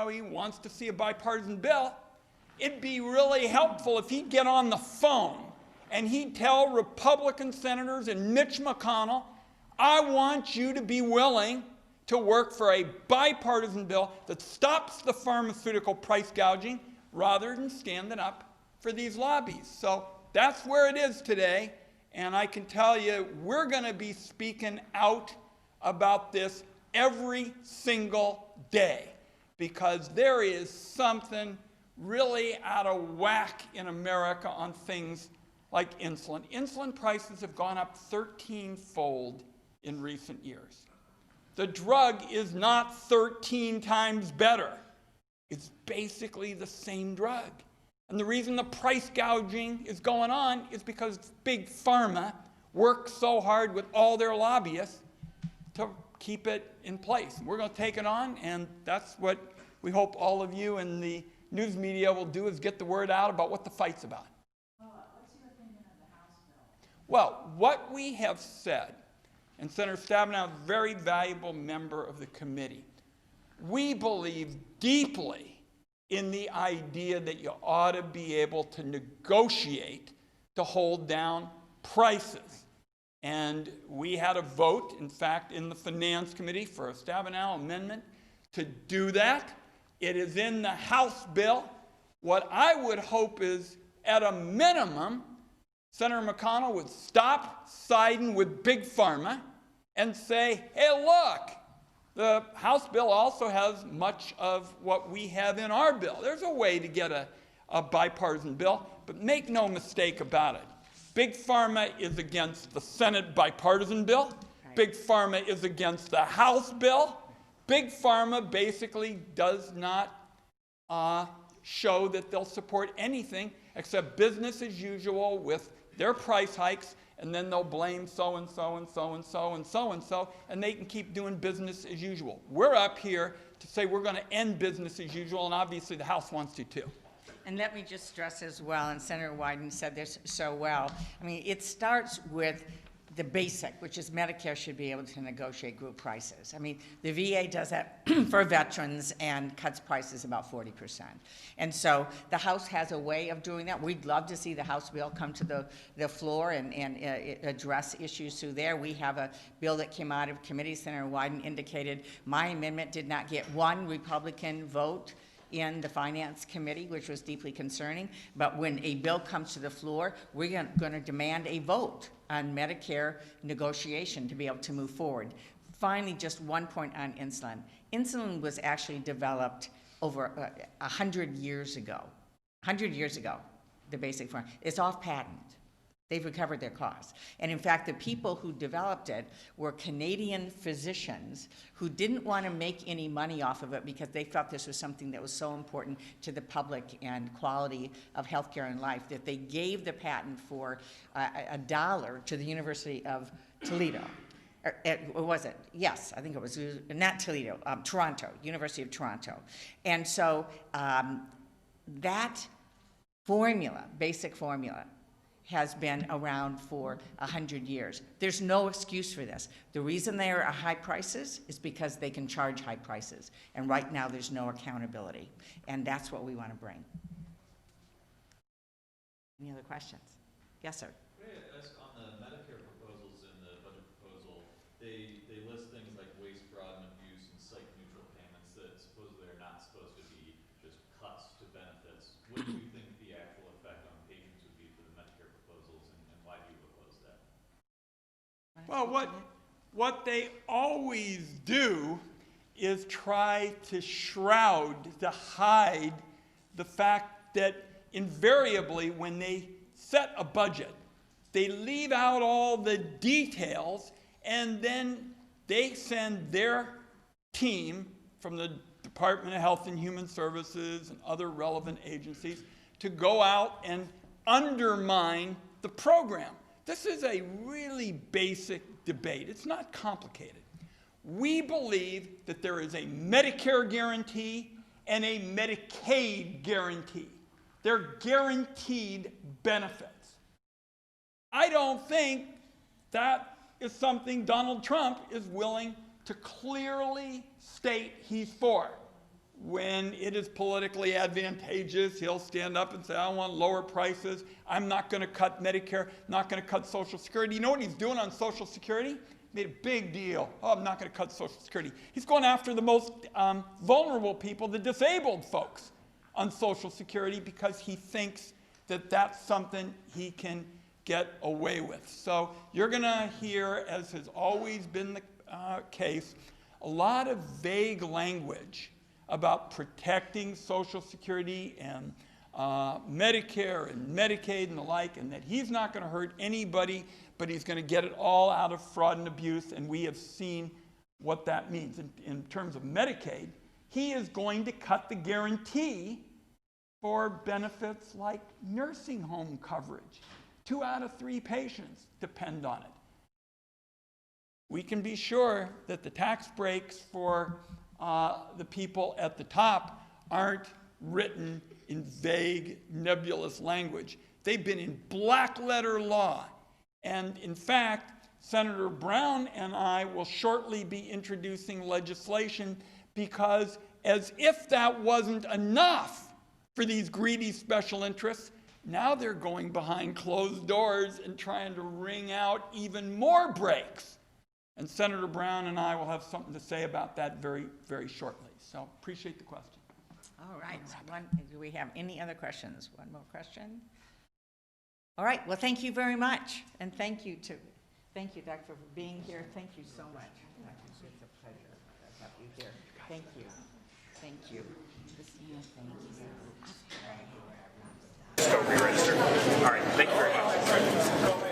how he wants to see a bipartisan bill, it'd be really helpful if he'd get on the phone and he'd tell Republican senators and Mitch McConnell, I want you to be willing to work for a bipartisan bill that stops the pharmaceutical price gouging rather than standing up for these lobbies. So that's where it is today. And I can tell you, we're going to be speaking out about this every single day, because there is something really out of whack in America on things like insulin. Insulin prices have gone up 13-fold in recent years. The drug is not 13 times better. It's basically the same drug. And the reason the price gouging is going on is because Big Pharma works so hard with all their lobbyists to keep it in place. We're going to take it on, and that's what we hope all of you in the news media will do, is get the word out about what the fight's about. What's your opinion of the House bill? Well, what we have said, and Senator Stabenow is a very valuable member of the committee, we believe deeply in the idea that you ought to be able to negotiate to hold down prices. And we had a vote, in fact, in the Finance Committee for a Stabenow amendment to do that. It is in the House bill. What I would hope is, at a minimum, Senator McConnell would stop siding with Big Pharma and say, hey, look, the House bill also has much of what we have in our bill. There's a way to get a bipartisan bill, but make no mistake about it. Big Pharma is against the Senate bipartisan bill. Right. Big Pharma is against the House bill. Big Pharma basically does not show that they'll support anything except business as usual with their price hikes, and then they'll blame so-and-so and so-and-so and so-and-so, and they can keep doing business as usual. We're up here to say we're going to end business as usual, and obviously the House wants to too. And let me just stress as well, and Senator Wyden said this so well, I mean, it starts with the basic, which is Medicare should be able to negotiate group prices. I mean, the VA does that for veterans and cuts prices about 40%. And so the House has a way of doing that. We'd love to see the House bill come to the floor and address issues through there. We have a bill that came out of committee. Senator Wyden indicated my amendment did not get one Republican vote in the Finance Committee, which was deeply concerning. But when a bill comes to the floor, we're going to demand a vote on Medicare negotiation to be able to move forward. Finally, just one point on insulin. Insulin was actually developed over 100 years ago. 100 years ago, the basic form. It's off patent. They've recovered their costs. And in fact, the people who developed it were Canadian physicians who didn't want to make any money off of it because they felt this was something that was so important to the public and quality of healthcare and life that they gave the patent for $1 to the University of Toledo. Or was it? Yes, I think it was not Toledo, Toronto, University of Toronto. And so that formula, basic formula, has been around for 100 years. There's no excuse for this. The reason they are high prices is because they can charge high prices. And right now there's no accountability. And that's what we want to bring. Any other questions? Yes, sir. May I ask, on the Medicare proposals in the budget proposal, they list things like waste, fraud, and abuse and site-neutral payments that supposedly are not supposed to be just cuts to benefits. What do you think the actual effect on patients would be for the Medicare proposals, and why do you oppose that? Well, what they always do is try to shroud, to hide the fact that invariably when they set a budget, they leave out all the details, and then they send their team from the Department of Health and Human Services and other relevant agencies to go out and undermine the program. This is a really basic debate. It's not complicated. We believe that there is a Medicare guarantee and a Medicaid guarantee. They're guaranteed benefits. I don't think that is something Donald Trump is willing to clearly state he's for. when it is politically advantageous, he'll stand up and say, I want lower prices. I'm not going to cut Medicare, not going to cut Social Security. You know what he's doing on Social Security? Made a big deal. Oh, I'm not going to cut Social Security. He's going after the most vulnerable people, the disabled folks on Social Security, because he thinks that that's something he can get away with. So you're going to hear, as has always been the case, a lot of vague language about protecting Social Security and Medicare and Medicaid and the like, and that he's not going to hurt anybody, but he's going to get it all out of fraud and abuse, and we have seen what that means. In terms of Medicaid, he is going to cut the guarantee for benefits like nursing home coverage. 2 out of 3 patients depend on it. We can be sure that the tax breaks for the people at the top aren't written in vague, nebulous language. They've been in black letter law. And in fact, Senator Brown and I will shortly be introducing legislation, because as if that wasn't enough for these greedy special interests, now they're going behind closed doors and trying to wring out even more breaks. And Senator Brown and I will have something to say about that very, very shortly. So appreciate the question. All right. Do we have any other questions? One more question. All right. Well, thank you very much. And thank you, Doctor, for being here. Thank you so much. It's a pleasure to have you here. Thank you. Thank you. Christina, thank you. Let's go re-register. All right, thank you very much. It's too early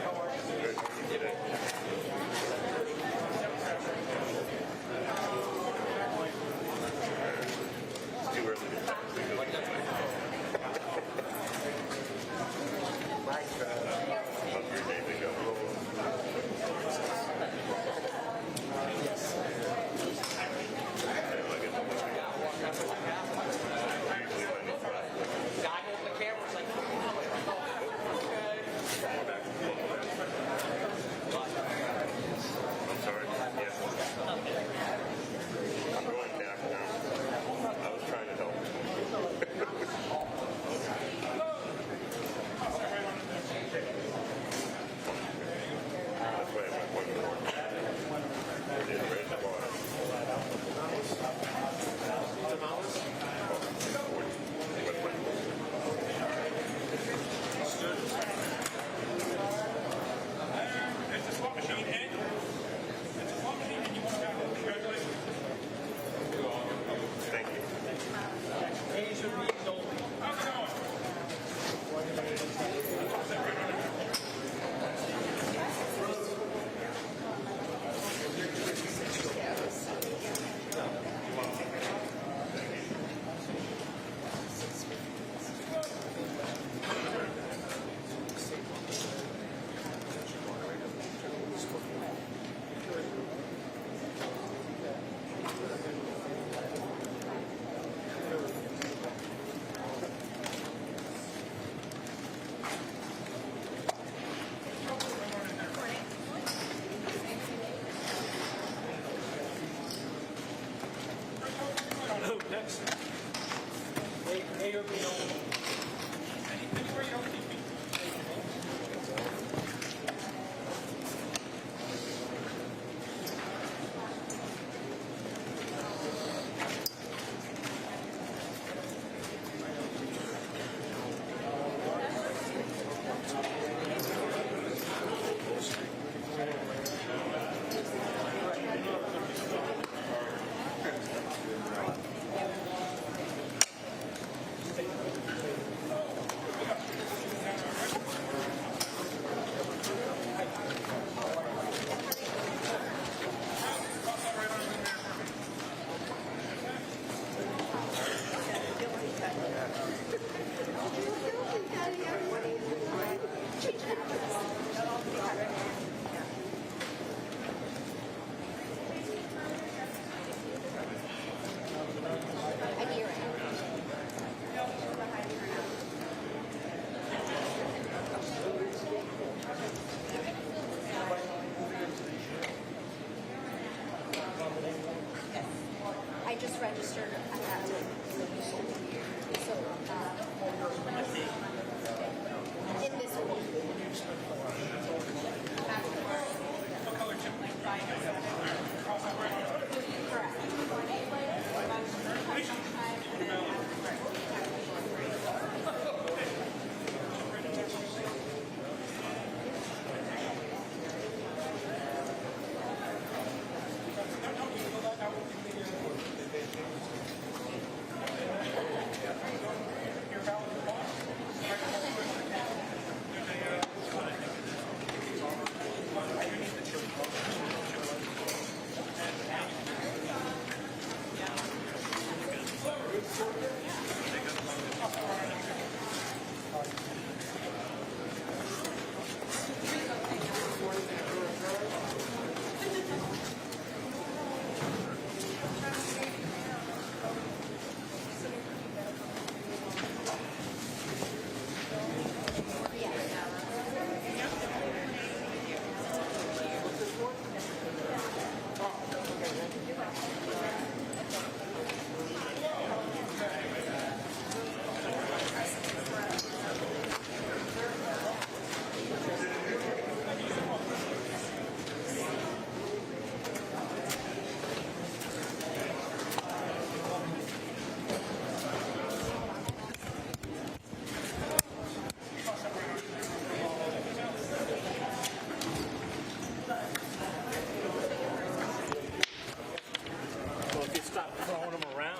Well, if you stop throwing them around.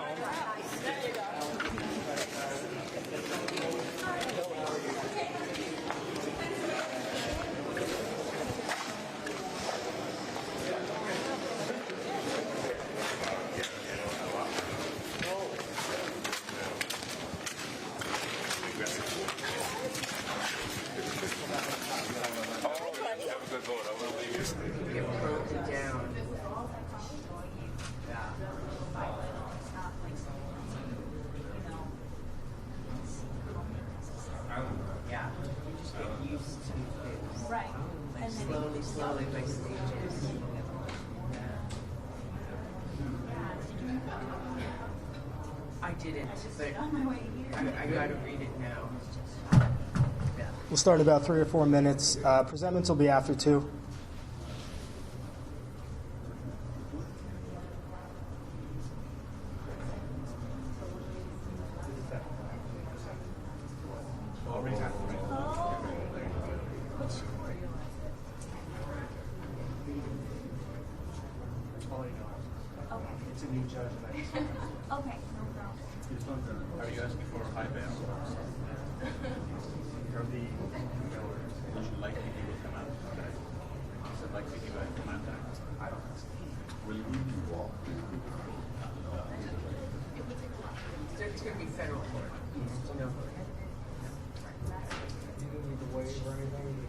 It broke it down. Yeah, you just get used to things. Right. Like And then slowly, slowly by stages. I didn't, but on my way here. I gotta read it now. We'll start in about 3 or 4 minutes. Presentments will be after 2. It's a new judge. Okay, no problem. Are you asking for a high bail? From the, would you like me to come out? Is it like me to come out? I don't know. Will you walk? It's gonna be federal court. No. You don't need to waive or anything.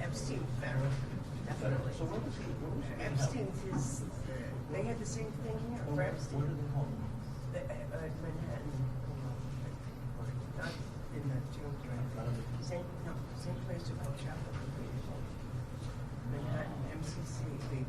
Epstein, federal, definitely. Epstein's is, they had the same thing here for Epstein. Manhattan. Not in the tomb, same, no, same place to go chapel. Manhattan, MCC, baby.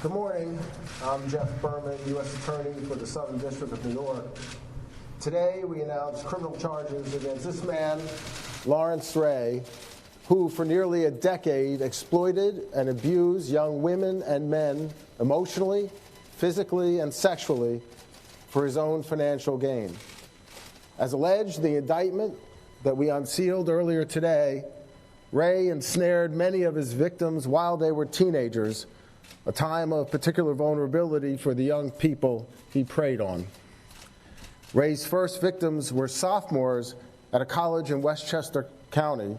Good morning. I'm Jeff Berman, U.S. Attorney for the Southern District of New York. Today, we announce criminal charges against this man, Lawrence Ray, who for nearly a decade exploited and abused young women and men emotionally, physically, and sexually for his own financial gain. As alleged, the indictment that we unsealed earlier today, Ray ensnared many of his victims while they were teenagers, a time of particular vulnerability for the young people he preyed on. Ray's first victims were sophomores at a college in Westchester County,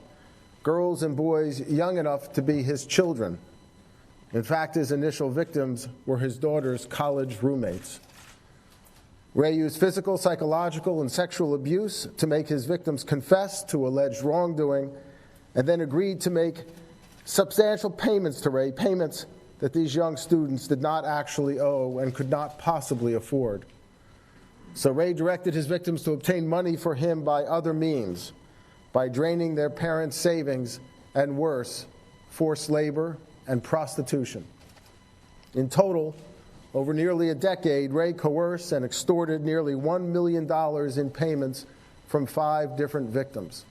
girls and boys young enough to be his children. In fact, his initial victims were his daughter's college roommates. Ray used physical, psychological, and sexual abuse to make his victims confess to alleged wrongdoing, and then agreed to make substantial payments to Ray, payments that these young students did not actually owe and could not possibly afford. So Ray directed his victims to obtain money for him by other means, by draining their parents' savings, and worse, forced labor and prostitution. In total, over nearly a decade, Ray coerced and extorted nearly $1 million in payments from 5 different victims.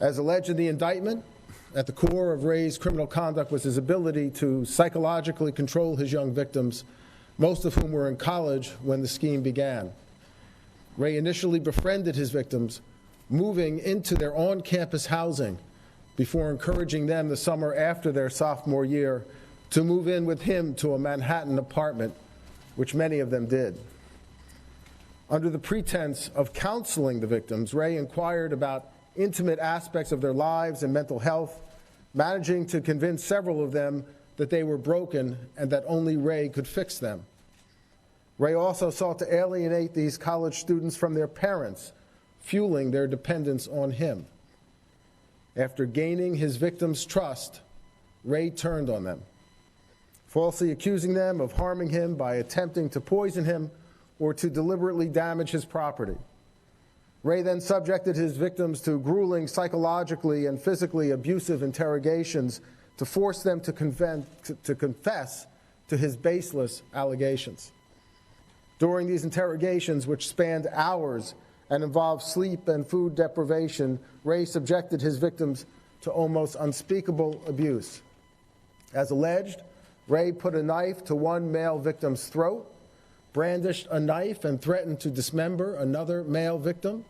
As alleged in the indictment, at the core of Ray's criminal conduct was his ability to psychologically control his young victims, most of whom were in college when the scheme began. Ray initially befriended his victims, moving into their on-campus housing before encouraging them the summer after their sophomore year to move in with him to a Manhattan apartment, which many of them did. Under the pretense of counseling the victims, Ray inquired about intimate aspects of their lives and mental health, managing to convince several of them that they were broken and that only Ray could fix them. Ray also sought to alienate these college students from their parents, fueling their dependence on him. After gaining his victims' trust, Ray turned on them, falsely accusing them of harming him by attempting to poison him or to deliberately damage his property. Ray then subjected his victims to grueling psychologically and physically abusive interrogations to force them to confess to his baseless allegations. During these interrogations, which spanned hours and involved sleep and food deprivation, Ray subjected his victims to almost unspeakable abuse. As alleged, Ray put a knife to one male victim's throat, brandished a knife and threatened to dismember another male victim,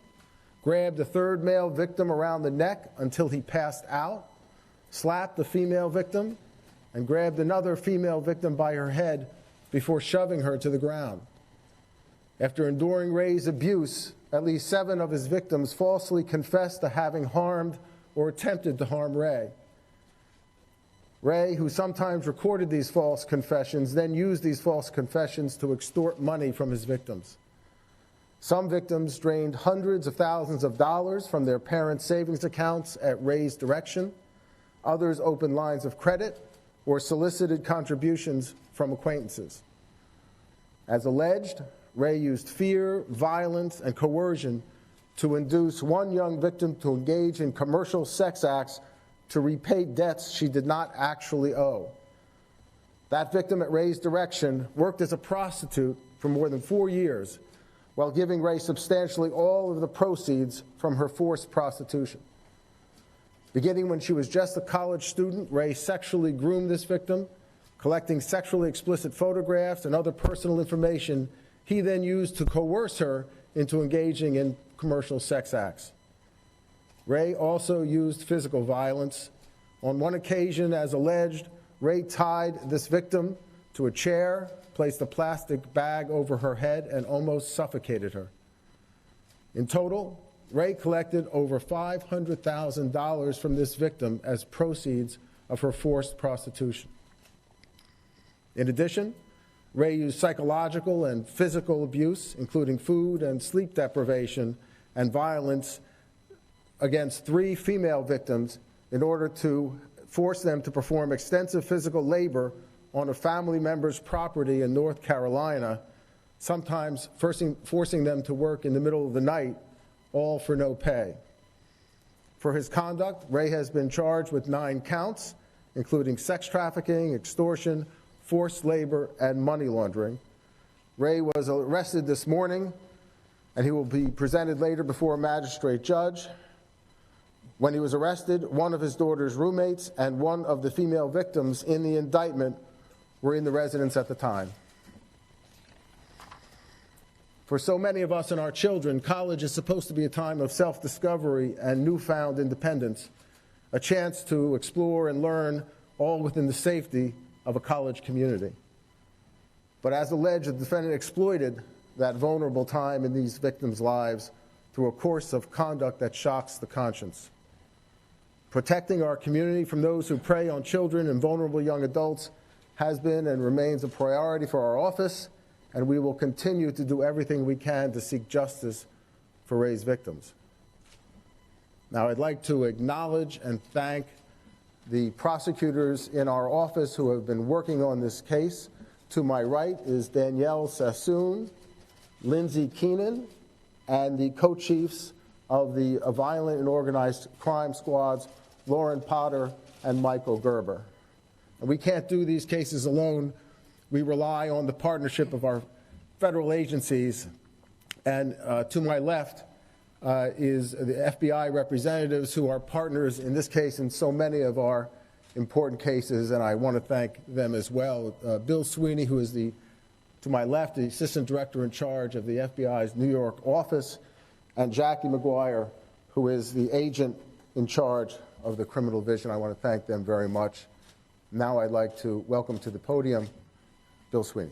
grabbed a third male victim around the neck until he passed out, slapped the female victim, and grabbed another female victim by her head before shoving her to the ground. After enduring Ray's abuse, at least 7 of his victims falsely confessed to having harmed or attempted to harm Ray. Ray, who sometimes recorded these false confessions, then used these false confessions to extort money from his victims. Some victims drained hundreds of thousands of dollars from their parents' savings accounts at Ray's direction. Others opened lines of credit or solicited contributions from acquaintances. As alleged, Ray used fear, violence, and coercion to induce one young victim to engage in commercial sex acts to repay debts she did not actually owe. That victim at Ray's direction worked as a prostitute for more than 4 years, while giving Ray substantially all of the proceeds from her forced prostitution. Beginning when she was just a college student, Ray sexually groomed this victim, collecting sexually explicit photographs and other personal information he then used to coerce her into engaging in commercial sex acts. Ray also used physical violence. On one occasion, as alleged, Ray tied this victim to a chair, placed a plastic bag over her head, and almost suffocated her. In total, Ray collected over $500,000 from this victim as proceeds of her forced prostitution. In addition, Ray used psychological and physical abuse, including food and sleep deprivation and violence, against 3 female victims in order to force them to perform extensive physical labor on a family member's property in North Carolina, sometimes forcing them to work in the middle of the night, all for no pay. For his conduct, Ray has been charged with 9 counts, including sex trafficking, extortion, forced labor, and money laundering. Ray was arrested this morning, and he will be presented later before a magistrate judge. When he was arrested, one of his daughter's roommates and one of the female victims in the indictment were in the residence at the time. For so many of us and our children, college is supposed to be a time of self-discovery and newfound independence, a chance to explore and learn all within the safety of a college community. But as alleged, the defendant exploited that vulnerable time in these victims' lives through a course of conduct that shocks the conscience. Protecting our community from those who prey on children and vulnerable young adults has been and remains a priority for our office, and we will continue to do everything we can to seek justice for Ray's victims. Now, I'd like to acknowledge and thank the prosecutors in our office who have been working on this case. To my right is Danielle Sassoon, Lindsay Keenan, and the co-chiefs of the violent and organized crime squads, Lauren Potter and Michael Gerber. And we can't do these cases alone. We rely on the partnership of our federal agencies. And to my left is the FBI representatives who are partners in this case in so many of our important cases, and I want to thank them as well. Bill Sweeney, who is to my left, the Assistant Director in charge of the FBI's New York office, and Jackie McGuire, who is the agent in charge of the criminal division. I want to thank them very much. Now I'd like to welcome to the podium Bill Sweeney.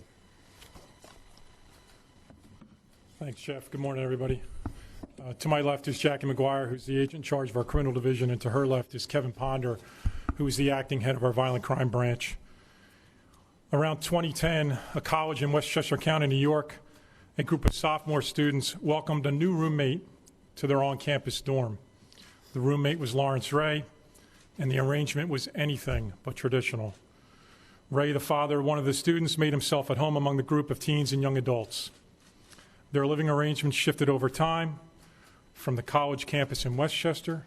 Thanks, Jeff. Good morning, everybody. To my left is Jackie McGuire, who's the agent in charge of our criminal division, and to her left is Kevin Ponder, who is the acting head of our violent crime branch. Around 2010, a college in Westchester County, New York, a group of sophomore students welcomed a new roommate to their on-campus dorm. The roommate was Lawrence Ray, and the arrangement was anything but traditional. Ray, the father of one of the students, made himself at home among the group of teens and young adults. Their living arrangements shifted over time from the college campus in Westchester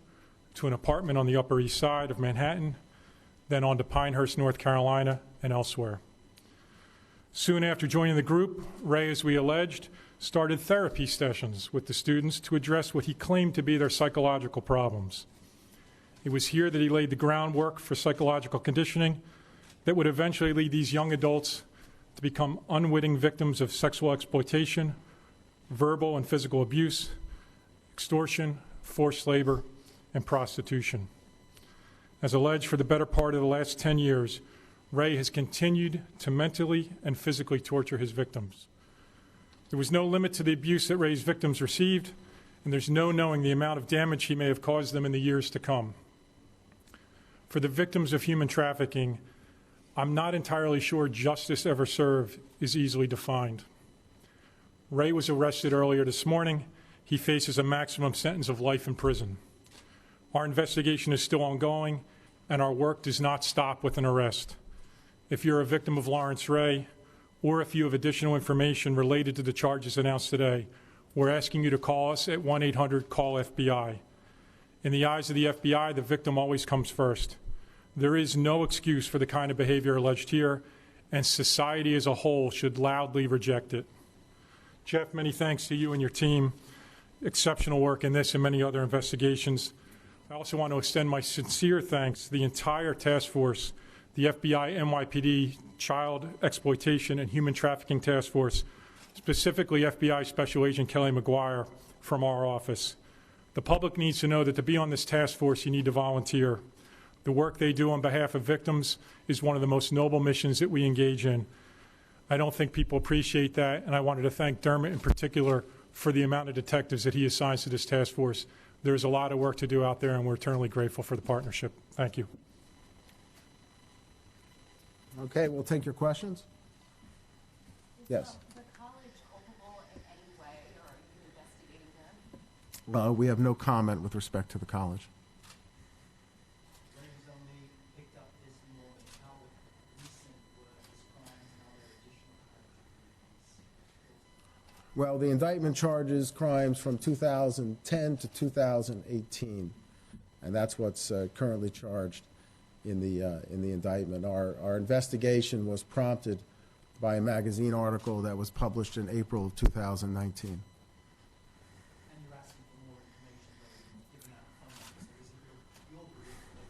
to an apartment on the Upper East Side of Manhattan, then on to Pinehurst, North Carolina, and elsewhere. Soon after joining the group, Ray, as we alleged, started therapy sessions with the students to address what he claimed to be their psychological problems. It was here that he laid the groundwork for psychological conditioning that would eventually lead these young adults to become unwitting victims of sexual exploitation, verbal and physical abuse, extortion, forced labor, and prostitution. As alleged, for the better part of the last 10 years, Ray has continued to mentally and physically torture his victims. There was no limit to the abuse that Ray's victims received, and there's no knowing the amount of damage he may have caused them in the years to come. For the victims of human trafficking, I'm not entirely sure justice ever served is easily defined. Ray was arrested earlier this morning. He faces a maximum sentence of life in prison. Our investigation is still ongoing, and our work does not stop with an arrest. If you're a victim of Lawrence Ray, or if you have additional information related to the charges announced today, we're asking you to call us at 1-800-CALL-FBI. In the eyes of the FBI, the victim always comes first. There is no excuse for the kind of behavior alleged here, and society as a whole should loudly reject it. Jeff, many thanks to you and your team. Exceptional work in this and many other investigations. I also want to extend my sincere thanks to the entire task force, the FBI NYPD Child Exploitation and Human Trafficking Task Force, specifically FBI Special Agent Kelly McGuire from our office. The public needs to know that to be on this task force, you need to volunteer. The work they do on behalf of victims is one of the most noble missions that we engage in. I don't think people appreciate that, and I wanted to thank Dermot in particular for the amount of detectives that he assigns to this task force. There's a lot of work to do out there, and we're eternally grateful for the partnership. Thank you. Okay, we'll take your questions. Yes. Is the college culpable in any way, or are you investigating them? We have no comment with respect to the college. Ray was only picked up this morning. How recent were his crimes and other additional crimes? Well, the indictment charges crimes from 2010 to 2018, and that's what's currently charged in the indictment. Our investigation was prompted by a magazine article that was published in April of 2019. And you're asking for more information rather than giving out phone numbers. So is it your belief that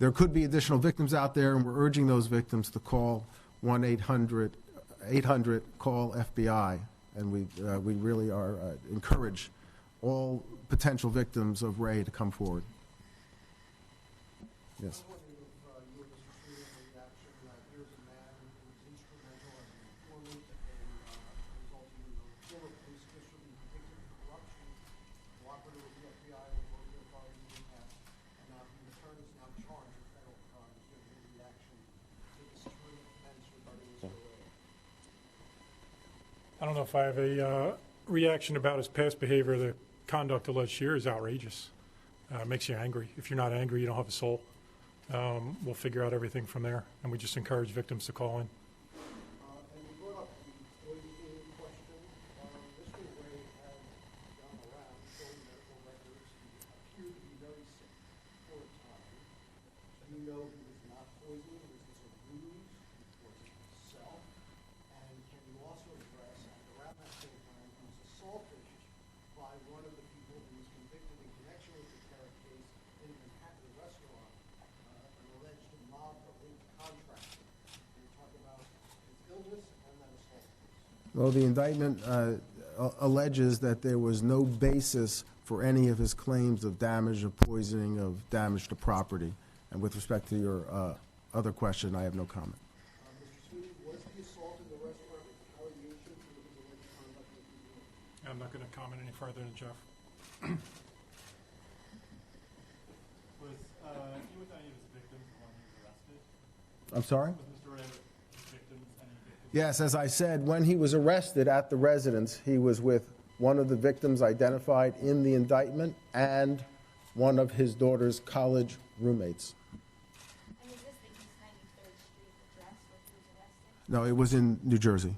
There could be additional victims out there, and we're urging those victims to call 1-800-call-FBI, and we really are encourage all potential victims of Ray to come forward. Yes. I don't know if I have a reaction about his past behavior. The conduct alleged here is outrageous. Makes you angry. If you're not angry, you don't have a soul. We'll figure out everything from there, and we just encourage victims to call in. And we brought up the poisoning question. Mr. Ray had gone around showing medical records. He appeared to be very sick for a time. Do you know he was not poisoned? Was this a ruse? He poisoned himself? And can you also address, at around that same time, he was assaulted by one of the people who was convicted in connection with the carrot case in a Manhattan restaurant, an alleged mob-linked contractor. Can you talk about his illness and that assault? Well, the indictment alleges that there was no basis for any of his claims of damage, of poisoning, of damage to property. And with respect to your other question, I have no comment. Mr. Sweeney, was the assault in the restaurant a retaliation for his alleged conduct with the union? I'm not going to comment any further than Jeff. Was he with any of his victims when he was arrested? I'm sorry? Was Mr. Ray with his victims, any victims? Yes, as I said, when he was arrested at the residence, he was with one of the victims identified in the indictment and one of his daughter's college roommates. And is this the East 93rd Street address where he was arrested? No, it was in New Jersey.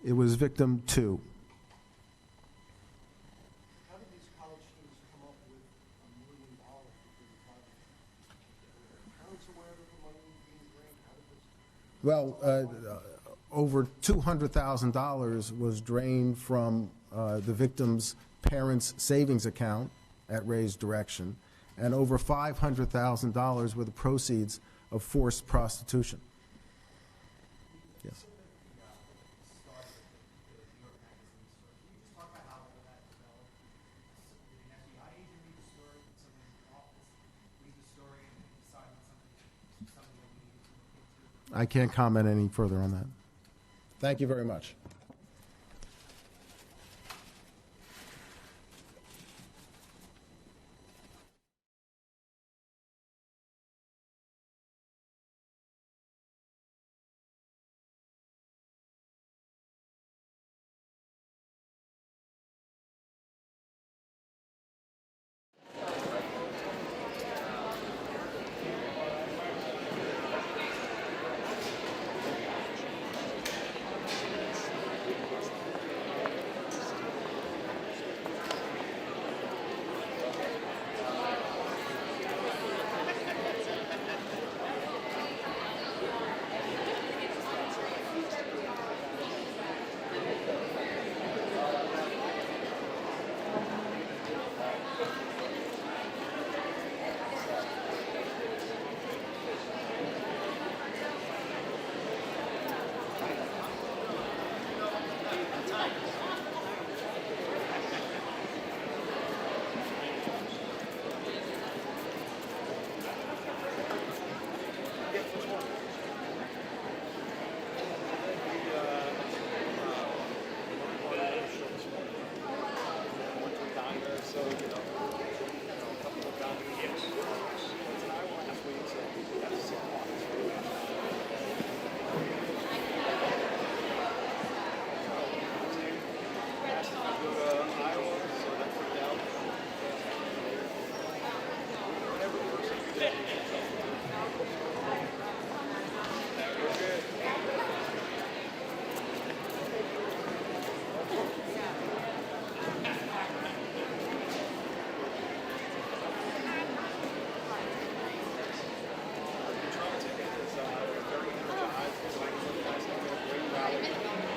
It was victim 2. How did these college students come up with $1 million for the project? Were parents aware that the money was being drained? How did this? Well, over $200,000 was drained from the victim's parents' savings account at Ray's direction, and over $500,000 were the proceeds of forced prostitution. Yes. I can't comment any further on that. Thank you very much.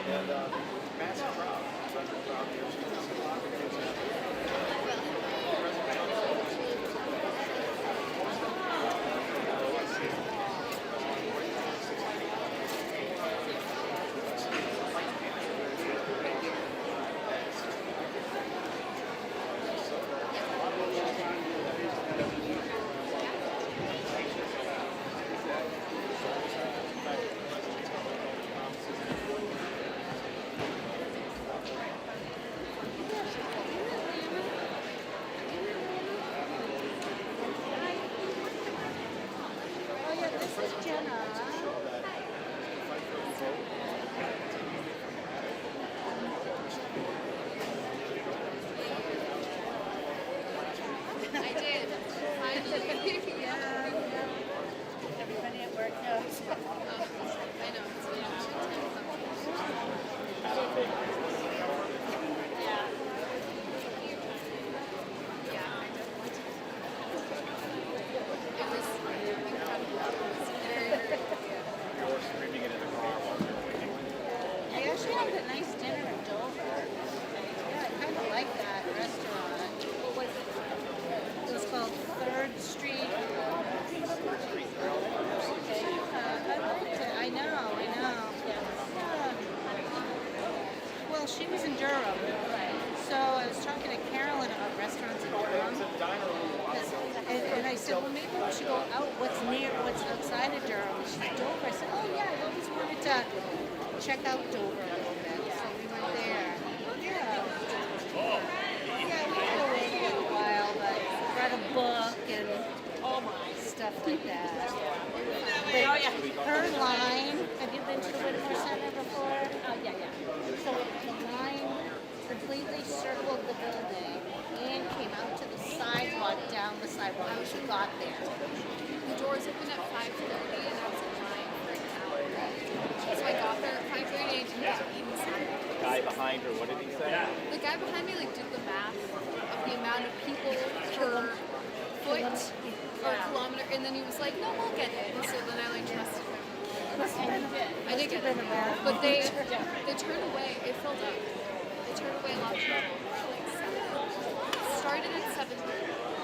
And massive crowd. President Trump here. She's just a lot of things happening. Oh yeah, this is Jenna. I did. Finally. Yeah, everybody at work knows. I know. It's been yeah. It was incredible. It was very, very You're screaming it in the car while you're waiting. I actually had a nice dinner in Dover. Yeah, I kind of like that restaurant. What was it? It was called 3rd Street. I liked it. I know. Yeah. Well, she was in Durham. So I was talking to Carolyn about restaurants in Durham. And I said, well, maybe we should go out. What's outside of Durham? She said, Dover. I said, oh, yeah, I've always wanted to check out Dover a little bit. So we went there. Yeah. Yeah, we had to wait a little while, but read a book and stuff like that. But her line, have you been to the Whittemore Center before? Oh, yeah. So the line completely circled the building and came out to the sidewalk, down the sidewalk as you got there. The doors opened at 5:30 and I was in line for an hour. So I got there at 5:30 and I didn't get inside. The guy behind her, what did he say? The guy behind me like did the math of the amount of people per foot or kilometer, and then he was like, "No, we'll get it." And so then I like trusted him. I did get it, but they turned away. It filled up. They turned away a lot of people. Like 7. It started at 7.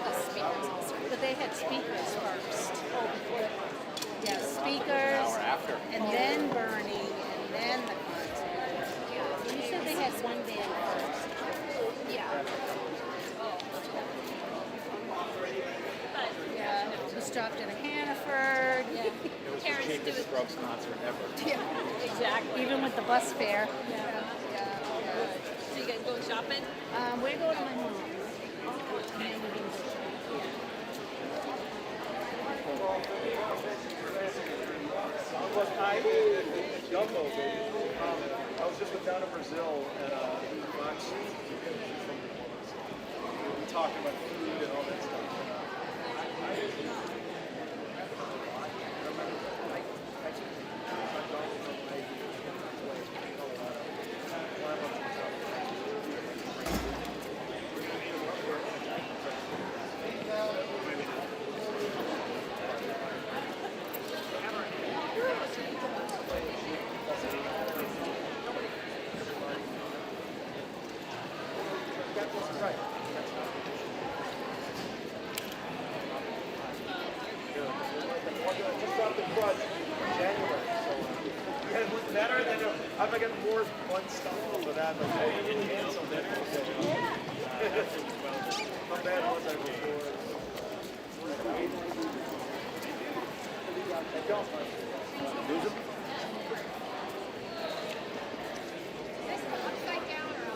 The speakers all started. But they had speakers first. Yeah, speakers. After. And then Bernie, and then the concert. You said they had one band first. Yeah. Yeah, we stopped in Hannaford. Yeah. It was the cheapest Strokes concert ever. Yeah, exactly. Even with the bus fare. So you guys going shopping? We're going to my mom's. And then we're going to Look, I Jumbo, baby. I was just down in Brazil and Fox. We talked about food and all that stuff. I've been getting more fun stuff over that, but I didn't cancel that. How bad was I before? Lose him? Upside down or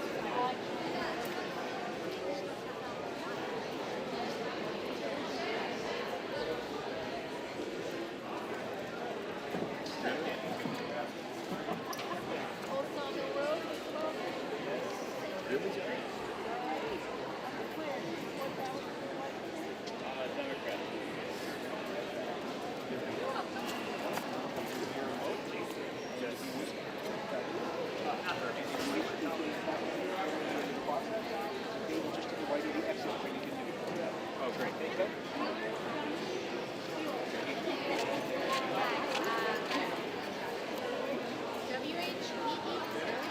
Oh, great. Thank you. WHPE?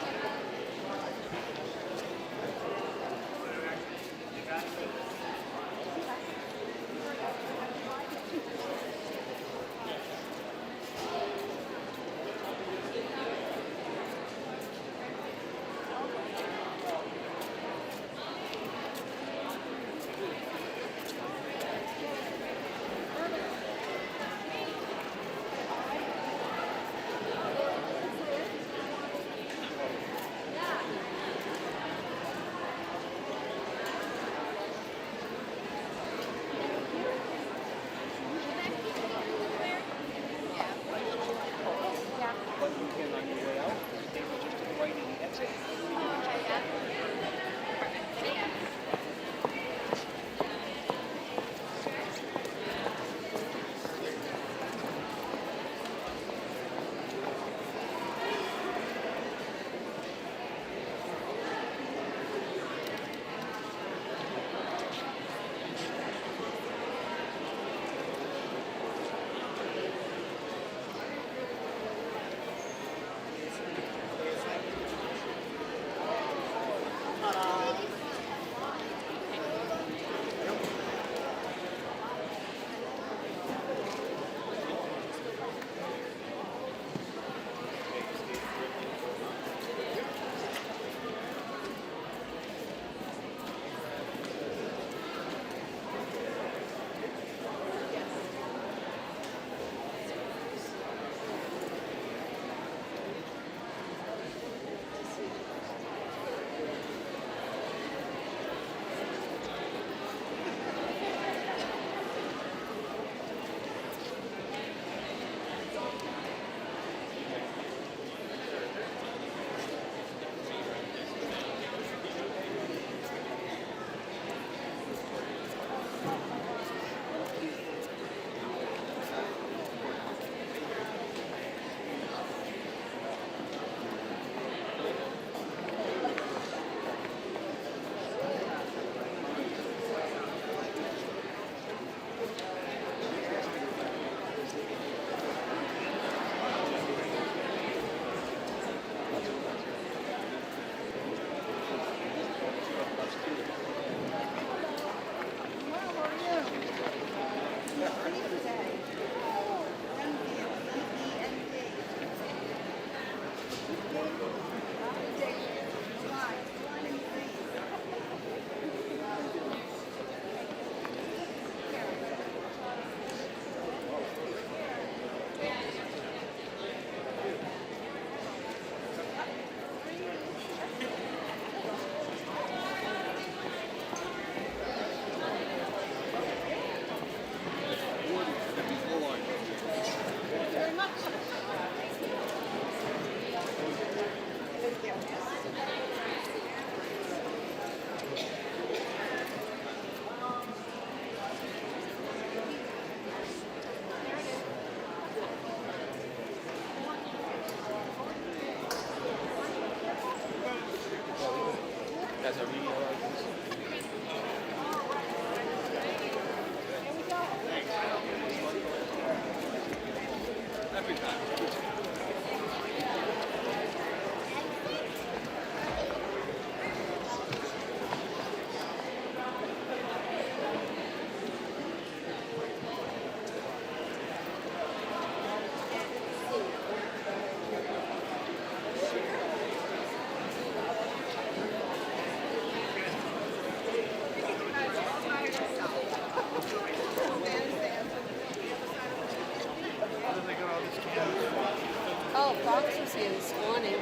Oh, Fox was here this morning.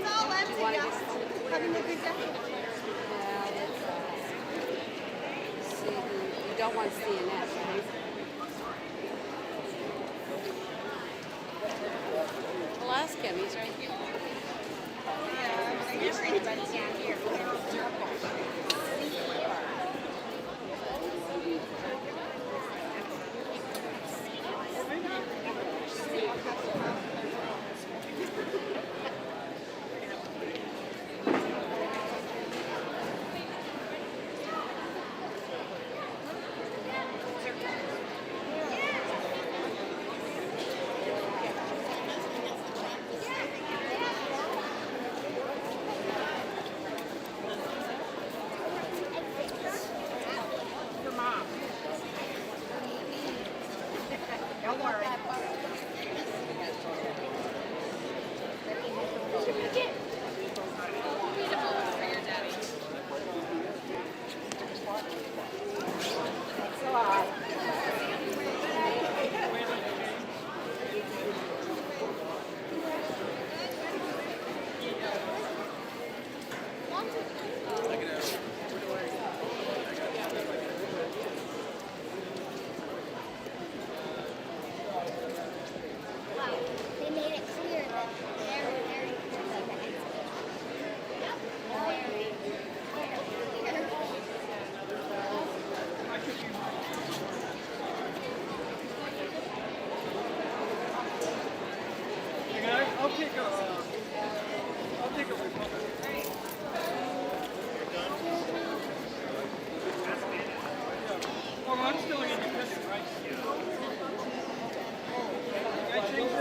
It's all empty. Having a good day. See, you don't want CNS, right? Well, ask him. He's right here. Everybody's down here. Don't worry. They made it clear that they're very I'll take a Republican. Oh, I'm still an independent, right? Can I change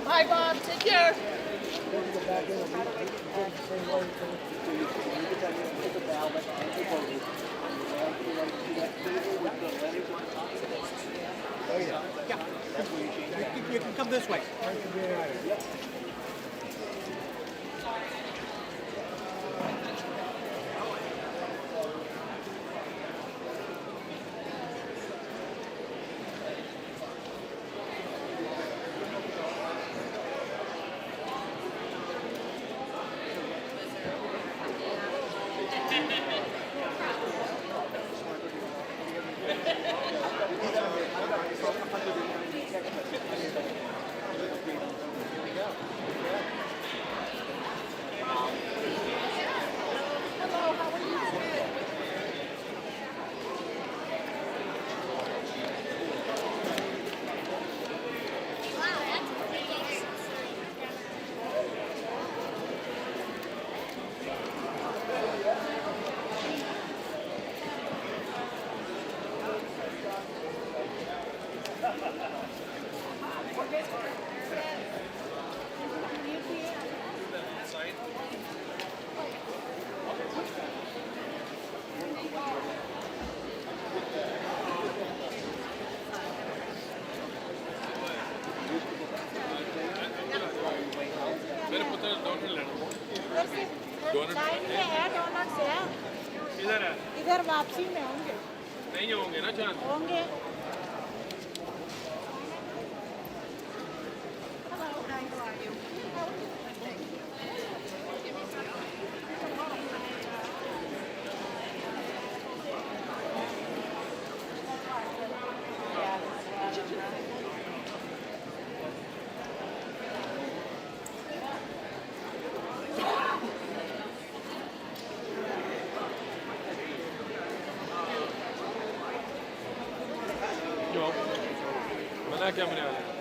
Bye, Bob. Take care. You can come this way. Line में है donuts है इधर है इधर वापसी में होंगे नहीं होंगे ना चांद होंगे जो बना क्या मैंने वाला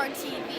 on TV.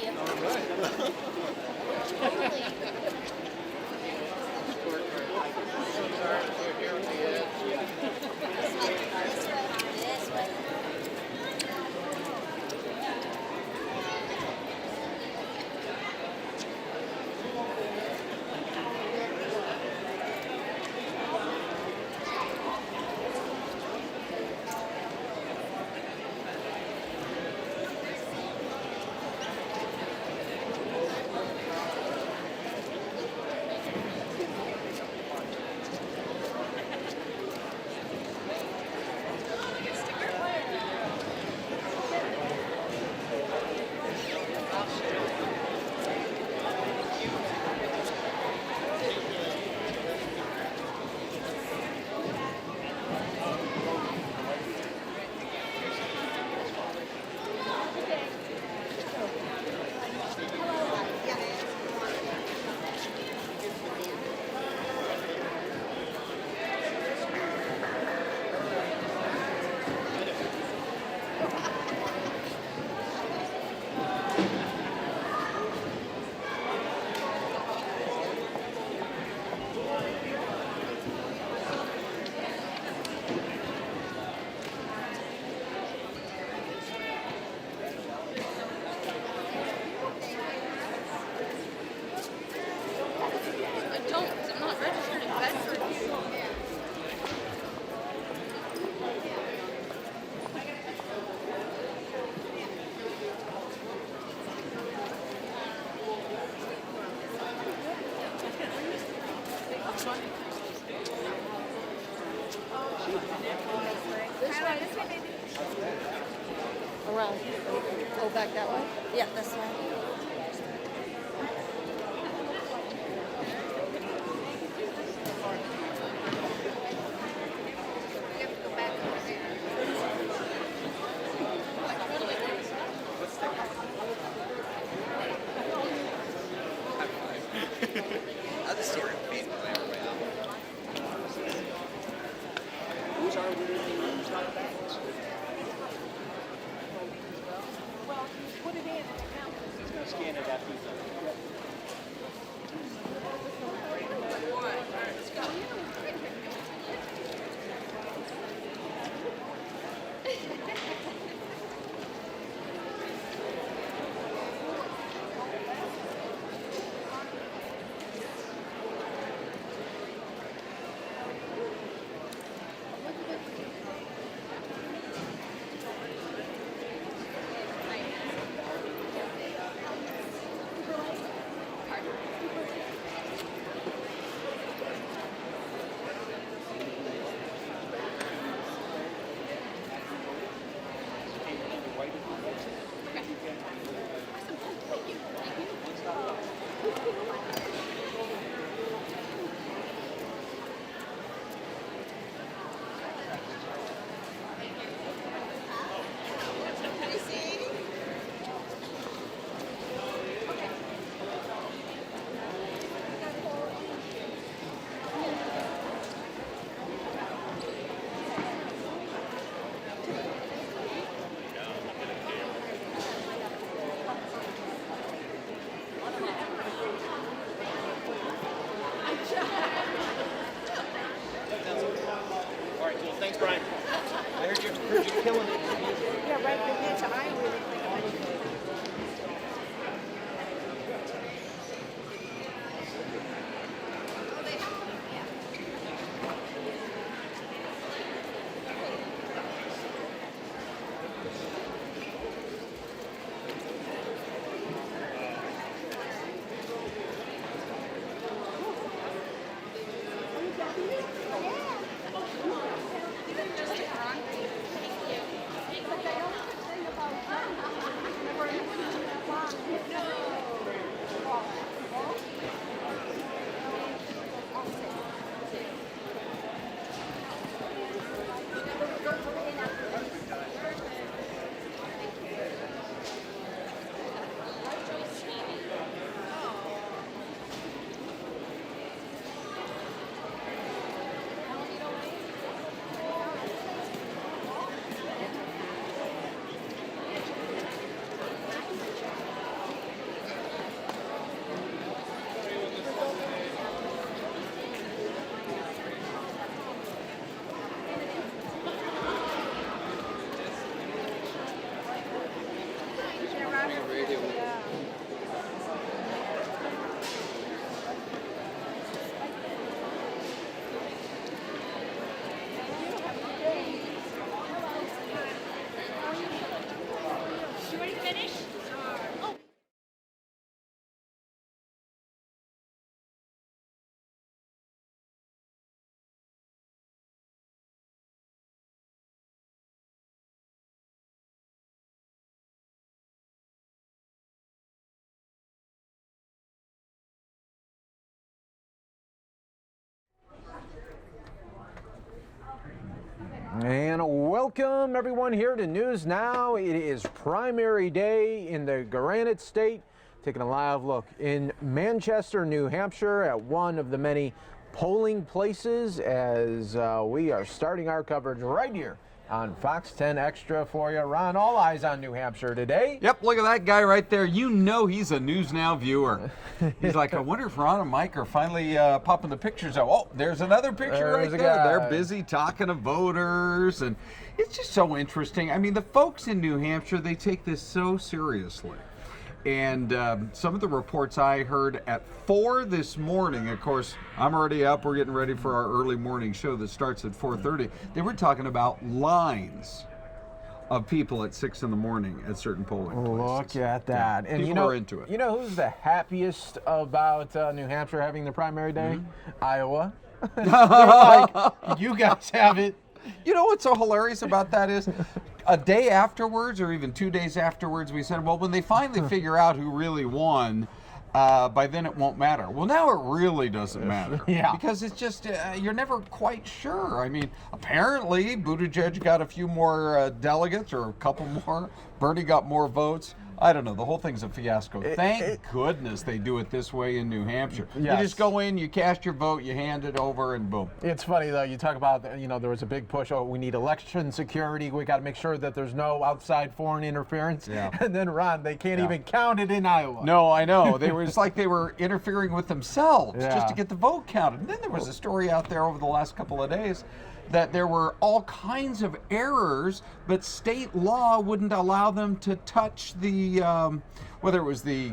Around. Go back that way? Yeah, this way. I'll just see her face when I way out. Who's our Well, you put it in and it counts. He's going to scan it after he's done. Welcome everyone here to News Now. It is primary day in the Granite State. Taking a live look in Manchester, New Hampshire at one of the many polling places as we are starting our coverage right here on Fox 10 Extra for you. Ron, all eyes on New Hampshire today. Yep, look at that guy right there. You know he's a News Now viewer. He's like, I wonder if Ron and Mike are finally popping the pictures out. Oh, there's another picture There's right a there. guy. They're busy talking to voters, and it's just so interesting. I mean, the folks in New Hampshire, they take this so seriously. And some of the reports I heard at 4 this morning, of course, I'm already up. We're getting ready for our early morning show that starts at 4:30. They were talking about lines of people at 6 in the morning at certain polling places. Look at that. Yeah, And people are into it. You know who's the happiest about New Hampshire having the primary day? Iowa. They're like, you guys have it. You know what's so hilarious about that is a day afterwards or even 2 days afterwards, we said, well, when they finally figure out who really won, by then it won't matter. Well, now it really doesn't matter. Yeah. Because it's just, you're never quite sure. I mean, apparently Buttigieg got a few more delegates or a couple more. Bernie got more votes. I don't know. The whole thing's a fiasco. Thank goodness they do it this way in New Hampshire. Yes. You just go in, you cast your vote, you hand it over, and boom. It's funny, though. You talk about, there was a big push. Oh, we need election security. We got to make sure that there's no outside foreign interference. Yeah. And then, Ron, they can't even count it in Iowa. No, I know. It's like they were interfering with themselves Yeah. just to get the vote counted. And then there was a story out there over the last couple of days that there were all kinds of errors, but state law wouldn't allow them to touch the, whether it was the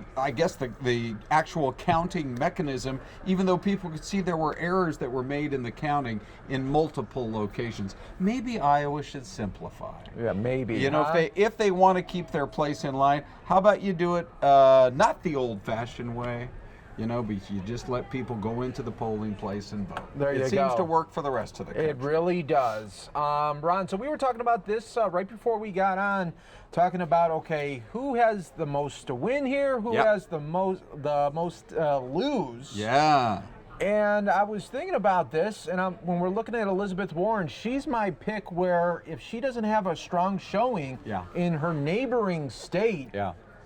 actual counting mechanism, even though people could see there were errors that were made in the counting in multiple locations. Maybe Iowa should simplify. Yeah, maybe. You know, if they want to keep their place in line, how about you do it not the old-fashioned way? But you just let people go into the polling place and vote. There you go. It seems to work for the rest of the country. It really does. Ron, so we were talking about this right before we got on, talking about, okay, who has the most to win here? Who has the most lose? Yeah. And I was thinking about this, and when we're looking at Elizabeth Warren, she's my pick where if she doesn't have a strong showing in her neighboring state,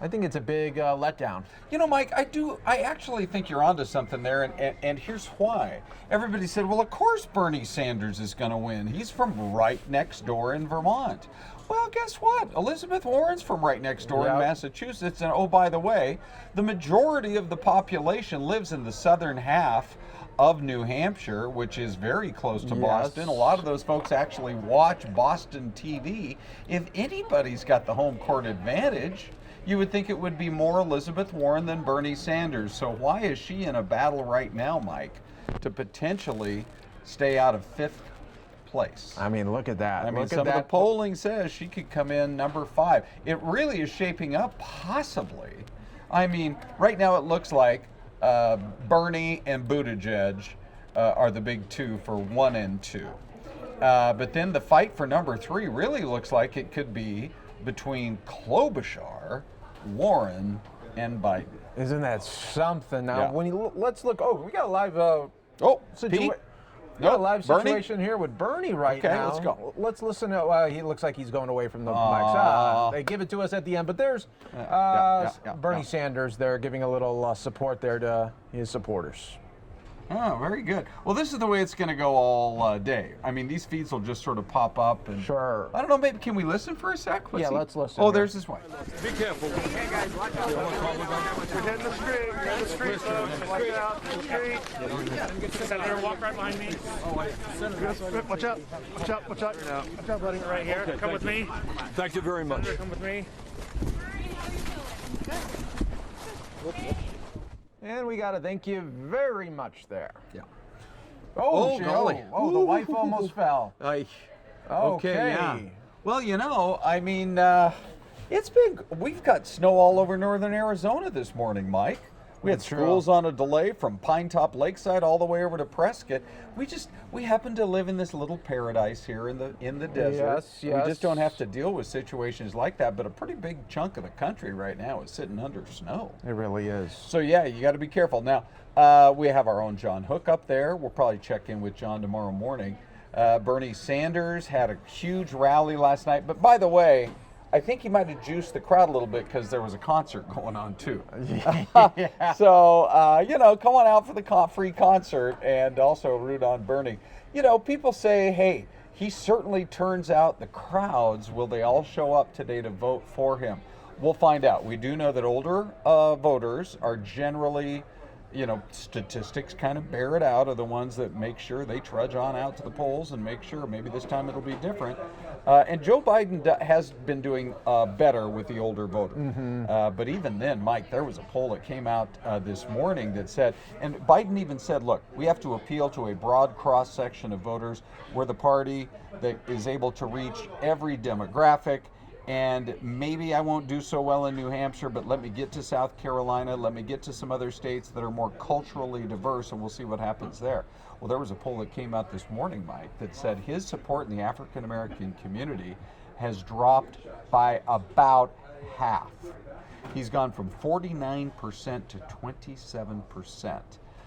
I think it's a big letdown. You know, Mike, I actually think you're onto something there, and here's why. Everybody said, well, of course Bernie Sanders is going to win. He's from right next door in Vermont. Well, guess what? Elizabeth Warren's from right next door in Massachusetts, and oh, by the way, the majority of the population lives in the southern half of New Hampshire, which is very close to Boston. A lot of those folks actually watch Boston TV. If anybody's got the home court advantage, you would think it would be more Elizabeth Warren than Bernie Sanders. So why is she in a battle right now, Mike, to potentially stay out of 5th place? I mean, look at that. I mean, some of the polling says she could come in number 5. It really is shaping up possibly. I mean, right now it looks like Bernie and Buttigieg are the big two for 1 and 2. But then the fight for number 3 really looks like it could be between Klobuchar, Warren, and Biden. Isn't that something? Now, Yeah. when you let's look. Oh, we got a live. Pete? We got a live Bernie? situation here with Bernie right Okay, now. let's go. Let's listen to. He looks like he's going away from the mics. They give it to us at the end, but there's Bernie Sanders there giving a little support there to his supporters. Oh, very good. Well, this is the way it's going to go all day. I mean, these feeds will just sort of pop up. And Sure. I don't know, maybe can we listen for a sec? Let's listen. Oh, there's his wife. Be careful. Hey guys, watch out. We're hitting the street. We're hitting the street, folks. Watch out. The street. Senator, walk right behind me. Oh, wait. Senator, watch out. Watch out. Watch out. Watch out, buddy. Right here. Okay, Come with me. Thank you very much. Senator, come with me. And we got to thank you very much there. Yeah. Oh, golly. Oh, the wife almost fell. Okay, Okay. yeah. Well, I mean, we've got snow all over northern Arizona this morning, Mike. We had That's true. schools on a delay from Pine Top Lakeside all the way over to Prescott. We happen to live in this little paradise here in the desert. Yes. We just don't have to deal with situations like that, but a pretty big chunk of the country right now is sitting under snow. It really is. So yeah, you got to be careful. Now, we have our own John Hook up there. We'll probably check in with John tomorrow morning. Bernie Sanders had a huge rally last night. But by the way, I think he might have juiced the crowd a little bit because there was a concert going on too. Yeah. So, come on out for the free concert and also root on Bernie. People say, hey, he certainly turns out the crowds. Will they all show up today to vote for him? We'll find out. We do know that older voters are generally, statistics kind of bear it out, are the ones that make sure they trudge on out to the polls and make sure maybe this time it'll be different. And Joe Biden has been doing better with the older voter. But even then, Mike, there was a poll that came out this morning that said, and Biden even said, look, we have to appeal to a broad cross-section of voters. We're the party that is able to reach every demographic. And maybe I won't do so well in New Hampshire, but let me get to South Carolina, let me get to some other states that are more culturally diverse, and we'll see what happens there. Well, there was a poll that came out this morning, Mike, that said his support in the African American community has dropped by about half. He's gone from 49% to 27%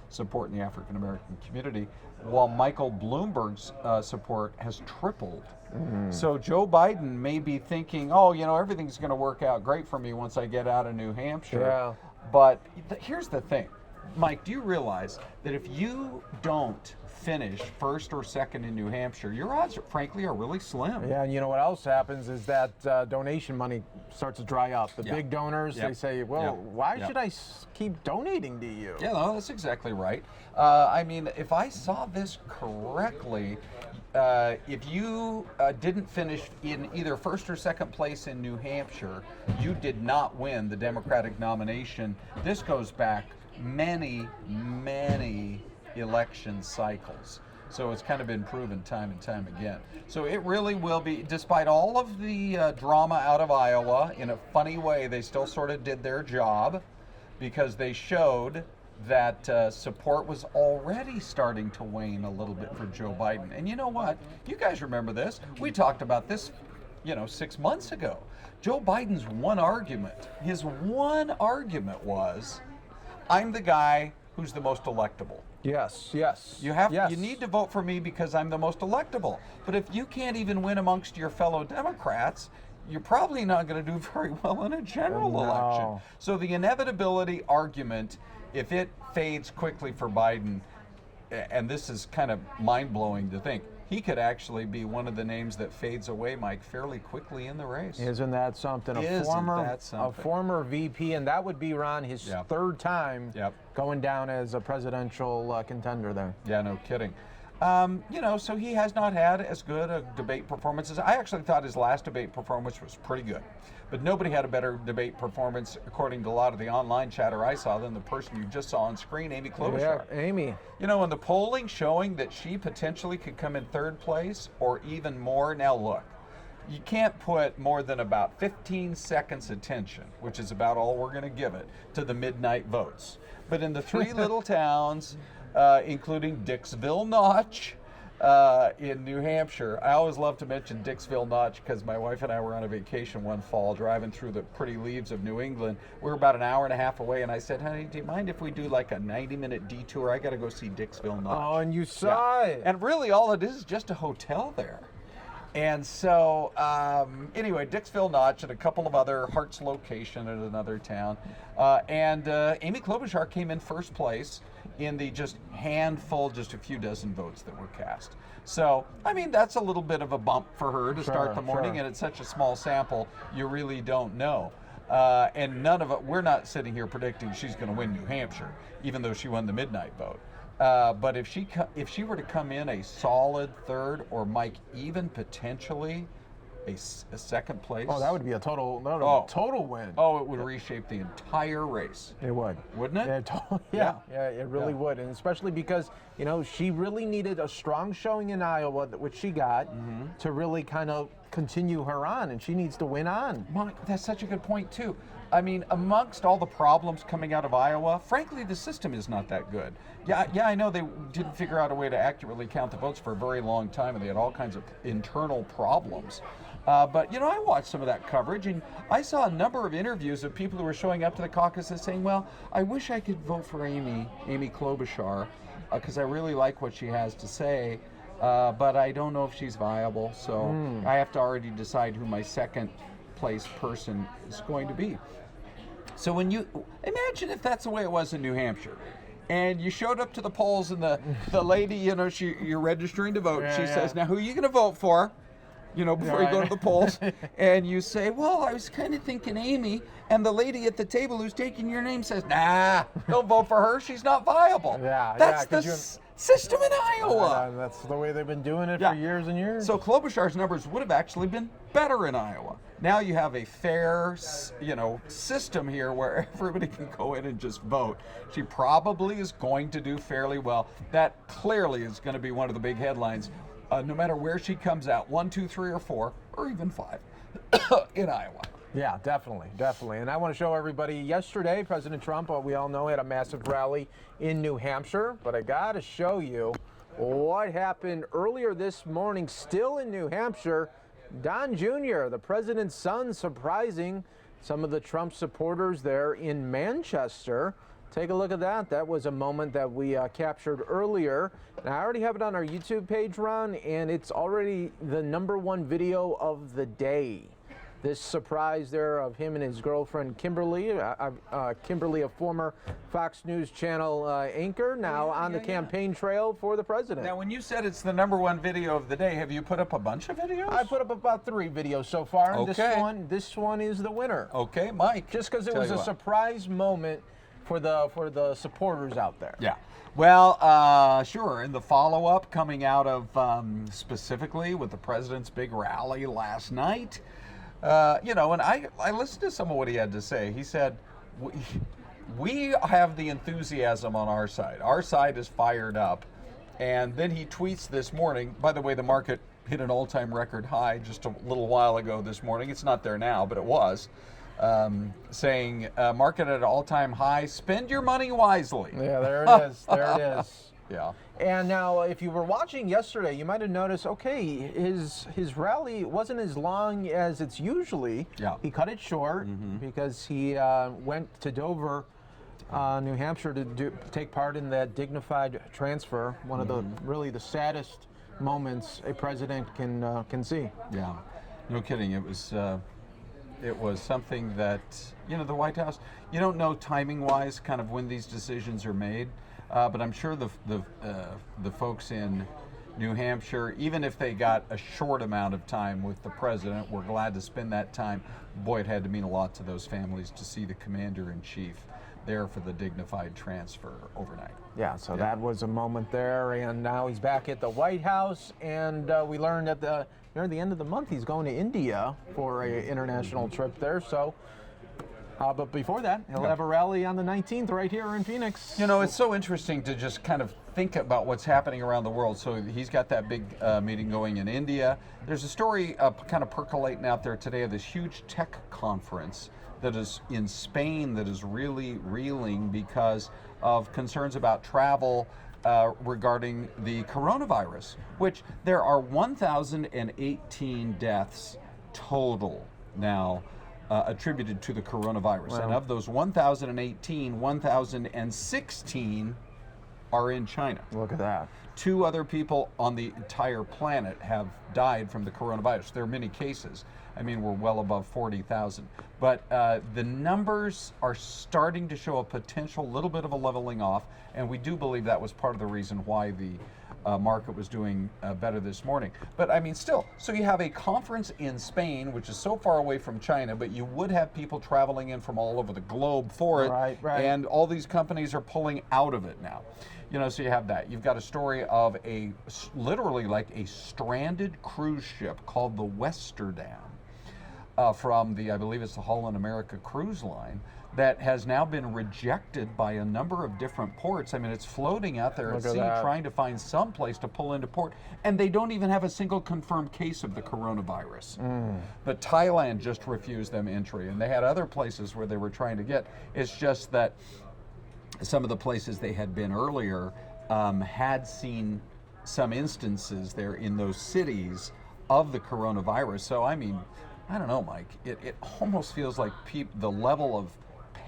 support in the African American community, while Michael Bloomberg's support has tripled. So Joe Biden may be thinking, everything's going to work out great for me once I get out of New Hampshire. Yeah. But here's the thing. Mike, do you realize that if you don't finish first or second in New Hampshire, your odds, frankly, are really slim? Yeah, and you know what else happens is that donation money starts to dry up. The big donors, they say, well, why should I keep donating to you? Yeah, no, that's exactly right. If I saw this correctly, if you didn't finish in either first or second place in New Hampshire, you did not win the Democratic nomination. This goes back many, many election cycles. So it's kind of been proven time and time again. So it really will be, despite all of the drama out of Iowa, in a funny way, they still sort of did their job because they showed that support was already starting to wane a little bit for Joe Biden. And you know what? You guys remember this. We talked about this, 6 months ago. Joe Biden's one argument, his one argument was, I'm the guy who's the most electable. Yes. You need to vote for me because I'm the most electable. But if you can't even win amongst your fellow Democrats, you're probably not going to do very well in a general election. So the inevitability argument, if it fades quickly for Biden, and this is kind of mind-blowing to think, he could actually be one of the names that fades away, Mike, fairly quickly in the race. Isn't that something? A former VP, and that would be, Ron, his third time going down as a presidential contender there. Yeah, no kidding. So he has not had as good a debate performance as I actually thought his last debate performance was pretty good. But nobody had a better debate performance, according to a lot of the online chatter I saw, than the person you just saw on screen, Amy Klobuchar. Yeah, Amy. And the polling showing that she potentially could come in third place or even more. Now look, you can't put more than about 15 seconds attention, which is about all we're going to give it, to the midnight votes. But in the three little towns, including Dixville Notch, in New Hampshire. I always love to mention Dixville Notch because my wife and I were on a vacation one fall driving through the pretty leaves of New England. We were about an hour and a half away, and I said, honey, do you mind if we do like a 90-minute detour? I got to go see Dixville Notch. Oh, and you saw it. And really all it is just a hotel there. And so, anyway, Dixville Notch and a couple of other, Hart's Location at another town. And Amy Klobuchar came in first place in the just a few dozen votes that were cast. So, that's a little bit of a bump for her to start the morning, and it's such a small sample, you really don't know. And none of it, we're not sitting here predicting she's going to win New Hampshire, even though she won the midnight vote. But if she were to come in a solid third, or Mike, even potentially a second place. Oh, that would be a total win. Oh, it would reshape the entire race. It would. Wouldn't it? Yeah, it really would. And especially because, she really needed a strong showing in Iowa, which she got, to really kind of continue her on, and she needs to win on. Mike, that's such a good point, too. Amongst all the problems coming out of Iowa, frankly, the system is not that good. Yeah, I know they didn't figure out a way to accurately count the votes for a very long time, and they had all kinds of internal problems. But, I watched some of that coverage, and I saw a number of interviews of people who were showing up to the caucuses saying, well, I wish I could vote for Amy Klobuchar, because I really like what she has to say. but I don't know if she's viable. So I have to already decide who my second place person is going to be. So when you imagine if that's the way it was in New Hampshire, and you showed up to the polls, and the lady, you're registering to vote. She says, "Now, who are you going to vote for?" Before you go to the polls, and you say, "Well, I was kind of thinking Amy," and the lady at the table who's taking your name says, "Nah, don't vote for her. She's not viable." That's the system in Iowa. That's the way they've been doing it for years and years. So Klobuchar's numbers would have actually been better in Iowa. Now you have a fair, system here where everybody can go in and just vote. She probably is going to do fairly well. That clearly is going to be one of the big headlines, no matter where she comes out, 1, 2, 3, or 4, or even 5 in Iowa. Yeah, definitely. And I want to show everybody, yesterday, President Trump, we all know, had a massive rally in New Hampshire, but I got to show you what happened earlier this morning, still in New Hampshire. Don Jr., the president's son, surprising some of the Trump supporters there in Manchester. Take a look at that. That was a moment that we captured earlier. And I already have it on our YouTube page, Ron, and it's already the #1 video of the day. This surprise there of him and his girlfriend, Kimberly, a former Fox News Channel anchor, now on the campaign trail for the president. Now, when you said it's the #1 video of the day, have you put up a bunch of videos? I put up about 3 videos so far, and this one is the winner. Okay, Mike. Just because it was a surprise moment for the supporters out there. Yeah. Well, sure. In the follow-up coming out of specifically with the president's big rally last night, and I listened to some of what he had to say. He said, we have the enthusiasm on our side. Our side is fired up. And then he tweets this morning. By the way, the market hit an all-time record high just a little while ago this morning. It's not there now, but it was. Saying, market at an all-time high, spend your money wisely. Yeah, there it is. There it is. Yeah. And now, if you were watching yesterday, you might have noticed, okay, his rally wasn't as long as it's usually. Yeah. He cut it short because he went to Dover, New Hampshire, to take part in that dignified transfer, one of the really the saddest moments a president can see. Yeah, no kidding. It was something that, the White House, you don't know timing-wise kind of when these decisions are made, but I'm sure the folks in New Hampshire, even if they got a short amount of time with the president, were glad to spend that time. Boy, it had to mean a lot to those families to see the commander-in-chief there for the dignified transfer overnight. Yeah, so that was a moment there, and now he's back at the White House, and we learned at near the end of the month he's going to India for an international trip there. So, but before that, he'll have a rally on the 19th right here in Phoenix. It's so interesting to just kind of think about what's happening around the world. So he's got that big meeting going in India. There's a story kind of percolating out there today of this huge tech conference that is in Spain that is really reeling because of concerns about travel regarding the coronavirus, which there are 1,018 deaths total now attributed to the coronavirus. Wow. And of those 1,018, 1,016 are in China. Look at that. 2 other people on the entire planet have died from the coronavirus. There are many cases. I mean, we're well above 40,000. But the numbers are starting to show a potential little bit of a leveling off, and we do believe that was part of the reason why the market was doing better this morning. But I mean, still, so you have a conference in Spain, which is so far away from China, but you would have people traveling in from all over the globe for it. Right. And all these companies are pulling out of it now. So you have that. You've got a story of literally like a stranded cruise ship called the Westerdam from I believe it's the Holland America Cruise Line, that has now been rejected by a number of different ports. I mean, it's floating out there at sea trying to find some place to pull into port, and they don't even have a single confirmed case of the coronavirus. But Thailand just refused them entry, and they had other places where they were trying to get. It's just that some of the places they had been earlier had seen some instances there in those cities of the coronavirus. So, I mean, I don't know, Mike. It almost feels like the level of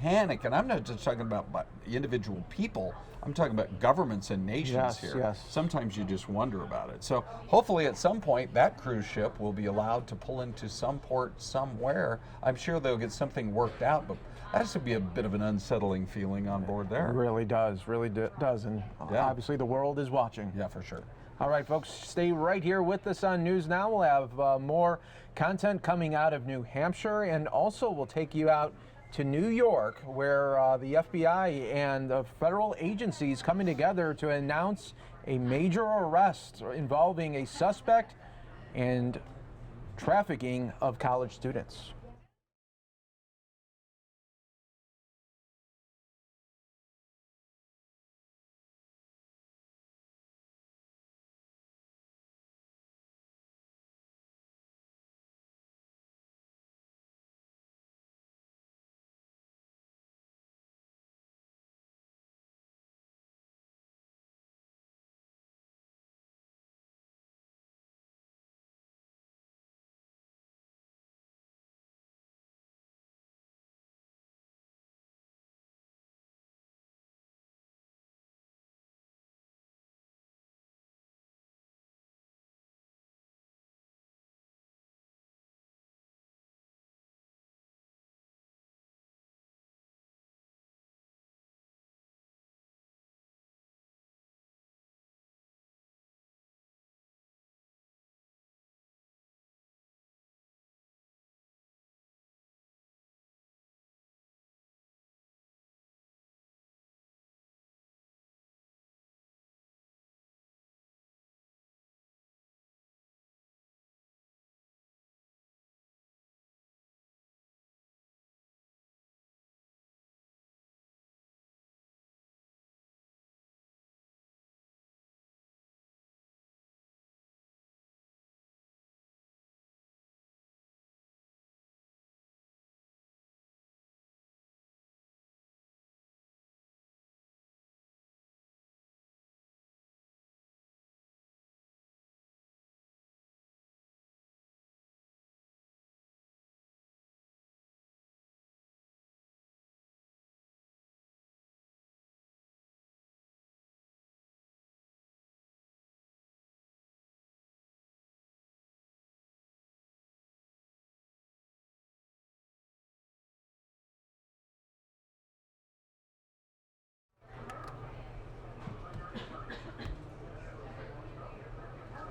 panic, and I'm not just talking about individual people, I'm talking about governments and nations Yes, here. yes. Sometimes you just wonder about it. So hopefully at some point that cruise ship will be allowed to pull into some port somewhere. I'm sure they'll get something worked out, but that has to be a bit of an unsettling feeling on board there. It really does, does. And obviously the world is watching. Yeah, for sure. All right, folks, stay right here with us on News Now. We'll have more content coming out of New Hampshire, and also we'll take you out to New York, where the FBI and the federal agencies coming together to announce a major arrest involving a suspect and trafficking of college students.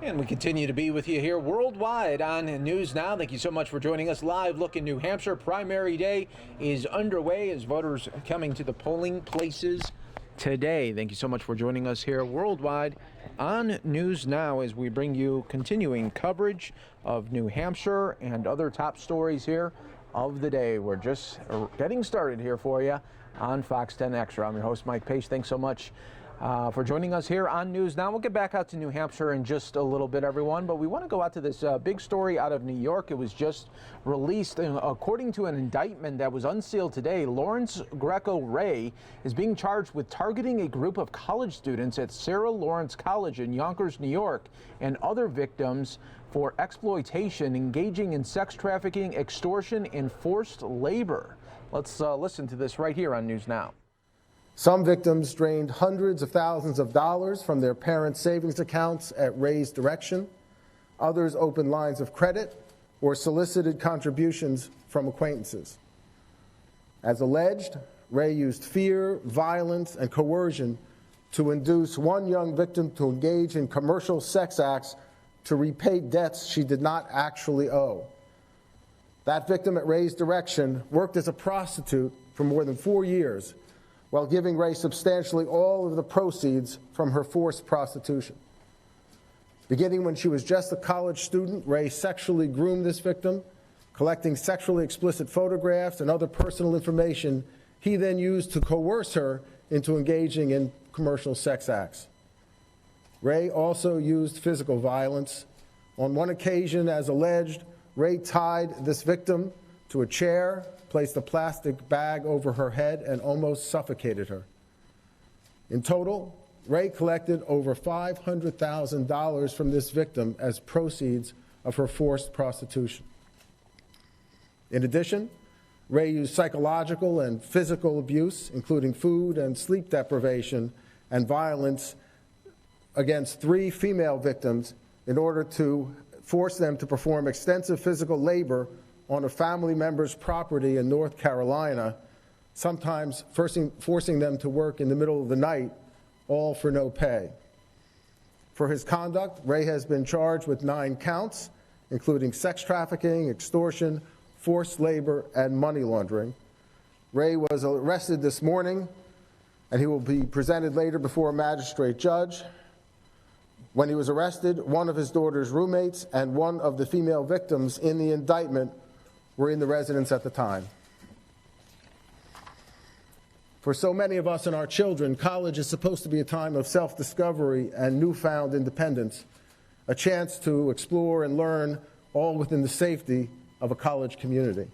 And we continue to be with you here worldwide on News Now. Thank you so much for joining us. Live look in New Hampshire. Primary day is underway as voters are coming to the polling places today. Thank you so much for joining us here worldwide on News Now as we bring you continuing coverage of New Hampshire and other top stories here of the day. We're just getting started here for you on Fox 10 Extra. I'm your host, Mike Pace. Thanks so much for joining us here on News Now. We'll get back out to New Hampshire in just a little bit, everyone, but we want to go out to this big story out of New York. It was just released. According to an indictment that was unsealed today, Lawrence Greco Ray is being charged with targeting a group of college students at Sarah Lawrence College in Yonkers, New York, and other victims for exploitation, engaging in sex trafficking, extortion, and forced labor. Let's listen to this right here on News Now. Some victims drained hundreds of thousands of dollars from their parents' savings accounts at Ray's direction. Others opened lines of credit or solicited contributions from acquaintances. As alleged, Ray used fear, violence, and coercion to induce one young victim to engage in commercial sex acts to repay debts she did not actually owe. That victim at Ray's direction worked as a prostitute for more than 4 years, while giving Ray substantially all of the proceeds from her forced prostitution. Beginning when she was just a college student, Ray sexually groomed this victim, collecting sexually explicit photographs and other personal information he then used to coerce her into engaging in commercial sex acts. Ray also used physical violence. On one occasion, as alleged, Ray tied this victim to a chair, placed a plastic bag over her head, and almost suffocated her. In total, Ray collected over $500,000 from this victim as proceeds of her forced prostitution. In addition, Ray used psychological and physical abuse, including food and sleep deprivation and violence against 3 female victims in order to force them to perform extensive physical labor on a family member's property in North Carolina, sometimes forcing them to work in the middle of the night, all for no pay. For his conduct, Ray has been charged with 9 counts, including sex trafficking, extortion, forced labor, and money laundering. Ray was arrested this morning, and he will be presented later before a magistrate judge. When he was arrested, one of his daughter's roommates and one of the female victims in the indictment were in the residence at the time. For so many of us and our children, college is supposed to be a time of self-discovery and newfound independence, a chance to explore and learn all within the safety of a college community.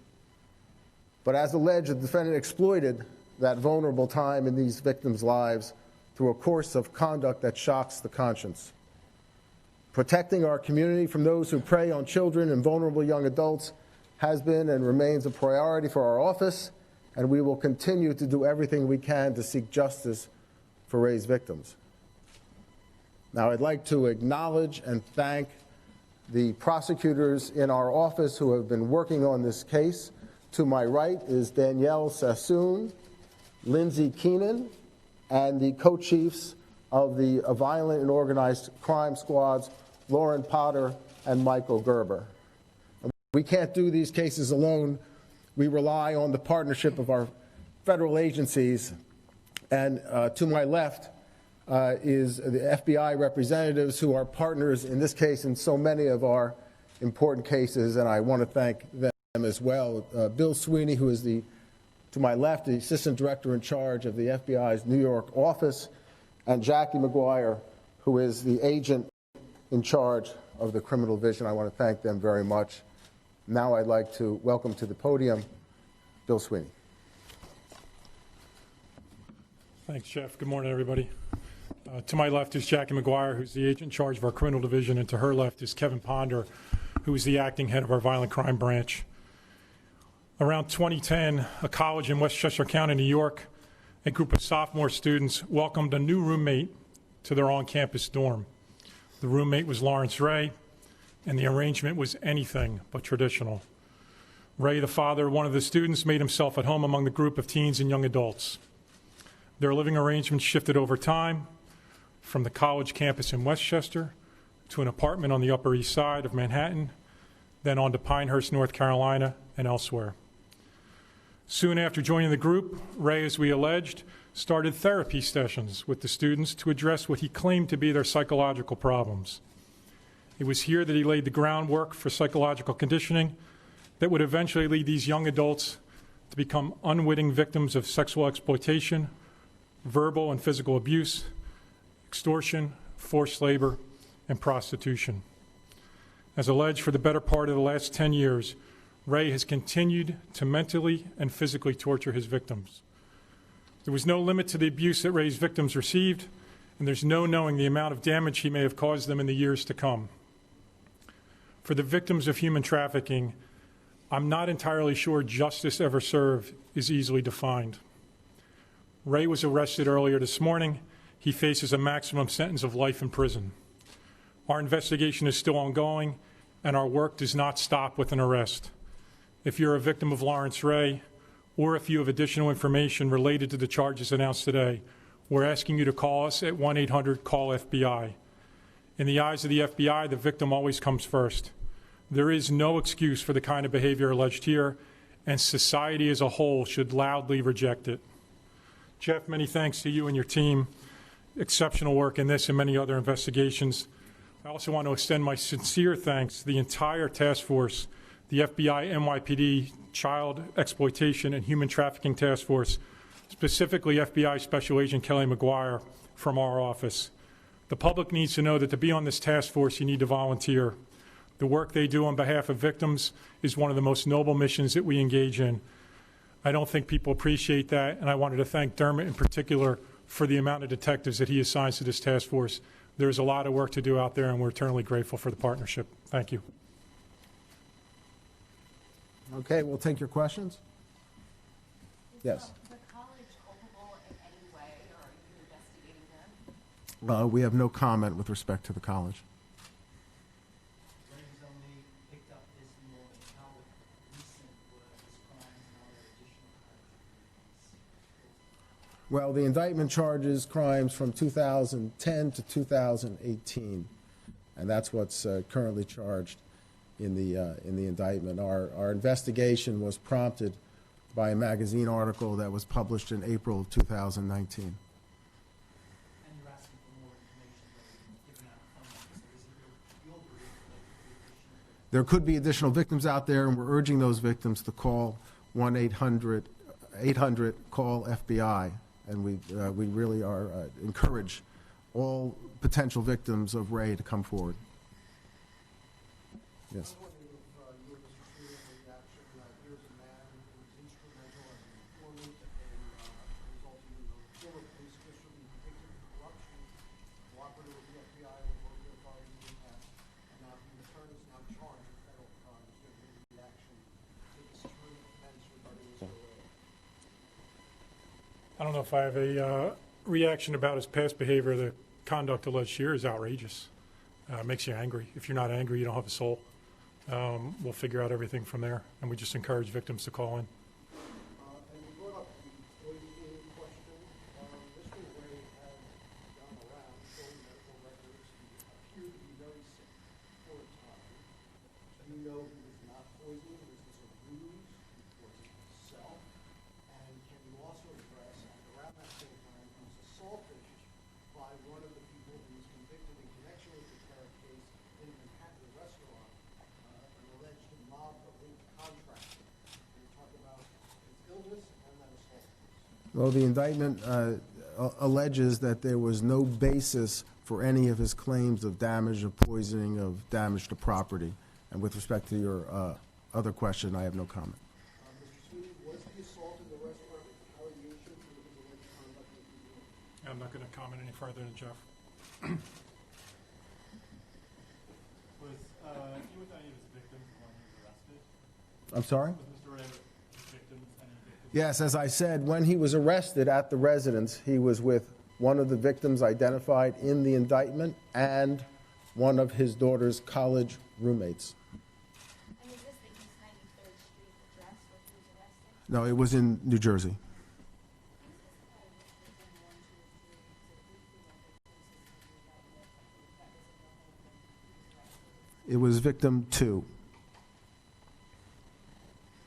But as alleged, the defendant exploited that vulnerable time in these victims' lives through a course of conduct that shocks the conscience. Protecting our community from those who prey on children and vulnerable young adults has been and remains a priority for our office, and we will continue to do everything we can to seek justice for Ray's victims. Now, I'd like to acknowledge and thank the prosecutors in our office who have been working on this case. To my right is Danielle Sassoon, Lindsay Keenan, and the co-chiefs of the violent and organized crime squads, Lauren Potter and Michael Gerber. We can't do these cases alone. We rely on the partnership of our federal agencies. And to my left is the FBI representatives who are partners in this case in so many of our important cases, and I want to thank them as well. Bill Sweeney, who is to my left, the Assistant Director in charge of the FBI's New York office, and Jackie McGuire, who is the agent in charge of the criminal division. I want to thank them very much. Now I'd like to welcome to the podium Bill Sweeney. Thanks, Jeff. Good morning, everybody. To my left is Jackie McGuire, who's the agent in charge of our criminal division, and to her left is Kevin Ponder, who is the acting head of our violent crime branch. Around 2010, a college in Westchester County, New York, a group of sophomore students welcomed a new roommate to their on-campus dorm. The roommate was Lawrence Ray, and the arrangement was anything but traditional. Ray, the father of one of the students, made himself at home among the group of teens and young adults. Their living arrangements shifted over time from the college campus in Westchester to an apartment on the Upper East Side of Manhattan, then on to Pinehurst, North Carolina, and elsewhere. Soon after joining the group, Ray, as we alleged, started therapy sessions with the students to address what he claimed to be their psychological problems. It was here that he laid the groundwork for psychological conditioning that would eventually lead these young adults to become unwitting victims of sexual exploitation, verbal and physical abuse, extortion, forced labor, and prostitution. As alleged, for the better part of the last 10 years, Ray has continued to mentally and physically torture his victims. There was no limit to the abuse that Ray's victims received, and there's no knowing the amount of damage he may have caused them in the years to come. For the victims of human trafficking, I'm not entirely sure justice ever served is easily defined. Ray was arrested earlier this morning. He faces a maximum sentence of life in prison. Our investigation is still ongoing, and our work does not stop with an arrest. If you're a victim of Lawrence Ray, or if you have additional information related to the charges announced today, we're asking you to call us at 1-800-CALL-FBI. In the eyes of the FBI, the victim always comes first. There is no excuse for the kind of behavior alleged here, and society as a whole should loudly reject it. Jeff, many thanks to you and your team. Exceptional work in this and many other investigations. I also want to extend my sincere thanks to the entire task force, the FBI NYPD Child Exploitation and Human Trafficking Task Force, specifically FBI Special Agent Kelly McGuire from our office. The public needs to know that to be on this task force, you need to volunteer. The work they do on behalf of victims is one of the most noble missions that we engage in. I don't think people appreciate that, and I wanted to thank Dermot in particular for the amount of detectives that he assigns to this task force. There's a lot of work to do out there, and we're eternally grateful for the partnership. Thank you. Okay, we'll take your questions. Yes. The college culpable in any way, or are you investigating them? We have no comment with respect to the college. Attorney Zelny picked up this moment. How recent were his crimes and are there additional crimes? Well, the indictment charges crimes from 2010 to 2018, and that's what's currently charged in the indictment. Our investigation was prompted by a magazine article that was published in April of 2019. And you're asking for more information rather than giving out phone numbers. So is it your belief that There could be additional victims out there, and we're urging those victims to call 1-800-call-FBI, and we really are encourage all potential victims of Ray to come forward. Yes. I was wondering if you or Mr. Sweeney have a reaction. Here's a man who was instrumental as an informant and resulting in the former police official being convicted of corruption, cooperated with the FBI and local authorities in the past, and now he returns now charged with federal crimes. Do you have any reaction to this turn of events regarding Mr. Ray? I don't know if I have a reaction about his past behavior. The conduct alleged here is outrageous. Makes you angry. If you're not angry, you don't have a soul. We'll figure out everything from there, and we just encourage victims to call in. And you brought up the poisoning question. Mr. Ray has gone around showing medical records. He appeared to be very sick for a time. You know he was not poisoned. Was this a ruse? Was it himself? And can you also address, and around that same time, he was assaulted by one of the people who was convicted in connection with the Carrot case in a Manhattan restaurant, an alleged mob-linked contract. Can you talk about his illness and that assault? Well, the indictment alleges that there was no basis for any of his claims of damage, of poisoning, of damage to property. And with respect to your other question, I have no comment. Mr. Sweeney, was the assault in the restaurant a retaliation for his alleged conduct with the I'm not going to comment any further than Jeff. Was he with any of his victims when he was arrested? I'm sorry? Was Mr. Ray with his victims, any victims? Yes, as I said, when he was arrested at the residence, he was with one of the victims identified in the indictment and one of his daughter's college roommates. And is this the East 93rd Street address where he was arrested? No, it was in New Jersey. It was victim 2.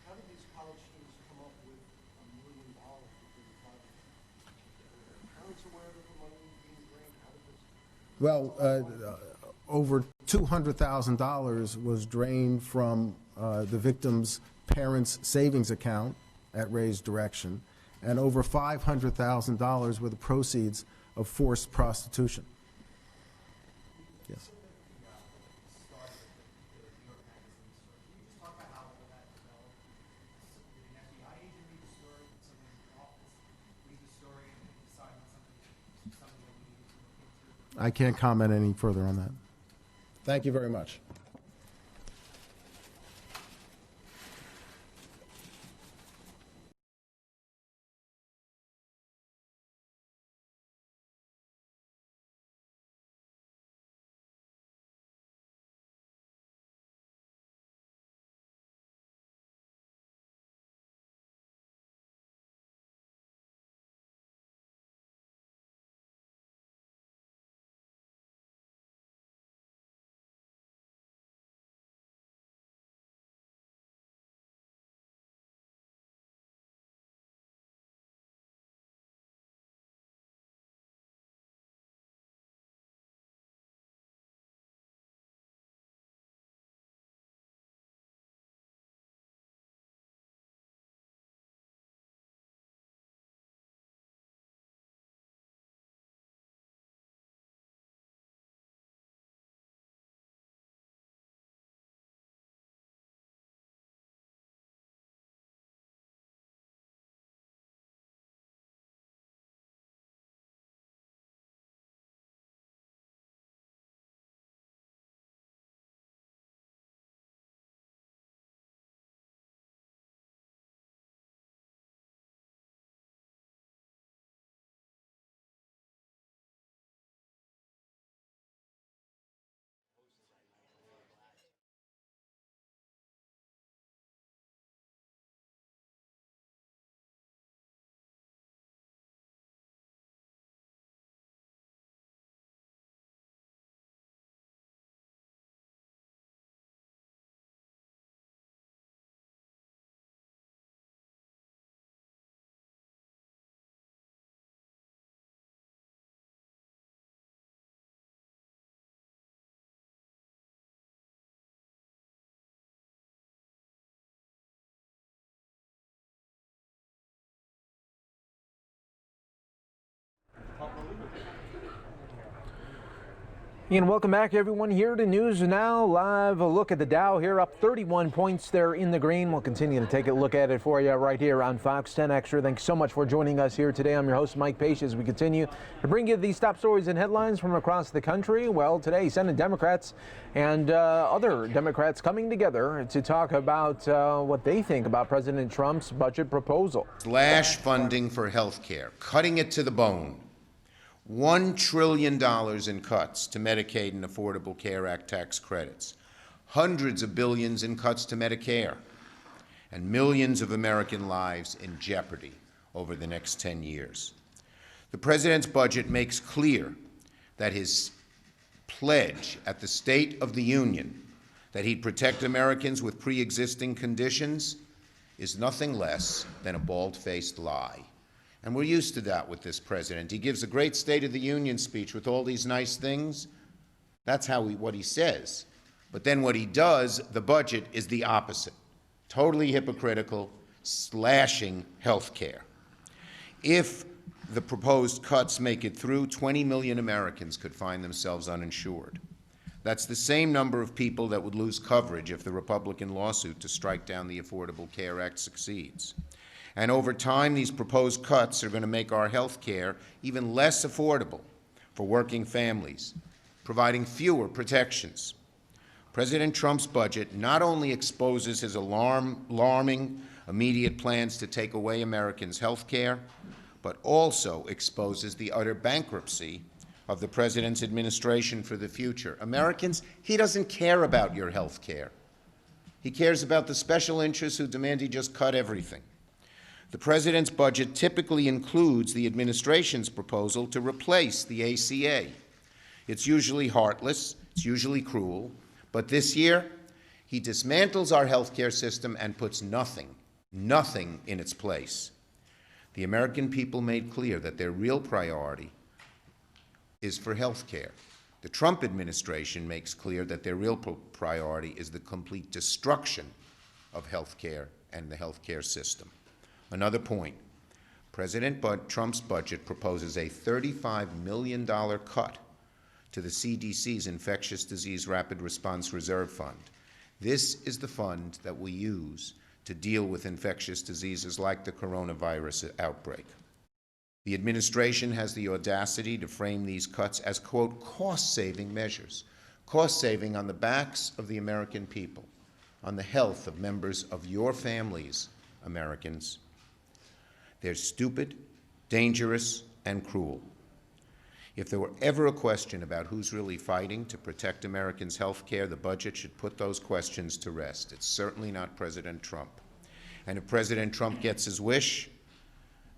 How did these college students come up with $1 million for the project? Were parents aware that the money was being drained? How did this? Well, over $200,000 was drained from the victim's parents' savings account at Ray's direction, and over $500,000 were the proceeds of forced prostitution. Yes. I can't comment any further on that. Thank you very much. And welcome back, everyone, here to News Now Live. A look at the Dow here, up 31 points there in the green. We'll continue to take a look at it for you right here on Fox 10 Extra. Thanks so much for joining us here today. I'm your host, Mike Page, as we continue to bring you these top stories and headlines from across the country. Well, today, Senate Democrats and other Democrats coming together to talk about what they think about President Trump's budget proposal. Slash funding for health care, cutting it to the bone. $1 trillion in cuts to Medicaid and Affordable Care Act tax credits, hundreds of billions in cuts to Medicare, and millions of American lives in jeopardy over the next 10 years. The president's budget makes clear that his pledge at the State of the Union that he'd protect Americans with pre-existing conditions is nothing less than a bald-faced lie. And we're used to that with this president. He gives a great State of the Union speech with all these nice things. That's what he says. But then what he does, the budget, is the opposite. Totally hypocritical, slashing health care. If the proposed cuts make it through, 20 million Americans could find themselves uninsured. That's the same number of people that would lose coverage if the Republican lawsuit to strike down the Affordable Care Act succeeds. And over time, these proposed cuts are going to make our health care even less affordable for working families, providing fewer protections. President Trump's budget not only exposes his alarming immediate plans to take away Americans' health care, but also exposes the utter bankruptcy of the president's administration for the future. Americans, he doesn't care about your health care. He cares about the special interests who demand he just cut everything. The president's budget typically includes the administration's proposal to replace the ACA. It's usually heartless, it's usually cruel, but this year, he dismantles our healthcare system and puts nothing in its place. The American people made clear that their real priority is for healthcare. The Trump administration makes clear that their real priority is the complete destruction of healthcare and the healthcare system. Another point, President Trump's budget proposes a $35 million cut to the CDC's Infectious Disease Rapid Response Reserve Fund. This is the fund that we use to deal with infectious diseases like the coronavirus outbreak. The administration has the audacity to frame these cuts as, quote, cost-saving measures, cost-saving on the backs of the American people, on the health of members of your families, Americans. They're stupid, dangerous, and cruel. If there were ever a question about who's really fighting to protect Americans' health care, the budget should put those questions to rest. It's certainly not President Trump. And if President Trump gets his wish,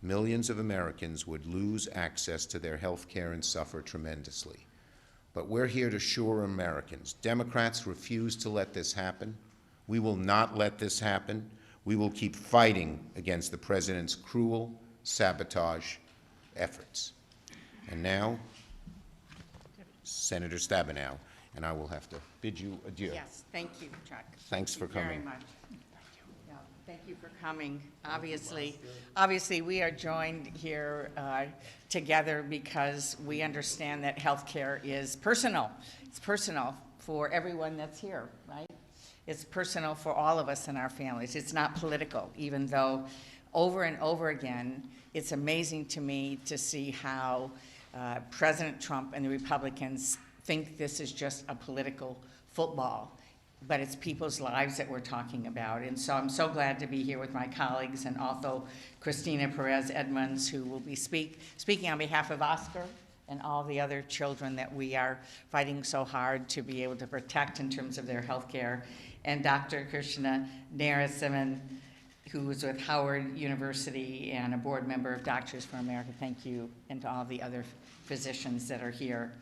millions of Americans would lose access to their health care and suffer tremendously. But we're here to assure Americans. Democrats refuse to let this happen. We will not let this happen. We will keep fighting against the president's cruel sabotage efforts. And now, Senator Stabenow, and I will have to bid you adieu. Yes, thank you, Chuck. Thanks for coming. Very much. Yeah, thank you for coming. Obviously, we are joined here together because we understand that healthcare is personal. It's personal for everyone that's here, right? It's personal for all of us and our families. It's not political, even though over and over again, it's amazing to me to see how President Trump and the Republicans think this is just a political football, but it's people's lives that we're talking about. And so I'm so glad to be here with my colleagues and also Christina Perez Edmonds, who will be speaking on behalf of Oscar and all the other children that we are fighting so hard to be able to protect in terms of their health care. And Dr. Krishna Narasimhan, who is with Howard University and a board member of Doctors for America. Thank you, and to all the other physicians that are here.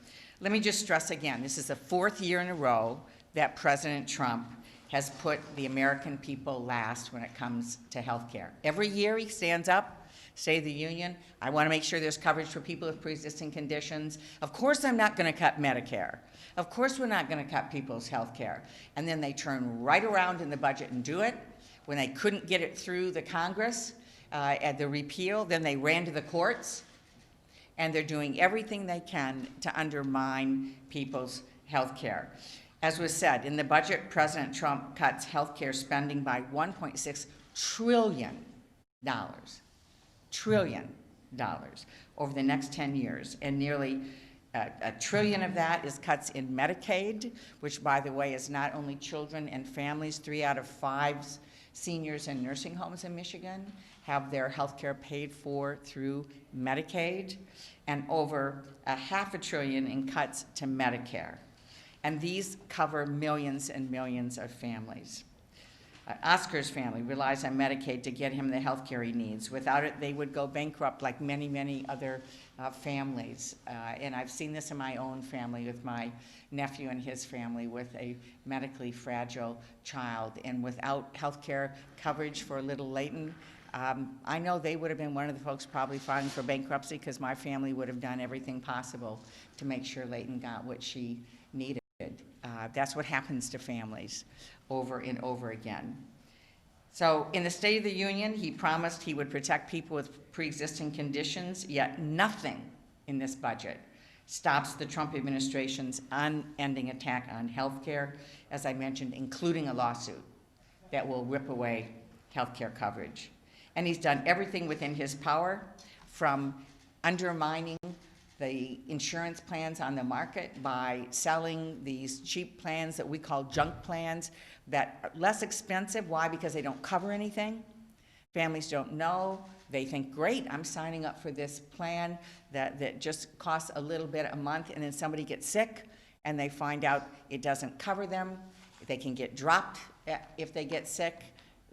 Let me just stress again, this is the fourth year in a row that President Trump has put the American people last when it comes to health care. Every year he stands up, State of the Union, I want to make sure there's coverage for people with pre-existing conditions. Of course I'm not going to cut Medicare. Of course we're not going to cut people's health care. And then they turn right around in the budget and do it. When they couldn't get it through the Congress at the repeal, then they ran to the courts. and they're doing everything they can to undermine people's health care. As was said, in the budget, President Trump cuts health care spending by $1.6 trillion over the next 10 years, and nearly a trillion of that is cuts in Medicaid, which, by the way, is not only children and families. 3 out of 5 seniors in nursing homes in Michigan have their health care paid for through Medicaid, and over $500 billion in cuts to Medicare. And these cover millions and millions of families. Oscar's family relies on Medicaid to get him the health care he needs. Without it, they would go bankrupt like many, many other families. And I've seen this in my own family with my nephew and his family with a medically fragile child. And without health care coverage for little Leighton, I know they would have been one of the folks probably filing for bankruptcy, because my family would have done everything possible to make sure Leighton got what she needed. That's what happens to families over and over again. So in the State of the Union, he promised he would protect people with pre-existing conditions, yet nothing in this budget stops the Trump administration's unending attack on health care, as I mentioned, including a lawsuit that will rip away health care coverage. And he's done everything within his power, from undermining the insurance plans on the market by selling these cheap plans that we call junk plans that are less expensive. Why? Because they don't cover anything. Families don't know. They think, great, I'm signing up for this plan that just costs a little bit a month, and then somebody gets sick and they find out it doesn't cover them. They can get dropped if they get sick.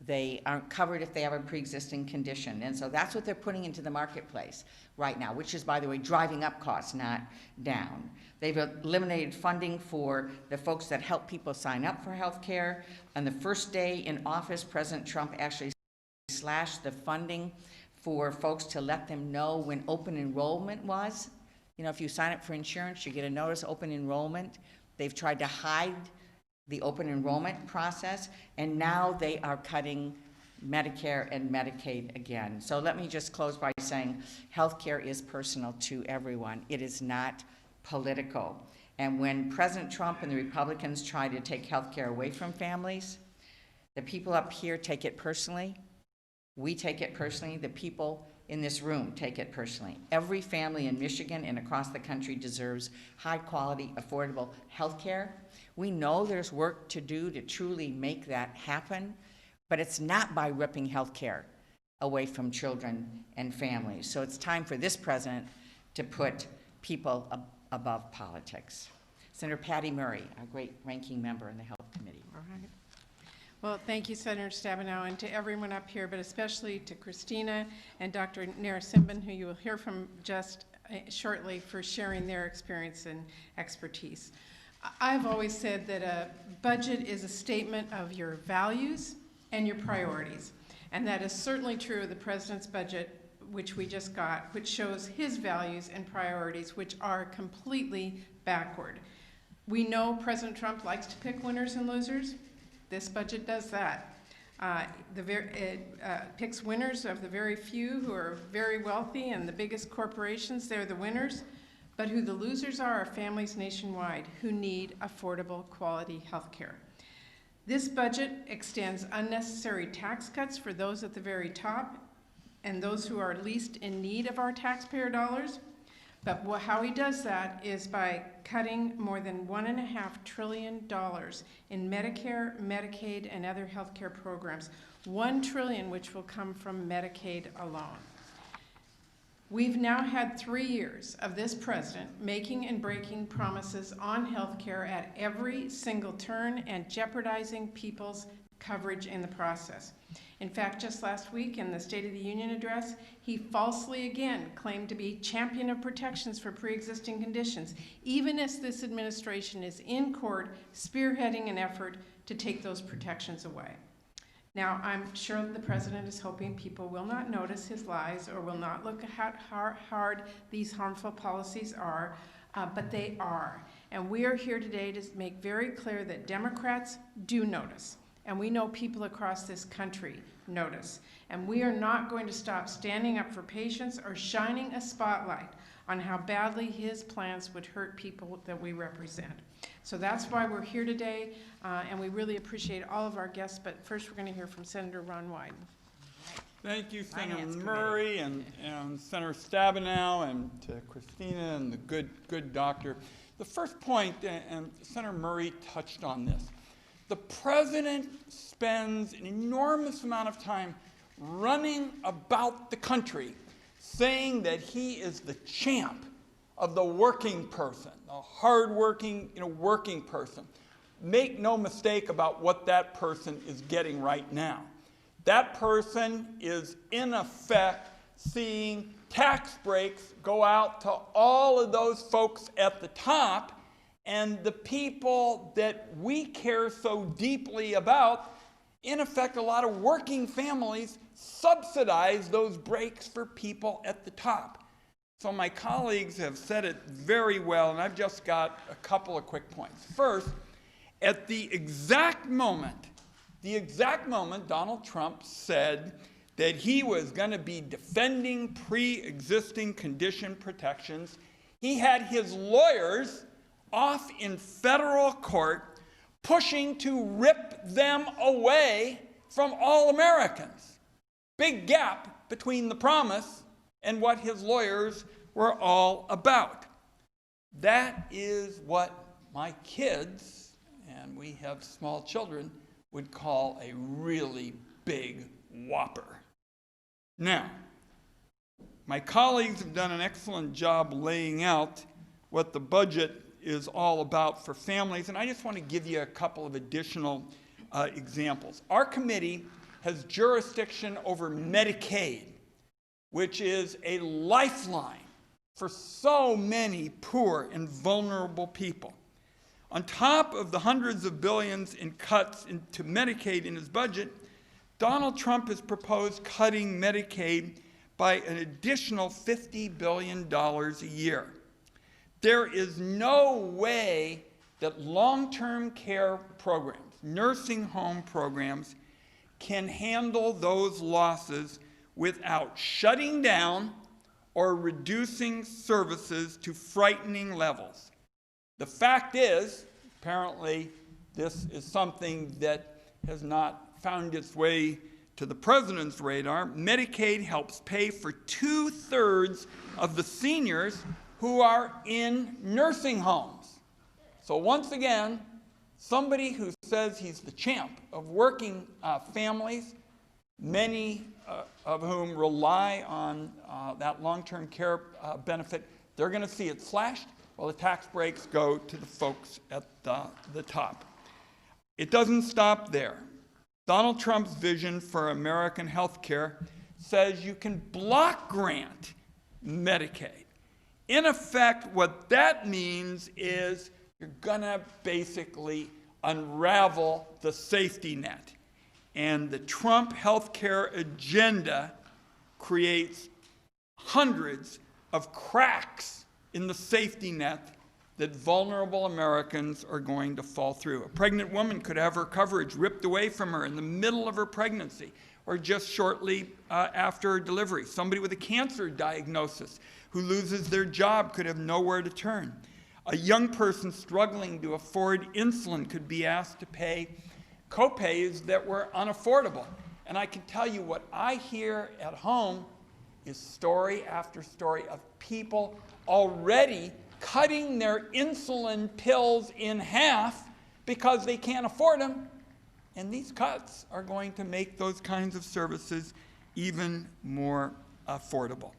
They aren't covered if they have a pre-existing condition. And so that's what they're putting into the marketplace right now, which is, by the way, driving up costs, not down. They've eliminated funding for the folks that help people sign up for health care. On the first day in office, President Trump actually slashed the funding for folks to let them know when open enrollment was. You know, if you sign up for insurance, you get a notice open enrollment. They've tried to hide the open enrollment process, and now they are cutting Medicare and Medicaid again. So let me just close by saying healthcare is personal to everyone. It is not political. And when President Trump and the Republicans try to take healthcare away from families, the people up here take it personally. We take it personally. The people in this room take it personally. Every family in Michigan and across the country deserves high quality, affordable health care. We know there's work to do to truly make that happen, but it's not by ripping health care away from children and families. So it's time for this president to put people above politics. Senator Patty Murray, our great ranking member in the Health Committee. All right. Well, thank you, Senator Stabenow, and to everyone up here, but especially to Christina and Dr. Narasimhan, who you will hear from just shortly, for sharing their experience and expertise. I've always said that a budget is a statement of your values and your priorities, and that is certainly true of the president's budget, which we just got, which shows his values and priorities, which are completely backward. We know President Trump likes to pick winners and losers. This budget does that. It picks winners of the very few who are very wealthy, and the biggest corporations, they're the winners. But who the losers are families nationwide who need affordable, quality health care. This budget extends unnecessary tax cuts for those at the very top and those who are least in need of our taxpayer dollars. But how he does that is by cutting more than $1.5 trillion in Medicare, Medicaid, and other health care programs. $1 trillion which will come from Medicaid alone. We've now had 3 years of this president making and breaking promises on health care at every single turn and jeopardizing people's coverage in the process. In fact, just last week in the State of the Union address, he falsely again claimed to be champion of protections for pre-existing conditions, even as this administration is in court spearheading an effort to take those protections away. Now, I'm sure the president is hoping people will not notice his lies or will not look at how hard these harmful policies are, but they are. And we are here today to make very clear that Democrats do notice. And we know people across this country notice. And we are not going to stop standing up for patients or shining a spotlight on how badly his plans would hurt people that we represent. So that's why we're here today, and we really appreciate all of our guests, but first we're going to hear from Senator Ron Wyden. Thank you, Senator Murray and Senator Stabenow, and to Christina and the good doctor. The first point, and Senator Murray touched on this, the president spends an enormous amount of time running about the country saying that he is the champ of the working person, the hardworking, working person. Make no mistake about what that person is getting right now. That person is, in effect, seeing tax breaks go out to all of those folks at the top, and the people that we care so deeply about, in effect, a lot of working families subsidize those breaks for people at the top. So my colleagues have said it very well, and I've just got a couple of quick points. First, at the exact moment Donald Trump said that he was going to be defending pre-existing condition protections, he had his lawyers off in federal court pushing to rip them away from all Americans. Big gap between the promise and what his lawyers were all about. That is what my kids, and we have small children, would call a really big whopper. Now, my colleagues have done an excellent job laying out what the budget is all about for families, and I just want to give you a couple of additional examples. Our committee has jurisdiction over Medicaid, which is a lifeline for so many poor and vulnerable people. On top of the hundreds of billions in cuts to Medicaid in his budget, Donald Trump has proposed cutting Medicaid by an additional $50 billion a year. There is no way that long-term care programs, nursing home programs, can handle those losses without shutting down or reducing services to frightening levels. The fact is, apparently, this is something that has not found its way to the president's radar. Medicaid helps pay for 2/3 of the seniors who are in nursing homes. So once again, somebody who says he's the champ of working families, many of whom rely on that long-term care benefit, they're going to see it slashed, while the tax breaks go to the folks at the top. It doesn't stop there. Donald Trump's vision for American health care says you can block grant Medicaid. In effect, what that means is you're going to basically unravel the safety net. And the Trump health care agenda creates hundreds of cracks in the safety net that vulnerable Americans are going to fall through. A pregnant woman could have her coverage ripped away from her in the middle of her pregnancy or just shortly after her delivery. Somebody with a cancer diagnosis who loses their job could have nowhere to turn. A young person struggling to afford insulin could be asked to pay copays that were unaffordable. And I can tell you what I hear at home is story after story of people already cutting their insulin pills in half because they can't afford them. And these cuts are going to make those kinds of services even more affordable.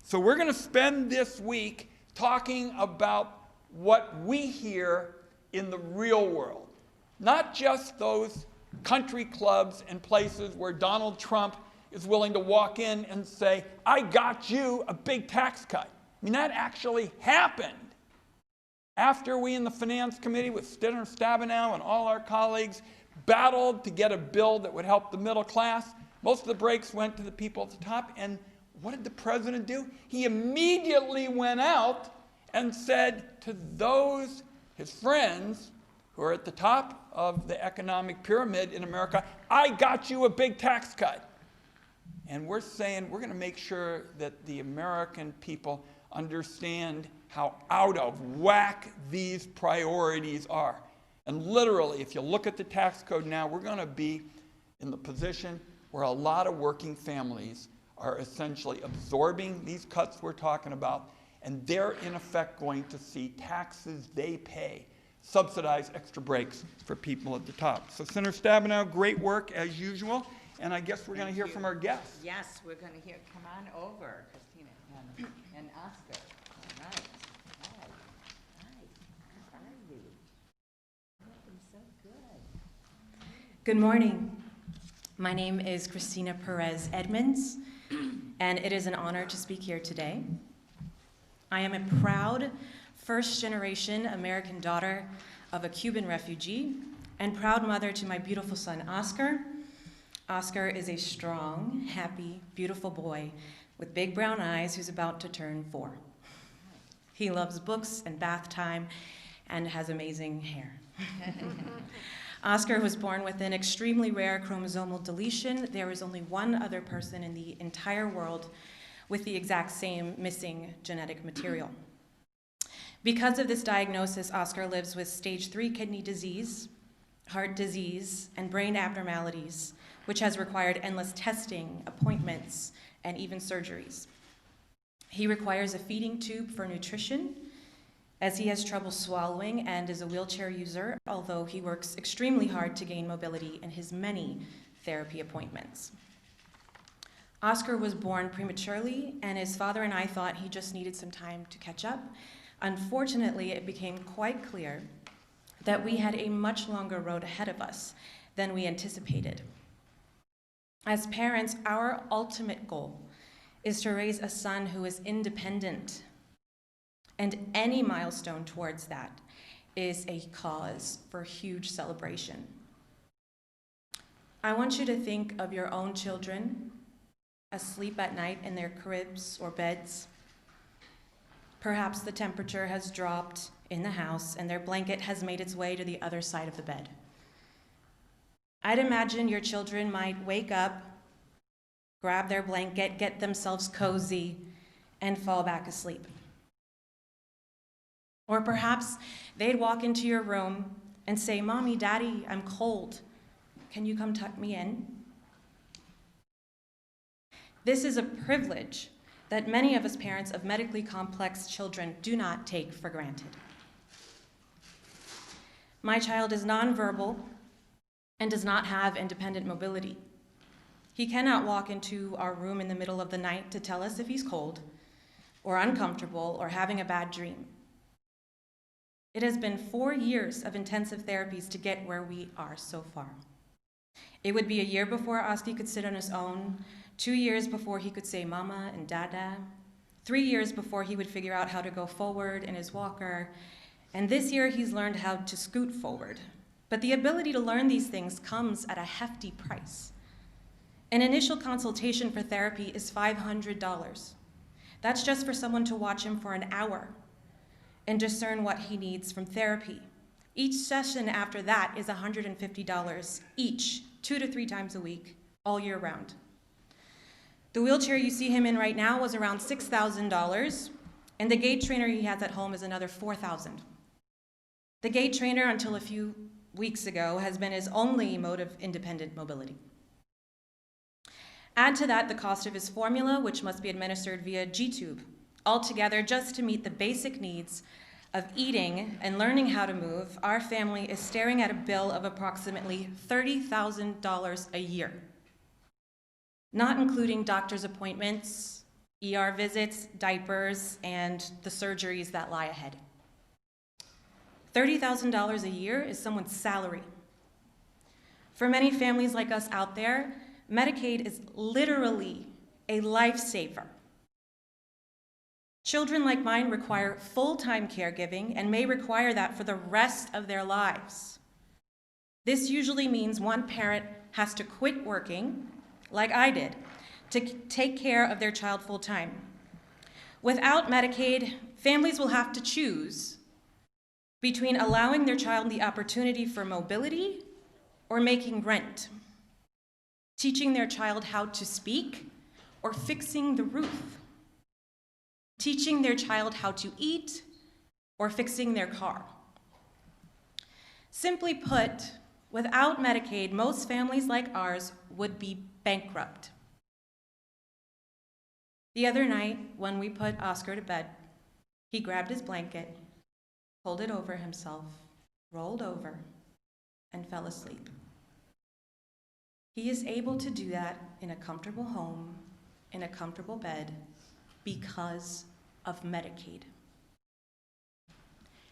So we're going to spend this week talking about what we hear in the real world, not just those country clubs and places where Donald Trump is willing to walk in and say, I got you a big tax cut. I mean, that actually happened. After we in the Finance Committee with Senator Stabenow and all our colleagues battled to get a bill that would help the middle class, most of the breaks went to the people at the top. And what did the president do? He immediately went out and said to those, his friends, who are at the top of the economic pyramid in America, I got you a big tax cut. And we're saying we're going to make sure that the American people understand how out of whack these priorities are. And literally, if you look at the tax code now, we're going to be in the position where a lot of working families are essentially absorbing these cuts we're talking about, and they're in effect going to see taxes they pay subsidize extra breaks for people at the top. So Senator Stabenow, great work as usual, and I guess we're going to hear from our guests. Yes, we're going to hear. Come on over, Christina and Oscar. All right. Hi. How are you? Looking so good. Good morning. My name is Christina Perez Edmonds, and it is an honor to speak here today. I am a proud first-generation American daughter of a Cuban refugee and proud mother to my beautiful son, Oscar. Oscar is a strong, happy, beautiful boy with big brown eyes who's about to turn 4. He loves books and bath time and has amazing hair. Oscar was born with an extremely rare chromosomal deletion. There is only one other person in the entire world with the exact same missing genetic material. Because of this diagnosis, Oscar lives with stage 3 kidney disease, heart disease, and brain abnormalities, which has required endless testing, appointments, and even surgeries. He requires a feeding tube for nutrition, as he has trouble swallowing and is a wheelchair user, although he works extremely hard to gain mobility in his many therapy appointments. Oscar was born prematurely, and his father and I thought he just needed some time to catch up. Unfortunately, it became quite clear that we had a much longer road ahead of us than we anticipated. As parents, our ultimate goal is to raise a son who is independent, and any milestone towards that is a cause for huge celebration. I want you to think of your own children asleep at night in their cribs or beds. Perhaps the temperature has dropped in the house and their blanket has made its way to the other side of the bed. I'd imagine your children might wake up, grab their blanket, get themselves cozy, and fall back asleep. Or perhaps they'd walk into your room and say, "Mommy, Daddy, I'm cold. Can you come tuck me in?" This is a privilege that many of us parents of medically complex children do not take for granted. My child is nonverbal and does not have independent mobility. He cannot walk into our room in the middle of the night to tell us if he's cold or uncomfortable or having a bad dream. It has been 4 years of intensive therapies to get where we are so far. It would be a year before Oski could sit on his own, 2 years before he could say mama and dada, 3 years before he would figure out how to go forward in his walker, and this year he's learned how to scoot forward. But the ability to learn these things comes at a hefty price. An initial consultation for therapy is $500. That's just for someone to watch him for an hour and discern what he needs from therapy. Each session after that is $150 each, 2 to 3 times a week, all year round. The wheelchair you see him in right now was around $6,000, and the gait trainer he has at home is another $4,000. The gait trainer, until a few weeks ago, has been his only mode of independent mobility. Add to that the cost of his formula, which must be administered via G-tube. Altogether, just to meet the basic needs of eating and learning how to move, our family is staring at a bill of approximately $30,000 a year, not including doctor's appointments, ER visits, diapers, and the surgeries that lie ahead. $30,000 a year is someone's salary. For many families like us out there, Medicaid is literally a lifesaver. Children like mine require full-time caregiving and may require that for the rest of their lives. This usually means one parent has to quit working, like I did, to take care of their child full-time. Without Medicaid, families will have to choose between allowing their child the opportunity for mobility or making rent, teaching their child how to speak or fixing the roof, teaching their child how to eat or fixing their car. Simply put, without Medicaid, most families like ours would be bankrupt. The other night, when we put Oscar to bed, he grabbed his blanket, pulled it over himself, rolled over, and fell asleep. He is able to do that in a comfortable home, in a comfortable bed, because of Medicaid.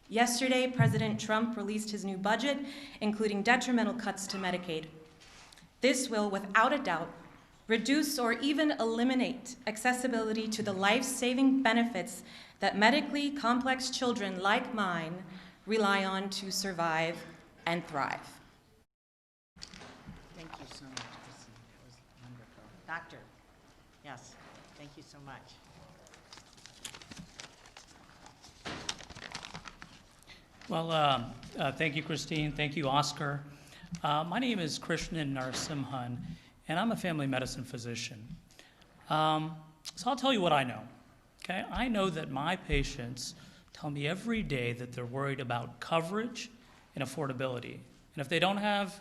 Yesterday, President Trump released his new budget, including detrimental cuts to Medicaid. This will, without a doubt, reduce or even eliminate accessibility to the life-saving benefits that medically complex children like mine rely on to survive and thrive. Thank you so much, Kristen. That was wonderful. Doctor, yes, thank you so much. Well, thank you, Christine. Thank you, Oscar. My name is Krishnan Narasimhan, and I'm a family medicine physician. So I'll tell you what I know. Okay, I know that my patients tell me every day that they're worried about coverage and affordability. And if they don't have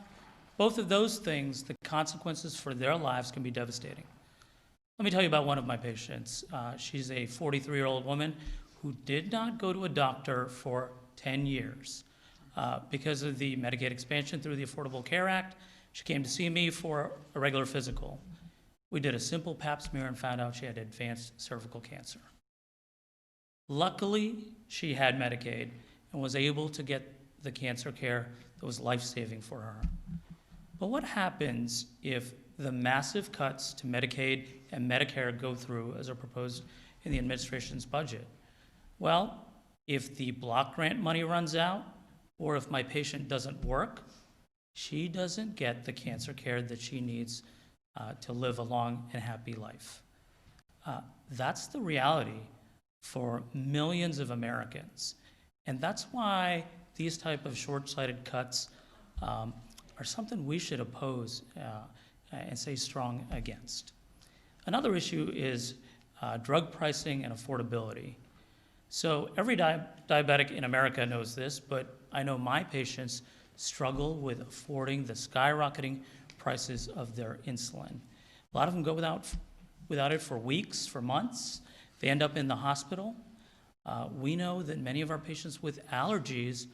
both of those things, the consequences for their lives can be devastating. Let me tell you about one of my patients. She's a 43-year-old woman who did not go to a doctor for 10 years. Because of the Medicaid expansion through the Affordable Care Act, she came to see me for a regular physical. We did a simple pap smear and found out she had advanced cervical cancer. Luckily, she had Medicaid and was able to get the cancer care that was life-saving for her. But what happens if the massive cuts to Medicaid and Medicare go through as are proposed in the administration's budget? Well, if the block grant money runs out, or if my patient doesn't work, she doesn't get the cancer care that she needs to live a long and happy life. That's the reality for millions of Americans. And that's why these type of short-sighted cuts are something we should oppose and say strong against. Another issue is drug pricing and affordability. So every diabetic in America knows this, but I know my patients struggle with affording the skyrocketing prices of their insulin. A lot of them go without it for weeks, for months. They end up in the hospital. We know that many of our patients with allergies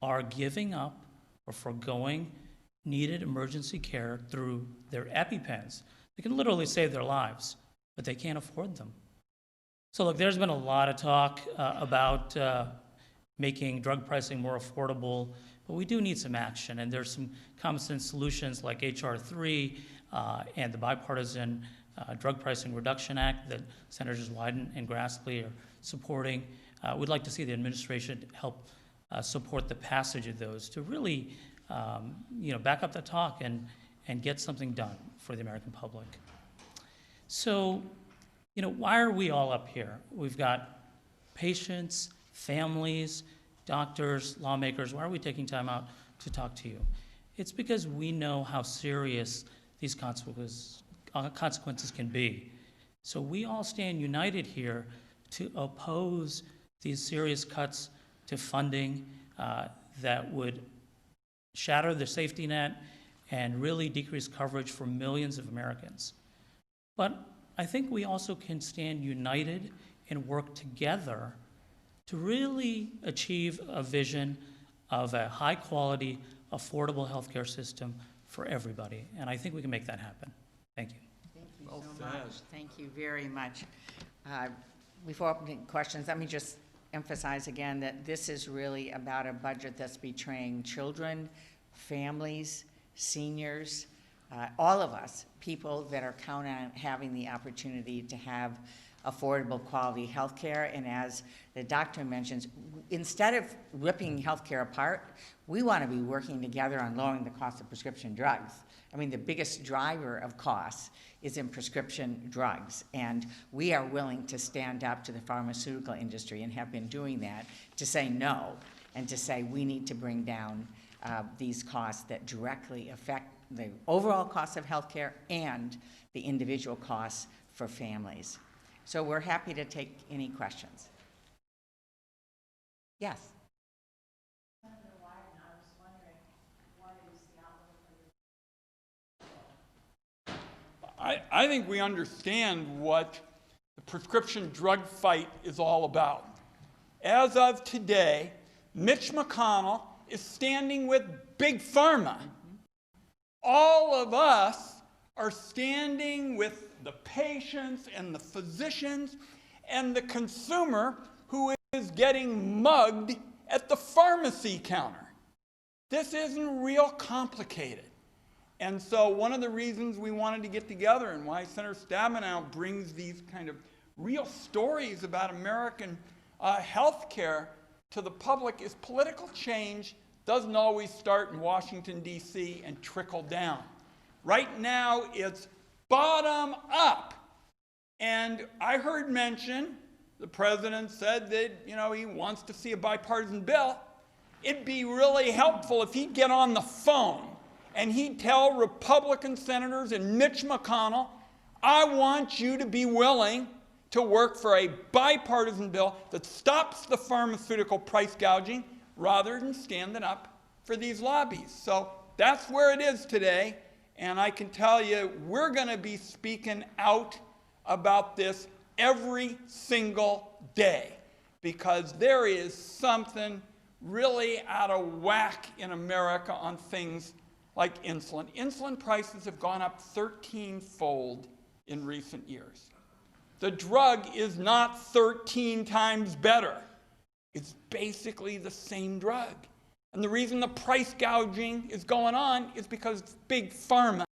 are giving up or foregoing needed emergency care through their EpiPens. They can literally save their lives, but they can't afford them. So look, there's been a lot of talk about making drug pricing more affordable, but we do need some action, and there's some common sense solutions like H.R. 3 and the Bipartisan Drug Pricing Reduction Act that Senators Wyden and Grassley are supporting. We'd like to see the administration help support the passage of those to really back up the talk and get something done for the American public. So, why are we all up here? We've got patients, families, doctors, lawmakers. Why are we taking time out to talk to you? It's because we know how serious these consequences can be. So we all stand united here to oppose these serious cuts to funding that would shatter the safety net and really decrease coverage for millions of Americans. But I think we also can stand united and work together to really achieve a vision of a high-quality, affordable healthcare system for everybody. And I think we can make that happen. Thank you. Thank you so much. Thank you very much. Before opening questions, let me just emphasize again that this is really about a budget that's betraying children, families, seniors, all of us, people that are counting on having the opportunity to have affordable quality health care. And as the doctor mentions, instead of ripping healthcare apart, we want to be working together on lowering the cost of prescription drugs. I mean, the biggest driver of costs is in prescription drugs, and we are willing to stand up to the pharmaceutical industry and have been doing that, to say no and to say we need to bring down these costs that directly affect the overall cost of healthcare and the individual costs for families. So we're happy to take any questions. Yes. I think we understand what the prescription drug fight is all about. As of today, Mitch McConnell is standing with Big Pharma. All of us are standing with the patients and the physicians and the consumer who is getting mugged at the pharmacy counter. This isn't real complicated. And so one of the reasons we wanted to get together and why Senator Stabenow brings these kind of real stories about American health care to the public is political change doesn't always start in Washington, D.C. and trickle down. Right now, it's bottom up. And I heard mention, the president said that, he wants to see a bipartisan bill. It'd be really helpful if he'd get on the phone and he'd tell Republican senators and Mitch McConnell, I want you to be willing to work for a bipartisan bill that stops the pharmaceutical price gouging rather than standing up for these lobbies. So that's where it is today. And I can tell you, we're going to be speaking out about this every single day because there is something really out of whack in America on things like insulin. Insulin prices have gone up 13-fold in recent years. The drug is not 13 times better. It's basically the same drug. And the reason the price gouging is going on is because Big Pharma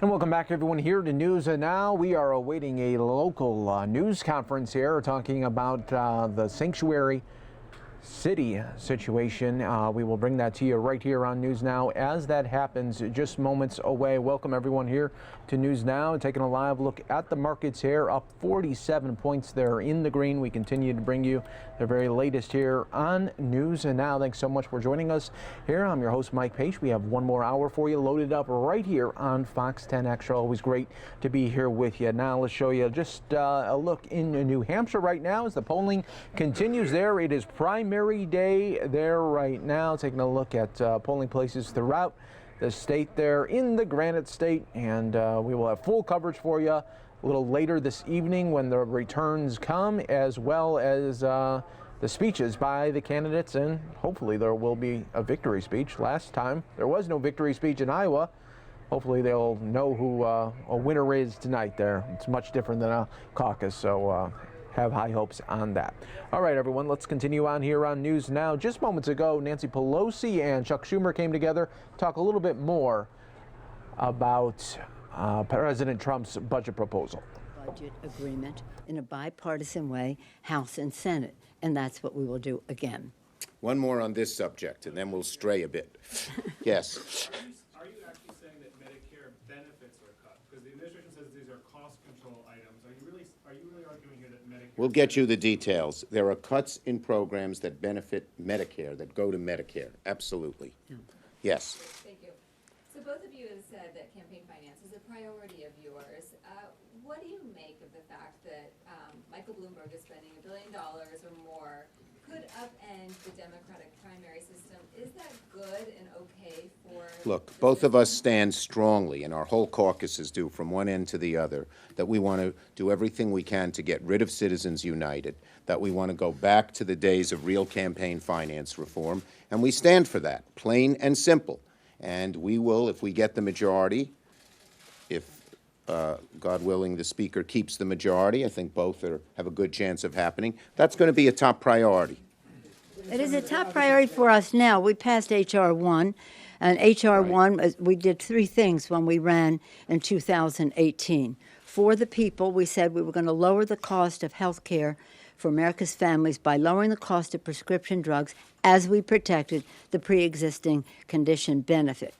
And welcome back, everyone, here to News Now. We are awaiting a local news conference here talking about the sanctuary City situation. We will bring that to you right here on News Now as that happens just moments away. Welcome everyone here to News Now, taking a live look at the markets here, up 47 points there in the green. We continue to bring you the very latest here on News Now. Thanks so much for joining us here. I'm your host, Mike Page. We have one more hour for you loaded up right here on Fox 10 Extra. Always great to be here with you. Now let's show you just a look in New Hampshire right now as the polling continues there. It is primary day there right now. Taking a look at polling places throughout the state there in the Granite State, and we will have full coverage for you a little later this evening when the returns come, as well as the speeches by the candidates, and hopefully there will be a victory speech. Last time there was no victory speech in Iowa. Hopefully they'll know who a winner is tonight there. It's much different than a caucus, so have high hopes on that. All right, everyone, let's continue on here on News Now. Just moments ago, Nancy Pelosi and Chuck Schumer came together to talk a little bit more about President Trump's budget proposal. Budget agreement in a bipartisan way, House and Senate, and that's what we will do again. One more on this subject, and then we'll stray a bit. Yes. Are you actually saying that Medicare benefits are cut? Because the administration says these are cost control items. Are you really arguing here that Medicare? We'll get you the details. There are cuts in programs that benefit Medicare, that go to Medicare. Absolutely. Yeah. Yes. Thank you. So both of you have said that campaign finance is a priority of yours. What do you make of the fact that Michael Bloomberg is spending $1 billion or more, could upend the Democratic primary system? Is that good and okay for... Look, both of us stand strongly, and our whole caucuses do, from one end to the other, that we want to do everything we can to get rid of Citizens United, that we want to go back to the days of real campaign finance reform, and we stand for that, plain and simple. And we will, if we get the majority, if, God willing, the Speaker keeps the majority, I think both have a good chance of happening, that's going to be a top priority. It is a top priority for us now. We passed H.R. 1, and H.R. 1, we did three things when we ran in 2018. For the people, we said we were going to lower the cost of health care for America's families by lowering the cost of prescription drugs as we protected the pre-existing condition benefit.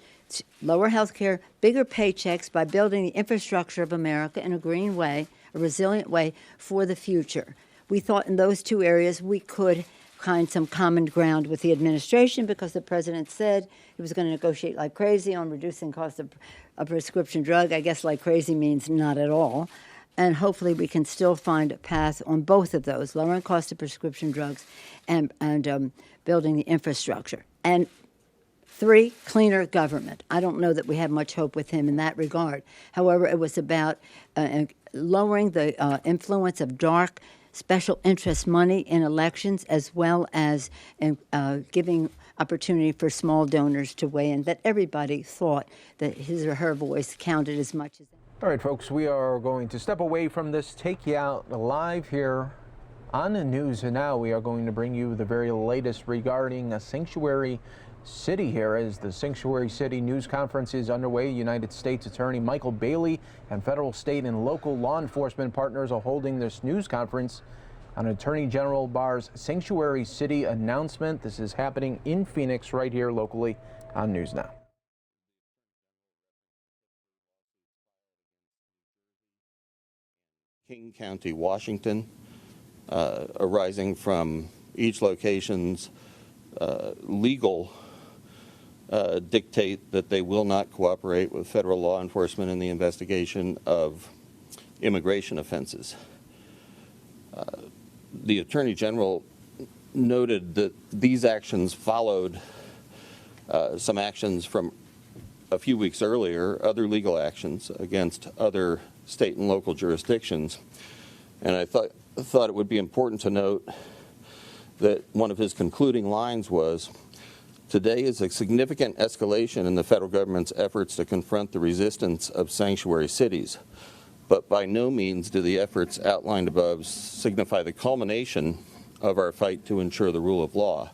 Lower health care, bigger paychecks by building the infrastructure of America in a green way, a resilient way for the future. We thought in those two areas we could find some common ground with the administration because the president said he was going to negotiate like crazy on reducing cost of a prescription drug. I guess like crazy means not at all. And hopefully we can still find a path on both of those, lowering cost of prescription drugs and building the infrastructure. And 3, cleaner government. I don't know that we have much hope with him in that regard. However, it was about lowering the influence of dark special interest money in elections, as well as giving opportunity for small donors to weigh in, that everybody thought that his or her voice counted as much as... All right, folks, we are going to step away from this, take you out live here on the News Now. We are going to bring you the very latest regarding a sanctuary city here as the Sanctuary City News Conference is underway. United States Attorney Michael Bailey and federal, state, and local law enforcement partners are holding this news conference on Attorney General Barr's Sanctuary City announcement. This is happening in Phoenix right here locally on News Now. King County, Washington, arising from each location's legal dictate that they will not cooperate with federal law enforcement in the investigation of immigration offenses. The Attorney General noted that these actions followed some actions from a few weeks earlier, other legal actions against other state and local jurisdictions. And I thought it would be important to note that one of his concluding lines was, "Today is a significant escalation in the federal government's efforts to confront the resistance of sanctuary cities, but by no means do the efforts outlined above signify the culmination of our fight to ensure the rule of law."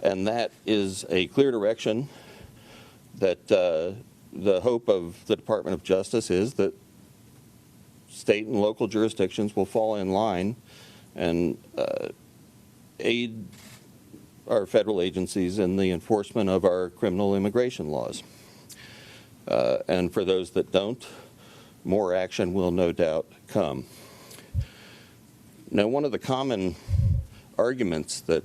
And that is a clear direction that the hope of the Department of Justice is that state and local jurisdictions will fall in line and aid our federal agencies in the enforcement of our criminal immigration laws. And for those that don't, more action will no doubt come. Now, one of the common arguments that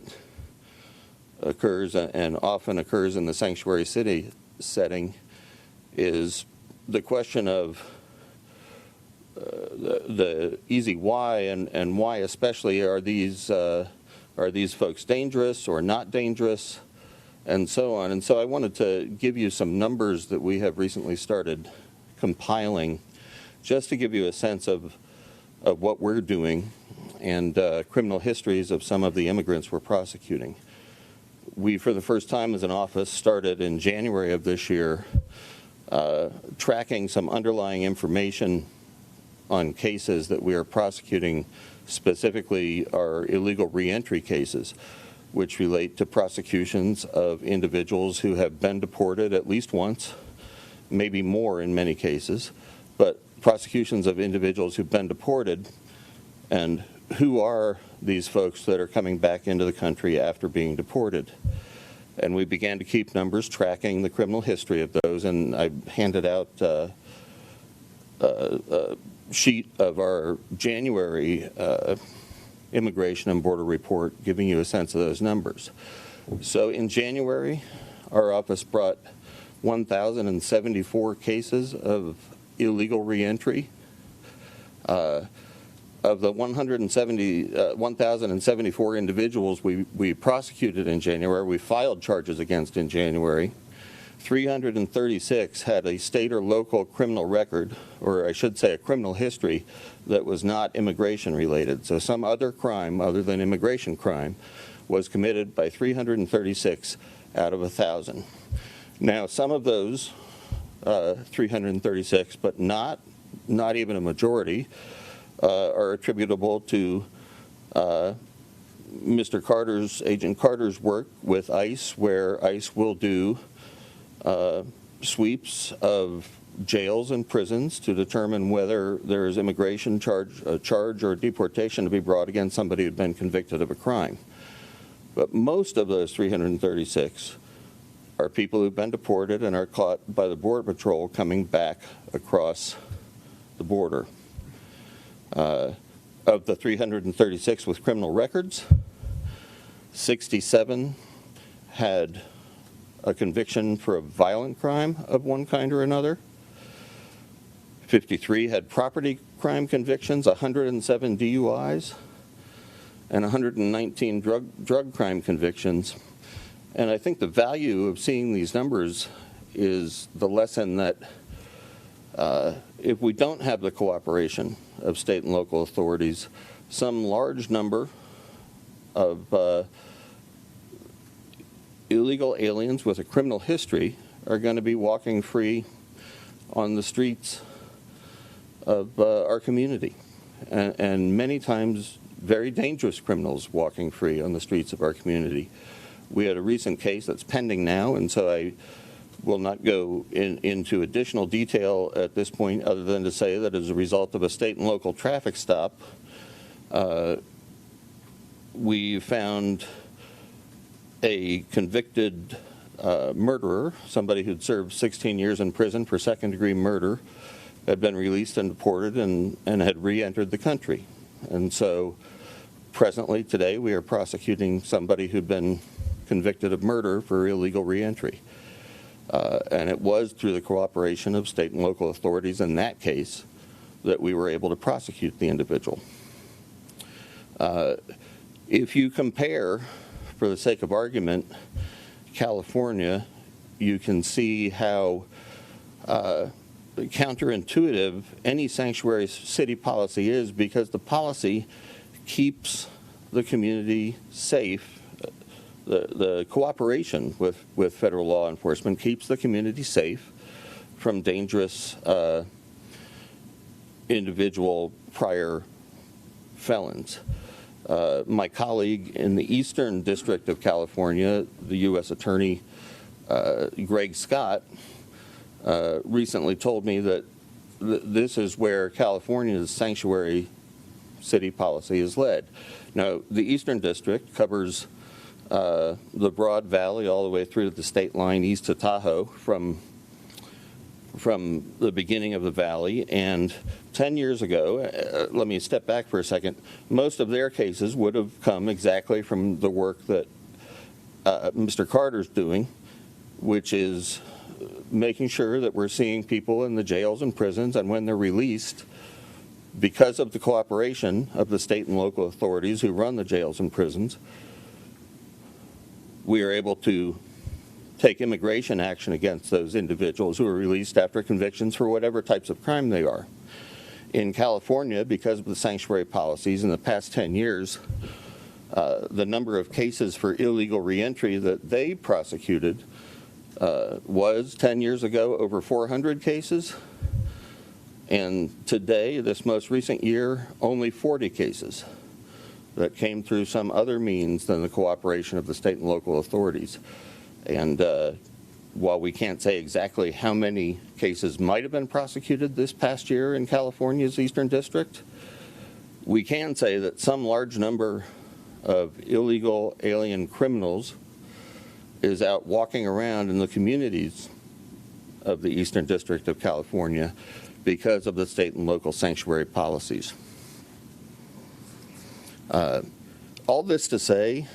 occurs and often occurs in the sanctuary city setting is the question of the easy why and why especially are these folks dangerous or not dangerous and so on. And so I wanted to give you some numbers that we have recently started compiling just to give you a sense of what we're doing and criminal histories of some of the immigrants we're prosecuting. We, for the first time as an office, started in January of this year tracking some underlying information on cases that we are prosecuting, specifically our illegal reentry cases, which relate to prosecutions of individuals who have been deported at least once, maybe more in many cases, but prosecutions of individuals who've been deported and who are these folks that are coming back into the country after being deported. And we began to keep numbers tracking the criminal history of those, and I handed out a sheet of our January Immigration and Border Report giving you a sense of those numbers. So in January, our office brought 1,074 cases of illegal reentry. Of the 1,074 individuals we prosecuted in January, we filed charges against in January, 336 had a state or local criminal record, or I should say a criminal history, that was not immigration related. So some other crime other than immigration crime was committed by 336 out of 1,000. Now, some of those 336, but not even a majority, are attributable to Agent Carter's work with ICE, where ICE will do sweeps of jails and prisons to determine whether there is immigration charge or deportation to be brought against somebody who'd been convicted of a crime. But most of those 336 are people who've been deported and are caught by the Border Patrol coming back across the border. Of the 336 with criminal records, 67 had a conviction for a violent crime of one kind or another. 53 had property crime convictions, 107 DUIs, and 119 drug crime convictions. And I think the value of seeing these numbers is the lesson that if we don't have the cooperation of state and local authorities, some large number of illegal aliens with a criminal history are going to be walking free on the streets of our community, and many times very dangerous criminals walking free on the streets of our community. We had a recent case that's pending now, and so I will not go into additional detail at this point other than to say that as a result of a state and local traffic stop, we found a convicted murderer, somebody who'd served 16 years in prison for second-degree murder, had been released and deported and had re-entered the country. And so presently, today, we are prosecuting somebody who'd been convicted of murder for illegal re-entry. And it was through the cooperation of state and local authorities in that case that we were able to prosecute the individual. If you compare, for the sake of argument, California, you can see how counterintuitive any sanctuary city policy is, because the policy keeps the community safe. The cooperation with federal law enforcement keeps the community safe from dangerous individual prior felons. My colleague in the Eastern District of California, the U.S. Attorney Greg Scott, recently told me that this is where California's sanctuary city policy is led. Now, the Eastern District covers the Broad Valley all the way through to the state line east to Tahoe from the beginning of the valley. And 10 years ago, let me step back for a second, most of their cases would have come exactly from the work that Mr. Carter's doing, which is making sure that we're seeing people in the jails and prisons, and when they're released, because of the cooperation of the state and local authorities who run the jails and prisons, we are able to take immigration action against those individuals who are released after convictions for whatever types of crime they are. In California, because of the sanctuary policies in the past 10 years, the number of cases for illegal reentry that they prosecuted was 10 years ago over 400 cases, and today, this most recent year, only 40 cases that came through some other means than the cooperation of the state and local authorities. And while we can't say exactly how many cases might have been prosecuted this past year in California's Eastern District, we can say that some large number of illegal alien criminals is out walking around in the communities of the Eastern District of California because of the state and local sanctuary policies. All this to say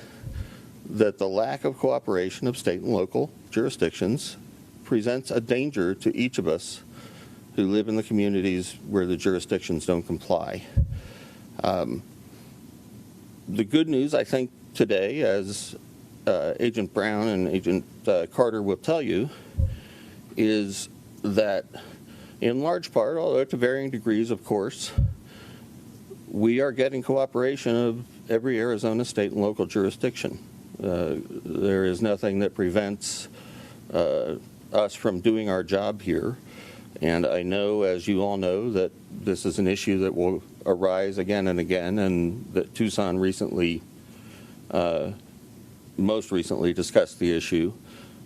that the lack of cooperation of state and local jurisdictions presents a danger to each of us who live in the communities where the jurisdictions don't comply. The good news, I think, today, as Agent Brown and Agent Carter will tell you, is that in large part, although to varying degrees, of course, we are getting cooperation of every Arizona state and local jurisdiction. There is nothing that prevents us from doing our job here. And I know, as you all know, that this is an issue that will arise again and again, and that Tucson recently, most recently discussed the issue.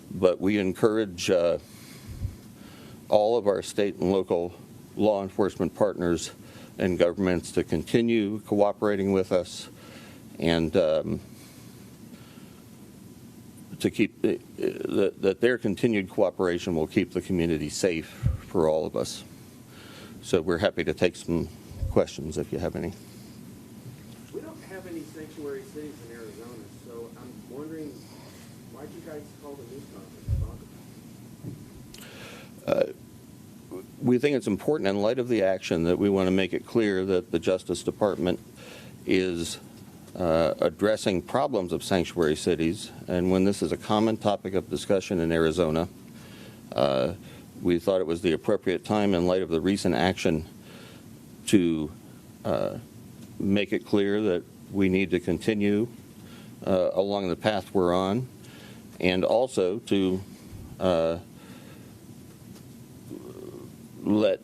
But we encourage all of our state and local law enforcement partners and governments to continue cooperating with us, and to keep that their continued cooperation will keep the community safe for all of us. So we're happy to take some questions if you have any. We don't have any sanctuary cities in Arizona, so I'm wondering, why'd you guys call the news conference to talk about it? We think it's important in light of the action that we want to make it clear that the Justice Department is addressing problems of sanctuary cities, and when this is a common topic of discussion in Arizona, we thought it was the appropriate time in light of the recent action to make it clear that we need to continue along the path we're on, and also to let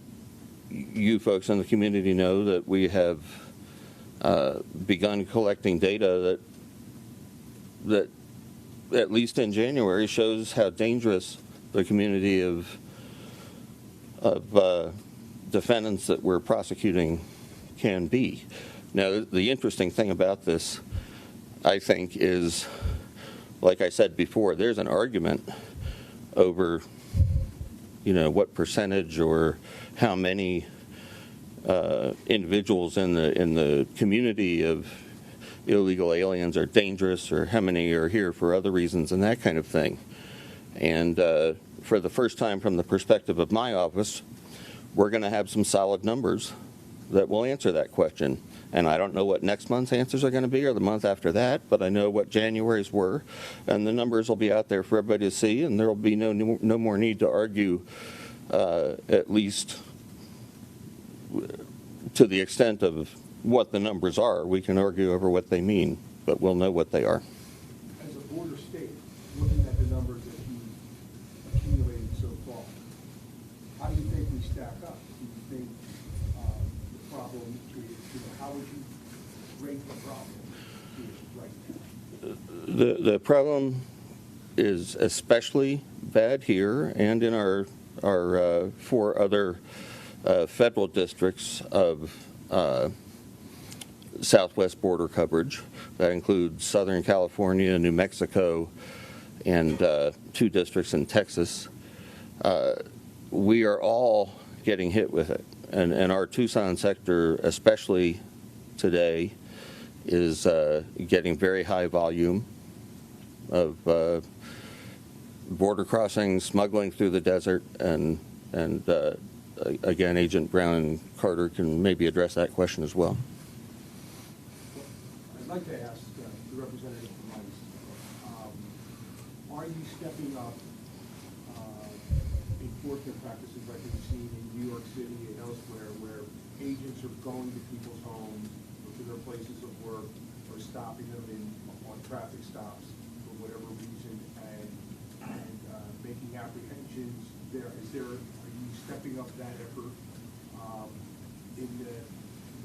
you folks in the community know that we have begun collecting data that at least in January shows how dangerous the community of defendants that we're prosecuting can be. Now, the interesting thing about this, I think, is, like I said before, there's an argument over, what percentage or how many individuals in the community of illegal aliens are dangerous, or how many are here for other reasons, and that kind of thing. And for the first time from the perspective of my office, we're going to have some solid numbers that will answer that question. And I don't know what next month's answers are going to be, or the month after that, but I know what January's were, and the numbers will be out there for everybody to see, and there will be no more need to argue, at least to the extent of what the numbers are. We can argue over what they mean, but we'll know what they are. As a border state, looking at the numbers that you've accumulated so far, how do you think we stack up? Do you think the problem is, how would you rate the problem right now? The problem is especially bad here and in our 4 other federal districts of southwest border coverage. That includes Southern California, New Mexico, and 2 districts in Texas. We are all getting hit with it. And our Tucson sector, especially today, is getting very high volume of border crossings, smuggling through the desert, and again, Agent Brown and Carter can maybe address that question as well. I'd like to ask the representative from ICE, are you stepping up enforcement practices like we've seen in New York City and elsewhere, where agents are going to people's homes or to their places of work or stopping them on traffic stops for whatever reason and making apprehensions there? Are you stepping up that effort in the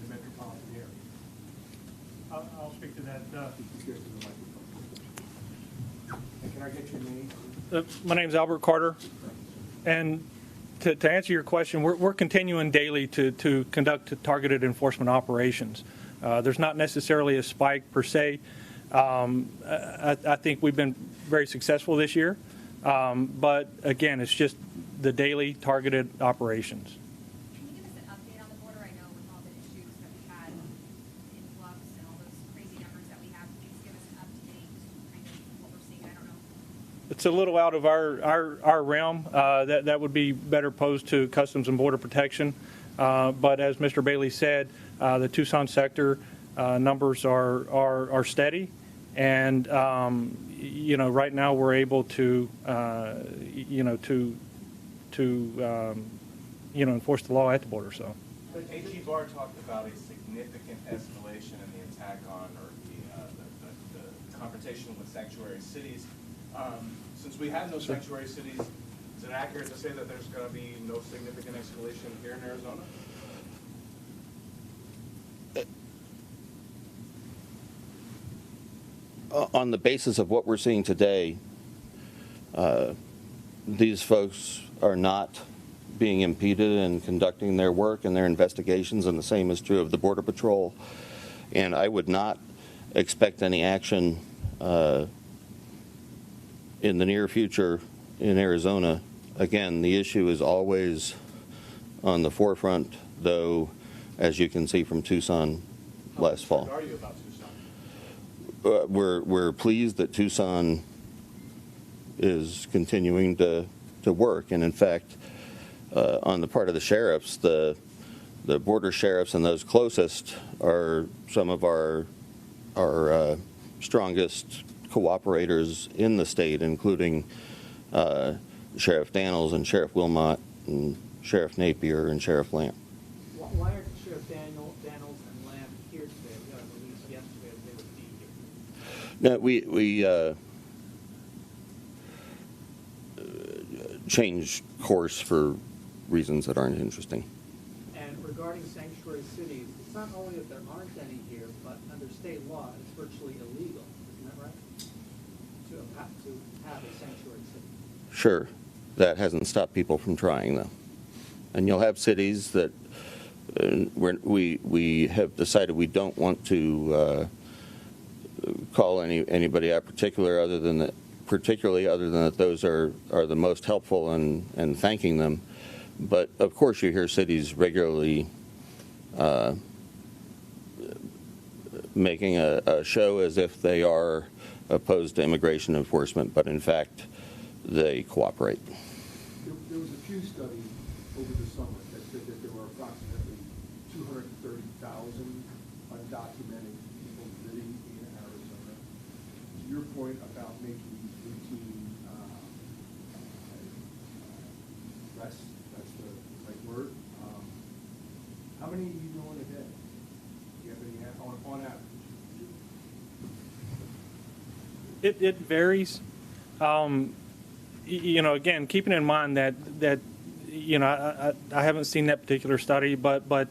metropolitan area? I'll speak to that. And can I get your name? My name's Albert Carter. And to answer your question, we're continuing daily to conduct targeted enforcement operations. There's not necessarily a spike per se. I think we've been very successful this year. But again, it's just the daily targeted operations. Can you give us an update on the border? I know with all the issues that we had, influx and all those crazy numbers that we have, can you just give us an update, kind of what we're seeing? I don't know. It's a little out of our realm. That would be better posed to Customs and Border Protection. But as Mr. Bailey said, the Tucson sector numbers are steady, and right now we're able to enforce the law at the border. So. But AG Barr talked about a significant escalation in the attack on, or the confrontation with sanctuary cities. Since we have no sanctuary cities, is it accurate to say that there's going to be no significant escalation here in Arizona? On the basis of what we're seeing today, these folks are not being impeded in conducting their work and their investigations, and the same is true of the Border Patrol. And I would not expect any action in the near future in Arizona. Again, the issue is always on the forefront, though, as you can see from Tucson last fall. What are you about Tucson? We're pleased that Tucson is continuing to work, and in fact, on the part of the sheriffs, the border sheriffs and those closest are some of our strongest cooperators in the state, including Sheriff Daniels and Sheriff Wilmot and Sheriff Napier and Sheriff Lamb. Why aren't Sheriff Daniels and Lamb here today? We got a release yesterday that they would be here. No, we changed course for reasons that aren't interesting. And regarding sanctuary cities, it's not only that there aren't any here, but under state law, it's virtually illegal. Isn't that right? To have a sanctuary city. Sure. That hasn't stopped people from trying, though. And you'll have cities that we have decided we don't want to call anybody out particularly other than that those are the most helpful and thanking them. But of course you hear cities regularly making a show as if they are opposed to immigration enforcement, but in fact they cooperate. There was a Pew study over the summer that said that there were approximately 230,000 undocumented people living in Arizona. To your point about making these routine arrests, that's the right word. How many are you doing a day? Do you have any on average? It varies. Again, keeping in mind that I haven't seen that particular study, but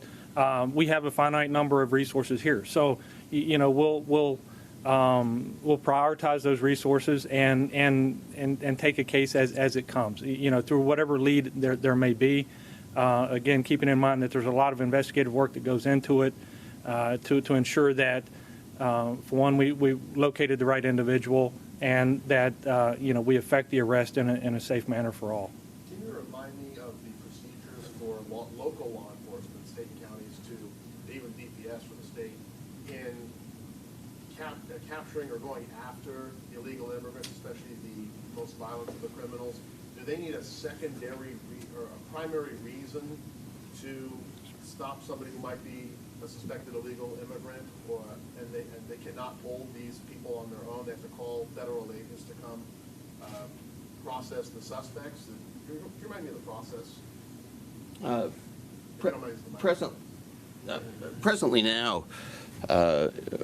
we have a finite number of resources here. So, we'll prioritize those resources and take a case as it comes. Through whatever lead there may be. Again, keeping in mind that there's a lot of investigative work that goes into it. to ensure that, for one, we located the right individual, and that we effect the arrest in a safe manner for all. Can you remind me of the procedures for local law enforcement, state and counties, to even DPS for the state, in capturing or going after illegal immigrants, especially the most violent of the criminals? Do they need a secondary or a primary reason to stop somebody who might be a suspected illegal immigrant, and they cannot hold these people on their own? They have to call federal agents to come process the suspects. Can you remind me of the process? Presently now,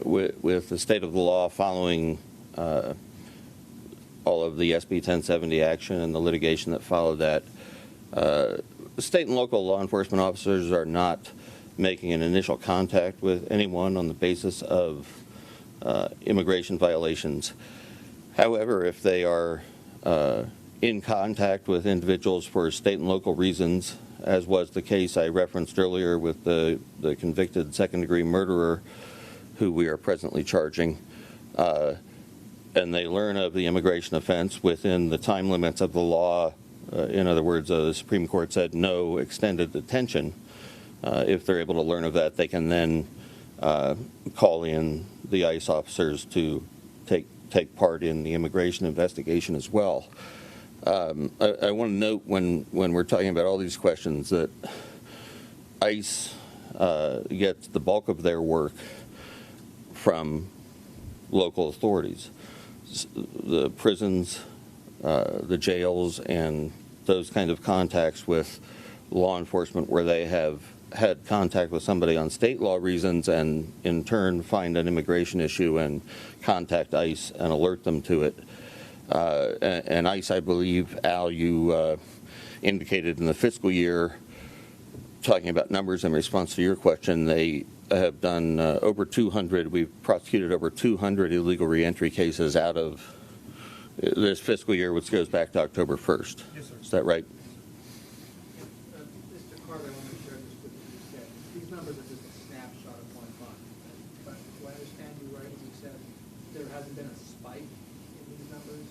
with the state of the law following all of the SB 1070 action and the litigation that followed that, state and local law enforcement officers are not making an initial contact with anyone on the basis of immigration violations. However, if they are in contact with individuals for state and local reasons, as was the case I referenced earlier with the convicted second-degree murderer who we are presently charging, and they learn of the immigration offense within the time limits of the law, in other words, the Supreme Court said no extended detention. If they're able to learn of that, they can then call in the ICE officers to take part in the immigration investigation as well. I want to note when we're talking about all these questions that ICE gets the bulk of their work from local authorities. The prisons, the jails, and those kind of contacts with law enforcement where they have had contact with somebody on state law reasons and in turn find an immigration issue and contact ICE and alert them to it. And ICE, I believe, Al, you indicated in the fiscal year, talking about numbers in response to your question, they have done over 200, we've prosecuted over 200 illegal reentry cases out of this fiscal year, which goes back to October 1st. Yes, sir. Is that right? Mr. Carter, I want to share this with you. You said these numbers are just a snapshot of 1 month. But do I understand you right? You said there hasn't been a spike in these numbers?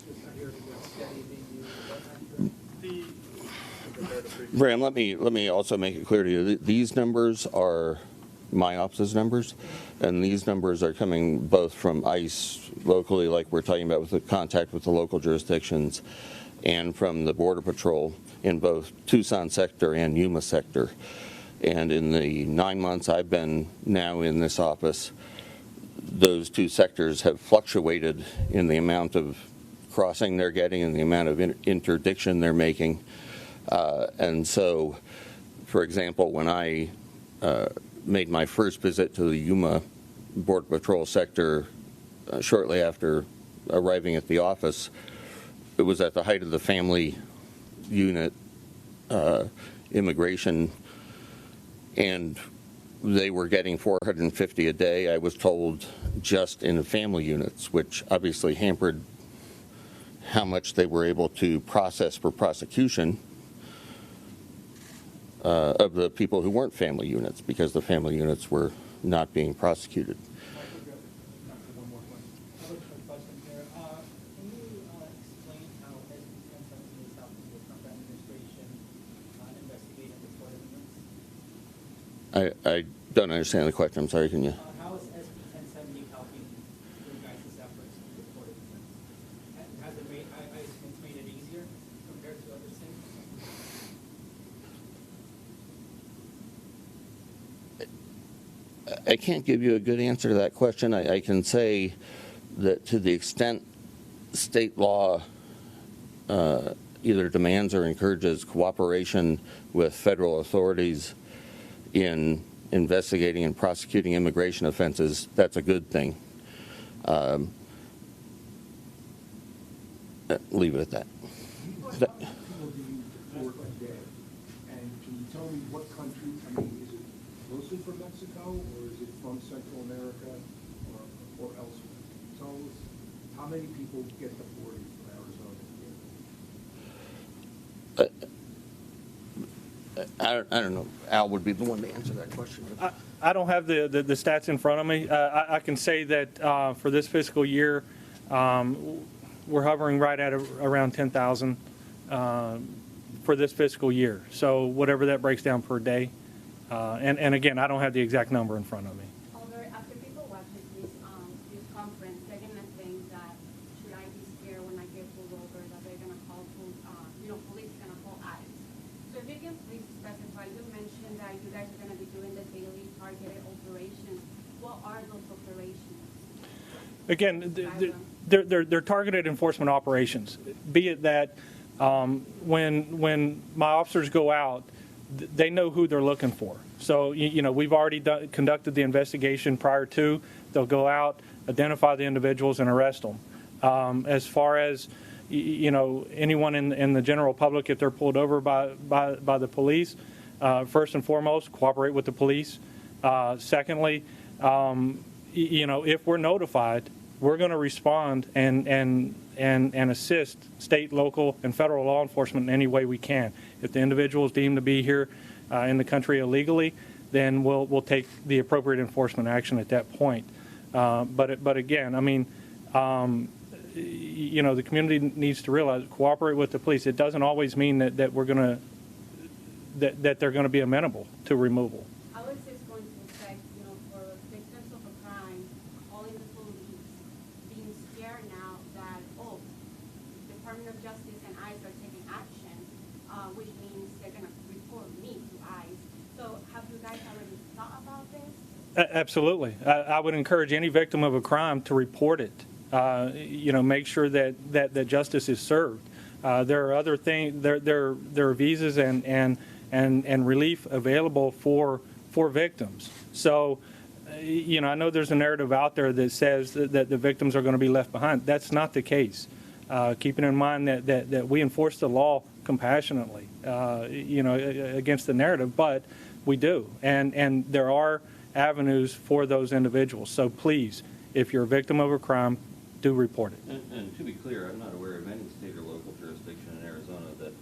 Just not here to get steady being used. Bram, let me also make it clear to you, these numbers are my office's numbers, and these numbers are coming both from ICE locally, like we're talking about with the contact with the local jurisdictions, and from the Border Patrol in both Tucson sector and Yuma sector. And in the 9 months I've been now in this office, those two sectors have fluctuated in the amount of crossing they're getting and the amount of interdiction they're making. And so, for example, when I made my first visit to the Yuma Border Patrol sector shortly after arriving at the office, it was at the height of the family unit immigration, and they were getting 450 a day, I was told, just in the family units, which obviously hampered how much they were able to process for prosecution of the people who weren't family units, because the family units were not being prosecuted. One more question. Can you explain how SB 1070 is helping the Trump administration investigate and deport immigrants? I don't understand the question. I'm sorry, can you? How is SB 1070 helping your guys' efforts to deport immigrants? Has it made, I assume it's made it easier compared to other states? I can't give you a good answer to that question. I can say that to the extent state law either demands or encourages cooperation with federal authorities in investigating and prosecuting immigration offenses, that's a good thing. Leave it at that. People do you deport a day? And can you tell me what country? I mean, is it mostly from Mexico, or is it from Central America, or elsewhere? Tell us how many people get deported from Arizona? I don't know. Al would be the one to answer that question. I don't have the stats in front of me. I can say that for this fiscal year, we're hovering right at around 10,000 for this fiscal year. So whatever that breaks down per day. And again, I don't have the exact number in front of me. Although after people watch this conference, they're gonna think that should I be scared when I get pulled over that they're gonna call police is gonna call ICE. So if you can please specify, you mentioned that you guys are gonna be doing the daily targeted operations. What are those operations? Again, they're targeted enforcement operations. Be it that when my officers go out, they know who they're looking for. So, we've already conducted the investigation prior to. They'll go out, identify the individuals, and arrest them. As far as, anyone in the general public, if they're pulled over by the police, first and foremost, cooperate with the police. Secondly, if we're notified, we're going to respond and assist state, local, and federal law enforcement in any way we can. If the individual is deemed to be here in the country illegally, then we'll take the appropriate enforcement action at that point. But again, I mean, the community needs to realize, cooperate with the police. It doesn't always mean that we're going to that they're going to be amenable to removal. How is this going to affect, for victims of a crime, calling the police, being scared now that, Department of Justice and ICE are taking action, which means they're going to report me to ICE. So have you guys already thought about this? Absolutely. I would encourage any victim of a crime to report it. Make sure that justice is served. There are other things. There are visas and relief available for victims. So, I know there's a narrative out there that says that the victims are going to be left behind. That's not the case. Keeping in mind that we enforce the law compassionately, against the narrative, but we do, and there are avenues for those individuals. So please, if you're a victim of a crime, do report it. And to be clear, I'm not aware of any state or local jurisdiction in Arizona that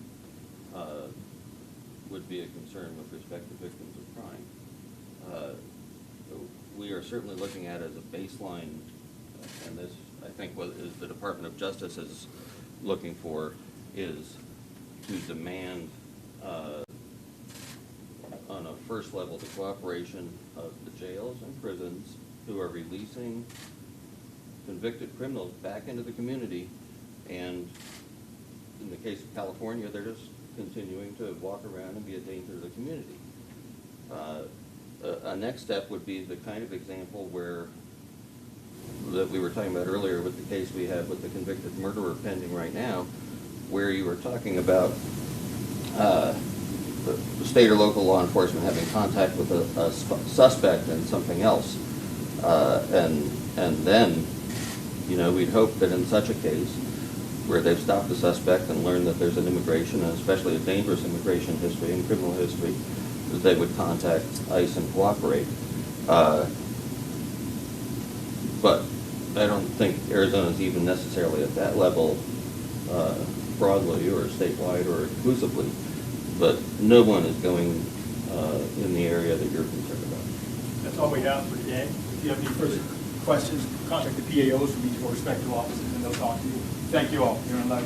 would be a concern with respect to victims of crime. We are certainly looking at it as a baseline, and this, I think, what is the Department of Justice is looking for is to demand on a first level the cooperation of the jails and prisons who are releasing convicted criminals back into the community, and in the case of California, they're just continuing to walk around and be a danger to the community. A next step would be the kind of example that we were talking about earlier with the case we have with the convicted murderer pending right now, where you were talking about the state or local law enforcement having contact with a suspect and something else, and then we'd hope that in such a case where they've stopped the suspect and learned that there's an immigration, and especially a dangerous immigration history and criminal history, that they would contact ICE and cooperate. But I don't think Arizona's even necessarily at that level broadly or statewide or exclusively. But no one is going in the area that you're concerned about. That's all we have for today. If you have any further questions, contact the PAOs from each of our respective offices and they'll talk to you. Thank you all. You're on live.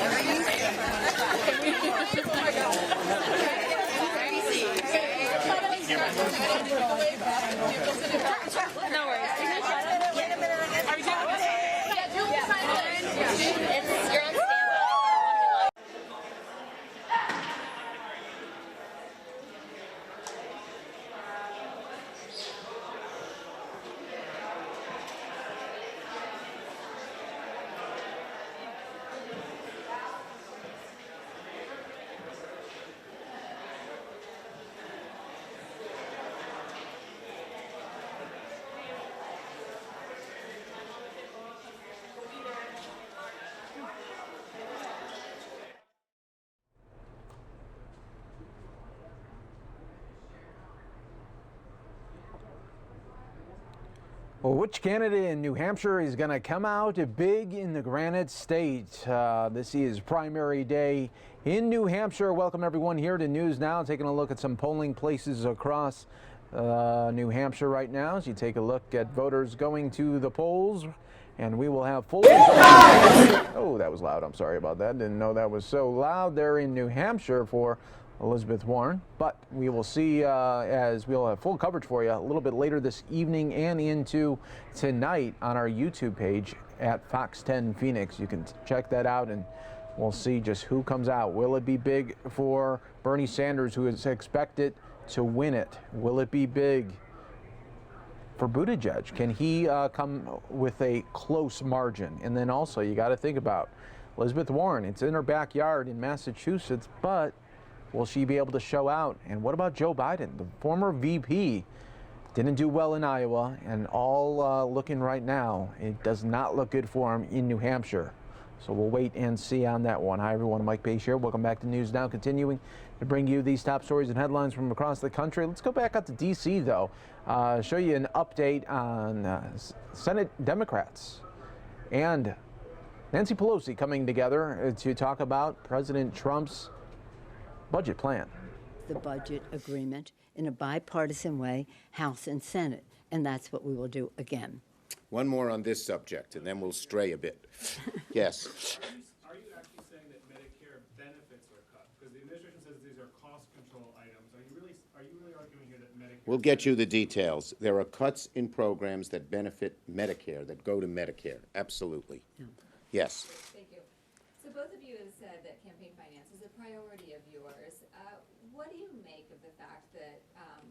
No worries. Are we doing It's you're on standby. Well, which candidate in New Hampshire is going to come out big in the Granite State? This is primary day in New Hampshire. Welcome everyone here to News Now. Taking a look at some polling places across New Hampshire right now as you take a look at voters going to the polls. And we will have full Oh, that was loud. I'm sorry about that. Didn't know that was so loud there in New Hampshire for Elizabeth Warren. But we will see as we'll have full coverage for you a little bit later this evening and into tonight on our YouTube page at Fox 10 Phoenix. You can check that out and we'll see just who comes out. Will it be big for Bernie Sanders, who is expected to win it? Will it be big for Buttigieg? Can he come with a close margin? And then also you got to think about Elizabeth Warren. It's in her backyard in Massachusetts, but will she be able to show out? And what about Joe Biden? The former VP didn't do well in Iowa, and all looking right now, it does not look good for him in New Hampshire. So we'll wait and see on that one. Hi everyone, Mike Page here. Welcome back to News Now, continuing to bring you these top stories and headlines from across the country. Let's go back out to D.C. though. Show you an update on Senate Democrats and Nancy Pelosi coming together to talk about President Trump's budget plan. The budget agreement in a bipartisan way, House and Senate, and that's what we will do again. One more on this subject, and then we'll stray a bit. Yes. Are you actually saying that Medicare benefits are cut? Because the administration says these are cost control items. Are you really arguing here that Medicare? We'll get you the details. There are cuts in programs that benefit Medicare, that go to Medicare. Absolutely. Yeah. Yes. Thank you. So both of you have said that campaign finance is a priority of yours. What do you make of the fact that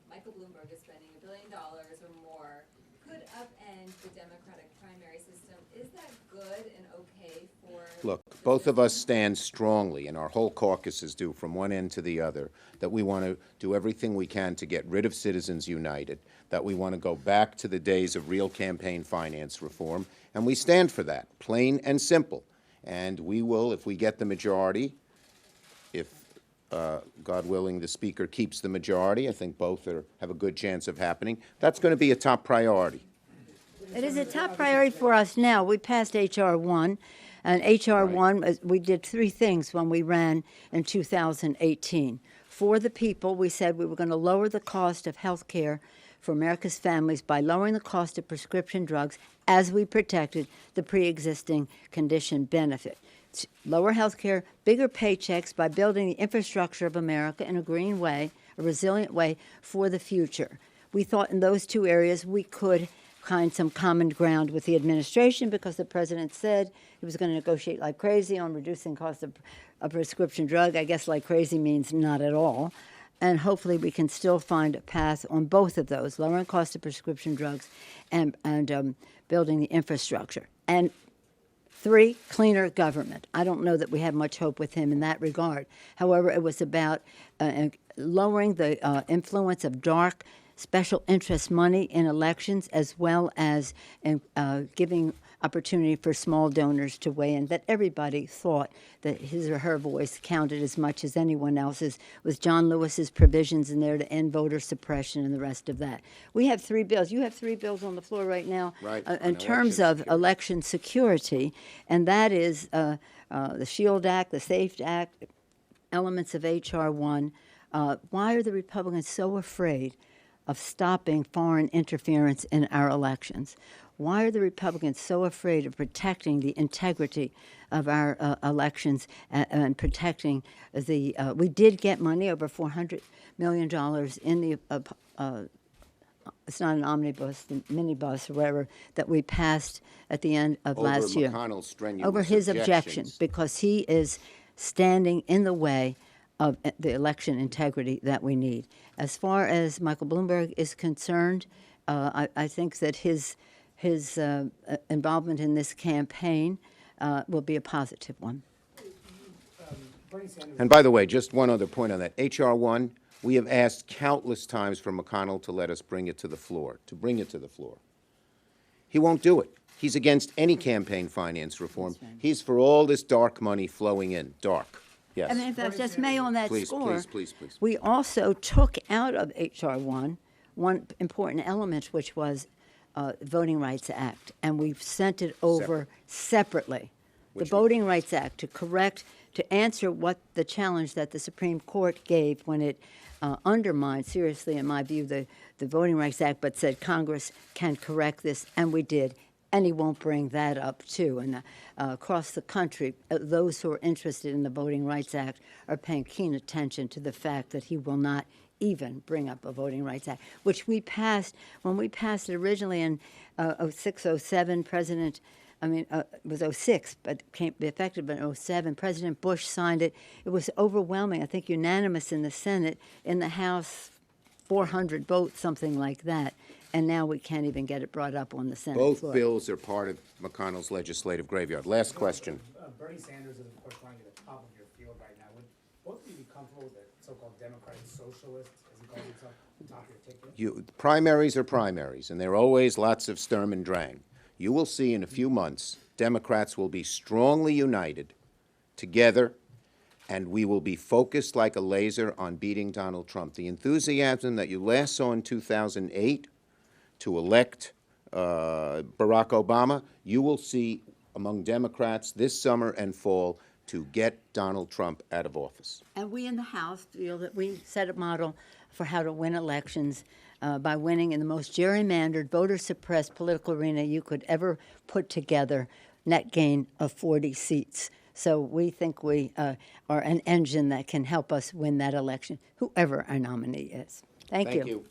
Michael Bloomberg is spending $1 billion or more, could upend the Democratic primary system? Is that good and okay for... Look, both of us stand strongly, and our whole caucuses do, from one end to the other, that we want to do everything we can to get rid of Citizens United, that we want to go back to the days of real campaign finance reform, and we stand for that, plain and simple. And we will, if we get the majority, if God willing, the Speaker keeps the majority, I think both have a good chance of happening, that's going to be a top priority. It is a top priority for us now. We passed H.R. 1, and H.R. 1, we did three things when we ran in 2018. For the people, we said we were going to lower the cost of health care for America's families by lowering the cost of prescription drugs as we protected the pre-existing condition benefit. Lower health care, bigger paychecks by building the infrastructure of America in a green way, a resilient way for the future. We thought in those two areas we could find some common ground with the administration because the president said he was going to negotiate like crazy on reducing cost of a prescription drug. I guess like crazy means not at all. And hopefully we can still find a path on both of those, lowering cost of prescription drugs and building the infrastructure. And 3, cleaner government. I don't know that we have much hope with him in that regard. However, it was about lowering the influence of dark special interest money in elections, as well as giving opportunity for small donors to weigh in, that everybody thought that his or her voice counted as much as anyone else's, with John Lewis's provisions in there to end voter suppression and the rest of that. We have 3 bills. You have 3 bills on the floor right now in terms of election security, and that is the SHIELD Act, the SAFE Act, elements of H.R. 1. Why are the Republicans so afraid of stopping foreign interference in our elections. Why are the Republicans so afraid of protecting the integrity of our elections and protecting the? We did get money, over $400 million in the. It's not an omnibus, the minibus, or whatever, that we passed at the end of last year. Over McConnell's strenuous Over his objection, objections. because he is standing in the way of the election integrity that we need. As far as Michael Bloomberg is concerned, I think that his involvement in this campaign will be a positive one. And by the way, just one other point on that. H.R. 1, we have asked countless times for McConnell to let us bring it to the floor, He won't do it. He's against any campaign finance reform. He's for all this dark money flowing in. Dark. Yes. And if I just may on that Please, score, please. we also took out of H.R. 1 one important element, which was Voting Rights Act, and we've sent it over separately. The Voting Rights Act to answer what the challenge that the Supreme Court gave when it undermined, seriously, in my view, the Voting Rights Act, but said Congress can correct this, and we did. And he won't bring that up, too. And across the country, those who are interested in the Voting Rights Act are paying keen attention to the fact that he will not even bring up a Voting Rights Act, which we passed, when we passed it originally in 06, 07, it was 06, but came effective in 07. President Bush signed it. It was overwhelming, I think unanimous in the Senate. In the House, 400 votes, something like that. And now we can't even get it brought up on the Senate Both floor. bills are part of McConnell's legislative graveyard. Last question. Bernie Sanders is, of course, running at the top of your field right now. Would both of you be comfortable with the so-called Democratic socialist, as he calls himself, at the top of your ticket? Primaries are primaries, and there are always lots of Sturm and Drang. You will see in a few months, Democrats will be strongly united together, and we will be focused like a laser on beating Donald Trump. The enthusiasm that you last saw in 2008 to elect Barack Obama, you will see among Democrats this summer and fall to get Donald Trump out of office. And we in the House feel that we set a model for how to win elections by winning in the most gerrymandered, voter-suppressed political arena you could ever put together, net gain of 40 seats. So we think we are an engine that can help us win that election, whoever our nominee is. Thank you.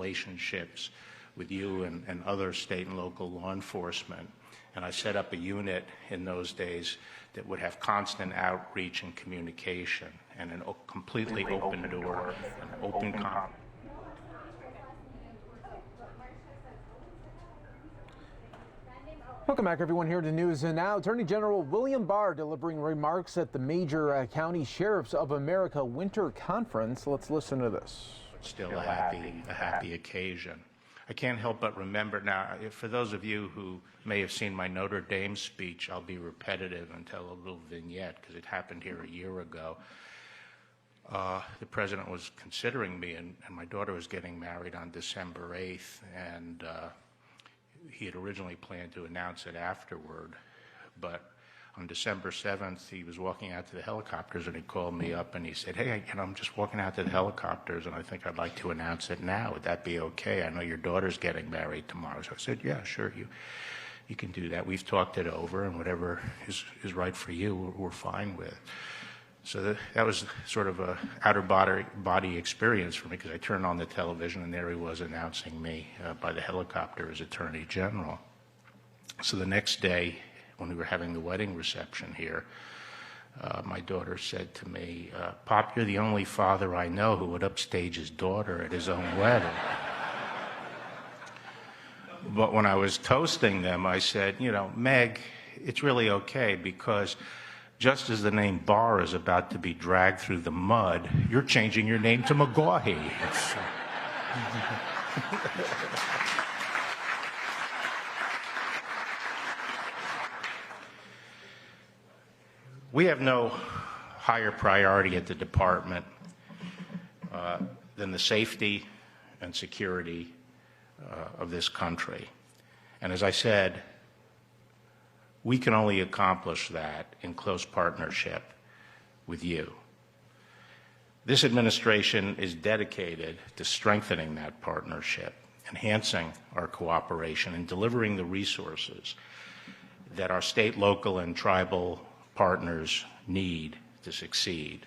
relationships with you and other state and local law enforcement. And I set up a unit in those days that would have constant outreach and communication and a completely open door, an open conversation. Welcome back, everyone, here to News Now. Attorney General William Barr delivering remarks at the major County Sheriffs of America Winter Conference. Let's listen to this. Still a happy occasion. I can't help but remember now, for those of you who may have seen my Notre Dame speech, I'll be repetitive and tell a little vignette because it happened here a year ago. The president was considering me, and my daughter was getting married on December 8th, and he had originally planned to announce it afterward, but on December 7th, he was walking out to the helicopters, and he called me up, and he said, hey, I'm just walking out to the helicopters, and I think I'd like to announce it now. Would that be okay? I know your daughter's getting married tomorrow. So I said, yeah, sure, you can do that. We've talked it over, and whatever is right for you, we're fine with. So that was sort of a outer body experience for me, because I turned on the television, and there he was announcing me by the helicopter as Attorney General. So the next day, when we were having the wedding reception here, my daughter said to me, Pop, you're the only father I know who would upstage his daughter at his own wedding. But when I was toasting them, I said, Meg, it's really okay, because just as the name Barr is about to be dragged through the mud, you're changing your name to McGaughey. We have no higher priority at the department than the safety and security of this country. And as I said, we can only accomplish that in close partnership with you. This administration is dedicated to strengthening that partnership, enhancing our cooperation, and delivering the resources that our state, local, and tribal partners need to succeed.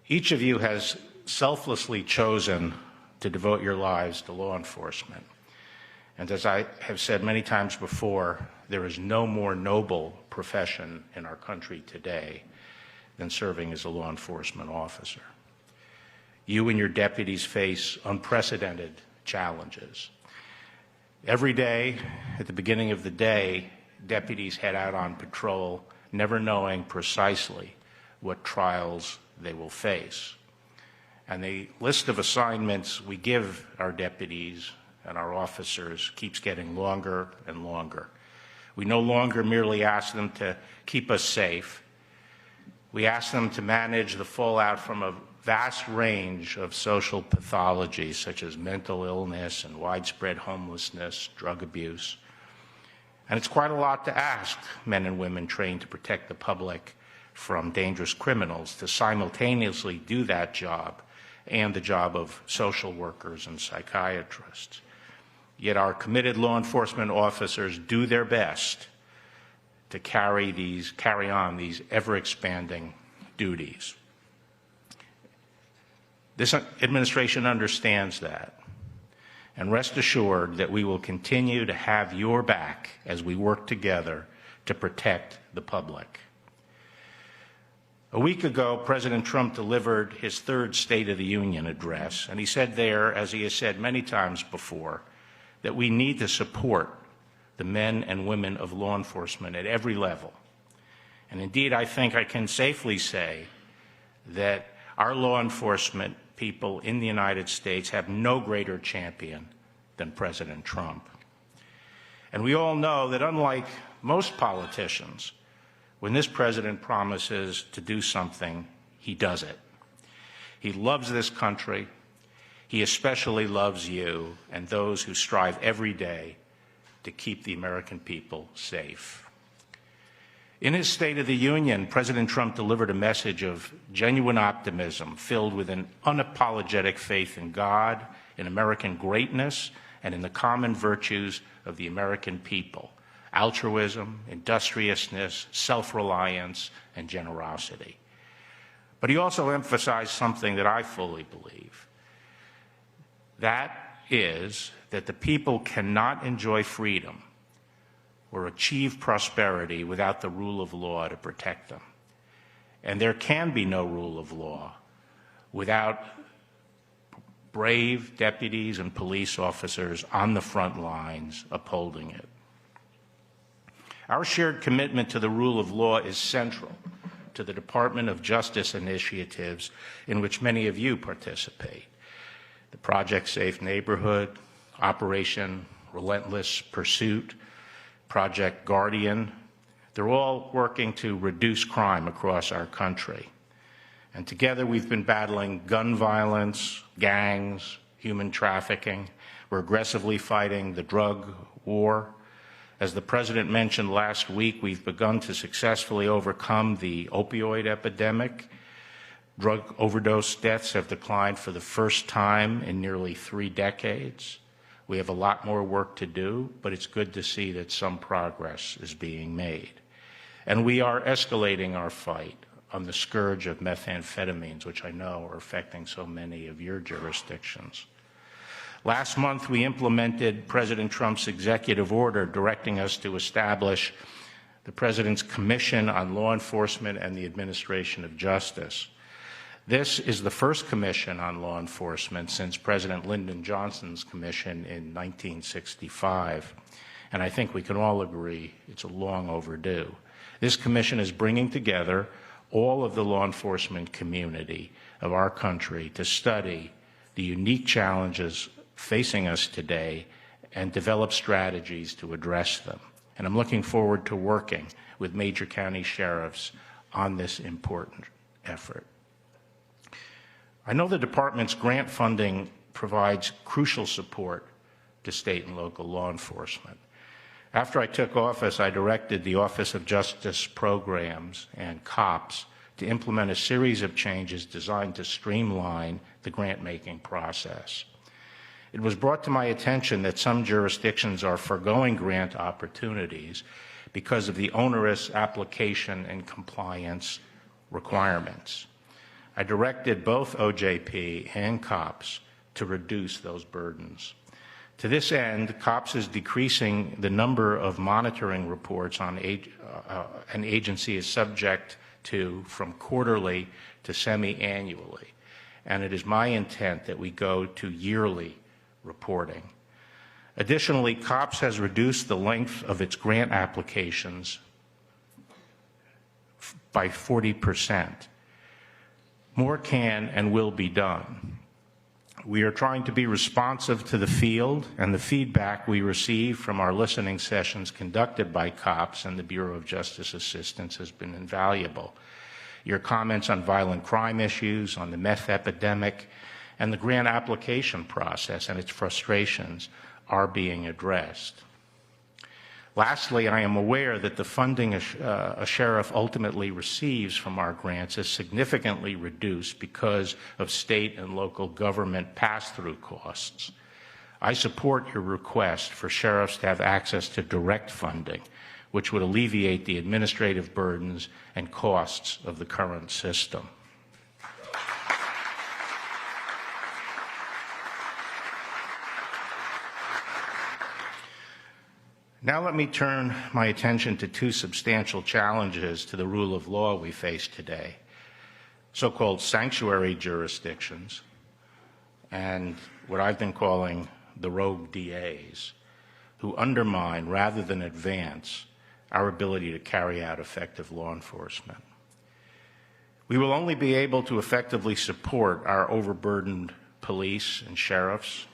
Each of you has selflessly chosen to devote your lives to law enforcement. And as I have said many times before, there is no more noble profession in our country today than serving as a law enforcement officer. You and your deputies face unprecedented challenges. Every day, at the beginning of the day, deputies head out on patrol, never knowing precisely what trials they will face. And the list of assignments we give our deputies and our officers keeps getting longer and longer. We no longer merely ask them to keep us safe. We ask them to manage the fallout from a vast range of social pathologies such as mental illness and widespread homelessness, drug abuse. And it's quite a lot to ask men and women trained to protect the public from dangerous criminals to simultaneously do that job and the job of social workers and psychiatrists. Yet our committed law enforcement officers do their best to carry on these ever-expanding duties. This administration understands that, and rest assured that we will continue to have your back as we work together to protect the public. A week ago, President Trump delivered his third State of the Union address, and he said there, as he has said many times before, that we need to support the men and women of law enforcement at every level. And indeed, I think I can safely say that our law enforcement people in the United States have no greater champion than President Trump. And we all know that unlike most politicians, when this president promises to do something, he does it. He loves this country. He especially loves you and those who strive every day to keep the American people safe. In his State of the Union, President Trump delivered a message of genuine optimism filled with an unapologetic faith in God, in American greatness, and in the common virtues of the American people: altruism, industriousness, self-reliance, and generosity. But he also emphasized something that I fully believe, That is that the people cannot enjoy freedom or achieve prosperity without the rule of law to protect them. And there can be no rule of law without brave deputies and police officers on the front lines upholding it. Our shared commitment to the rule of law is central to the Department of Justice initiatives in which many of you participate. The Project Safe Neighborhood, Operation Relentless Pursuit, Project Guardian, they're all working to reduce crime across our country. And together we've been battling gun violence, gangs, human trafficking. We're aggressively fighting the drug war. As the President mentioned last week, we've begun to successfully overcome the opioid epidemic. Drug overdose deaths have declined for the first time in nearly 3 decades. We have a lot more work to do, but it's good to see that some progress is being made. And we are escalating our fight on the scourge of methamphetamines, which I know are affecting so many of your jurisdictions. Last month, we implemented President Trump's executive order directing us to establish the President's Commission on Law Enforcement and the Administration of Justice. This is the first commission on law enforcement since President Lyndon Johnson's commission in 1965, and I think we can all agree it's a long overdue. This commission is bringing together all of the law enforcement community of our country to study the unique challenges facing us today and develop strategies to address them. And I'm looking forward to working with major county sheriffs on this important effort. I know the department's grant funding provides crucial support to state and local law enforcement. After I took office, I directed the Office of Justice Programs and COPS to implement a series of changes designed to streamline the grant-making process. It was brought to my attention that some jurisdictions are forgoing grant opportunities because of the onerous application and compliance requirements. I directed both OJP and COPS to reduce those burdens. To this end, COPS is decreasing the number of monitoring reports an agency is subject to from quarterly to semi-annually, and it is my intent that we go to yearly reporting. Additionally, COPS has reduced the length of its grant applications by 40%. More can and will be done. We are trying to be responsive to the field, and the feedback we receive from our listening sessions conducted by COPS and the Bureau of Justice Assistance has been invaluable. Your comments on violent crime issues, on the meth epidemic, and the grant application process and its frustrations are being addressed. Lastly, I am aware that the funding a sheriff ultimately receives from our grants is significantly reduced because of state and local government pass-through costs. I support your request for sheriffs to have access to direct funding, which would alleviate the administrative burdens and costs of the current system. Now let me turn my attention to 2 substantial challenges to the rule of law we face today, so-called sanctuary jurisdictions and what I've been calling the rogue DAs, who undermine rather than advance our ability to carry out effective law enforcement. We will only be able to effectively support our overburdened police and sheriffs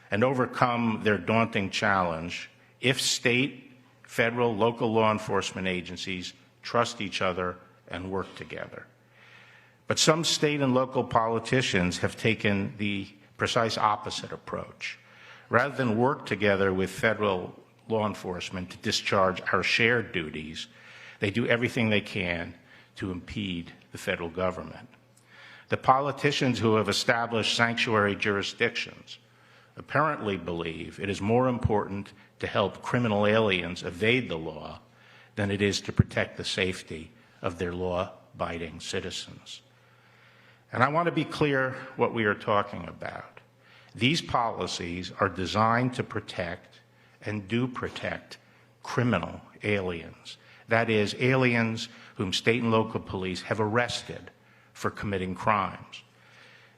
and overcome their daunting challenge if state, federal, local law enforcement agencies trust each other and work together. But some state and local politicians have taken the precise opposite approach. Rather than work together with federal law enforcement to discharge our shared duties, they do everything they can to impede the federal government. The politicians who have established sanctuary jurisdictions apparently believe it is more important to help criminal aliens evade the law than it is to protect the safety of their law-abiding citizens. And I want to be clear what we are talking about. These policies are designed to protect and do protect criminal aliens. That is, aliens whom state and local police have arrested for committing crimes.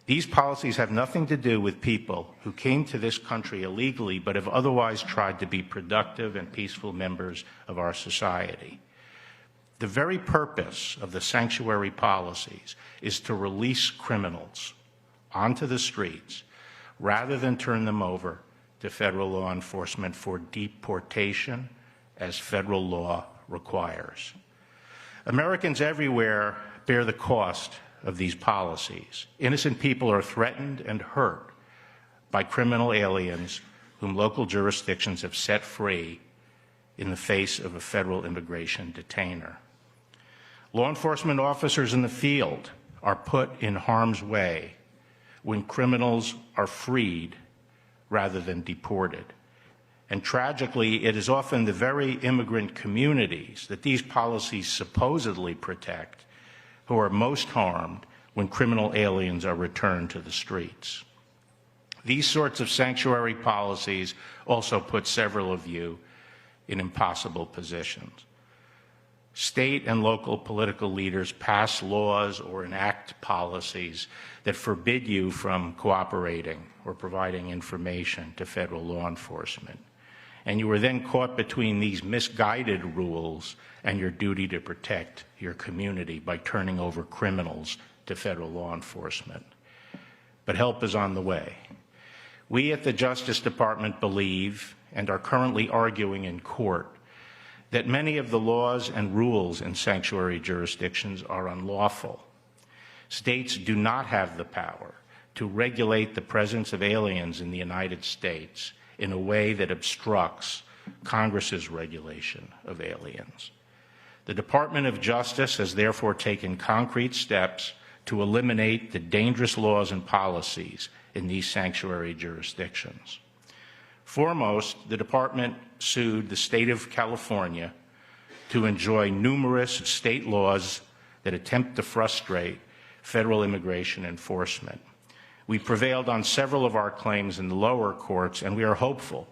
These policies have nothing to do with people who came to this country illegally but have otherwise tried to be productive and peaceful members of our society. The very purpose of the sanctuary policies is to release criminals onto the streets rather than turn them over to federal law enforcement for deportation, as federal law requires. Americans everywhere bear the cost of these policies. Innocent people are threatened and hurt by criminal aliens whom local jurisdictions have set free in the face of a federal immigration detainer. Law enforcement officers in the field are put in harm's way when criminals are freed rather than deported. And tragically, it is often the very immigrant communities that these policies supposedly protect who are most harmed when criminal aliens are returned to the streets. These sorts of sanctuary policies also put several of you in impossible positions. State and local political leaders pass laws or enact policies that forbid you from cooperating or providing information to federal law enforcement. And you are then caught between these misguided rules and your duty to protect your community by turning over criminals to federal law enforcement. But help is on the way. We at the Justice Department believe, and are currently arguing in court, that many of the laws and rules in sanctuary jurisdictions are unlawful. States do not have the power to regulate the presence of aliens in the United States in a way that obstructs Congress's regulation of aliens. The Department of Justice has therefore taken concrete steps to eliminate the dangerous laws and policies in these sanctuary jurisdictions. Foremost, the department sued the state of California to enjoy numerous state laws that attempt to frustrate federal immigration enforcement. We prevailed on several of our claims in the lower courts, and we are hopeful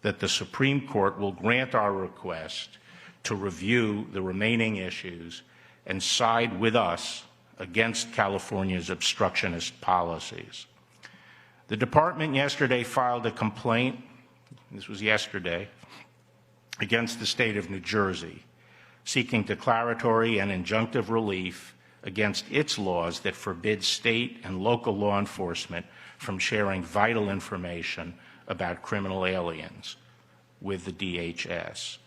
that the Supreme Court will grant our request to review the remaining issues and side with us against California's obstructionist policies. The department yesterday filed a complaint, this was yesterday, against the state of New Jersey, seeking declaratory and injunctive relief against its laws that forbid state and local law enforcement from sharing vital information about criminal aliens with the DHS.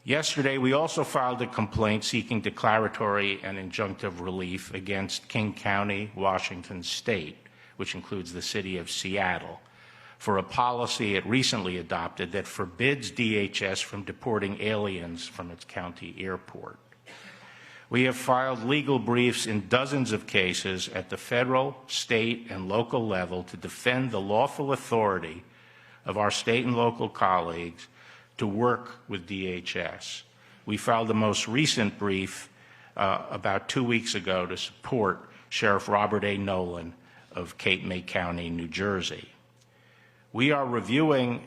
Yesterday, we also filed a complaint seeking declaratory and injunctive relief against King County, Washington State, which includes the city of Seattle, for a policy it recently adopted that forbids DHS from deporting aliens from its county airport. We have filed legal briefs in dozens of cases at the federal, state, and local level to defend the lawful authority of our state and local colleagues to work with DHS. We filed the most recent brief about 2 weeks ago to support Sheriff Robert A. Nolan of Cape May County, New Jersey. We are reviewing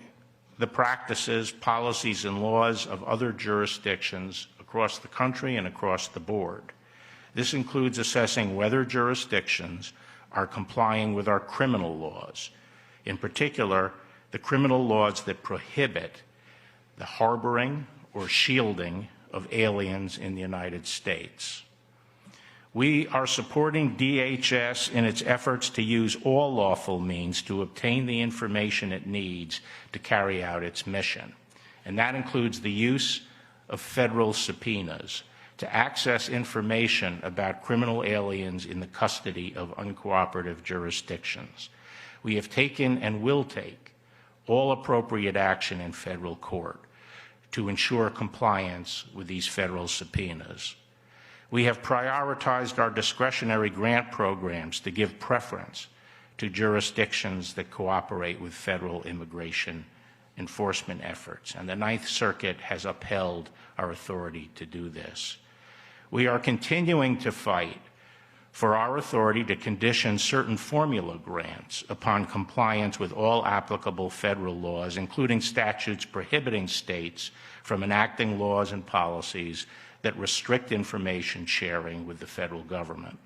the practices, policies, and laws of other jurisdictions across the country and across the board. This includes assessing whether jurisdictions are complying with our criminal laws, in particular, the criminal laws that prohibit the harboring or shielding of aliens in the United States. We are supporting DHS in its efforts to use all lawful means to obtain the information it needs to carry out its mission, and that includes the use of federal subpoenas to access information about criminal aliens in the custody of uncooperative jurisdictions. We have taken and will take all appropriate action in federal court to ensure compliance with these federal subpoenas. We have prioritized our discretionary grant programs to give preference to jurisdictions that cooperate with federal immigration enforcement efforts, and the Ninth Circuit has upheld our authority to do this. We are continuing to fight for our authority to condition certain formula grants upon compliance with all applicable federal laws, including statutes prohibiting states from enacting laws and policies that restrict information sharing with the federal government.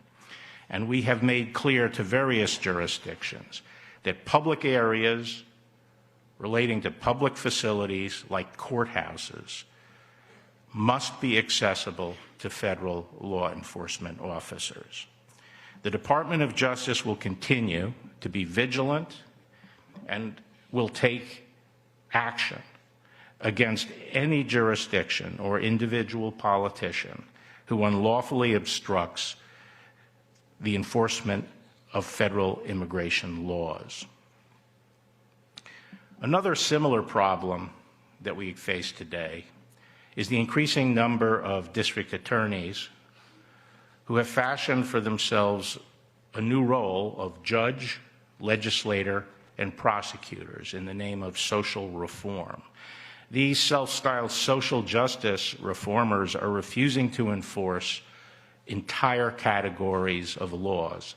And we have made clear to various jurisdictions that public areas relating to public facilities like courthouses must be accessible to federal law enforcement officers. The Department of Justice will continue to be vigilant and will take action against any jurisdiction or individual politician who unlawfully obstructs the enforcement of federal immigration laws. Another similar problem that we face today is the increasing number of district attorneys who have fashioned for themselves a new role of judge, legislator, and prosecutors in the name of social reform. These self-styled social justice reformers are refusing to enforce entire categories of laws,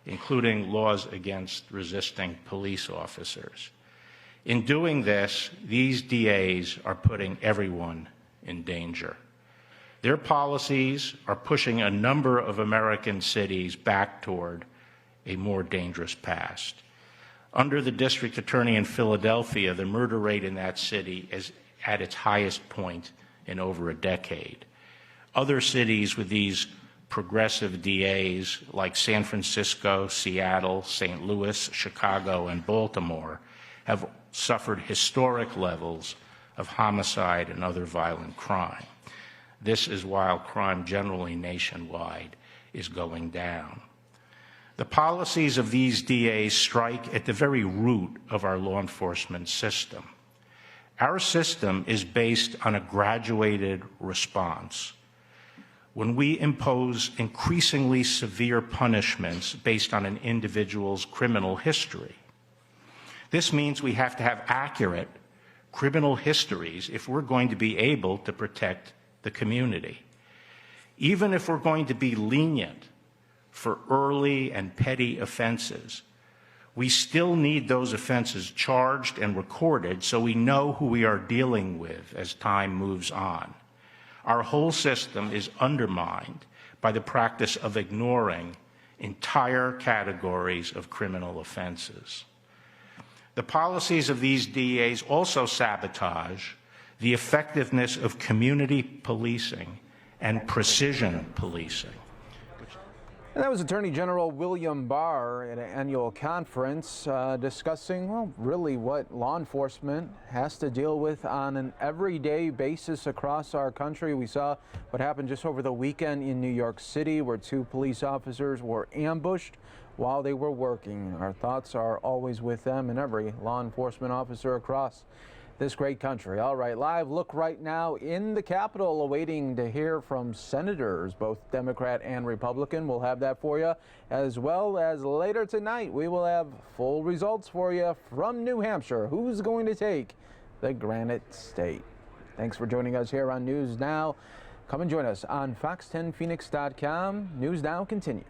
including laws against resisting police officers. In doing this, these DAs are putting everyone in danger. Their policies are pushing a number of American cities back toward a more dangerous past. Under the district attorney in Philadelphia, the murder rate in that city is at its highest point in over a decade. Other cities with these progressive DAs, like San Francisco, Seattle, St. Louis, Chicago, and Baltimore, have suffered historic levels of homicide and other violent crime. This is while crime generally nationwide is going down. The policies of these DAs strike at the very root of our law enforcement system. Our system is based on a graduated response. When we impose increasingly severe punishments based on an individual's criminal history, this means we have to have accurate criminal histories if we're going to be able to protect the community. Even if we're going to be lenient for early and petty offenses, we still need those offenses charged and recorded so we know who we are dealing with as time moves on. Our whole system is undermined by the practice of ignoring entire categories of criminal offenses. The policies of these DAs also sabotage the effectiveness of community policing and precision policing. And that was Attorney General William Barr at an annual conference discussing, well, really what law enforcement has to deal with on an everyday basis across our country. We saw what happened just over the weekend in New York City, where 2 police officers were ambushed while they were working. Our thoughts are always with them and every law enforcement officer across this great country. All right, live look right now in the Capitol, awaiting to hear from senators, both Democrat and Republican. We'll have that for you, as well as later tonight we will have full results for you from New Hampshire. Who's going to take the Granite State? Thanks for joining us here on News Now. Come and join us on fox10phoenix.com. News Now continues.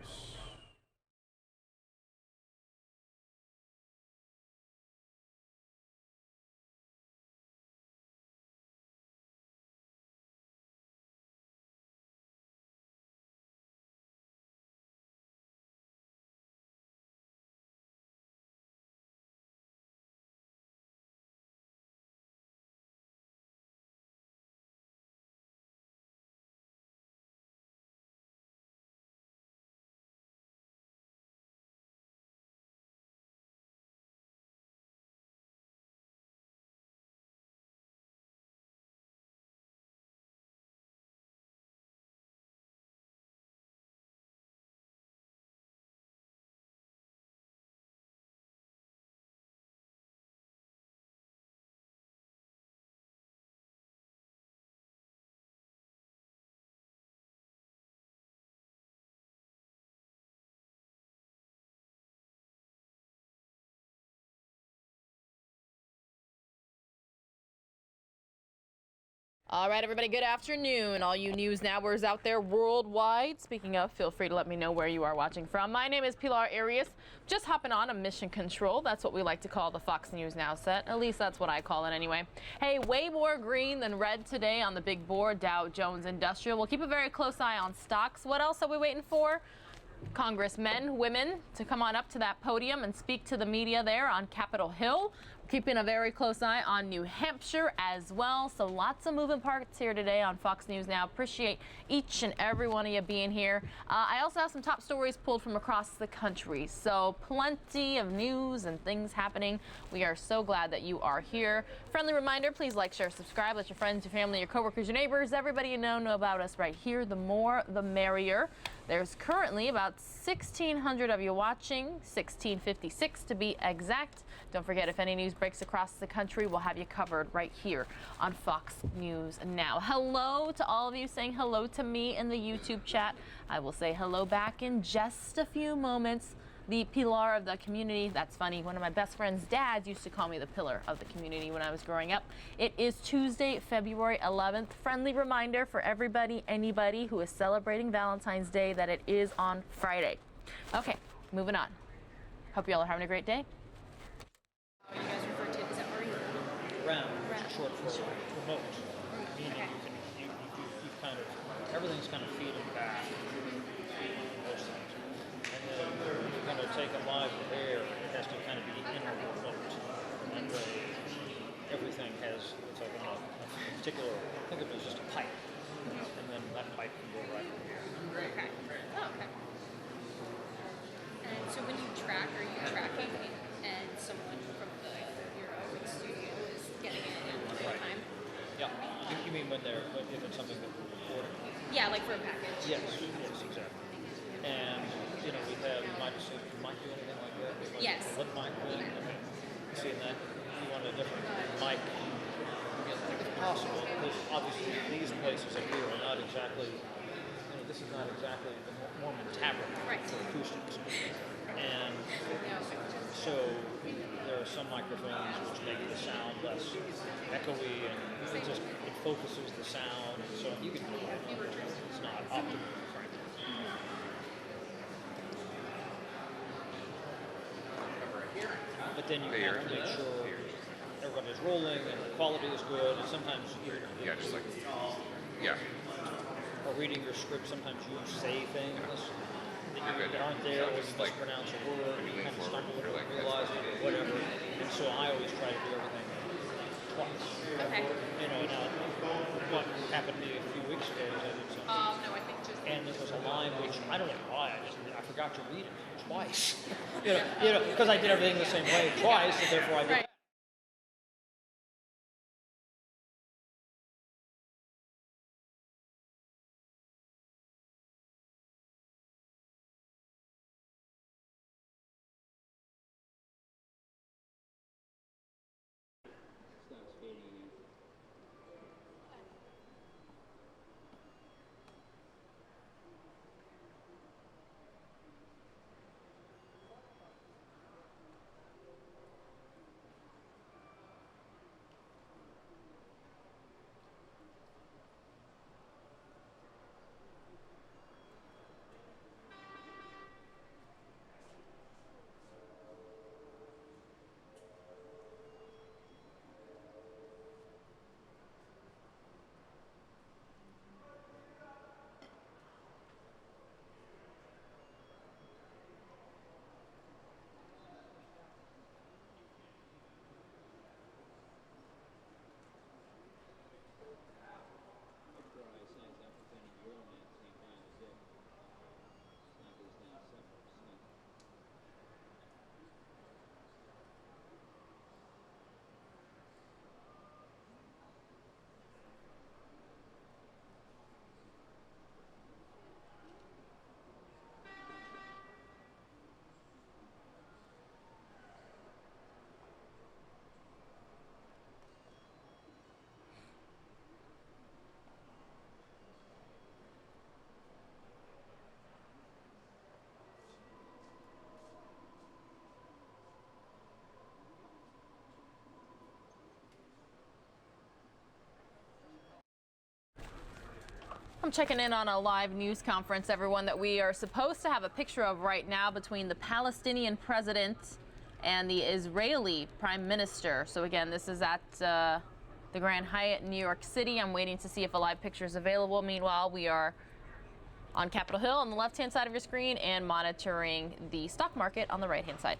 All right, everybody, good afternoon. All you news nowers out there worldwide. Speaking of, feel free to let me know where you are watching from. My name is Pilar Arias. Just hopping on a mission control. That's what we like to call the Fox News Now set. At least that's what I call it anyway. Hey, way more green than red today on the big board, Dow Jones Industrial. We'll keep a very close eye on stocks. What else are we waiting for? Congressmen, women to come on up to that podium and speak to the media there on Capitol Hill. Keeping a very close eye on New Hampshire as well. So lots of moving parts here today on Fox News Now. Appreciate each and every one of you being here. I also have some top stories pulled from across the country. So plenty of news and things happening. We are so glad that you are here. Friendly reminder, please like, share, subscribe. Let your friends, your family, your coworkers, your neighbors, everybody you know about us right here. The more, the merrier. There's currently about 1,600 of you watching, 1,656 to be exact. Don't forget, if any news breaks across the country, we'll have you covered right here on Fox News Now. Hello to all of you saying hello to me in the YouTube chat. I will say hello back in just a few moments. The Pilar of the community. That's funny. One of my best friend's dads used to call me the pillar of the community when I was growing up. It is Tuesday, February 11th. Friendly reminder for everybody, anybody who is celebrating Valentine's Day that it is on Friday. Okay, moving on. Hope you all are having a great day. You guys refer to it, is that Round, short for remote. Meaning you kind of, everything's kind of feeding back most things. And then you're going to take a live air, it has to kind of be in a remote. And that way, everything has, it's like a particular, think of it as just a pipe. And then that pipe can go right in here. Okay. Oh, okay. And so when you track, are you tracking and someone from your own studio is getting it in real time? Yeah. You mean when if it's something that we're recording? Yeah, like for a package. Yes, exactly. And, you know, you might do anything like that? Yes. What mic? Okay. Seeing that, you want a different mic, if possible, because obviously these places up here are not exactly, this is not exactly the Mormon Tavern for acoustics. And so there are some microphones which make the sound less echoey and it focuses the sound, and so you can do it. It's not optimal. But then you have to make sure everybody's rolling and the quality is good, and sometimes or reading your script, sometimes you say things that aren't there, or you mispronounce a word, and you kind of stumble over and realize it, or whatever. And so I always try to do everything twice. Okay. You know, now, what happened to me a few weeks ago is I did something. No, I think just. And there was a line which, I don't know why, I forgot to read it twice. you know, because I did everything the same way twice, and therefore I did. Right. I'm checking in on a live news conference, everyone, that we are supposed to have a picture of right now between the Palestinian president and the Israeli prime minister. So again, this is at the Grand Hyatt in New York City. I'm waiting to see if a live picture is available. Meanwhile, we are on Capitol Hill on the left-hand side of your screen and monitoring the stock market on the right-hand side.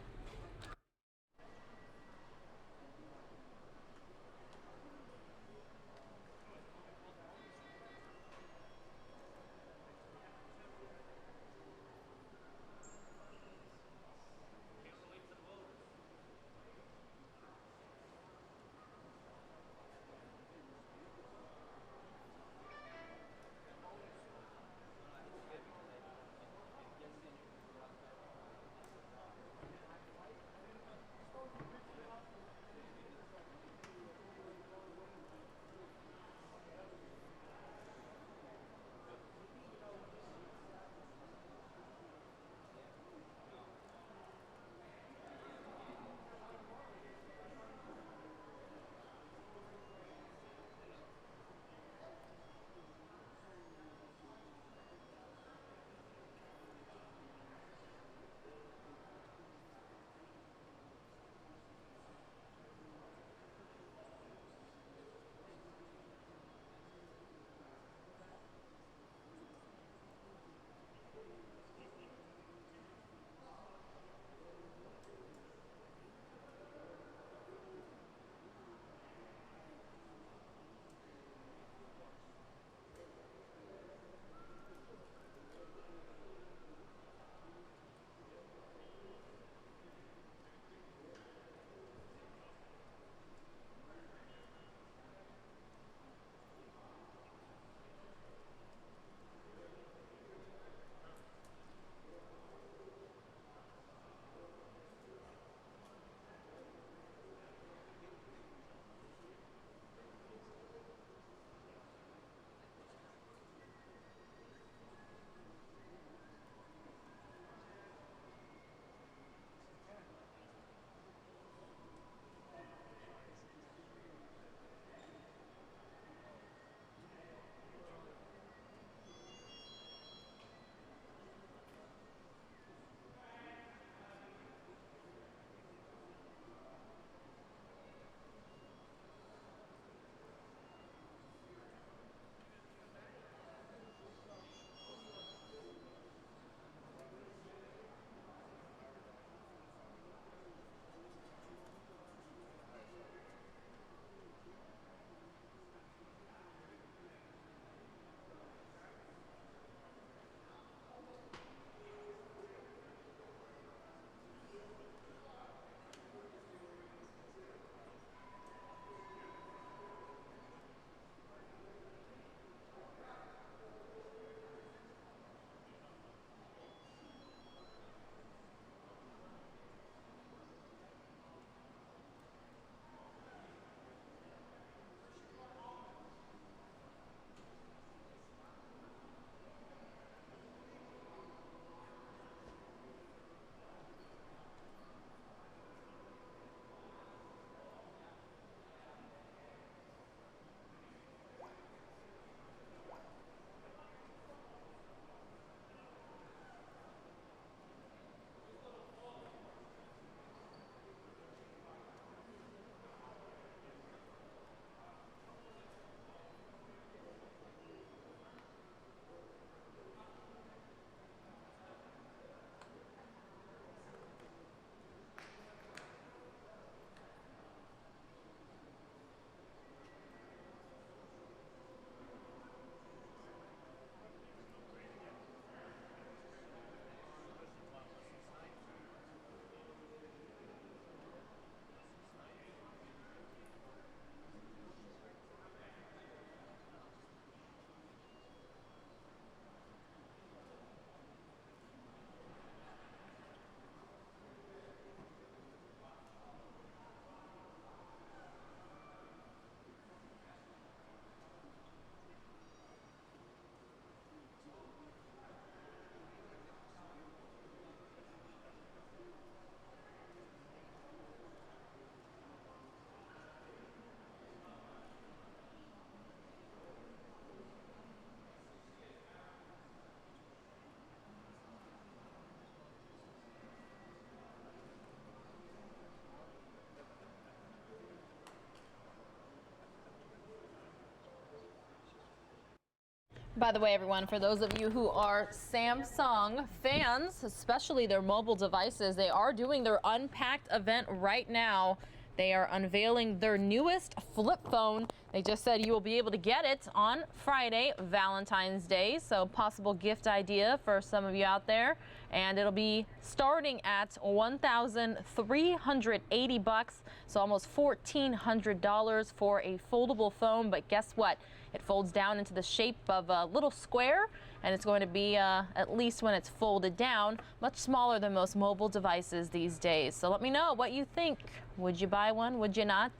By the way, everyone, for those of you who are Samsung fans, especially their mobile devices, they are doing their Unpacked event right now. They are unveiling their newest flip phone. They just said you will be able to get it on Friday, Valentine's Day. So possible gift idea for some of you out there. And it'll be starting at $1,380, so almost $1,400 for a foldable phone. But guess what? It folds down into the shape of a little square, and it's going to be, at least when it's folded down, much smaller than most mobile devices these days. So let me know what you think. Would you buy one? Would you not?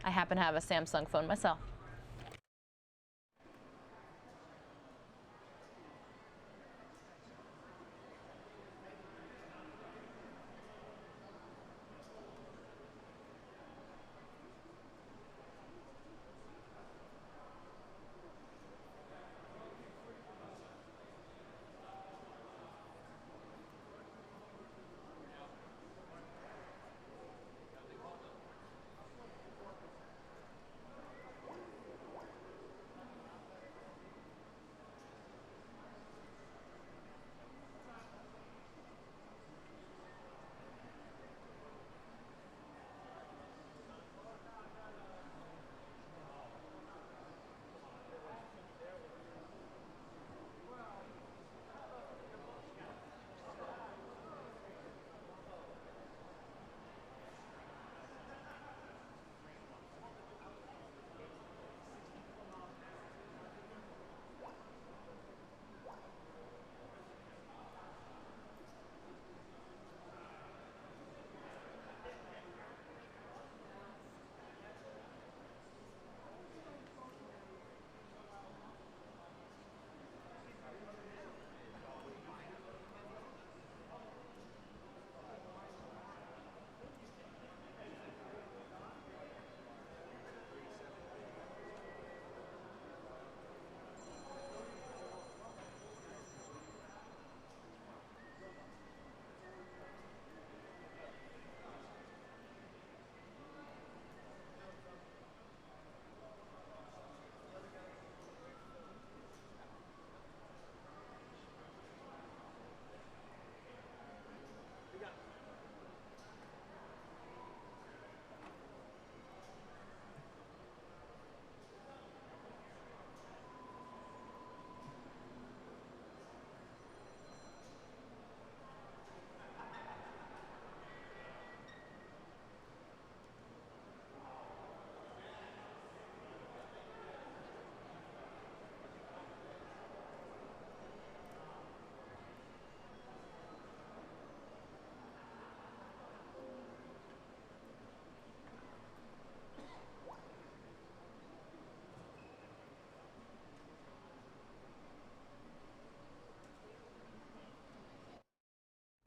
I happen to have a Samsung phone myself.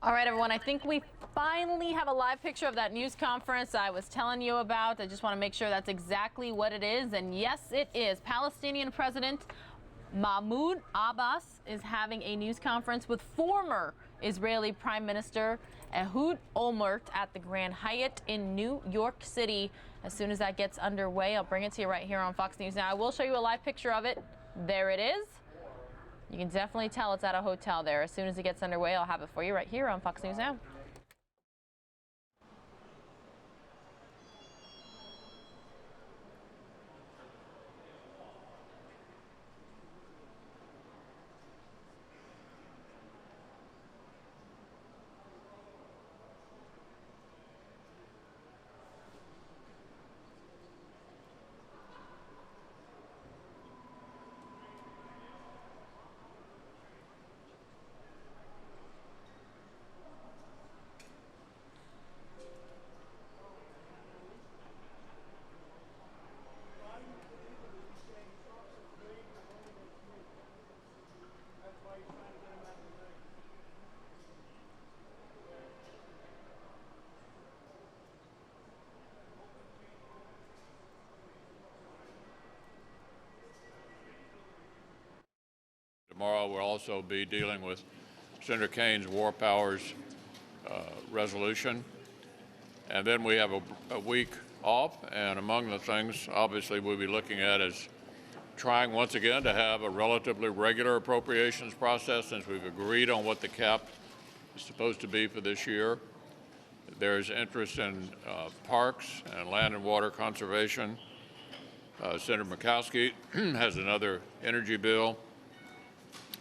All right, everyone, I think we finally have a live picture of that news conference I was telling you about. I just want to make sure that's exactly what it is. And yes, it is. Palestinian President Mahmoud Abbas is having a news conference with former Israeli Prime Minister Ehud Olmert at the Grand Hyatt in New York City. As soon as that gets underway, I'll bring it to you right here on Fox News Now. I will show you a live picture of it. There it is. You can definitely tell it's at a hotel there. As soon as it gets underway, I'll have it for you right here on Fox News Now. Tomorrow we'll also be dealing with Senator Kane's War Powers resolution. And then we have a week off, and among the things obviously we'll be looking at is trying once again to have a relatively regular appropriations process since we've agreed on what the cap is supposed to be for this year. There's interest in parks and land and water conservation. Senator Murkowski has another energy bill.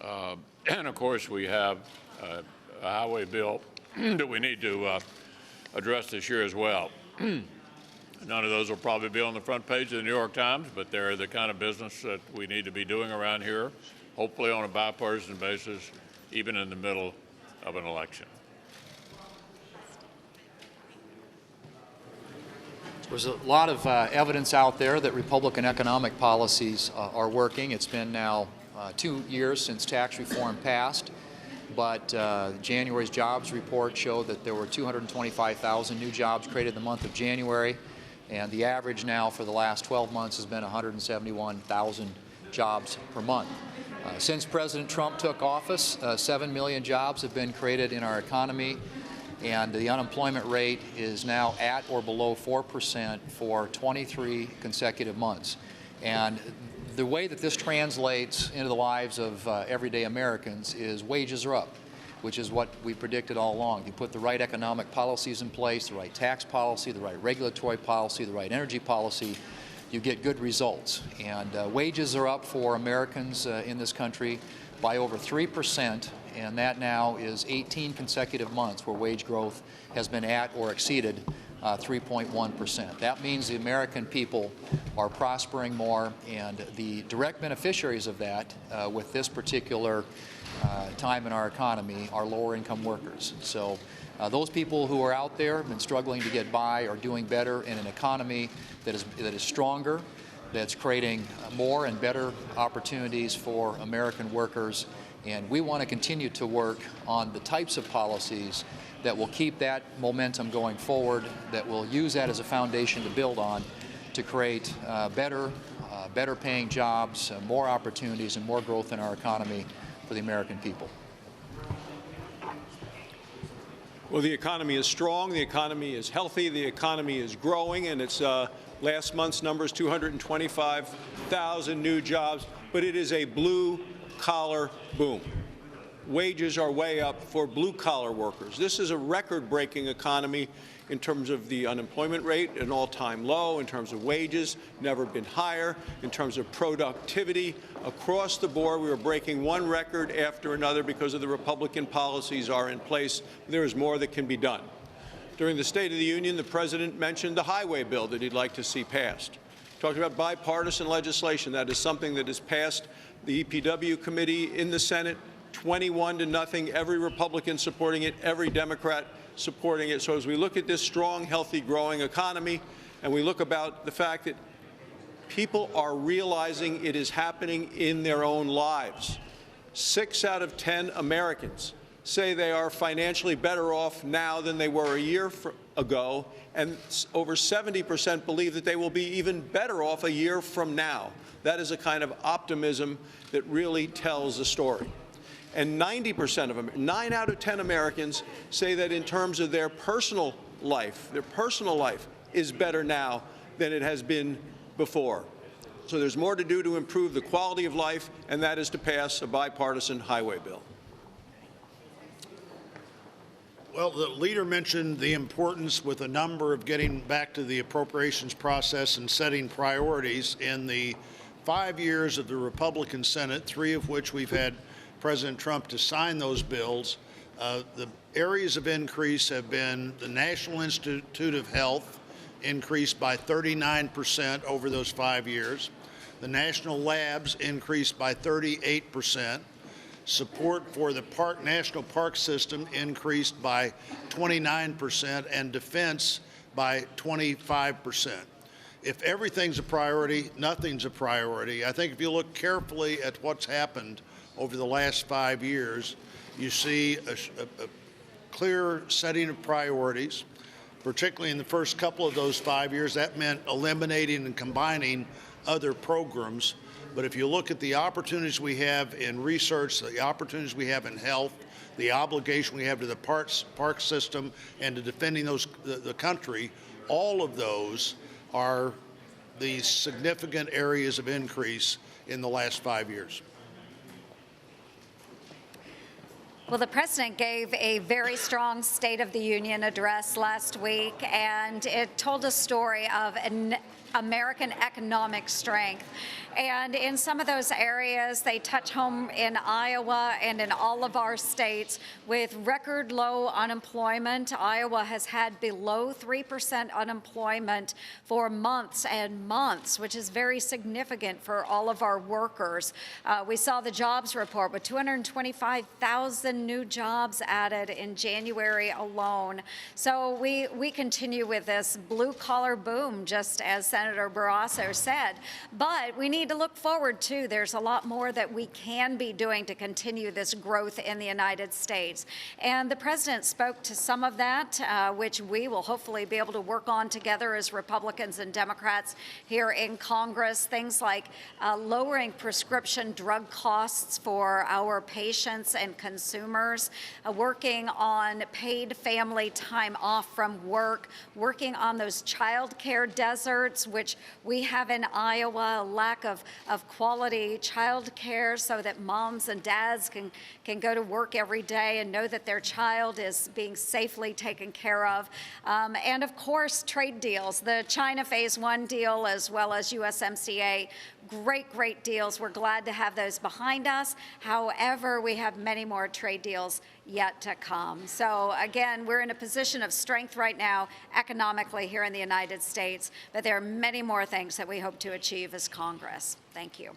And of course, we have a highway bill that we need to address this year as well. None of those will probably be on the front page of the New York Times, but they're the kind of business that we need to be doing around here, hopefully on a bipartisan basis, even in the middle of an election. There's a lot of evidence out there that Republican economic policies are working. It's been now 2 years since tax reform passed, but January's jobs report showed that there were 225,000 new jobs created in the month of January, and the average now for the last 12 months has been 171,000 jobs per month. Since President Trump took office, 7 million jobs have been created in our economy, and the unemployment rate is now at or below 4% for 23 consecutive months. And the way that this translates into the lives of everyday Americans is wages are up, which is what we predicted all along. If you put the right economic policies in place, the right tax policy, the right regulatory policy, the right energy policy, you get good results. And wages are up for Americans in this country by over 3%, and that now is 18 consecutive months where wage growth has been at or exceeded 3.1%. That means the American people are prospering more, and the direct beneficiaries of that with this particular time in our economy are lower income workers. So those people who are out there have been struggling to get by are doing better in an economy that is stronger, that's creating more and better opportunities for American workers. And we want to continue to work on the types of policies that will keep that momentum going forward, that will use that as a foundation to build on to create better paying jobs, more opportunities, and more growth in our economy for the American people. Well, the economy is strong, the economy is healthy, the economy is growing, and it's last month's numbers, 225,000 new jobs, but it is a blue-collar boom. Wages are way up for blue-collar workers. This is a record-breaking economy in terms of the unemployment rate, an all-time low, in terms of wages, never been higher, in terms of productivity. Across the board, we are breaking one record after another because of the Republican policies are in place. There is more that can be done. During the State of the Union, the President mentioned the highway bill that he'd like to see passed. Talked about bipartisan legislation. That is something that has passed the EPW committee in the Senate, 21-0, every Republican supporting it, every Democrat supporting it. So as we look at this strong, healthy, growing economy, and we look about the fact that people are realizing it is happening in their own lives. 6 out of 10 Americans say they are financially better off now than they were a year ago, and over 70% believe that they will be even better off a year from now. That is a kind of optimism that really tells a story. And 90% of them, 9 out of 10 Americans say that in terms of their personal life is better now than it has been before. So there's more to do to improve the quality of life, and that is to pass a bipartisan highway bill. Well, the leader mentioned the importance with a number of getting back to the appropriations process and setting priorities. In the 5 years of the Republican Senate, 3 of which we've had President Trump to sign those bills, the areas of increase have been the National Institute of Health increased by 39% over those 5 years. The national labs increased by 38%. Support for the National Park System increased by 29%, and defense by 25%. If everything's a priority, nothing's a priority. I think if you look carefully at what's happened over the last 5 years, you see a clear setting of priorities, particularly in the first couple of those 5 years. That meant eliminating and combining other programs. But if you look at the opportunities we have in research, the opportunities we have in health, the obligation we have to the park system and to defending the country, all of those are the significant areas of increase in the last 5 years. Well, the president gave a very strong State of the Union address last week, and it told a story of an American economic strength. And in some of those areas, they touch home in Iowa and in all of our states with record low unemployment. Iowa has had below 3% unemployment for months and months, which is very significant for all of our workers. We saw the jobs report with 225,000 new jobs added in January alone. So we continue with this blue-collar boom, just as Senator Barrasso said. But we need to look forward, too. There's a lot more that we can be doing to continue this growth in the United States. And the president spoke to some of that, which we will hopefully be able to work on together as Republicans and Democrats here in Congress. Things like lowering prescription drug costs for our patients and consumers, working on paid family time off from work, working on those child care deserts, which we have in Iowa, a lack of quality child care so that moms and dads can go to work every day and know that their child is being safely taken care of. And of course, trade deals, the China Phase 1 deal as well as USMCA, great deals. We're glad to have those behind us. However, we have many more trade deals yet to come. So again, we're in a position of strength right now economically here in the United States, but there are many more things that we hope to achieve as Congress. Thank you.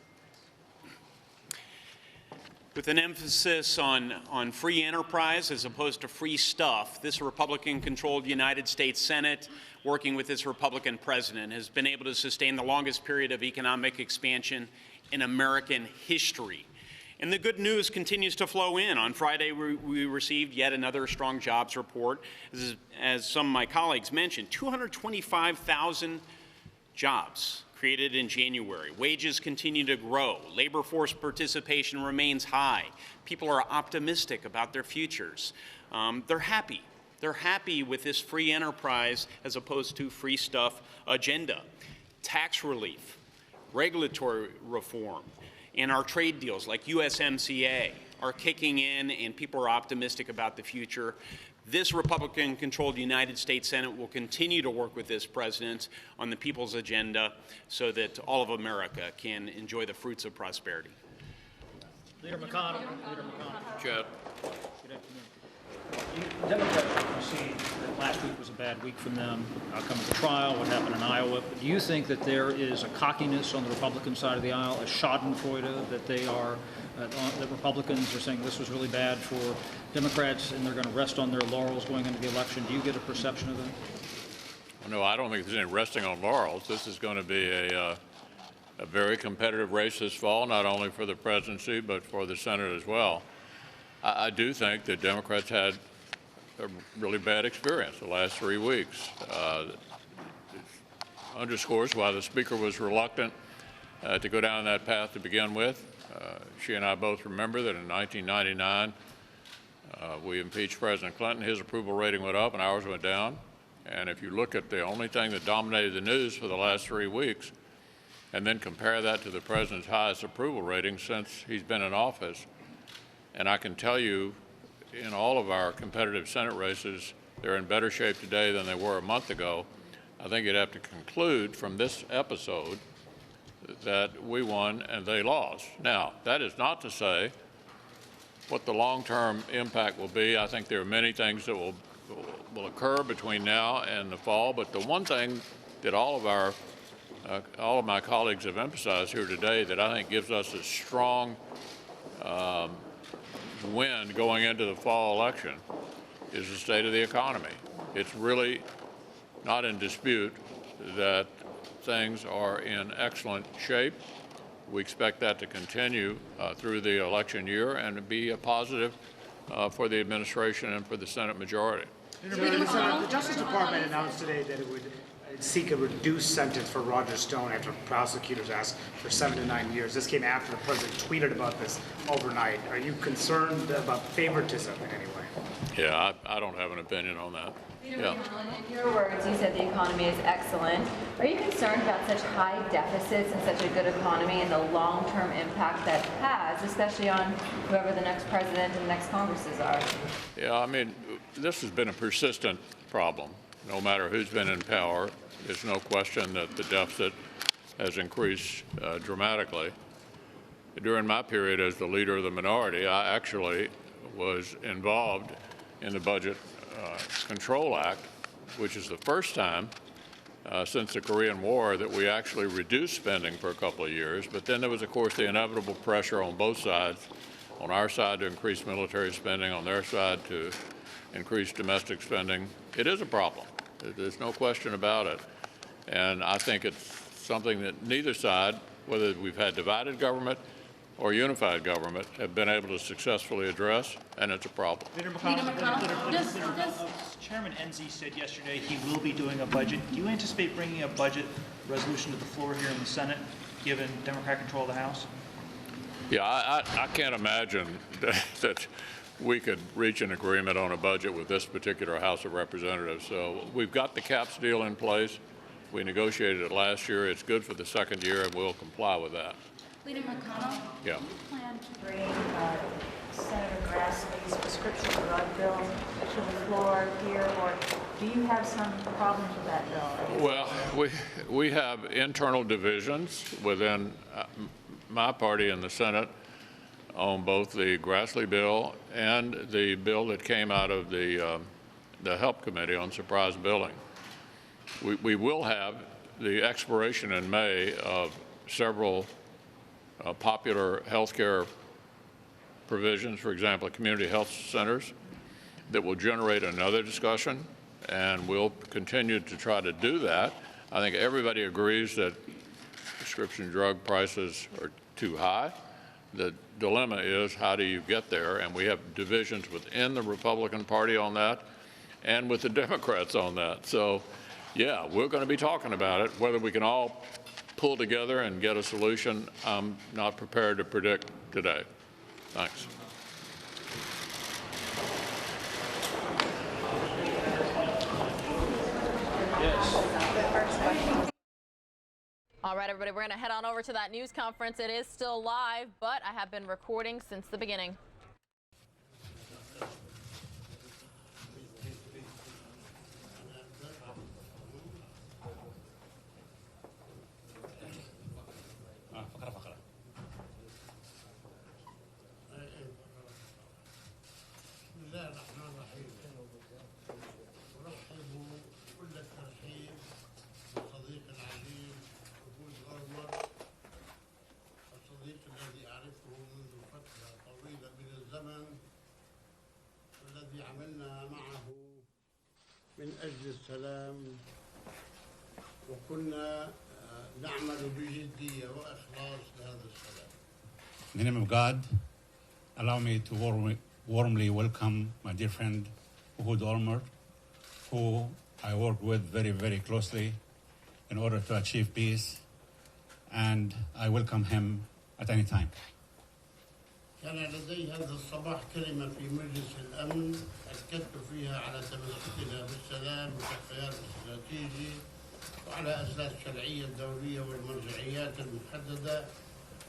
With an emphasis on free enterprise as opposed to free stuff, this Republican-controlled United States Senate, working with this Republican president, has been able to sustain the longest period of economic expansion in American history. And the good news continues to flow in. On Friday, we received yet another strong jobs report. As some of my colleagues mentioned, 225,000 jobs created in January. Wages continue to grow. Labor force participation remains high. People are optimistic about their futures. They're happy. They're happy with this free enterprise as opposed to free stuff agenda. Tax relief, regulatory reform, and our trade deals like USMCA are kicking in, and people are optimistic about the future. This Republican-controlled United States Senate will continue to work with this president on the people's agenda so that all of America can enjoy the fruits of prosperity. Leader McConnell. Leader McConnell. Chad. Good afternoon. Democrats concede that last week was a bad week for them. Outcome of the trial, what happened in Iowa. But do you think that there is a cockiness on the Republican side of the aisle, a schadenfreude, that they are, that Republicans are saying this was really bad for Democrats and they're going to rest on their laurels going into the election? Do you get a perception of that? No, I don't think there's any resting on laurels. This is going to be a very competitive race this fall, not only for the presidency, but for the Senate as well. I do think that Democrats had a really bad experience the last 3 weeks. It underscores why the Speaker was reluctant to go down that path to begin with. She and I both remember that in 1999, we impeached President Clinton. His approval rating went up and ours went down. And if you look at the only thing that dominated the news for the last 3 weeks, and then compare that to the president's highest approval rating since he's been in office, and I can tell you, in all of our competitive Senate races, they're in better shape today than they were a month ago. I think you'd have to conclude from this episode that we won and they lost. Now, that is not to say what the long-term impact will be. I think there are many things that will occur between now and the fall, but the one thing that all of my colleagues have emphasized here today that I think gives us a strong win going into the fall election is the state of the economy. It's really not in dispute that things are in excellent shape. We expect that to continue through the election year and to be a positive for the administration and for the Senate majority. The Justice Department announced today that it would seek a reduced sentence for Roger Stone after prosecutors asked for 7 to 9 years. This came after the president tweeted about this overnight. Are you concerned about favoritism in any way? Yeah, I don't have an opinion on that. Yeah. In your words, you said the economy is excellent. Are you concerned about such high deficits and such a good economy and the long-term impact that has, especially on whoever the next president and the next Congresses are? Yeah, I mean, this has been a persistent problem. No matter who's been in power, there's no question that the deficit has increased dramatically. During my period as the leader of the minority, I actually was involved in the Budget Control Act, which is the first time since the Korean War that we actually reduced spending for a couple of years. But then there was, of course, the inevitable pressure on both sides, on our side to increase military spending, on their side to increase domestic spending. It is a problem. There's no question about it. And I think it's something that neither side, whether we've had divided government or unified government, have been able to successfully address, and it's a problem. Leader McConnell, Chairman Enzi said yesterday he will be doing a budget. Do you anticipate bringing a budget resolution to the floor here in the Senate, given Democrat control of the House? Yeah, I can't imagine that we could reach an agreement on a budget with this particular House of Representatives. So we've got the caps deal in place. We negotiated it last year. It's good for the second year, and we'll comply with that. Leader McConnell, Yeah. do you plan to bring Senator Grassley's prescription drug bill to the floor here, or do you have some problems with that bill? Well, we have internal divisions within my party in the Senate on both the Grassley bill and the bill that came out of the Help Committee on surprise billing. We will have the expiration in May of several popular health care provisions, for example, community health centers, that will generate another discussion, and we'll continue to try to do that. I think everybody agrees that prescription drug prices are too high. The dilemma is, how do you get there? And we have divisions within the Republican Party on that and with the Democrats on that. So, yeah, we're going to be talking about it. Whether we can all pull together and get a solution, I'm not prepared to predict today. Thanks. All right, everybody, we're going to head on over to that news conference. It is still live, but I have been recording since the beginning. من أجل السلام وكنا نعمل بجدية وإخلاص لهذا السلام. In the name of God, allow me to warmly welcome my dear friend, Uhud Olmert, who I work with very, very closely in order to achieve peace, and I welcome him at any time. كان لدي هذا الصباح كلمة في مجلس الأمن أكدت فيها على تمسكنا بالسلام كخيار استراتيجي وعلى أساس الشرعية الدولية والمرجعيات المحددة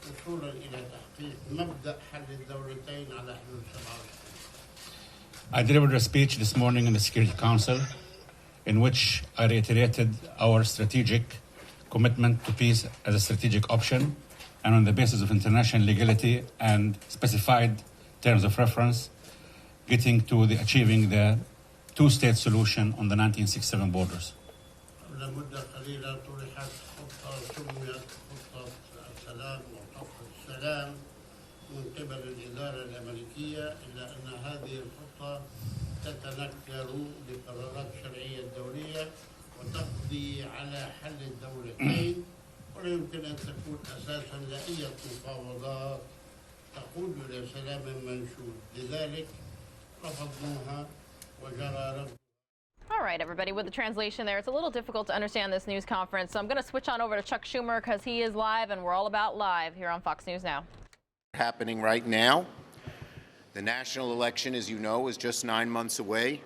وصولا إلى تحقيق مبدأ حل الدولتين على حدود 67. I delivered a speech this morning in the Security Council in which I reiterated our strategic commitment to peace as a strategic option, and on the basis of international legality and specified terms of reference, getting to achieving the two-state solution on the 1967 borders. قبل مدة قليلة طرحت خطة سميت خطة السلام وخطة السلام من قبل الإدارة الأمريكية، إلا أن هذه الخطة تتنكر بقرارات الشرعية الدولية وتقضي على حل الدولتين، ولا يمكن أن تكون أساسا لأي مفاوضات تقود إلى سلام منشود. لذلك رفضناها وجرى رفض. All All right, everybody, with the translation there, it's a little difficult to understand this news conference, so I'm going to switch on over to Chuck Schumer because he is live, and we're all about live here on Fox News Now. Happening right now. The national election, as you know, is just 9 months away.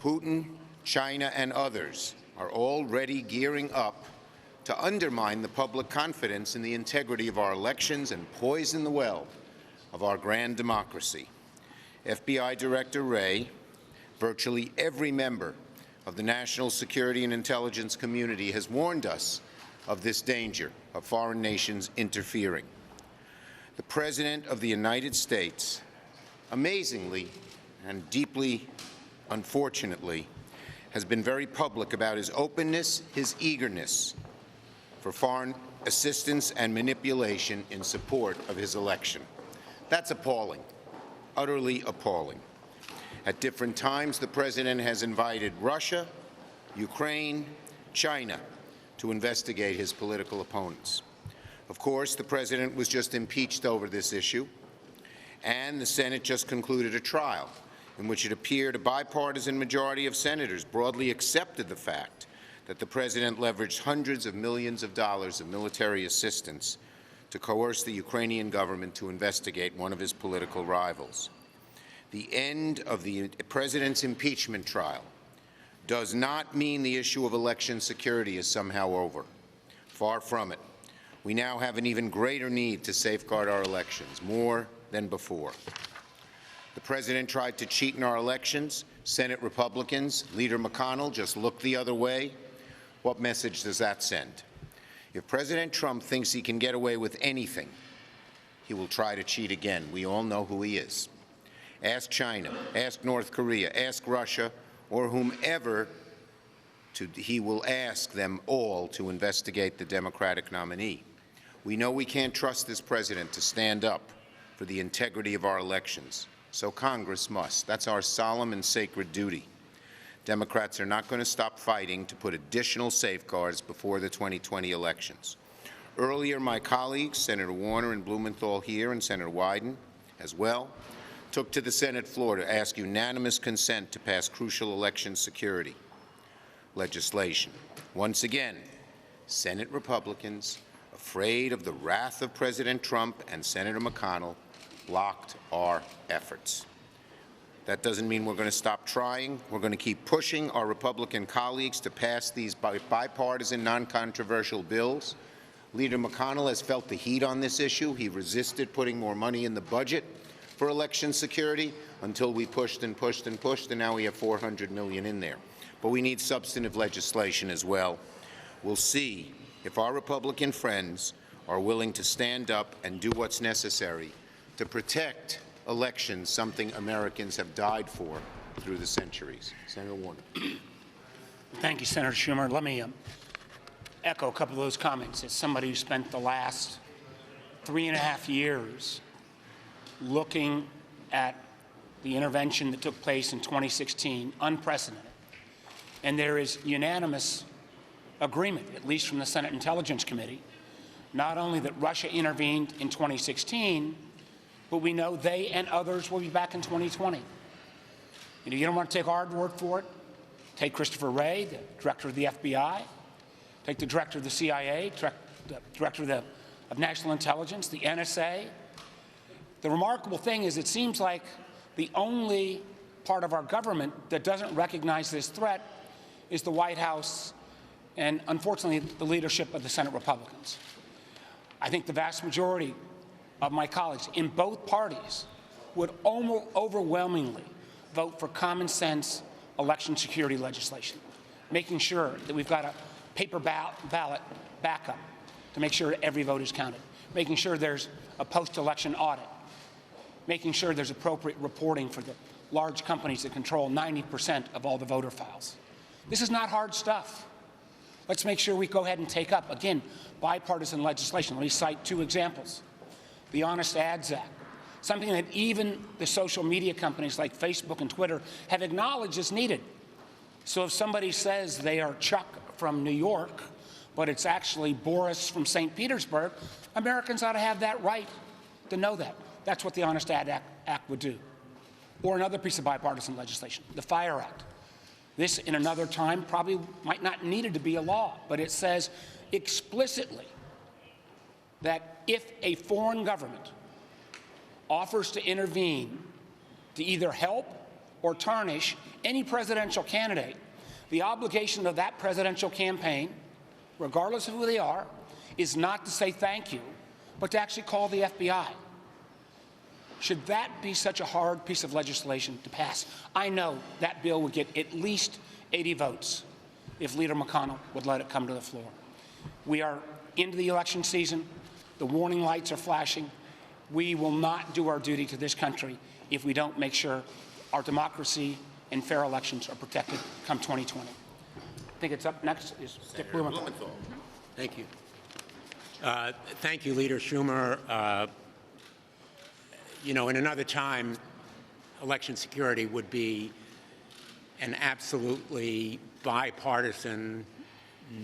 Putin, China, and others are already gearing up to undermine the public confidence in the integrity of our elections and poison the well of our grand democracy. FBI Director Wray, virtually every member of the national security and intelligence community has warned us of this danger of foreign nations interfering. The President of the United States, amazingly and deeply unfortunately, has been very public about his openness, his eagerness for foreign assistance and manipulation in support of his election. That's appalling, utterly appalling. At different times, the President has invited Russia, Ukraine, China to investigate his political opponents. Of course, the President was just impeached over this issue, and the Senate just concluded a trial in which it appeared a bipartisan majority of senators broadly accepted the fact that the President leveraged hundreds of millions of dollars of military assistance to coerce the Ukrainian government to investigate one of his political rivals. The end of the President's impeachment trial does not mean the issue of election security is somehow over. Far from it. We now have an even greater need to safeguard our elections, more than before. The President tried to cheat in our elections. Senate Republicans, Leader McConnell, just looked the other way. What message does that send? If President Trump thinks he can get away with anything, he will try to cheat again. We all know who he is. Ask China, ask North Korea, ask Russia, or whomever he will ask them all to investigate the Democratic nominee. We know we can't trust this President to stand up for the integrity of our elections, so Congress must. That's our solemn and sacred duty. Democrats are not going to stop fighting to put additional safeguards before the 2020 elections. Earlier, my colleagues, Senator Warner and Blumenthal here, and Senator Wyden as well, took to the Senate floor to ask unanimous consent to pass crucial election security legislation. Once again, Senate Republicans, afraid of the wrath of President Trump and Senator McConnell, blocked our efforts. That doesn't mean we're going to stop trying. We're going to keep pushing our Republican colleagues to pass these bipartisan, non-controversial bills. Leader McConnell has felt the heat on this issue. He resisted putting more money in the budget for election security until we pushed and pushed and pushed, and now we have $400 million in there. But we need substantive legislation as well. We'll see if our Republican friends are willing to stand up and do what's necessary to protect elections, something Americans have died for through the centuries. Senator Warner. Thank you, Senator Schumer. Let me echo a couple of those comments. As somebody who spent the last 3.5 years looking at the intervention that took place in 2016, unprecedented, and there is unanimous agreement, at least from the Senate Intelligence Committee, not only that Russia intervened in 2016, but we know they and others will be back in 2020. You don't want to take our word for it. Take Christopher Wray, the director of the FBI. Take the director of the CIA, the director of National Intelligence, the NSA. The remarkable thing is it seems like the only part of our government that doesn't recognize this threat is the White House and, unfortunately, the leadership of the Senate Republicans. I think the vast majority of my colleagues in both parties would almost overwhelmingly vote for common sense election security legislation, making sure that we've got a paper ballot backup to make sure every vote is counted, making sure there's a post-election audit, making sure there's appropriate reporting for the large companies that control 90% of all the voter files. This is not hard stuff. Let's make sure we go ahead and take up, again, bipartisan legislation. Let me cite 2 examples. The Honest Ads Act, something that even the social media companies like Facebook and Twitter have acknowledged is needed. So if somebody says they are Chuck from New York, but it's actually Boris from St. Petersburg, Americans ought to have that right to know that. That's what the Honest Ad Act would do. Or another piece of bipartisan legislation, the FIRE Act, This, in another time, probably might not needed to be a law, but it says explicitly that if a foreign government offers to intervene to either help or tarnish any presidential candidate, the obligation of that presidential campaign, regardless of who they are, is not to say thank you, but to actually call the FBI. Should that be such a hard piece of legislation to pass? I know that bill would get at least 80 votes if Leader McConnell would let it come to the floor. We are into the election season. The warning lights are flashing. We will not do our duty to this country if we don't make sure our democracy and fair elections are protected come 2020. I think it's up next is Dick Blumenthal. Thank you. Thank you, Leader Schumer. You know, in another time, election security would be an absolutely bipartisan,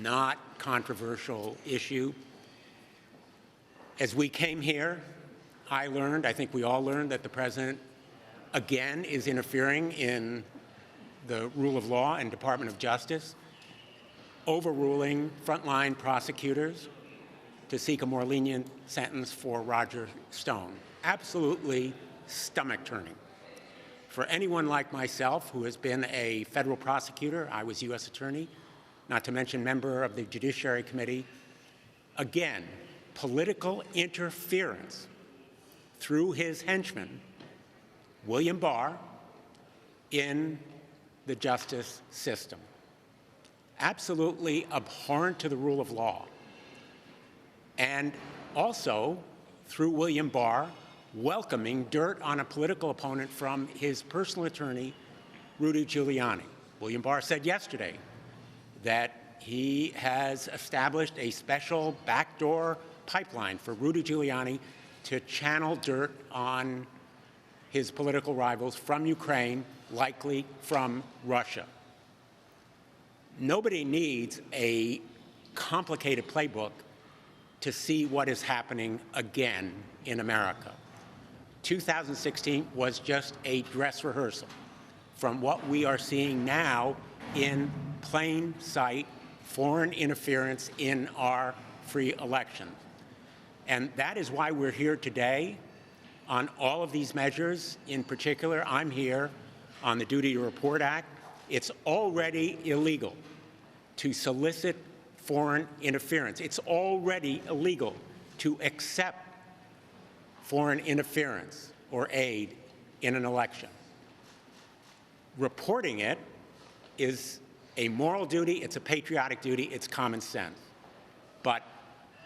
not controversial issue. As we came here, I learned, I think we all learned, that the President, again, is interfering in the rule of law and Department of Justice, overruling frontline prosecutors to seek a more lenient sentence for Roger Stone. Absolutely stomach-turning. For anyone like myself who has been a federal prosecutor, I was U.S. attorney, not to mention member of the Judiciary Committee, again, political interference through his henchman, William Barr, in the justice system. Absolutely abhorrent to the rule of law. And also, through William Barr, welcoming dirt on a political opponent from his personal attorney, Rudy Giuliani. William Barr said yesterday that he has established a special backdoor pipeline for Rudy Giuliani to channel dirt on his political rivals from Ukraine, likely from Russia. Nobody needs a complicated playbook to see what is happening again in America. 2016 was just a dress rehearsal from what we are seeing now in plain sight foreign interference in our free elections. And that is why we're here today on all of these measures. In particular, I'm here on the Duty to Report Act. It's already illegal to solicit foreign interference. It's already illegal to accept foreign interference or aid in an election. Reporting it is a moral duty, it's a patriotic duty, it's common sense. But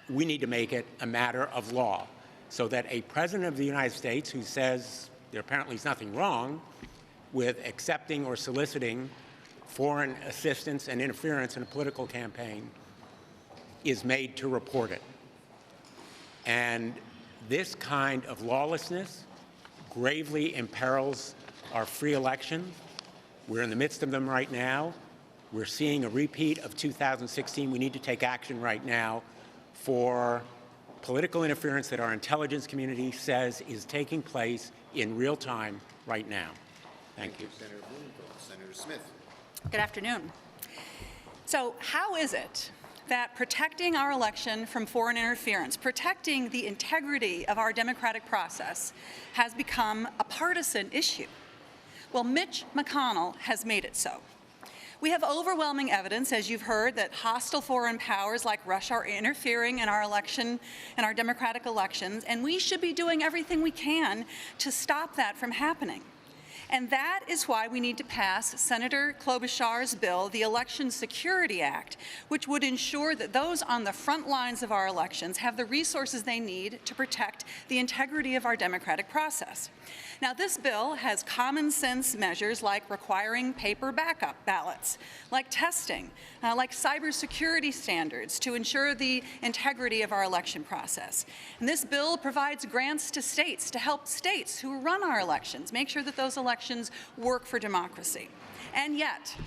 we need to make it a matter of law so that a president of the United States who says there apparently is nothing wrong with accepting or soliciting foreign assistance and interference in a political campaign is made to report it. And this kind of lawlessness gravely imperils our free elections. We're in the midst of them right now. We're seeing a repeat of 2016. We need to take action right now for political interference that our intelligence community says is taking place in real time right now. Thank you. Senator Blumenthal. Senator Smith. Good afternoon. So how is it that protecting our election from foreign interference, protecting the integrity of our democratic process, has become a partisan issue? Well, Mitch McConnell has made it so. We have overwhelming evidence, as you've heard, that hostile foreign powers like Russia are interfering in our election, in our democratic elections, and we should be doing everything we can to stop that from happening. And that is why we need to pass Senator Klobuchar's bill, the Election Security Act, which would ensure that those on the front lines of our elections have the resources they need to protect the integrity of our democratic process. Now, this bill has common sense measures like requiring paper backup ballots, like testing, like cybersecurity standards to ensure the integrity of our election process. And this bill provides grants to states to help states who run our elections make sure that those elections work for democracy. And yet,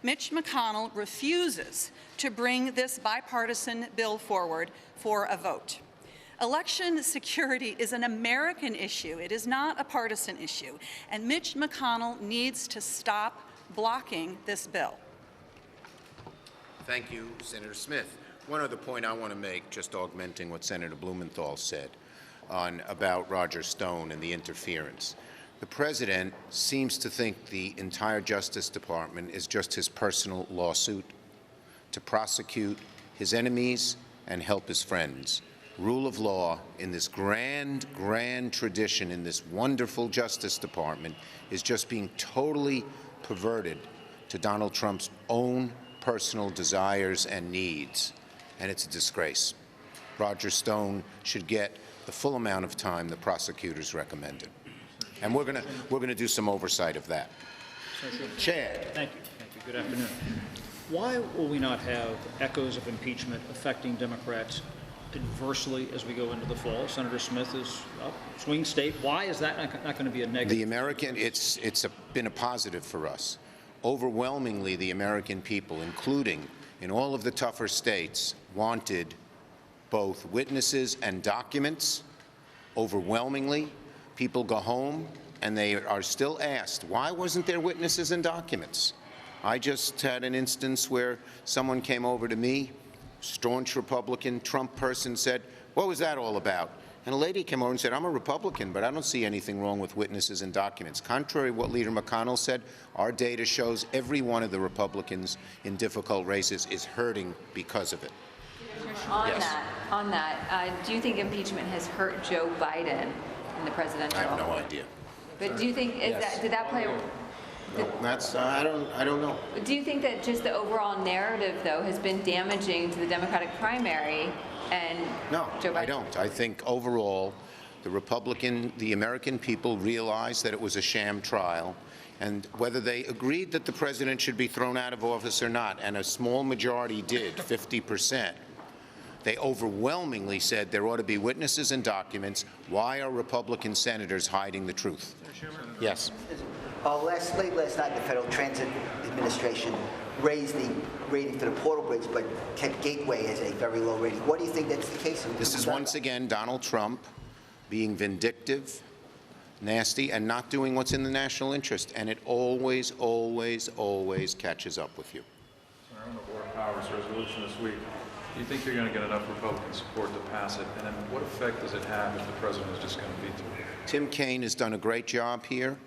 Mitch McConnell refuses to bring this bipartisan bill forward for a vote. Election security is an American issue. It is not a partisan issue. And Mitch McConnell needs to stop blocking this bill? Thank you, Senator Smith. One other point I want to make, just augmenting what Senator Blumenthal said about Roger Stone and the interference. The President seems to think the entire Justice Department is just his personal lawsuit to prosecute his enemies and help his friends. Rule of law in this grand tradition in this wonderful Justice Department is just being totally perverted to Donald Trump's own personal desires and needs, and it's a disgrace. Roger Stone should get the full amount of time the prosecutors recommended, and we're going to do some oversight of that. Chad. Thank you. Good afternoon. Why will we not have echoes of impeachment affecting Democrats adversely as we go into the fall? Senator Smith is up, swing state. Why is that not going to be a negative? The American, it's been a positive for us. Overwhelmingly, the American people, including in all of the tougher states, wanted both witnesses and documents. Overwhelmingly, people go home and they are still asked, why wasn't there witnesses and documents? I just had an instance where someone came over to me, staunch Republican, Trump person, said, what was that all about? And a lady came over and said, I'm a Republican, but I don't see anything wrong with witnesses and documents. Contrary to what Leader McConnell said, our data shows every one of the Republicans in difficult races is hurting because of it. On that, do you think impeachment has hurt Joe Biden in the presidential? I have no idea. But do you think did that play? No, that's I don't know. Do you think that just the overall narrative, though, has been damaging to the Democratic primary and No, Joe Biden? I don't. I think overall, the American people realized that it was a sham trial, and whether they agreed that the president should be thrown out of office or not, and a small majority did, 50%, they overwhelmingly said there ought to be witnesses and documents. Why are Republican senators hiding the truth? Yes. Late last night, the Federal Transit Administration raised the rating for the Portal Bridge, but kept Gateway as a very low rating. What do you think that's the case? This is once again Donald Trump being vindictive, nasty, and not doing what's in the national interest. And it always, always, always catches up with you. On the War Powers resolution this week, do you think you're going to get enough Republican support to pass it? And then what effect does it have if the president is just going to veto it? Tim Kaine has done a great job here.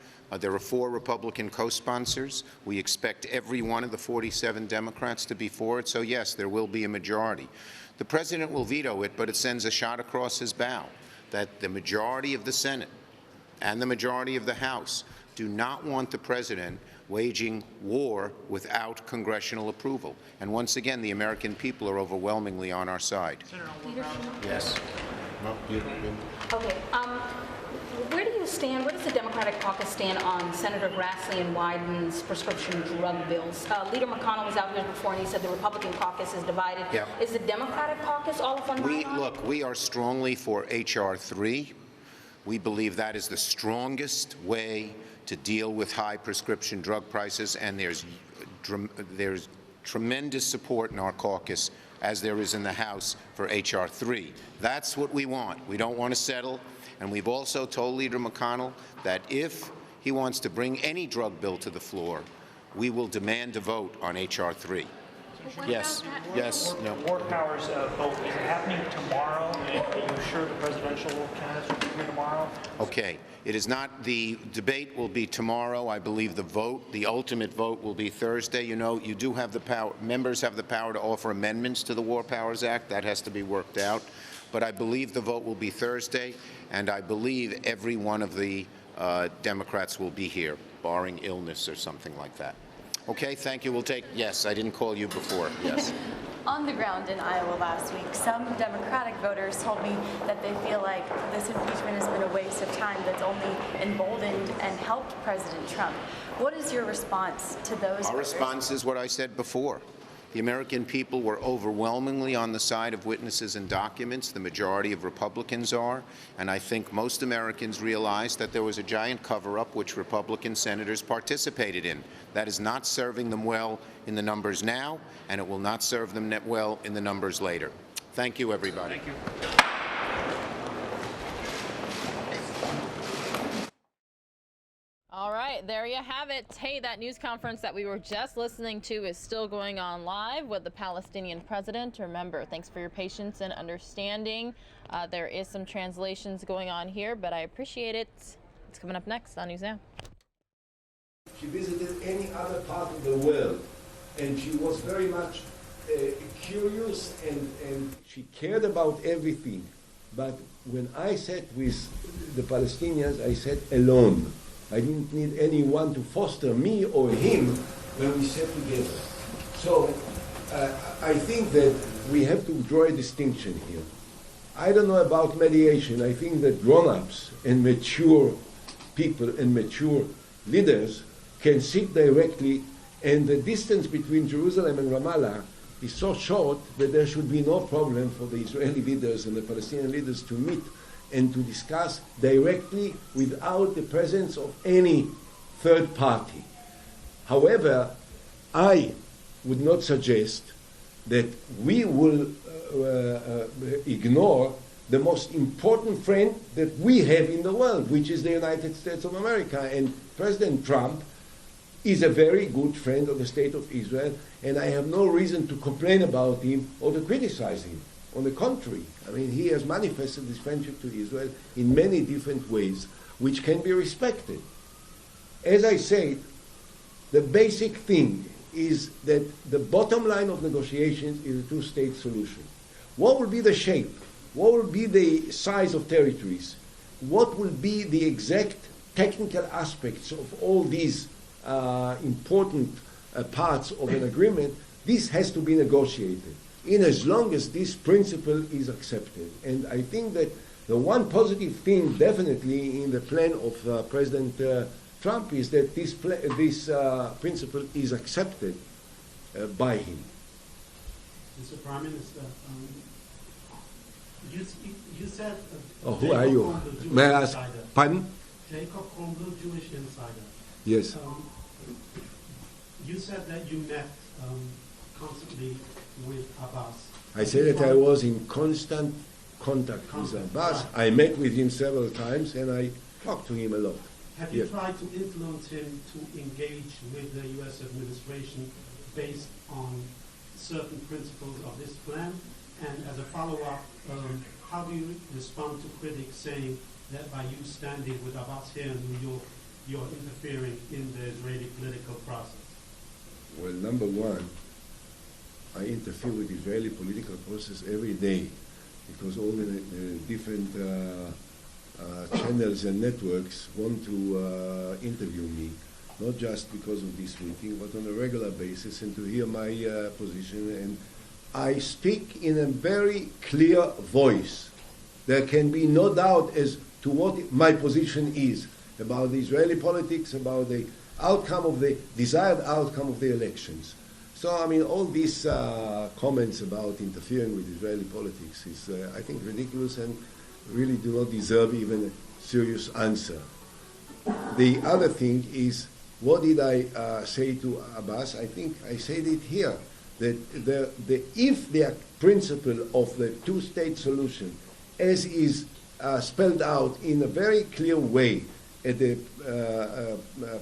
There are 4 Republican co-sponsors. We expect every one of the 47 Democrats to be for it. So, yes, there will be a majority. The president will veto it, but it sends a shot across his bow that the majority of the Senate and the majority of the House do not want the president waging war without congressional approval. And once again, the American people are overwhelmingly on our side. Yes. Okay. Where do you stand? Where does the Democratic caucus stand on Senator Grassley and Wyden's prescription drug bills? Leader McConnell was out here before, and he said the Republican caucus is divided. Yeah. Is the Democratic caucus all of one mind? Look, we are strongly for H.R. 3. We believe that is the strongest way to deal with high prescription drug prices, and there's tremendous support in our caucus, as there is in the House, for H.R. 3. That's what we want. We don't want to settle. And we've also told Leader McConnell that if he wants to bring any drug bill to the floor, we will demand a vote on H.R. 3. Yes. Yes. No. War Powers vote, is it happening tomorrow? Are you sure the presidential candidates will be here tomorrow? Okay. It is not, the debate will be tomorrow. I believe the ultimate vote will be Thursday. You know, you do have the power, members have the power to offer amendments to the War Powers Act. That has to be worked out. But I believe the vote will be Thursday, and I believe every one of the Democrats will be here, barring illness or something like that. Okay, thank you. We'll take, yes, I didn't call you before, yes. On the ground in Iowa last week, some Democratic voters told me that they feel like this impeachment has been a waste of time that's only emboldened and helped President Trump. What is your response to those Our response is what I said before. The American people were overwhelmingly on the side of witnesses and documents. The majority of Republicans are. And I think most Americans realized that there was a giant cover-up which Republican senators participated in. That is not serving them well in the numbers now, and it will not serve them well in the numbers later. Thank you, everybody. Thank you. All right, there you have it. Hey, that news conference that we were just listening to is still going on live with the Palestinian president. Remember, thanks for your patience and understanding. There is some translations going on here, but I appreciate it. It's coming up next on News Now. She visited any other part of the world, and she was very much curious, and she cared about everything. But when I sat with the Palestinians, I sat alone. I didn't need anyone to foster me or him when we sat together. So I think that we have to draw a distinction here. I don't know about mediation. I think that grown-ups and mature people and mature leaders can sit directly, and the distance between Jerusalem and Ramallah is so short that there should be no problem for the Israeli leaders and the Palestinian leaders to meet and to discuss directly without the presence of any third party. However, I would not suggest that we will ignore the most important friend that we have in the world, which is the United States of America. And President Trump is a very good friend of the State of Israel, and I have no reason to complain about him or to criticize him. On the contrary, I mean, he has manifested his friendship to Israel in many different ways, which can be respected. As I said, the basic thing is that the bottom line of negotiations is a two-state solution. What will be the shape? What will be the size of territories? What will be the exact technical aspects of all these important parts of an agreement? This has to be negotiated, in as long as this principle is accepted. And I think that the one positive thing definitely in the plan of President Trump is that this principle is accepted by him. Mr. Prime Minister, you said... who are you? May I ask? Pardon? Jacob Cromwell, Jewish insider. Yes. You said that you met constantly with Abbas. I said that I was in constant contact with Abbas. I met with him several times and I talked to him a lot. Have you tried to influence him to engage with the U.S. administration based on certain principles of this plan? And as a follow-up, how do you respond to critics saying that by you standing with Abbas here in New York, you're interfering in the Israeli political process? Well, number one, I interfere with the Israeli political process every day because all the different channels and networks want to interview me, not just because of this meeting, but on a regular basis, and to hear my position. And I speak in a very clear voice. There can be no doubt as to what my position is about the Israeli politics, about the outcome of the desired outcome of the elections. So, I mean, all these comments about interfering with Israeli politics is, I think, ridiculous and really do not deserve even a serious answer. The other thing is, what did I say to Abbas? I think I said it here, that if the principle of the two-state solution, as is spelled out in a very clear way at the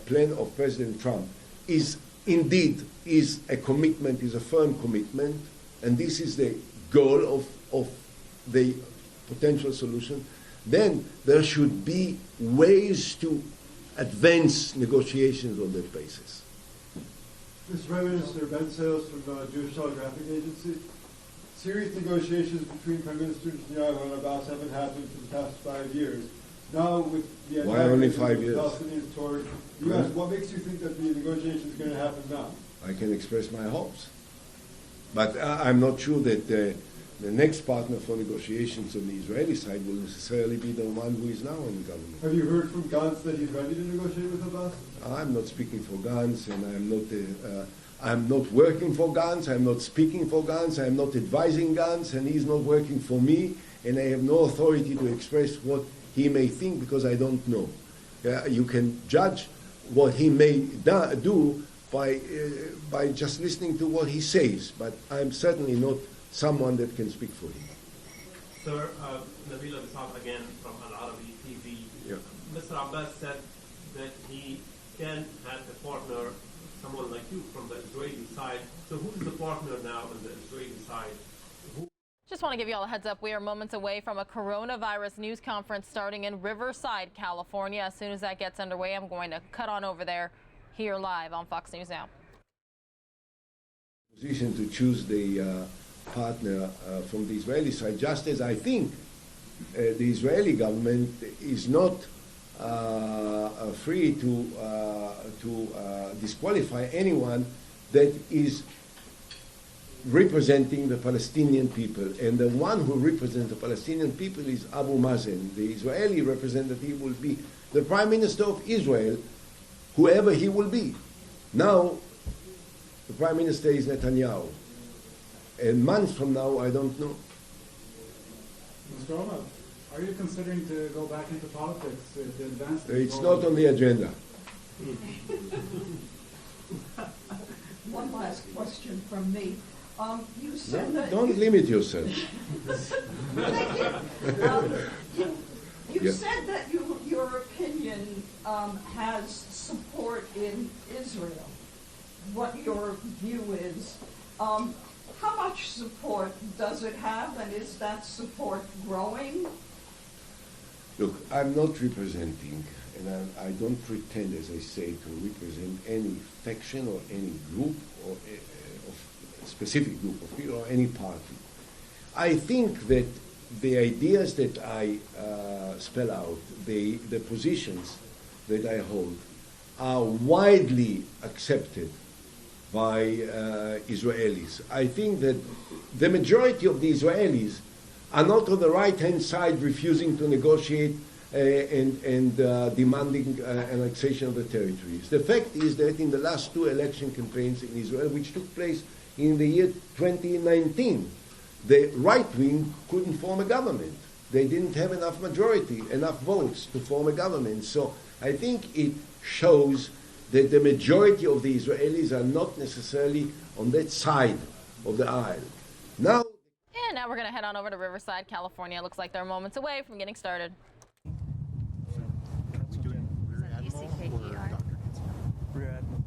plan of President Trump, is indeed a commitment, is a firm commitment, and this is the goal of the potential solution, then there should be ways to advance negotiations on that basis. Mr. Prime Minister, Ben Sales from Jewish Telegraphic Agency. Serious negotiations between Prime Minister Netanyahu and Abbas haven't happened for the past 5 years. Now, with the Why only 5 years? Palestinians toward the U.S., what makes you think that the negotiations are going to happen now? I can express my hopes. But I'm not sure that the next partner for negotiations on the Israeli side will necessarily be the one who is now in government. Have you heard from Gantz that he's ready to negotiate with Abbas? I'm not speaking for Gantz, and I'm not working for Gantz, I'm not speaking for Gantz, I'm not advising Gantz, and he's not working for me, and I have no authority to express what he may think because I don't know. You can judge what he may do by just listening to what he says, but I'm certainly not someone that can speak for him. Sir, Nabil Abisab again from Al Arabi TV. Yeah. Mr. Abbas said that he can have a partner, someone like you from the Israeli side. So who's the partner now on the Israeli side? Just want to give you all a heads up. We are moments away from a coronavirus news conference starting in Riverside, California. As soon as that gets underway, I'm going to cut on over there here live on Fox News Now. Position to choose the partner from the Israeli side, just as I think the Israeli government is not free to disqualify anyone that is representing the Palestinian people. And the one who represents the Palestinian people is Abu Mazen. The Israeli representative will be the Prime Minister of Israel, whoever he will be. Now, the Prime Minister is Netanyahu. And months from now, I don't know. Mr. Omar, are you considering to go back into politics to advance the It's not on the agenda. One last question from me. You said that Don't limit yourself. you said that your opinion has support in Israel. What your view is. How much support does it have, and is that support growing? Look, I'm not representing, and I don't pretend, as I say, to represent any faction or any group or a specific group of people or any party. I think that the ideas that I spell out, the positions that I hold, are widely accepted by Israelis. I think that the majority of the Israelis are not on the right-hand side refusing to negotiate and demanding annexation of the territories. The fact is that in the last two election campaigns in Israel, which took place in the year 2019, the right wing couldn't form a government. They didn't have enough majority, enough votes to form a government. So I think it shows that the majority of the Israelis are not necessarily on that side of the aisle. Now, And now we're going to head on over to Riverside, California. Looks like they're moments away from getting started. Rear Admiral.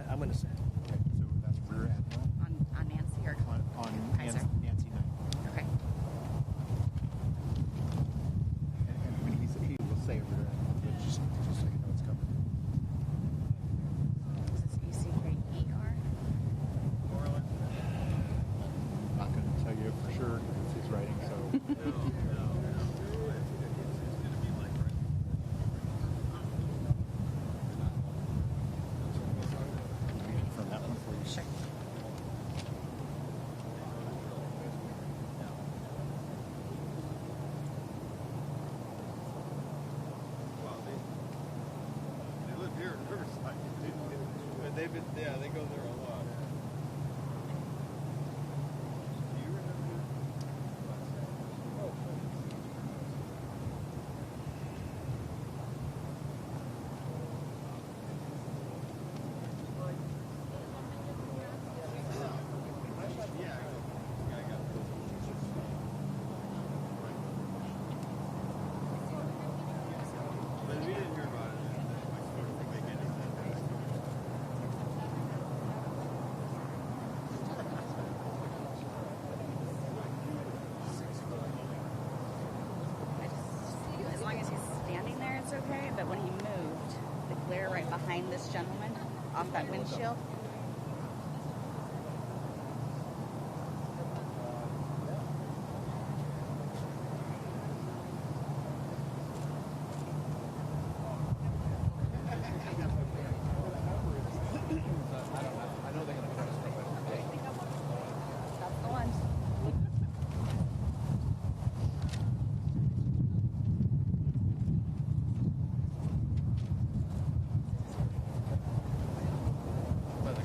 I'm going to say. Okay, so that's Rear Admiral. On Nancy or on Kaiser? Nancy Knight. Okay. And when he will say Rear Admiral, just so you know it's covered. Is this ECKER? I'm not going to tell you for sure because it's his writing, so. From that one for you. Sure. They live here in Riverside. They go there a lot. Do you remember? But we didn't hear about it. I sort of make any sense. As long as he's standing there, it's okay. But when he moved, the glare right behind this gentleman off that windshield. That's the one. But the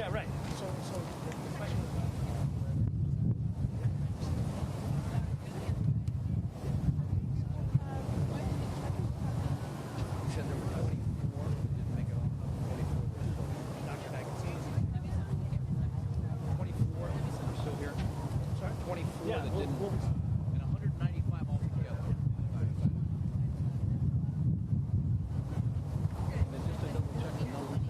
Yeah, right. So the question was, you said there were 24 who didn't make it on. 24 Dr. Magazine. 24 are still here. Sorry? 24 that didn't. And 195 altogether. And then just to double check the numbers.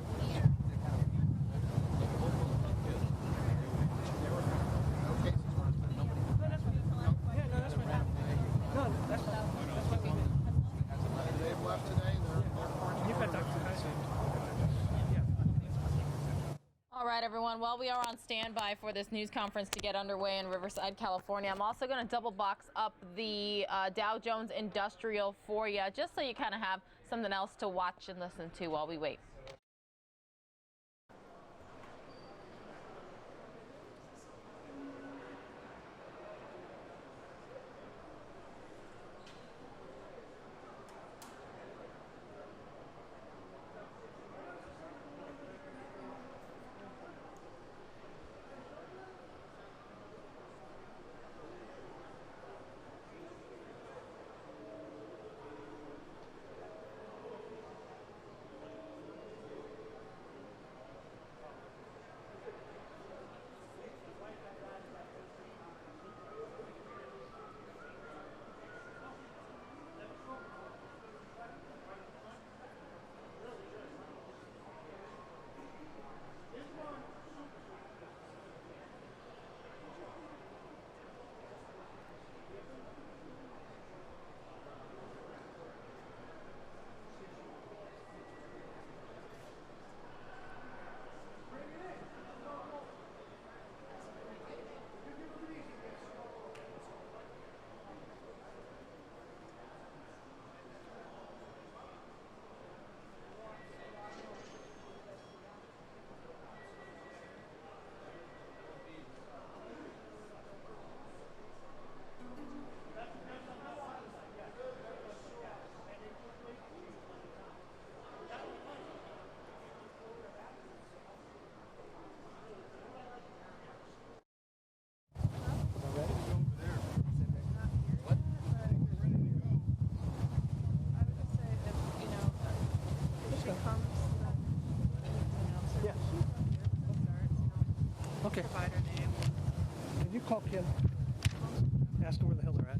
All right, everyone. Well, we are on standby for this news conference to get underway in Riverside, California. I'm also going to double box up the Dow Jones Industrial for you, just so you kind of have something else to watch and listen to while we wait. Okay. Provider name. Can you call Kim? Ask her where the hell they're at.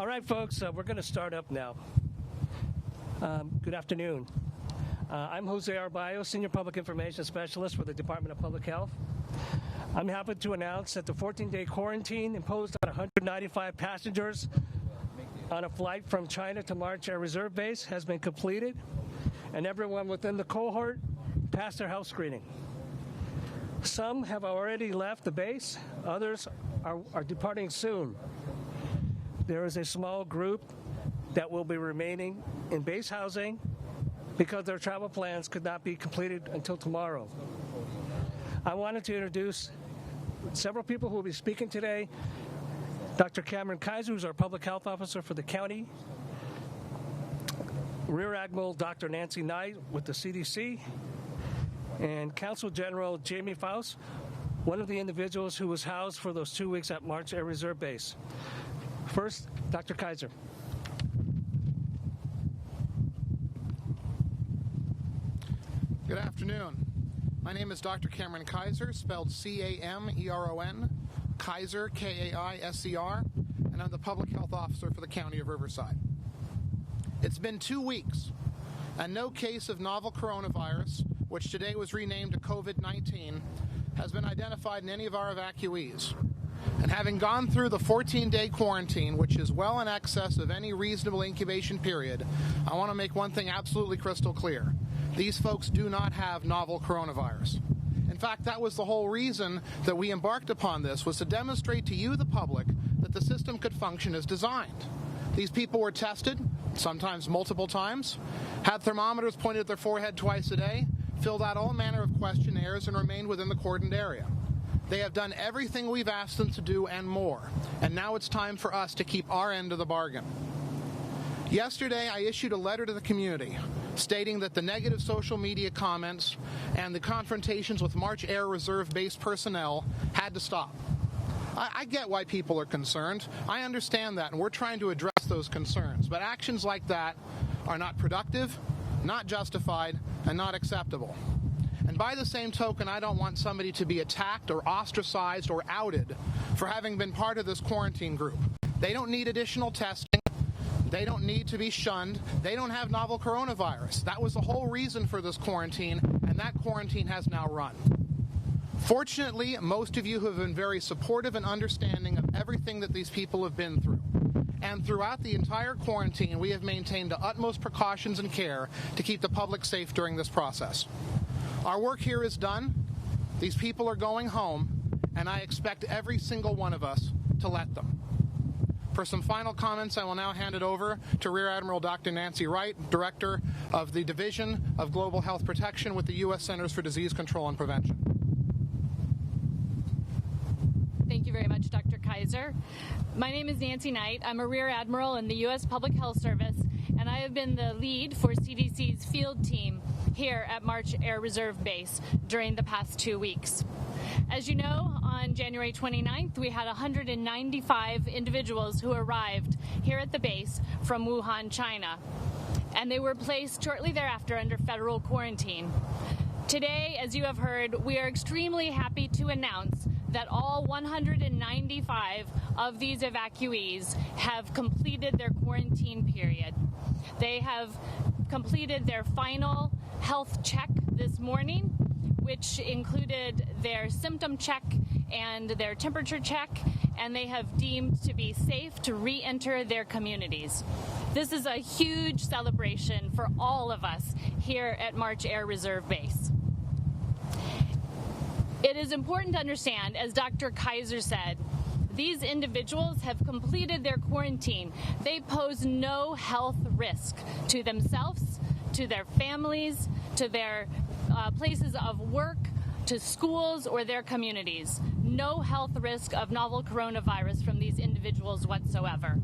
All right, folks, we're going to start up now. Good afternoon. I'm Jose Arbayo, Senior Public Information Specialist for the Department of Public Health. I'm happy to announce that the 14-day quarantine imposed on 195 passengers on a flight from China to March Air Reserve Base has been completed, and everyone within the cohort passed their health screening. Some have already left the base, others are departing soon. There is a small group that will be remaining in base housing because their travel plans could not be completed until tomorrow. I wanted to introduce several people who will be speaking today. Dr. Cameron Kaiser, who's our public health officer for the county. Rear Admiral Dr. Nancy Knight with the CDC. And Consul General Jamie Faust, one of the individuals who was housed for those 2 weeks at March Air Reserve Base. First, Dr. Kaiser. Good afternoon. My name is Dr. Cameron Kaiser, spelled C-A-M-E-R-O-N, Kaiser, K-A-I-S-E-R, and I'm the Public Health Officer for the County of Riverside. It's been 2 weeks, and no case of novel coronavirus, which today was renamed to COVID-19, has been identified in any of our evacuees. And having gone through the 14-day quarantine, which is well in excess of any reasonable incubation period, I want to make one thing absolutely crystal clear. These folks do not have novel coronavirus. In fact, that was the whole reason that we embarked upon this, was to demonstrate to you, the public, that the system could function as designed. These people were tested, sometimes multiple times, had thermometers pointed at their forehead twice a day, filled out all manner of questionnaires, and remained within the cordoned area. They have done everything we've asked them to do and more, and now it's time for us to keep our end of the bargain. Yesterday, I issued a letter to the community stating that the negative social media comments and the confrontations with March Air Reserve Base personnel had to stop. I get why people are concerned. I understand that, and we're trying to address those concerns. But actions like that are not productive, not justified, and not acceptable. And by the same token, I don't want somebody to be attacked or ostracized or outed for having been part of this quarantine group. They don't need additional testing. They don't need to be shunned. They don't have novel coronavirus. That was the whole reason for this quarantine, and that quarantine has now run. Fortunately, most of you have been very supportive and understanding of everything that these people have been through. And throughout the entire quarantine, we have maintained the utmost precautions and care to keep the public safe during this process. Our work here is done. These people are going home, and I expect every single one of us to let them. For some final comments, I will now hand it over to Rear Admiral Dr. Nancy Wright, Director of the Division of Global Health Protection with the U.S. Centers for Disease Control and Prevention. Thank you very much, Dr. Kaiser. My name is Nancy Knight. I'm a Rear Admiral in the U.S. Public Health Service, and I have been the lead for CDC's field team here at March Air Reserve Base during the past 2 weeks. As you know, on January 29th, we had 195 individuals who arrived here at the base from Wuhan, China, and they were placed shortly thereafter under federal quarantine. Today, as you have heard, we are extremely happy to announce that all 195 of these evacuees have completed their quarantine period. They have completed their final health check this morning, which included their symptom check and their temperature check, and they have deemed to be safe to re-enter their communities. This is a huge celebration for all of us here at March Air Reserve Base. It is important to understand, as Dr. Kaiser said, these individuals have completed their quarantine. They pose no health risk to themselves, to their families, to their places of work, to schools or their communities. No health risk of novel coronavirus from these individuals whatsoever.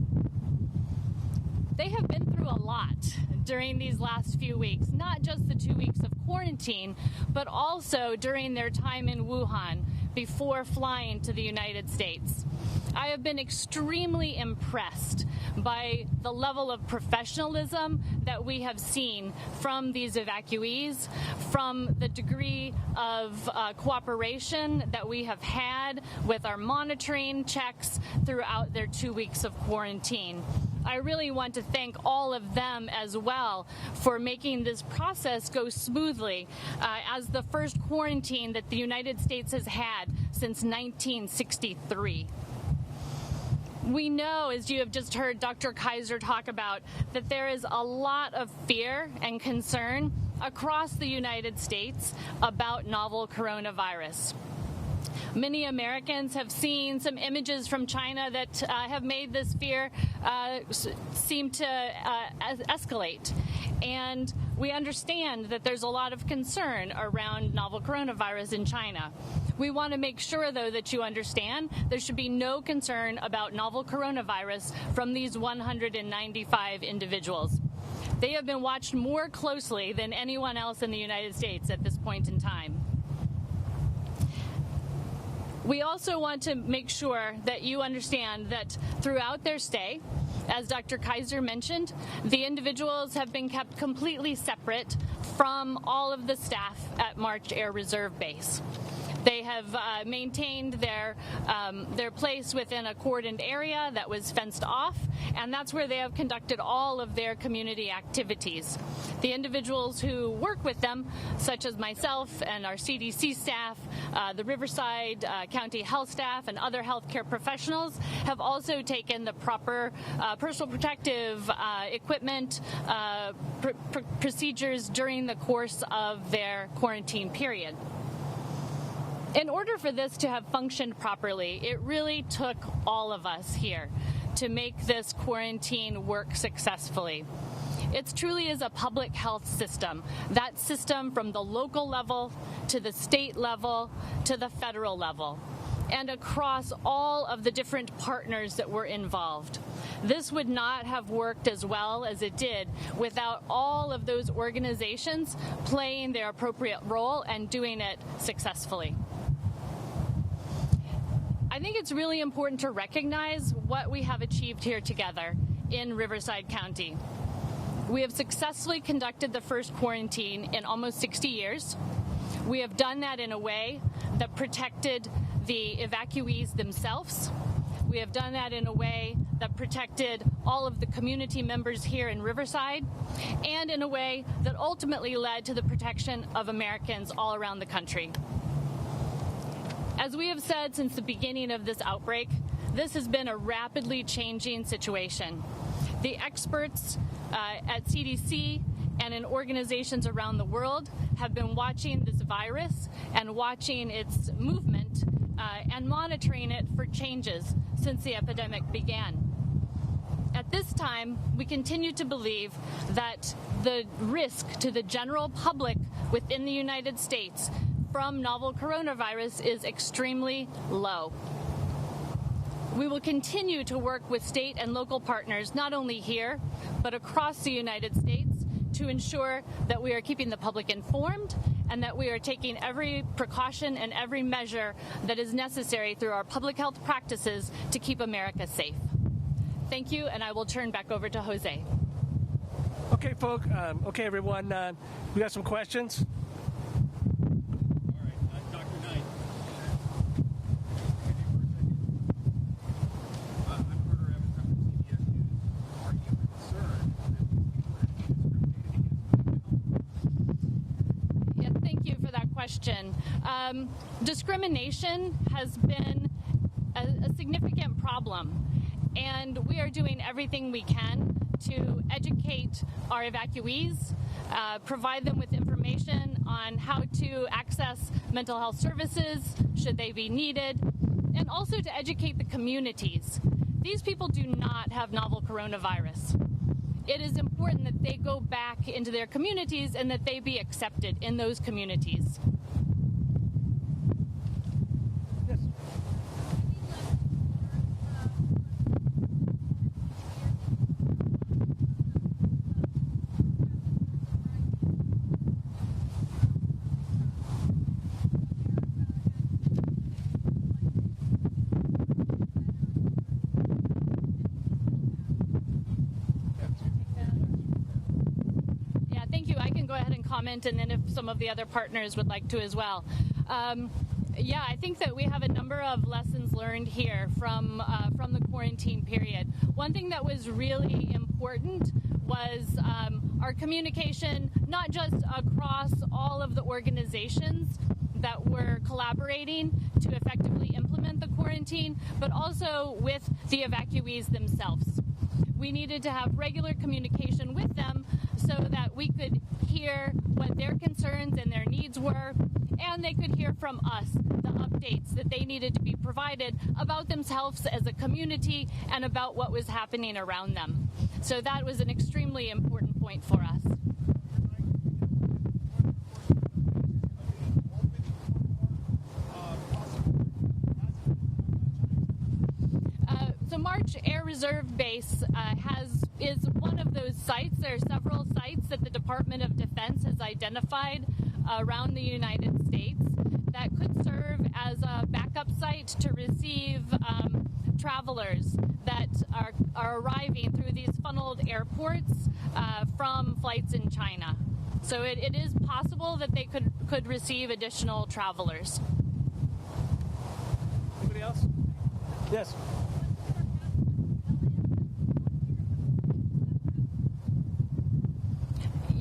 They have been through a lot during these last few weeks, not just the 2 weeks of quarantine, but also during their time in Wuhan before flying to the United States. I have been extremely impressed by the level of professionalism that we have seen from these evacuees, from the degree of cooperation that we have had with our monitoring checks throughout their 2 weeks of quarantine. I really want to thank all of them as well for making this process go smoothly as the first quarantine that the United States has had since 1963. We know, as you have just heard Dr. Kaiser talk about, that there is a lot of fear and concern across the United States about novel coronavirus. Many Americans have seen some images from China that have made this fear seem to escalate. And we understand that there's a lot of concern around novel coronavirus in China. We want to make sure, though, that you understand there should be no concern about novel coronavirus from these 195 individuals. They have been watched more closely than anyone else in the United States at this point in time. We also want to make sure that you understand that throughout their stay, as Dr. Kaiser mentioned, the individuals have been kept completely separate from all of the staff at March Air Reserve Base. They have maintained their place within a cordoned area that was fenced off, and that's where they have conducted all of their community activities. The individuals who work with them, such as myself and our CDC staff, the Riverside County Health staff, and other healthcare professionals, have also taken the proper personal protective equipment procedures during the course of their quarantine period. In order for this to have functioned properly, it really took all of us here to make this quarantine work successfully. It truly is a public health system. That system from the local level to the state level to the federal level. and across all of the different partners that were involved. This would not have worked as well as it did without all of those organizations playing their appropriate role and doing it successfully. I think it's really important to recognize what we have achieved here together in Riverside County. We have successfully conducted the first quarantine in almost 60 years. We have done that in a way that protected the evacuees themselves. We have done that in a way that protected all of the community members here in Riverside, and in a way that ultimately led to the protection of Americans all around the country. As we have said since the beginning of this outbreak, this has been a rapidly changing situation. The experts at CDC and in organizations around the world have been watching this virus and watching its movement and monitoring it for changes since the epidemic began. At this time, we continue to believe that the risk to the general public within the United States from novel coronavirus is extremely low. We will continue to work with state and local partners, not only here, but across the United States, to ensure that we are keeping the public informed and that we are taking every precaution and every measure that is necessary through our public health practices to keep America safe. Thank you, and I will turn back over to Jose. Okay, folks. Okay, everyone. We got some questions. Question. Discrimination has been a significant problem, and we are doing everything we can to educate our evacuees, provide them with information on how to access mental health services should they be needed, and also to educate the communities. These people do not have novel coronavirus. It is important that they go back into their communities and that they be accepted in those communities. Yes. Comment, and then if some of the other partners would like to as well. Yeah, I think that we have a number of lessons learned here from the quarantine period. One thing that was really important was our communication, not just across all of the organizations that were collaborating to effectively implement the quarantine, but also with the evacuees themselves. We needed to have regular communication with them so that we could hear what their concerns and their needs were, and they could hear from us the updates that they needed to be provided about themselves as a community and about what was happening around them. So that was an extremely important point for us. So March Air Reserve Base is one of those sites. There are several sites that the Department of Defense has identified around the United States that could serve as a backup site to receive travelers that are arriving through these funneled airports from flights in China. So it is possible that they could receive additional travelers. Anybody else? Yes.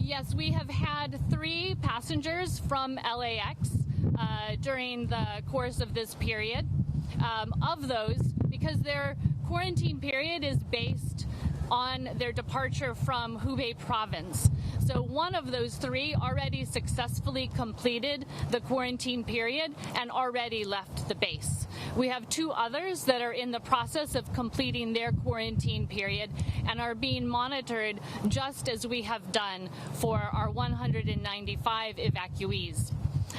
Yes, we have had 3 passengers from LAX during the course of this period. Of those, because their quarantine period is based on their departure from Hubei province. So one of those 3 already successfully completed the quarantine period and already left the base. We have 2 others that are in the process of completing their quarantine period and are being monitored just as we have done for our 195 evacuees.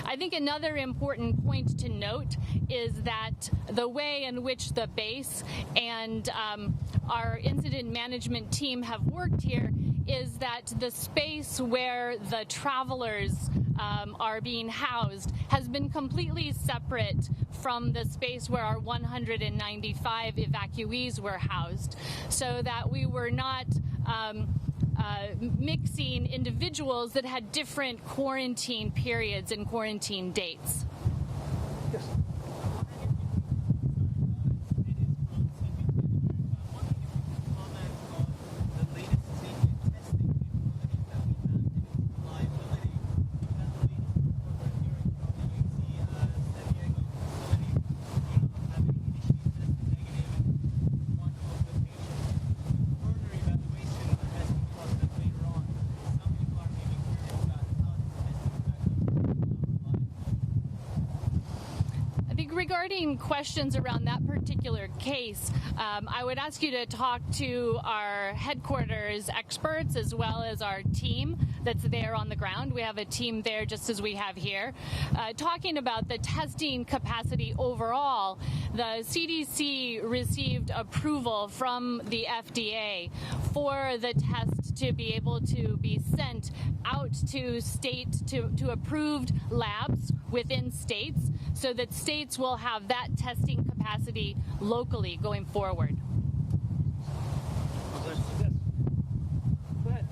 I think another important point to note is that the way in which the base and our incident management team have worked here is that the space where the travelers are being housed has been completely separate from the space where our 195 evacuees were housed, so that we were not mixing individuals that had different quarantine periods and quarantine dates. Yes. Regarding questions around that particular case, I would ask you to talk to our headquarters experts as well as our team that's there on the ground. We have a team there just as we have here. Talking about the testing capacity overall, the CDC received approval from the FDA for the test to be able to be sent out to to approved labs within states, so that states will have that testing capacity locally going forward. Yes. Go ahead.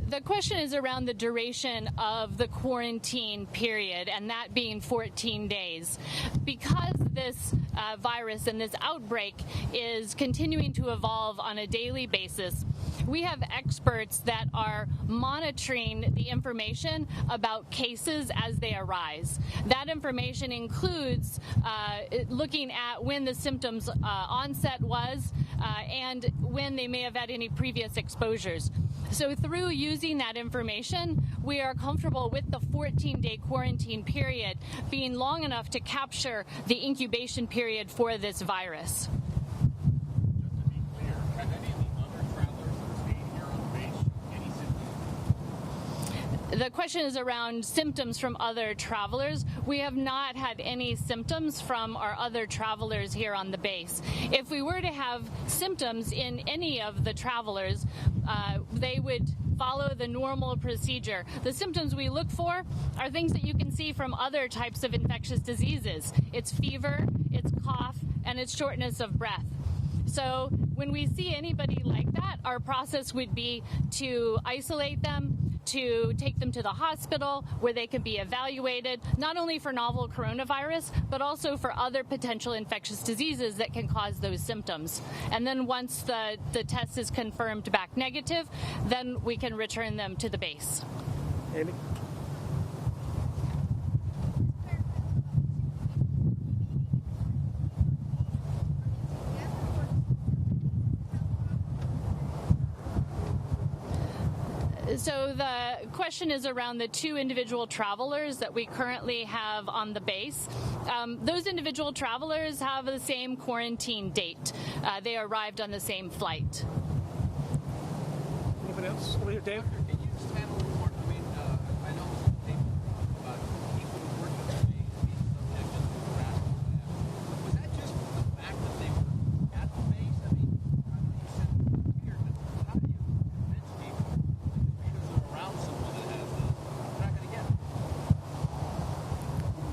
The question is around the duration of the quarantine period, and that being 14 days. Because this virus and this outbreak is continuing to evolve on a daily basis, we have experts that are monitoring the information about cases as they arise. That information includes looking at when the symptoms onset was and when they may have had any previous exposures. So through using that information, we are comfortable with the 14-day quarantine period being long enough to capture the incubation period for this virus. The question is around symptoms from other travelers. We have not had any symptoms from our other travelers here on the base. If we were to have symptoms in any of the travelers, they would follow the normal procedure. The symptoms we look for are things that you can see from other types of infectious diseases. It's fever, it's cough, and it's shortness of breath. So when we see anybody like that, our process would be to isolate them, to take them to the hospital where they can be evaluated, not only for novel coronavirus, but also for other potential infectious diseases that can cause those symptoms. And then once the test is confirmed back negative, then we can return them to the base. Amy? So the question is around the two individual travelers that we currently have on the base. Those individual travelers have the same quarantine date. They arrived on the same flight. Anybody else? Over here, Dave. Can you just handle more? I mean, I know this about people who work at the base being subjected to harassment. Was that just the fact that they were at the base? I mean, I know you said here, but how do you convince people because they're around someone that has they're not going to get it?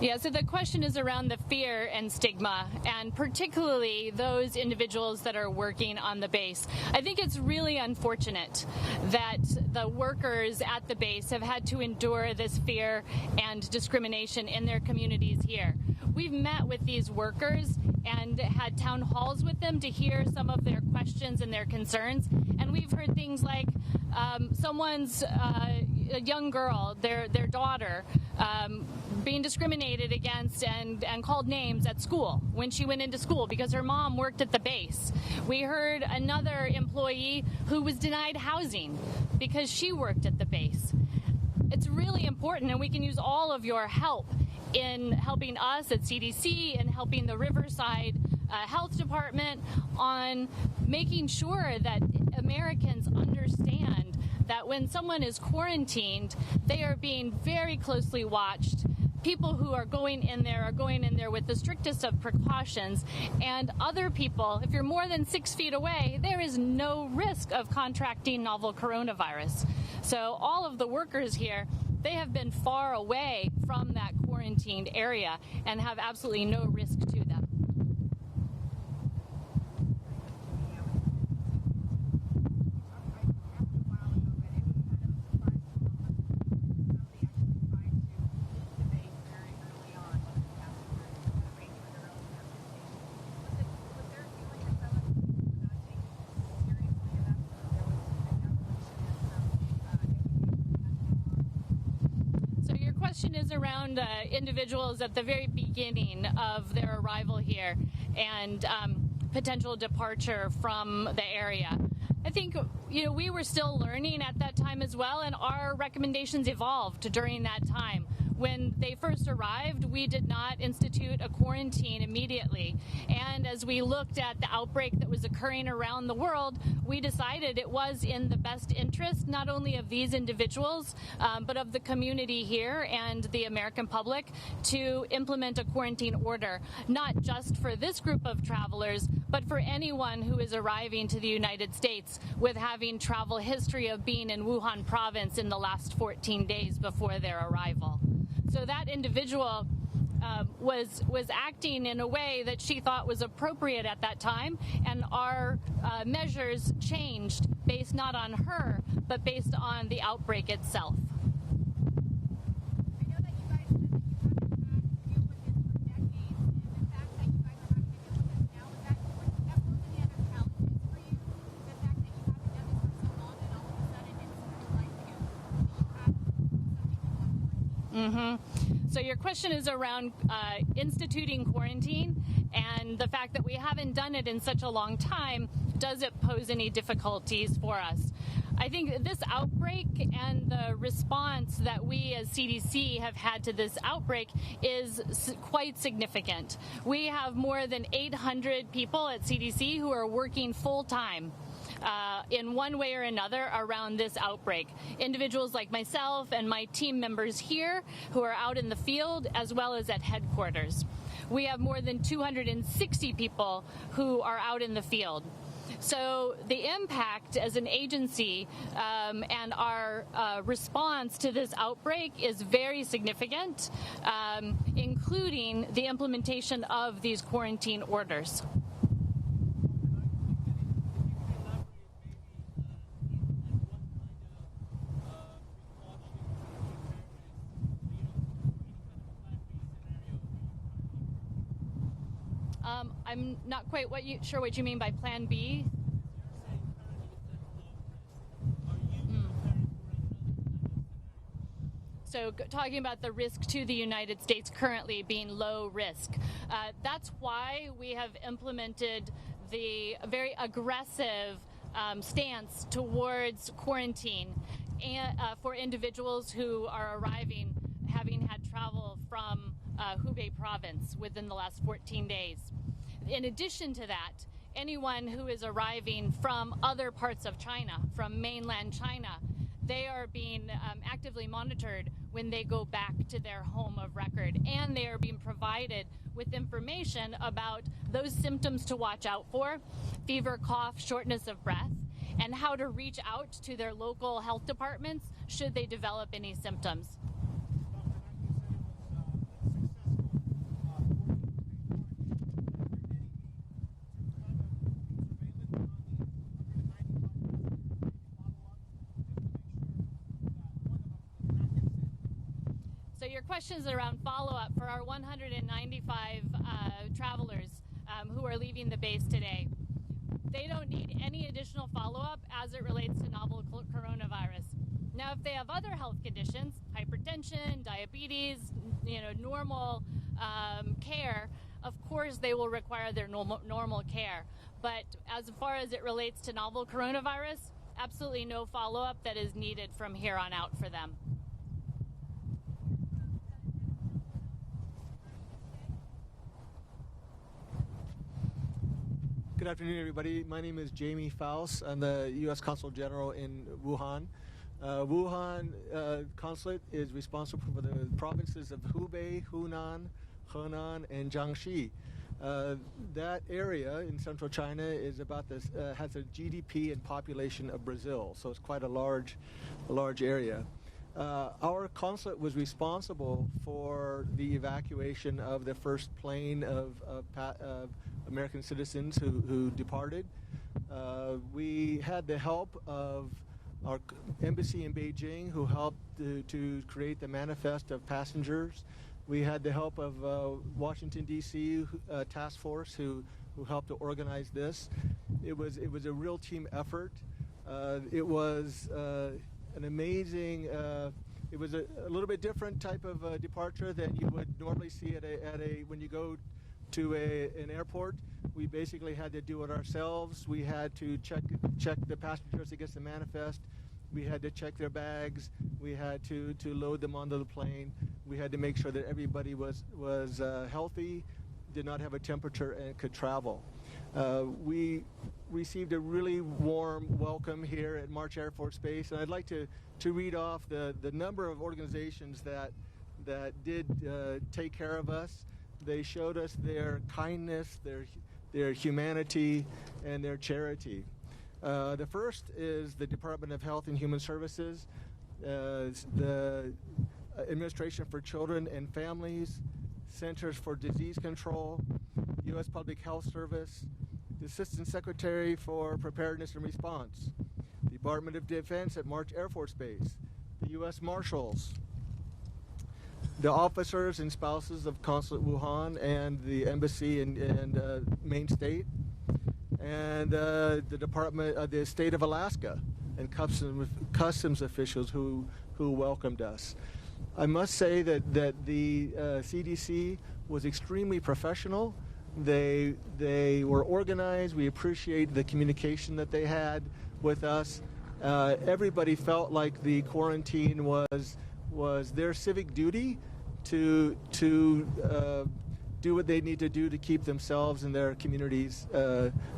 Yeah, so the question is around the fear and stigma, and particularly those individuals that are working on the base. I think it's really unfortunate that the workers at the base have had to endure this fear and discrimination in their communities here. We've met with these workers and had town halls with them to hear some of their questions and their concerns, and we've heard things like a young girl, their daughter, being discriminated against and called names at school when she went into school because her mom worked at the base. We heard another employee who was denied housing because she worked at the base. It's really important, and we can use all of your help in helping us at CDC and helping the Riverside Health Department on making sure that Americans understand that when someone is quarantined, they are being very closely watched. People who are going in there with the strictest of precautions, and other people, if you're more than 6 feet away, there is no risk of contracting novel coronavirus. So all of the workers here, they have been far away from that quarantined area and have absolutely no risk to them. Question is around individuals at the very beginning of their arrival here and potential departure from the area. I think, we were still learning at that time as well, and our recommendations evolved during that time. When they first arrived, we did not institute a quarantine immediately. And as we looked at the outbreak that was occurring around the world, we decided it was in the best interest, not only of these individuals, but of the community here and the American public, to implement a quarantine order, not just for this group of travelers, but for anyone who is arriving to the United States with having travel history of being in Wuhan province in the last 14 days before their arrival. So that individual was acting in a way that she thought was appropriate at that time, and our measures changed based not on her, but based on the outbreak itself. So your question is around instituting quarantine and the fact that we haven't done it in such a long time. Does it pose any difficulties for us? I think this outbreak and the response that we as CDC have had to this outbreak is quite significant. We have more than 800 people at CDC who are working full-time in one way or another around this outbreak. Individuals like myself and my team members here who are out in the field as well as at headquarters. We have more than 260 people who are out in the field. So the impact as an agency and our response to this outbreak is very significant, including the implementation of these quarantine orders. I'm not quite sure what you mean by Plan B. So talking about the risk to the United States currently being low risk. That's why we have implemented the very aggressive stance towards quarantine and, for individuals who are arriving having had travel from Hubei province within the last 14 days. In addition to that, anyone who is arriving from other parts of China, from mainland China, they are being actively monitored when they go back to their home of record, and they are being provided with information about those symptoms to watch out for: fever, cough, shortness of breath, and how to reach out to their local health departments should they develop any symptoms. So your questions around follow-up for our 195 travelers who are leaving the base today. They don't need any additional follow-up as it relates to novel coronavirus. Now, if they have other health conditions, hypertension, diabetes, normal care, of course they will require their normal care. But as far as it relates to novel coronavirus, absolutely no follow-up that is needed from here on out for them. Good afternoon, everybody. My name is Jamie Faust. I'm the U.S. Consul General in Wuhan. Wuhan Consulate is responsible for the provinces of Hubei, Hunan, Henan, and Jiangxi. That area in central China is about this, has a GDP and population of Brazil, so it's quite a large area. Our consulate was responsible for the evacuation of the first plane of American citizens who departed. We had the help of our embassy in Beijing, who helped to create the manifest of passengers. We had the help of Washington, D.C. Task Force, who helped to organize this. It was a real team effort. It was an amazing. It was a little bit different type of departure than you would normally see at a when you go to an airport. We basically had to do it ourselves. We had to check the passengers against the manifest. We had to check their bags. We had to load them onto the plane. We had to make sure that everybody was healthy, did not have a temperature, and could travel. We received a really warm welcome here at March Air Force Base, and I'd like to read off the number of organizations that did take care of us. They showed us their kindness, their humanity, and their charity. The first is the Department of Health and Human Services, the Administration for Children and Families, Centers for Disease Control, U.S. Public Health Service, the Assistant Secretary for Preparedness and Response, Department of Defense at March Air Force Base, the U.S. Marshals, the officers and spouses of Consulate Wuhan and the embassy and Maine State, and the Department, the State of Alaska, and customs officials who welcomed us. I must say that the CDC was extremely professional. They were organized. We appreciate the communication that they had with us. Everybody felt like the quarantine was their civic duty to do what they need to do to keep themselves and their communities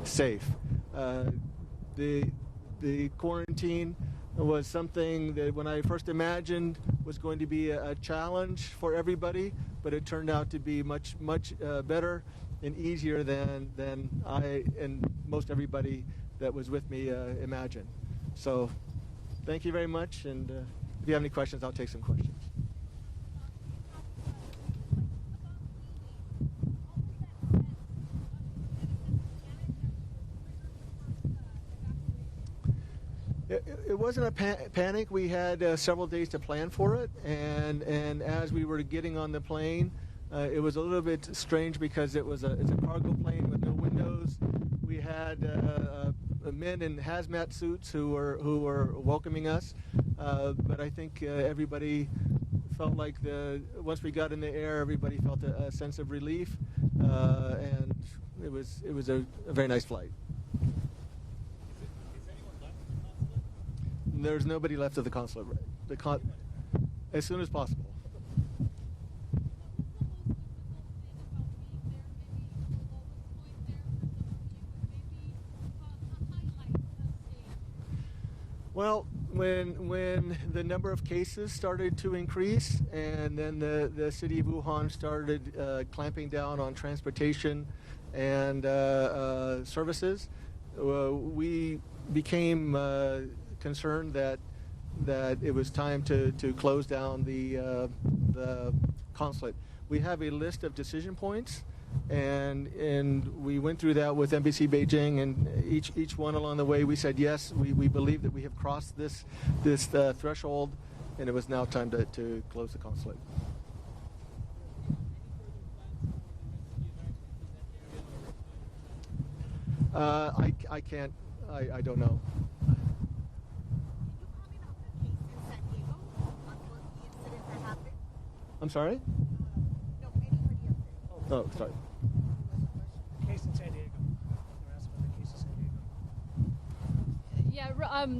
safe. The quarantine was something that when I first imagined was going to be a challenge for everybody, but it turned out to be much better and easier than I and most everybody that was with me imagined. So thank you very much, and if you have any questions, I'll take some questions. It wasn't a panic. We had several days to plan for it, and as we were getting on the plane, it was a little bit strange because it's a cargo plane with no windows. We had men in hazmat suits who were welcoming us, but I think everybody felt like once we got in the air, everybody felt a sense of relief, and it was a very nice flight. There's nobody left at the consulate. As soon as possible. Well, when the number of cases started to increase, and then the city of Wuhan started clamping down on transportation and services, we became concerned that it was time to close down the consulate. We have a list of decision points, and we went through that with Embassy Beijing, and each one along the way we said yes, we believe that we have crossed this threshold, and it was now time to close the consulate. I can't. I don't know. I'm sorry? Oh, sorry. Case in San Diego. They're asking about the case in San Diego. Yeah,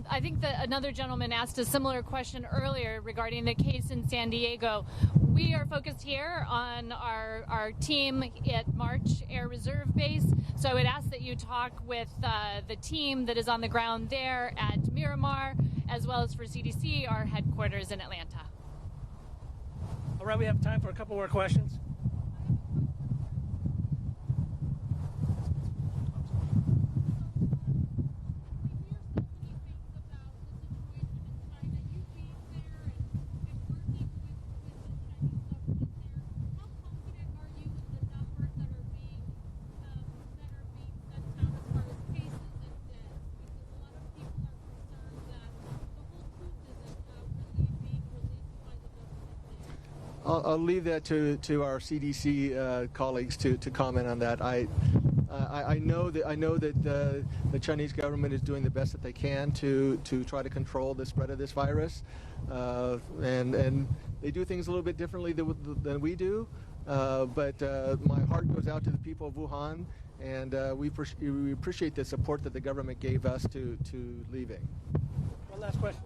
I think that another gentleman asked a similar question earlier regarding the case in San Diego. We are focused here on our team at March Air Reserve Base, so I would ask that you talk with the team that is on the ground there at Miramar, as well as for CDC, our headquarters in Atlanta. All right, we have time for a couple more questions. I'll leave that to our CDC colleagues to comment on that. I know that the Chinese government is doing the best that they can to try to control the spread of this virus, and they do things a little bit differently than we do. But my heart goes out to the people of Wuhan, and we appreciate the support that the government gave us to leaving. One last question.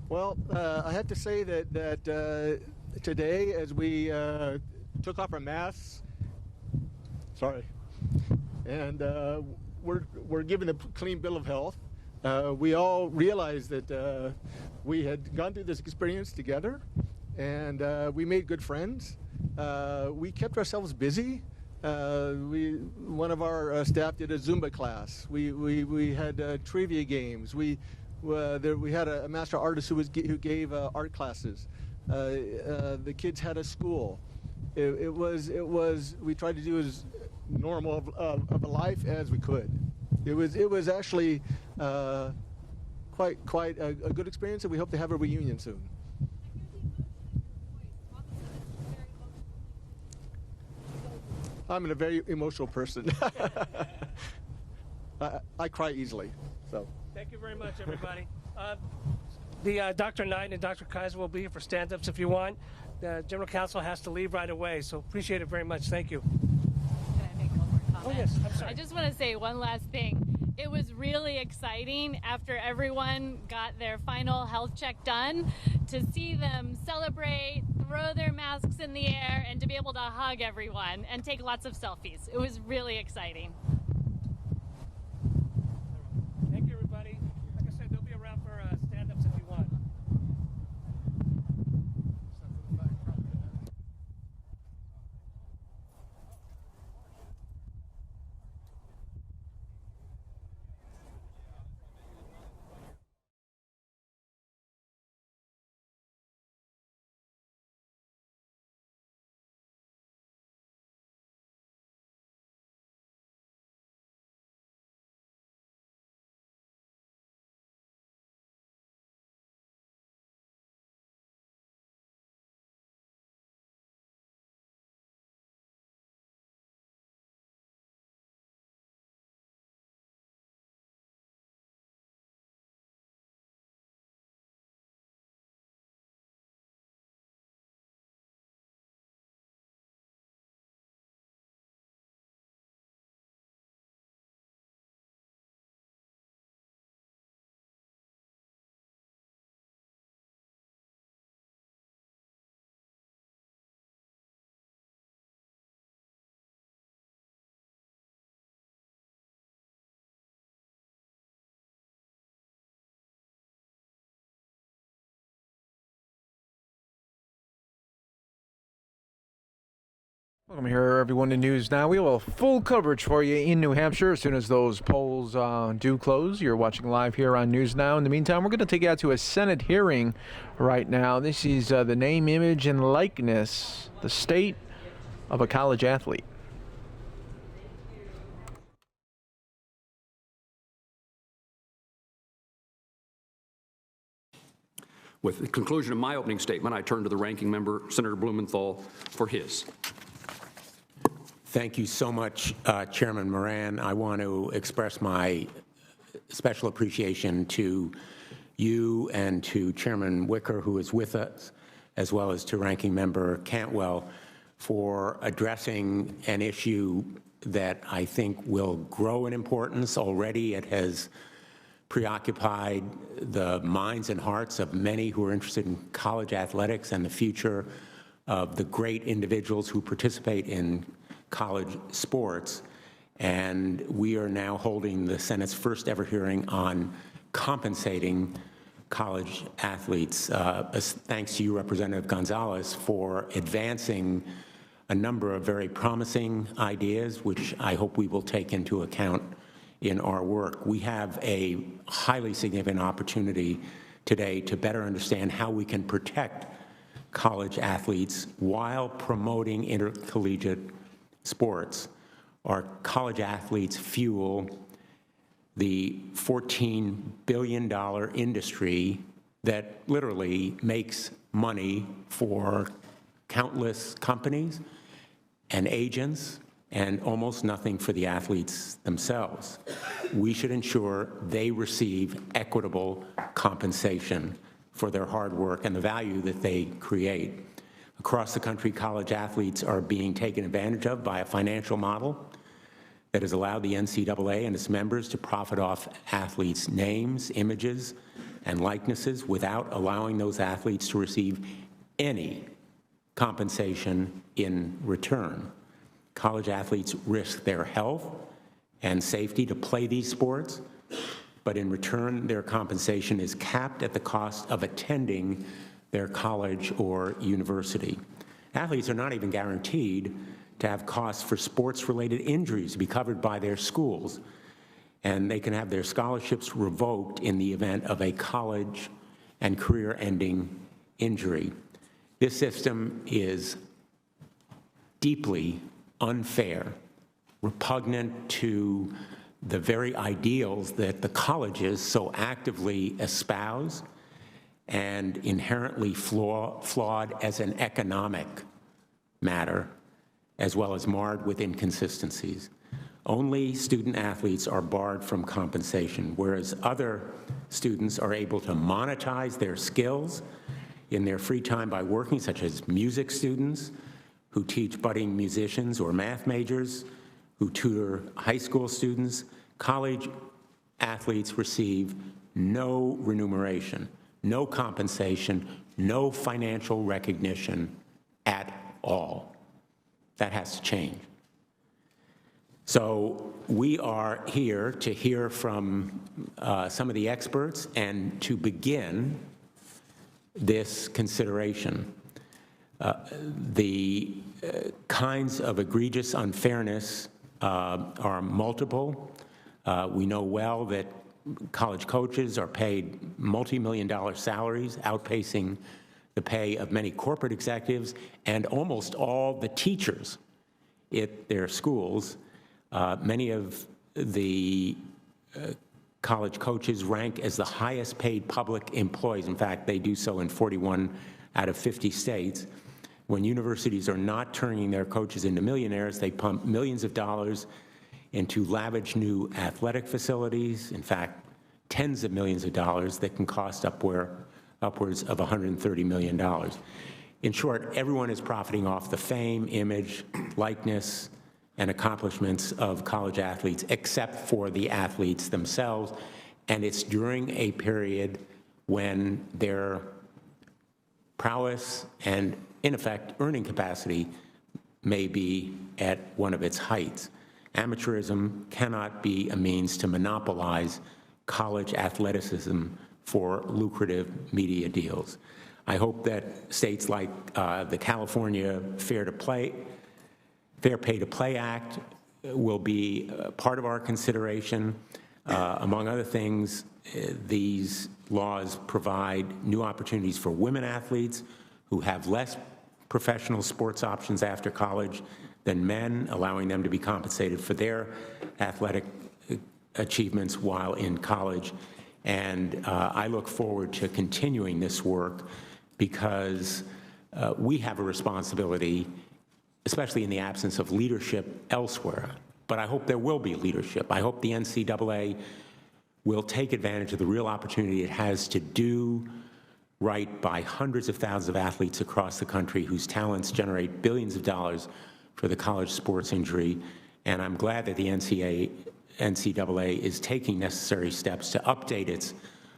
Well, I have to say that today, as we took off our masks, and we're given a clean bill of health, we all realized that we had gone through this experience together, and we made good friends. We kept ourselves busy. One of our staff did a Zumba class. We had trivia games. We had a master artist who gave art classes. The kids had a school. It was we tried to do as normal of a life as we could. It was actually quite a good experience, and we hope to have a reunion soon. I'm a very emotional person. I cry easily, so. Thank you very much, everybody. The Dr. Knight and Dr. Kaiser will be here for stand-ups if you want. The General Counsel has to leave right away, so appreciate it very much. Thank you. Can I make one more comment? Oh, yes, I'm sorry. I just want to say one last thing. It was really exciting after everyone got their final health check done to see them celebrate, throw their masks in the air, and to be able to hug everyone and take lots of selfies. It was really exciting. Thank you, everybody. Like I said, they'll be around for stand-ups if you want. Welcome here, everyone, to News Now. We will have full coverage for you in New Hampshire as soon as those polls do close. You're watching live here on News Now. In the meantime, we're going to take you out to a Senate hearing right now. This is the name, image, and likeness, the state of a college athlete. With the conclusion of my opening statement, I turn to the ranking member, Senator Blumenthal, for his. Thank you so much, Chairman Moran. I want to express my special appreciation to you and to Chairman Wicker, who is with us, as well as to Ranking Member Cantwell, for addressing an issue that I think will grow in importance. Already it has preoccupied the minds and hearts of many who are interested in college athletics and the future of the great individuals who participate in college sports. And we are now holding the Senate's first ever hearing on compensating college athletes. Thanks to you, Representative Gonzalez, for advancing a number of very promising ideas, which I hope we will take into account in our work. We have a highly significant opportunity today to better understand how we can protect college athletes while promoting intercollegiate sports. Our college athletes fuel the $14 billion industry that literally makes money for countless companies and agents, and almost nothing for the athletes themselves. We should ensure they receive equitable compensation for their hard work and the value that they create. Across the country, college athletes are being taken advantage of by a financial model that has allowed the NCAA and its members to profit off athletes' names, images, and likenesses without allowing those athletes to receive any compensation in return. College athletes risk their health and safety to play these sports, but in return, their compensation is capped at the cost of attending their college or university. Athletes are not even guaranteed to have costs for sports-related injuries to be covered by their schools, and they can have their scholarships revoked in the event of a college and career-ending injury. This system is deeply unfair, repugnant to the very ideals that the colleges so actively espouse, and inherently flawed as an economic matter, as well as marred with inconsistencies. Only student athletes are barred from compensation, whereas other students are able to monetize their skills in their free time by working, such as music students who teach budding musicians, or math majors who tutor high school students. College athletes receive no remuneration, no compensation, no financial recognition at all. That has to change. So we are here to hear from some of the experts and to begin this consideration. The kinds of egregious unfairness are multiple. We know well that college coaches are paid multi-million-dollar salaries, outpacing the pay of many corporate executives, and almost all the teachers at their schools. Many of the college coaches rank as the highest paid public employees. In fact, they do so in 41 out of 50 states. When universities are not turning their coaches into millionaires, they pump millions of dollars into lavish new athletic facilities. In fact, tens of millions of dollars that can cost upwards of $130 million. In short, everyone is profiting off the fame, image, likeness, and accomplishments of college athletes, except for the athletes themselves. And it's during a period when their prowess and, in effect, earning capacity may be at one of its heights. Amateurism cannot be a means to monopolize college athleticism for lucrative media deals. I hope that states like the California Fair Pay to Play Act will be part of our consideration. Among other things, these laws provide new opportunities for women athletes who have less professional sports options after college than men, allowing them to be compensated for their athletic achievements while in college. And I look forward to continuing this work because we have a responsibility especially in the absence of leadership elsewhere. But I hope there will be leadership. I hope the NCAA will take advantage of the real opportunity it has to do right by hundreds of thousands of athletes across the country whose talents generate billions of dollars for the college sports industry. And I'm glad that the NCAA is taking necessary steps to update its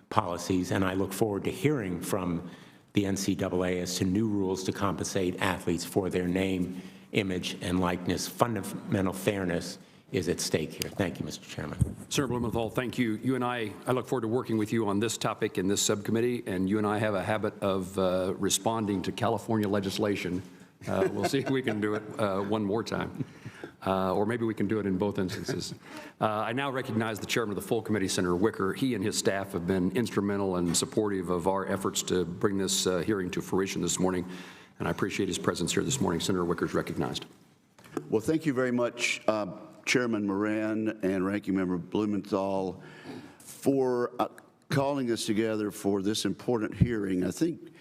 policies, and I look forward to hearing from the NCAA as to new rules to compensate athletes for their name, image, and likeness. Fundamental fairness is at stake here. Thank you, Mr. Chairman. Senator Blumenthal, thank you. You and I look forward to working with you on this topic in this subcommittee, and you and I have a habit of responding to California legislation. We'll see if we can do it one more time. Or maybe we can do it in both instances. I now recognize the chairman of the full committee, Senator Wicker. He and his staff have been instrumental and supportive of our efforts to bring this hearing to fruition this morning, and I appreciate his presence here this morning. Senator Wicker is recognized. Well, thank you very much, Chairman Moran and Ranking Member Blumenthal, for calling us together for this important hearing. I think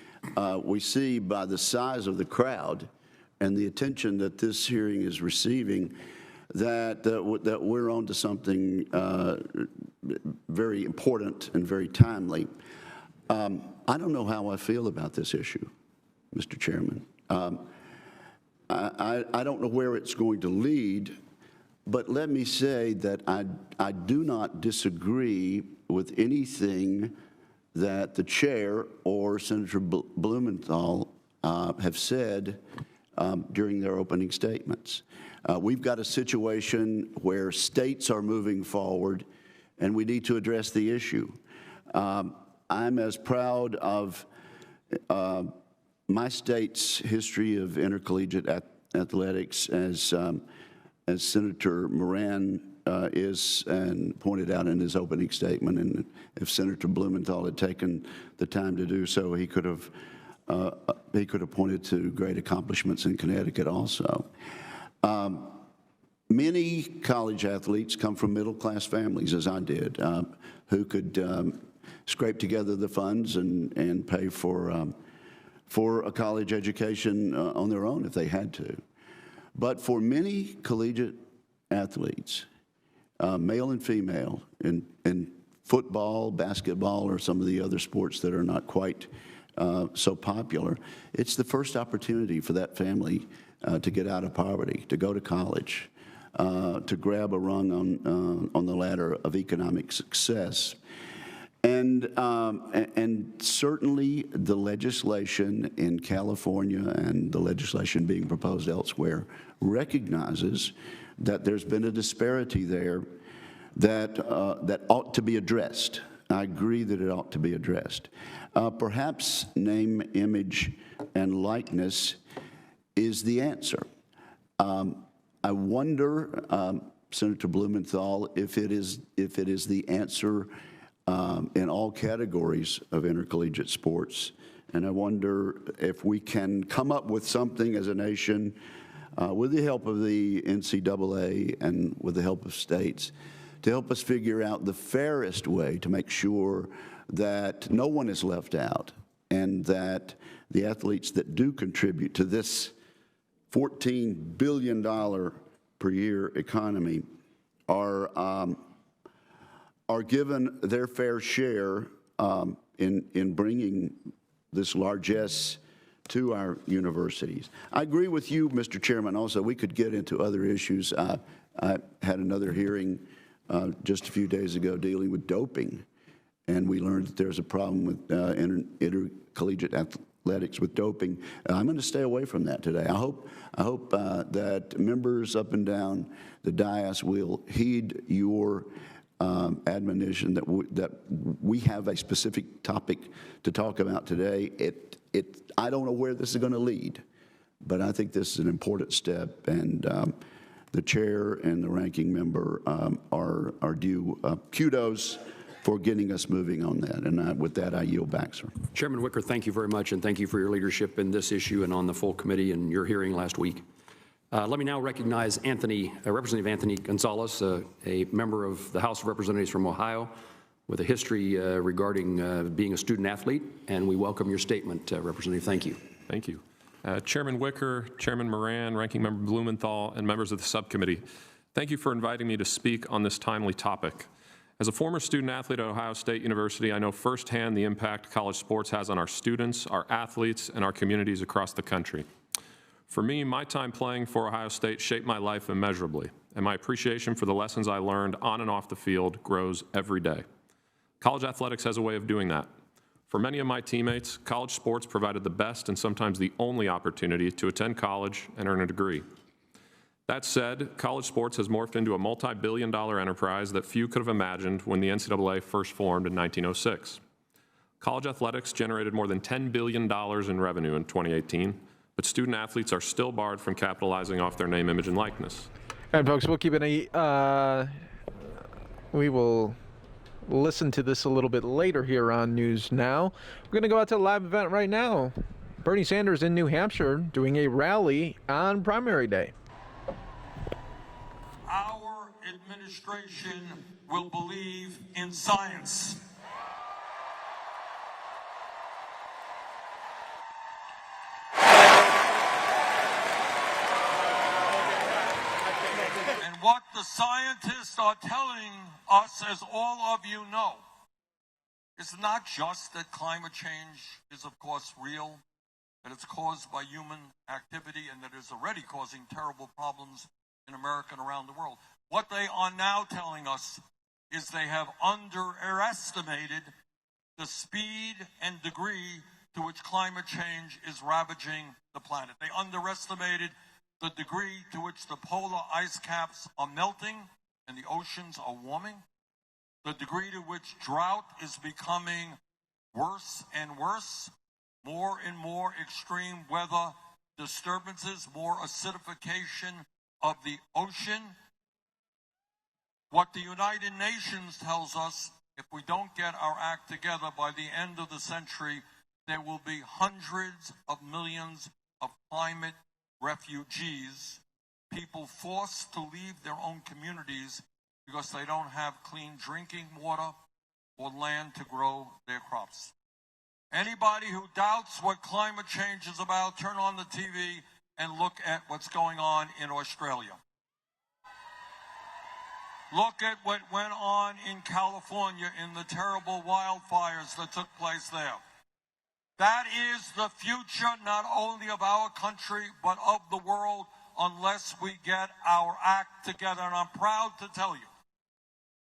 we see by the size of the crowd and the attention that this hearing is receiving that we're on to something very important and very timely. I don't know how I feel about this issue, Mr. Chairman. I don't know where it's going to lead, but let me say that I do not disagree with anything that the chair or Senator Blumenthal have said during their opening statements. We've got a situation where states are moving forward, and we need to address the issue. I'm as proud of my state's history of intercollegiate athletics as Senator Moran is and pointed out in his opening statement. And if Senator Blumenthal had taken the time to do so, he could have pointed to great accomplishments in Connecticut also. Many college athletes come from middle-class families, as I did, who could scrape together the funds and pay for a college education on their own if they had to. But for many collegiate athletes, male and female, in football, basketball, or some of the other sports that are not quite so popular, it's the first opportunity for that family to get out of poverty, to go to college, to grab a rung on the ladder of economic success. And certainly the legislation in California and the legislation being proposed elsewhere recognizes that there's been a disparity there that ought to be addressed. I agree that it ought to be addressed. Perhaps name, image, and likeness is the answer. I wonder, Senator Blumenthal, if it is the answer in all categories of intercollegiate sports. And I wonder if we can come up with something as a nation with the help of the NCAA and with the help of states to help us figure out the fairest way to make sure that no one is left out and that the athletes that do contribute to this $14 billion per year economy are given their fair share in bringing this largesse to our universities. I agree with you, Mr. Chairman, also. We could get into other issues. I had another hearing just a few days ago dealing with doping, and we learned that there's a problem with intercollegiate athletics with doping. I'm going to stay away from that today. I hope that members up and down the dais will heed your admonition that we have a specific topic to talk about today. I don't know where this is going to lead, but I think this is an important step, and the chair and the ranking member are due kudos for getting us moving on that. And with that, I yield back, sir. Chairman Wicker, thank you very much, and thank you for your leadership in this issue and on the full committee and your hearing last week. Let me now recognize Representative Anthony Gonzalez, a member of the House of Representatives from Ohio, with a history regarding being a student athlete, and we welcome your statement, Representative. Thank you. Thank you. Chairman Wicker, Chairman Moran, Ranking Member Blumenthal, and members of the subcommittee, thank you for inviting me to speak on this timely topic. As a former student athlete at Ohio State University, I know firsthand the impact college sports has on our students, our athletes, and our communities across the country. For me, my time playing for Ohio State shaped my life immeasurably, and my appreciation for the lessons I learned on and off the field grows every day. College athletics has a way of doing that. For many of my teammates, college sports provided the best and sometimes the only opportunity to attend college and earn a degree. That said, college sports has morphed into a multi-billion-dollar enterprise that few could have imagined when the NCAA first formed in 1906. College athletics generated more than $10 billion in revenue in 2018, but student athletes are still barred from capitalizing off their name, image, and likeness. And folks, we'll keep it we will listen to this a little bit later here on News Now. We're going to go out to the live event right now. Bernie Sanders in New Hampshire doing a rally on primary day. Our administration will believe in science. And what the scientists are telling us, as all of you know, is not just that climate change is, of course, real, that it's caused by human activity, and that it's already causing terrible problems in America and around the world. What they are now telling us is they have underestimated the speed and degree to which climate change is ravaging the planet. They underestimated the degree to which the polar ice caps are melting and the oceans are warming, the degree to which drought is becoming worse and worse, more and more extreme weather disturbances, more acidification of the ocean. What the United Nations tells us, if we don't get our act together by the end of the century, there will be hundreds of millions of climate refugees, people forced to leave their own communities because they don't have clean drinking water or land to grow their crops. Anybody who doubts what climate change is about, turn on the TV and look at what's going on in Australia. Look at what went on in California in the terrible wildfires that took place there. That is the future not only of our country, but of the world, unless we get our act together. And I'm proud to tell you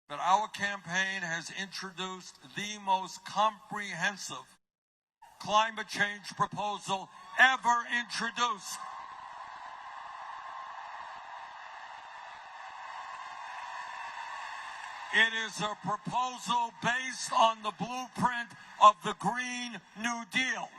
that our campaign has introduced the most comprehensive climate change proposal ever introduced. It is a proposal based on the blueprint of the Green New Deal.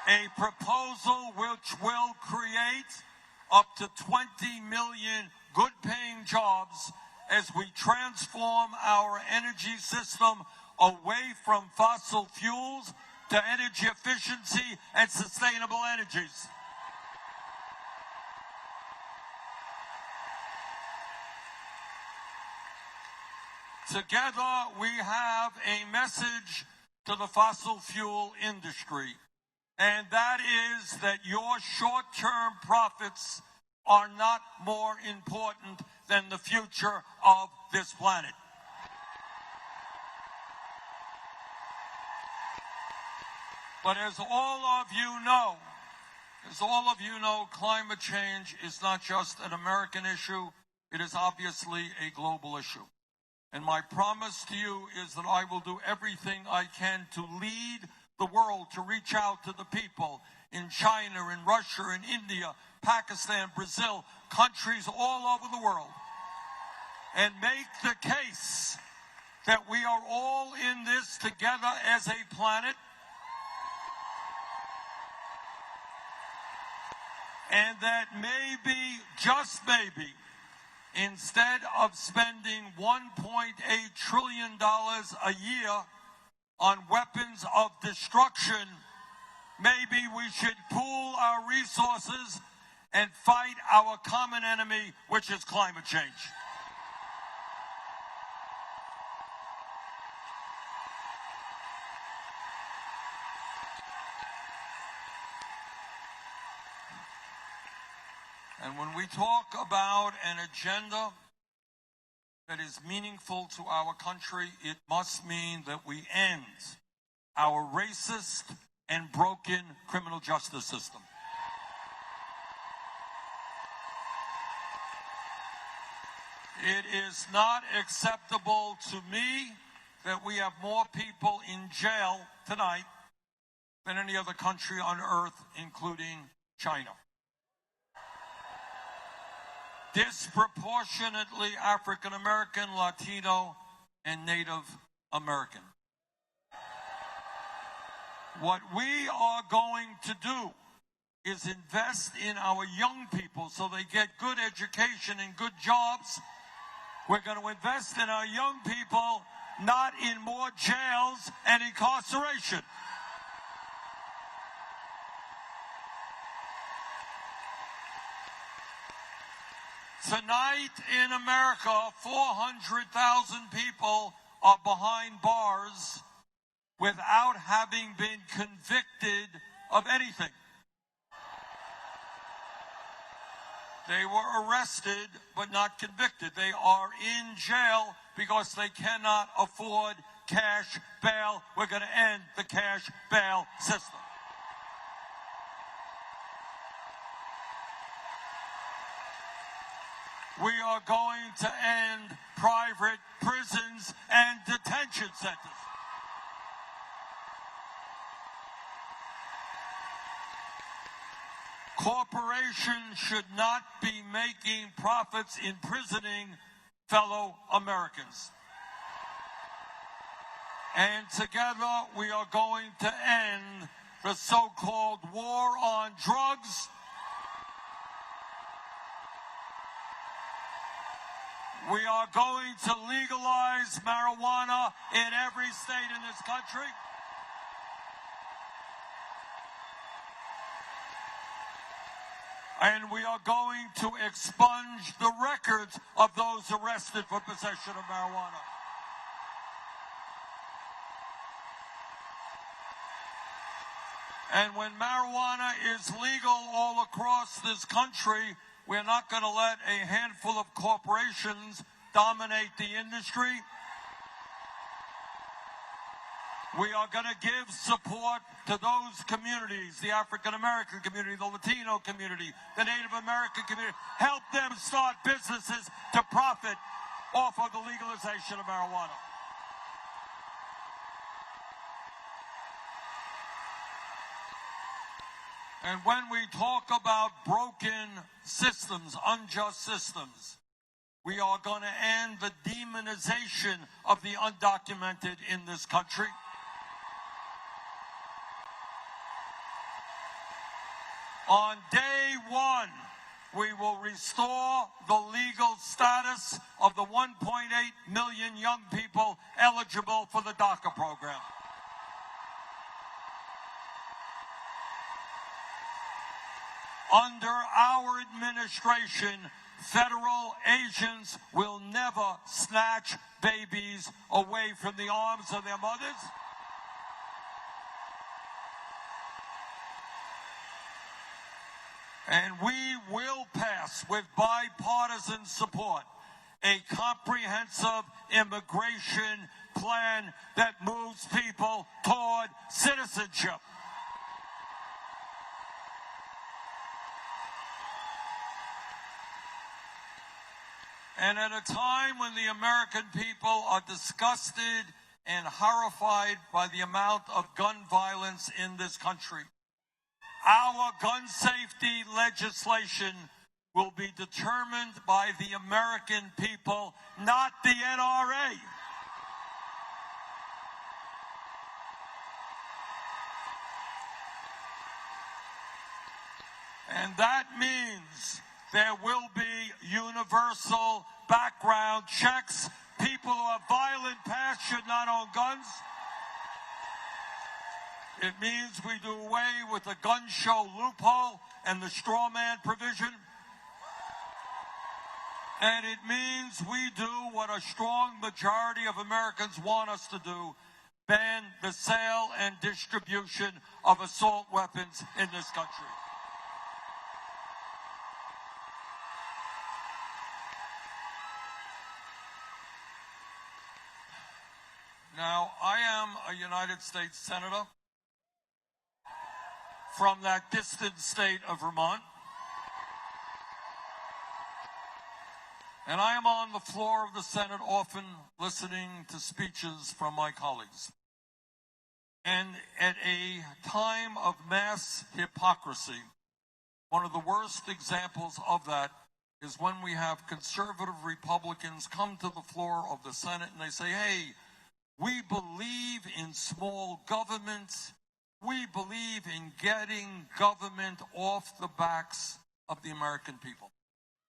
A proposal which will create up to 20 million good-paying jobs as we transform our energy system away from fossil fuels to energy efficiency and sustainable energies. Together, we have a message to the fossil fuel industry, and that is that your short-term profits are not more important than the future of this planet. But as all of you know, climate change is not just an American issue, it is obviously a global issue. And my promise to you is that I will do everything I can to lead the world, to reach out to the people in China, in Russia, in India, Pakistan, Brazil, countries all over the world, and make the case that we are all in this together as a planet, and that maybe, just maybe, instead of spending $1.8 trillion a year on weapons of destruction, maybe we should pool our resources and fight our common enemy, which is climate change. And when we talk about an agenda that is meaningful to our country, it must mean that we end our racist and broken criminal justice system. It is not acceptable to me that we have more people in jail tonight than any other country on earth, including China. Disproportionately African American, Latino, and Native American. What we are going to do is invest in our young people so they get good education and good jobs. We're going to invest in our young people, not in more jails and incarceration. Tonight in America, 400,000 people are behind bars without having been convicted of anything. They were arrested but not convicted. They are in jail because they cannot afford cash bail. We're going to end the cash bail system. We are going to end private prisons and detention centers. Corporations should not be making profits imprisoning fellow Americans. And together we are going to end the so-called war on drugs. We are going to legalize marijuana in every state in this country. And we are going to expunge the records of those arrested for possession of marijuana. And when marijuana is legal all across this country, we're not going to let a handful of corporations dominate the industry. We are going to give support to those communities, the African American community, the Latino community, the Native American community. Help them start businesses to profit off of the legalization of marijuana. And when we talk about broken systems, unjust systems, we are going to end the demonization of the undocumented in this country. On day one, we will restore the legal status of the 1.8 million young people eligible for the DACA program. Under our administration, federal agents will never snatch babies away from the arms of their mothers. And we will pass, with bipartisan support, a comprehensive immigration plan that moves people toward citizenship. And at a time when the American people are disgusted and horrified by the amount of gun violence in this country, our gun safety legislation will be determined by the American people, not the NRA. And that means there will be universal background checks. People who have violent past should not own guns. It means we do away with the gun show loophole and the straw man provision. And it means we do what a strong majority of Americans want us to do: ban the sale and distribution of assault weapons in this country. Now, I am a United States Senator from that distant state of Vermont. And I am on the floor of the Senate often listening to speeches from my colleagues. And at a time of mass hypocrisy, one of the worst examples of that is when we have conservative Republicans come to the floor of the Senate and they say, hey, we believe in small government. We believe in getting government off the backs of the American people.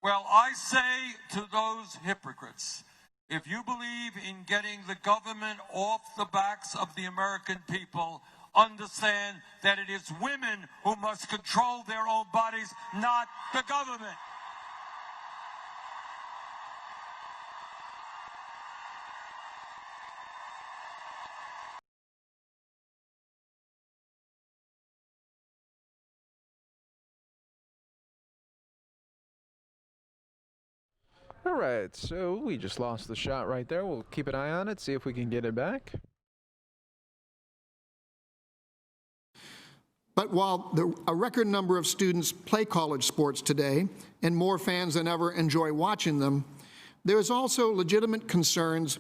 Well, I say to those hypocrites, if you believe in getting the government off the backs of the American people, understand that it is women who must control their own bodies, not the government. All right, so we just lost the shot right there. We'll keep an eye on it, see if we can get it back. But while a record number of students play college sports today, and more fans than ever enjoy watching them, there is also legitimate concerns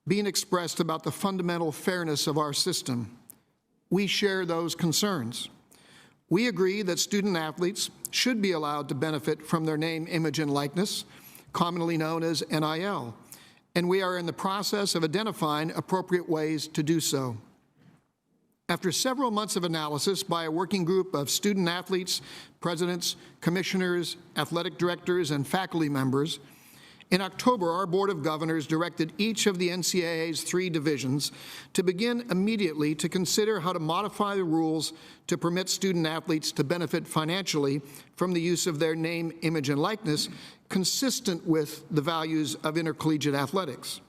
being expressed about the fundamental fairness of our system. We share those concerns. We agree that student athletes should be allowed to benefit from their name, image, and likeness, commonly known as NIL, and we are in the process of identifying appropriate ways to do so. After several months of analysis by a working group of student athletes, presidents, commissioners, athletic directors, and faculty members, in October, our Board of Governors directed each of the NCAA's 3 divisions to begin immediately to consider how to modify the rules to permit student athletes to benefit financially from the use of their name, image, and likeness, consistent with the values of intercollegiate athletics.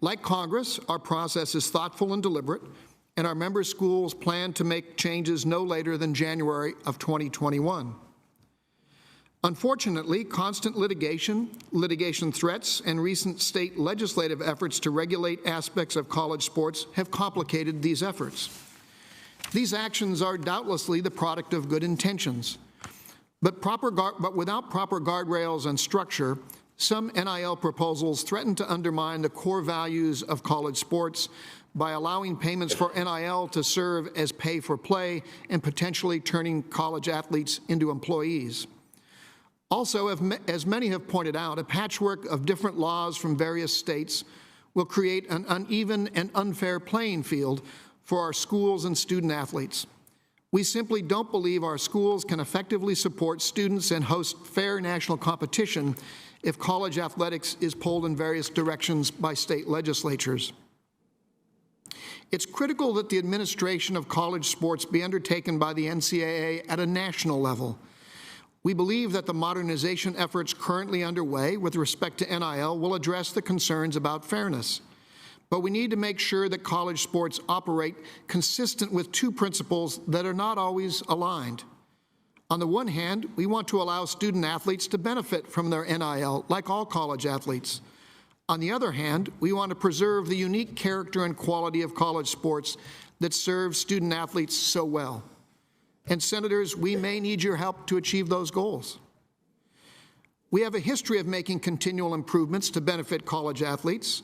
Like Congress, our process is thoughtful and deliberate, and our member schools plan to make changes no later than January of 2021. Unfortunately, constant litigation threats, and recent state legislative efforts to regulate aspects of college sports have complicated these efforts. These actions are doubtlessly the product of good intentions, but without proper guardrails and structure, some NIL proposals threaten to undermine the core values of college sports by allowing payments for NIL to serve as pay for play and potentially turning college athletes into employees. Also, as many have pointed out, a patchwork of different laws from various states will create an uneven and unfair playing field for our schools and student athletes. We simply don't believe our schools can effectively support students and host fair national competition if college athletics is pulled in various directions by state legislatures. It's critical that the administration of college sports be undertaken by the NCAA at a national level. We believe that the modernization efforts currently underway with respect to NIL will address the concerns about fairness. But we need to make sure that college sports operate consistent with 2 principles that are not always aligned. On the one hand, we want to allow student athletes to benefit from their NIL, like all college athletes. On the other hand, we want to preserve the unique character and quality of college sports that serve student athletes so well. And senators, we may need your help to achieve those goals. We have a history of making continual improvements to benefit college athletes.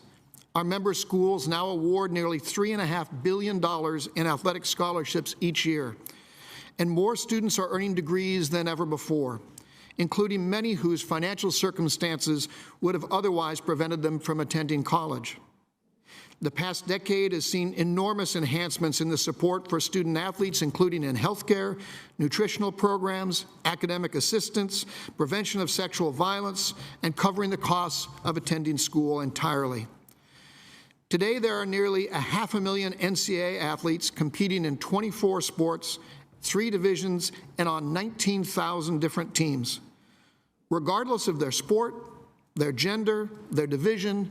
Our member schools now award nearly $3.5 billion in athletic scholarships each year, and more students are earning degrees than ever before, including many whose financial circumstances would have otherwise prevented them from attending college. The past decade has seen enormous enhancements in the support for student athletes, including in healthcare, nutritional programs, academic assistance, prevention of sexual violence, and covering the costs of attending school entirely. Today, there are nearly 500,000 NCAA athletes competing in 24 sports, 3 divisions, and on 19,000 different teams. Regardless of their sport, their gender, their division,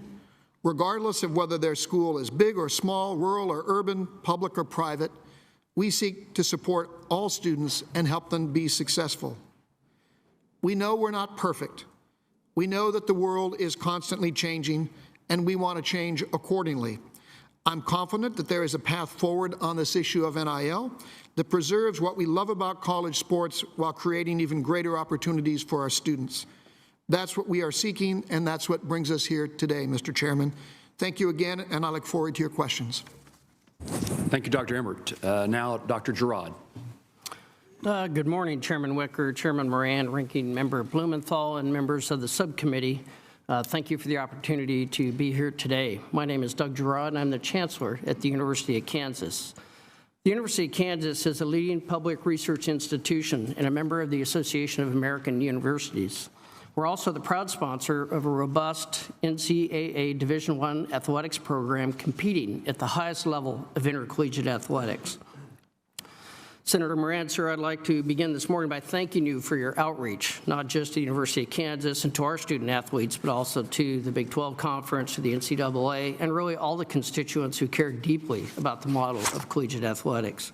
regardless of whether their school is big or small, rural or urban, public or private, we seek to support all students and help them be successful. We know we're not perfect. We know that the world is constantly changing, and we want to change accordingly. I'm confident that there is a path forward on this issue of NIL that preserves what we love about college sports while creating even greater opportunities for our students. That's what we are seeking, and that's what brings us here today, Mr. Chairman. Thank you again, and I look forward to your questions. Thank you, Dr. Emmert. Now, Dr. Girard. Good morning, Chairman Wicker, Chairman Moran, Ranking Member Blumenthal, and members of the subcommittee. Thank you for the opportunity to be here today. My name is Doug Girard, and I'm the Chancellor at the University of Kansas. The University of Kansas is a leading public research institution and a member of the Association of American Universities. We're also the proud sponsor of a robust NCAA Division I athletics program competing at the highest level of intercollegiate athletics. Senator Moran, sir, I'd like to begin this morning by thanking you for your outreach, not just to the University of Kansas and to our student athletes, but also to the Big 12 Conference, to the NCAA, and really all the constituents who care deeply about the model of collegiate athletics.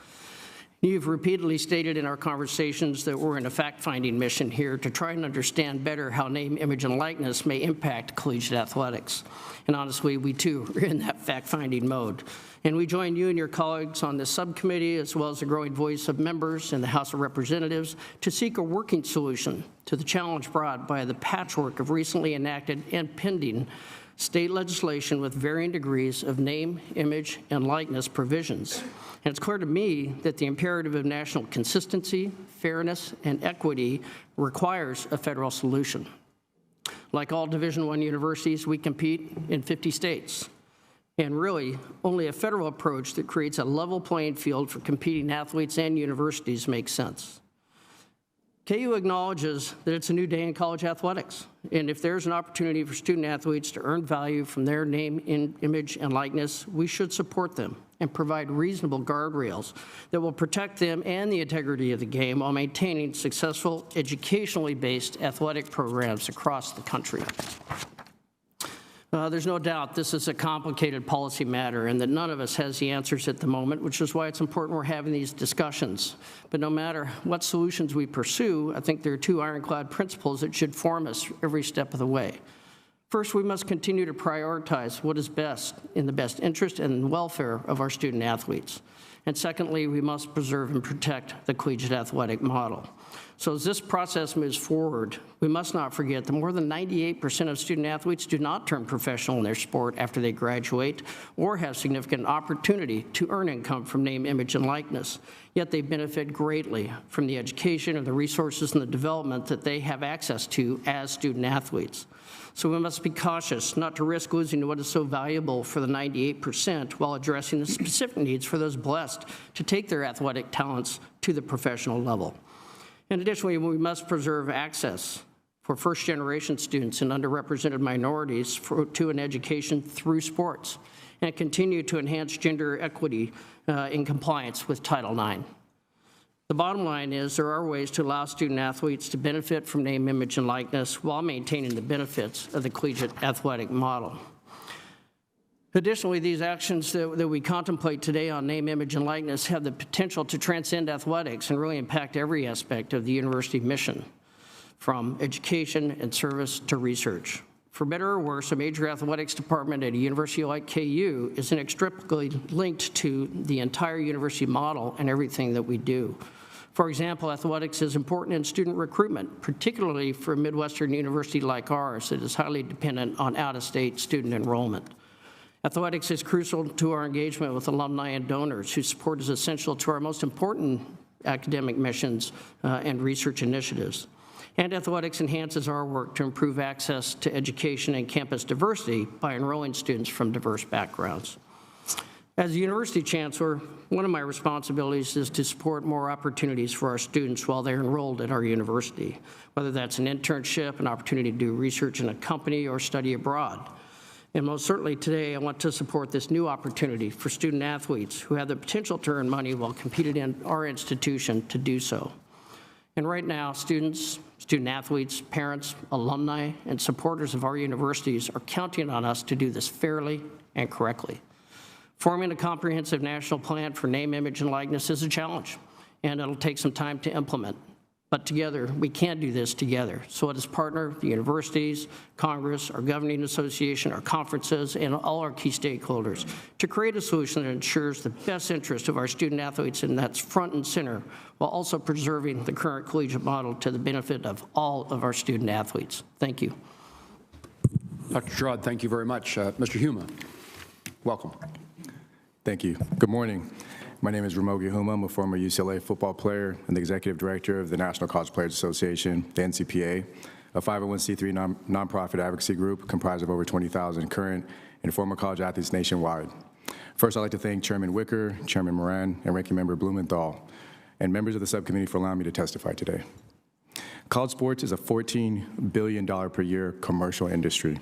You've repeatedly stated in our conversations that we're in a fact-finding mission here to try and understand better how name, image, and likeness may impact collegiate athletics. And honestly, we too are in that fact-finding mode. And we join you and your colleagues on this subcommittee, as well as the growing voice of members in the House of Representatives, to seek a working solution to the challenge brought by the patchwork of recently enacted and pending state legislation with varying degrees of name, image, and likeness provisions. And it's clear to me that the imperative of national consistency, fairness, and equity requires a federal solution. Like all Division I universities, we compete in 50 states. And really, only a federal approach that creates a level playing field for competing athletes and universities makes sense. KU acknowledges that it's a new day in college athletics, and if there's an opportunity for student athletes to earn value from their name, image, and likeness, we should support them and provide reasonable guardrails that will protect them and the integrity of the game while maintaining successful, educationally based athletic programs across the country. There's no doubt this is a complicated policy matter and that none of us has the answers at the moment, which is why it's important we're having these discussions. But no matter what solutions we pursue, I think there are two ironclad principles that should form us every step of the way. First, we must continue to prioritize what is best in the best interest and welfare of our student athletes. And secondly, we must preserve and protect the collegiate athletic model. So as this process moves forward, we must not forget that more than 98% of student athletes do not turn professional in their sport after they graduate or have significant opportunity to earn income from name, image, and likeness. Yet they benefit greatly from the education and the resources and the development that they have access to as student athletes. So we must be cautious not to risk losing what is so valuable for the 98% while addressing the specific needs for those blessed to take their athletic talents to the professional level. And additionally, we must preserve access for first-generation students and underrepresented minorities to an education through sports and continue to enhance gender equity in compliance with Title IX. The bottom line is there are ways to allow student athletes to benefit from name, image, and likeness while maintaining the benefits of the collegiate athletic model. Additionally, these actions that we contemplate today on name, image, and likeness have the potential to transcend athletics and really impact every aspect of the university mission, from education and service to research. For better or worse, a major athletics department at a university like KU is inextricably linked to the entire university model and everything that we do. For example, athletics is important in student recruitment, particularly for a Midwestern university like ours that is highly dependent on out-of-state student enrollment. Athletics is crucial to our engagement with alumni and donors whose support is essential to our most important academic missions and research initiatives. And athletics enhances our work to improve access to education and campus diversity by enrolling students from diverse backgrounds. As a university chancellor, one of my responsibilities is to support more opportunities for our students while they're enrolled at our university, whether that's an internship, an opportunity to do research in a company, or study abroad. And most certainly today, I want to support this new opportunity for student athletes who have the potential to earn money while competing in our institution to do so. And right now, students, student athletes, parents, alumni, and supporters of our universities are counting on us to do this fairly and correctly. Forming a comprehensive national plan for name, image, and likeness is a challenge, and it'll take some time to implement. But together, we can't do this together. So let us partner the universities, Congress, our governing association, our conferences, and all our key stakeholders to create a solution that ensures the best interest of our student athletes, and that's front and center, while also preserving the current collegiate model to the benefit of all of our student athletes. Thank you. Dr. Sherrod, thank you very much. Mr. Huma, welcome. Thank you. Good morning. My name is Ramogi Huma. I'm a former UCLA football player and the executive director of the National College Players Association, the NCPA, a 501c3 nonprofit advocacy group comprised of over 20,000 current and former college athletes nationwide. First, I'd like to thank Chairman Wicker, Chairman Moran, and Ranking Member Blumenthal, and members of the subcommittee for allowing me to testify today. College sports is a $14 billion per year commercial industry,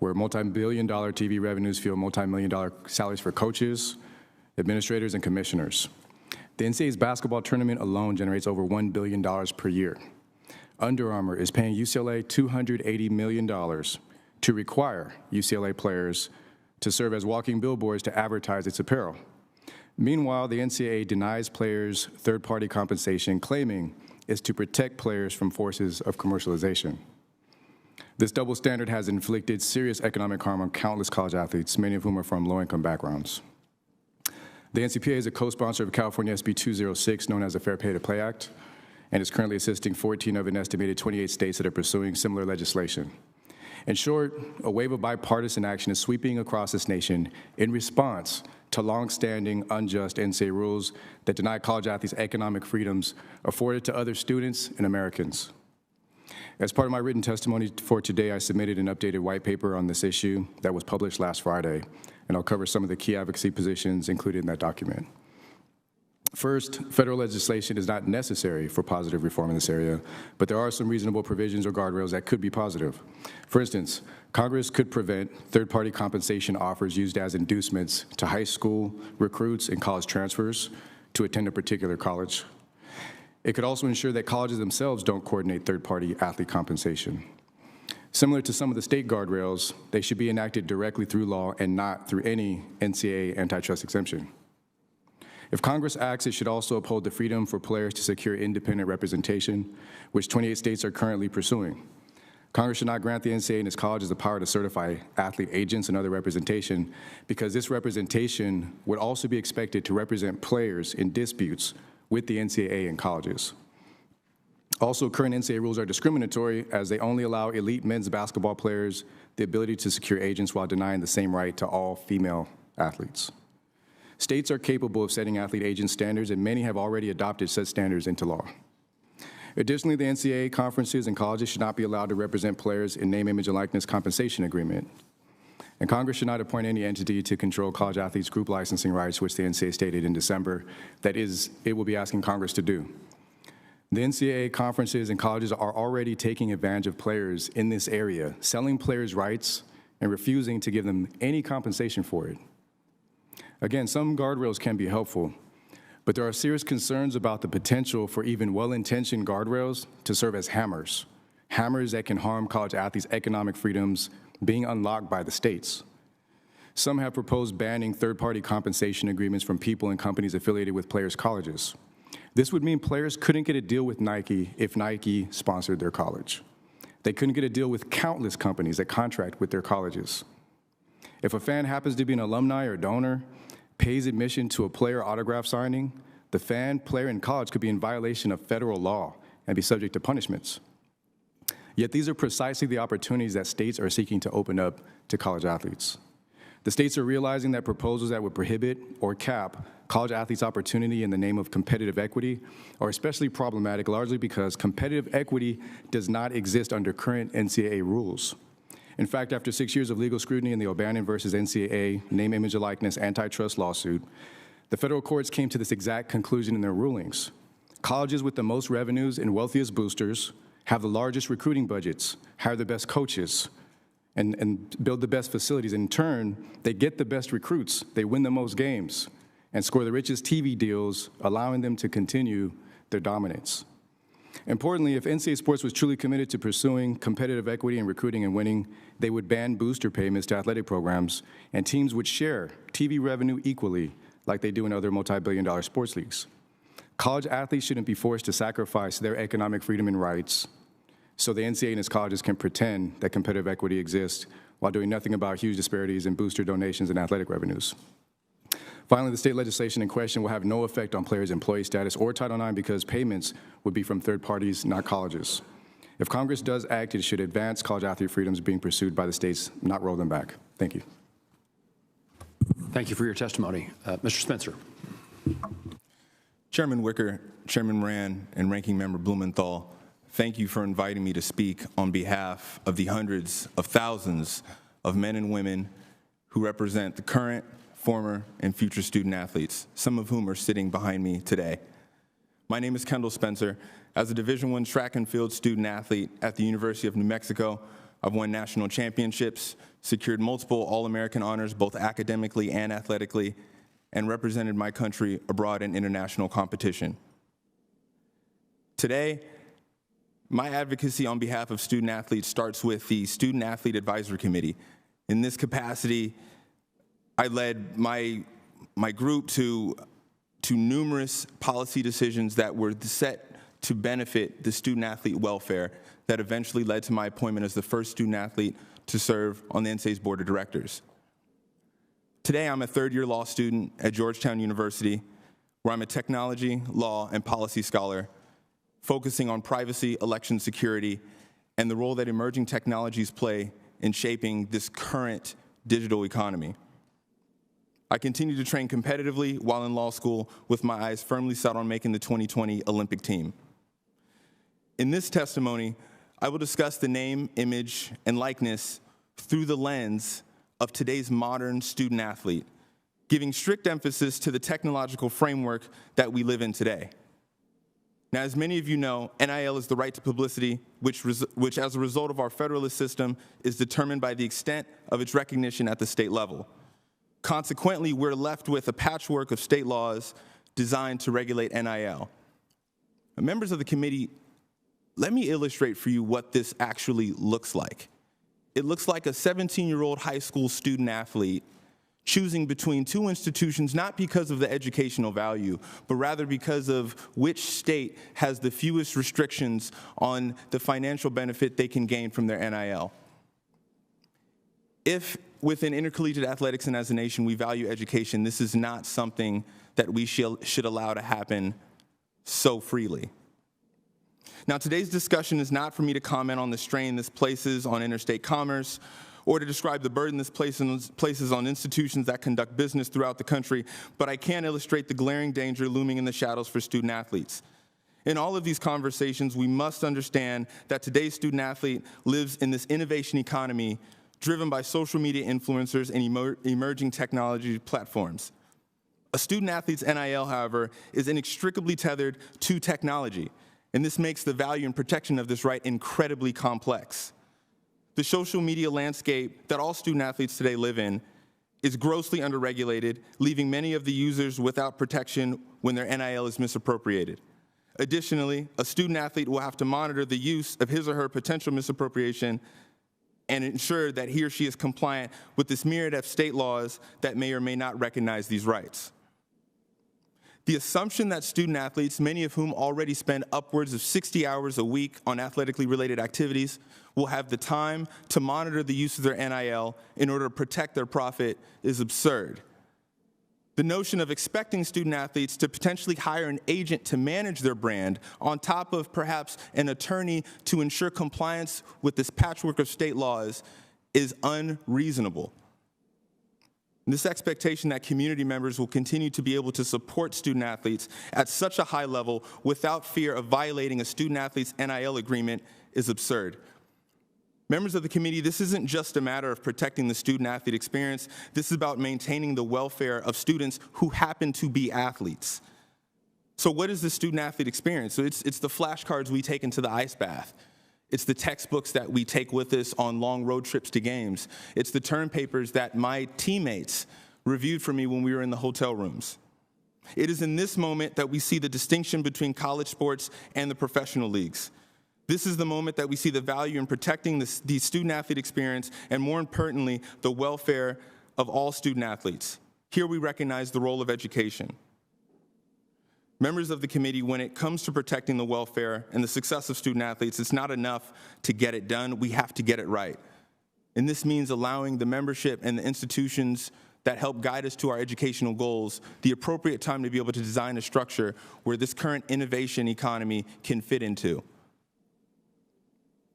where multi-billion-dollar TV revenues fuel multi-million-dollar salaries for coaches, administrators, and commissioners. The NCAA's basketball tournament alone generates over $1 billion per year. Under Armour is paying UCLA $280 million to require UCLA players to serve as walking billboards to advertise its apparel. Meanwhile, the NCAA denies players third-party compensation, claiming it's to protect players from forces of commercialization. This double standard has inflicted serious economic harm on countless college athletes, many of whom are from low-income backgrounds. The NCPA is a co-sponsor of California SB 206, known as the Fair Pay to Play Act, and is currently assisting 14 of an estimated 28 states that are pursuing similar legislation. In short, a wave of bipartisan action is sweeping across this nation in response to long-standing, unjust NCAA rules that deny college athletes economic freedoms afforded to other students and Americans. As part of my written testimony for today, I submitted an updated white paper on this issue that was published last Friday, and I'll cover some of the key advocacy positions included in that document. First, federal legislation is not necessary for positive reform in this area, but there are some reasonable provisions or guardrails that could be positive. For instance, Congress could prevent third-party compensation offers used as inducements to high school recruits and college transfers to attend a particular college. It could also ensure that colleges themselves don't coordinate third-party athlete compensation. Similar to some of the state guardrails, they should be enacted directly through law and not through any NCAA antitrust exemption. If Congress acts, it should also uphold the freedom for players to secure independent representation, which 28 states are currently pursuing. Congress should not grant the NCAA and its colleges the power to certify athlete agents and other representation, because this representation would also be expected to represent players in disputes with the NCAA and colleges. Also, current NCAA rules are discriminatory, as they only allow elite men's basketball players the ability to secure agents while denying the same right to all female athletes. States are capable of setting athlete agent standards, and many have already adopted such standards into law. Additionally, the NCAA conferences and colleges should not be allowed to represent players in name, image, and likeness compensation agreement. And Congress should not appoint any entity to control college athletes' group licensing rights, which the NCAA stated in December that it will be asking Congress to do. The NCAA conferences and colleges are already taking advantage of players in this area, selling players' rights and refusing to give them any compensation for it. Again, some guardrails can be helpful, but there are serious concerns about the potential for even well-intentioned guardrails to serve as hammers that can harm college athletes' economic freedoms being unlocked by the states. Some have proposed banning third-party compensation agreements from people and companies affiliated with players' colleges. This would mean players couldn't get a deal with Nike if Nike sponsored their college. They couldn't get a deal with countless companies that contract with their colleges. If a fan happens to be an alumni or donor, pays admission to a player autograph signing, the fan, player, and college could be in violation of federal law and be subject to punishments. Yet these are precisely the opportunities that states are seeking to open up to college athletes. The states are realizing that proposals that would prohibit or cap college athletes' opportunity in the name of competitive equity are especially problematic, largely because competitive equity does not exist under current NCAA rules. In fact, after 6 years of legal scrutiny in the O'Bannon versus NCAA name, image, and likeness antitrust lawsuit, the federal courts came to this exact conclusion in their rulings. Colleges with the most revenues and wealthiest boosters have the largest recruiting budgets, hire the best coaches, and build the best facilities. In turn, they get the best recruits, they win the most games, and score the richest TV deals, allowing them to continue their dominance. Importantly, if NCAA sports was truly committed to pursuing competitive equity in recruiting and winning, they would ban booster payments to athletic programs, and teams would share TV revenue equally like they do in other multi-billion-dollar sports leagues. College athletes shouldn't be forced to sacrifice their economic freedom and rights so the NCAA and its colleges can pretend that competitive equity exists while doing nothing about huge disparities in booster donations and athletic revenues. Finally, the state legislation in question will have no effect on players' employee status or Title IX because payments would be from third parties, not colleges. If Congress does act, it should advance college athlete freedoms being pursued by the states, not roll them back. Thank you. Thank you for your testimony. Mr. Spencer. Chairman Wicker, Chairman Moran, and Ranking Member Blumenthal, thank you for inviting me to speak on behalf of the hundreds of thousands of men and women who represent the current, former, and future student athletes, some of whom are sitting behind me today. My name is Kendall Spencer. As a Division I track and field student athlete at the University of New Mexico, I've won national championships, secured multiple All-American honors both academically and athletically, and represented my country abroad in international competition. Today, my advocacy on behalf of student athletes starts with the Student Athlete Advisory Committee. In this capacity, I led my group to numerous policy decisions that were set to benefit the student athlete welfare that eventually led to my appointment as the first student athlete to serve on the NCAA's board of directors. Today, I'm a third-year law student at Georgetown University, where I'm a technology, law, and policy scholar, focusing on privacy, election security, and the role that emerging technologies play in shaping this current digital economy. I continue to train competitively while in law school with my eyes firmly set on making the 2020 Olympic team. In this testimony, I will discuss the name, image, and likeness through the lens of today's modern student athlete, giving strict emphasis to the technological framework that we live in today. Now, as many of you know, NIL is the right to publicity, which as a result of our federalist system is determined by the extent of its recognition at the state level. Consequently, we're left with a patchwork of state laws designed to regulate NIL. Members of the committee, let me illustrate for you what this actually looks like. It looks like a 17-year-old high school student athlete choosing between two institutions, not because of the educational value, but rather because of which state has the fewest restrictions on the financial benefit they can gain from their NIL. If within intercollegiate athletics and as a nation we value education, this is not something that we should allow to happen so freely. Now, today's discussion is not for me to comment on the strain this places on interstate commerce or to describe the burden this places on institutions that conduct business throughout the country, but I can illustrate the glaring danger looming in the shadows for student athletes. In all of these conversations, we must understand that today's student athlete lives in this innovation economy driven by social media influencers and emerging technology platforms. A student athlete's NIL, however, is inextricably tethered to technology, and this makes the value and protection of this right incredibly complex. The social media landscape that all student athletes today live in is grossly underregulated, leaving many of the users without protection when their NIL is misappropriated. Additionally, a student athlete will have to monitor the use of his or her potential misappropriation and ensure that he or she is compliant with this myriad of state laws that may or may not recognize these rights. The assumption that student athletes, many of whom already spend upwards of 60 hours a week on athletically related activities, will have the time to monitor the use of their NIL in order to protect their profit is absurd. The notion of expecting student athletes to potentially hire an agent to manage their brand on top of perhaps an attorney to ensure compliance with this patchwork of state laws is unreasonable. This expectation that community members will continue to be able to support student athletes at such a high level without fear of violating a student athlete's NIL agreement is absurd. Members of the committee, this isn't just a matter of protecting the student athlete experience. This is about maintaining the welfare of students who happen to be athletes. So what is the student athlete experience? So it's the flashcards we take into the ice bath. It's the textbooks that we take with us on long road trips to games. It's the term papers that my teammates reviewed for me when we were in the hotel rooms. It is in this moment that we see the distinction between college sports and the professional leagues. This is the moment that we see the value in protecting the student athlete experience and, more importantly, the welfare of all student athletes. Here we recognize the role of education. Members of the committee, when it comes to protecting the welfare and the success of student athletes, it's not enough to get it done. We have to get it right. And this means allowing the membership and the institutions that help guide us to our educational goals the appropriate time to be able to design a structure where this current innovation economy can fit into.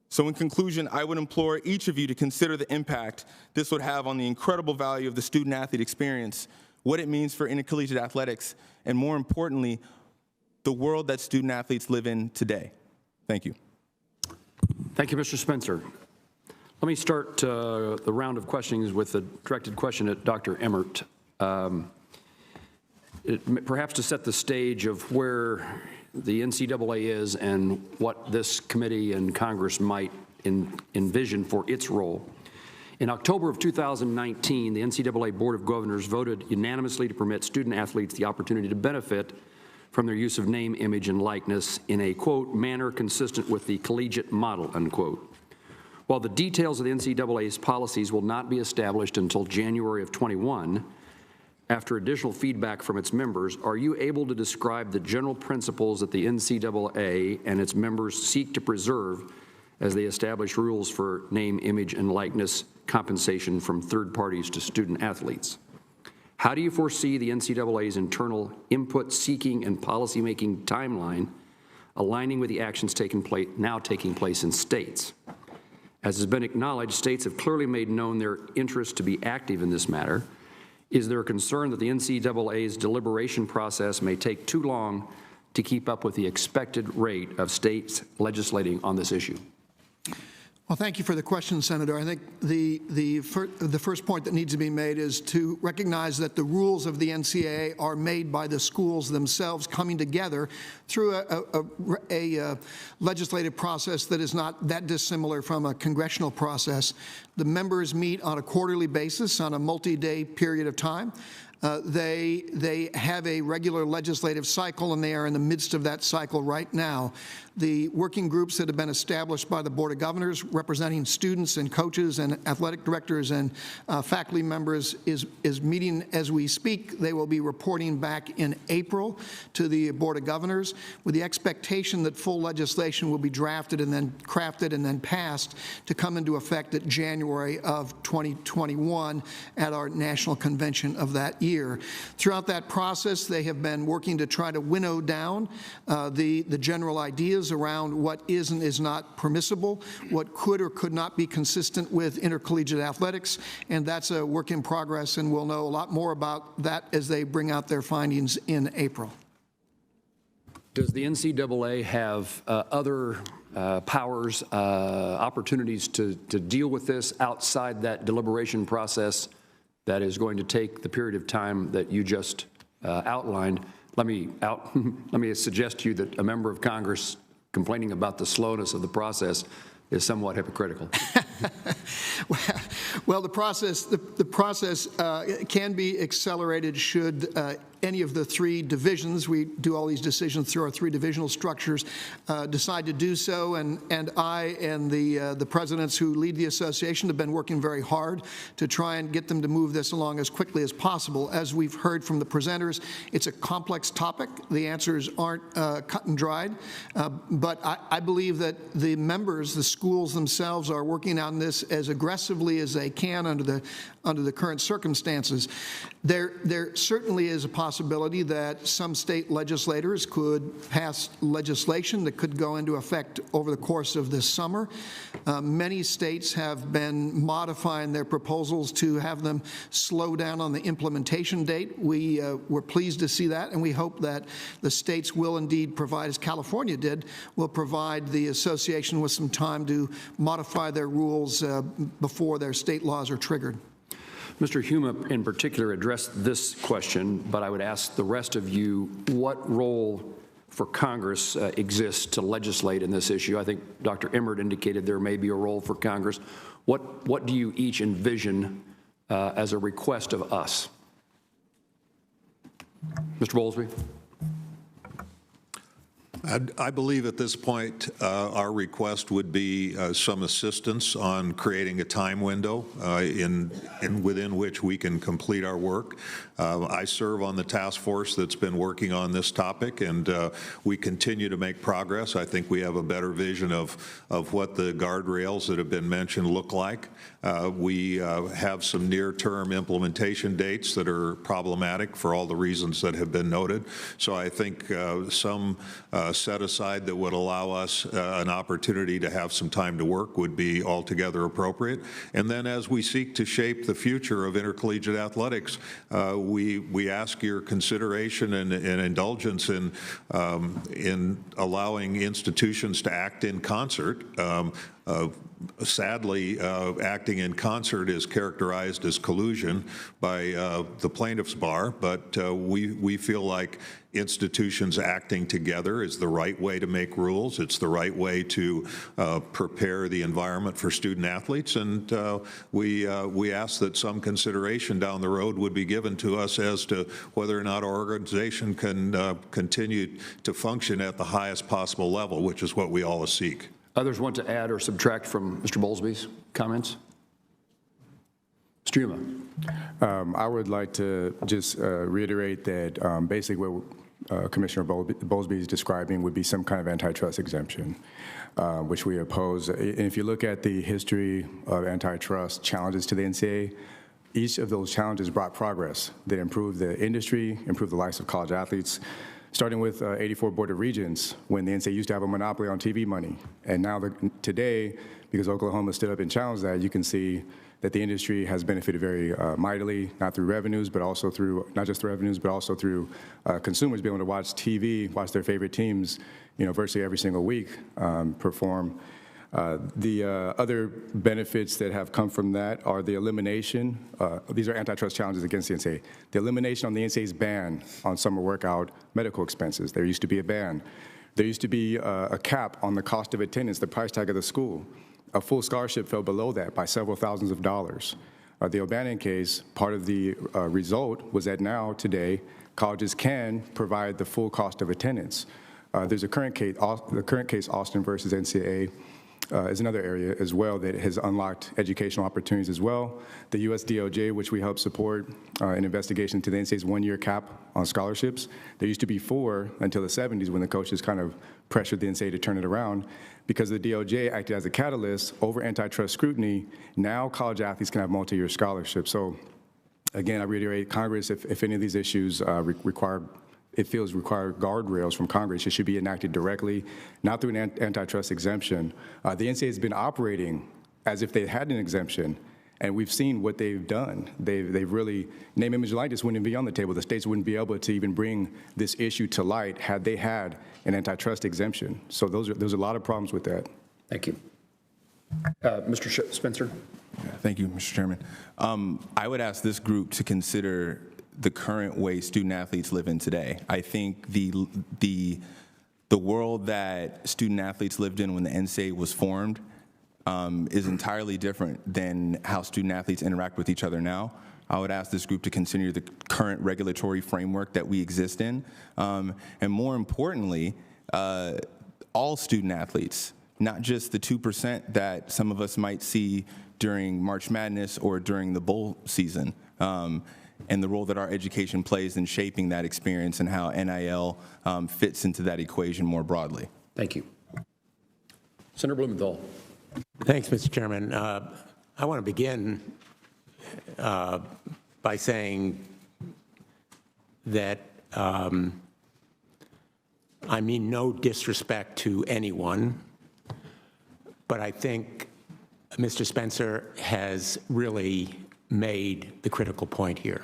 So in conclusion, I would implore each of you to consider the impact this would have on the incredible value of the student-athlete experience, what it means for intercollegiate athletics, and more importantly, the world that student-athletes live in today. Thank you. Thank you, Mr. Spencer. Let me start the round of questionings with a directed question at Dr. Emmert. Perhaps to set the stage of where the NCAA is and what this committee and Congress might envision for its role. In October of 2019, the NCAA Board of Governors voted unanimously to permit student athletes the opportunity to benefit from their use of name, image, and likeness in a, quote, manner consistent with the collegiate model, unquote. While the details of the NCAA's policies will not be established until January of 21, after additional feedback from its members, are you able to describe the general principles that the NCAA and its members seek to preserve as they establish rules for name, image, and likeness compensation from third parties to student athletes? How do you foresee the NCAA's internal input-seeking and policy-making timeline aligning with the actions now taking place in states? As has been acknowledged, states have clearly made known their interest to be active in this matter. Is there a concern that the NCAA's deliberation process may take too long to keep up with the expected rate of states legislating on this issue? Well, thank you for the question, Senator. I think the first point that needs to be made is to recognize that the rules of the NCAA are made by the schools themselves coming together through a legislative process that is not that dissimilar from a congressional process. The members meet on a quarterly basis on a multi-day period of time. They have a regular legislative cycle, and they are in the midst of that cycle right now. The working groups that have been established by the Board of Governors representing students and coaches and athletic directors and faculty members is meeting as we speak. They will be reporting back in April to the Board of Governors with the expectation that full legislation will be drafted and then crafted and then passed to come into effect at January of 2021 at our national convention of that year. Throughout that process, they have been working to try to winnow down the general ideas around what is and is not permissible, what could or could not be consistent with intercollegiate athletics, and that's a work in progress, and we'll know a lot more about that as they bring out their findings in April. Does the NCAA have other powers, opportunities to deal with this outside that deliberation process that is going to take the period of time that you just outlined? Let me suggest to you that a member of Congress complaining about the slowness of the process is somewhat hypocritical. Well, the process can be accelerated should any of the three divisions, we do all these decisions through our three divisional structures, decide to do so, and I and the presidents who lead the association have been working very hard to try and get them to move this along as quickly as possible. As we've heard from the presenters, it's a complex topic. The answers aren't cut and dried, but I believe that the members, the schools themselves, are working on this as aggressively as they can under the current circumstances. There certainly is a possibility that some state legislators could pass legislation that could go into effect over the course of this summer. Many states have been modifying their proposals to have them slow down on the implementation date. We're pleased to see that, and we hope that the states will indeed provide, as California did, will provide the association with some time to modify their rules before their state laws are triggered. Mr. Huma in particular addressed this question, but I would ask the rest of you, what role for Congress exists to legislate in this issue? I think Dr. Emmert indicated there may be a role for Congress. What do you each envision as a request of us? Mr. Bowlesby. I believe at this point our request would be some assistance on creating a time window within which we can complete our work. I serve on the task force that's been working on this topic, and we continue to make progress. I think we have a better vision of what the guardrails that have been mentioned look like. We have some near-term implementation dates that are problematic for all the reasons that have been noted. So I think some set aside that would allow us an opportunity to have some time to work would be altogether appropriate. And then as we seek to shape the future of intercollegiate athletics, we ask your consideration and indulgence in allowing institutions to act in concert. Sadly, acting in concert is characterized as collusion by the plaintiff's bar, but we feel like institutions acting together is the right way to make rules. It's the right way to prepare the environment for student athletes, and we ask that some consideration down the road would be given to us as to whether or not our organization can continue to function at the highest possible level, which is what we all seek. Others want to add or subtract from Mr. Bowlesby's comments? Mr. Yuma. I would like to just reiterate that basically what Commissioner Bowlesby is describing would be some kind of antitrust exemption, which we oppose. And if you look at the history of antitrust challenges to the NCAA, each of those challenges brought progress. They improved the industry, improved the lives of college athletes, starting with 84 Board of Regents, when the NCAA used to have a monopoly on TV money. And now today, because Oklahoma stood up and challenged that, you can see that the industry has benefited very mightily, not through revenues, but also through, not just through revenues, but also through consumers being able to watch TV, watch their favorite teams, virtually every single week perform. The other benefits that have come from that are the elimination, these are antitrust challenges against the NCAA, the elimination on the NCAA's ban on summer workout medical expenses. There used to be a ban. There used to be a cap on the cost of attendance, the price tag of the school. A full scholarship fell below that by several thousands of dollars. The O'Bannon case, part of the result was that now, today, colleges can provide the full cost of attendance. There's a current case, Austin versus NCAA, is another area as well that has unlocked educational opportunities as well. The U.S. DOJ, which we help support an investigation into the NCAA's one-year cap on scholarships. There used to be 4 until the 70s when the coaches kind of pressured the NCAA to turn it around. Because the DOJ acted as a catalyst over antitrust scrutiny, now college athletes can have multi-year scholarships. So again, I reiterate, Congress, if any of these issues require guardrails from Congress, it should be enacted directly, not through an antitrust exemption. The NCAA has been operating as if they had an exemption, and we've seen what they've done. They've really, name, image, and likeness wouldn't be on the table. The states wouldn't be able to even bring this issue to light had they had an antitrust exemption. So there's a lot of problems with that. Thank you. Mr. Spencer. Thank you, Mr. Chairman. I would ask this group to consider the current way student athletes live in today. I think the world that student athletes lived in when the NCAA was formed is entirely different than how student athletes interact with each other now. I would ask this group to consider the current regulatory framework that we exist in, and more importantly, all student athletes, not just the 2% that some of us might see during March Madness or during the bowl season. And the role that our education plays in shaping that experience and how NIL fits into that equation more broadly. Thank you. Senator Blumenthal. Thanks, Mr. Chairman. I want to begin by saying that I mean no disrespect to anyone, but I think Mr. Spencer has really made the critical point here.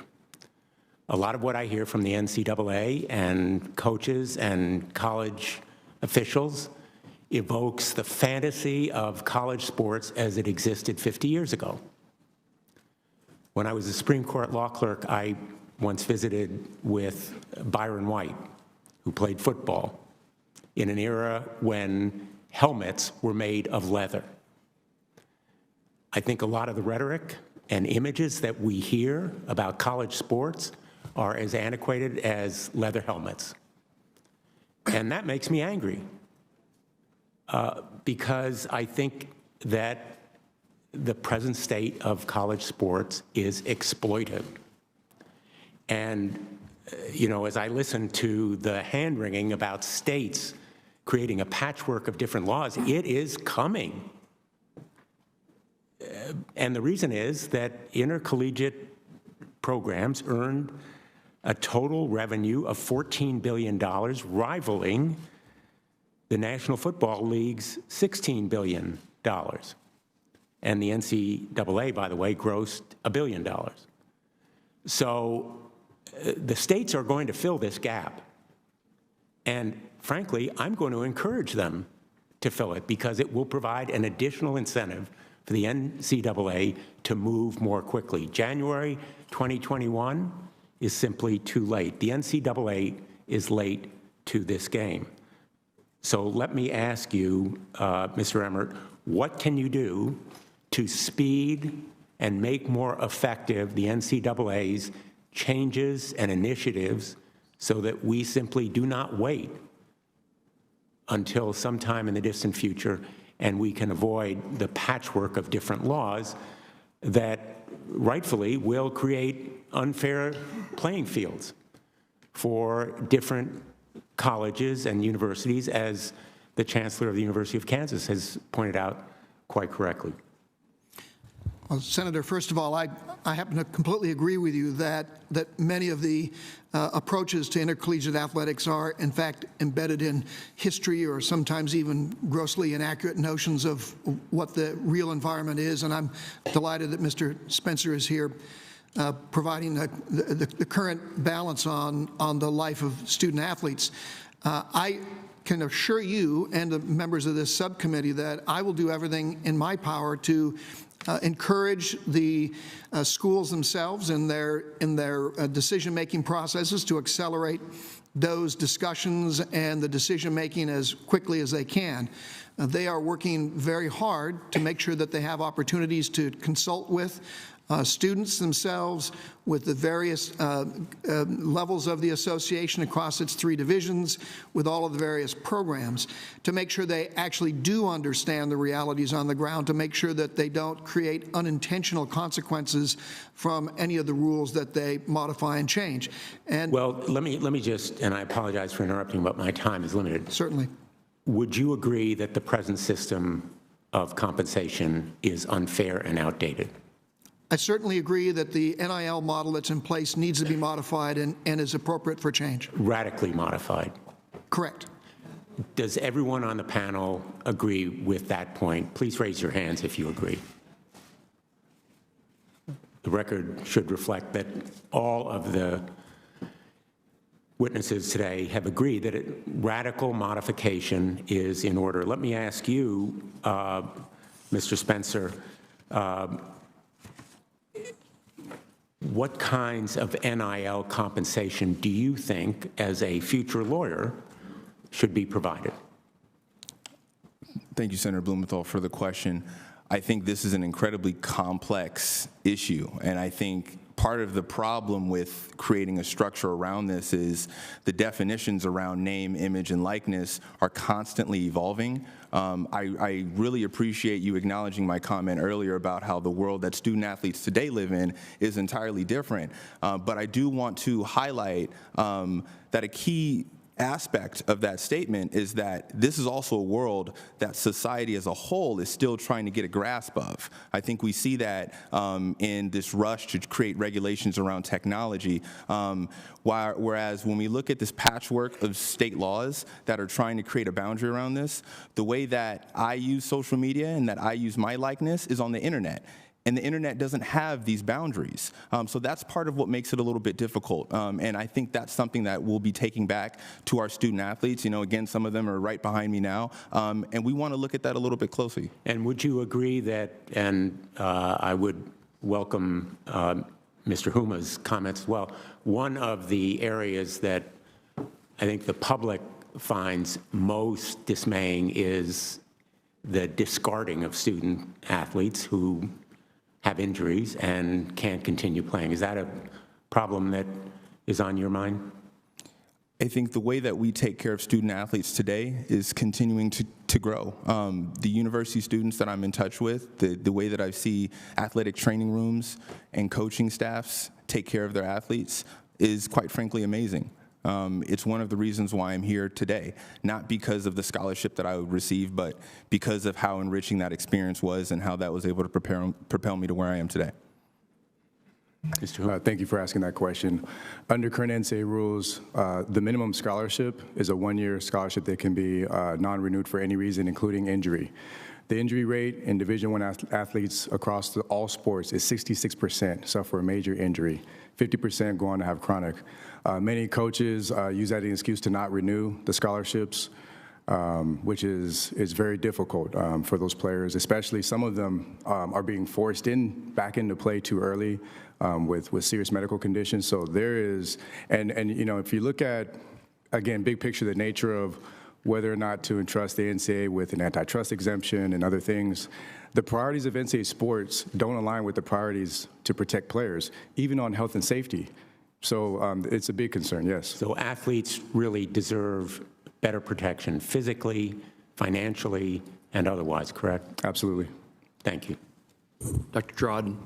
A lot of what I hear from the NCAA and coaches and college officials evokes the fantasy of college sports as it existed 50 years ago. When I was a Supreme Court law clerk, I once visited with Byron White, who played football in an era when helmets were made of leather. I think a lot of the rhetoric and images that we hear about college sports are as antiquated as leather helmets. And that makes me angry because I think that the present state of college sports is exploitive. And, as I listen to the hand-wringing about states creating a patchwork of different laws, it is coming. And the reason is that intercollegiate programs earned a total revenue of $14 billion, rivaling the National Football League's $16 billion. And the NCAA, by the way, grossed $1 billion. So the states are going to fill this gap. And frankly, I'm going to encourage them to fill it because it will provide an additional incentive for the NCAA to move more quickly. January 2021 is simply too late. The NCAA is late to this game. So let me ask you, Mr. Emmert, what can you do to speed and make more effective the NCAA's changes and initiatives so that we simply do not wait until sometime in the distant future and we can avoid the patchwork of different laws that rightfully will create unfair playing fields for different colleges and universities, as the Chancellor of the University of Kansas has pointed out quite correctly. Well, Senator, first of all, I happen to completely agree with you that many of the approaches to intercollegiate athletics are, in fact, embedded in history or sometimes even grossly inaccurate notions of what the real environment is. And I'm delighted that Mr. Spencer is here providing the current balance on the life of student athletes. I can assure you and the members of this subcommittee that I will do everything in my power to encourage the schools themselves in their decision-making processes to accelerate those discussions and the decision-making as quickly as they can. They are working very hard to make sure that they have opportunities to consult with students themselves, with the various levels of the association across its 3 divisions, with all of the various programs, to make sure they actually do understand the realities on the ground, to make sure that they don't create unintentional consequences from any of the rules that they modify and change. And well, let me just, and I apologize for interrupting, but my time is limited. Certainly. Would you agree that the present system of compensation is unfair and outdated? I certainly agree that the NIL model that's in place needs to be modified and is appropriate for change. Radically modified? Correct. Does everyone on the panel agree with that point? Please raise your hands if you agree. The record should reflect that all of the witnesses today have agreed that radical modification is in order. Let me ask you, Mr. Spencer, what kinds of NIL compensation do you think, as a future lawyer, should be provided? Thank you, Senator Blumenthal, for the question. I think this is an incredibly complex issue, and I think part of the problem with creating a structure around this is the definitions around name, image, and likeness are constantly evolving. I really appreciate you acknowledging my comment earlier about how the world that student athletes today live in is entirely different. But I do want to highlight that a key aspect of that statement is that this is also a world that society as a whole is still trying to get a grasp of. I think we see that in this rush to create regulations around technology, whereas when we look at this patchwork of state laws that are trying to create a boundary around this, the way that I use social media and that I use my likeness is on the internet. And the internet doesn't have these boundaries. So that's part of what makes it a little bit difficult. And I think that's something that we'll be taking back to our student athletes. You know, again, some of them are right behind me now. And we want to look at that a little bit closely. And would you agree that, and I would welcome Mr. Huma's comments as well, one of the areas that I think the public finds most dismaying is the discarding of student athletes who have injuries and can't continue playing. Is that a problem that is on your mind? I think the way that we take care of student athletes today is continuing to grow. The university students that I'm in touch with, the way that I see athletic training rooms and coaching staffs take care of their athletes is quite frankly amazing. It's one of the reasons why I'm here today, not because of the scholarship that I would receive, but because of how enriching that experience was and how that was able to propel me to where I am today. Thank you for asking that question. Under current NCAA rules, the minimum scholarship is a one-year scholarship that can be non-renewed for any reason, including injury. The injury rate in Division I athletes across all sports is 66% suffer a major injury, 50% go on to have chronic. Many coaches use that as an excuse to not renew the scholarships, which is very difficult for those players, especially some of them are being forced back into play too early with serious medical conditions. So there is, and you know, if you look at, again, big picture, the nature of whether or not to entrust the NCAA with an antitrust exemption and other things, the priorities of NCAA sports don't align with the priorities to protect players, even on health and safety. So it's a big concern, yes. So athletes really deserve better protection physically, financially, and otherwise, correct? Absolutely. Thank you. Dr. Drodden.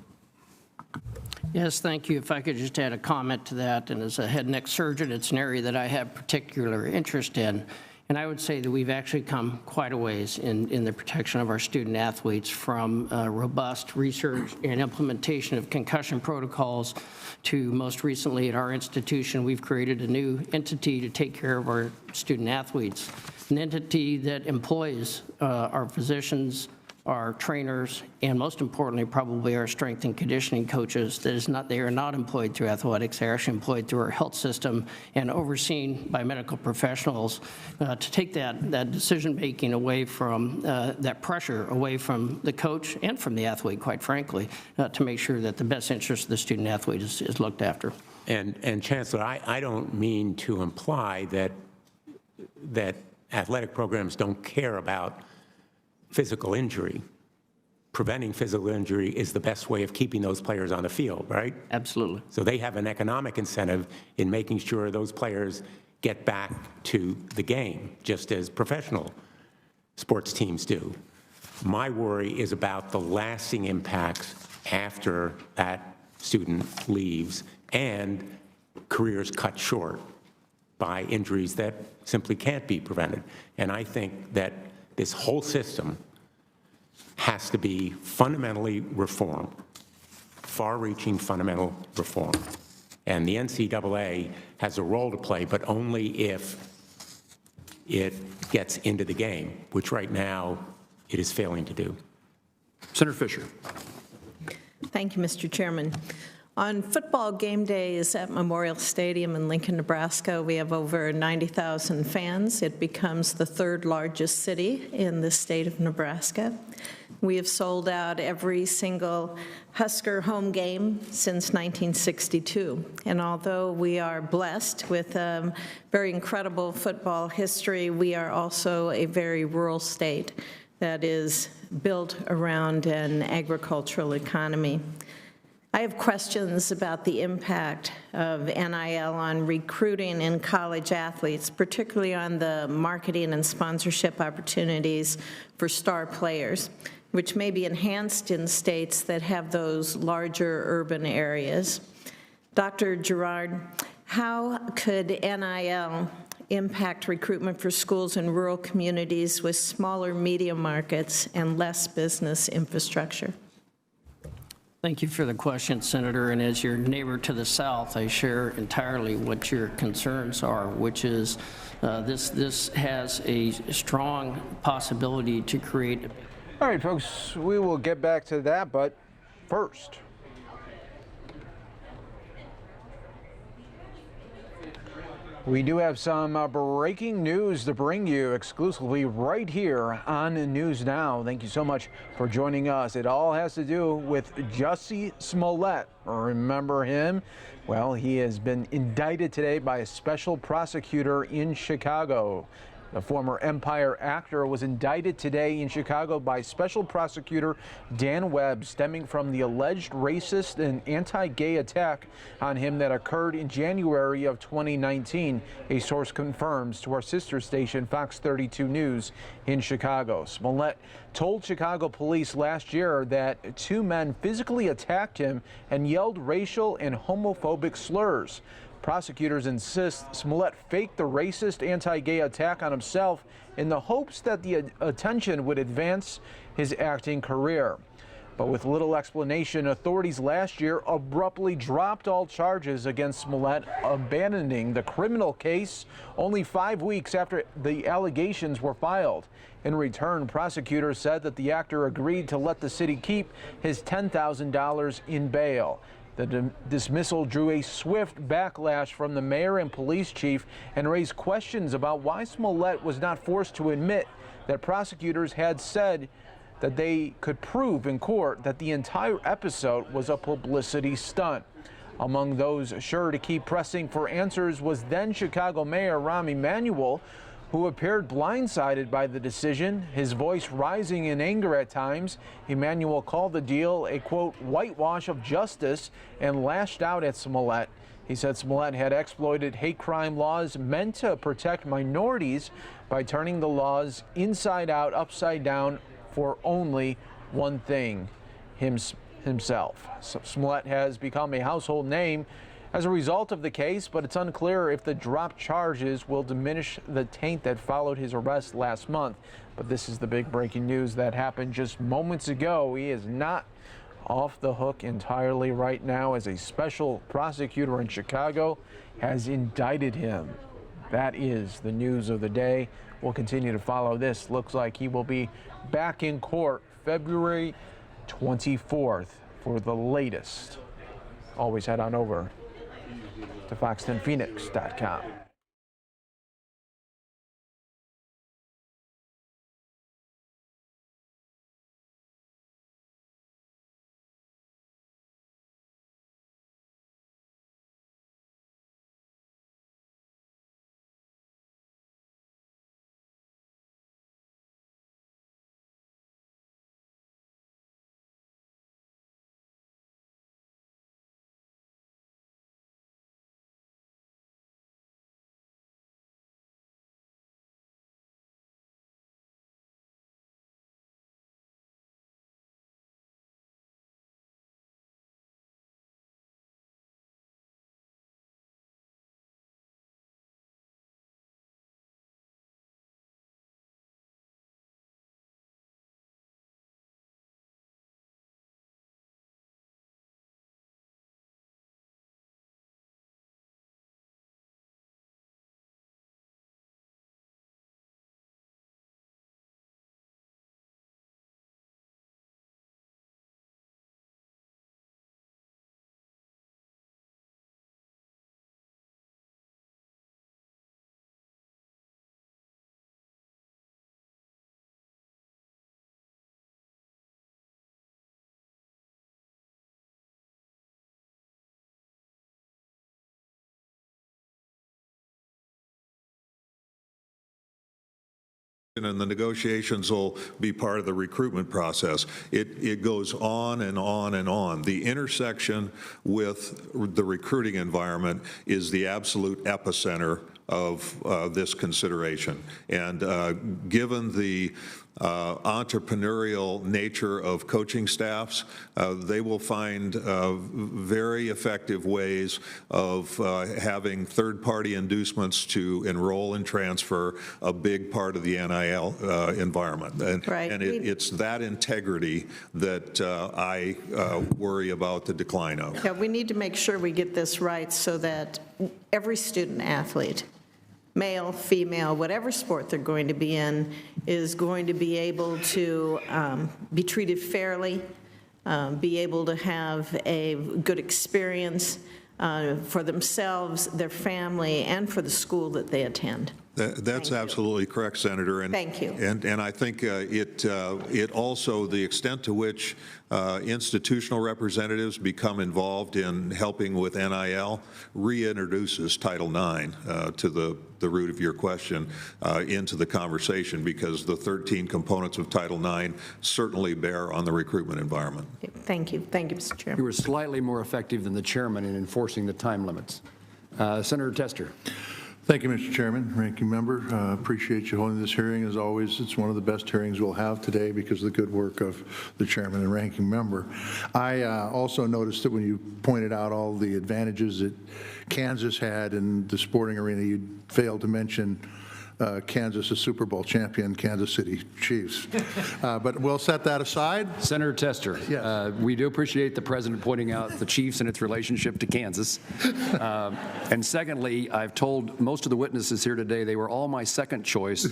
Yes, thank you. If I could just add a comment to that, and as a head and neck surgeon, it's an area that I have particular interest in. And I would say that we've actually come quite a ways in the protection of our student athletes, from robust research and implementation of concussion protocols to most recently at our institution, we've created a new entity to take care of our student athletes, an entity that employs our physicians, our trainers, and most importantly, probably our strength and conditioning coaches. They are not employed through athletics. They're actually employed through our health system and overseen by medical professionals to take that decision-making away from, that pressure away from the coach and from the athlete, quite frankly, to make sure that the best interest of the student athlete is looked after. And Chancellor, I don't mean to imply that athletic programs don't care about physical injury. Preventing physical injury is the best way of keeping those players on the field, right? Absolutely. So they have an economic incentive in making sure those players get back to the game, just as professional sports teams do. My worry is about the lasting impacts after that student leaves and careers cut short by injuries that simply can't be prevented. And I think that this whole system has to be fundamentally reformed, far-reaching fundamental reform. And the NCAA has a role to play, but only if it gets into the game, which right now it is failing to do. Senator Fisher. Thank you, Mr. Chairman. On football game days at Memorial Stadium in Lincoln, Nebraska, we have over 90,000 fans. It becomes the third largest city in the state of Nebraska. We have sold out every single Husker home game since 1962. And although we are blessed with very incredible football history, we are also a very rural state that is built around an agricultural economy. I have questions about the impact of NIL on recruiting and college athletes, particularly on the marketing and sponsorship opportunities for star players, which may be enhanced in states that have those larger urban areas. Dr. Gerard, how could NIL impact recruitment for schools in rural communities with smaller media markets and less business infrastructure? Thank you for the question, Senator. And as your neighbor to the south, I share entirely what your concerns are, which is this has a strong possibility to create. All right, folks, we will get back to that, but first. We do have some breaking news to bring you exclusively right here on News Now. Thank you so much for joining us. It all has to do with Jussie Smollett. Remember him? Well, he has been indicted today by a special prosecutor in Chicago. The former Empire actor was indicted today in Chicago by Special Prosecutor Dan Webb, stemming from the alleged racist and anti-gay attack on him that occurred in January of 2019. A source confirms to our sister station, Fox 32 News in Chicago. Smollett told Chicago police last year that two men physically attacked him and yelled racial and homophobic slurs. Prosecutors insist Smollett faked the racist anti-gay attack on himself in the hopes that the attention would advance his acting career. But with little explanation, authorities last year abruptly dropped all charges against Smollett, abandoning the criminal case only 5 weeks after the allegations were filed. In return, prosecutors said that the actor agreed to let the city keep his $10,000 in bail. The dismissal drew a swift backlash from the mayor and police chief and raised questions about why Smollett was not forced to admit that prosecutors had said that they could prove in court that the entire episode was a publicity stunt. Among those sure to keep pressing for answers was then Chicago Mayor Rahm Emanuel, who appeared blindsided by the decision, his voice rising in anger at times. Emanuel called the deal a, quote, whitewash of justice and lashed out at Smollett. He said Smollett had exploited hate crime laws meant to protect minorities by turning the laws inside out, upside down for only one thing, himself. So Smollett has become a household name as a result of the case, but it's unclear if the dropped charges will diminish the taint that followed his arrest last month. But this is the big breaking news that happened just moments ago. He is not off the hook entirely right now, as a special prosecutor in Chicago has indicted him. That is the news of the day. We'll continue to follow this. Looks like he will be back in court February 24th for the latest. Always head on over to fox10phoenix.com. And the negotiations will be part of the recruitment process. It goes on and on and on. The intersection with the recruiting environment is the absolute epicenter of this consideration. And given the entrepreneurial nature of coaching staffs, they will find very effective ways of having third-party inducements to enroll and transfer a big part of the NIL environment. And it's that integrity that I worry about the decline of. Yeah, we need to make sure we get this right so that every student athlete, male, female, whatever sport they're going to be in, is going to be able to be treated fairly, be able to have a good experience for themselves, their family, and for the school that they attend. That's absolutely correct, Senator. And, Thank you. And I think it also, the extent to which institutional representatives become involved in helping with NIL reintroduces Title IX to the root of your question into the conversation, because the 13 components of Title IX certainly bear on the recruitment environment. Thank you. Thank you, Mr. Chairman. You were slightly more effective than the chairman in enforcing the time limits. Senator Tester. Thank you, Mr. Chairman, Ranking Member. Appreciate you holding this hearing. As always, it's one of the best hearings we'll have today because of the good work of the Chairman and Ranking Member. I also noticed that when you pointed out all the advantages that Kansas had in the sporting arena, you failed to mention Kansas, a Super Bowl champion, Kansas City Chiefs. But we'll set that aside. Senator Tester, yes. We do appreciate the President pointing out the Chiefs and its relationship to Kansas. And secondly, I've told most of the witnesses here today they were all my second choice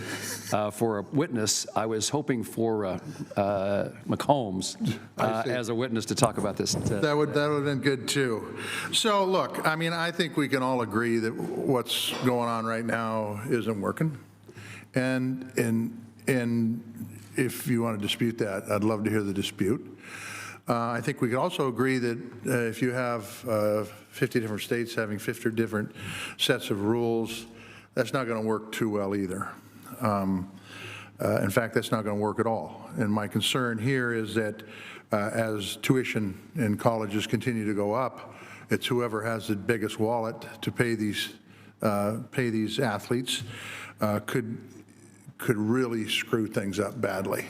for a witness. I was hoping for McCombs as a witness to talk about this. That would have been good too. So look, I mean, I think we can all agree that what's going on right now isn't working. And if you want to dispute that, I'd love to hear the dispute. I think we can also agree that if you have 50 different states having 50 different sets of rules, that's not going to work too well either. In fact, that's not going to work at all. And my concern here is that as tuition in colleges continue to go up, it's whoever has the biggest wallet to pay these athletes could really screw things up badly.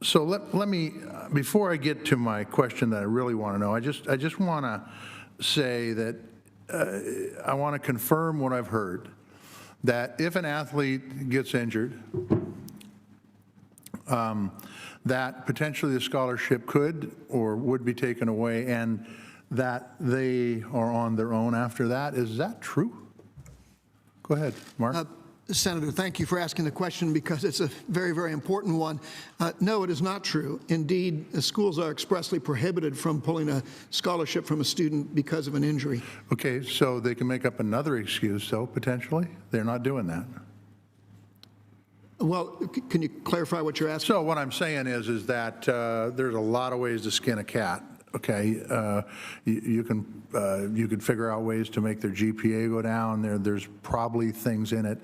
So let me, before I get to my question that I really want to know, I just want to say that I want to confirm what I've heard, that if an athlete gets injured, that potentially the scholarship could or would be taken away, and that they are on their own after that. Is that true? Go ahead, Mark. Senator, thank you for asking the question because it's a very, very important one. No, it is not true. Indeed, schools are expressly prohibited from pulling a scholarship from a student because of an injury. Okay, so they can make up another excuse, though, potentially? They're not doing that. Well, can you clarify what you're asking? So what I'm saying is that there's a lot of ways to skin a cat. Okay, you can figure out ways to make their GPA go down. There's probably things in it,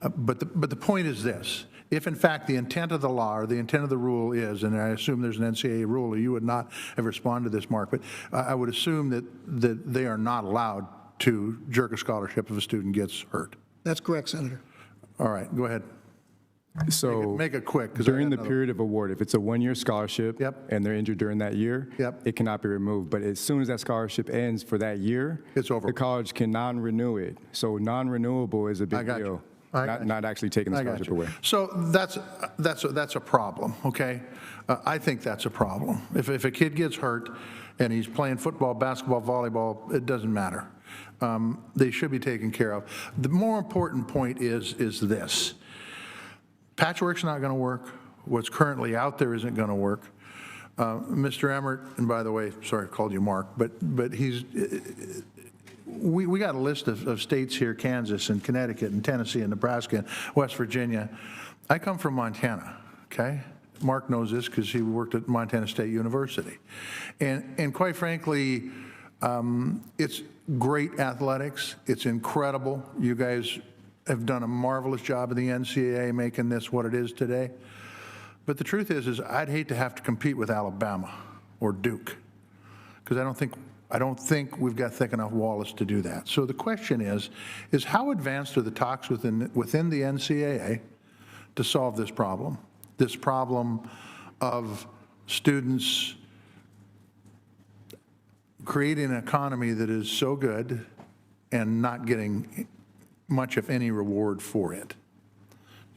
but the point is this: if in fact the intent of the law or the intent of the rule is, and I assume there's an NCAA rule, or you would not have responded to this, Mark, but I would assume that they are not allowed to jerk a scholarship if a student gets hurt. That's correct, Senator. All right, go ahead. So make it quick. During the period of award, if it's a one-year scholarship and they're injured during that year, it cannot be removed. But as soon as that scholarship ends for that year, it's over. The college can non-renew it. So non-renewable is a big deal. Not actually taking the scholarship away. So that's a problem. Okay, I think that's a problem. If a kid gets hurt and he's playing football, basketball, volleyball, it doesn't matter. They should be taken care of. The more important point is this. Patchwork's not going to work. What's currently out there isn't going to work. Mr. Emmert, and by the way, sorry I called you Mark, but we got a list of states here, Kansas and Connecticut and Tennessee and Nebraska and West Virginia. I come from Montana, okay? Mark knows this because he worked at Montana State University. And quite frankly, it's great athletics. It's incredible. You guys have done a marvelous job of the NCAA making this what it is today. But the truth is I'd hate to have to compete with Alabama or Duke because I don't think we've got thick enough wallets to do that. So the question is how advanced are the talks within the NCAA to solve this problem of students creating an economy that is so good and not getting much, if any, reward for it.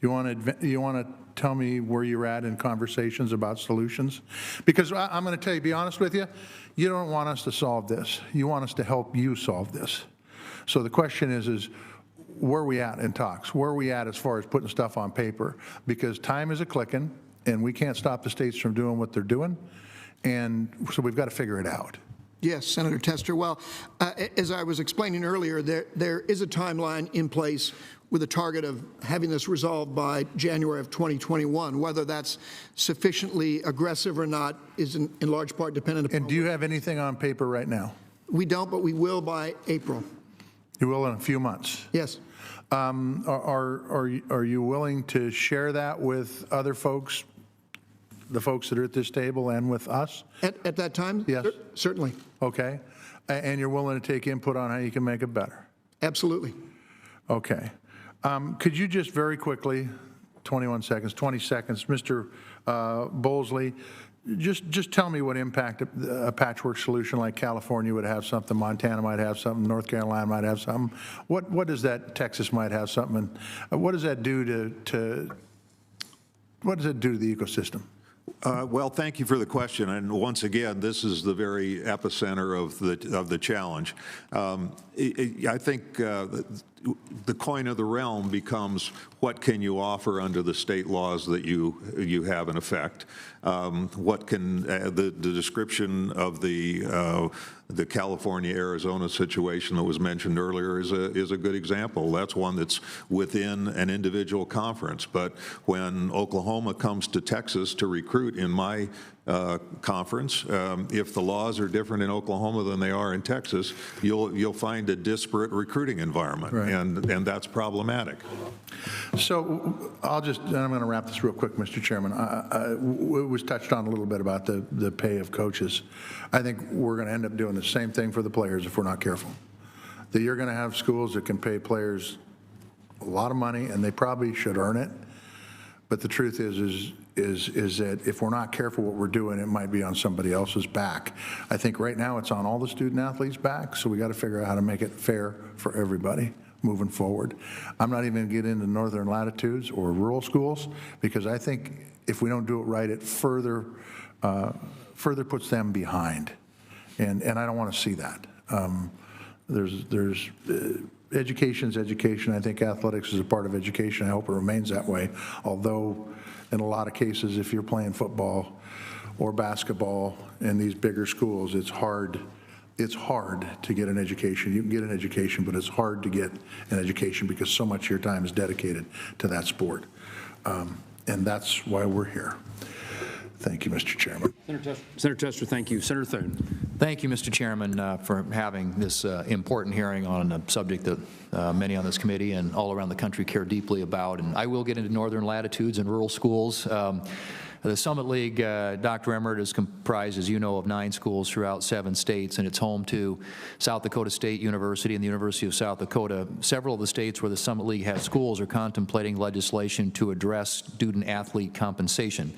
You want to tell me where you're at in conversations about solutions? Because I'm going to tell you, be honest with you, you don't want us to solve this. You want us to help you solve this. So the question is where are we at in talks? Where are we at as far as putting stuff on paper? Because time is a-clicking, and we can't stop the states from doing what they're doing, and so we've got to figure it out. Yes, Senator Tester. Well, as I was explaining earlier, there is a timeline in place with a target of having this resolved by January of 2021. Whether that's sufficiently aggressive or not is in large part dependent upon. And do you have anything on paper right now? We don't, but we will by April. You will in a few months? Yes. Are you willing to share that with other folks, the folks that are at this table, and with us? At that time? Yes. Certainly. Okay. And you're willing to take input on how you can make it better? Absolutely. Okay. Could you just very quickly, 20 seconds, Mr. Bowlesley, just tell me what impact a patchwork solution like California would have something, Montana might have something, North Carolina might have something. What does that, Texas might have something, and what does that do to the ecosystem? Well, thank you for the question. And once again, this is the very epicenter of the challenge. I think the coin of the realm becomes what can you offer under the state laws that you have in effect. What can the description of the California-Arizona situation that was mentioned earlier is a good example. That's one that's within an individual conference. But when Oklahoma comes to Texas to recruit in my conference, if the laws are different in Oklahoma than they are in Texas, you'll find a disparate recruiting environment, right. and that's problematic. So I'm going to wrap this real quick, Mr. Chairman. It was touched on a little bit about the pay of coaches. I think we're going to end up doing the same thing for the players if we're not careful. That you're going to have schools that can pay players a lot of money, and they probably should earn it. But the truth is that if we're not careful what we're doing, it might be on somebody else's back. I think right now it's on all the student athletes' back, so we got to figure out how to make it fair for everybody moving forward. I'm not even going to get into northern latitudes or rural schools, because I think if we don't do it right, it further puts them behind, and I don't want to see that. Education's education. I think athletics is a part of education. I hope it remains that way. Although, in a lot of cases, if you're playing football or basketball in these bigger schools, it's hard. It's hard to get an education. You can get an education, but it's hard to get an education because so much of your time is dedicated to that sport. And that's why we're here. Thank you, Mr. Chairman. Senator Tester, thank you. Senator Thune. Thank you, Mr. Chairman, for having this important hearing on a subject that many on this committee and all around the country care deeply about. And I will get into northern latitudes and rural schools. The Summit League, Dr. Emmert, is comprised, as you know, of 9 schools throughout 7 states, and it's home to South Dakota State University and the University of South Dakota. Several of the states where the Summit League has schools are contemplating legislation to address student-athlete compensation.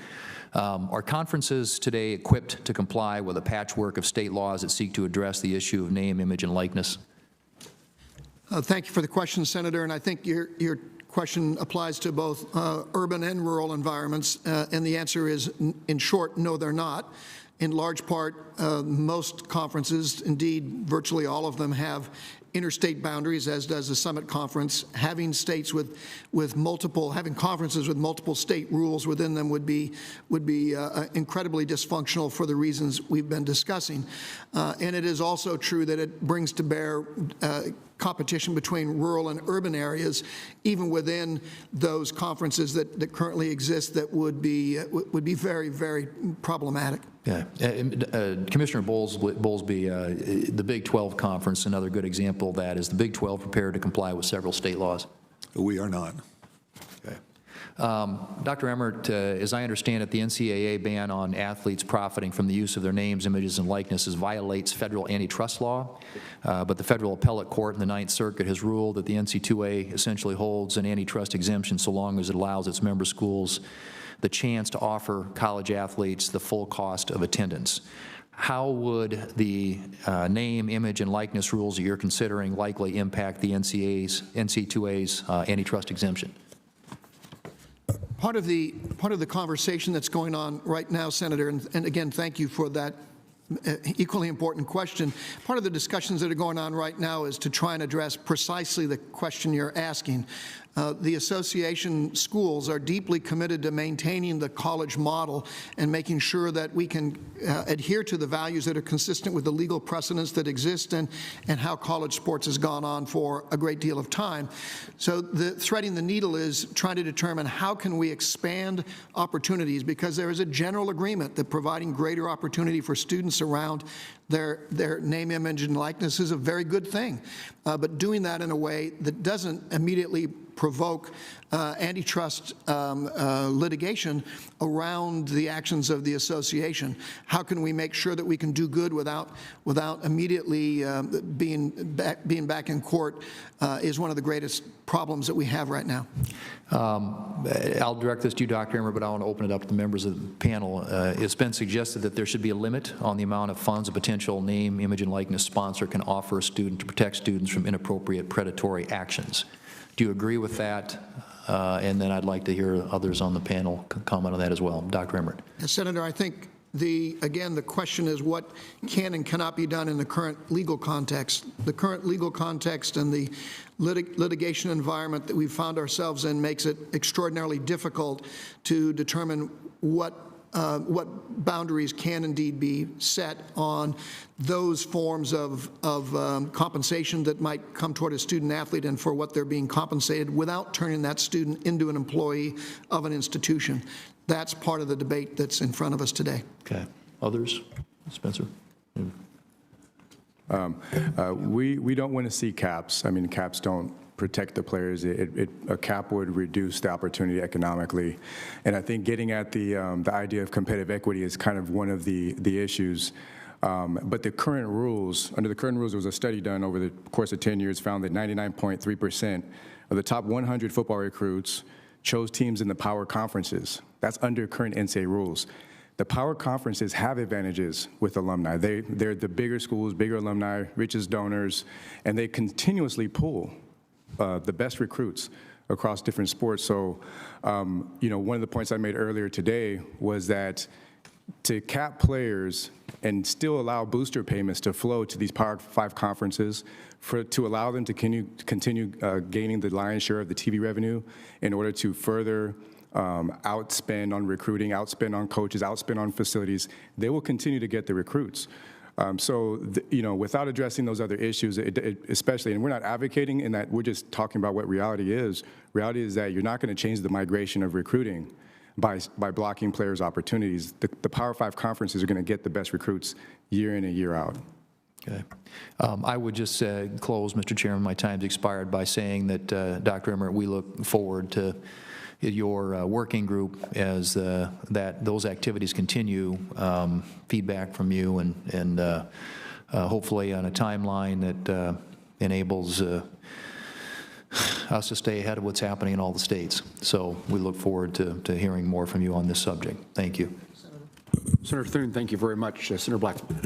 Are conferences today equipped to comply with a patchwork of state laws that seek to address the issue of name, image, and likeness? Thank you for the question, Senator, and I think your question applies to both urban and rural environments, and the answer is, in short, no, they're not. In large part, most conferences, indeed virtually all of them, have interstate boundaries, as does the Summit Conference. Having states having conferences with multiple state rules within them would be incredibly dysfunctional for the reasons we've been discussing. And it is also true that it brings to bear competition between rural and urban areas, even within those conferences that currently exist, that would be very, very problematic. Yeah, Commissioner Bowlesby, the Big 12 Conference, another good example of that. Is the Big 12 prepared to comply with several state laws? We are not. Okay. Dr. Emmert, as I understand it, the NCAA ban on athletes profiting from the use of their names, images, and likenesses violates federal antitrust law, but the federal appellate court in the Ninth Circuit has ruled that the NC2A essentially holds an antitrust exemption so long as it allows its member schools the chance to offer college athletes the full cost of attendance. How would the name, image, and likeness rules that you're considering likely impact the NC2A's antitrust exemption? Part of the conversation that's going on right now, Senator, and again, thank you for that equally important question. Part of the discussions that are going on right now is to try and address precisely the question you're asking. The association schools are deeply committed to maintaining the college model and making sure that we can adhere to the values that are consistent with the legal precedents that exist and how college sports has gone on for a great deal of time. So threading the needle is trying to determine how can we expand opportunities, because there is a general agreement that providing greater opportunity for students around their name, image, and likeness is a very good thing. But doing that in a way that doesn't immediately provoke antitrust litigation around the actions of the association. How can we make sure that we can do good without immediately being back in court is one of the greatest problems that we have right now. I'll direct this to you, Dr. Emmer, but I want to open it up to the members of the panel. It's been suggested that there should be a limit on the amount of funds a potential name, image, and likeness sponsor can offer a student to protect students from inappropriate predatory actions. Do you agree with that? And then I'd like to hear others on the panel comment on that as well. Dr. Emmert. Senator, I think again, the question is what can and cannot be done in the current legal context. The current legal context and the litigation environment that we've found ourselves in makes it extraordinarily difficult to determine what boundaries can indeed be set on those forms of compensation that might come toward a student athlete and for what they're being compensated without turning that student into an employee of an institution. That's part of the debate that's in front of us today. Okay. Others? Spencer? We don't want to see caps. I mean, caps don't protect the players. A cap would reduce the opportunity economically. And I think getting at the idea of competitive equity is kind of one of the issues. But the current rules, under the current rules, there was a study done over the course of 10 years, found that 99.3% of the top 100 football recruits chose teams in the power conferences. That's under current NCAA rules. The power conferences have advantages with alumni. They're the bigger schools, bigger alumni, richest donors, and they continuously pull the best recruits across different sports. So, one of the points I made earlier today was that to cap players and still allow booster payments to flow to these Power 5 conferences, to allow them to continue gaining the lion's share of the TV revenue in order to further outspend on recruiting, outspend on coaches, outspend on facilities, they will continue to get the recruits. Without addressing those other issues, especially, and we're not advocating in that, we're just talking about what reality is. Reality is that you're not going to change the migration of recruiting by blocking players' opportunities. The Power 5 conferences are going to get the best recruits year in and year out. Okay. I would just close, Mr. Chairman, my time's expired, by saying that, Dr. Emmert, we look forward to your working group as those activities continue, feedback from you, and hopefully on a timeline that enables us to stay ahead of what's happening in all the states. So we look forward to hearing more from you on this subject. Thank you. Senator Thune, thank you very much. Senator Blackburn.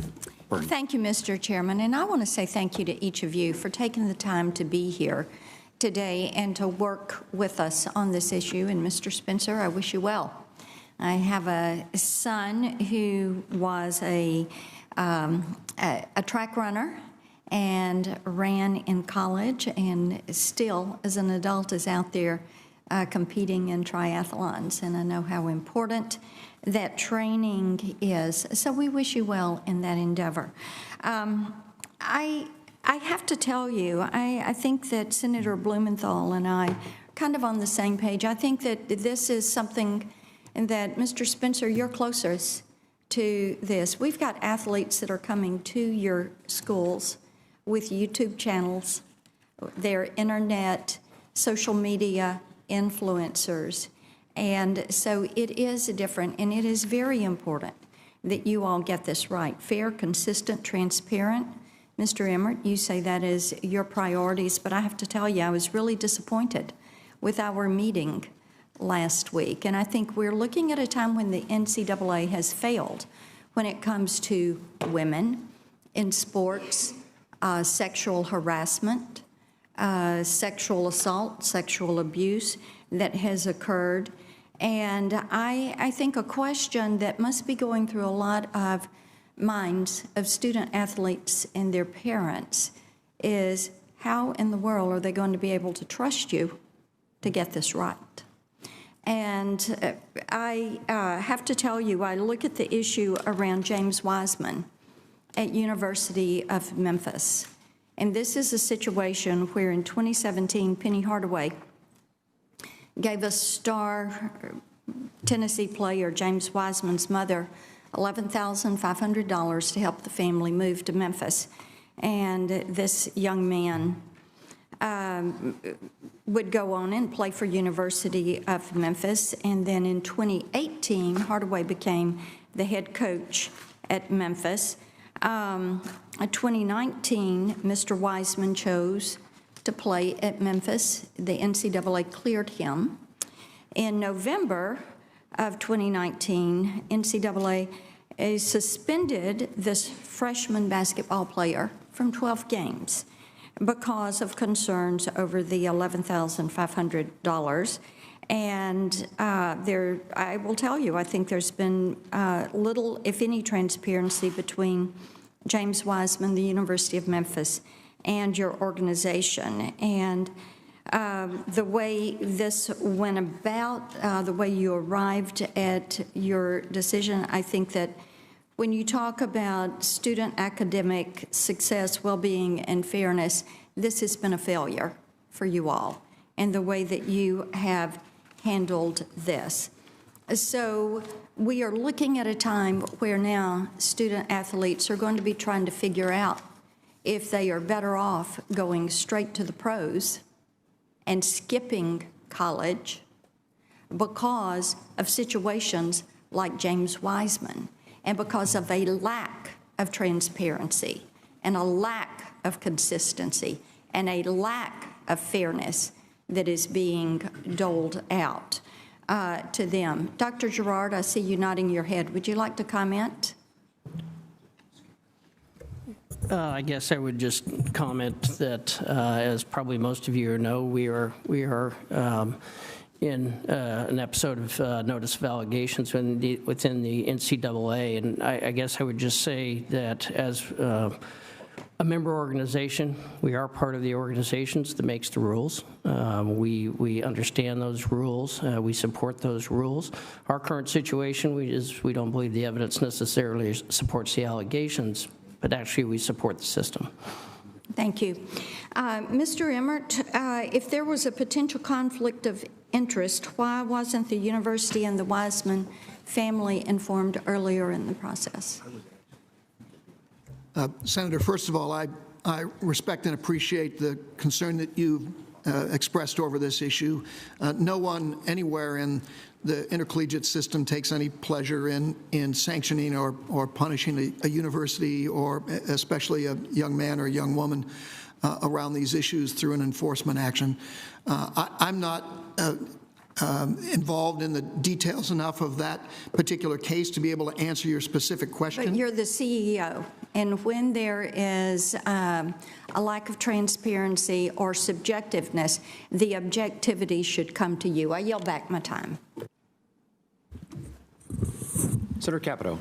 Thank you, Mr. Chairman. And I want to say thank you to each of you for taking the time to be here today and to work with us on this issue. And Mr. Spencer, I wish you well. I have a son who was a track runner and ran in college, and still as an adult is out there competing in triathlons. And I know how important that training is. So we wish you well in that endeavor. I have to tell you, I think that Senator Blumenthal and I are kind of on the same page. I think that this is something that, Mr. Spencer, you're closest to this. We've got athletes that are coming to your schools with YouTube channels, they're internet, social media influencers. And so it is different, and it is very important that you all get this right. Fair, consistent, transparent. Mr. Emmert, you say that is your priorities, but I have to tell you, I was really disappointed with our meeting last week. And I think we're looking at a time when the NCAA has failed when it comes to women in sports, sexual harassment, sexual assault, sexual abuse that has occurred. And I think a question that must be going through a lot of minds of student athletes and their parents is, how in the world are they going to be able to trust you to get this right. And I have to tell you, I look at the issue around James Wiseman at University of Memphis. And this is a situation where in 2017, Penny Hardaway gave a star Tennessee player, James Wiseman's mother, $11,500 to help the family move to Memphis. And this young man would go on and play for University of Memphis. And then in 2018, Hardaway became the head coach at Memphis. In 2019, Mr. Wiseman chose to play at Memphis. The NCAA cleared him. In November of 2019, NCAA suspended this freshman basketball player from 12 games because of concerns over the $11,500. And I will tell you, I think there's been little, if any, transparency between James Wiseman, the University of Memphis, and your organization. And the way this went about, the way you arrived at your decision, I think that when you talk about student academic success, well-being, and fairness, this has been a failure for you all, and the way that you have handled this. So we are looking at a time where now student athletes are going to be trying to figure out if they are better off going straight to the pros and skipping college because of situations like James Wiseman, and because of a lack of transparency and a lack of consistency and a lack of fairness that is being doled out to them. Dr. Gerard, I see you nodding your head. Would you like to comment? I guess I would just comment that, as probably most of you know, we are in an episode of notice of allegations within the NCAA, and I guess I would just say that as a member organization, we are part of the organizations that makes the rules. We understand those rules. We support those rules. Our current situation is we don't believe the evidence necessarily supports the allegations, but actually we support the system. Thank you. Mr. Emmert, if there was a potential conflict of interest, why wasn't the university and the Wiseman family informed earlier in the process? Senator, first of all, I respect and appreciate the concern that you've expressed over this issue. No one anywhere in the intercollegiate system takes any pleasure in sanctioning or punishing a university, or especially a young man or a young woman around these issues through an enforcement action. I'm not involved in the details enough of that particular case to be able to answer your specific question. But you're the CEO, and when there is a lack of transparency or subjectiveness, the objectivity should come to you. I yield back my time. Senator Capito.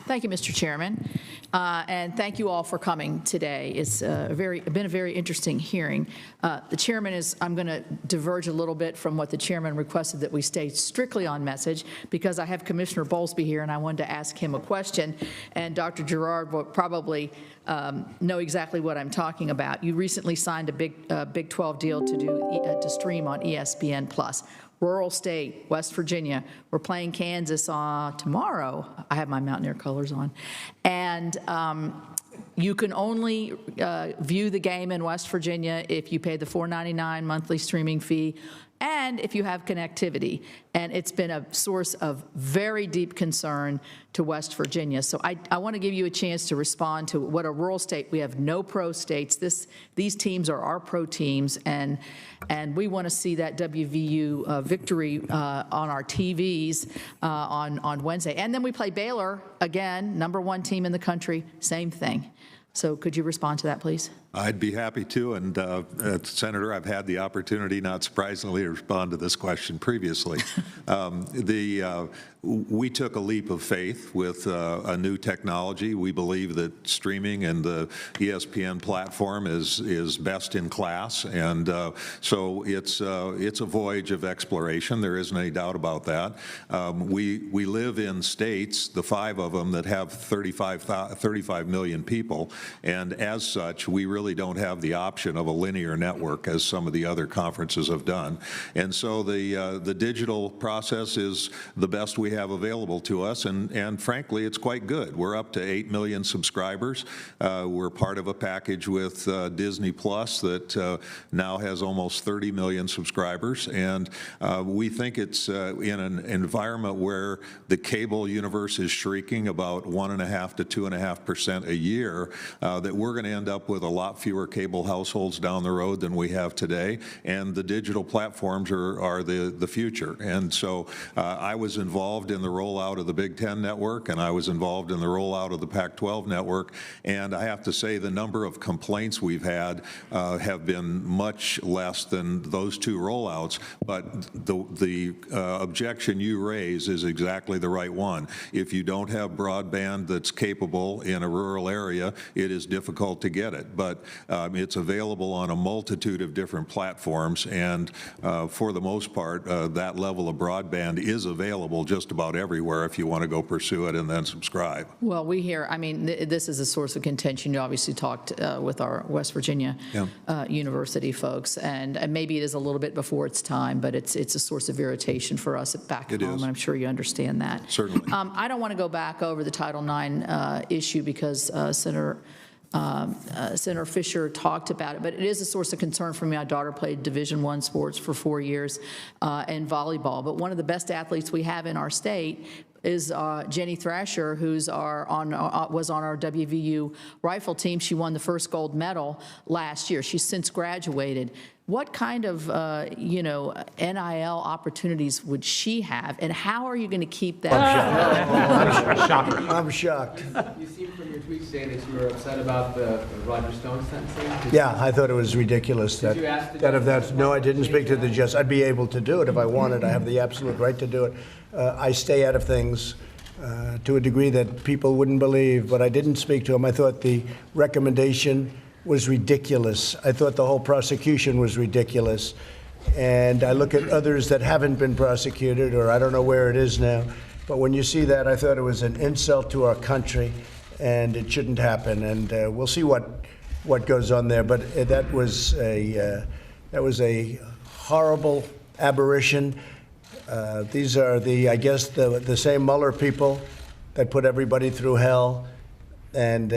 Thank you, Mr. Chairman, and thank you all for coming today. It's been a very interesting hearing. The chairman I'm going to diverge a little bit from what the chairman requested, that we stay strictly on message, because I have Commissioner Bowlesby here, and I wanted to ask him a question, and Dr. Gerard will probably know exactly what I'm talking about. You recently signed a Big 12 deal to stream on ESPN+. Rural state, West Virginia. We're playing Kansas tomorrow. I have my Mountaineer colors on. And you can only view the game in West Virginia if you pay the $4.99 monthly streaming fee and if you have connectivity. And it's been a source of very deep concern to West Virginia. So I want to give you a chance to respond to what a rural state. We have no pro states. These teams are our pro teams, and we want to see that WVU victory on our TVs on Wednesday. And then we play Baylor again, #1 team in the country, same thing. So could you respond to that, please? I'd be happy to, and Senator, I've had the opportunity, not surprisingly, to respond to this question previously. We took a leap of faith with a new technology. We believe that streaming and the ESPN platform is best in class, and so it's a voyage of exploration. There isn't any doubt about that. We live in states, the 5 of them, that have 35 million people, and as such, we really don't have the option of a linear network as some of the other conferences have done. And so the digital process is the best we have available to us, and frankly, it's quite good. We're up to 8 million subscribers. We're part of a package with Disney Plus that now has almost 30 million subscribers, and we think it's in an environment where the cable universe is shrinking about 1.5% to 2.5% a year, that we're going to end up with a lot fewer cable households down the road than we have today, and the digital platforms are the future. And so I was involved in the rollout of the Big Ten network, and I was involved in the rollout of the Pac-12 network, and I have to say the number of complaints we've had have been much less than those 2 rollouts, but the objection you raise is exactly the right one. If you don't have broadband that's capable in a rural area, it is difficult to get it, but it's available on a multitude of different platforms, and for the most part, that level of broadband is available just about everywhere if you want to go pursue it and then subscribe. Well, we hear, I mean, this is a source of contention. You obviously talked with our West Virginia University folks, and maybe it is a little bit before its time, but it's a source of irritation for us back home, and I'm sure you understand that. Certainly. I don't want to go back over the Title IX issue because Senator Fisher talked about it, but it is a source of concern for me. My daughter played Division I sports for 4 years and volleyball, but one of the best athletes we have in our state is Jenny Thrasher, who's was on our WVU rifle team. She won the first gold medal last year. She's since graduated. What kind of, NIL opportunities would she have, and how are you going to keep that? I'm shocked. You seem from your tweets saying that you were upset about the Roger Stone sentencing. Yeah, I thought it was ridiculous Did you ask the judge? No, I didn't speak to the judge. I'd be able to do it if I wanted. I have the absolute right to do it. I stay out of things to a degree that people wouldn't believe, but I didn't speak to him. I thought the recommendation was ridiculous. I thought the whole prosecution was ridiculous. And I look at others that haven't been prosecuted, or I don't know where it is now. But when you see that, I thought it was an insult to our country, and it shouldn't happen. And we'll see what goes on there. But that was a horrible aberration. These are I guess the same Mueller people that put everybody through hell, and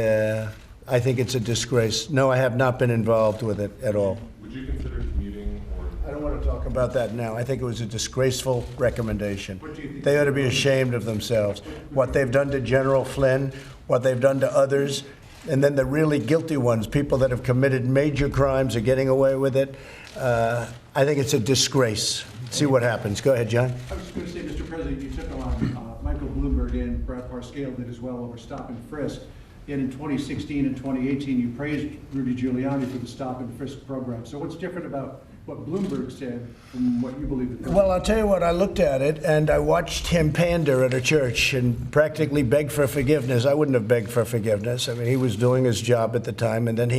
I think it's a disgrace. No, I have not been involved with it at all. Would you consider commuting or? I don't want to talk about that now. I think it was a disgraceful recommendation. They ought to be ashamed of themselves. What they've done to General Flynn, what they've done to others, and then the really guilty ones, people that have committed major crimes are getting away with it. I think it's a disgrace. See what happens. Go ahead, John. I was just going to say, Mr. President, you took on Michael Bloomberg and Brad Parscale did as well over stop and frisk. Yet in 2016 and 2018, you praised Rudy Giuliani for the stop and frisk program. So what's different about what Bloomberg said from what you believe? Well, I'll tell you what, I looked at it and I watched him pander at a church and practically beg for forgiveness. I wouldn't have begged for forgiveness. I mean, he was doing his job at the time. And then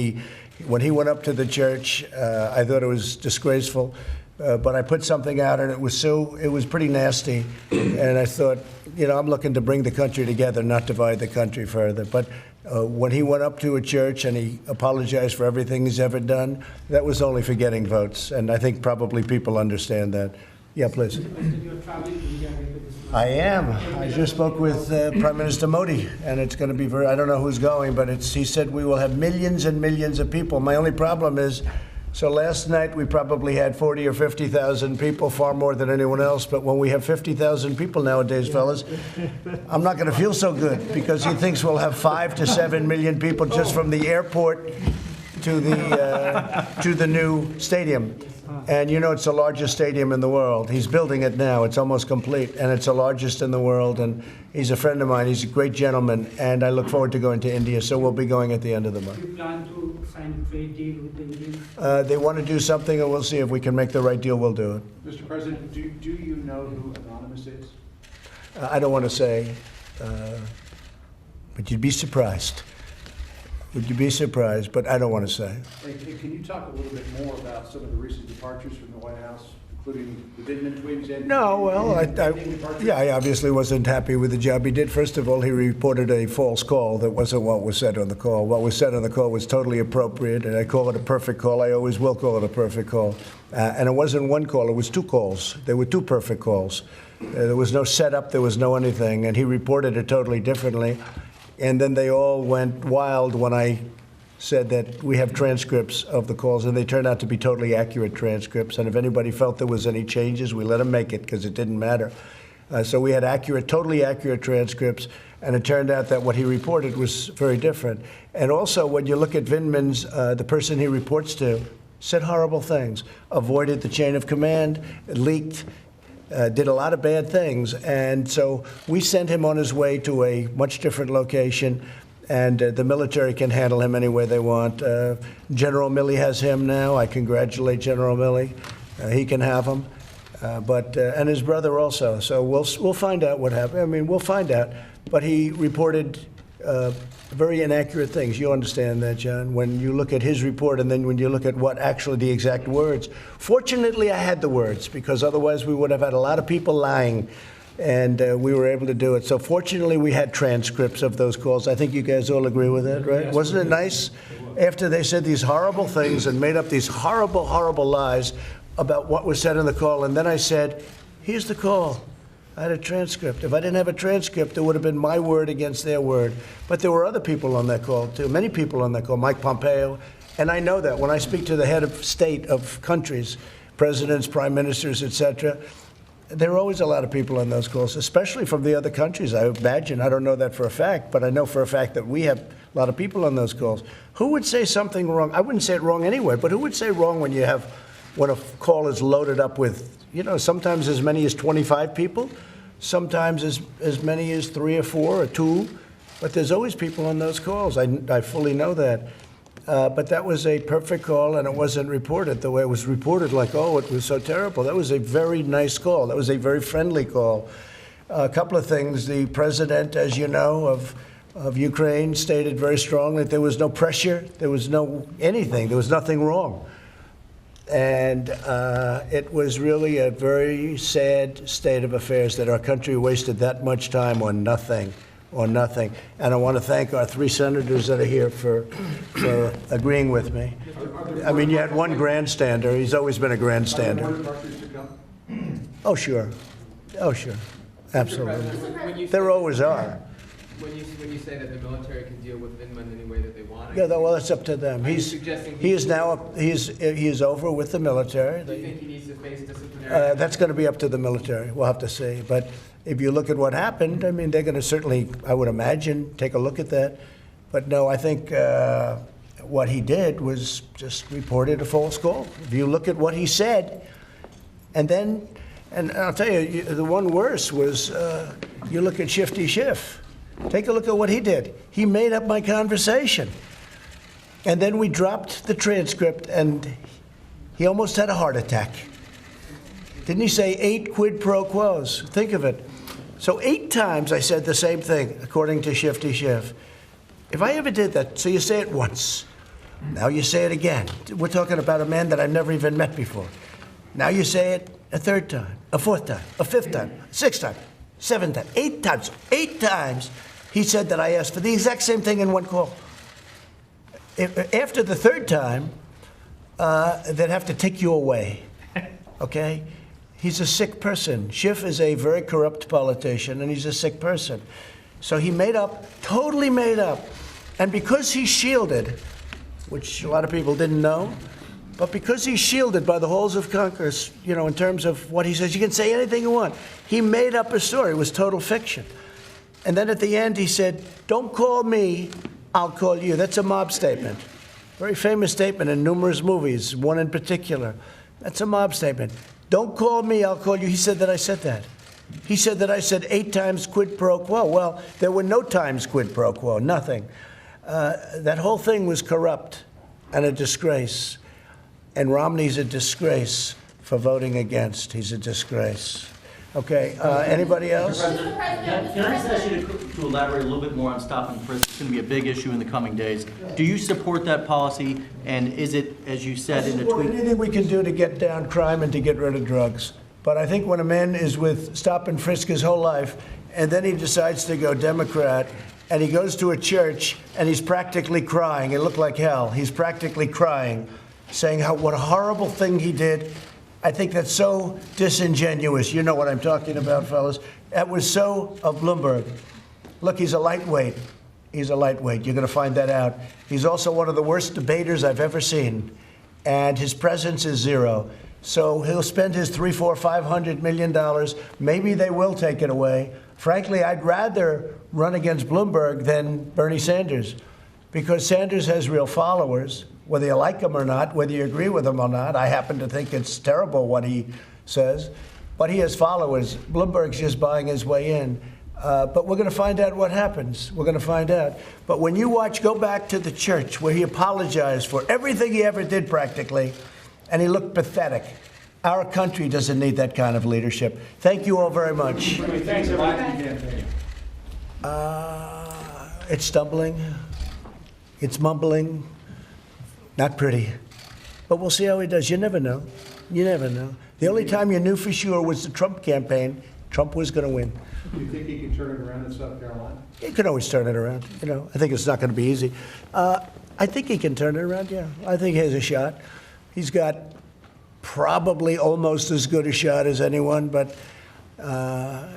when he went up to the church, I thought it was disgraceful. But I put something out, and it was pretty nasty. And I thought, I'm looking to bring the country together, not divide the country further. But when he went up to a church and he apologized for everything he's ever done, that was only for getting votes. And I think probably people understand that. Yeah, please. I am. I just spoke with Prime Minister Modi, and it's going to be I don't know who's going, but he said we will have millions and millions of people. My only problem is, so last night we probably had 40 or 50,000 people, far more than anyone else. But when we have 50,000 people nowadays, fellas, I'm not going to feel so good because he thinks we'll have 5 to 7 million people just from the airport to the new stadium. And it's the largest stadium in the world. He's building it now. It's almost complete, and it's the largest in the world. And he's a friend of mine. He's a great gentleman, and I look forward to going to India. So we'll be going at the end of the month. Do you plan to sign a trade deal with the Indians? They want to do something, and we'll see if we can make the right deal. We'll do it. Mr. President, do you know who Anonymous is? I don't want to say, but you'd be surprised. Would you be surprised? But I don't want to say. And can you talk a little bit more about some of the recent departures from the White House, including the Vindman twins? And No, well, I obviously wasn't happy with the job he did. First of all, he reported a false call. That wasn't what was said on the call. What was said on the call was totally appropriate, and I call it a perfect call. I always will call it a perfect call. And it wasn't one call, it was two calls. There were two perfect calls. There was no setup, there was no anything, and he reported it totally differently. And then they all went wild when I said that we have transcripts of the calls, and they turned out to be totally accurate transcripts. And if anybody felt there was any changes, we let them make it because it didn't matter. So we had accurate, totally accurate transcripts, and it turned out that what he reported was very different. And also, when you look at Vindman's, the person he reports to said horrible things, avoided the chain of command, leaked, did a lot of bad things. And so we sent him on his way to a much different location, and the military can handle him any way they want. General Milley has him now. I congratulate General Milley. He can have him. And his brother also. So we'll find out what happened. I mean, we'll find out. But he reported very inaccurate things. You understand that, John, when you look at his report and then when you look at what actually the exact words. Fortunately, I had the words, because otherwise we would have had a lot of people lying, and we were able to do it. So fortunately, we had transcripts of those calls. I think you guys all agree with that, right? Wasn't it nice? After they said these horrible things and made up these horrible, horrible lies about what was said in the call, and then I said, here's the call. I had a transcript. If I didn't have a transcript, it would have been my word against their word. But there were other people on that call, too, many people on that call, Mike Pompeo. And I know that when I speak to the head of state of countries, presidents, prime ministers, et cetera, there are always a lot of people on those calls, especially from the other countries, I imagine. I don't know that for a fact, but I know for a fact that we have a lot of people on those calls. Who would say something wrong? I wouldn't say it wrong anyway, but who would say wrong when a call is loaded up with, sometimes as many as 25 people, sometimes as many as 3 or 4 or 2, but there's always people on those calls. I fully know that. But that was a perfect call, and it wasn't reported the way it was reported, like, oh, it was so terrible. That was a very nice call. That was a very friendly call. A couple of things. The president, as you know, of Ukraine stated very strongly that there was no pressure, there was no anything, there was nothing wrong. And it was really a very sad state of affairs that our country wasted that much time on nothing. And I want to thank our 3 senators that are here for agreeing with me. I mean, you had one grandstander. He's always been a grandstander. Oh, sure. Oh, sure. Absolutely. There always are. When you say that the military can deal with Vindman any way that they want, Yeah, well, that's up to them. He is over with the military. Do you think he needs to face disciplinary? That's going to be up to the military. We'll have to see. But if you look at what happened, I mean, they're going to certainly, I would imagine, take a look at that. But no, I think what he did was just reported a false call. If you look at what he said, and I'll tell you, the one worse was you look at Shifty Schiff. Take a look at what he did. He made up my conversation. And then we dropped the transcript, and he almost had a heart attack. Didn't he say 8 quid pro quos? Think of it. So 8 times I said the same thing, according to Shifty Schiff. If I ever did that, so you say it once. Now you say it again. We're talking about a man that I've never even met before. Now you say it a 3rd time, a 4th time, a 5th time, 6th time, 7th time, 8 times. 8 times he said that I asked for the exact same thing in one call. After the 3rd time, they'd have to take you away, okay? He's a sick person. Schiff is a very corrupt politician, and he's a sick person. So he made up, totally made up. And because he's shielded, which a lot of people didn't know, but because he's shielded by the halls of Congress, in terms of what he says, you can say anything you want. He made up a story. It was total fiction. And then at the end, he said, don't call me, I'll call you. That's a mob statement. Very famous statement in numerous movies, one in particular. That's a mob statement. Don't call me, I'll call you. He said that I said that. He said that I said 8 times quid pro quo. Well, there were no times quid pro quo, nothing. That whole thing was corrupt. and a disgrace. And Romney's a disgrace for voting against. He's a disgrace. Okay, anybody else? Can I just ask you to elaborate a little bit more on stop and frisk? It's going to be a big issue in the coming days. Do you support that policy, and is it, as you said in the tweet? Anything we can do to get down crime and to get rid of drugs. But I think when a man is with stop and frisk his whole life, and then he decides to go Democrat, and he goes to a church, and he's practically crying. It looked like hell. He's practically crying, saying what a horrible thing he did. I think that's so disingenuous. You know what I'm talking about, fellas. That was so of Bloomberg. Look, he's a lightweight. He's a lightweight. You're going to find that out. He's also one of the worst debaters I've ever seen, and his presence is zero. So he'll spend his $500 million. Maybe they will take it away. Frankly, I'd rather run against Bloomberg than Bernie Sanders, because Sanders has real followers, whether you like him or not, whether you agree with him or not. I happen to think it's terrible what he says, but he has followers. Bloomberg's just buying his way in. But we're going to find out what happens. We're going to find out. But when you go back to the church where he apologized for everything he ever did practically, and he looked pathetic. Our country doesn't need that kind of leadership. Thank you all very much. Thanks, everybody. It's stumbling. It's mumbling. Not pretty. But we'll see how he does. You never know. You never know. The only time you knew for sure was the Trump campaign. Trump was going to win. Do you think he can turn it around in South Carolina? He can always turn it around. I think it's not going to be easy. I think he can turn it around, yeah. I think he has a shot. He's got probably almost as good a shot as anyone, but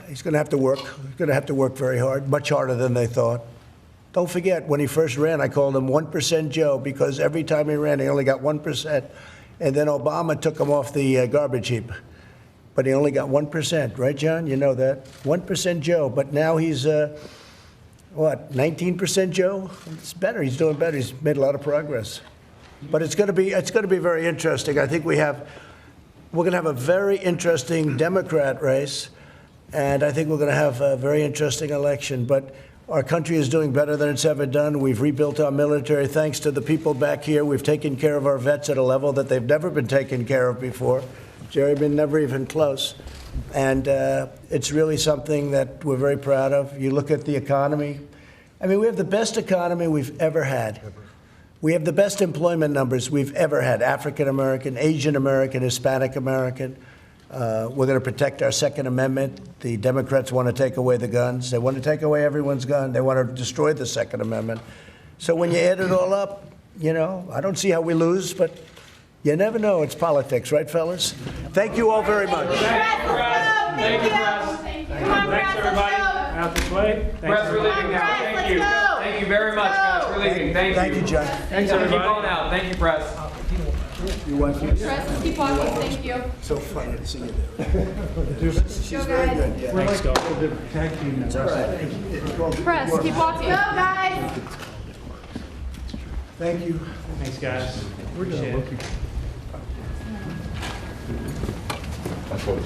he's going to have to work. He's going to have to work very hard, much harder than they thought. Don't forget, when he first ran, I called him 1% Joe, because every time he ran, he only got 1%. And then Obama took him off the garbage heap. But he only got 1%, right, John? You know that. 1% Joe, but now he's, 19% Joe? It's better. He's doing better. He's made a lot of progress. But it's going to be very interesting. I think we're going to have a very interesting Democrat race, and I think we're going to have a very interesting election. But our country is doing better than it's ever done. We've rebuilt our military thanks to the people back here. We've taken care of our vets at a level that they've never been taken care of before. Jerry, been never even close. And it's really something that we're very proud of. You look at the economy. I mean, we have the best economy we've ever had. We have the best employment numbers we've ever had. African American, Asian American, Hispanic American. We're going to protect our Second Amendment. The Democrats want to take away the guns. They want to take away everyone's gun. They want to destroy the Second Amendment. So when you add it all up, I don't see how we lose, but you never know. It's politics, right, fellas? Thank you all very much. Thank you, Press. Thanks, everybody. Out this way. Press, we're leaving now. Thank you. Thank you very much, guys. We're leaving. Thank you. Thank you, John. Thanks, everybody. Keep going out. Thank you, Press. You want to? Press, keep walking. Thank you. So funny to see you there. She's very good. Yeah. Thanks, Scott. Thank you. It's all right. Press, keep walking. Go, guys. Thank you. Thanks, guys. Appreciate it. That's what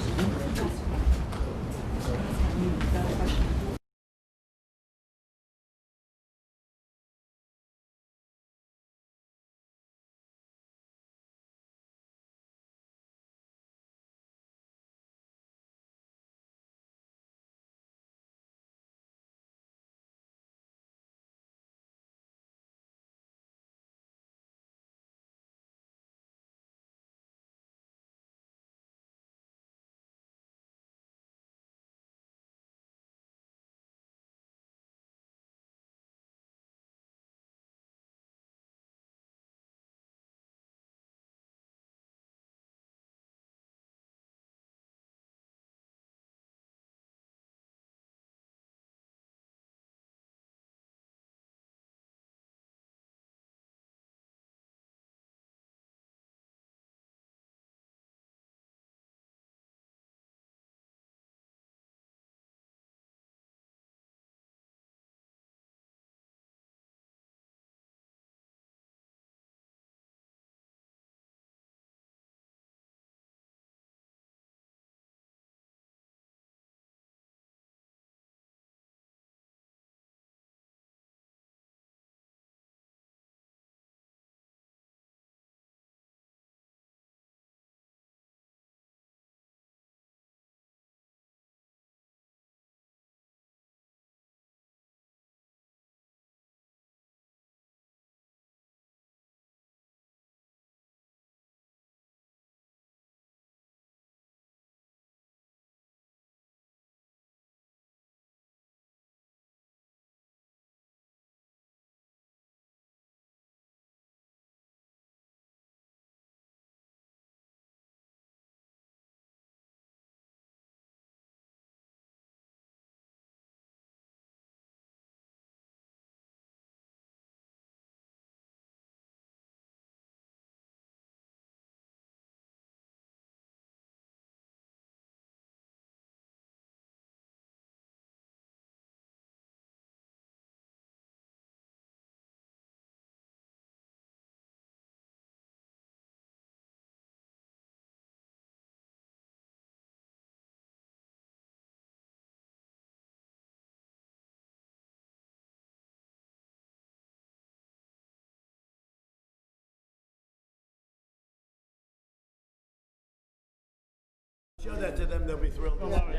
that to them, they'll be thrilled. They'll love it.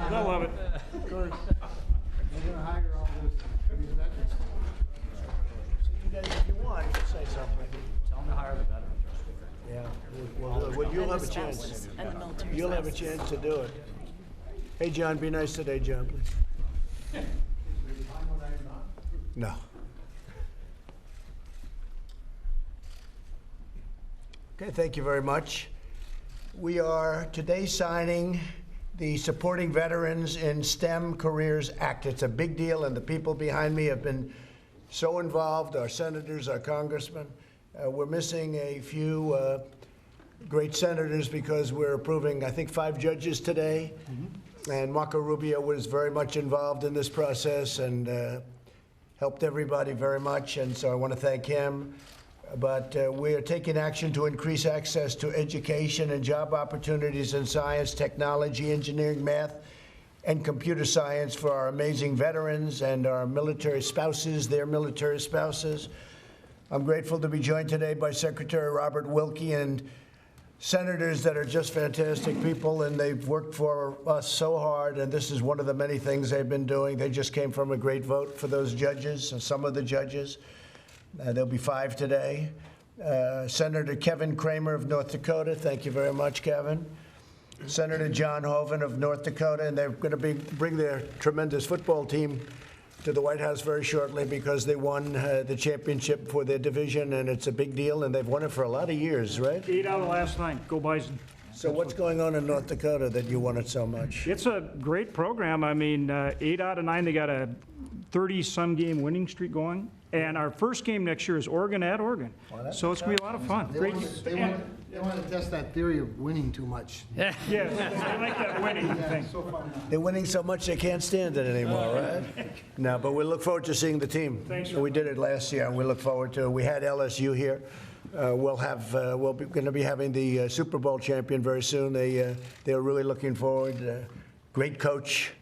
They'll love it. Of course, they're going to hire all these veterans. So you guys, if you want, you can say something. Tell them to hire the veterans. Yeah, well, you'll have a chance. You'll have a chance to do it. Hey, John, be nice today, John, please. No. Okay, thank you very much. We are today signing the Supporting Veterans in STEM Careers Act. It's a big deal, and the people behind me have been so involved, our senators, our congressmen. We're missing a few great senators because we're approving, I think, 5 judges today. And Marco Rubio was very much involved in this process and helped everybody very much, and so I want to thank him. But we are taking action to increase access to education and job opportunities in science, technology, engineering, math, and computer science for our amazing veterans and our military spouses, their military spouses. I'm grateful to be joined today by Secretary Robert Wilkie and senators that are just fantastic people, and they've worked for us so hard, and this is one of the many things they've been doing. They just came from a great vote for those judges, some of the judges. There'll be 5 today. Senator Kevin Kramer of North Dakota, thank you very much, Kevin. Senator John Hoeven of North Dakota, and they're going to bring their tremendous football team to the White House very shortly because they won the championship for their division, and it's a big deal, and they've won it for a lot of years, right? 8 out of the last 9. Go Bison. So what's going on in North Dakota that you won it so much? It's a great program. I mean, 8 out of 9, they got a 30-some game winning streak going. And our first game next year is Oregon at Oregon. So it's going to be a lot of fun. They want to test that theory of winning too much. Yes, I like that winning thing. They're winning so much they can't stand it anymore, right? No, but we look forward to seeing the team. Thanks. We did it last year, and we look forward to it. We had LSU here. We're going to be having the Super Bowl champion very soon. They're really looking forward. Great coach.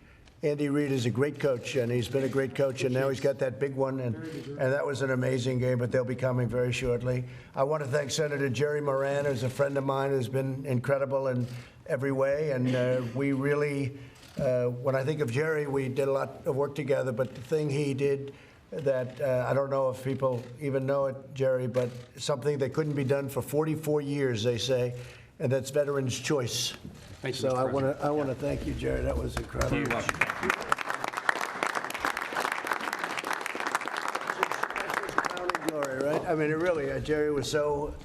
Andy Reid is a great coach, and he's been a great coach, and now he's got that big one, and that was an amazing game, but they'll be coming very shortly. I want to thank Senator Jerry Moran, who's a friend of mine, who's been incredible in every way, and we really, when I think of Jerry, we did a lot of work together, but the thing he did that I don't know if people even know it, Jerry, but something that couldn't be done for 44 years, they say, and that's Veterans Choice. Thank you, So Mr. I want to thank you, Jerry. That was incredible. You're welcome. Crowning glory, right? I mean, it really, Jerry was so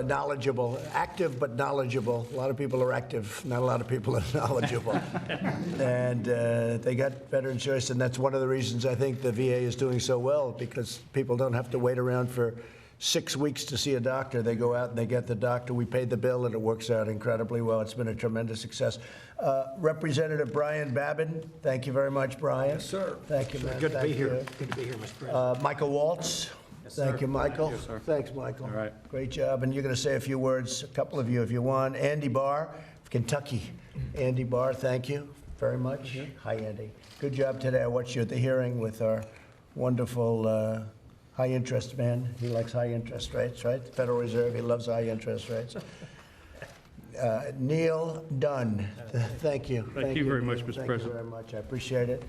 knowledgeable, active but knowledgeable. A lot of people are active, not a lot of people are knowledgeable. And they got Veterans Choice, and that's one of the reasons I think the VA is doing so well, because people don't have to wait around for 6 weeks to see a doctor. They go out and they get the doctor. We paid the bill, and it works out incredibly well. It's been a tremendous success. Representative Brian Babin, thank you very much, Brian. Yes, sir. Thank you, man. Good to Thank be here. you. Good to be here, Mr. President. Michael Waltz. Yes, Thank sir. you, Michael. Thank you, sir. Thanks, Michael. All right. Great job. And you're going to say a few words, a couple of you if you want. Andy Barr of Kentucky. Andy Barr, thank you very much. Hi, Andy. Good job today. I watched you at the hearing with our wonderful high interest man. He likes high interest rates, right? The Federal Reserve, he loves high interest rates. Neil Dunn, thank you. Thank you very Neil. much, Mr. Thank President. you very much. I appreciate it.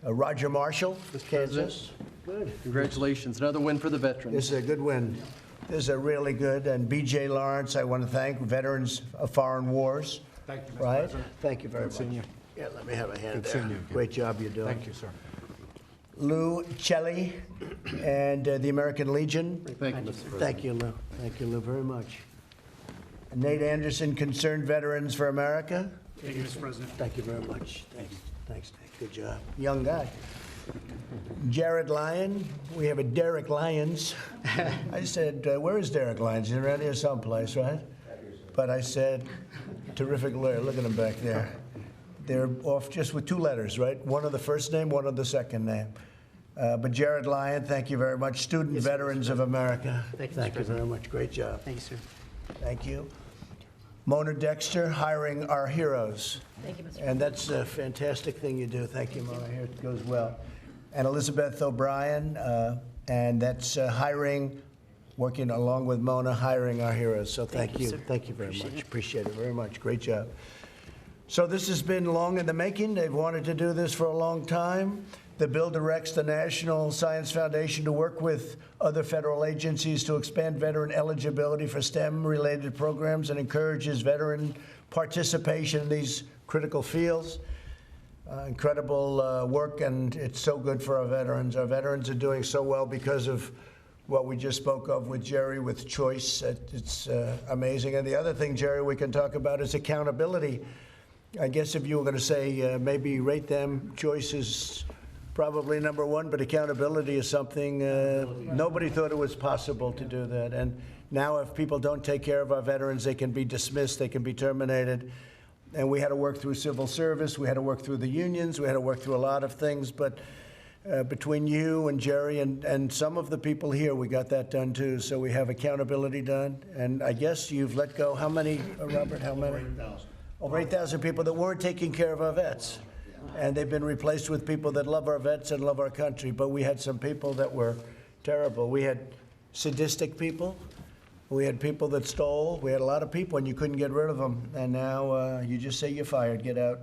Roger Marshall, Kansas. Good. Congratulations. Another win for the veterans. This is a good win. This is a really good. And B.J. Lawrence, I want to thank Veterans of Foreign Wars. Thank you, Mr. Right? President. Thank you very much. Good seeing you. Yeah, let me have a hand Good there. seeing you. Great job you're doing. Thank you, sir. Lou Celli and the American Legion. Thank you, Mr. President. Thank you, Lou. Thank you, Lou, very much. Nate Anderson, Concerned Veterans for America. Thank you, Mr. President. Thank you very much. Thanks, Nate. Good job. Young guy. Jared Lyon. We have a Derek Lyons. I said, where is Derek Lyons? He's around here someplace, right? But I said, terrific lawyer. Look at him back there. They're off just with 2 letters, right? One of the first name, one of the second name. But Jared Lyon, thank you very much. Student Veterans of America. Thank you very much. Great job. Thank you, sir. Thank you. Mona Dexter, hiring our heroes. Thank you, Mr. And that's a fantastic thing you do. Thank you, Mona. Here it goes well. And Elizabeth O'Brien, and that's hiring, working along with Mona, hiring our heroes. So thank you. Sir. Thank you very much. Appreciate it very much. Great job. So this has been long in the making. They've wanted to do this for a long time. The bill directs the National Science Foundation to work with other federal agencies to expand veteran eligibility for STEM-related programs and encourages veteran participation in these critical fields. Incredible work, and it's so good for our veterans. Our veterans are doing so well because of what we just spoke of with Jerry, with choice. It's amazing. And the other thing, Jerry, we can talk about is accountability. I guess if you were going to say maybe rate them, choice is probably number one, but accountability is something nobody thought it was possible to do that. And now if people don't take care of our veterans, they can be dismissed, they can be terminated. And we had to work through civil service, we had to work through the unions, we had to work through a lot of things, but between you and Jerry and some of the people here, we got that done too. So we have accountability done. And I guess you've let go, how many, Robert, how many? Over 8,000 people that weren't taking care of our vets. And they've been replaced with people that love our vets and love our country. But we had some people that were terrible. We had sadistic people. We had people that stole. We had a lot of people, and you couldn't get rid of them. And now you just say you're fired, get out.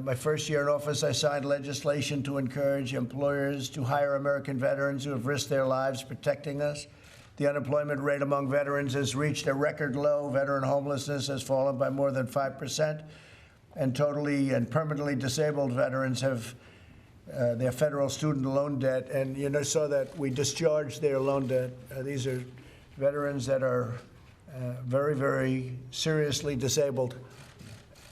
My first year in office, I signed legislation to encourage employers to hire American veterans who have risked their lives protecting us. The unemployment rate among veterans has reached a record low. Veteran homelessness has fallen by more than 5%. And totally and permanently disabled veterans have their federal student loan debt. And you know, saw that we discharged their loan debt. These are veterans that are very, very seriously disabled.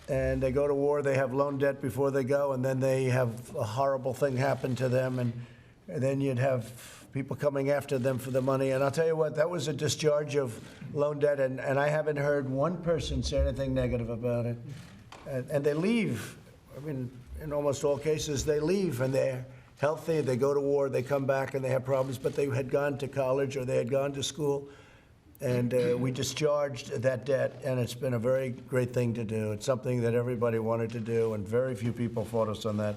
And they go to war, they have loan debt before they go, and then they have a horrible thing happen to them. And then you'd have people coming after them for the money. And I'll tell you what, that was a discharge of loan debt. And I haven't heard one person say anything negative about it. And they leave. I mean, in almost all cases, they leave and they're healthy. They go to war, they come back and they have problems, but they had gone to college or they had gone to school. And we discharged that debt, and it's been a very great thing to do. It's something that everybody wanted to do, and very few people fought us on that.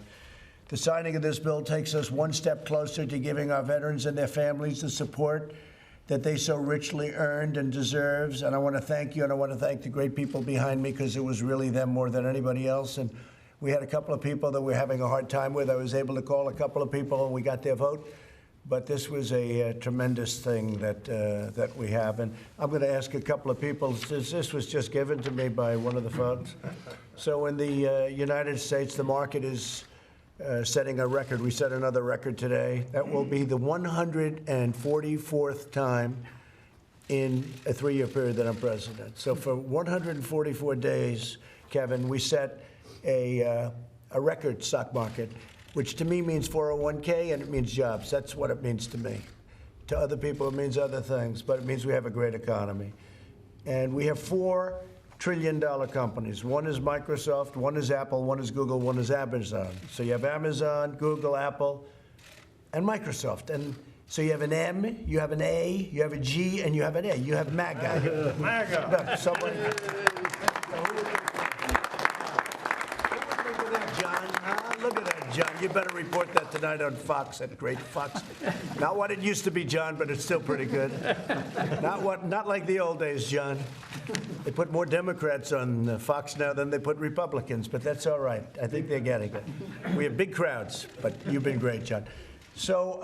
The signing of this bill takes us one step closer to giving our veterans and their families the support that they so richly earned and deserves. And I want to thank you, and I want to thank the great people behind me, because it was really them more than anybody else. And we had a couple of people that we're having a hard time with. I was able to call a couple of people, and we got their vote. But this was a tremendous thing that we have. And I'm going to ask a couple of people, this was just given to me by one of the folks. So in the United States, the market is setting a record. We set another record today. That will be the 144th time in a 3-year period that I'm president. So for 144 days, Kevin, we set a record stock market, which to me means 401k and it means jobs. That's what it means to me. To other people, it means other things, but it means we have a great economy. And we have 4 trillion-dollar companies. One is Microsoft, one is Apple, one is Google, one is Amazon. So you have Amazon, Google, Apple, and Microsoft. And so you have an M, you have an A, you have a G, and you have an A. You have MAGA. MAGA. No, somebody. Look at that, John. You better report that tonight on Fox, that great Fox. Not what it used to be, John, but it's still pretty good. Not like the old days, John. They put more Democrats on Fox now than they put Republicans, but that's all right. I think they're getting it. We have big crowds, but you've been great, John. So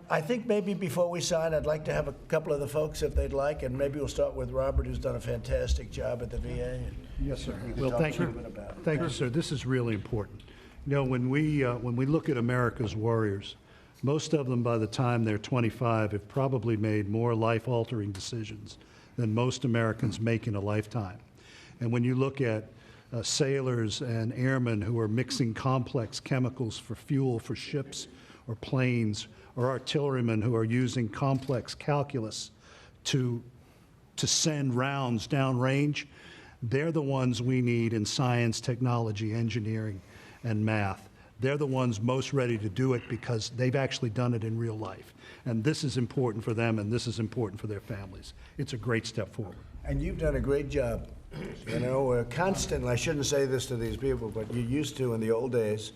I think maybe before we sign, I'd like to have a couple of the folks, if they'd like, and maybe we'll start with Robert, who's done a fantastic job at the VA. Yes, sir. You can Well, talk thank a little you. bit about it. Thank you, sir. This is really important. You know, when we look at America's warriors, most of them by the time they're 25 have probably made more life-altering decisions than most Americans make in a lifetime. And when you look at sailors and airmen who are mixing complex chemicals for fuel for ships or planes, or artillerymen who are using complex calculus to send rounds downrange, they're the ones we need in science, technology, engineering, and math. They're the ones most ready to do it because they've actually done it in real life. And this is important for them, and this is important for their families. It's a great step forward. And you've done a great job. You know, constantly, I shouldn't say this to these people, but you used to in the old days,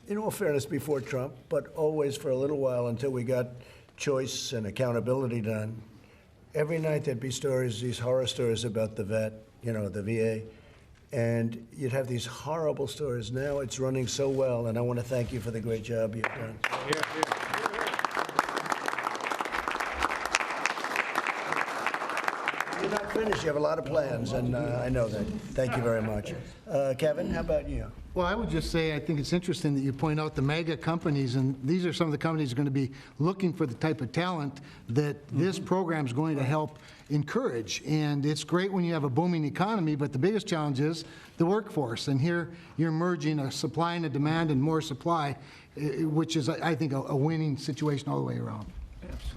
in all fairness, before Trump, but always for a little while until we got choice and accountability done. Every night there'd be stories, these horror stories about the vet, you know, the VA. and you'd have these horrible stories. Now it's running so well, and I want to thank you for the great job you've done. You're not finished. You have a lot of plans, and I know that. Thank you very much. Kevin, how about you? Well, I would just say I think it's interesting that you point out the mega companies, and these are some of the companies that are going to be looking for the type of talent that this program is going to help encourage. And it's great when you have a booming economy, but the biggest challenge is the workforce. And here you're merging a supply and a demand and more supply, which is, I think, a winning situation all the way around.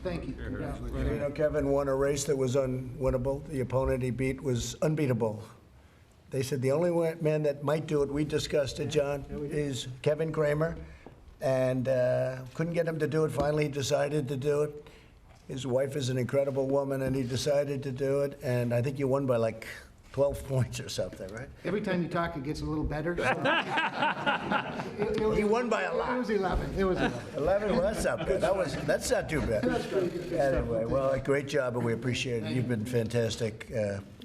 Thank you. You know, Kevin won a race that was unwinnable. The opponent he beat was unbeatable. They said the only man that might do it, we discussed it, John, is Kevin Kramer, and couldn't get him to do it. Finally, he decided to do it. His wife is an incredible woman, and he decided to do it, and I think you won by like 12 points or something, right? Every time you talk, it gets a little better. So. He won by a lot. It was 11. It was 11. 11? Well, that's not bad. That's not too bad. Anyway, well, great job, and we appreciate it. You've been fantastic,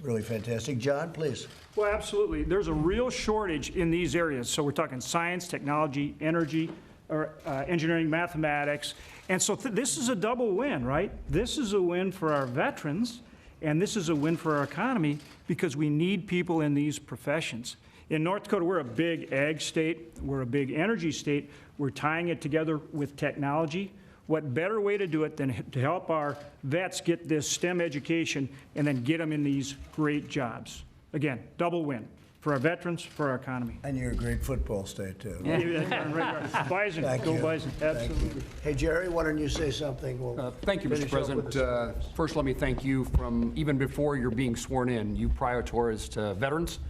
really fantastic. John, please. Well, absolutely. There's a real shortage in these areas. So we're talking science, technology, energy, or engineering, mathematics. And so this is a double win, right? This is a win for our veterans, and this is a win for our economy because we need people in these professions. In North Dakota, we're a big ag state. We're a big energy state. We're tying it together with technology. What better way to do it than to help our vets get this STEM education and then get them in these great jobs? Again, double win for our veterans, for our economy. And you're a great football state, too. Yeah. Bison, go Bison, absolutely. Hey, Jerry, why don't you say something? We'll thank you, Mr. President. First, let me thank you from even before you're being sworn in. You prioritized veterans.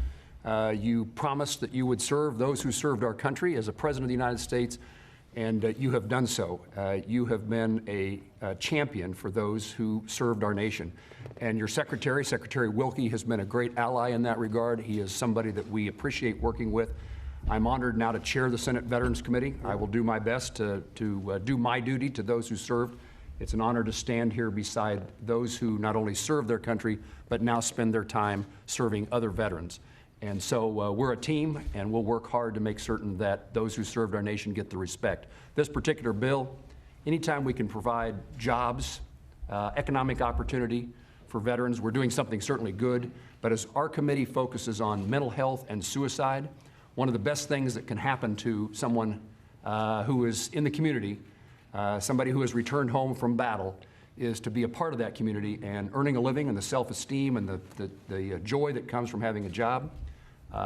You promised that you would serve those who served our country as a President of the United States, and you have done so. You have been a champion for those who served our nation. And your Secretary, Secretary Wilkie, has been a great ally in that regard. He is somebody that we appreciate working with. I'm honored now to chair the Senate Veterans Committee. I will do my best to do my duty to those who served. It's an honor to stand here beside those who not only served their country, but now spend their time serving other veterans. And so we're a team, and we'll work hard to make certain that those who served our nation get the respect. This particular bill, anytime we can provide jobs, economic opportunity for veterans, we're doing something certainly good. But as our committee focuses on mental health and suicide, one of the best things that can happen to someone who is in the community, somebody who has returned home from battle, is to be a part of that community and earning a living, and the self-esteem and the joy that comes from having a job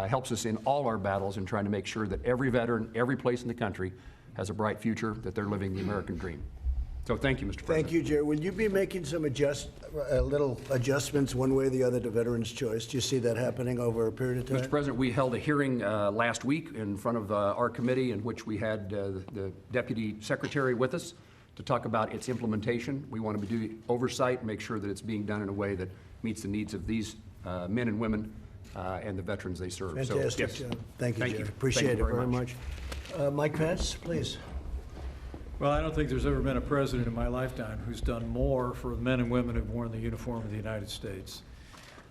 helps us in all our battles in trying to make sure that every veteran, every place in the country has a bright future, that they're living the American dream. So thank you, Mr. President. Thank you, Jerry. Will you be making some little adjustments one way or the other to Veterans Choice? Do you see that happening over a period of time? Mr. President, we held a hearing last week in front of our committee in which we had the Deputy Secretary with us to talk about its implementation. We want to do oversight, make sure that it's being done in a way that meets the needs of these men and women and the veterans they serve. Fantastic. So, yes. Thank you, Thank Jerry. you. Appreciate Thank you it very much. Mike Pence, please. Well, I don't think there's ever been a president in my lifetime who's done more for the men and women who've worn the uniform of the United States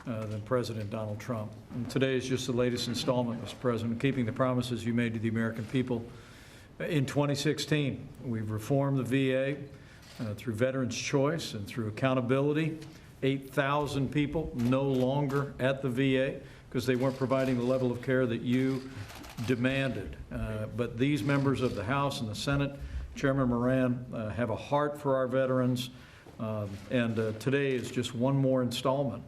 than President Donald Trump. And today is just the latest installment, Mr. President, keeping the promises you made to the American people. In 2016, we've reformed the VA through Veterans Choice and through accountability. 8,000 people no longer at the VA because they weren't providing the level of care that you demanded. But these members of the House and the Senate, Chairman Moran, have a heart for our veterans, and today is just one more installment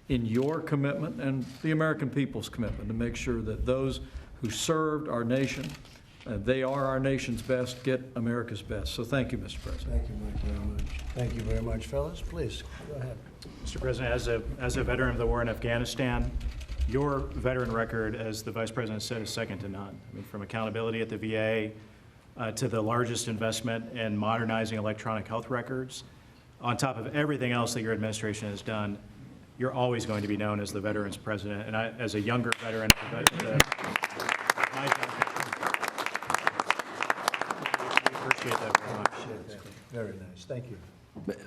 in your commitment and the American people's commitment to make sure that those who served our nation, they are our nation's best, get America's best. So thank you, Mr. President. Thank you, Mike, very much. Thank you very much, fellas. Please, go ahead. Mr. President, as a veteran of the war in Afghanistan, your veteran record, as the Vice President said, is second to none. I mean, from accountability at the VA to the largest investment in modernizing electronic health records, on top of everything else that your administration has done, you're always going to be known as the Veterans President. And I, as a younger veteran, I appreciate that very much. Very nice. Thank you.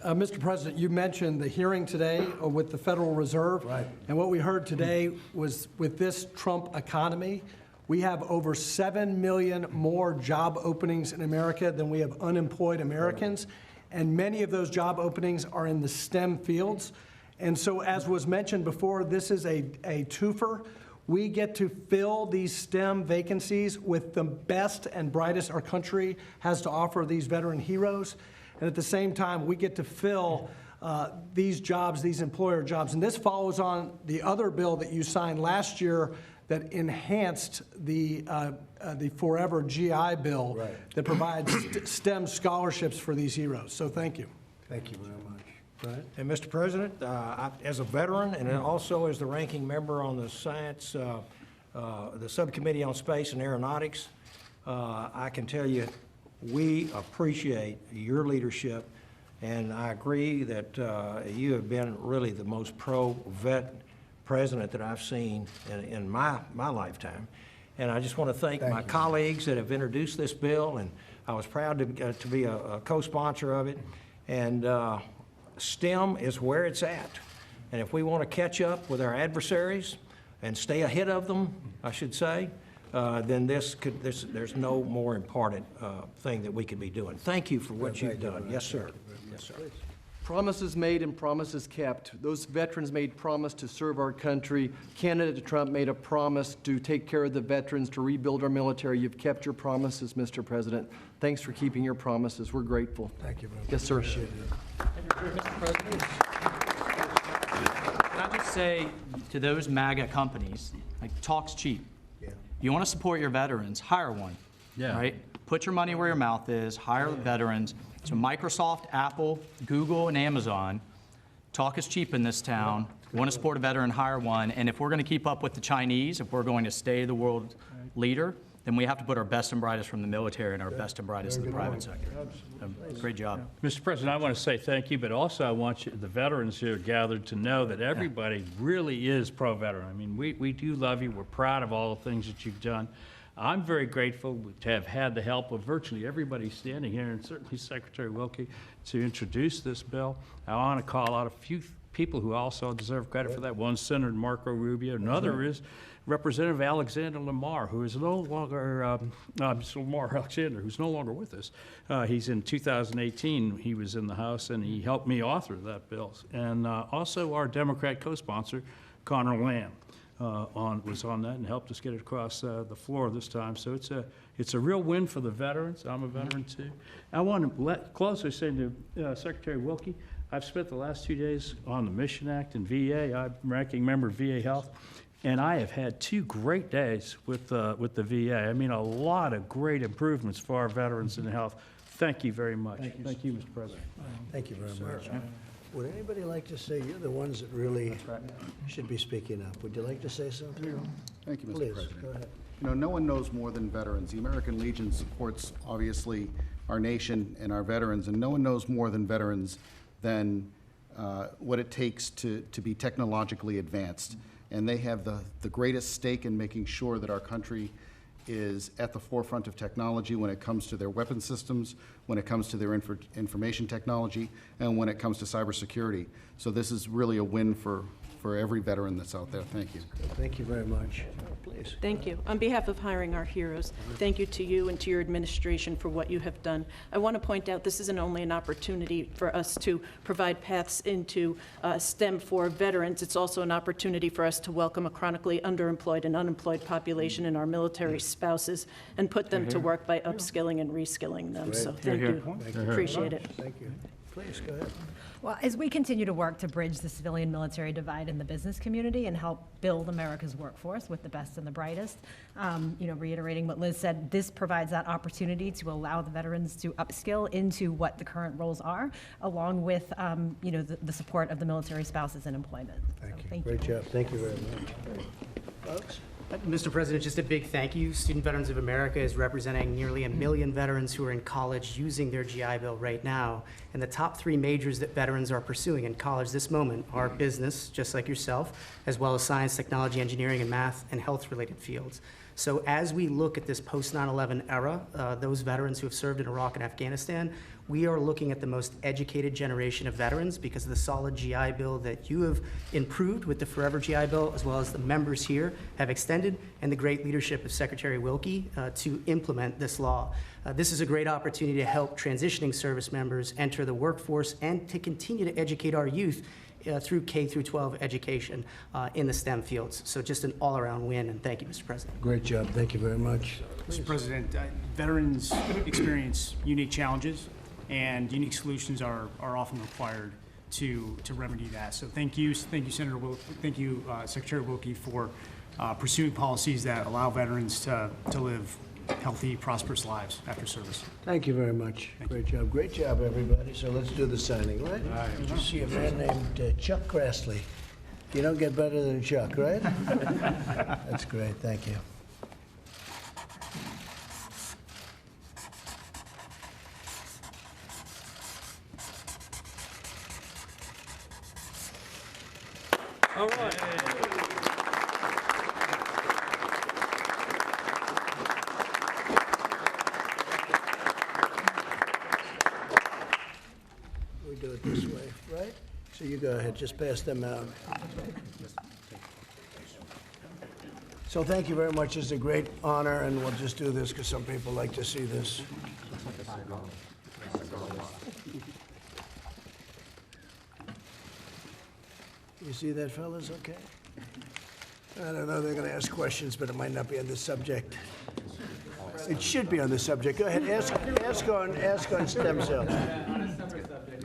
Mr. President, you mentioned the hearing today with the Federal Reserve. Right. And what we heard today was with this Trump economy, we have over 7 million more job openings in America than we have unemployed Americans. And many of those job openings are in the STEM fields. And so as was mentioned before, this is a twofer. We get to fill these STEM vacancies with the best and brightest our country has to offer these veteran heroes. And at the same time, we get to fill these jobs, these employer jobs. And this follows on the other bill that you signed last year that enhanced the Forever GI Bill that provides STEM scholarships for these heroes. So thank you. Thank you very much. Right. And Mr. President, as a veteran and also as the ranking member on the science, the subcommittee on space and aeronautics, I can tell you we appreciate your leadership, and I agree that you have been really the most pro-vet president that I've seen in my lifetime. And I just want to thank my colleagues that have introduced this bill, and I was proud to be a co-sponsor of it. And STEM is where it's at. And if we want to catch up with our adversaries and stay ahead of them, I should say, then there's no more important thing that we could be doing. Thank you for what you've done. Yes, sir. Yes, sir. Promises made and promises kept. Those veterans made promise to serve our country. Candidate Trump made a promise to take care of the veterans, to rebuild our military. You've kept your promises, Mr. President. Thanks for keeping your promises. We're grateful. Thank you very much. Yes, sir. Appreciate it. Mr. President. Can I just say to those MAGA companies, like, talk's cheap. Yeah. You want to support your veterans, hire one. Yeah. Right? Put your money where your mouth is, hire veterans. So Microsoft, Apple, Google, and Amazon, talk is cheap in this town. Want to support a veteran, hire one. And if we're going to keep up with the Chinese, if we're going to stay the world leader, then we have to put our best and brightest from the military and our best and brightest in the private sector. Great job. Mr. President, I want to say thank you, but also I want the veterans here gathered to know that everybody really is pro-veteran. I mean, we do love you. We're proud of all the things that you've done. I'm very grateful to have had the help of virtually everybody standing here, and certainly Secretary Wilkie, to introduce this bill. I want to call out a few people who also deserve credit for that. One, Senator Marco Rubio. Another is Representative Alexander Lamar, who is no longer, Lamar Alexander, who's no longer with us. He's in 2018, he was in the House, and he helped me author that bill. And also our Democrat co-sponsor, Connor Lamb. Was on that and helped us get it across the floor this time. So it's a real win for the veterans. I'm a veteran too. I want to close by saying to Secretary Wilkie, I've spent the last 2 days on the Mission Act and VA. I'm ranking member of VA Health, and I have had 2 great days with the VA. I mean, a lot of great improvements for our veterans in health. Thank you very much. Thank you, Mr. President. Thank you very much. Would anybody like to say, you're the ones that really should be speaking up. Would you like to say something? Thank you, Mr. Please, President. go ahead. You know, no one knows more than veterans. The American Legion supports, obviously, our nation and our veterans, and no one knows more than veterans than what it takes to be technologically advanced. And they have the greatest stake in making sure that our country is at the forefront of technology when it comes to their weapon systems, when it comes to their information technology, and when it comes to cybersecurity. So this is really a win for every veteran that's out there. Thank you. Thank you very much. Please. Thank you. On behalf of Hiring Our Heroes, thank you to you and to your administration for what you have done. I want to point out this isn't only an opportunity for us to provide paths into STEM for veterans, it's also an opportunity for us to welcome a chronically underemployed and unemployed population in our military spouses and put them to work by upskilling and reskilling them. So thank you. Appreciate it. Thank you. Please, go ahead. Well, as we continue to work to bridge the civilian-military divide in the business community and help build America's workforce with the best and the brightest, reiterating what Liz said, this provides that opportunity to allow the veterans to upskill into what the current roles are, along with, the support of the military spouses in employment. Thank you. Great job. Thank you very much. Folks? Mr. President, just a big thank you. Student Veterans of America is representing nearly 1 million veterans who are in college using their GI Bill right now. And the top 3 majors that veterans are pursuing in college this moment are business, just like yourself, as well as science, technology, engineering, and math and health-related fields. So as we look at this post 9/11 era, those veterans who have served in Iraq and Afghanistan, we are looking at the most educated generation of veterans because of the solid GI Bill that you have improved with the Forever GI Bill, as well as the members here have extended, and the great leadership of Secretary Wilkie to implement this law. This is a great opportunity to help transitioning service members enter the workforce and to continue to educate our youth through K through 12 education in the STEM fields. So just an all-around win, and thank you, Mr. President. Great job. Thank you very much. Mr. President, veterans experience unique challenges, and unique solutions are often required to remedy that. So thank you, Senator thank you, Secretary Wilkie, for pursuing policies that allow veterans to live healthy, prosperous lives after service. Thank you very much. Great job. Great job, everybody. So let's do the signing, right? Did you see a man named Chuck Grassley? You don't get better than Chuck, right? That's great. Thank you. All right. We do it this way, right? So you go ahead, just pass them out. So thank you very much. It's a great honor, and we'll just do this because some people like to see this. You see that, fellas? Okay. I don't know, they're going to ask questions, but it might not be on the subject. It should be on the subject. Go ahead, ask on stem cells.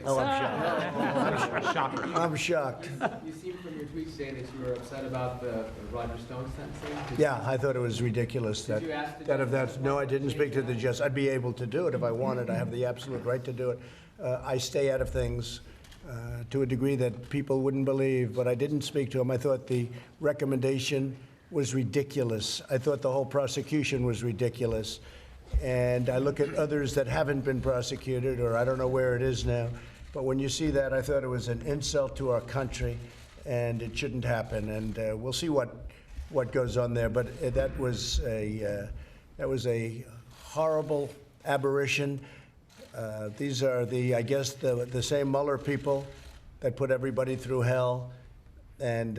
Oh, I'm shocked. I'm shocked. You seem from your tweets saying that you were upset about the Roger Stone sentencing. Yeah, I thought it was ridiculous that, you ask the that if judge- that's, no, I didn't speak to the judge. I'd be able to do it if I wanted. I have the absolute right to do it. I stay out of things to a degree that people wouldn't believe, but I didn't speak to him. I thought the recommendation was ridiculous. I thought the whole prosecution was ridiculous. And I look at others that haven't been prosecuted, or I don't know where it is now. But when you see that, I thought it was an insult to our country, and it shouldn't happen. And we'll see what goes on there. But that was a horrible aberration. These are I guess the same Mueller people that put everybody through hell, and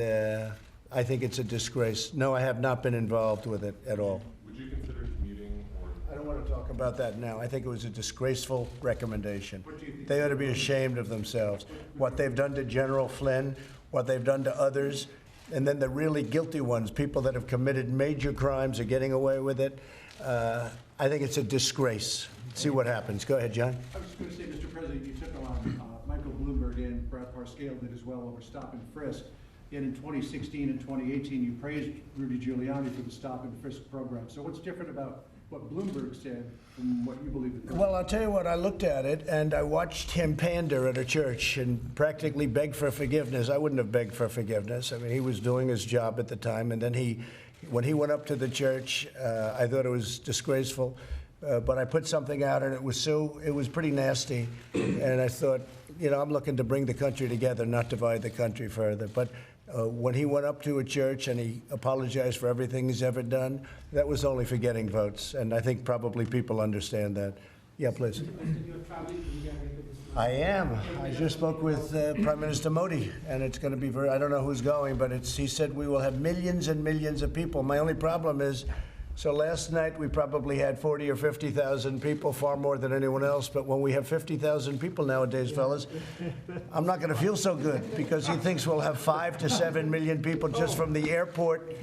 I think it's a disgrace. No, I have not been involved with it at all. Would you consider commuting, or? I don't want to talk about that now. I think it was a disgraceful recommendation. They ought to be ashamed of themselves. What they've done to General Flynn, what they've done to others, and then the really guilty ones, people that have committed major crimes are getting away with it. I think it's a disgrace. See what happens. Go ahead, John. I was just going to say, Mr. President, you took on Michael Bloomberg and Brad Parscale did as well over stop and frisk. Yet in 2016 and 2018, you praised Rudy Giuliani for the stop and frisk program. So what's different about what Bloomberg said from what you believe? Well, I'll tell you what, I looked at it and I watched him pander at a church and practically beg for forgiveness. I wouldn't have begged for forgiveness. I mean, he was doing his job at the time, and then when he went up to the church, I thought it was disgraceful. But I put something out, and it was pretty nasty. And I thought, I'm looking to bring the country together, not divide the country further. But when he went up to a church and he apologized for everything he's ever done, that was only for getting votes. And I think probably people understand that. Yeah, please. I am. I just spoke with Prime Minister Modi, and it's going to be I don't know who's going, but he said we will have millions and millions of people. My only problem is, so last night we probably had 40 or 50,000 people, far more than anyone else. But when we have 50,000 people nowadays, fellas, I'm not going to feel so good, because he thinks we'll have 5 to 7 million people just from the airport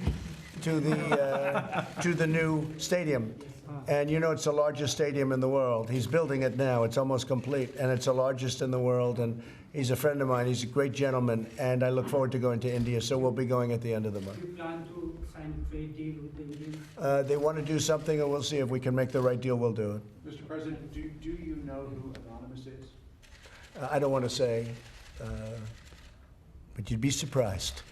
to the new stadium. And it's the largest stadium in the world. He's building it now. It's almost complete, and it's the largest in the world. And he's a friend of mine. He's a great gentleman, and I look forward to going to India. So we'll be going at the end of the month. Do you plan to sign a trade deal with the Indians? They want to do something, and we'll see if we can make the right deal. We'll do it. Mr. President, do you know who Anonymous is? I don't want to say, but you'd be surprised.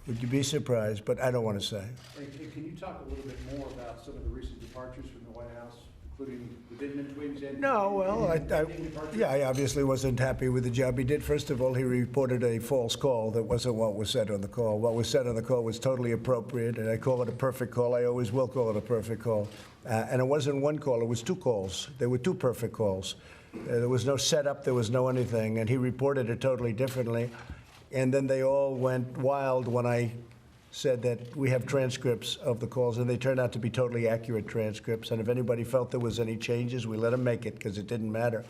Would you be surprised? But I don't want to say. And can you talk a little bit more about some of the recent departures from the White House, putting the Vindman twins in? No, well, I obviously wasn't happy with the job he did. First of all, he reported a false call. That wasn't what was said on the call. What was said on the call was totally appropriate, and I call it a perfect call. I always will call it a perfect call. And it wasn't one call, it was two calls. There were two perfect calls. There was no setup, there was no anything, and he reported it totally differently. And then they all went wild when I said that we have transcripts of the calls, and they turned out to be totally accurate transcripts. And if anybody felt there was any changes, we let them make it because it didn't matter.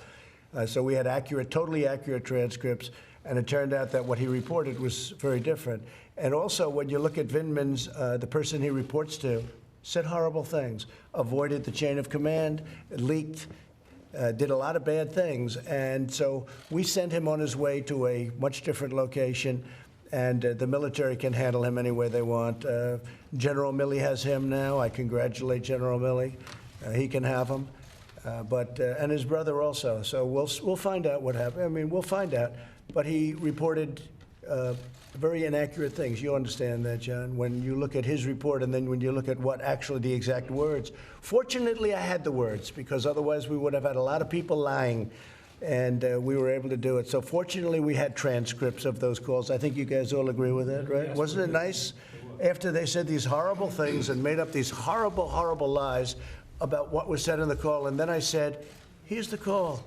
So we had accurate, totally accurate transcripts, and it turned out that what he reported was very different. And also, when you look at Vindman's, the person he reports to said horrible things, avoided the chain of command, leaked, did a lot of bad things. And so we sent him on his way to a much different location, and the military can handle him any way they want. General Milley has him now. I congratulate General Milley. He can have him, and his brother also. So we'll find out what happened. I mean, we'll find out. But he reported very inaccurate things. You understand that, John? When you look at his report and then when you look at what actually the exact words. Fortunately, I had the words, because otherwise we would have had a lot of people lying. And we were able to do it. So fortunately, we had transcripts of those calls. I think you guys all agree with that, right? Wasn't it nice? After they said these horrible things and made up these horrible, horrible lies about what was said in the call, and then I said, here's the call.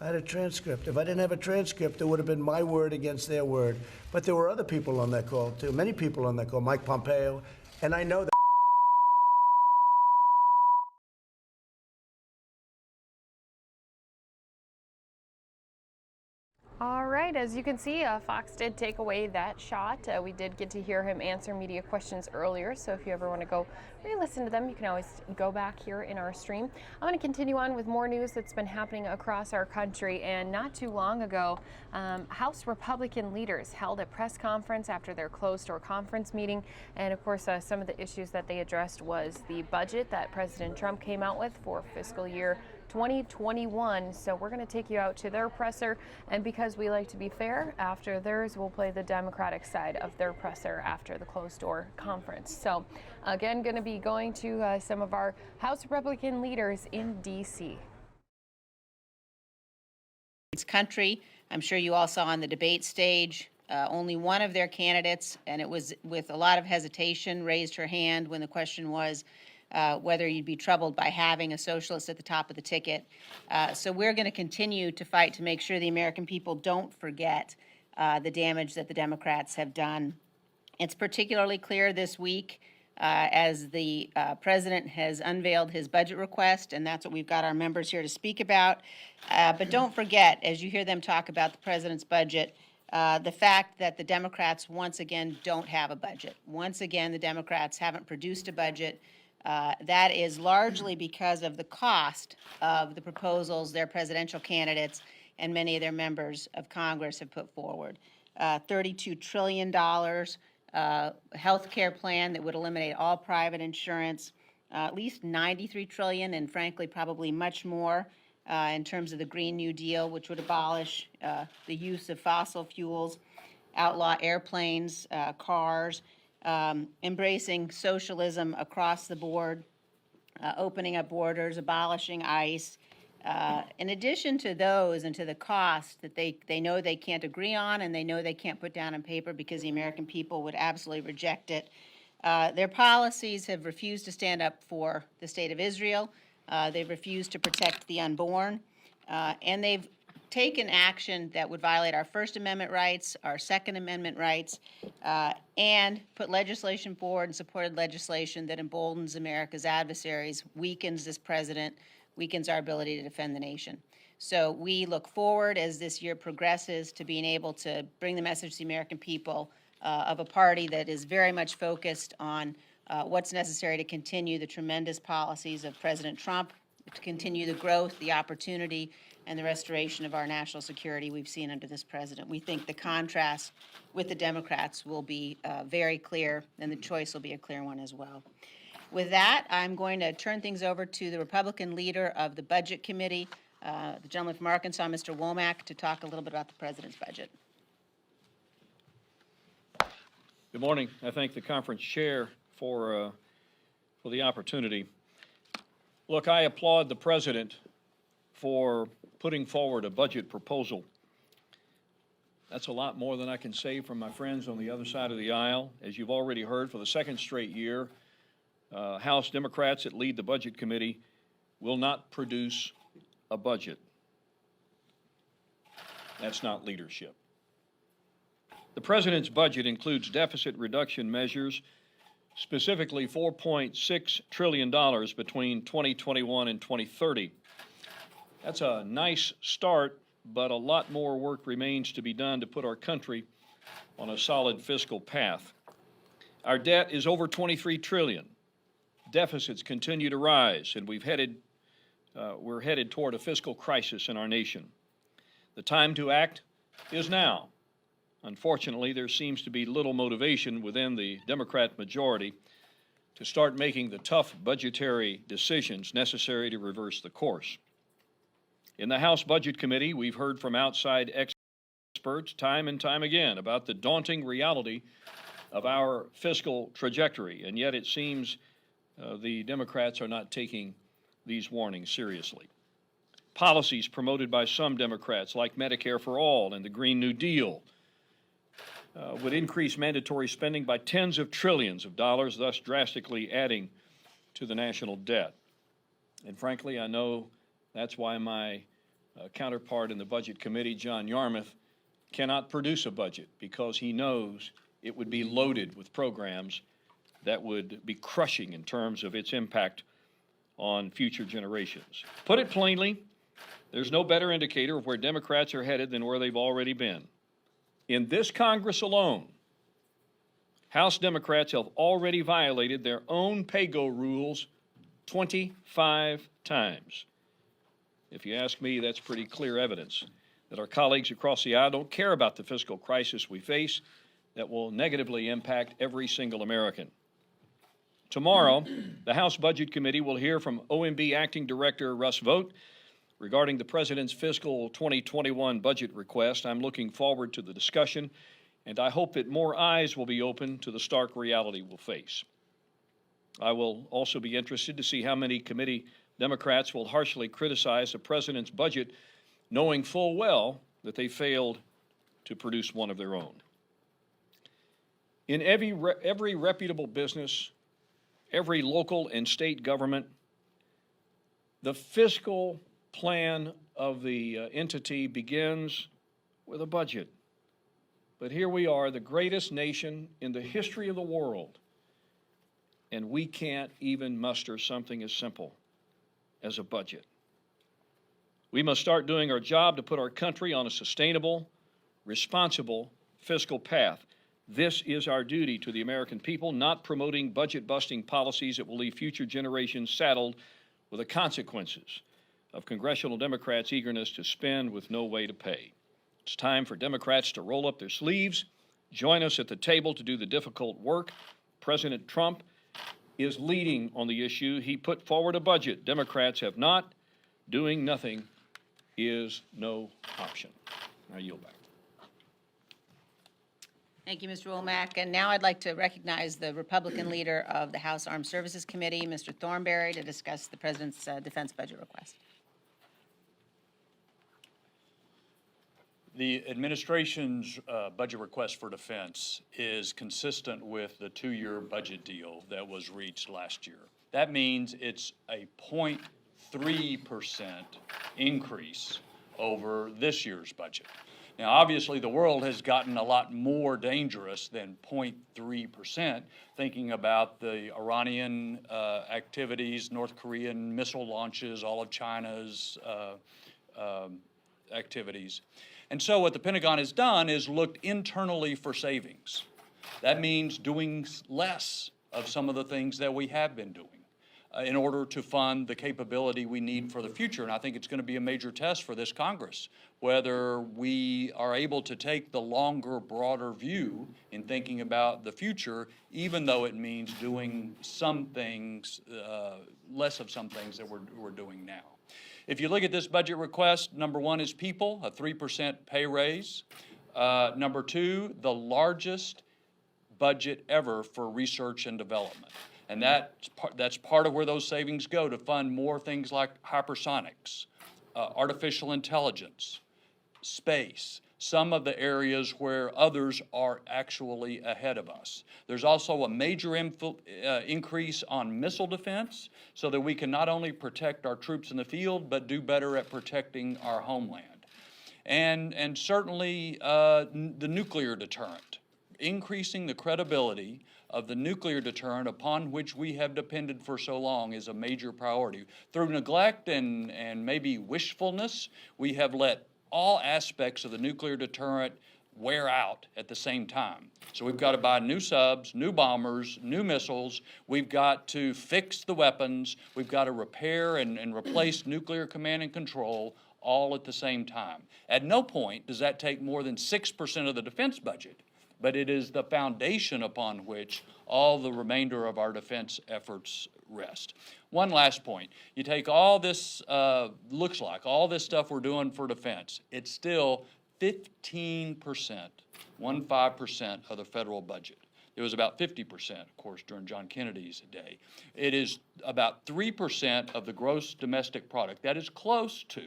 I had a transcript. If I didn't have a transcript, it would have been my word against their word. But there were other people on that call, too. Many people on that call, Mike Pompeo. And I know that. All right, as you can see, Fox did take away that shot. We did get to hear him answer media questions earlier, so if you ever want to go re-listen to them, you can always go back here in our stream. I'm going to continue on with more news that's been happening across our country, and not too long ago, House Republican leaders held a press conference after their closed-door conference meeting, and of course, some of the issues that they addressed was the budget that President Trump came out with for fiscal year 2021. So we're going to take you out to their presser, and because we like to be fair, after theirs we'll play the Democratic side of their presser after the closed door conference. So again, going to be going to some of our House Republican leaders in DC. Country, I'm sure you all saw on the debate stage, only one of their candidates, and it was with a lot of hesitation, raised her hand when the question was whether you'd be troubled by having a socialist at the top of the ticket. So we're going to continue to fight to make sure the American people don't forget the damage that the Democrats have done. It's particularly clear this week as the president has unveiled his budget request, and that's what we've got our members here to speak about. But don't forget, as you hear them talk about the president's budget, the fact that the Democrats once again don't have a budget. Once again, the Democrats haven't produced a budget. That is largely because of the cost of the proposals their presidential candidates and many of their members of Congress have put forward. $32 trillion health care plan that would eliminate all private insurance, at least $93 trillion, and frankly, probably much more in terms of the Green New Deal, which would abolish the use of fossil fuels, outlaw airplanes, cars, embracing socialism across the board, opening up borders, abolishing ICE. In addition to those and to the cost that they know they can't agree on and they know they can't put down on paper because the American people would absolutely reject it, their policies have refused to stand up for the state of Israel. They've refused to protect the unborn, and they've taken action that would violate our First Amendment rights, our Second Amendment rights, and put legislation forward and supported legislation that emboldens America's adversaries, weakens this president, weakens our ability to defend the nation. So we look forward as this year progresses to being able to bring the message to the American people of a party that is very much focused on what's necessary to continue the tremendous policies of President Trump, to continue the growth, the opportunity, and the restoration of our national security we've seen under this president. We think the contrast with the Democrats will be very clear, and the choice will be a clear one as well. With that, I'm going to turn things over to the Republican leader of the Budget Committee, the gentleman from Arkansas, Mr. Womack, to talk a little bit about the president's budget. Good morning. I thank the conference chair for the opportunity. Look, I applaud the President for putting forward a budget proposal. That's a lot more than I can say from my friends on the other side of the aisle. As you've already heard, for the second straight year, House Democrats that lead the Budget Committee will not produce a budget. That's not leadership. The President's budget includes deficit reduction measures, specifically $4.6 trillion between 2021 and 2030. That's a nice start, but a lot more work remains to be done to put our country on a solid fiscal path. Our debt is over $23 trillion. Deficits continue to rise, and we're headed toward a fiscal crisis in our nation. The time to act is now. Unfortunately, there seems to be little motivation within the Democrat majority to start making the tough budgetary decisions necessary to reverse the course. In the House Budget Committee, we've heard from outside experts time and time again about the daunting reality of our fiscal trajectory, and yet it seems the Democrats are not taking these warnings seriously. Policies promoted by some Democrats, like Medicare for All and the Green New Deal, would increase mandatory spending by tens of trillions of dollars, thus drastically adding to the national debt. And frankly, I know that's why my counterpart in the Budget Committee, John Yarmuth, cannot produce a budget, because he knows it would be loaded with programs that would be crushing in terms of its impact on future generations. Put it plainly, there's no better indicator of where Democrats are headed than where they've already been. In this Congress alone, House Democrats have already violated their own pay-go rules 25 times. If you ask me, that's pretty clear evidence that our colleagues across the aisle don't care about the fiscal crisis we face that will negatively impact every single American. Tomorrow, the House Budget Committee will hear from OMB Acting Director Russ Vought regarding the President's fiscal 2021 budget request. I'm looking forward to the discussion, and I hope that more eyes will be open to the stark reality we'll face. I will also be interested to see how many committee Democrats will harshly criticize the President's budget, knowing full well that they failed to produce one of their own. In every reputable business, every local and state government, the fiscal plan of the entity begins with a budget. But here we are, the greatest nation in the history of the world, and we can't even muster something as simple as a budget. We must start doing our job to put our country on a sustainable, responsible fiscal path. This is our duty to the American people, not promoting budget-busting policies that will leave future generations saddled with the consequences of congressional Democrats' eagerness to spend with no way to pay. It's time for Democrats to roll up their sleeves, join us at the table to do the difficult work. President Trump is leading on the issue. He put forward a budget. Democrats have not. Doing nothing is no option. I yield back. Thank you, Mr. Womack. And now I'd like to recognize the Republican leader of the House Armed Services Committee, Mr. Thornberry, to discuss the President's defense budget request. The administration's budget request for defense is consistent with the two-year budget deal that was reached last year. That means it's a 0.3% increase over this year's budget. Now, obviously, the world has gotten a lot more dangerous than 0.3%, thinking about the Iranian activities, North Korean missile launches, all of China's activities. And so what the Pentagon has done is looked internally for savings. That means doing less of some of the things that we have been doing in order to fund the capability we need for the future. And I think it's going to be a major test for this Congress, whether we are able to take the longer, broader view in thinking about the future, even though it means doing some things, less of some things that we're doing now. If you look at this budget request, number one is people, a 3% pay raise. Number two, the largest budget ever for research and development. And that's part of where those savings go, to fund more things like hypersonics, artificial intelligence, space, some of the areas where others are actually ahead of us. There's also a major increase on missile defense so that we can not only protect our troops in the field, but do better at protecting our homeland. And certainly the nuclear deterrent, increasing the credibility of the nuclear deterrent upon which we have depended for so long is a major priority. Through neglect and maybe wishfulness, we have let all aspects of the nuclear deterrent wear out at the same time. So we've got to buy new subs, new bombers, new missiles. We've got to fix the weapons. We've got to repair and replace nuclear command and control all at the same time. At no point does that take more than 6% of the defense budget, but it is the foundation upon which all the remainder of our defense efforts rest. One last point. You take all this, looks like, all this stuff we're doing for defense, it's still 15%, 15% of the federal budget. It was about 50%, of course, during John Kennedy's day. It is about 3% of the gross domestic product. That is close to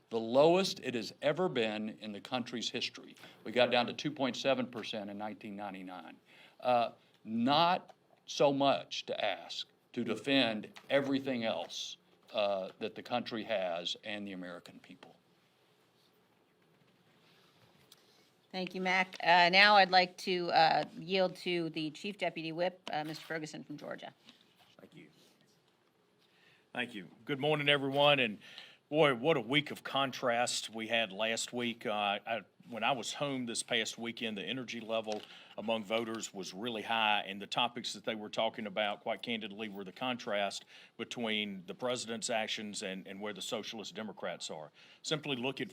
the lowest it has ever been in the country's history. We got down to 2.7% in 1999. Not so much to ask to defend everything else that the country has and the American people. Thank you, Mac. Now I'd like to yield to the Chief Deputy Whip, Mr. Ferguson from Georgia. Thank you. Thank you. Good morning, everyone. And boy, what a week of contrast we had last week. When I was home this past weekend, the energy level among voters was really high, and the topics that they were talking about, quite candidly, were the contrast between the president's actions and where the socialist Democrats are. Simply look at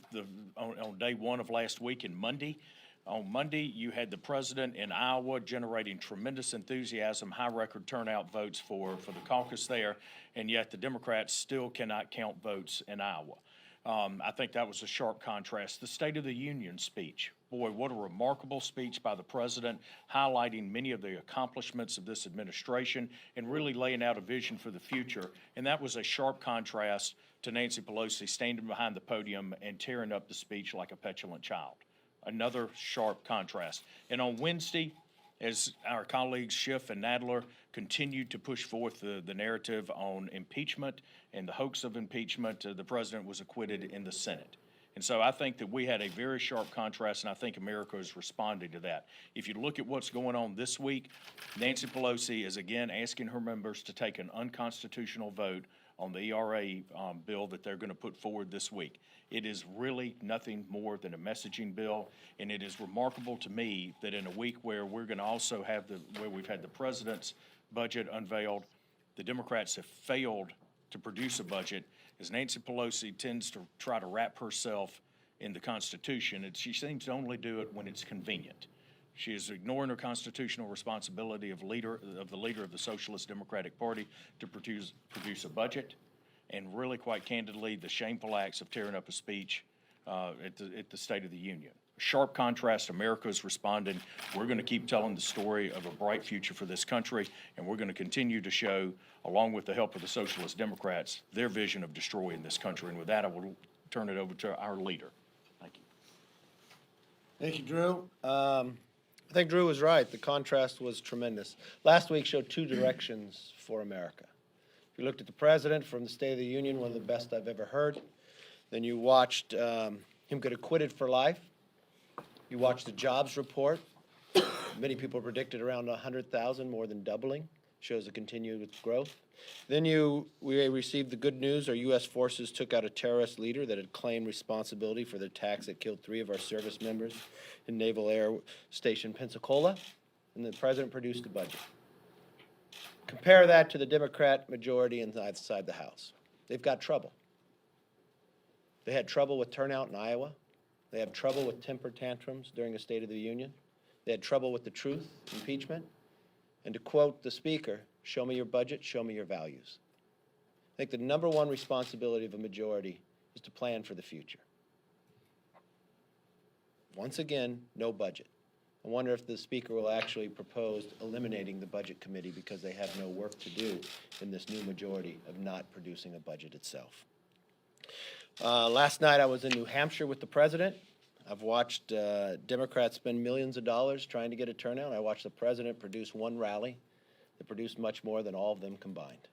on day one of last week and Monday. On Monday, you had the president in Iowa generating tremendous enthusiasm, high record turnout votes for the caucus there, and yet the Democrats still cannot count votes in Iowa. I think that was a sharp contrast. The State of the Union speech, boy, what a remarkable speech by the president, highlighting many of the accomplishments of this administration and really laying out a vision for the future. And that was a sharp contrast to Nancy Pelosi standing behind the podium and tearing up the speech like a petulant child. Another sharp contrast. And on Wednesday, as our colleagues Schiff and Nadler continued to push forth the narrative on impeachment and the hoax of impeachment, the president was acquitted in the Senate. And so I think that we had a very sharp contrast, and I think America is responding to that. If you look at what's going on this week, Nancy Pelosi is again asking her members to take an unconstitutional vote on the ERA bill that they're going to put forward this week. It is really nothing more than a messaging bill, and it is remarkable to me that in a week where we're going to also have where we've had the president's budget unveiled, the Democrats have failed to produce a budget, as Nancy Pelosi tends to try to wrap herself in the Constitution, and she seems to only do it when it's convenient. She is ignoring her constitutional responsibility of the leader of the Socialist Democratic Party to produce a budget, and really, quite candidly, the shameful acts of tearing up a speech at the State of the Union. Sharp contrast. America is responding. We're going to keep telling the story of a bright future for this country, and we're going to continue to show, along with the help of the Socialist Democrats, their vision of destroying this country. And with that, I will turn it over to our leader. Thank you. Thank you, Drew. I think Drew was right. The contrast was tremendous. Last week showed two directions for America. If you looked at the president from the State of the Union, one of the best I've ever heard. Then you watched him get acquitted for life. You watched the jobs report. Many people predicted around 100,000, more than doubling. Shows a continued growth. Then we received the good news. Our U.S. forces took out a terrorist leader that had claimed responsibility for the attacks that killed 3 of our service members in Naval Air Station Pensacola, and the president produced a budget. Compare that to the Democrat majority inside the House. They've got trouble. They had trouble with turnout in Iowa. They have trouble with temper tantrums during the State of the Union. They had trouble with the truth, impeachment. And to quote the Speaker, show me your budget, show me your values. I think the number one responsibility of a majority is to plan for the future. Once again, no budget. I wonder if the Speaker will actually propose eliminating the Budget Committee because they have no work to do in this new majority of not producing a budget itself. Last night I was in New Hampshire with the President. I've watched Democrats spend millions of dollars trying to get a turnout. I watched the President produce one rally that produced much more than all of them combined.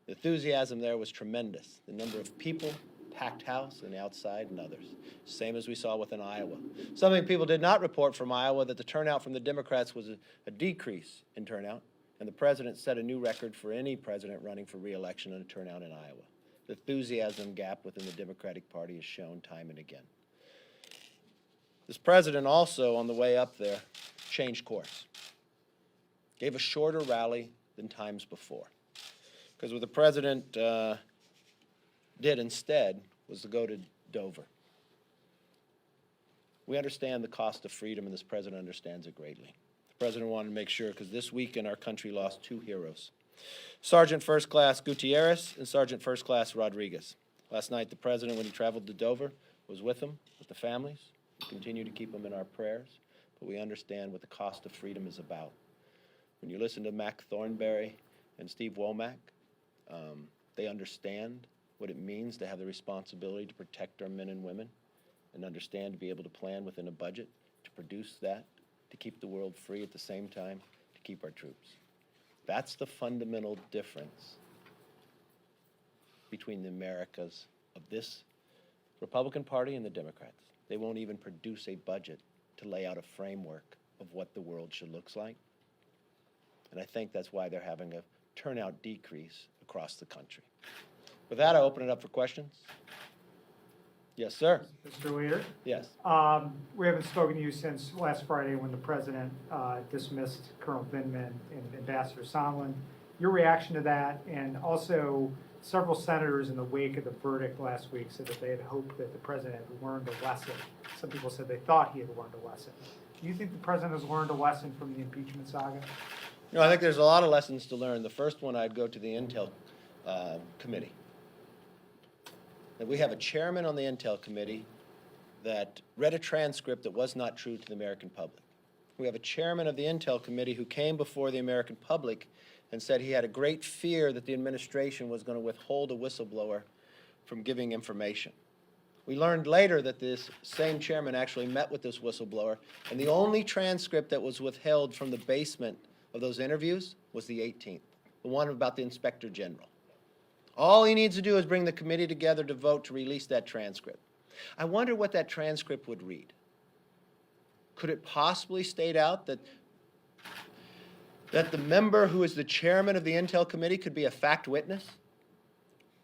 The enthusiasm there was tremendous. The number of people, packed house and outside, and others. Same as we saw within Iowa. Something people did not report from Iowa, that the turnout from the Democrats was a decrease in turnout, and the President set a new record for any president running for re-election in a turnout in Iowa. The enthusiasm gap within the Democratic Party is shown time and again. This President also, on the way up there, changed course. Gave a shorter rally than times before. Because what the President did instead was to go to Dover. We understand the cost of freedom, and this President understands it greatly. The President wanted to make sure, because this weekend our country lost two heroes, Sergeant First Class Gutierrez and Sergeant First Class Rodriguez. Last night, the President, when he traveled to Dover, was with them, with the families. We continue to keep them in our prayers, but we understand what the cost of freedom is about. When you listen to Mac Thornberry and Steve Womack, they understand what it means to have the responsibility to protect our men and women, and understand to be able to plan within a budget to produce that, to keep the world free at the same time, to keep our troops. That's the fundamental difference between the Americas of this Republican Party and the Democrats. They won't even produce a budget to lay out a framework of what the world should look like. And I think that's why they're having a turnout decrease across the country. With that, I open it up for questions. Yes, sir. Mr. Leader? Yes. We haven't spoken to you since last Friday when the President dismissed Colonel Vindman and Ambassador Sondland. Your reaction to that, and also several senators in the wake of the verdict last week said that they had hoped that the President had learned a lesson. Some people said they thought he had learned a lesson. Do you think the President has learned a lesson from the impeachment saga? You know, I think there's a lot of lessons to learn. The first one, I'd go to the Intel Committee. That we have a chairman on the Intel Committee that read a transcript that was not true to the American public. We have a chairman of the Intel Committee who came before the American public and said he had a great fear that the administration was going to withhold a whistleblower from giving information. We learned later that this same chairman actually met with this whistleblower, and the only transcript that was withheld from the basement of those interviews was the 18th, the one about the Inspector General. All he needs to do is bring the committee together to vote to release that transcript. I wonder what that transcript would read. Could it possibly state out that the member who is the chairman of the Intel Committee could be a fact witness?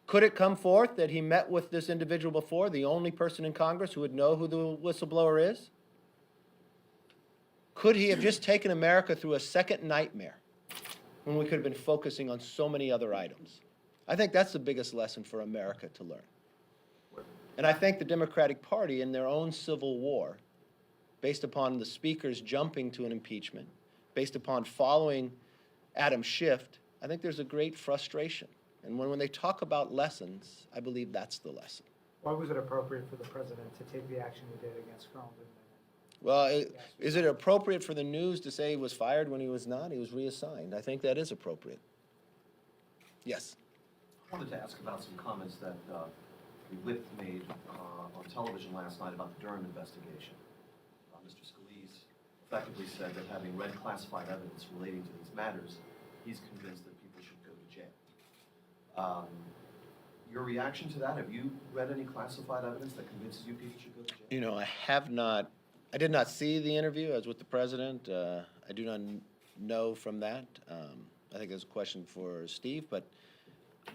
Could it come forth that he met with this individual before, the only person in Congress who would know who the whistleblower is? Could he have just taken America through a second nightmare when we could have been focusing on so many other items? I think that's the biggest lesson for America to learn. And I think the Democratic Party, in their own civil war, based upon the speakers jumping to an impeachment, based upon following Adam Schiff, I think there's a great frustration. And when they talk about lessons, I believe that's the lesson. Why was it appropriate for the President to take the action he did against Colonel Vindman? Well, is it appropriate for the news to say he was fired when he was not? He was reassigned. I think that is appropriate. Yes. I wanted to ask about some comments that the whip made on television last night about the Durham investigation. Mr. Scalise effectively said that having read classified evidence relating to these matters, he's convinced that people should go to jail. Your reaction to that? Have you read any classified evidence that convinces you people should go to jail? You know, I have not. I did not see the interview. I was with the President. I do not know from that. I think that's a question for Steve, but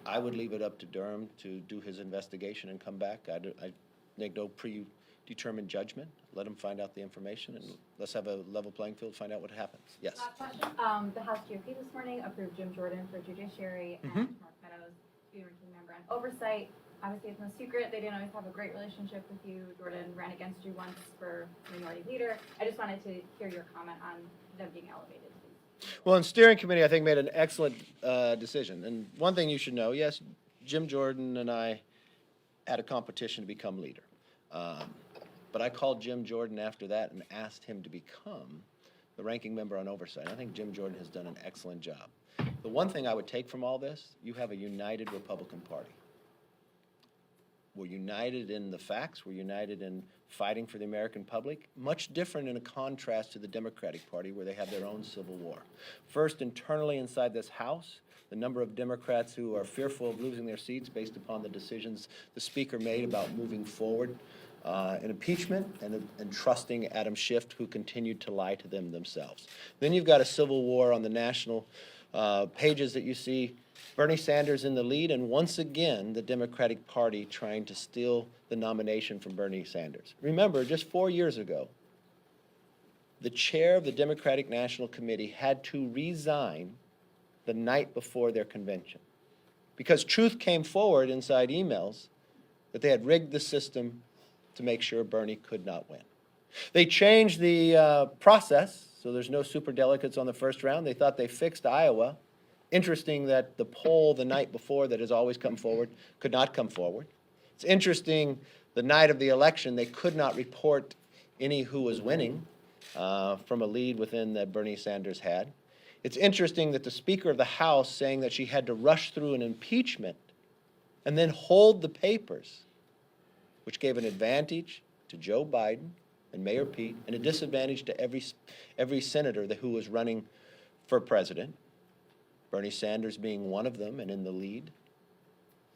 I would leave it up to Durham to do his investigation and come back. I make no predetermined judgment. Let him find out the information, and let's have a level playing field, find out what happens. Yes? Last question. The House GOP this morning approved Jim Jordan for Judiciary and Mark Meadows to be a ranking member on Oversight. Obviously, it's no secret they didn't always have a great relationship with you. Jordan ran against you once for Minority Leader. I just wanted to hear your comment on them being elevated. Well, in steering committee, I think made an excellent decision. And one thing you should know, yes, Jim Jordan and I had a competition to become leader. But I called Jim Jordan after that and asked him to become the ranking member on oversight. I think Jim Jordan has done an excellent job. The one thing I would take from all this, you have a united Republican Party. We're united in the facts. We're united in fighting for the American public. Much different in a contrast to the Democratic Party, where they have their own civil war. First, internally inside this House, the number of Democrats who are fearful of losing their seats based upon the decisions the Speaker made about moving forward in impeachment and trusting Adam Schiff, who continued to lie to them themselves. Then you've got a civil war on the national pages that you see Bernie Sanders in the lead, and once again, the Democratic Party trying to steal the nomination from Bernie Sanders. Remember, just 4 years ago, the chair of the Democratic National Committee had to resign the night before their convention because truth came forward inside emails that they had rigged the system to make sure Bernie could not win. They changed the process, so there's no superdelegates on the first round. They thought they fixed Iowa. Interesting that the poll the night before that has always come forward could not come forward. It's interesting the night of the election they could not report any who was winning from a lead within that Bernie Sanders had. It's interesting that the Speaker of the House saying that she had to rush through an impeachment and then hold the papers, which gave an advantage to Joe Biden and Mayor Pete and a disadvantage to every senator who was running for president, Bernie Sanders being one of them and in the lead.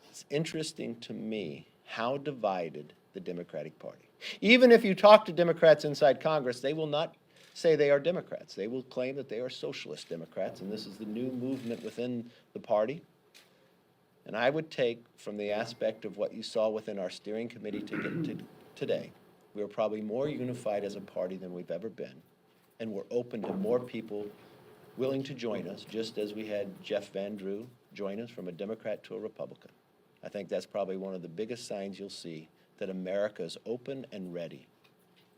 It's interesting to me how divided the Democratic Party. Even if you talk to Democrats inside Congress, they will not say they are Democrats. They will claim that they are socialist Democrats, and this is the new movement within the party. And I would take from the aspect of what you saw within our steering committee today, we are probably more unified as a party than we've ever been, and we're open to more people willing to join us, just as we had Jeff Van Drew join us from a Democrat to a Republican. I think that's probably one of the biggest signs you'll see that America is open and ready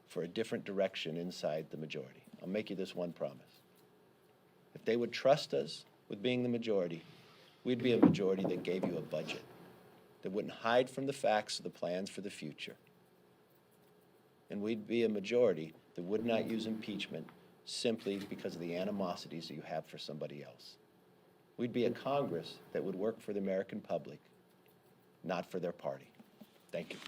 for a different direction inside the majority. I'll make you this one promise. If they would trust us with being the majority, we'd be a majority that gave you a budget, that wouldn't hide from the facts of the plans for the future. And we'd be a majority that would not use impeachment simply because of the animosities that you have for somebody else. We'd be a Congress that would work for the American public, not for their party. Thank you.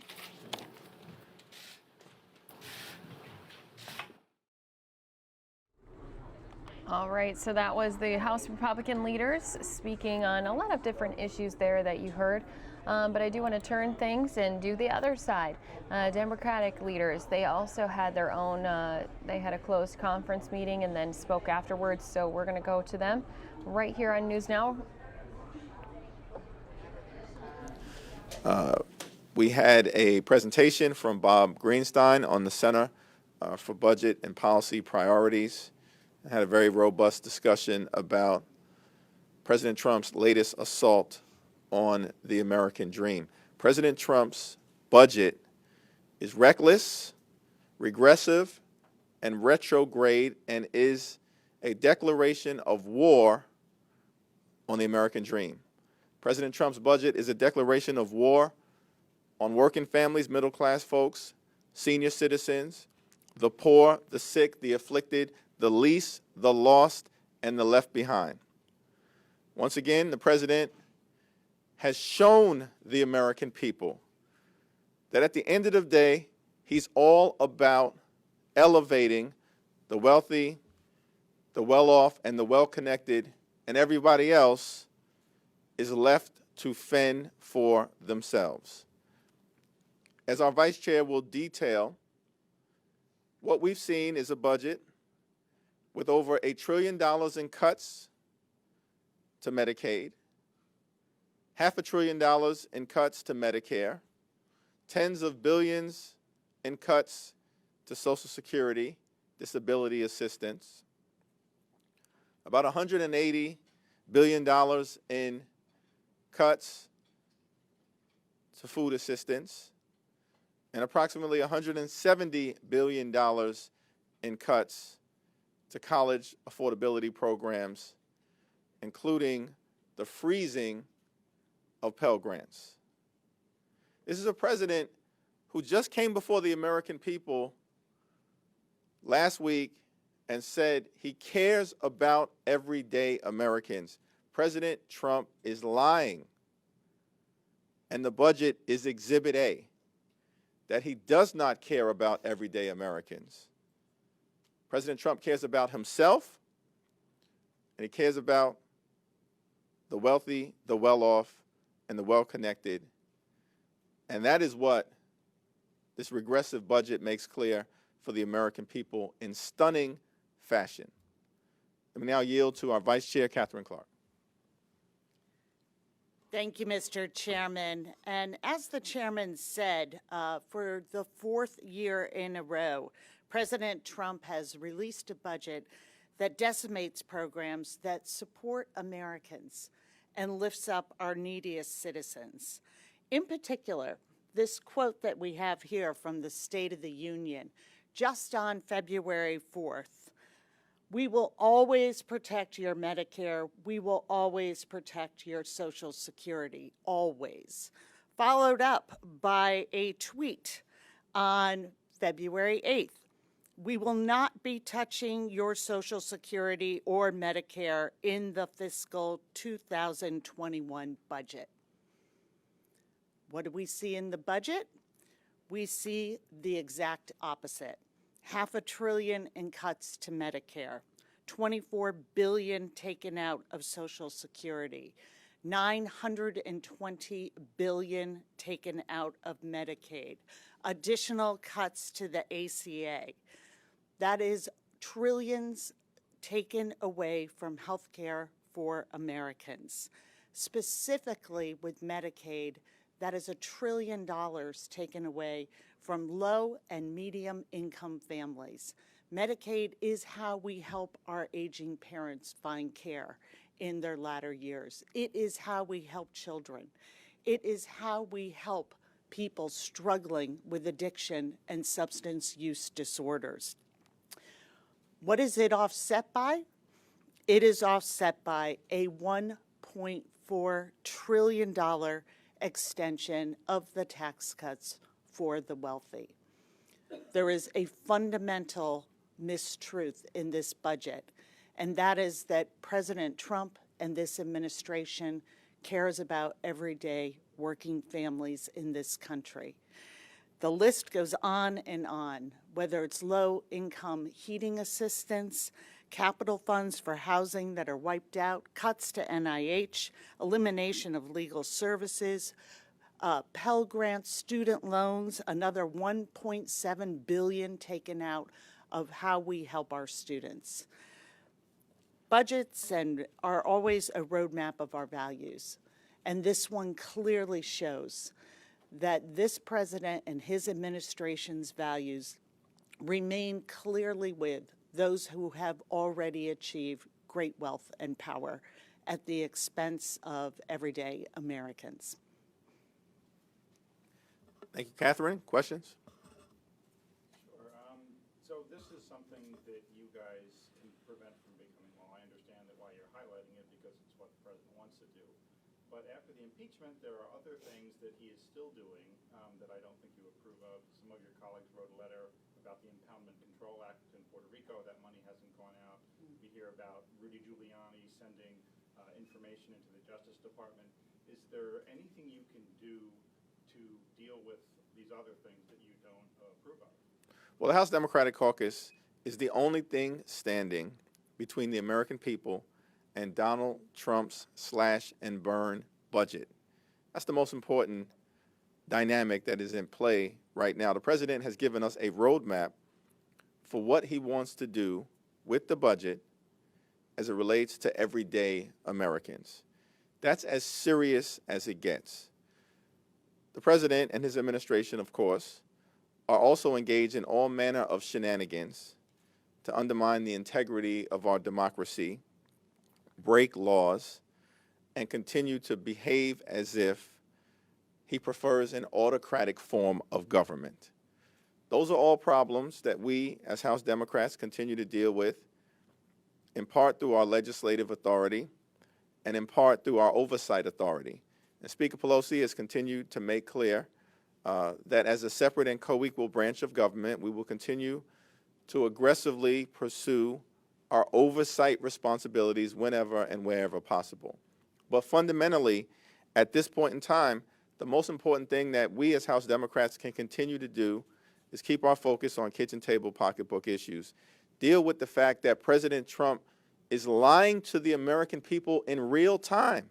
All right, so that was the House Republican leaders speaking on a lot of different issues there that you heard. But I do want to turn things and do the other side. Democratic leaders, they also had their own, they had a closed conference meeting and then spoke afterwards. So we're going to go to them right here on News Now. We had a presentation from Bob Greenstein on the Center for Budget and Policy Priorities. I had a very robust discussion about President Trump's latest assault on the American dream. President Trump's budget is reckless, regressive, and retrograde, and is a declaration of war on the American dream. President Trump's budget is a declaration of war on working families, middle-class folks, senior citizens, the poor, the sick, the afflicted, the least, the lost, and the left behind. Once again, the president has shown the American people that at the end of the day, he's all about elevating the wealthy, the well-off, and the well-connected, and everybody else is left to fend for themselves. As our vice chair will detail, what we've seen is a budget with over $1 trillion in cuts to Medicaid, $500 billion in cuts to Medicare, tens of billions in cuts to Social Security, disability assistance, about $180 billion in cuts to food assistance, and approximately $170 billion in cuts to college affordability programs, including the freezing of Pell Grants. This is a president who just came before the American people last week and said he cares about everyday Americans. President Trump is lying. And the budget is Exhibit A, that he does not care about everyday Americans. President Trump cares about himself, and he cares about the wealthy, the well-off, and the well-connected. And that is what this regressive budget makes clear for the American people in stunning fashion. Let me now yield to our Vice Chair, Catherine Clark. Thank you, Mr. Chairman. And as the chairman said, for the fourth year in a row, President Trump has released a budget that decimates programs that support Americans and lifts up our neediest citizens. In particular, this quote that we have here from the State of the Union, just on February 4th, "We will always protect your Medicare. We will always protect your Social Security, always." Followed up by a tweet on February 8th. "We will not be touching your Social Security or Medicare in the fiscal 2021 budget." What do we see in the budget? We see the exact opposite. $500 billion in cuts to Medicare, $24 billion taken out of Social Security, $920 billion taken out of Medicaid, additional cuts to the ACA. That is trillions taken away from health care for Americans. Specifically with Medicaid, that is $1 trillion taken away from low and medium income families. Medicaid is how we help our aging parents find care in their latter years. It is how we help children. It is how we help people struggling with addiction and substance use disorders. What is it offset by? It is offset by a $1.4 trillion extension of the tax cuts for the wealthy. There is a fundamental mistruth in this budget, and that is that President Trump and this administration cares about everyday working families in this country. The list goes on and on, whether it's low-income heating assistance, capital funds for housing that are wiped out, cuts to NIH, elimination of legal services, Pell Grants, student loans, another $1.7 billion taken out of how we help our students. Budgets are always a roadmap of our values, and this one clearly shows that this president and his administration's values remain clearly with those who have already achieved great wealth and power at the expense of everyday Americans. Thank you, Catherine. Questions? Sure. So this is something that you guys can prevent from becoming law. I understand that why you're highlighting it, because it's what the president wants to do. But after the impeachment, there are other things that he is still doing that I don't think you approve of. Some of your colleagues wrote a letter about the Impoundment Control Act in Puerto Rico. That money hasn't gone out. We hear about Rudy Giuliani sending information into the Justice Department. Is there anything you can do to deal with these other things that you don't approve of? Well, the House Democratic Caucus is the only thing standing between the American people and Donald Trump's slash and burn budget. That's the most important dynamic that is in play right now. The president has given us a roadmap for what he wants to do with the budget as it relates to everyday Americans. That's as serious as it gets. The president and his administration, of course, are also engaged in all manner of shenanigans to undermine the integrity of our democracy, break laws, and continue to behave as if he prefers an autocratic form of government. Those are all problems that we, as House Democrats, continue to deal with, in part through our legislative authority and in part through our oversight authority. And Speaker Pelosi has continued to make clear that as a separate and co-equal branch of government, we will continue to aggressively pursue our oversight responsibilities whenever and wherever possible. But fundamentally, at this point in time, the most important thing that we as House Democrats can continue to do is keep our focus on kitchen table pocketbook issues. Deal with the fact that President Trump is lying to the American people in real time.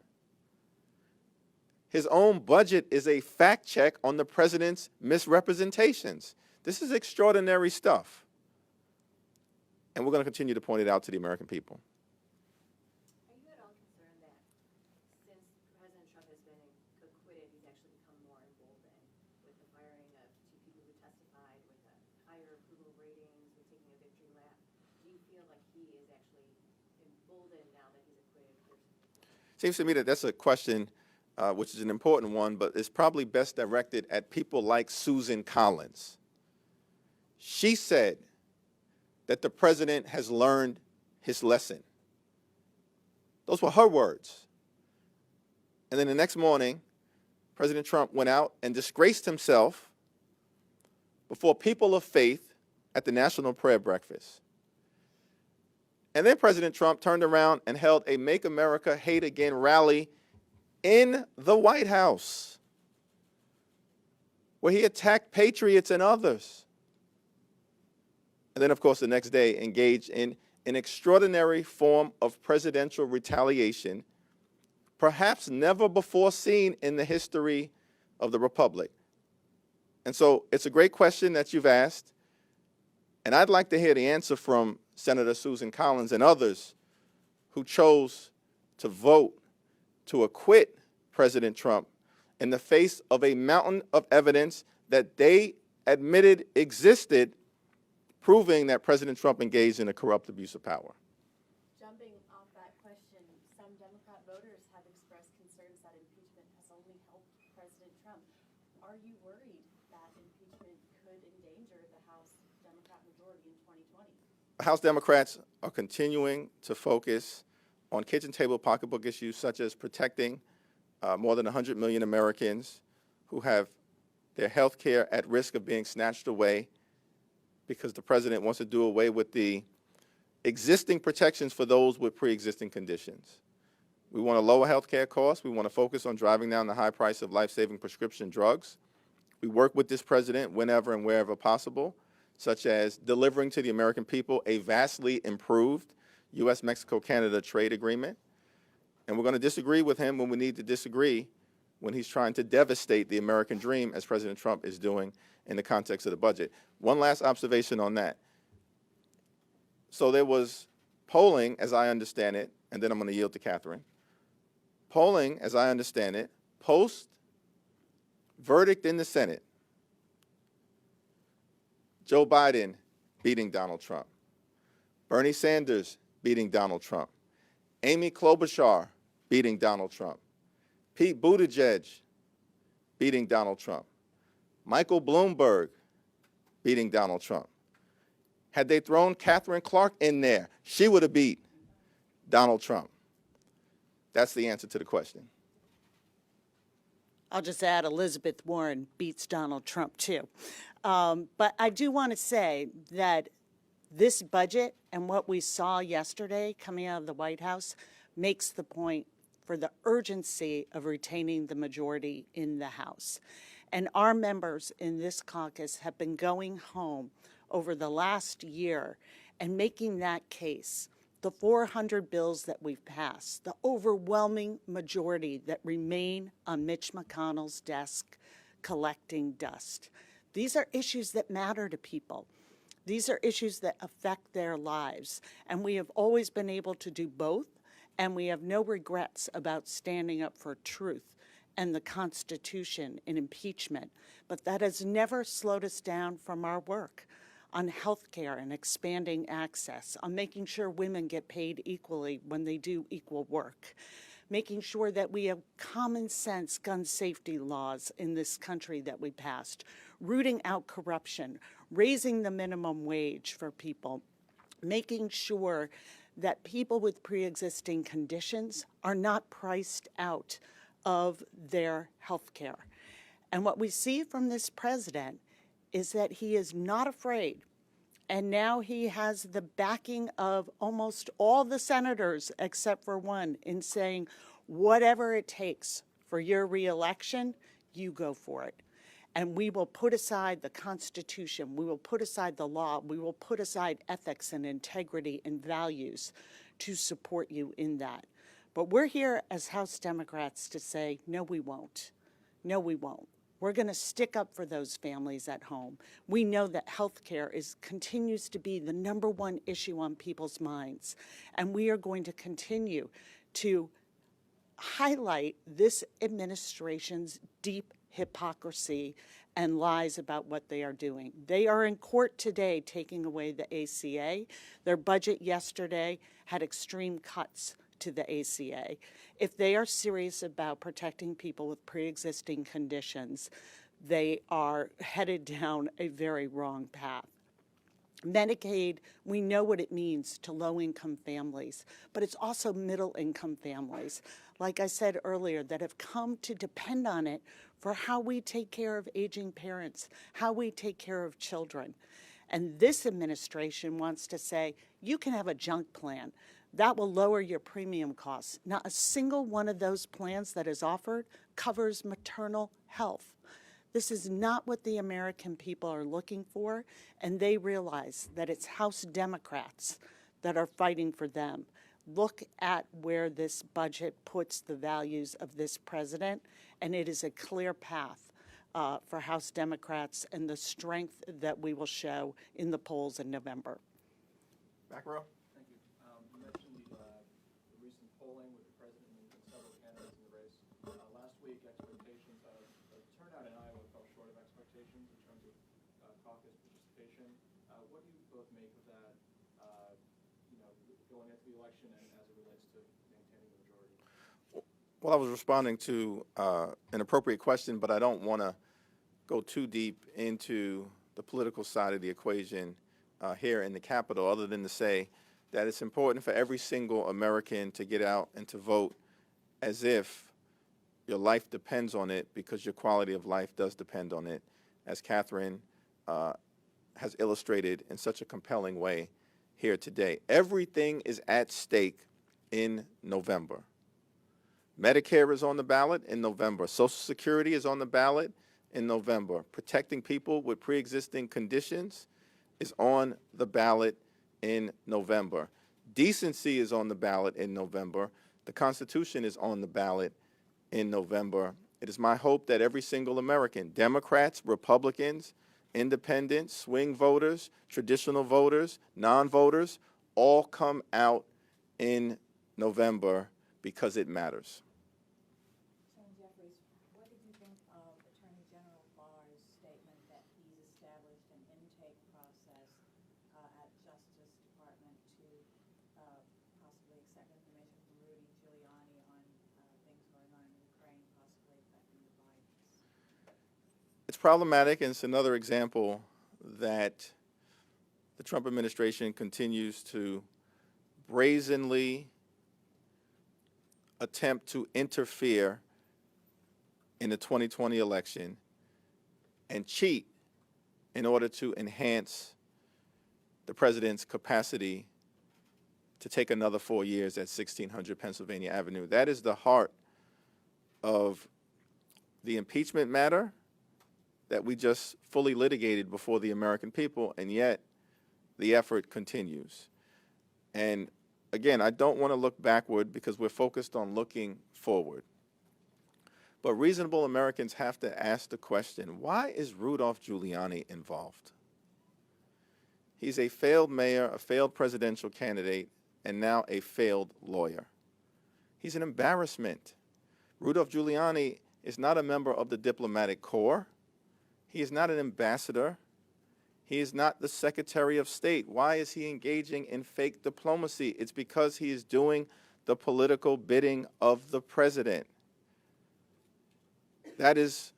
His own budget is a fact check on the president's misrepresentations. This is extraordinary stuff. And we're going to continue to point it out to the American people. Are you at all concerned that since President Trump has been acquitted, he's actually become more emboldened with the firing of two people who testified, with a higher approval ratings, with taking a victory lap? Do you feel like he is actually emboldened now that he's acquitted? Seems to me that that's a question which is an important one, but it's probably best directed at people like Susan Collins. She said that the president has learned his lesson. Those were her words. And then the next morning, President Trump went out and disgraced himself before people of faith at the National Prayer Breakfast. And then President Trump turned around and held a Make America Hate Again rally in the White House, where he attacked patriots and others. And then, of course, the next day engaged in an extraordinary form of presidential retaliation, perhaps never before seen in the history of the Republic. And so it's a great question that you've asked, and I'd like to hear the answer from Senator Susan Collins and others who chose to vote to acquit President Trump in the face of a mountain of evidence that they admitted existed, proving that President Trump engaged in a corrupt abuse of power. Jumping off that question, some Democrat voters have expressed concerns that impeachment has only helped President Trump. Are you worried that impeachment could endanger the House Democrat majority in 2020? House Democrats are continuing to focus on kitchen table pocketbook issues such as protecting more than 100 million Americans who have their health care at risk of being snatched away because the president wants to do away with the existing protections for those with pre-existing conditions. We want to lower health care costs. We want to focus on driving down the high price of life-saving prescription drugs. We work with this president whenever and wherever possible, such as delivering to the American people a vastly improved U.S., Mexico, Canada trade agreement. And we're going to disagree with him when we need to disagree, when he's trying to devastate the American dream, as President Trump is doing in the context of the budget. One last observation on that. So there was polling, as I understand it, and then I'm going to yield to Catherine. Polling, as I understand it, post-verdict in the Senate, Joe Biden beating Donald Trump, Bernie Sanders beating Donald Trump, Amy Klobuchar beating Donald Trump, Pete Buttigieg beating Donald Trump, Michael Bloomberg beating Donald Trump. Had they thrown Catherine Clark in there, she would have beat Donald Trump. That's the answer to the question. I'll just add Elizabeth Warren beats Donald Trump, too. But I do want to say that this budget and what we saw yesterday coming out of the White House makes the point for the urgency of retaining the majority in the House. And our members in this caucus have been going home over the last year and making that case. The 400 bills that we've passed, the overwhelming majority that remain on Mitch McConnell's desk collecting dust. These are issues that matter to people. These are issues that affect their lives. And we have always been able to do both, and we have no regrets about standing up for truth and the Constitution in impeachment. But that has never slowed us down from our work on health care and expanding access, on making sure women get paid equally when they do equal work, making sure that we have common sense gun safety laws in this country that we passed, rooting out corruption, raising the minimum wage for people, making sure that people with pre-existing conditions are not priced out of their health care. And what we see from this president is that he is not afraid. And now he has the backing of almost all the senators except for one in saying, whatever it takes for your reelection, you go for it. And we will put aside the Constitution, we will put aside the law, we will put aside ethics and integrity and values to support you in that. But we're here as House Democrats to say, no, we won't. No, we won't. We're going to stick up for those families at home. We know that health care continues to be the #1 issue on people's minds, and we are going to continue to highlight this administration's deep hypocrisy and lies about what they are doing. They are in court today taking away the ACA. Their budget yesterday had extreme cuts to the ACA. If they are serious about protecting people with pre-existing conditions, they are headed down a very wrong path. Medicaid, we know what it means to low-income families, but it's also middle-income families, like I said earlier, that have come to depend on it for how we take care of aging parents, how we take care of children. And this administration wants to say, you can have a junk plan. That will lower your premium costs. Not a single one of those plans that is offered covers maternal health. This is not what the American people are looking for, and they realize that it's House Democrats that are fighting for them. Look at where this budget puts the values of this president, and it is a clear path for House Democrats and the strength that we will show in the polls in November. Back row. Thank you. You mentioned the recent polling with the president and several candidates in the race. Last week, expectations of turnout in Iowa fell short of expectations in terms of caucus participation. What do you both make of that, going into the election and as it relates to maintaining the majority? Well, I was responding to an appropriate question, but I don't want to go too deep into the political side of the equation here in the Capitol, other than to say that it's important for every single American to get out and to vote as if your life depends on it, because your quality of life does depend on it, as Catherine has illustrated in such a compelling way here today. Everything is at stake in November. Medicare is on the ballot in November. Social Security is on the ballot in November. Protecting people with pre-existing conditions is on the ballot in November. Decency is on the ballot in November. The Constitution is on the ballot in November. It is my hope that every single American, Democrats, Republicans, independents, swing voters, traditional voters, non-voters, all come out in November because it matters. What did you think of Attorney General Barr's statement that he's established an intake process at Justice Department to possibly accept information from Rudy Giuliani on things going on in Ukraine, possibly affecting the Bidens? It's problematic, and it's another example that the Trump administration continues to brazenly attempt to interfere in the 2020 election and cheat in order to enhance the president's capacity to take another 4 years at 1600 Pennsylvania Avenue. That is the heart of the impeachment matter that we just fully litigated before the American people, and yet the effort continues. And again, I don't want to look backward because we're focused on looking forward. But reasonable Americans have to ask the question, why is Rudolph Giuliani involved? He's a failed mayor, a failed presidential candidate, and now a failed lawyer. He's an embarrassment. Rudolph Giuliani is not a member of the diplomatic corps. He is not an ambassador. He is not the Secretary of State. Why is he engaging in fake diplomacy? It's because he is doing the political bidding of the president. That is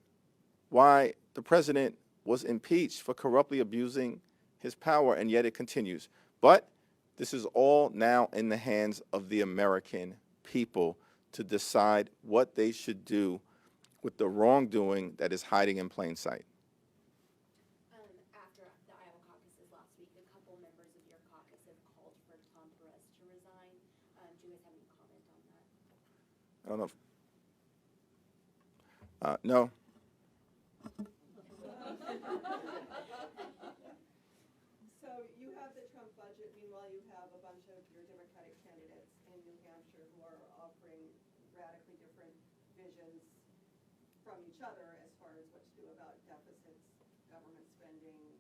why the president was impeached for corruptly abusing his power, and yet it continues. But this is all now in the hands of the American people to decide what they should do with the wrongdoing that is hiding in plain sight. After the Iowa caucuses last week, a couple members of your caucus have called for Tom Perez to resign. Do you guys have any comment on that? I don't know if, no. So you have the Trump budget. Meanwhile, you have a bunch of your Democratic candidates in New Hampshire who are offering radically different visions from each other as far as what to do about deficits, government spending,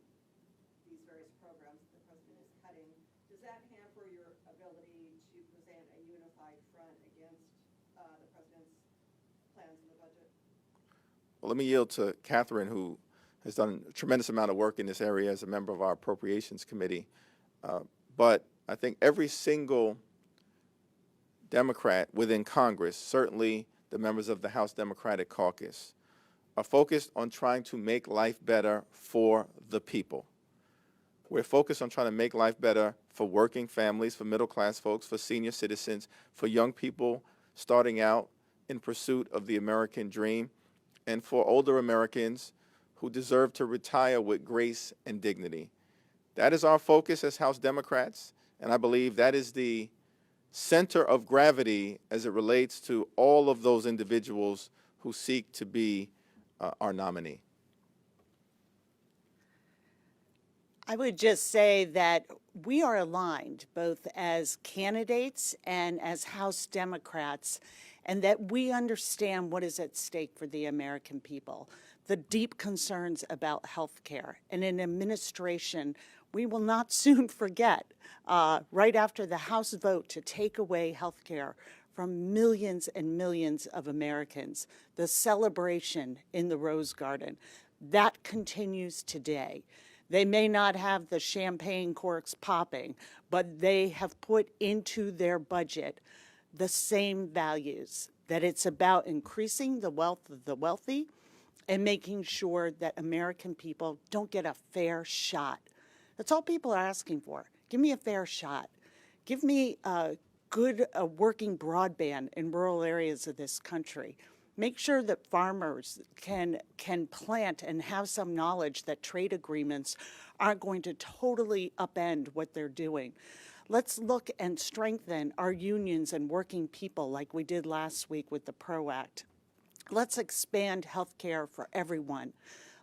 these various programs that the president is cutting. Does that hamper your ability to present a unified front against the president's plans in the budget? Well, let me yield to Catherine, who has done a tremendous amount of work in this area as a member of our Appropriations Committee. But I think every single Democrat within Congress, certainly the members of the House Democratic Caucus, are focused on trying to make life better for the people. We're focused on trying to make life better for working families, for middle-class folks, for senior citizens, for young people starting out in pursuit of the American dream, and for older Americans who deserve to retire with grace and dignity. That is our focus as House Democrats, and I believe that is the center of gravity as it relates to all of those individuals who seek to be our nominee. I would just say that we are aligned both as candidates and as House Democrats, and that we understand what is at stake for the American people, the deep concerns about health care. And in administration, we will not soon forget, right after the House vote to take away health care from millions and millions of Americans, the celebration in the Rose Garden. That continues today. They may not have the champagne corks popping, but they have put into their budget the same values, that it's about increasing the wealth of the wealthy and making sure that American people don't get a fair shot. That's all people are asking for. Give me a fair shot. Give me a good working broadband in rural areas of this country. Make sure that farmers can plant and have some knowledge that trade agreements aren't going to totally upend what they're doing. Let's look and strengthen our unions and working people like we did last week with the PRO Act. Let's expand health care for everyone.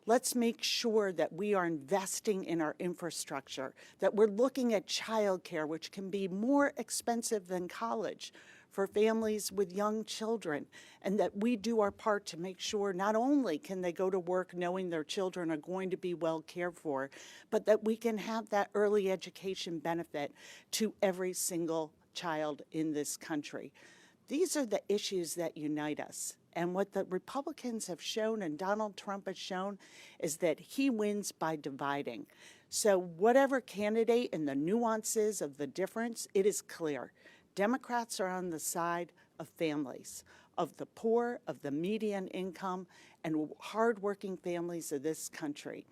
Let's make sure that we are investing in our infrastructure, that we're looking at childcare, which can be more expensive than college for families with young children, and that we do our part to make sure not only can they go to work knowing their children are going to be well cared for, but that we can have that early education benefit to every single child in this country. These are the issues that unite us. And what the Republicans have shown and Donald Trump has shown is that he wins by dividing. So whatever candidate and the nuances of the difference, it is clear. Democrats are on the side of families, of the poor, of the median income, and hardworking families of this country.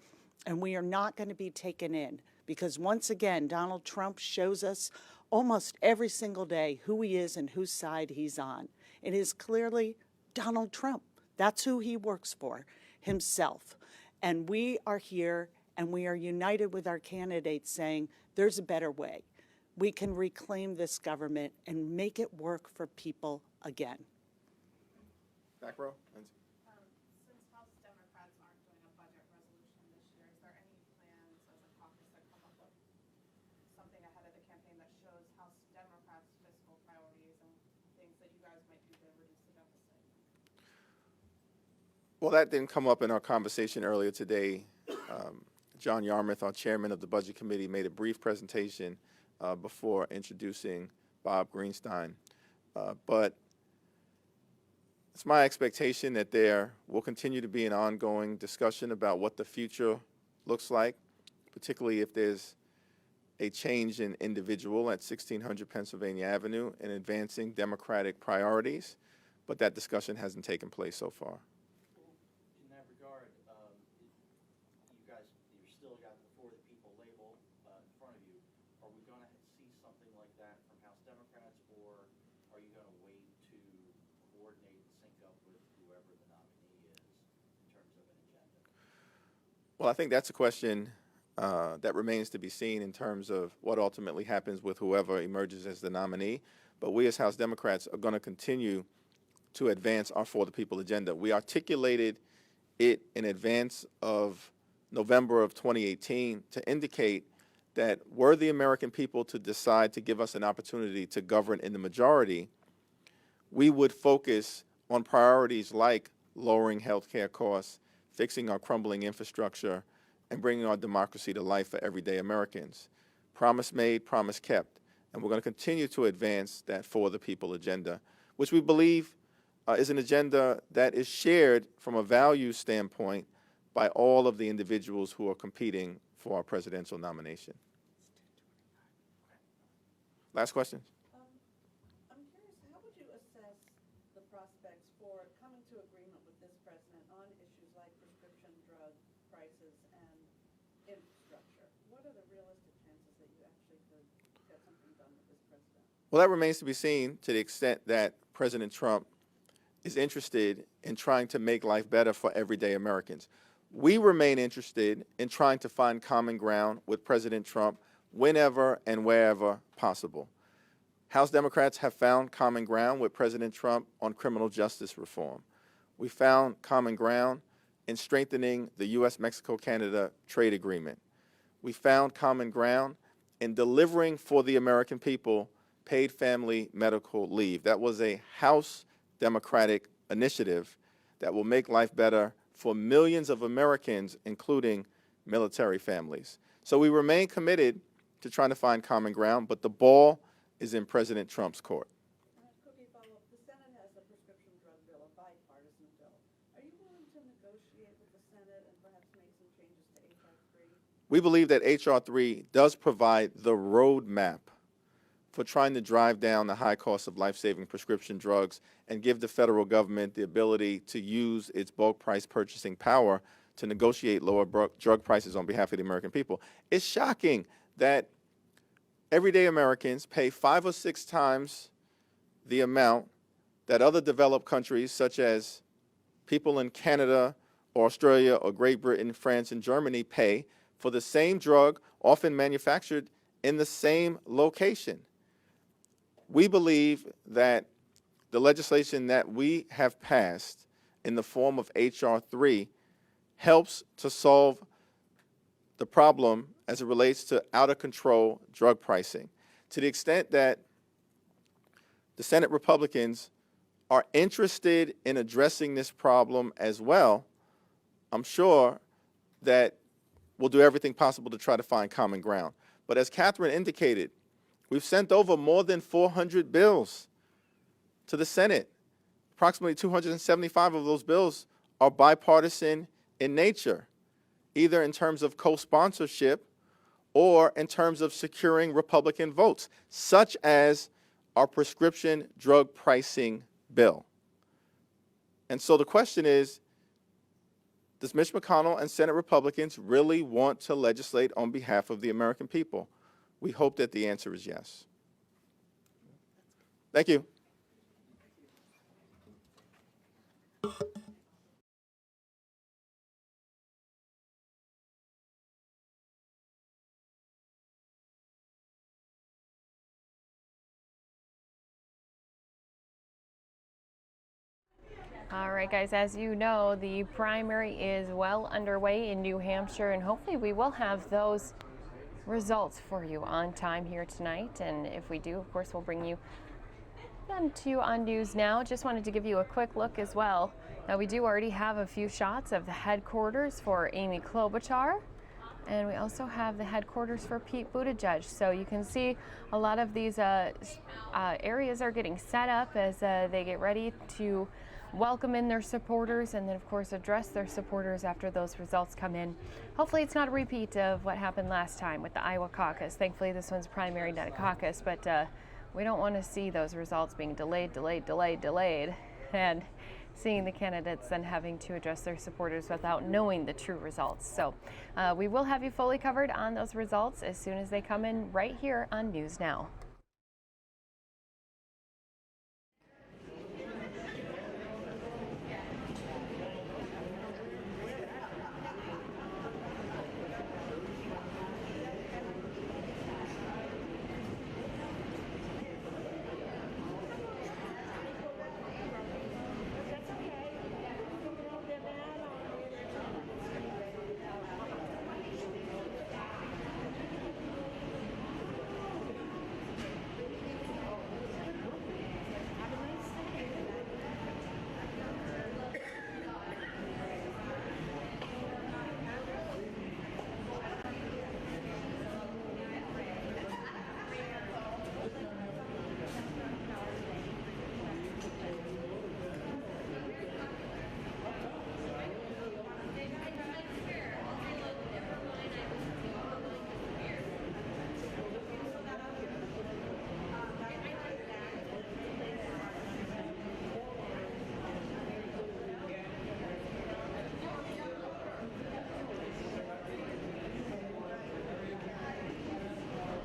And we are not going to be taken in because once again, Donald Trump shows us almost every single day who he is and whose side he's on. It is clearly Donald Trump. That's who he works for, himself. And we are here and we are united with our candidates saying there's a better way. We can reclaim this government and make it work for people again. Back row. Since House Democrats aren't doing a budget resolution this year, is there any plans as a caucus that come up with something ahead of the campaign that shows House Democrats' fiscal priorities and things that you guys might do to reduce the deficit? Well, that didn't come up in our conversation earlier today. John Yarmuth, our chairman of the Budget Committee, made a brief presentation before introducing Bob Greenstein. But it's my expectation that there will continue to be an ongoing discussion about what the future looks like, particularly if there's a change in individual at 1600 Pennsylvania Avenue and advancing Democratic priorities, but that discussion hasn't taken place so far. In that regard, you guys, you're still got the For the People label in front of you. Are we going to see something like that from House Democrats, or are you going to wait to coordinate and sync up with whoever the nominee Well, I think that's a question that remains to be seen in terms of what ultimately happens with whoever emerges as the nominee. But we as House Democrats are going to continue to advance our For the People agenda. We articulated it in advance of November of 2018 to indicate that were the American people to decide to give us an opportunity to govern in the majority, we would focus on priorities like lowering health care costs, fixing our crumbling infrastructure, and bringing our democracy to life for everyday Americans. Promise made, promise kept. And we're going to continue to advance that For the People agenda, which we believe is an agenda that is shared from a value standpoint by all of the individuals who are competing for our presidential nomination. Last question. I'm curious, how would you assess the prospects for coming to agreement with this president on issues like prescription drug prices and infrastructure? What are the realistic chances that you actually could get something done with this president? Well, that remains to be seen to the extent that President Trump is interested in trying to make life better for everyday Americans. We remain interested in trying to find common ground with President Trump whenever and wherever possible. House Democrats have found common ground with President Trump on criminal justice reform. We found common ground in strengthening the U.S.-Mexico-Canada trade agreement. We found common ground in delivering for the American people paid family medical leave. That was a House Democratic initiative that will make life better for millions of Americans, including military families. So we remain committed to trying to find common ground, but the ball is in President Trump's court. Cookie follow-up. The Senate has a prescription drug bill, a bipartisan bill. Are you willing to negotiate with the Senate and perhaps make some changes to H.R. 3? We believe that H.R. 3 does provide the roadmap for trying to drive down the high cost of life-saving prescription drugs and give the federal government the ability to use its bulk price purchasing power to negotiate lower drug prices on behalf of the American people. It's shocking that everyday Americans pay 5 or 6 times the amount that other developed countries, such as people in Canada, or Australia, or Great Britain, France, and Germany, pay for the same drug, often manufactured in the same location. We believe that the legislation that we have passed in the form of H.R. 3 helps to solve the problem as it relates to out-of-control drug pricing. To the extent that the Senate Republicans are interested in addressing this problem as well, I'm sure that we'll do everything possible to try to find common ground. But as Catherine indicated, we've sent over more than 400 bills to the Senate. Approximately 275 of those bills are bipartisan in nature, either in terms of co-sponsorship or in terms of securing Republican votes, such as our prescription drug pricing bill. And so the question is, does Mitch McConnell and Senate Republicans really want to legislate on behalf of the American people? We hope that the answer is yes. Thank you. All right, guys, as you know, the primary is well underway in New Hampshire, and hopefully we will have those results for you on time here tonight. And if we do, of course, we'll bring you them to you on News Now. Just wanted to give you a quick look as well. Now, we do already have a few shots of the headquarters for Amy Klobuchar, and we also have the headquarters for Pete Buttigieg. So you can see a lot of these areas are getting set up as they get ready to welcome in their supporters and then, of course, address their supporters after those results come in. Hopefully it's not a repeat of what happened last time with the Iowa caucus. Thankfully, this one's primary, not a caucus, but we don't want to see those results being delayed, and seeing the candidates then having to address their supporters without knowing the true results. So we will have you fully covered on those results as soon as they come in right here on News Now.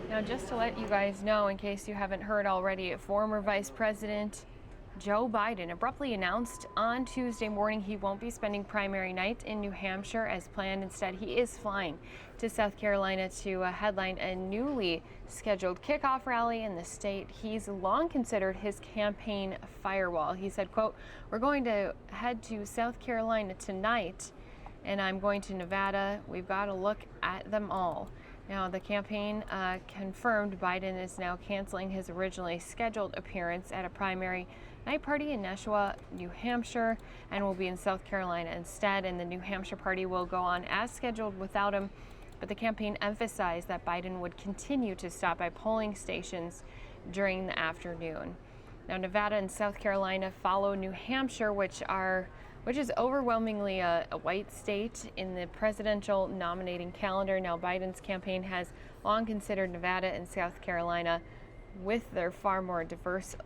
Now, just to let you guys know, in case you haven't heard already, former Vice President Joe Biden abruptly announced on Tuesday morning he won't be spending primary night in New Hampshire as planned. Instead, he is flying to South Carolina to headline a newly scheduled kickoff rally in the state he's long considered his campaign firewall. He said, quote, "We're going to head to South Carolina tonight, and I'm going to Nevada. We've got to look at them all." Now, the campaign confirmed Biden is now canceling his originally scheduled appearance at a primary night party in Nashua, New Hampshire, and will be in South Carolina instead. And the New Hampshire party will go on as scheduled without him. But the campaign emphasized that Biden would continue to stop by polling stations during the afternoon. Now, Nevada and South Carolina follow New Hampshire, which is overwhelmingly a white state in the presidential nominating calendar. Now, Biden's campaign has long considered Nevada and South Carolina, with their far more diverse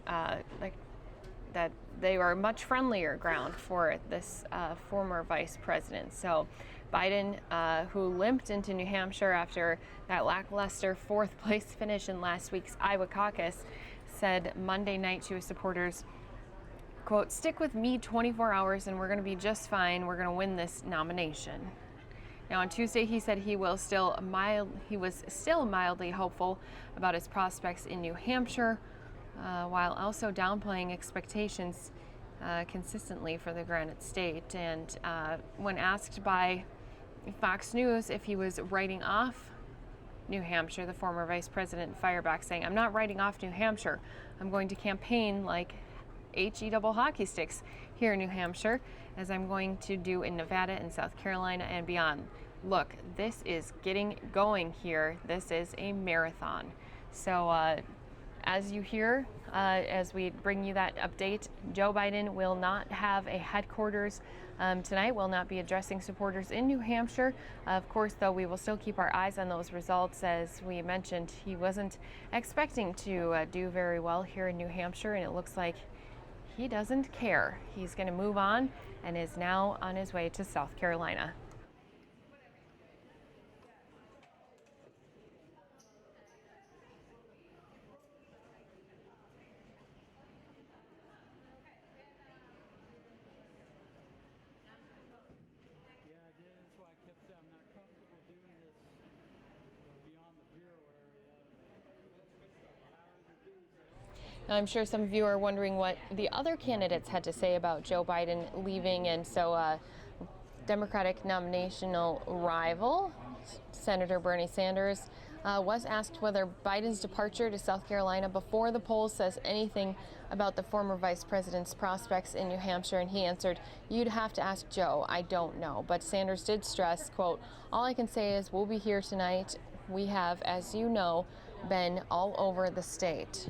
that they are much friendlier ground for this former vice president. So Biden, who limped into New Hampshire after that lackluster fourth place finish in last week's Iowa caucus, said Monday night to his supporters, quote, "Stick with me 24 hours and we're going to be just fine. We're going to win this nomination." Now, on Tuesday, he said he was still mildly hopeful about his prospects in New Hampshire, while also downplaying expectations consistently for the Granite State. And when asked by Fox News if he was writing off New Hampshire, the former vice president fired back saying, "I'm not writing off New Hampshire. I'm going to campaign like HE double hockey sticks here in New Hampshire, as I'm going to do in Nevada and South Carolina and beyond. Look, this is getting going here. This is a marathon." So as you hear, as we bring you that update, Joe Biden will not have a headquarters tonight, will not be addressing supporters in New Hampshire. Of course, though, we will still keep our eyes on those results. As we mentioned, he wasn't expecting to do very well here in New Hampshire, and it looks like he doesn't care. He's going to move on and is now on his way to South Carolina. Now, I'm sure some of you are wondering what the other candidates had to say about Joe Biden leaving, and so Democratic nominational rival, Senator Bernie Sanders, was asked whether Biden's departure to South Carolina before the polls says anything about the former vice president's prospects in New Hampshire, and he answered, "You'd have to ask Joe. I don't know." But Sanders did stress, quote, "All I can say is we'll be here tonight. We have, as you know, been all over the state."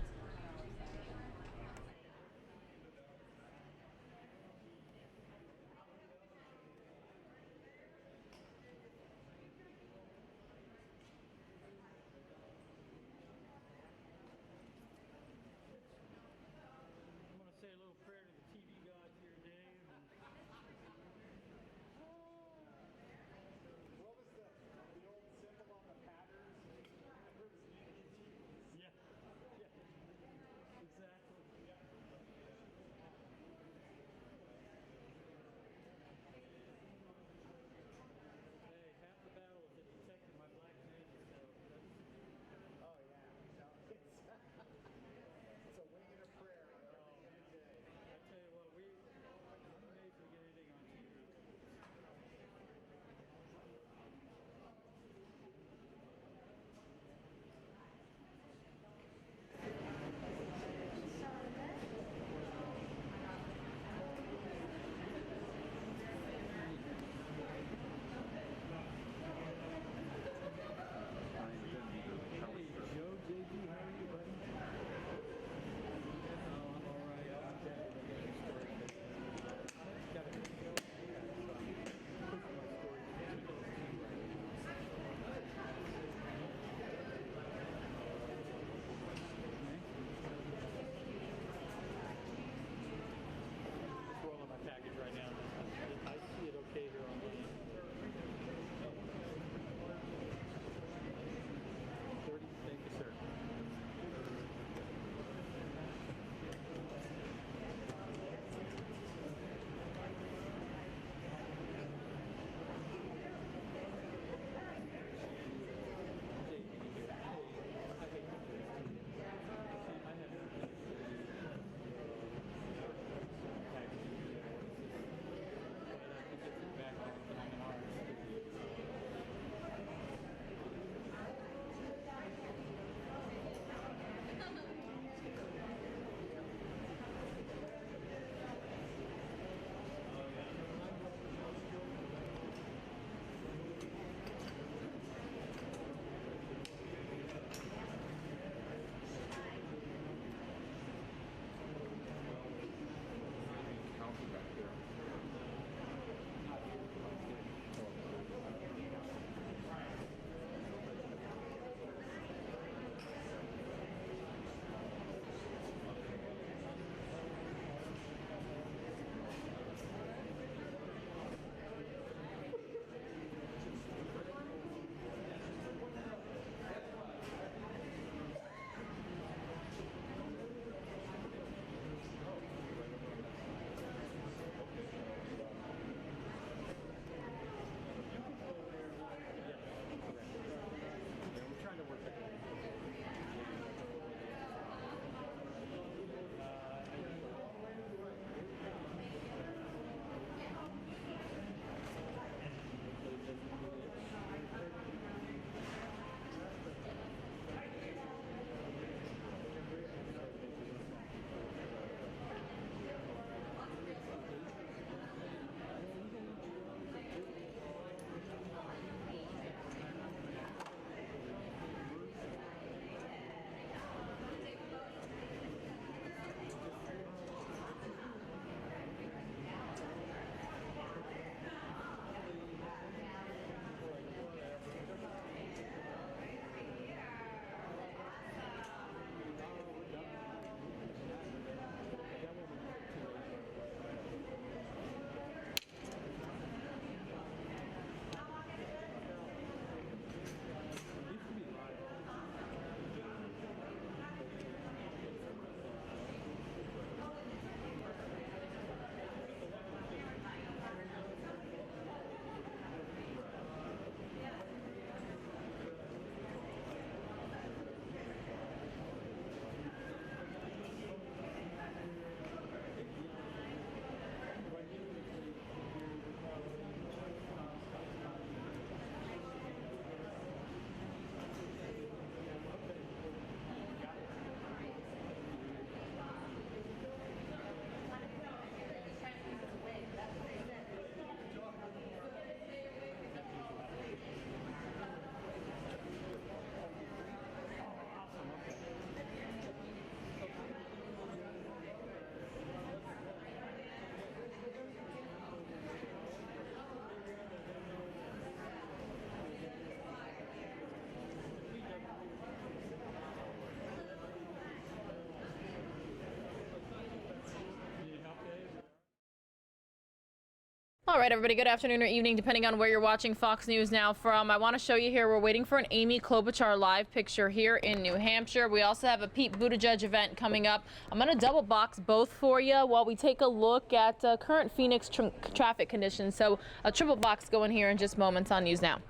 All right, everybody, good afternoon or evening, depending on where you're watching Fox News Now from. I want to show you here, we're waiting for an Amy Klobuchar live picture here in New Hampshire. We also have a Pete Buttigieg event coming up. I'm going to double box both for you while we take a look at current Phoenix traffic conditions. So a triple box going here in just moments on News Now.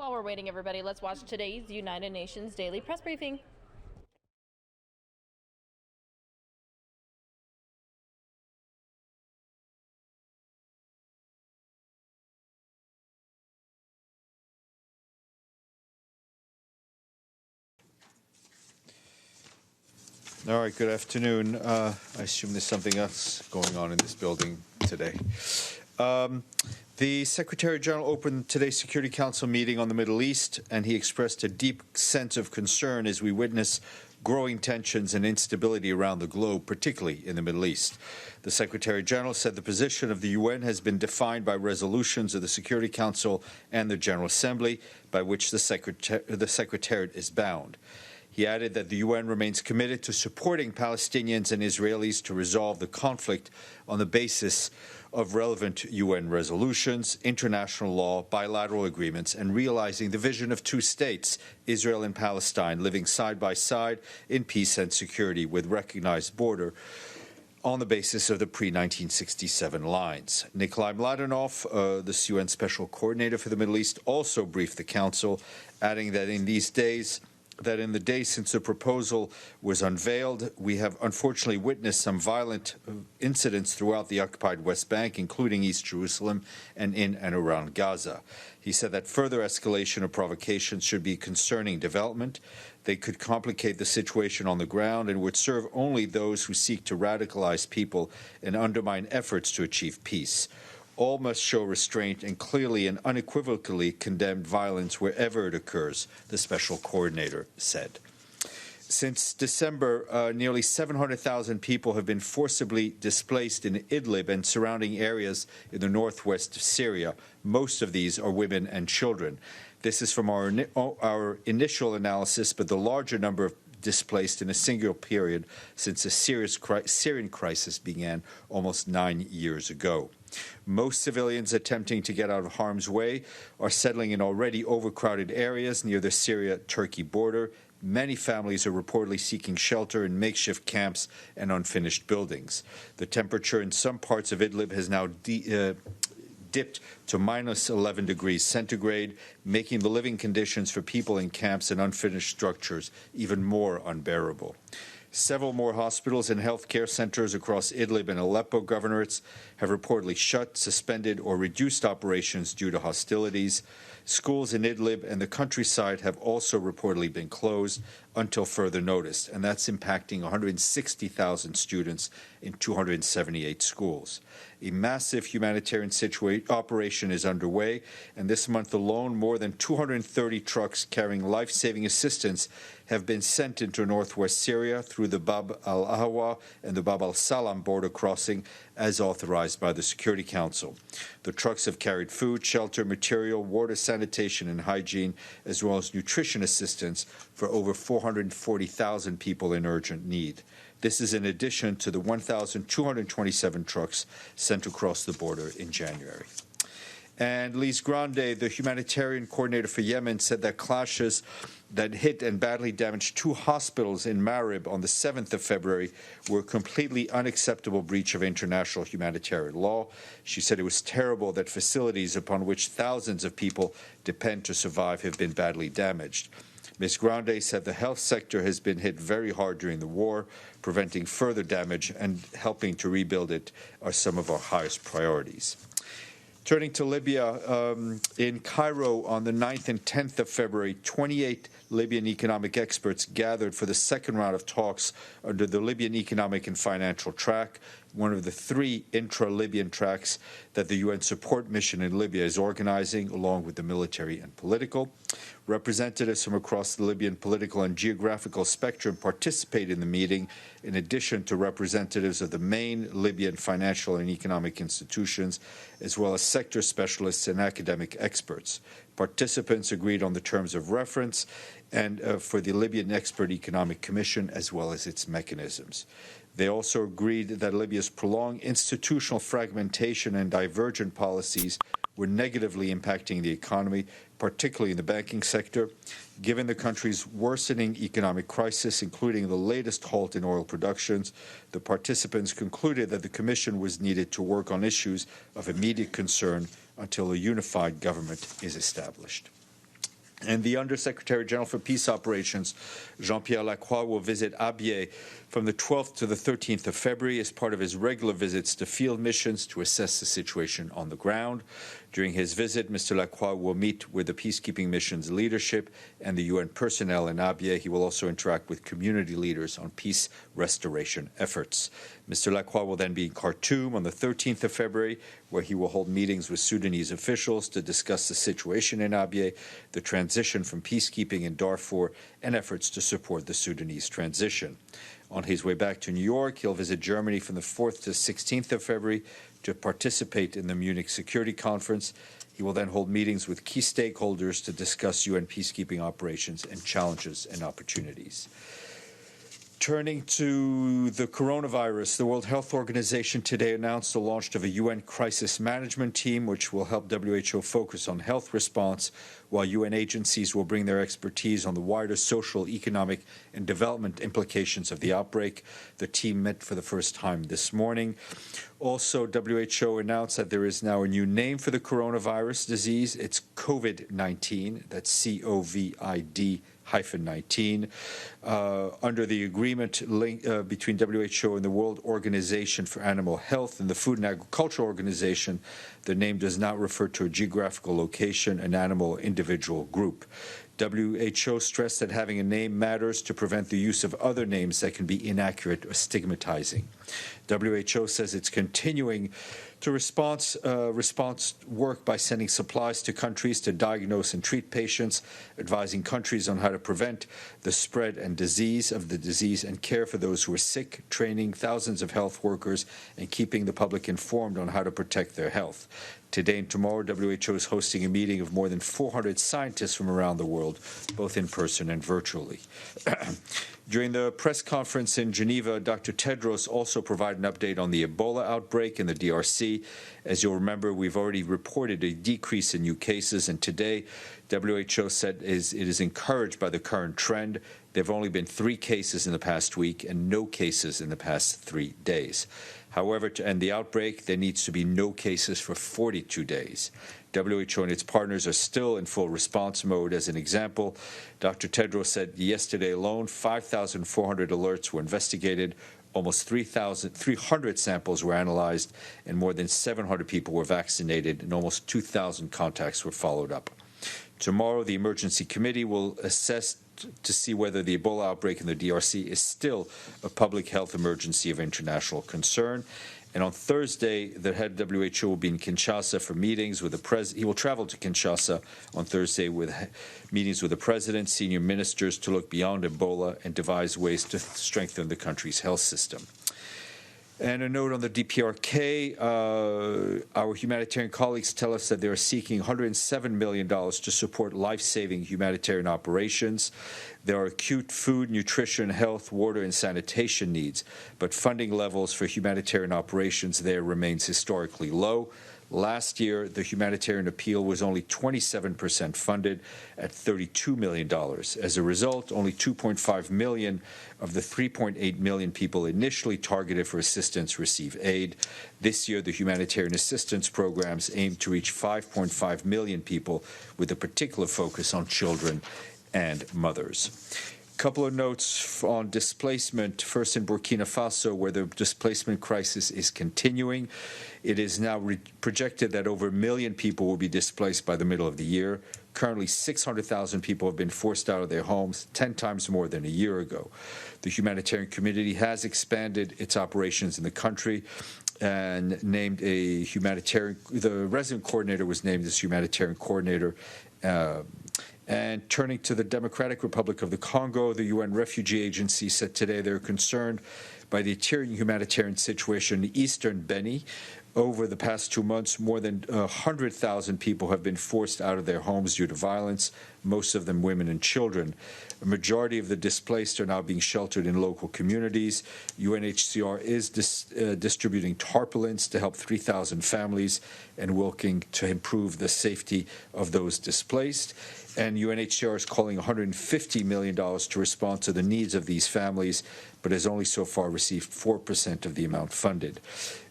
While we're waiting, everybody, let's watch today's United Nations Daily Press Briefing. All right, good afternoon. I assume there's something else going on in this building today. The Secretary General opened today's Security Council meeting on the Middle East, and he expressed a deep sense of concern as we witness growing tensions and instability around the globe, particularly in the Middle East. The Secretary General said the position of the UN has been defined by resolutions of the Security Council and the General Assembly, by which the Secretariat is bound. He added that the UN remains committed to supporting Palestinians and Israelis to resolve the conflict on the basis of relevant UN resolutions, international law, bilateral agreements, and realizing the vision of two states, Israel and Palestine, living side by side in peace and security with recognized border on the basis of the pre-1967 lines. Nikolai Mladenov, the UN Special Coordinator for the Middle East, also briefed the Council, adding that in the days since the proposal was unveiled, we have unfortunately witnessed some violent incidents throughout the occupied West Bank, including East Jerusalem and in and around Gaza. He said that further escalation of provocations should be a concerning development. They could complicate the situation on the ground and would serve only those who seek to radicalize people and undermine efforts to achieve peace. All must show restraint and clearly and unequivocally condemn violence wherever it occurs, the Special Coordinator said. Since December, nearly 700,000 people have been forcibly displaced in Idlib and surrounding areas in the northwest of Syria. Most of these are women and children. This is from our initial analysis, but the larger number of displaced in a single period since the Syrian crisis began almost 9 years ago. Most civilians attempting to get out of harm's way are settling in already overcrowded areas near the Syria-Turkey border. Many families are reportedly seeking shelter in makeshift camps and unfinished buildings. The temperature in some parts of Idlib has now dipped to minus 11 degrees centigrade, making the living conditions for people in camps and unfinished structures even more unbearable. Several more hospitals and health care centers across Idlib and Aleppo governorates have reportedly shut, suspended, or reduced operations due to hostilities. Schools in Idlib and the countryside have also reportedly been closed until further notice, and that's impacting 160,000 students in 278 schools. A massive humanitarian operation is underway, and this month alone, more than 230 trucks carrying life-saving assistance have been sent into northwest Syria through the Bab al-Ahwa and the Bab al-Salam border crossing as authorized by the Security Council. The trucks have carried food, shelter, material, water, sanitation, and hygiene, as well as nutrition assistance for over 440,000 people in urgent need. This is in addition to the 1,227 trucks sent across the border in January. And Lise Grande, the humanitarian coordinator for Yemen, said that clashes that hit and badly damaged 2 hospitals in Marib on the 7th of February were a completely unacceptable breach of international humanitarian law. She said it was terrible that facilities upon which thousands of people depend to survive have been badly damaged. Ms. Grande said the health sector has been hit very hard during the war. Preventing further damage and helping to rebuild it are some of our highest priorities. Turning to Libya, in Cairo on the 9th and 10th of February, 28 Libyan economic experts gathered for the second round of talks under the Libyan Economic and Financial Track, one of the 3 intra-Libyan tracks that the UN support mission in Libya is organizing, along with the military and political. Representatives from across the Libyan political and geographical spectrum participated in the meeting, in addition to representatives of the main Libyan financial and economic institutions, as well as sector specialists and academic experts. Participants agreed on the terms of reference and for the Libyan Expert Economic Commission, as well as its mechanisms. They also agreed that Libya's prolonged institutional fragmentation and divergent policies were negatively impacting the economy, particularly in the banking sector. Given the country's worsening economic crisis, including the latest halt in oil productions, the participants concluded that the Commission was needed to work on issues of immediate concern until a unified government is established. And the Undersecretary General for Peace Operations, Jean-Pierre Lacroix, will visit Abyei from the 12th to the 13th of February as part of his regular visits to field missions to assess the situation on the ground. During his visit, Mr. Lacroix will meet with the peacekeeping mission's leadership and the UN personnel in Abyei. He will also interact with community leaders on peace restoration efforts. Mr. Lacroix will then be in Khartoum on the 13th of February, where he will hold meetings with Sudanese officials to discuss the situation in Abyei, the transition from peacekeeping in Darfur, and efforts to support the Sudanese transition. On his way back to New York, he'll visit Germany from the 4th to 16th of February to participate in the Munich Security Conference. He will then hold meetings with key stakeholders to discuss UN peacekeeping operations and challenges and opportunities. Turning to the coronavirus, the World Health Organization today announced the launch of a UN crisis management team, which will help WHO focus on health response, while UN agencies will bring their expertise on the wider social, economic, and development implications of the outbreak. The team met for the first time this morning. Also, WHO announced that there is now a new name for the coronavirus disease. It's COVID-19. That's COVID-19. Under the agreement between WHO and the World Organization for Animal Health and the Food and Agriculture Organization, the name does not refer to a geographical location, an animal, or individual group. WHO stressed that having a name matters to prevent the use of other names that can be inaccurate or stigmatizing. WHO says it's continuing to response work by sending supplies to countries to diagnose and treat patients, advising countries on how to prevent the spread and disease of the disease and care for those who are sick, training thousands of health workers, and keeping the public informed on how to protect their health. Today and tomorrow, WHO is hosting a meeting of more than 400 scientists from around the world, both in person and virtually. During the press conference in Geneva, Dr. Tedros also provided an update on the Ebola outbreak in the DRC. As you'll remember, we've already reported a decrease in new cases, and today WHO said it is encouraged by the current trend. There have only been 3 cases in the past week and no cases in the past 3 days. However, to end the outbreak, there needs to be no cases for 42 days. WHO and its partners are still in full response mode. As an example, Dr. Tedros said yesterday alone, 5,400 alerts were investigated, almost 300 samples were analyzed, and more than 700 people were vaccinated, and almost 2,000 contacts were followed up. Tomorrow, the emergency committee will assess to see whether the Ebola outbreak in the DRC is still a public health emergency of international concern. And on Thursday, the head of WHO will be in Kinshasa for meetings with the president. He will travel to Kinshasa on Thursday with meetings with the president, senior ministers to look beyond Ebola and devise ways to strengthen the country's health system. And a note on the DPRK, our humanitarian colleagues tell us that they are seeking $107 million to support life-saving humanitarian operations. There are acute food, nutrition, health, water, and sanitation needs, but funding levels for humanitarian operations there remains historically low. Last year, the humanitarian appeal was only 27% funded at $32 million. As a result, only 2.5 million of the 3.8 million people initially targeted for assistance receive aid. This year, the humanitarian assistance programs aim to reach 5.5 million people, with a particular focus on children and mothers. Couple of notes on displacement. First, in Burkina Faso, where the displacement crisis is continuing. It is now projected that over 1 million people will be displaced by the middle of the year. Currently, 600,000 people have been forced out of their homes, 10 times more than a year ago. The humanitarian community has expanded its operations in the country and named a humanitarian, the resident coordinator was named as humanitarian coordinator. And turning to the Democratic Republic of the Congo, the UN Refugee Agency said today they're concerned by the deteriorating humanitarian situation in eastern Beni. Over the past 2 months, more than 100,000 people have been forced out of their homes due to violence, most of them women and children. A majority of the displaced are now being sheltered in local communities. UNHCR is distributing tarpaulins to help 3,000 families and working to improve the safety of those displaced. And UNHCR is calling $150 million to respond to the needs of these families, but has only so far received 4% of the amount funded.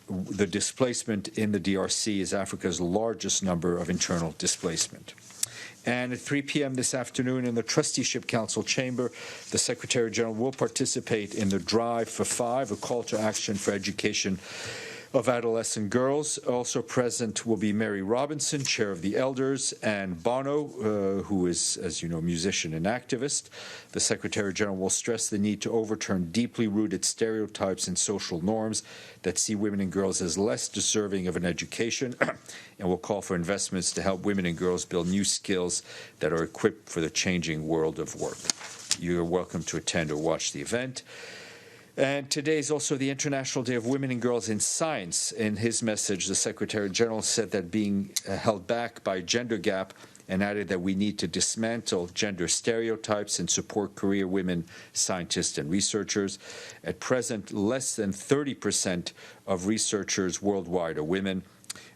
The displacement in the DRC is Africa's largest number of internal displacement. And at 3 p.m. this afternoon in the Trusteeship Council chamber, the Secretary General will participate in the Drive for 5, a call to action for education of adolescent girls. Also present will be Mary Robinson, Chair of the Elders, and Bono, who is, as you know, musician and activist. The Secretary General will stress the need to overturn deeply rooted stereotypes and social norms that see women and girls as less deserving of an education, and will call for investments to help women and girls build new skills that are equipped for the changing world of work. You're welcome to attend or watch the event. And today is also the International Day of Women and Girls in Science. In his message, the Secretary General said that being held back by gender gap, and added that we need to dismantle gender stereotypes and support career women scientists and researchers. At present, less than 30% of researchers worldwide are women.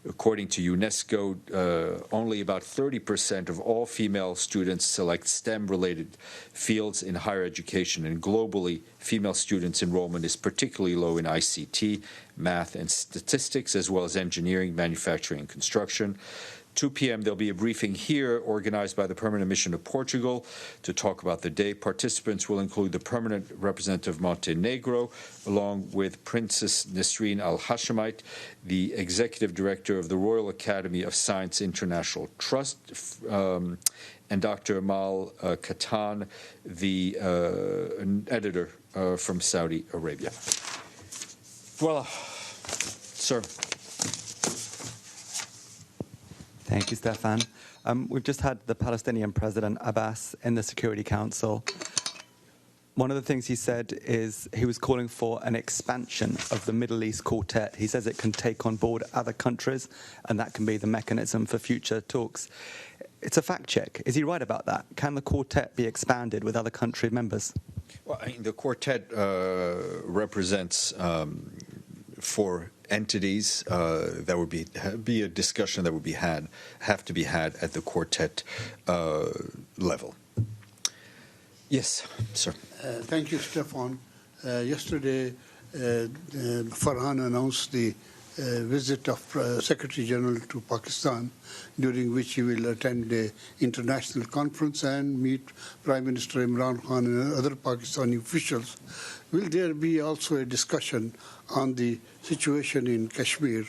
According to UNESCO, only about 30% of all female students select STEM-related fields in higher education, and globally, female students' enrollment is particularly low in ICT, math, and statistics, as well as engineering, manufacturing, and construction. 2 p.m. there'll be a briefing here organized by the Permanent Mission of Portugal to talk about the day. Participants will include the Permanent Representative of Montenegro, along with Princess Nesrine Al Hashemite, the Executive Director of the Royal Academy of Science International Trust, and Dr. Amal Katan, the editor from Saudi Arabia. Voila. Sir. Thank you, Stefan. We've just had the Palestinian President Abbas in the Security Council. One of the things he said is he was calling for an expansion of the Middle East Quartet. He says it can take on board other countries, and that can be the mechanism for future talks. It's a fact check. Is he right about that? Can the quartet be expanded with other country members? Well, I mean, the quartet represents 4 entities. That would be a discussion that would have to be had at the quartet level. Yes, sir. Thank you, Stefan. Yesterday, Farhan announced the visit of Secretary General to Pakistan, during which he will attend the international conference and meet Prime Minister Imran Khan and other Pakistani officials. Will there be also a discussion on the situation in Kashmir,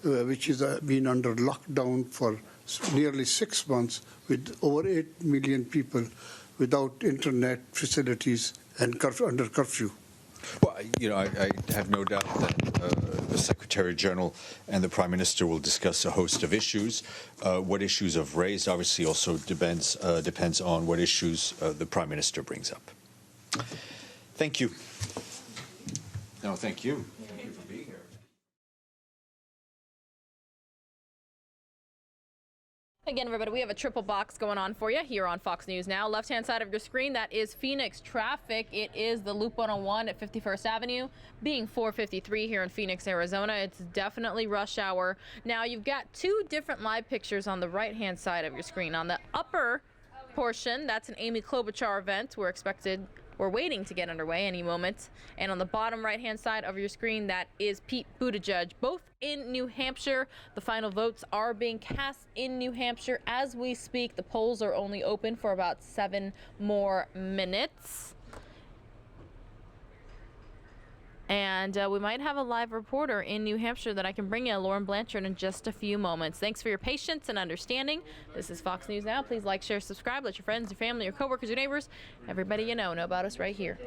which has been under lockdown for nearly 6 months, with over 8 million people without internet facilities and under curfew? Well, you know, I have no doubt that the Secretary General and the Prime Minister will discuss a host of issues. What issues are raised obviously also depends on what issues the Prime Minister brings up. Thank you. No, thank you. Thank you for being here. Again, everybody, we have a triple box going on for you here on Fox News Now. Left-hand side of your screen, that is Phoenix traffic. It is the Loop 101 at 51st Avenue, being 4:53 here in Phoenix, Arizona. It's definitely rush hour. Now, you've got 2 different live pictures on the right-hand side of your screen. On the upper portion, that's an Amy Klobuchar event. We're waiting to get underway any moment. And on the bottom right-hand side of your screen, that is Pete Buttigieg, both in New Hampshire. The final votes are being cast in New Hampshire as we speak. The polls are only open for about 7 more minutes. And we might have a live reporter in New Hampshire that I can bring you, Lauren Blanchard, in just a few moments. Thanks for your patience and understanding. This is Fox News Now. Please like, share, subscribe. Let your friends, your family, your coworkers, your neighbors, everybody you know about us right here.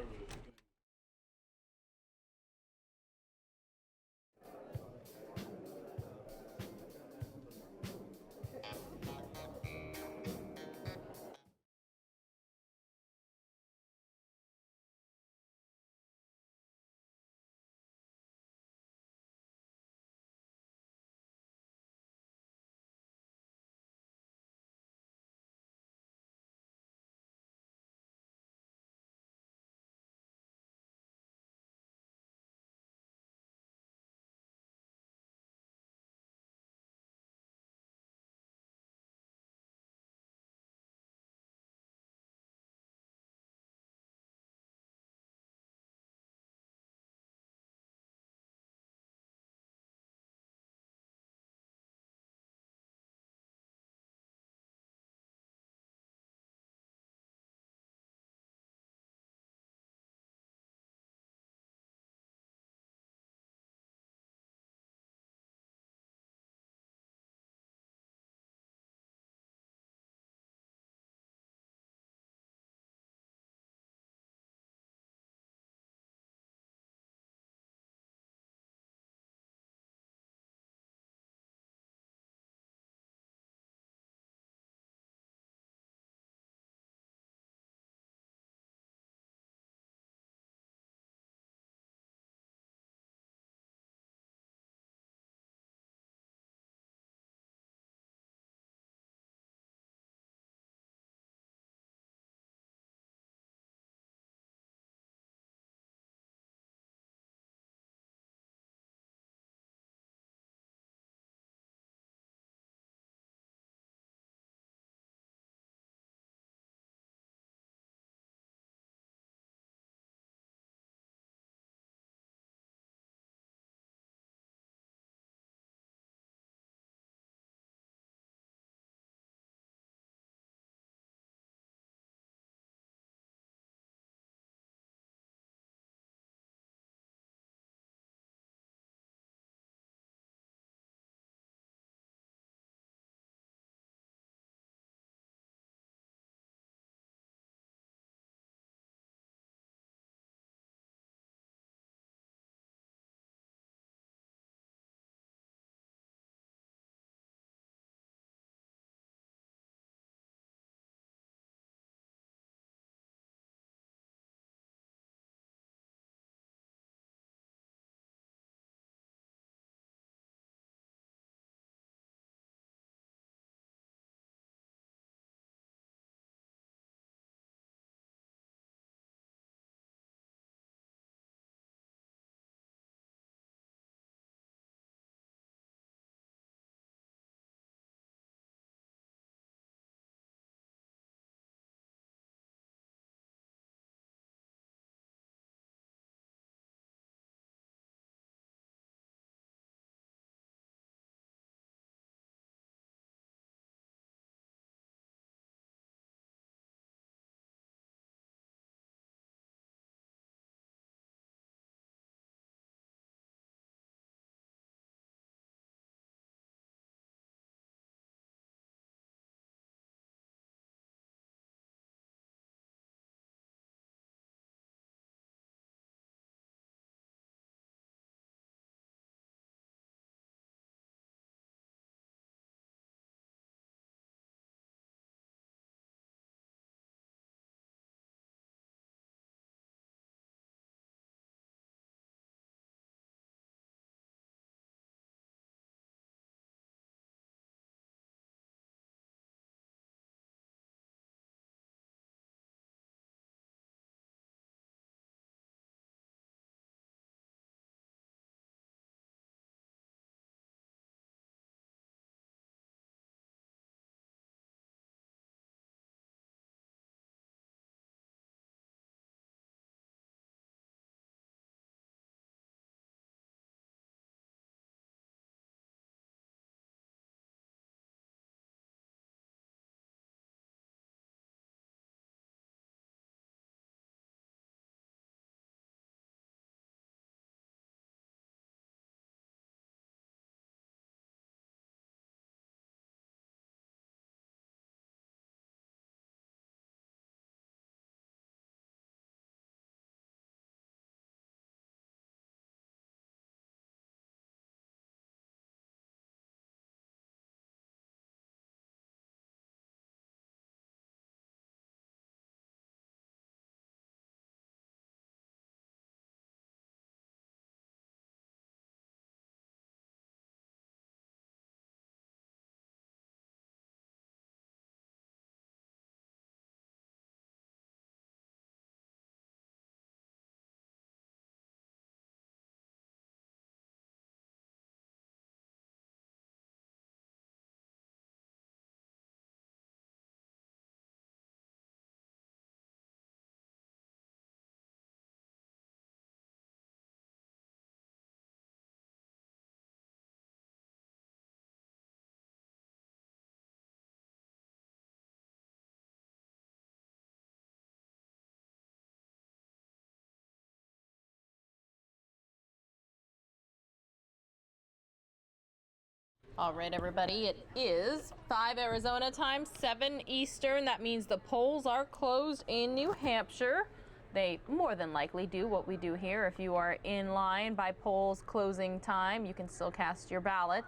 All right, everybody, it is 5 Arizona time, 7 Eastern. That means the polls are closed in New Hampshire. They more than likely do what we do here. If you are in line by polls closing time, you can still cast your ballot.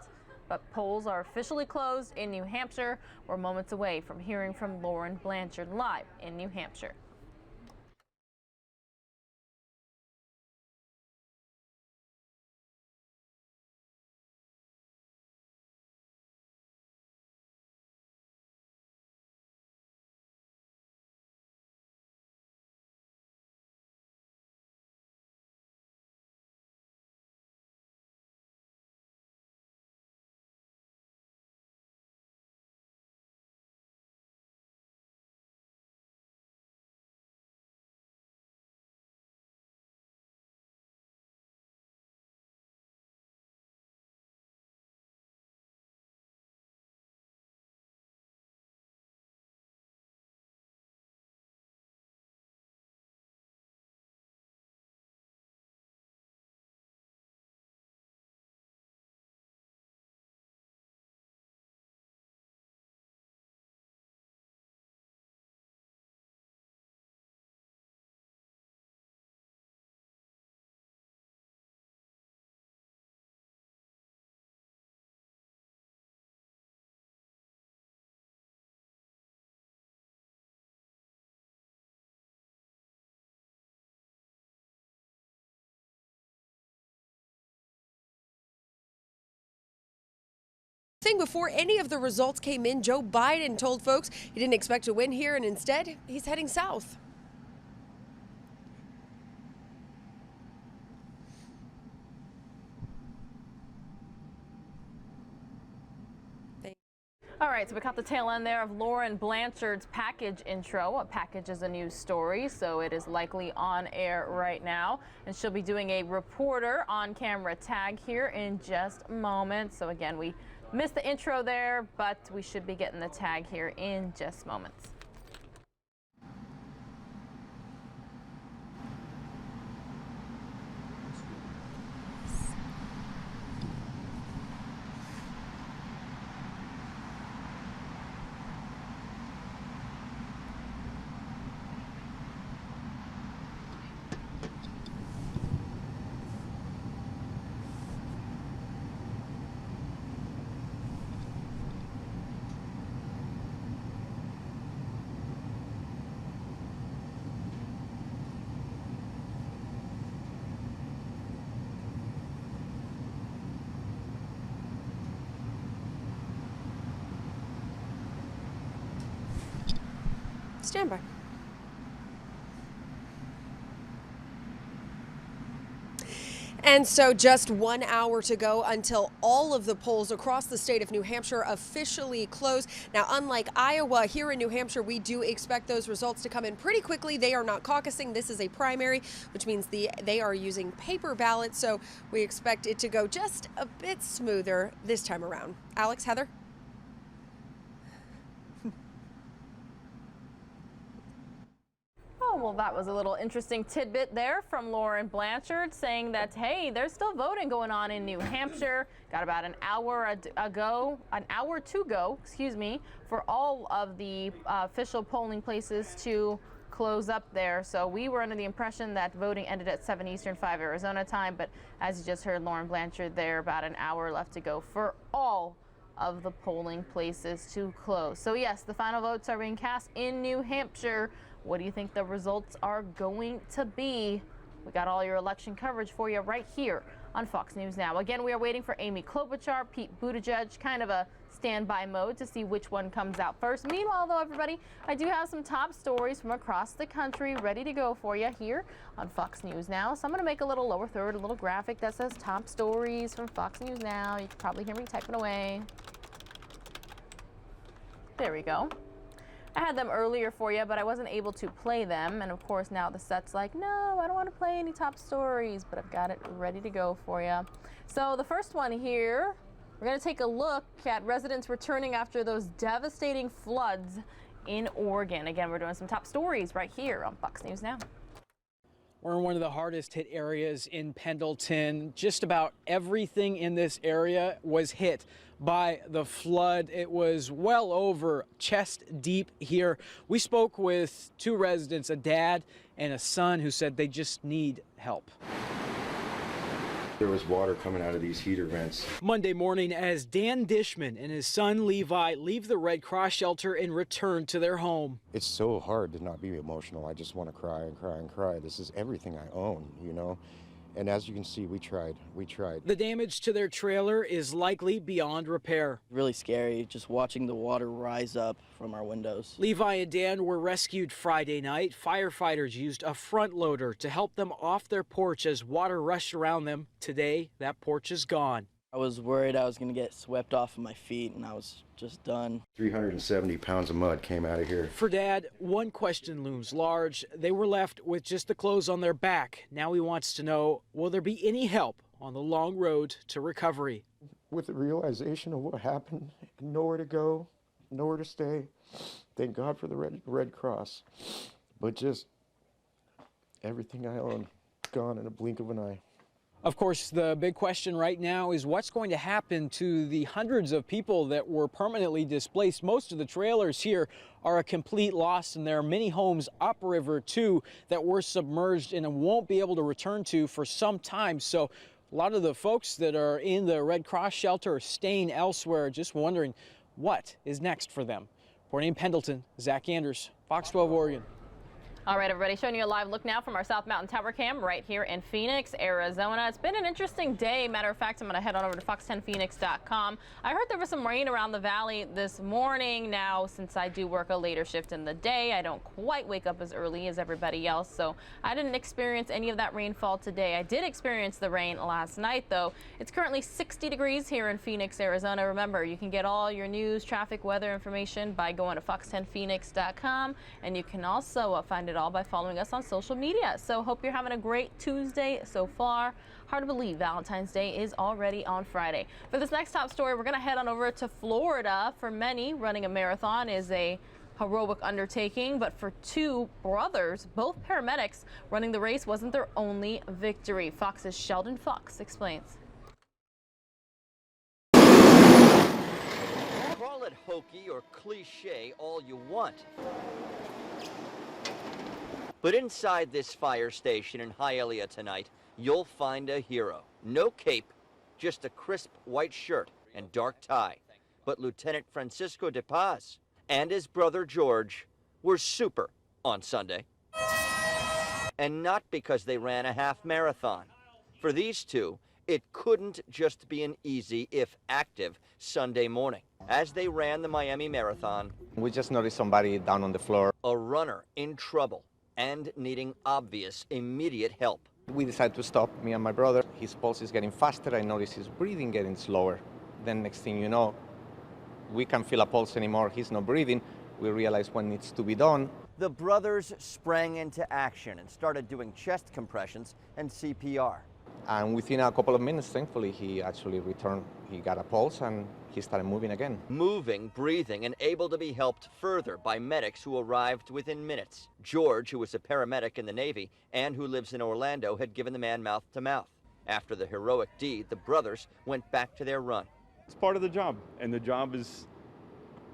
But polls are officially closed in New Hampshire. We're moments away from hearing from Lauren Blanchard live in New Hampshire. Before any of the results came in, Joe Biden told folks he didn't expect to win here, and instead, he's heading south. All right, so we caught the tail end there of Lauren Blanchard's package intro. A package is a news story, so it is likely on air right now. And she'll be doing a reporter on camera tag here in just a moment. So again, we missed the intro there, but we should be getting the tag here in just moments. Stand by. And so just 1 hour to go until all of the polls across the state of New Hampshire officially close. Now, unlike Iowa, here in New Hampshire, we do expect those results to come in pretty quickly. They are not caucusing. This is a primary, which means they are using paper ballots. So we expect it to go just a bit smoother this time around. Alex, Heather? Oh, well, that was a little interesting tidbit there from Lauren Blanchard saying that, hey, there's still voting going on in New Hampshire. Got about an hour to go, for all of the official polling places to close up there. So we were under the impression that voting ended at 7 Eastern, 5 Arizona time. But as you just heard Lauren Blanchard there, about an hour left to go for all of the polling places to close. So yes, the final votes are being cast in New Hampshire. What do you think the results are going to be? We got all your election coverage for you right here on Fox News Now. Again, we are waiting for Amy Klobuchar, Pete Buttigieg, kind of a standby mode to see which one comes out first. Meanwhile, though, everybody, I do have some top stories from across the country ready to go for you here on Fox News Now. So I'm going to make a little lower third, a little graphic that says top stories from Fox News Now. You can probably hear me typing away. There we go. I had them earlier for you, but I wasn't able to play them. And of course, now the set's like, no, I don't want to play any top stories, but I've got it ready to go for you. So the first one here, we're going to take a look at residents returning after those devastating floods in Oregon. Again, we're doing some top stories right here on Fox News Now. We're in one of the hardest hit areas in Pendleton. Just about everything in this area was hit by the flood. It was well over chest deep here. We spoke with two residents, a dad and a son, who said they just need help. There was water coming out of these heater vents. Monday morning, as Dan Dishman and his son Levi leave the Red Cross shelter and return to their home. It's so hard to not be emotional. I just want to cry and cry and cry. This is everything I own, you know? And as you can see, we tried. The damage to their trailer is likely beyond repair. Really scary, just watching the water rise up from our windows. Levi and Dan were rescued Friday night. Firefighters used a front loader to help them off their porch as water rushed around them. Today, that porch is gone. I was worried I was going to get swept off of my feet, and I was just done. 370 pounds of mud came out of here. For Dad, one question looms large. They were left with just the clothes on their back. Now he wants to know, will there be any help on the long road to recovery? With the realization of what happened, nowhere to go, nowhere to stay. Thank God for the Red Cross. But just everything I own, gone in a blink of an eye. Of course, the big question right now is what's going to happen to the hundreds of people that were permanently displaced. Most of the trailers here are a complete loss, and there are many homes upriver too that were submerged and won't be able to return to for some time. So a lot of the folks that are in the Red Cross shelter are staying elsewhere, just wondering what is next for them. Reporting in Pendleton, Zach Anders, Fox 12 Oregon. All right, everybody, showing you a live look now from our South Mountain Tower Cam right here in Phoenix, Arizona. It's been an interesting day. Matter of fact, I'm going to head on over to fox10phoenix.com. I heard there was some rain around the valley this morning. Now, since I do work a later shift in the day, I don't quite wake up as early as everybody else, so I didn't experience any of that rainfall today. I did experience the rain last night, though. It's currently 60 degrees here in Phoenix, Arizona. Remember, you can get all your news, traffic, weather information by going to fox10phoenix.com, and you can also find it all by following us on social media. So hope you're having a great Tuesday so far. Hard to believe Valentine's Day is already on Friday. For this next top story, we're going to head on over to Florida. For many, running a marathon is a heroic undertaking, but for two brothers, both paramedics, running the race wasn't their only victory. Fox's Sheldon Fox explains. Call it hokey or cliche all you want. But inside this fire station in Hialeah tonight, you'll find a hero. No cape, just a crisp white shirt and dark tie. But Lieutenant Francisco de Paz and his brother George were super on Sunday. And not because they ran a half marathon. For these two, it couldn't just be an easy, if active, Sunday morning. As they ran the Miami Marathon, we just noticed somebody down on the floor. A runner in trouble and needing obvious, immediate help. We decided to stop, me and my brother. His pulse is getting faster. I notice his breathing getting slower. Then next thing you know, we can't feel a pulse anymore. He's not breathing. We realize what needs to be done. The brothers sprang into action and started doing chest compressions and CPR. And within a couple of minutes, thankfully, he actually returned. He got a pulse and he started moving again. Moving, breathing, and able to be helped further by medics who arrived within minutes. George, who was a paramedic in the Navy and who lives in Orlando, had given the man mouth to mouth. After the heroic deed, the brothers went back to their run. It's part of the job, and the job is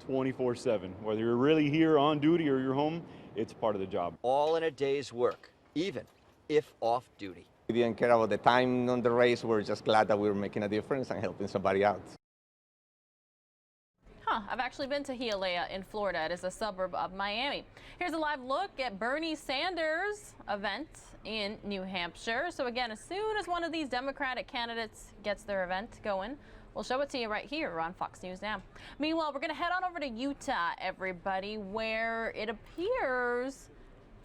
24/7. Whether you're really here on duty or you're home, it's part of the job. All in a day's work, even if off duty. We didn't care about the time on the race. We're just glad that we were making a difference and helping somebody out. I've actually been to Hialeah in Florida. It is a suburb of Miami. Here's a live look at Bernie Sanders' event in New Hampshire. So again, as soon as one of these Democratic candidates gets their event going, we'll show it to you right here on Fox News Now. Meanwhile, we're going to head on over to Utah, everybody, where it appears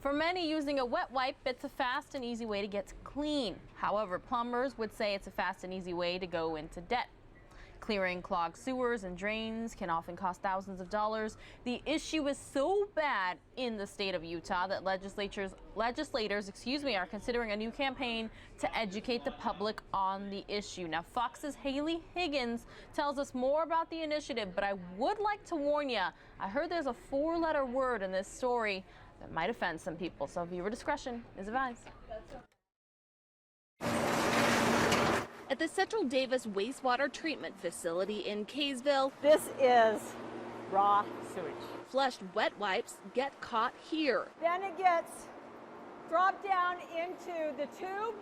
for many, using a wet wipe, it's a fast and easy way to get clean. However, plumbers would say it's a fast and easy way to go into debt. Clearing clogged sewers and drains can often cost thousands of dollars. The issue is so bad in the state of Utah that legislators, are considering a new campaign to educate the public on the issue. Now, Fox's Haley Higgins tells us more about the initiative, but I would like to warn you, I heard there's a 4-letter word in this story that might offend some people. So viewer discretion is advised. At the Central Davis Wastewater Treatment Facility in Kaysville, this is raw sewage. Flushed wet wipes get caught here. Then it gets dropped down into the tube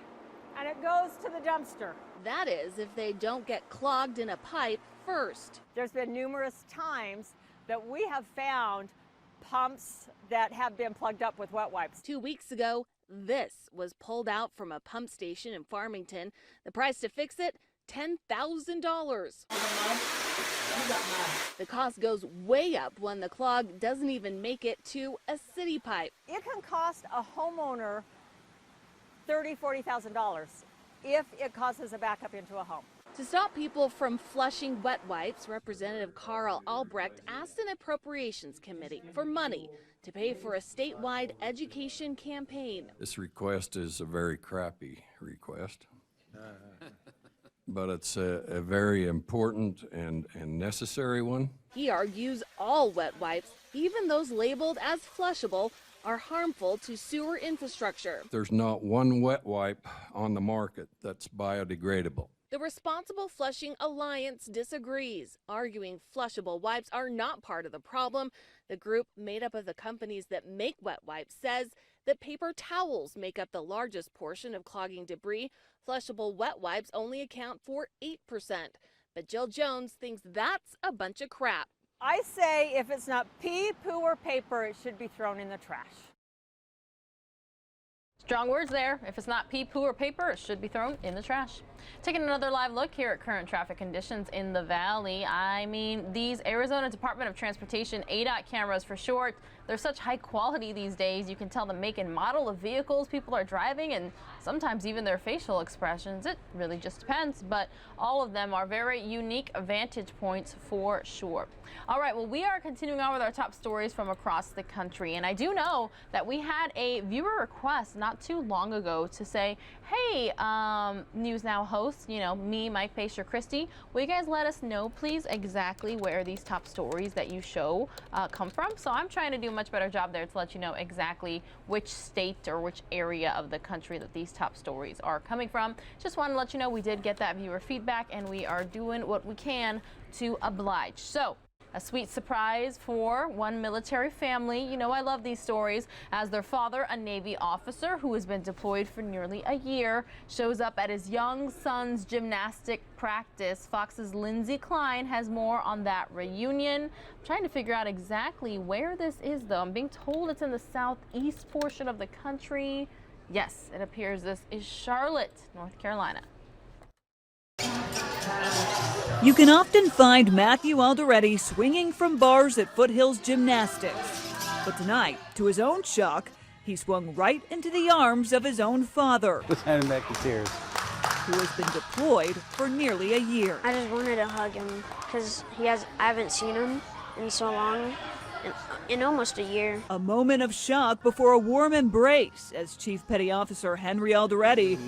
and it goes to the dumpster. That is, if they don't get clogged in a pipe first. There's been numerous times that we have found pumps that have been plugged up with wet wipes. 2 weeks ago, this was pulled out from a pump station in Farmington. The price to fix it, $10,000. The cost goes way up when the clog doesn't even make it to a city pipe. It can cost a homeowner $30,000, $40,000 if it causes a backup into a home. To stop people from flushing wet wipes, Representative Carl Albrecht asked an appropriations committee for money to pay for a statewide education campaign. This request is a very crappy request, but it's a very important and necessary one. He argues all wet wipes, even those labeled as flushable, are harmful to sewer infrastructure. There's not one wet wipe on the market that's biodegradable. The Responsible Flushing Alliance disagrees, arguing flushable wipes are not part of the problem. The group, made up of the companies that make wet wipes, says that paper towels make up the largest portion of clogging debris. Flushable wet wipes only account for 8%. But Jill Jones thinks that's a bunch of crap. I say if it's not pee, poo, or paper, it should be thrown in the trash. Strong words there. If it's not pee, poo, or paper, it should be thrown in the trash. Taking another live look here at current traffic conditions in the valley. I mean, these Arizona Department of Transportation ADOT cameras for short, they're such high quality these days. You can tell the make and model of vehicles people are driving and sometimes even their facial expressions. It really just depends, but all of them are very unique vantage points for sure. All right, well, we are continuing on with our top stories from across the country, and I do know that we had a viewer request not too long ago to say, hey, News Now hosts, you know, me, Mike Pacer, Christy, will you guys let us know, please, exactly where these top stories that you show come from? So I'm trying to do a much better job there to let you know exactly which state or which area of the country that these top stories are coming from. Just want to let you know we did get that viewer feedback and we are doing what we can to oblige. So, a sweet surprise for one military family. You know, I love these stories, as their father, a Navy officer who has been deployed for nearly a year, shows up at his young son's gymnastic practice. Fox's Lindsay Klein has more on that reunion. I'm trying to figure out exactly where this is, though. I'm being told it's in the southeast portion of the country. Yes, it appears this is Charlotte, North Carolina. You can often find Matthew Alderetti swinging from bars at Foothills Gymnastics. But tonight, to his own shock, he swung right into the arms of his own father, Let's hand him back the tears. who has been deployed for nearly a year. I just wanted to hug him because I haven't seen him in so long, in almost a year. A moment of shock before a warm embrace as Chief Petty Officer Henry Alderetti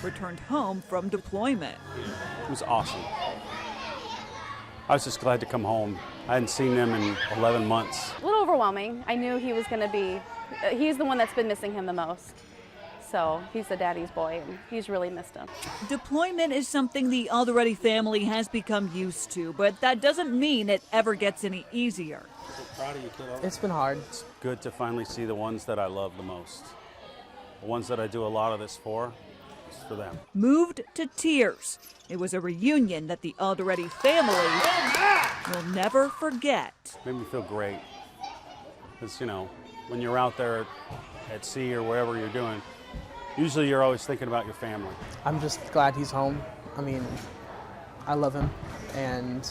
returned home from deployment. It was awesome. I was just glad to come home. I hadn't seen them in 11 months. A little overwhelming. I knew he was going to be, he's the one that's been missing him the most. So he's the daddy's boy, and he's really missed him. Deployment is something the Alderetti family has become used to, but that doesn't mean it ever gets any easier. Proud of you, kiddo. It's been hard. It's good to finally see the ones that I love the most. The ones that I do a lot of this for, it's for them. Moved to tears. It was a reunion that the Alderetti family will never forget. Made me feel great. Because, you know, when you're out there at sea or wherever you're doing, usually you're always thinking about your family. I'm just glad he's home. I mean, I love him, and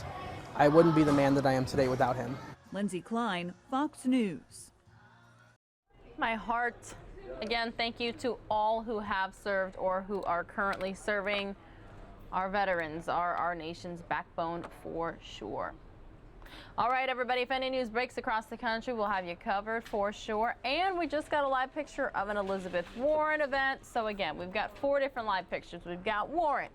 I wouldn't be the man that I am today without him. Lindsay Klein, Fox News. My heart, again, thank you to all who have served or who are currently serving. Our veterans are our nation's backbone for sure. All right, everybody, if any news breaks across the country, we'll have you covered for sure. And we just got a live picture of an Elizabeth Warren event. So again, we've got 4 different live pictures. We've got Warren,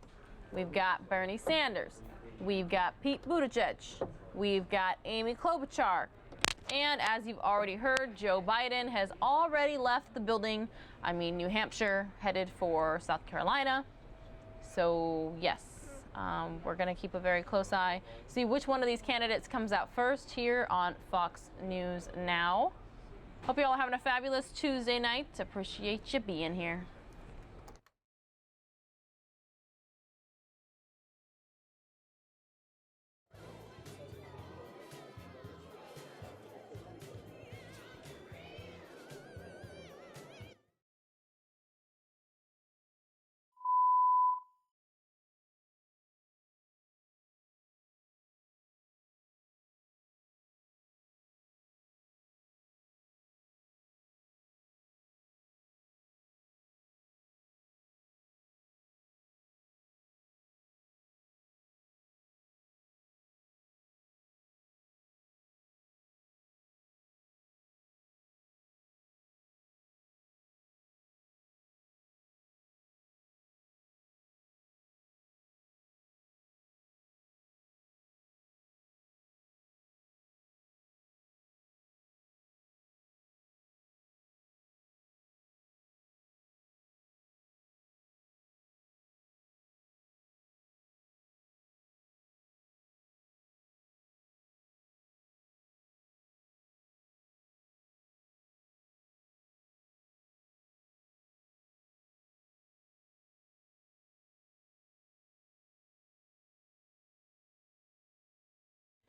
we've got Bernie Sanders, we've got Pete Buttigieg, we've got Amy Klobuchar, And as you've already heard, Joe Biden has already left the building. I mean, New Hampshire, headed for South Carolina. So yes, we're going to keep a very close eye, see which one of these candidates comes out first here on Fox News Now. Hope you all are having a fabulous Tuesday night. Appreciate you being here.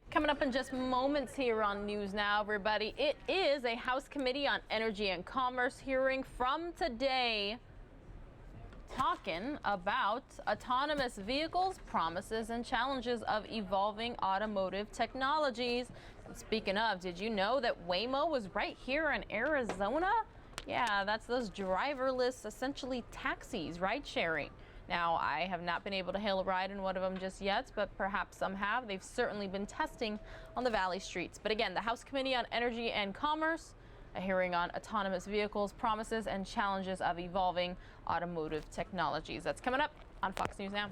Coming up in just moments here on News Now, everybody, it is a House Committee on Energy and Commerce hearing from today talking about autonomous vehicles, promises and challenges of evolving automotive technologies. And speaking of, did you know that Waymo was right here in Arizona? Yeah, that's those driverless, essentially taxis, ride sharing. Now, I have not been able to hail a ride in one of them just yet, but perhaps some have. They've certainly been testing on the Valley streets. But again, the House Committee on Energy and Commerce, a hearing on autonomous vehicles, promises and challenges of evolving automotive technologies. That's coming up on Fox News Now.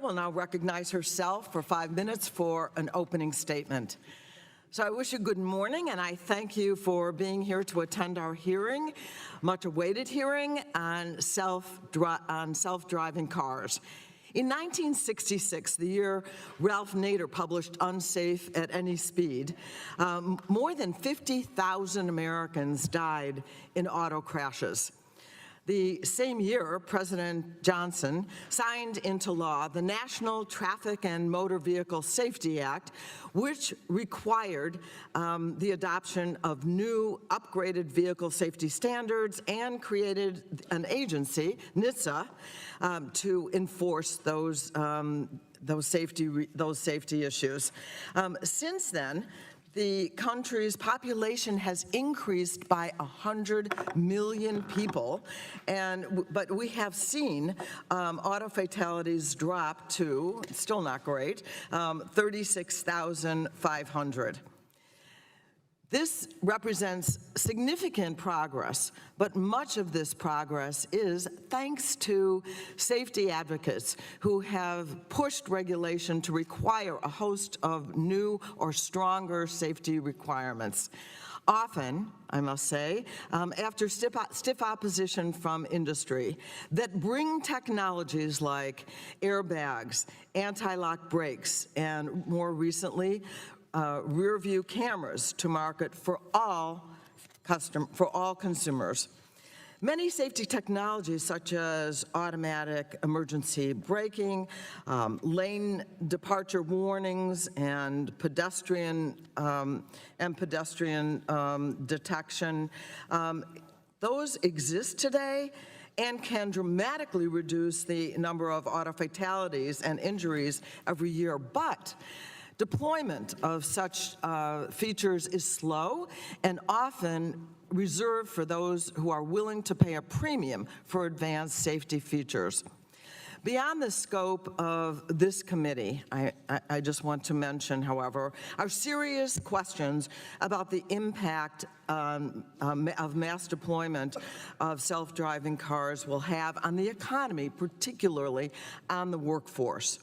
Will now recognize herself for 5 minutes for an opening statement. So I wish you good morning, and I thank you for being here to attend our hearing, much-awaited hearing on self-driving cars. In 1966, the year Ralph Nader published Unsafe at Any Speed, more than 50,000 Americans died in auto crashes. The same year, President Johnson signed into law the National Traffic and Motor Vehicle Safety Act, which required the adoption of new upgraded vehicle safety standards and created an agency, NHTSA, to enforce those safety issues. Since then, the country's population has increased by 100 million people, but we have seen auto fatalities drop to, still not great, 36,500. This represents significant progress, but much of this progress is thanks to safety advocates who have pushed regulation to require a host of new or stronger safety requirements. Often, I must say, after stiff opposition from industry that bring technologies like airbags, anti-lock brakes, and more recently, rear view cameras to market for all consumers. Many safety technologies, such as automatic emergency braking, lane departure warnings, and pedestrian detection, those exist today and can dramatically reduce the number of auto fatalities and injuries every year. But deployment of such features is slow and often reserved for those who are willing to pay a premium for advanced safety features. Beyond the scope of this committee, I just want to mention, however, are serious questions about the impact of mass deployment of self-driving cars will have on the economy, particularly on the workforce.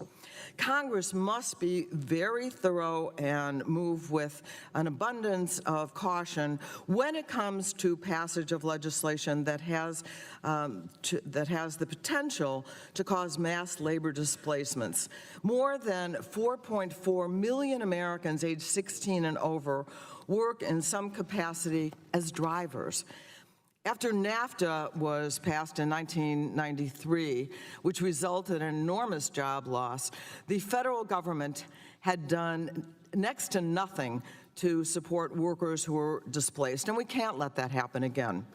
Congress must be very thorough and move with an abundance of caution when it comes to passage of legislation that has the potential to cause mass labor displacements. More than 4.4 million Americans aged 16 and over work in some capacity as drivers. After NAFTA was passed in 1993, which resulted in enormous job loss, the federal government had done next to nothing to support workers who were displaced, and we can't let that happen again.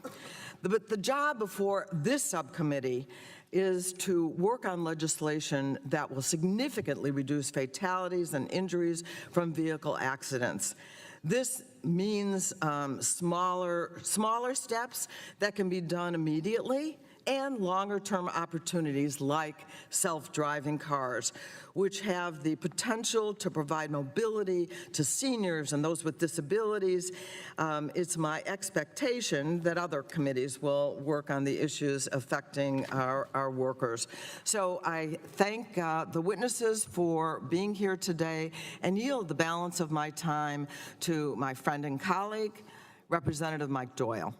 But the job before this subcommittee is to work on legislation that will significantly reduce fatalities and injuries from vehicle accidents. This means smaller steps that can be done immediately and longer-term opportunities like self-driving cars, which have the potential to provide mobility to seniors and those with disabilities. It's my expectation that other committees will work on the issues affecting our workers. So I thank the witnesses for being here today and yield the balance of my time to my friend and colleague, Representative Mike Doyle.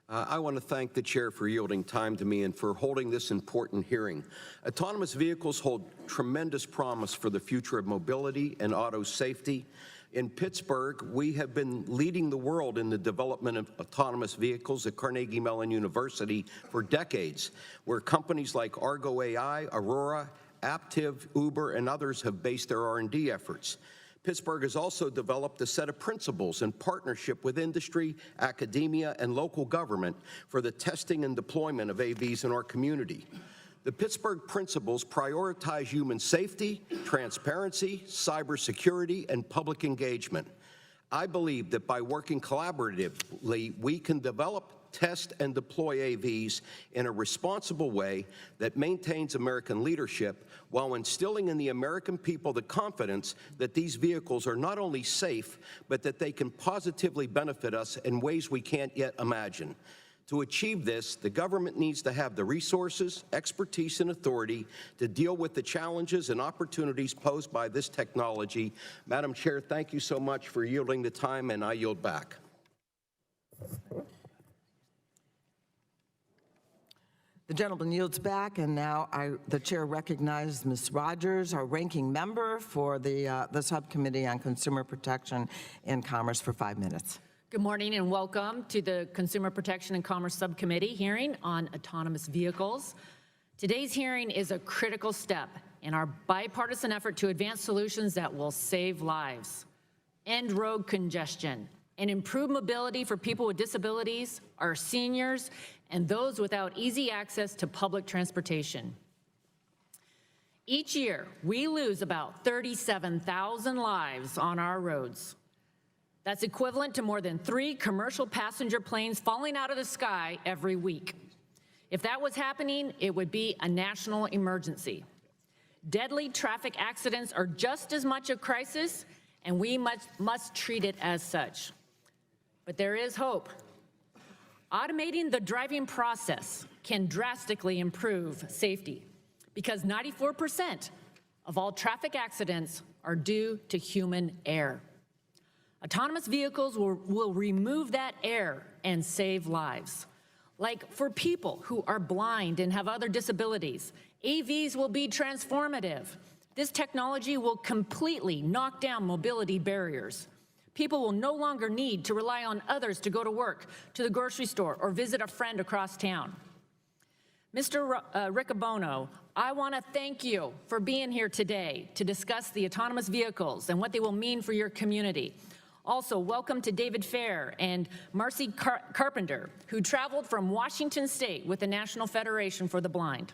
I want to thank the chair for yielding time to me and for holding this important hearing. Autonomous vehicles hold tremendous promise for the future of mobility and auto safety. In Pittsburgh, we have been leading the world in the development of autonomous vehicles at Carnegie Mellon University for decades, where companies like Argo AI, Aurora, Aptiv, Uber, and others have based their R&D efforts. Pittsburgh has also developed a set of principles in partnership with industry, academia, and local government for the testing and deployment of AVs in our community. The Pittsburgh principles prioritize human safety, transparency, cybersecurity, and public engagement. I believe that by working collaboratively, we can develop, test, and deploy AVs in a responsible way that maintains American leadership while instilling in the American people the confidence that these vehicles are not only safe, but that they can positively benefit us in ways we can't yet imagine. To achieve this, the government needs to have the resources, expertise, and authority to deal with the challenges and opportunities posed by this technology. Madam Chair, thank you so much for yielding the time, and I yield back. The gentleman yields back, and now the chair recognizes Ms. Rogers, our ranking member for the Subcommittee on Consumer Protection and Commerce, for 5 minutes. Good morning and welcome to the Consumer Protection and Commerce Subcommittee hearing on autonomous vehicles. Today's hearing is a critical step in our bipartisan effort to advance solutions that will save lives, end road congestion, and improve mobility for people with disabilities, our seniors, and those without easy access to public transportation. Each year, we lose about 37,000 lives on our roads. That's equivalent to more than 3 commercial passenger planes falling out of the sky every week. If that was happening, it would be a national emergency. Deadly traffic accidents are just as much a crisis, and we must treat it as such. But there is hope. Automating the driving process can drastically improve safety because 94% of all traffic accidents are due to human error. Autonomous vehicles will remove that error and save lives. Like for people who are blind and have other disabilities, AVs will be transformative. This technology will completely knock down mobility barriers. People will no longer need to rely on others to go to work, to the grocery store, or visit a friend across town. Mr. Riccobono, I want to thank you for being here today to discuss the autonomous vehicles and what they will mean for your community. Also, welcome to David Fair and Marcy Carpenter, who traveled from Washington State with the National Federation for the Blind.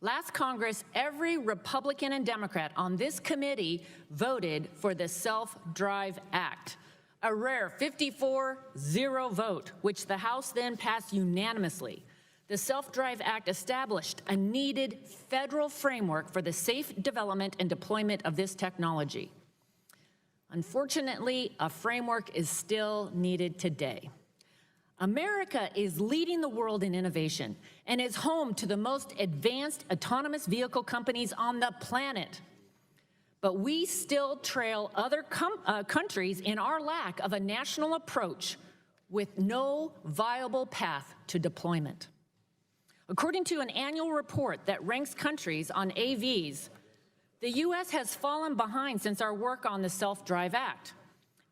Last Congress, every Republican and Democrat on this committee voted for the Self-Drive Act, a rare 54-0 vote, which the House then passed unanimously. The Self-Drive Act established a needed federal framework for the safe development and deployment of this technology. Unfortunately, a framework is still needed today. America is leading the world in innovation and is home to the most advanced autonomous vehicle companies on the planet. But we still trail other countries in our lack of a national approach with no viable path to deployment. According to an annual report that ranks countries on AVs, the U.S. has fallen behind since our work on the Self-Drive Act,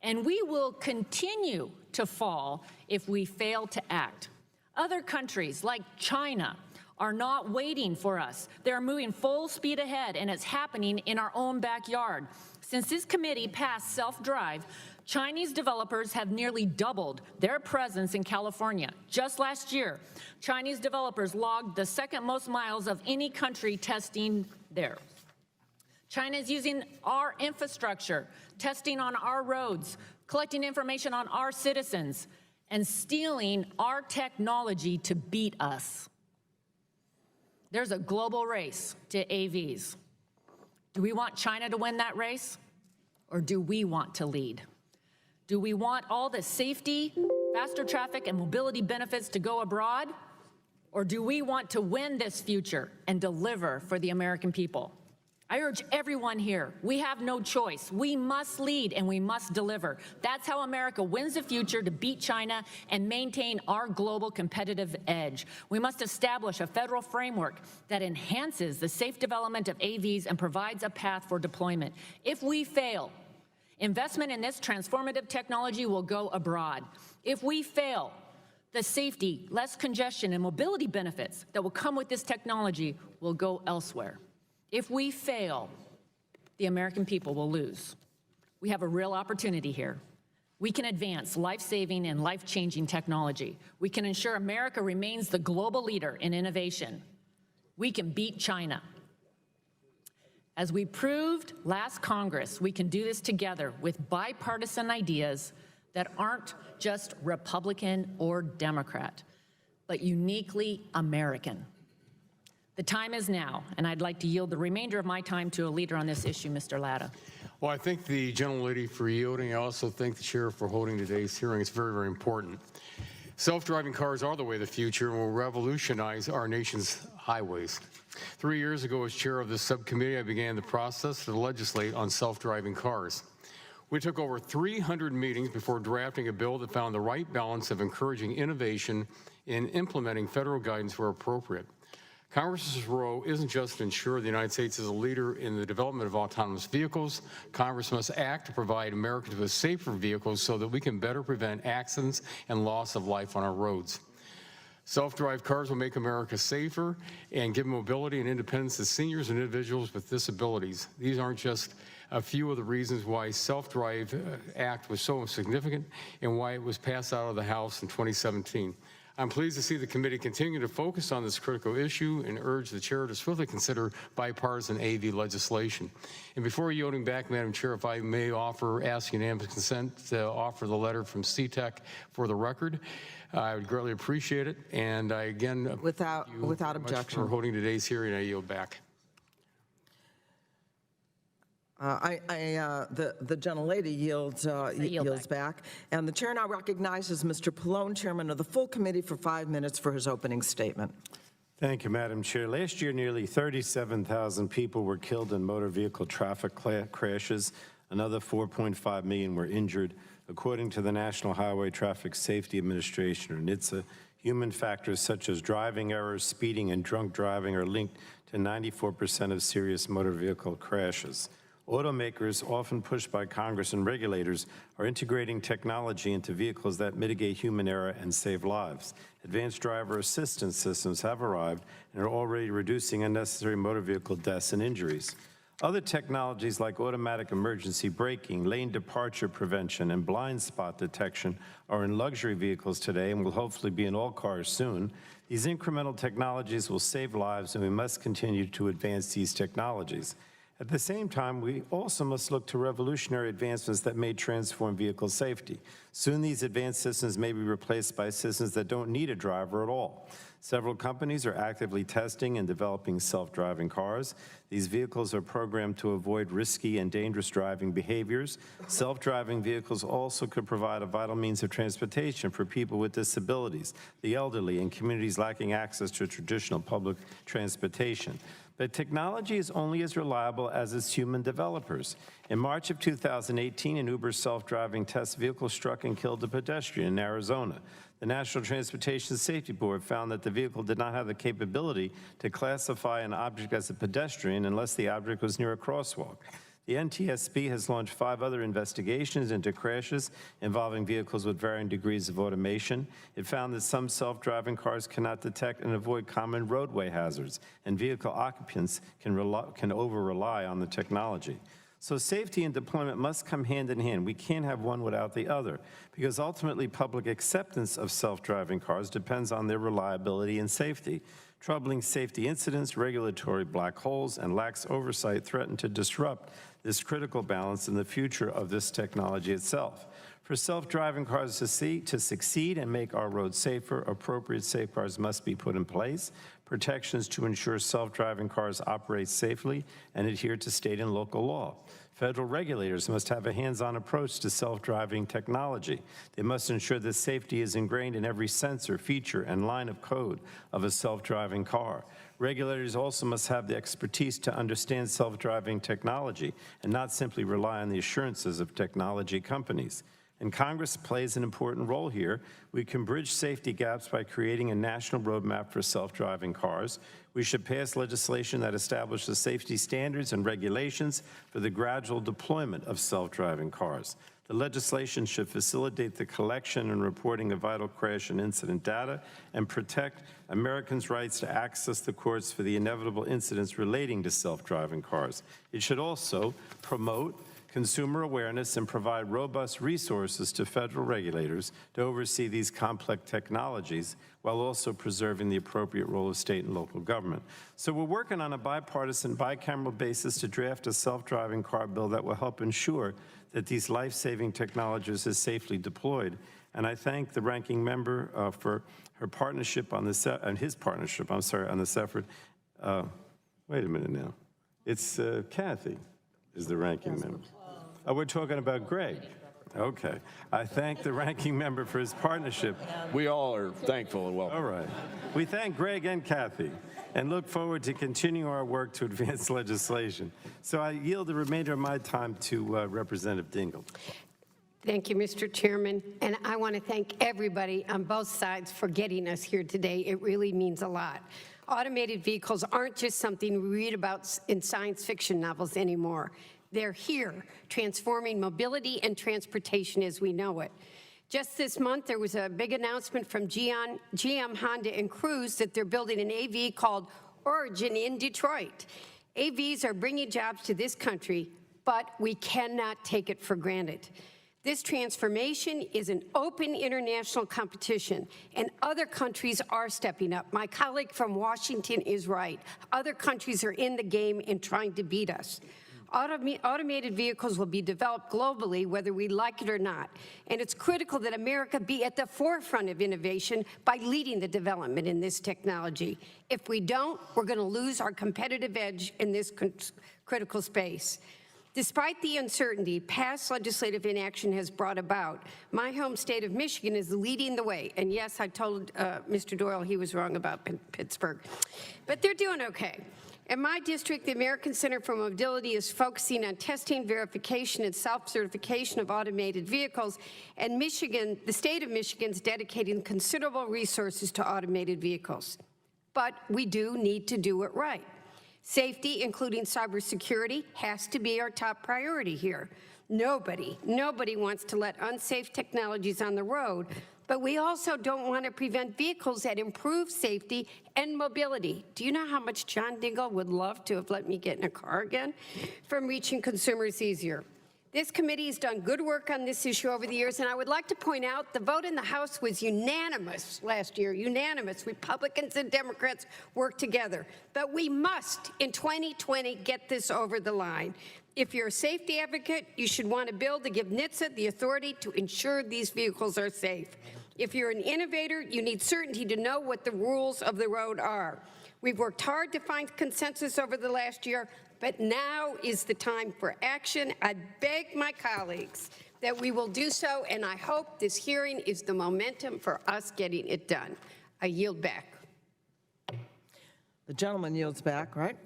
and we will continue to fall if we fail to act. Other countries like China are not waiting for us. They're moving full speed ahead, and it's happening in our own backyard. Since this committee passed Self-Drive, Chinese developers have nearly doubled their presence in California. Just last year, Chinese developers logged the second most miles of any country testing there. China is using our infrastructure, testing on our roads, collecting information on our citizens, and stealing our technology to beat us. There's a global race to AVs. Do we want China to win that race, or do we want to lead? Do we want all the safety, faster traffic, and mobility benefits to go abroad, or do we want to win this future and deliver for the American people? I urge everyone here, we have no choice. We must lead and we must deliver. That's how America wins the future to beat China and maintain our global competitive edge. We must establish a federal framework that enhances the safe development of AVs and provides a path for deployment. If we fail, investment in this transformative technology will go abroad. If we fail, the safety, less congestion, and mobility benefits that will come with this technology will go elsewhere. If we fail, the American people will lose. We have a real opportunity here. We can advance life-saving and life-changing technology. We can ensure America remains the global leader in innovation. We can beat China. As we proved last Congress, we can do this together with bipartisan ideas that aren't just Republican or Democrat, but uniquely American. The time is now, and I'd like to yield the remainder of my time to a leader on this issue, Mr. Latta. Well, I thank the gentlelady for yielding. I also thank the chair for holding today's hearing. It's very, very important. Self-driving cars are the way of the future and will revolutionize our nation's highways. 3 years ago, as chair of this subcommittee, I began the process to legislate on self-driving cars. We took over 300 meetings before drafting a bill that found the right balance of encouraging innovation and implementing federal guidance where appropriate. Congress's role isn't just to ensure the United States is a leader in the development of autonomous vehicles. Congress must act to provide Americans with safer vehicles so that we can better prevent accidents and loss of life on our roads. Self-drive cars will make America safer and give mobility and independence to seniors and individuals with disabilities. These aren't just a few of the reasons why Self-Drive Act was so significant and why it was passed out of the House in 2017. I'm pleased to see the committee continue to focus on this critical issue and urge the chair to swiftly consider bipartisan AV legislation. And before yielding back, Madam Chair, if I may ask unanimous consent to offer the letter from CTEC for the record, I would greatly appreciate it. And I again, without objection, for holding today's hearing, I yield back. The gentlelady yields back. And the chair now recognizes Mr. Pallone, chairman of the full committee, for 5 minutes for his opening statement. Thank you, Madam Chair. Last year, nearly 37,000 people were killed in motor vehicle traffic crashes. Another 4.5 million were injured. According to the National Highway Traffic Safety Administration, or NHTSA, human factors such as driving errors, speeding, and drunk driving are linked to 94% of serious motor vehicle crashes. Automakers, often pushed by Congress and regulators, are integrating technology into vehicles that mitigate human error and save lives. Advanced driver assistance systems have arrived and are already reducing unnecessary motor vehicle deaths and injuries. Other technologies like automatic emergency braking, lane departure prevention, and blind spot detection are in luxury vehicles today and will hopefully be in all cars soon. These incremental technologies will save lives, and we must continue to advance these technologies. At the same time, we also must look to revolutionary advancements that may transform vehicle safety. Soon, these advanced systems may be replaced by systems that don't need a driver at all. Several companies are actively testing and developing self-driving cars. These vehicles are programmed to avoid risky and dangerous driving behaviors. Self-driving vehicles also could provide a vital means of transportation for people with disabilities, the elderly, and communities lacking access to traditional public transportation. But technology is only as reliable as its human developers. In March of 2018, an Uber self-driving test vehicle struck and killed a pedestrian in Arizona. The National Transportation Safety Board found that the vehicle did not have the capability to classify an object as a pedestrian unless the object was near a crosswalk. The NTSB has launched 5 other investigations into crashes involving vehicles with varying degrees of automation. It found that some self-driving cars cannot detect and avoid common roadway hazards, and vehicle occupants can over-rely on the technology. So safety and deployment must come hand in hand. We can't have one without the other, because ultimately public acceptance of self-driving cars depends on their reliability and safety. Troubling safety incidents, regulatory black holes, and lax oversight threaten to disrupt this critical balance in the future of this technology itself. For self-driving cars to succeed and make our roads safer, appropriate safeguards must be put in place. Protections to ensure self-driving cars operate safely and adhere to state and local law. Federal regulators must have a hands-on approach to self-driving technology. They must ensure that safety is ingrained in every sensor, feature, and line of code of a self-driving car. Regulators also must have the expertise to understand self-driving technology and not simply rely on the assurances of technology companies. And Congress plays an important role here. We can bridge safety gaps by creating a national roadmap for self-driving cars. We should pass legislation that establishes safety standards and regulations for the gradual deployment of self-driving cars. The legislation should facilitate the collection and reporting of vital crash and incident data and protect Americans' rights to access the courts for the inevitable incidents relating to self-driving cars. It should also promote consumer awareness and provide robust resources to federal regulators to oversee these complex technologies while also preserving the appropriate role of state and local government. So we're working on a bipartisan, bicameral basis to draft a self-driving car bill that will help ensure that these life-saving technologies are safely deployed. And I thank the ranking member for her partnership on this, and his partnership, I'm sorry, on this effort. Wait a minute now. It's Kathy is the ranking member. Oh, we're talking about Greg. Okay. I thank the ranking member for his partnership. We all are thankful and welcome. All right. We thank Greg and Kathy and look forward to continuing our work to advance legislation. So I yield the remainder of my time to Representative Dingell. Thank you, Mr. Chairman. And I want to thank everybody on both sides for getting us here today. It really means a lot. Automated vehicles aren't just something we read about in science fiction novels anymore. They're here, transforming mobility and transportation as we know it. Just this month, there was a big announcement from GM, Honda, and Cruise that they're building an AV called Origin in Detroit. AVs are bringing jobs to this country, but we cannot take it for granted. This transformation is an open international competition, and other countries are stepping up. My colleague from Washington is right. Other countries are in the game and trying to beat us. Automated vehicles will be developed globally, whether we like it or not. And it's critical that America be at the forefront of innovation by leading the development in this technology. If we don't, we're going to lose our competitive edge in this critical space. Despite the uncertainty past legislative inaction has brought about, my home state of Michigan is leading the way. And yes, I told Mr. Doyle he was wrong about Pittsburgh. But they're doing okay. In my district, the American Center for Mobility is focusing on testing, verification, and self-certification of automated vehicles, and Michigan, the state of Michigan, is dedicating considerable resources to automated vehicles. But we do need to do it right. Safety, including cybersecurity, has to be our top priority here. Nobody wants to let unsafe technologies on the road, but we also don't want to prevent vehicles that improve safety and mobility. Do you know how much John Dingell would love to have let me get in a car again? From reaching consumers easier. This committee has done good work on this issue over the years, and I would like to point out the vote in the House was unanimous last year, unanimous. Republicans and Democrats worked together. But we must, in 2020, get this over the line. If you're a safety advocate, you should want a bill to give NHTSA the authority to ensure these vehicles are safe. If you're an innovator, you need certainty to know what the rules of the road are. We've worked hard to find consensus over the last year, but now is the time for action. I beg my colleagues that we will do so, and I hope this hearing is the momentum for us getting it done. I yield back. The gentleman yields back, right?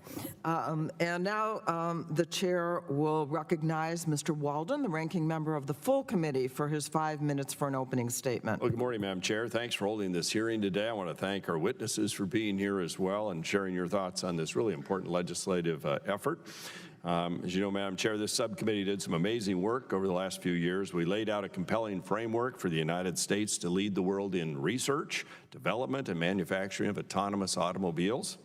And now the chair will recognize Mr. Walden, the ranking member of the full committee, for his 5 minutes for an opening statement. Well, good morning, Madam Chair. Thanks for holding this hearing today. I want to thank our witnesses for being here as well and sharing your thoughts on this really important legislative effort. As you know, Madam Chair, this subcommittee did some amazing work over the last few years. We laid out a compelling framework for the United States to lead the world in research, development, and manufacturing of autonomous automobiles.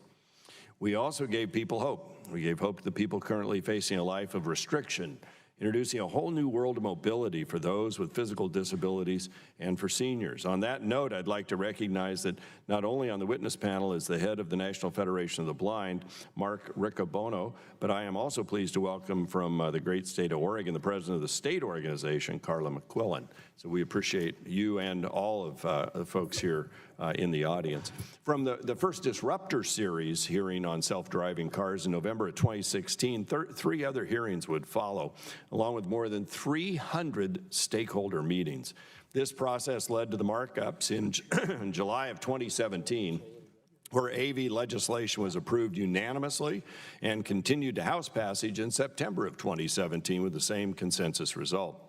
We also gave people hope. We gave hope to the people currently facing a life of restriction, introducing a whole new world of mobility for those with physical disabilities and for seniors. On that note, I'd like to recognize that not only on the witness panel is the head of the National Federation of the Blind, Mark Riccobono, but I am also pleased to welcome from the great state of Oregon, the president of the state organization, Carla McQuillan. So we appreciate you and all of the folks here in the audience. From the first Disruptor series hearing on self-driving cars in November of 2016, 3 other hearings would follow, along with more than 300 stakeholder meetings. This process led to the markups in July of 2017, where AV legislation was approved unanimously and continued to House passage in September of 2017 with the same consensus result.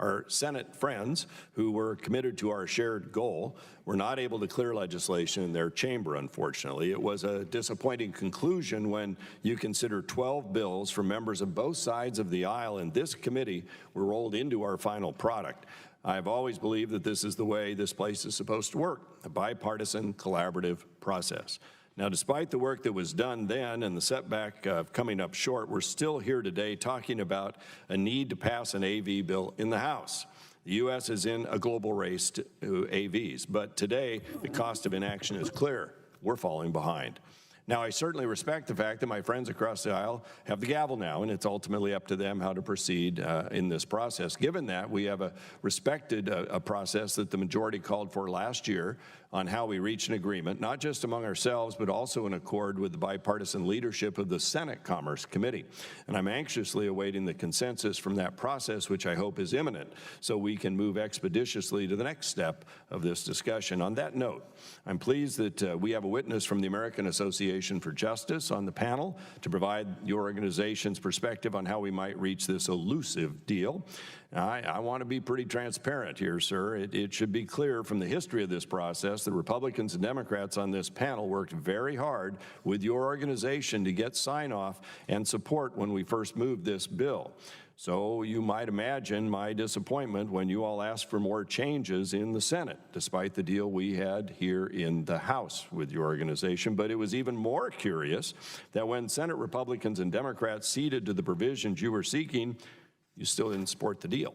Our Senate friends, who were committed to our shared goal, were not able to clear legislation in their chamber, unfortunately. It was a disappointing conclusion when you consider 12 bills from members of both sides of the aisle in this committee were rolled into our final product. I've always believed that this is the way this place is supposed to work, a bipartisan, collaborative process. Now, despite the work that was done then and the setback of coming up short, we're still here today talking about a need to pass an AV bill in the House. The U.S. is in a global race to AVs, but today the cost of inaction is clear. We're falling behind. Now, I certainly respect the fact that my friends across the aisle have the gavel now, and it's ultimately up to them how to proceed in this process. Given that, we have respected a process that the majority called for last year on how we reach an agreement, not just among ourselves, but also in accord with the bipartisan leadership of the Senate Commerce Committee. And I'm anxiously awaiting the consensus from that process, which I hope is imminent, so we can move expeditiously to the next step of this discussion. On that note, I'm pleased that we have a witness from the American Association for Justice on the panel to provide your organization's perspective on how we might reach this elusive deal. I want to be pretty transparent here, sir. It should be clear from the history of this process that Republicans and Democrats on this panel worked very hard with your organization to get sign-off and support when we first moved this bill. So you might imagine my disappointment when you all asked for more changes in the Senate, despite the deal we had here in the House with your organization. But it was even more curious that when Senate Republicans and Democrats ceded to the provisions you were seeking, you still didn't support the deal.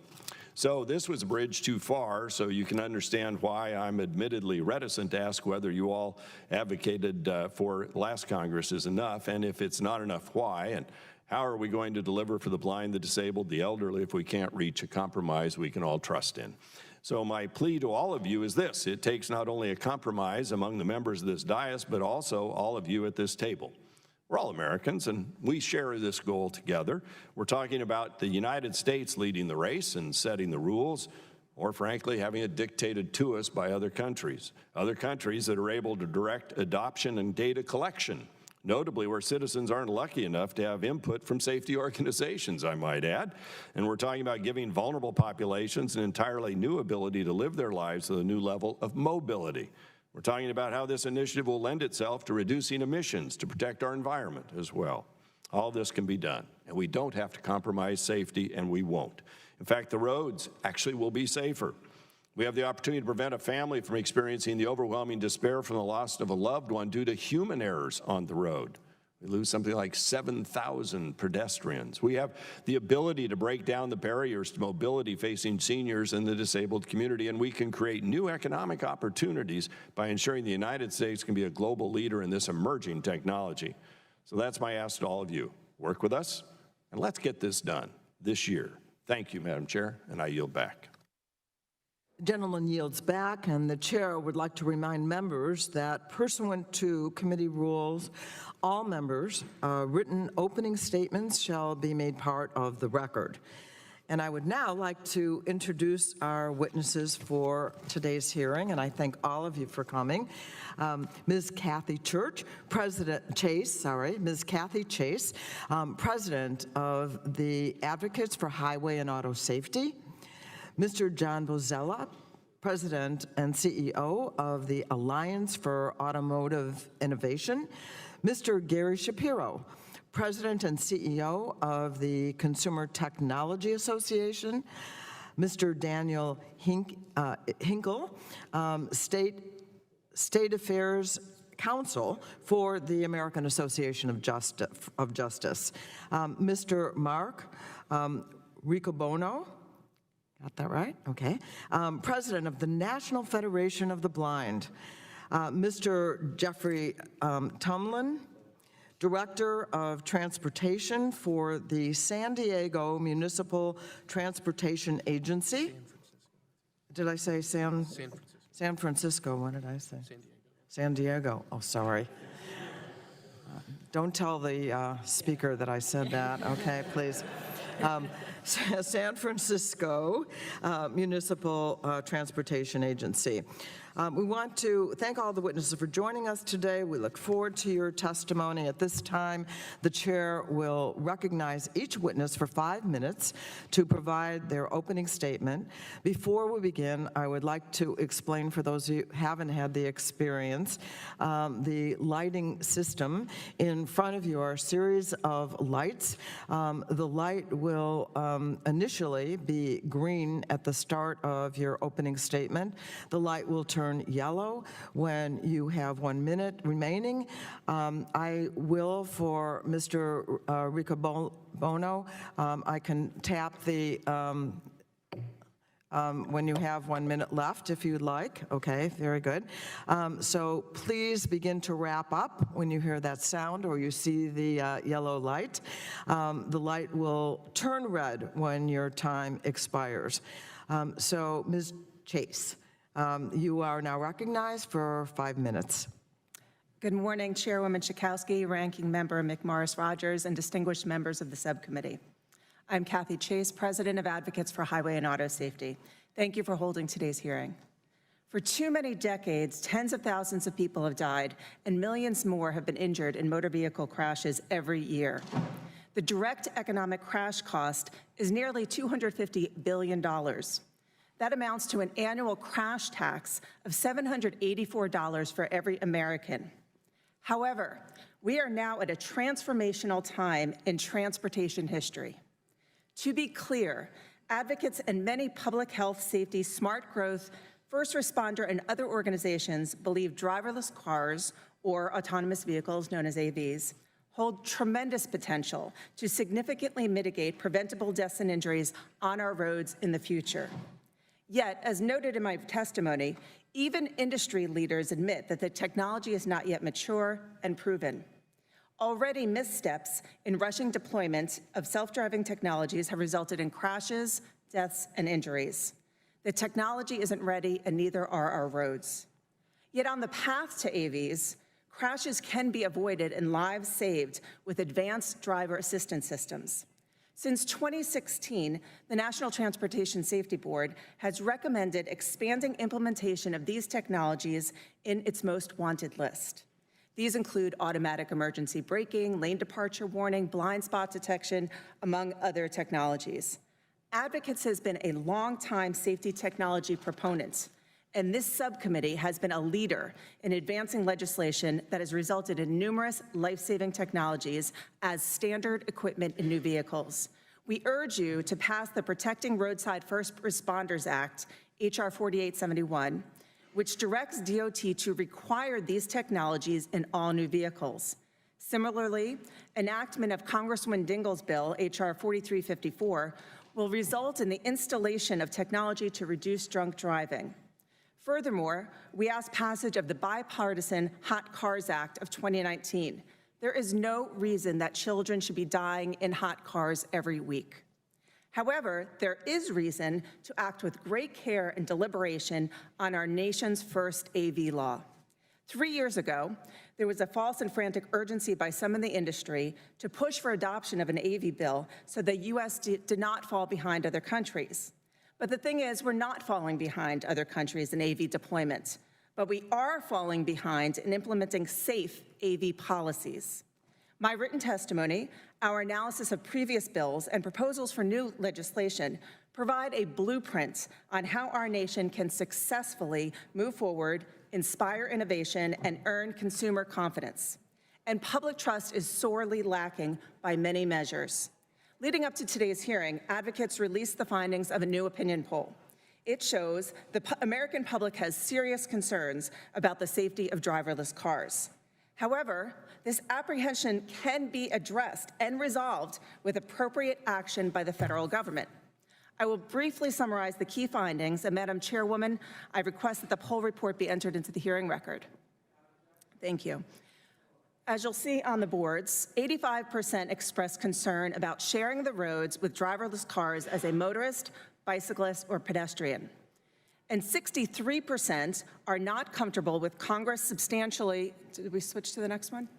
So this was a bridge too far, so you can understand why I'm admittedly reticent to ask whether you all advocated for last Congress is enough, and if it's not enough, why, and how are we going to deliver for the blind, the disabled, the elderly if we can't reach a compromise we can all trust in. So my plea to all of you is this: it takes not only a compromise among the members of this dais, but also all of you at this table. We're all Americans, and we share this goal together. We're talking about the United States leading the race and setting the rules, or frankly, having it dictated to us by other countries that are able to direct adoption and data collection, notably where citizens aren't lucky enough to have input from safety organizations, I might add. And we're talking about giving vulnerable populations an entirely new ability to live their lives at a new level of mobility. We're talking about how this initiative will lend itself to reducing emissions to protect our environment as well. All this can be done, and we don't have to compromise safety, and we won't. In fact, the roads actually will be safer. We have the opportunity to prevent a family from experiencing the overwhelming despair from the loss of a loved one due to human errors on the road. We lose something like 7,000 pedestrians. We have the ability to break down the barriers to mobility facing seniors and the disabled community, and we can create new economic opportunities by ensuring the United States can be a global leader in this emerging technology. So that's my ask to all of you. Work with us, and let's get this done this year. Thank you, Madam Chair, and I yield back. The gentleman yields back, and the chair would like to remind members that pursuant to committee rules, all members' written opening statements shall be made part of the record. And I would now like to introduce our witnesses for today's hearing, and I thank all of you for coming. Ms. Kathy Chase, Ms. Kathy Chase, President of the Advocates for Highway and Auto Safety. Mr. John Bozella, President and CEO of the Alliance for Automotive Innovation. Mr. Gary Shapiro, President and CEO of the Consumer Technology Association. Mr. Daniel Hinkle, State Affairs Counsel for the American Association of Justice. Mr. Mark Riccobono, got that right? Okay. President of the National Federation of the Blind. Mr. Jeffrey Tumlin, Director of Transportation for the San Diego Municipal Transportation Agency. Did I say San Francisco? San Francisco, what did I say? San Diego. Oh, sorry. Don't tell the speaker that I said that, okay, please. San Francisco Municipal Transportation Agency. We want to thank all the witnesses for joining us today. We look forward to your testimony. At this time, the chair will recognize each witness for 5 minutes to provide their opening statement. Before we begin, I would like to explain for those who haven't had the experience, the lighting system. In front of you are a series of lights. The light will initially be green at the start of your opening statement. The light will turn yellow when you have 1 minute remaining. I will, for Mr. Riccobono, I can tap the when you have 1 minute left, if you'd like. Okay, very good. So please begin to wrap up when you hear that sound or you see the yellow light. The light will turn red when your time expires. So Ms. Chase, you are now recognized for 5 minutes. Good morning, Chairwoman Schakowsky, Ranking Member McMorris-Rogers, and distinguished members of the subcommittee. I'm Kathy Chase, President of Advocates for Highway and Auto Safety. Thank you for holding today's hearing. For too many decades, tens of thousands of people have died and millions more have been injured in motor vehicle crashes every year. The direct economic crash cost is nearly $250 billion. That amounts to an annual crash tax of $784 for every American. However, we are now at a transformational time in transportation history. To be clear, advocates and many public health, safety, smart growth, first responder, and other organizations believe driverless cars, or autonomous vehicles known as AVs, hold tremendous potential to significantly mitigate preventable deaths and injuries on our roads in the future. Yet, as noted in my testimony, even industry leaders admit that the technology is not yet mature and proven. Already, missteps in rushing deployment of self-driving technologies have resulted in crashes, deaths, and injuries. The technology isn't ready, and neither are our roads. Yet on the path to AVs, crashes can be avoided and lives saved with advanced driver assistance systems. Since 2016, the National Transportation Safety Board has recommended expanding implementation of these technologies in its most wanted list. These include automatic emergency braking, lane departure warning, blind spot detection, among other technologies. Advocates has been a long-time safety technology proponent, And this subcommittee has been a leader in advancing legislation that has resulted in numerous life-saving technologies as standard equipment in new vehicles. We urge you to pass the Protecting Roadside First Responders Act, H.R. 4871, which directs DOT to require these technologies in all new vehicles. Similarly, enactment of Congresswoman Dingell's bill, H.R. 4354, will result in the installation of technology to reduce drunk driving. Furthermore, we ask passage of the bipartisan Hot Cars Act of 2019. There is no reason that children should be dying in hot cars every week. However, there is reason to act with great care and deliberation on our nation's first AV law. 3 years ago, there was a false and frantic urgency by some in the industry to push for adoption of an AV bill so the U.S. did not fall behind other countries. But the thing is, we're not falling behind other countries in AV deployment, but we are falling behind in implementing safe AV policies. My written testimony, our analysis of previous bills, and proposals for new legislation provide a blueprint on how our nation can successfully move forward, inspire innovation, and earn consumer confidence. And public trust is sorely lacking by many measures. Leading up to today's hearing, advocates released the findings of a new opinion poll. It shows the American public has serious concerns about the safety of driverless cars. However, this apprehension can be addressed and resolved with appropriate action by the federal government. I will briefly summarize the key findings, and Madam Chairwoman, I request that the poll report be entered into the hearing record. Thank you. As you'll see on the boards, 85% expressed concern about sharing the roads with driverless cars as a motorist, bicyclist, or pedestrian. And 63% are not comfortable with Congress substantially, did we switch to the next one?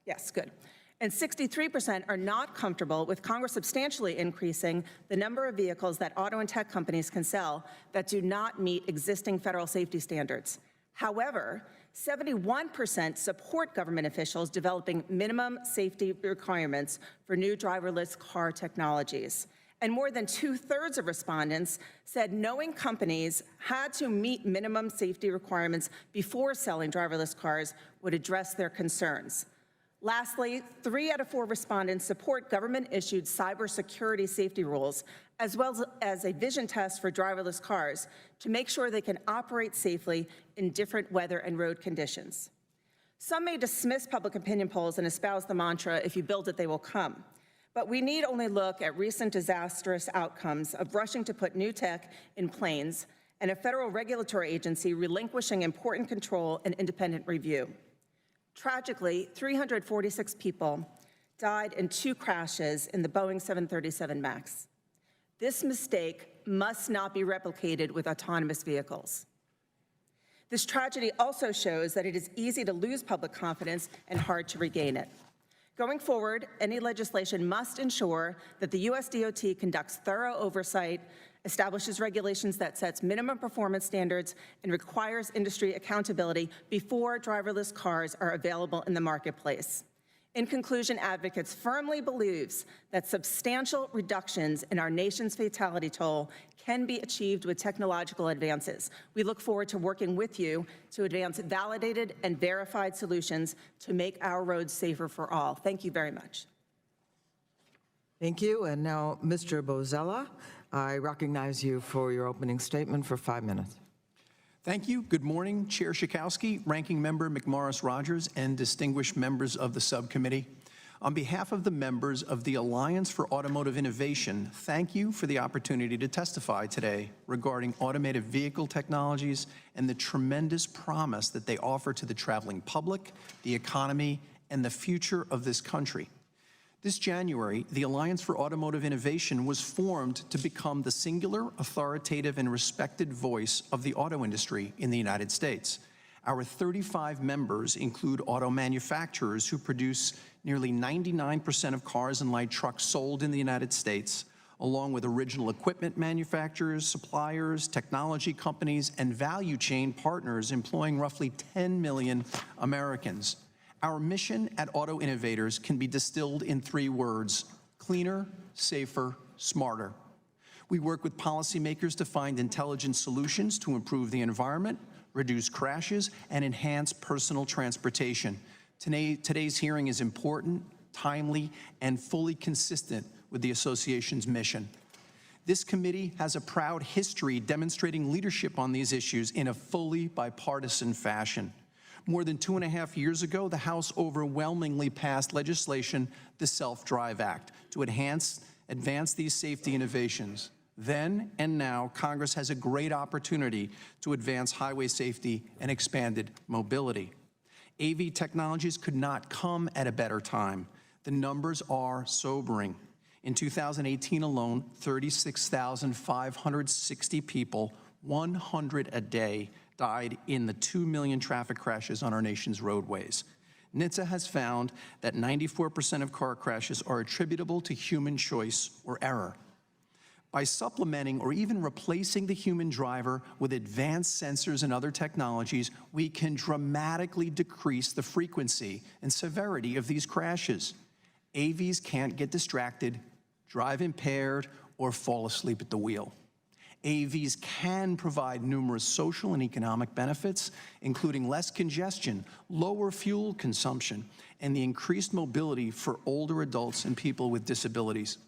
Yes, good. And 63% are not comfortable with Congress substantially increasing the number of vehicles that auto and tech companies can sell that do not meet existing federal safety standards. However, 71% support government officials developing minimum safety requirements for new driverless car technologies. And more than 2/3 of respondents said knowing companies had to meet minimum safety requirements before selling driverless cars would address their concerns. Lastly, 3 out of 4 respondents support government-issued cybersecurity safety rules, as well as a vision test for driverless cars to make sure they can operate safely in different weather and road conditions. Some may dismiss public opinion polls and espouse the mantra, if you build it, they will come. But we need only look at recent disastrous outcomes of rushing to put new tech in planes and a federal regulatory agency relinquishing important control and independent review. Tragically, 346 people died in 2 crashes in the Boeing 737 MAX. This mistake must not be replicated with autonomous vehicles. This tragedy also shows that it is easy to lose public confidence and hard to regain it. Going forward, any legislation must ensure that the U.S. DOT conducts thorough oversight, establishes regulations that sets minimum performance standards, and requires industry accountability before driverless cars are available in the marketplace. In conclusion, advocates firmly believe that substantial reductions in our nation's fatality toll can be achieved with technological advances. We look forward to working with you to advance validated and verified solutions to make our roads safer for all. Thank you very much. Thank you. And now, Mr. Bozella, I recognize you for your opening statement for 5 minutes. Thank you. Good morning, Chair Schakowsky, Ranking Member McMorris-Rodgers, and distinguished members of the subcommittee. On behalf of the members of the Alliance for Automotive Innovation, thank you for the opportunity to testify today regarding automated vehicle technologies and the tremendous promise that they offer to the traveling public, the economy, and the future of this country. This January, the Alliance for Automotive Innovation was formed to become the singular, authoritative, and respected voice of the auto industry in the United States. Our 35 members include auto manufacturers who produce nearly 99% of cars and light trucks sold in the United States, along with original equipment manufacturers, suppliers, technology companies, and value chain partners employing roughly 10 million Americans. Our mission at Auto Innovators can be distilled in 3 words: cleaner, safer, smarter. We work with policymakers to find intelligent solutions to improve the environment, reduce crashes, and enhance personal transportation. Today's hearing is important, timely, and fully consistent with the association's mission. This committee has a proud history demonstrating leadership on these issues in a fully bipartisan fashion. More than 2.5 years ago, the House overwhelmingly passed legislation, the Self-Drive Act, to advance these safety innovations. Then and now, Congress has a great opportunity to advance highway safety and expanded mobility. AV technologies could not come at a better time. The numbers are sobering. In 2018 alone, 36,560 people, 100 a day, died in the 2 million traffic crashes on our nation's roadways. NHTSA has found that 94% of car crashes are attributable to human choice or error. By supplementing or even replacing the human driver with advanced sensors and other technologies, we can dramatically decrease the frequency and severity of these crashes. AVs can't get distracted, drive impaired, or fall asleep at the wheel. AVs can provide numerous social and economic benefits, including less congestion, lower fuel consumption, and the increased mobility for older adults and people with disabilities.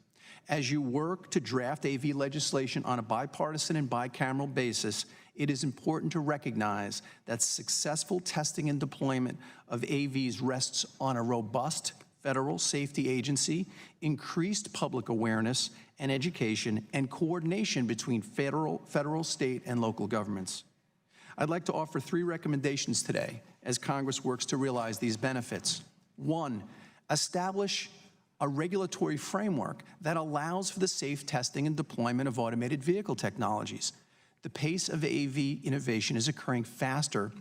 As you work to draft AV legislation on a bipartisan and bicameral basis, it is important to recognize that successful testing and deployment of AVs rests on a robust federal safety agency, increased public awareness and education, and coordination between federal, state, and local governments. I'd like to offer 3 recommendations today as Congress works to realize these benefits. 1, establish a regulatory framework that allows for the safe testing and deployment of automated vehicle technologies. The pace of AV innovation is occurring faster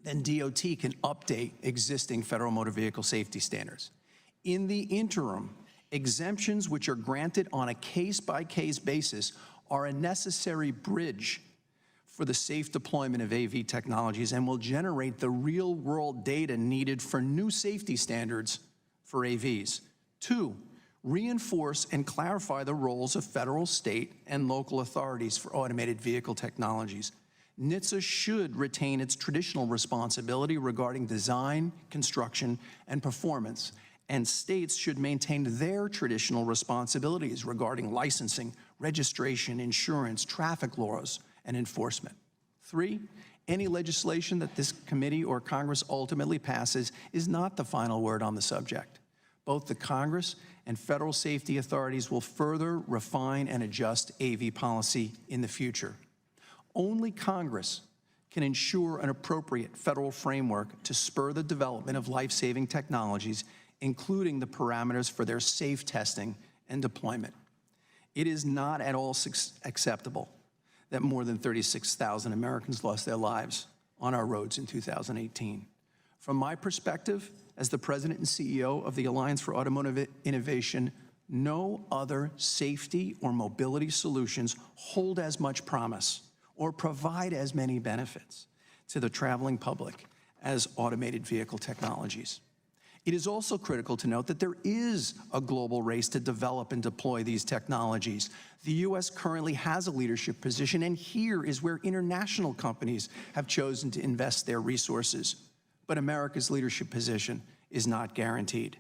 than DOT can update existing federal motor vehicle safety standards. In the interim, exemptions which are granted on a case-by-case basis are a necessary bridge for the safe deployment of AV technologies and will generate the real-world data needed for new safety standards for AVs. 2, reinforce and clarify the roles of federal, state, and local authorities for automated vehicle technologies. NHTSA should retain its traditional responsibility regarding design, construction, and performance, and states should maintain their traditional responsibilities regarding licensing, registration, insurance, traffic laws, and enforcement. 3, any legislation that this committee or Congress ultimately passes is not the final word on the subject. Both the Congress and federal safety authorities will further refine and adjust AV policy in the future. Only Congress can ensure an appropriate federal framework to spur the development of life-saving technologies, including the parameters for their safe testing and deployment. It is not at all acceptable that more than 36,000 Americans lost their lives on our roads in 2018. From my perspective, as the President and CEO of the Alliance for Automotive Innovation, no other safety or mobility solutions hold as much promise or provide as many benefits to the traveling public as automated vehicle technologies. It is also critical to note that there is a global race to develop and deploy these technologies. The U.S. currently has a leadership position, and here is where international companies have chosen to invest their resources. But America's leadership position is not guaranteed.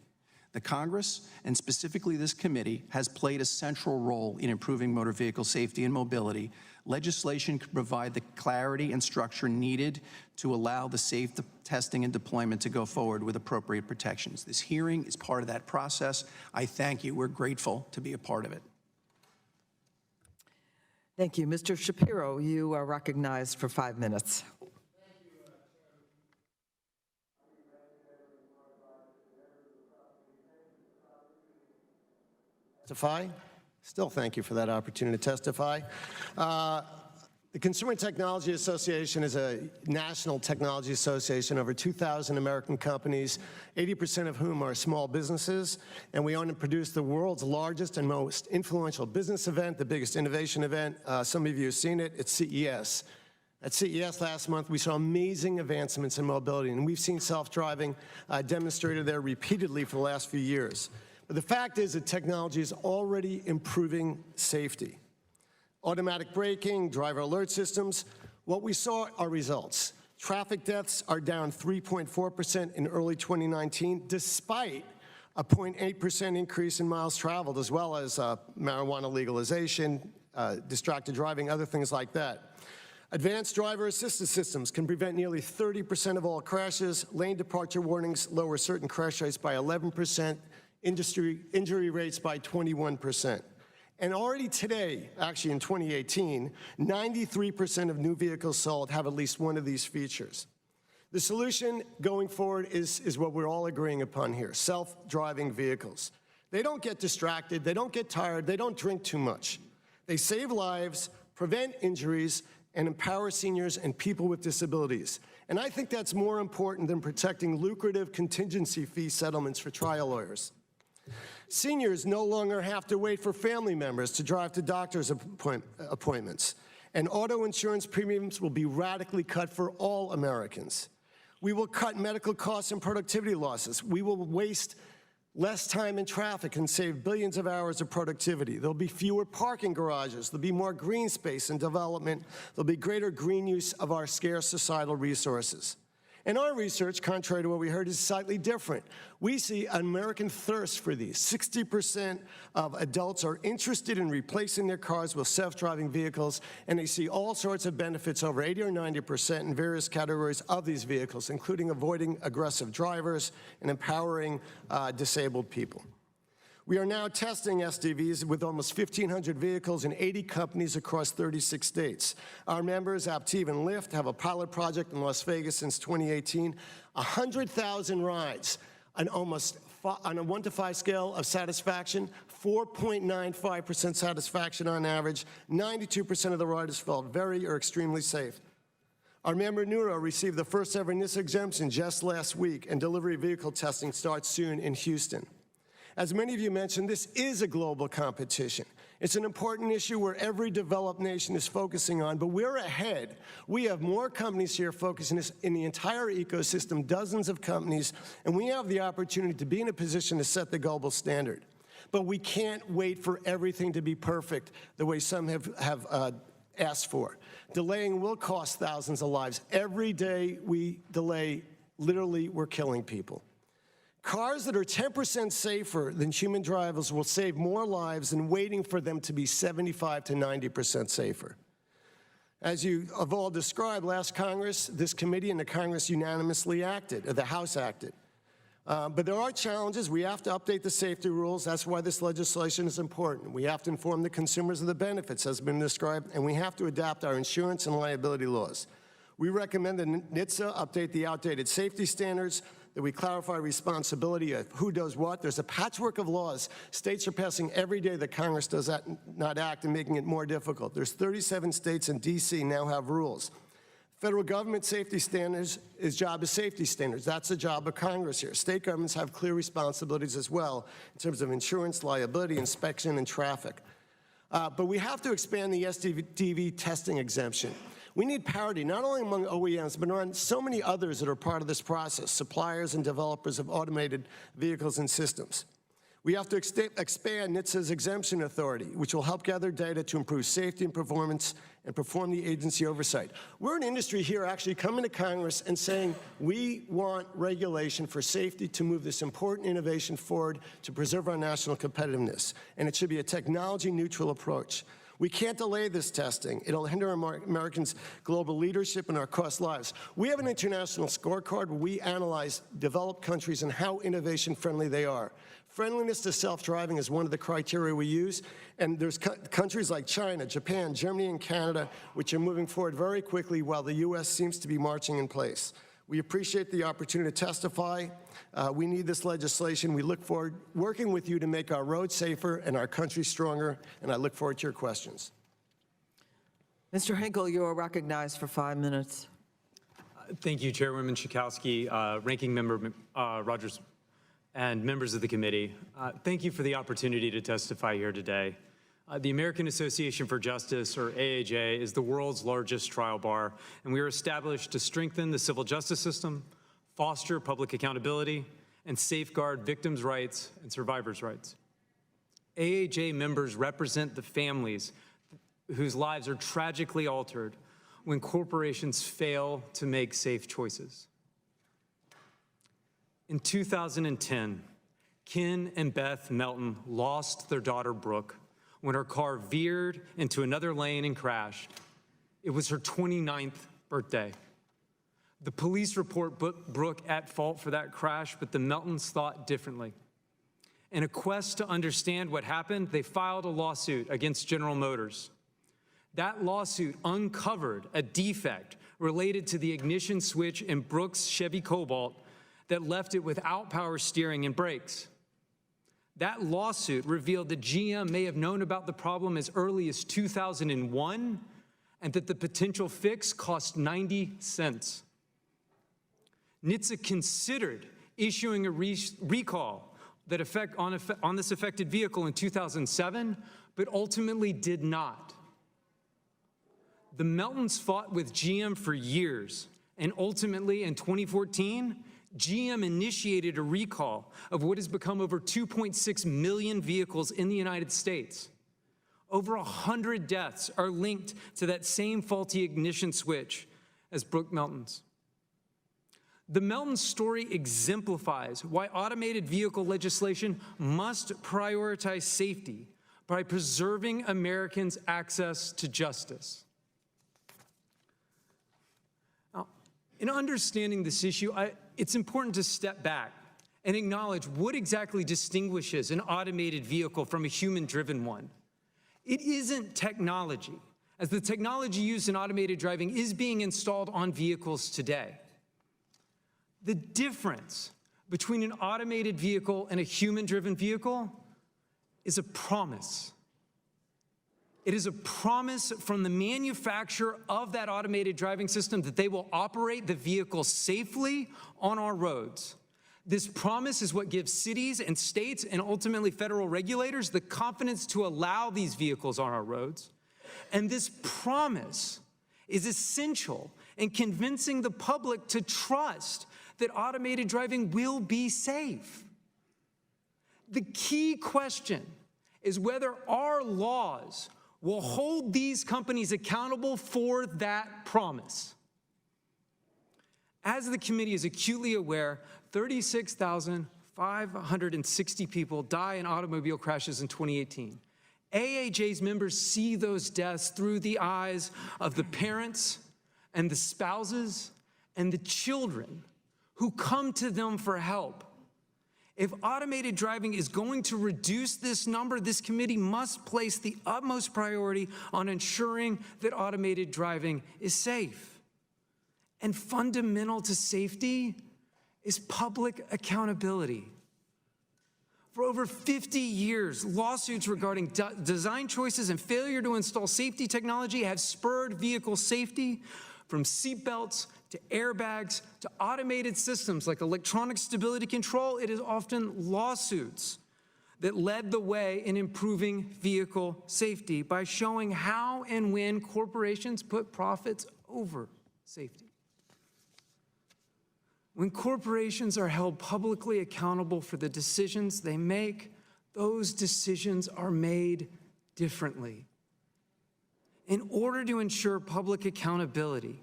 The Congress, and specifically this committee, has played a central role in improving motor vehicle safety and mobility. Legislation could provide the clarity and structure needed to allow the safe testing and deployment to go forward with appropriate protections. This hearing is part of that process. I thank you. We're grateful to be a part of it. Thank you. Mr. Shapiro, you are recognized for 5 minutes. Testify. Still thank you for that opportunity to testify. The Consumer Technology Association is a national technology association, over 2,000 American companies, 80% of whom are small businesses, and we own and produce the world's largest and most influential business event, the biggest innovation event. Some of you have seen it. It's CES. At CES last month, we saw amazing advancements in mobility, and we've seen self-driving demonstrated there repeatedly for the last few years. But the fact is that technology is already improving safety. automatic braking, driver alert systems. What we saw are results. Traffic deaths are down 3.4% in early 2019, despite a 0.8% increase in miles traveled, as well as marijuana legalization, distracted driving, other things like that. Advanced driver assistance systems can prevent nearly 30% of all crashes. Lane departure warnings lower certain crash rates by 11%, injury rates by 21%. And already today, actually in 2018, 93% of new vehicles sold have at least one of these features. The solution going forward is what we're all agreeing upon here, self-driving vehicles. They don't get distracted, they don't get tired, they don't drink too much. They save lives, prevent injuries, and empower seniors and people with disabilities. And I think that's more important than protecting lucrative contingency fee settlements for trial lawyers. Seniors no longer have to wait for family members to drive to doctor's appointments, and auto insurance premiums will be radically cut for all Americans. We will cut medical costs and productivity losses. We will waste less time in traffic and save billions of hours of productivity. There'll be fewer parking garages. There'll be more green space and development. There'll be greater green use of our scarce societal resources. And our research, contrary to what we heard, is slightly different. We see an American thirst for these. 60% of adults are interested in replacing their cars with self-driving vehicles, and they see all sorts of benefits, over 80 or 90% in various categories of these vehicles, including avoiding aggressive drivers and empowering disabled people. We are now testing SDVs with almost 1,500 vehicles in 80 companies across 36 states. Our members, Aptiv and Lyft, have a pilot project in Las Vegas since 2018. 100,000 rides, on a 1 to 5 scale of satisfaction, 4.95% satisfaction on average. 92% of the riders felt very or extremely safe. Our member Neuro received the first ever NHTSA exemption just last week, and delivery vehicle testing starts soon in Houston. As many of you mentioned, this is a global competition. It's an important issue where every developed nation is focusing on, but we're ahead. We have more companies here focusing in the entire ecosystem, dozens of companies, and we have the opportunity to be in a position to set the global standard. But we can't wait for everything to be perfect the way some have asked for. Delaying will cost thousands of lives. Every day we delay, literally, we're killing people. Cars that are 10% safer than human drivers will save more lives than waiting for them to be 75 to 90% safer. As you have all described, last Congress, this committee and the Congress unanimously acted, or the House acted. But there are challenges. We have to update the safety rules. That's why this legislation is important. We have to inform the consumers of the benefits, as has been described, and we have to adapt our insurance and liability laws. We recommend that NHTSA update the outdated safety standards, that we clarify responsibility of who does what. There's a patchwork of laws states are passing every day that Congress does not act, and making it more difficult. There's 37 states and D.C. now have rules. Federal government safety standards, its job is safety standards. That's the job of Congress here. State governments have clear responsibilities as well in terms of insurance, liability, inspection, and traffic. But we have to expand the SDV testing exemption. We need parity, not only among OEMs, but on so many others that are part of this process, suppliers and developers of automated vehicles and systems. We have to expand NHTSA's exemption authority, which will help gather data to improve safety and performance and perform the agency oversight. We're an industry here actually coming to Congress and saying we want regulation for safety to move this important innovation forward to preserve our national competitiveness, and it should be a technology-neutral approach. We can't delay this testing. It'll hinder Americans' global leadership and our cost lives. We have an international scorecard where we analyze developed countries and how innovation-friendly they are. Friendliness to self-driving is one of the criteria we use, and there's countries like China, Japan, Germany, and Canada, which are moving forward very quickly while the U.S. seems to be marching in place. We appreciate the opportunity to testify. We need this legislation. We look forward working with you to make our roads safer and our country stronger, and I look forward to your questions. Mr. Hinkle, you are recognized for 5 minutes. Thank you, Chairwoman Schakowsky, Ranking Member Rogers, and members of the committee. Thank you for the opportunity to testify here today. The American Association for Justice, or AAJ, is the world's largest trial bar, and we are established to strengthen the civil justice system, foster public accountability, and safeguard victims' rights and survivors' rights. AAJ members represent the families whose lives are tragically altered when corporations fail to make safe choices. In 2010, Ken and Beth Melton lost their daughter, Brooke, when her car veered into another lane and crashed. It was her 29th birthday. The police report put Brooke at fault for that crash, but the Meltons thought differently. In a quest to understand what happened, they filed a lawsuit against General Motors. That lawsuit uncovered a defect related to the ignition switch in Brooke's Chevy Cobalt that left it without power steering and brakes. That lawsuit revealed that GM may have known about the problem as early as 2001 and that the potential fix cost 90 cents. NHTSA considered issuing a recall that on this affected vehicle in 2007, but ultimately did not. The Meltons fought with GM for years, and ultimately in 2014, GM initiated a recall of what has become over 2.6 million vehicles in the United States. Over 100 deaths are linked to that same faulty ignition switch as Brooke Melton's. The Melton story exemplifies why automated vehicle legislation must prioritize safety by preserving Americans' access to justice. Now, in understanding this issue, it's important to step back and acknowledge what exactly distinguishes an automated vehicle from a human-driven one. It isn't technology, as the technology used in automated driving is being installed on vehicles today. The difference between an automated vehicle and a human-driven vehicle is a promise. It is a promise from the manufacturer of that automated driving system that they will operate the vehicle safely on our roads. This promise is what gives cities and states and ultimately federal regulators the confidence to allow these vehicles on our roads. And this promise is essential in convincing the public to trust that automated driving will be safe. The key question is whether our laws will hold these companies accountable for that promise. As the committee is acutely aware, 36,560 people die in automobile crashes in 2018. AAJ's members see those deaths through the eyes of the parents and the spouses and the children who come to them for help. If automated driving is going to reduce this number, this committee must place the utmost priority on ensuring that automated driving is safe. And fundamental to safety is public accountability. For over 50 years, lawsuits regarding design choices and failure to install safety technology have spurred vehicle safety, from seatbelts to airbags to automated systems like electronic stability control. It is often lawsuits that led the way in improving vehicle safety by showing how and when corporations put profits over safety. When corporations are held publicly accountable for the decisions they make, those decisions are made differently. In order to ensure public accountability,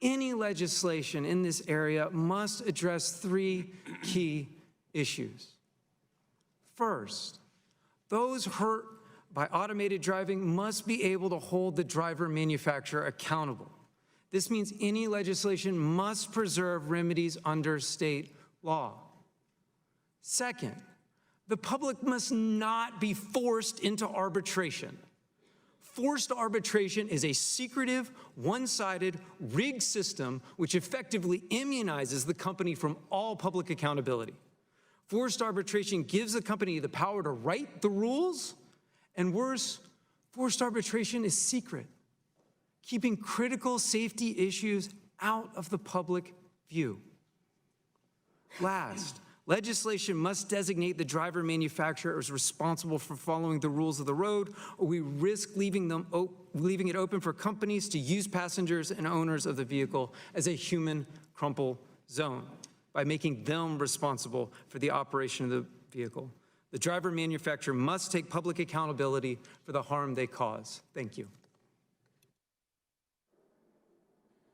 any legislation in this area must address three key issues. First, those hurt by automated driving must be able to hold the driver manufacturer accountable. This means any legislation must preserve remedies under state law. Second, the public must not be forced into arbitration. Forced arbitration is a secretive, one-sided, rigged system which effectively immunizes the company from all public accountability. Forced arbitration gives the company the power to write the rules, and worse, forced arbitration is secret, keeping critical safety issues out of the public view. Last, legislation must designate the driver manufacturer as responsible for following the rules of the road, or we risk leaving it open for companies to use passengers and owners of the vehicle as a human crumple zone by making them responsible for the operation of the vehicle. The driver manufacturer must take public accountability for the harm they cause. Thank you.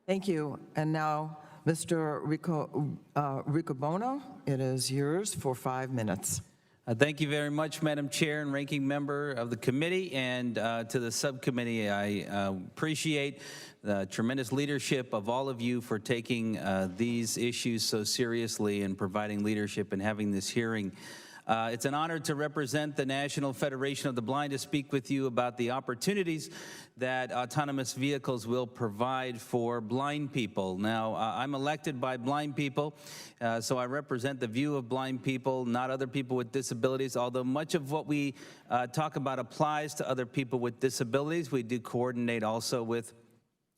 Thank you. And now, Mr. Riccobono, it is yours for 5 minutes. Thank you very much, Madam Chair and Ranking Member of the committee, and to the subcommittee. I appreciate the tremendous leadership of all of you for taking these issues so seriously and providing leadership and having this hearing. It's an honor to represent the National Federation of the Blind to speak with you about the opportunities that autonomous vehicles will provide for blind people. Now, I'm elected by blind people, so I represent the view of blind people, not other people with disabilities, although much of what we talk about applies to other people with disabilities. We do coordinate also with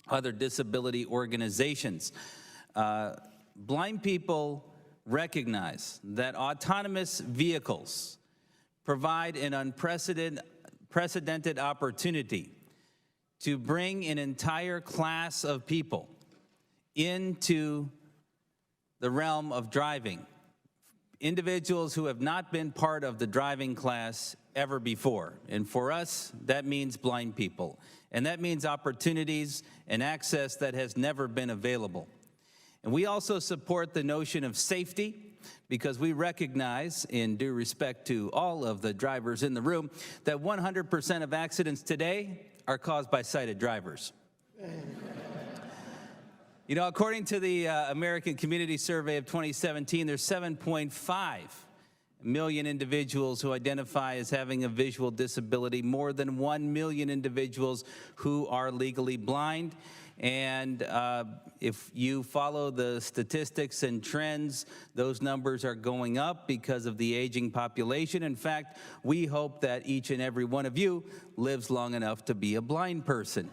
other disability organizations. Blind people recognize that autonomous vehicles provide an unprecedented opportunity to bring an entire class of people into the realm of driving, individuals who have not been part of the driving class ever before. And for us, that means blind people. And that means opportunities and access that has never been available. And we also support the notion of safety because we recognize, in due respect to all of the drivers in the room, that 100% of accidents today are caused by sighted drivers. You know, according to the American Community Survey of 2017, there's 7.5 million individuals who identify as having a visual disability, more than 1 million individuals who are legally blind. And if you follow the statistics and trends, those numbers are going up because of the aging population. In fact, we hope that each and every one of you lives long enough to be a blind person.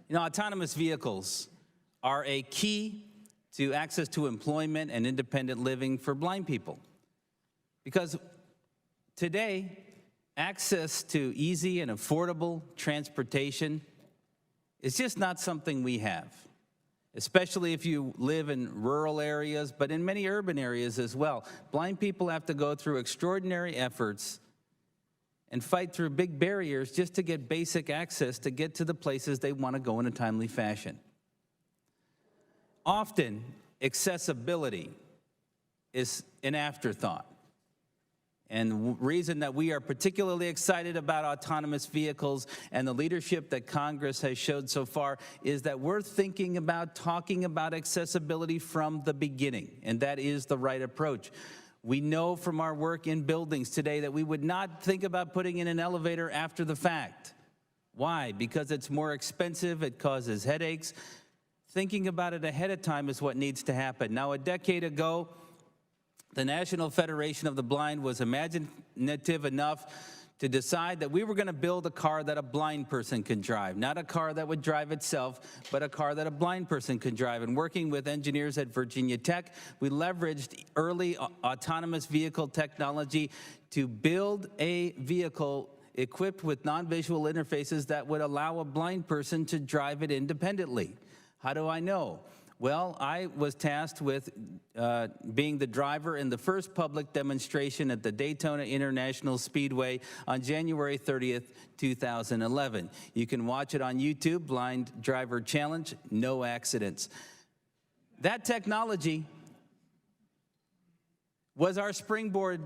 You know, autonomous vehicles are a key to access to employment and independent living for blind people. Because today, access to easy and affordable transportation is just not something we have, especially if you live in rural areas, but in many urban areas as well. Blind people have to go through extraordinary efforts and fight through big barriers just to get basic access to get to the places they want to go in a timely fashion. Often, accessibility is an afterthought. And the reason that we are particularly excited about autonomous vehicles and the leadership that Congress has showed so far is that we're thinking about talking about accessibility from the beginning, and that is the right approach. We know from our work in buildings today that we would not think about putting in an elevator after the fact. Why? Because it's more expensive, it causes headaches. Thinking about it ahead of time is what needs to happen. Now, a decade ago, the National Federation of the Blind was imaginative enough to decide that we were going to build a car that a blind person can drive, not a car that would drive itself, but a car that a blind person can drive. And working with engineers at Virginia Tech, we leveraged early autonomous vehicle technology to build a vehicle equipped with non-visual interfaces that would allow a blind person to drive it independently. How do I know? Well, I was tasked with being the driver in the first public demonstration at the Daytona International Speedway on January 30th, 2011. You can watch it on YouTube, Blind Driver Challenge, no accidents. That technology was our springboard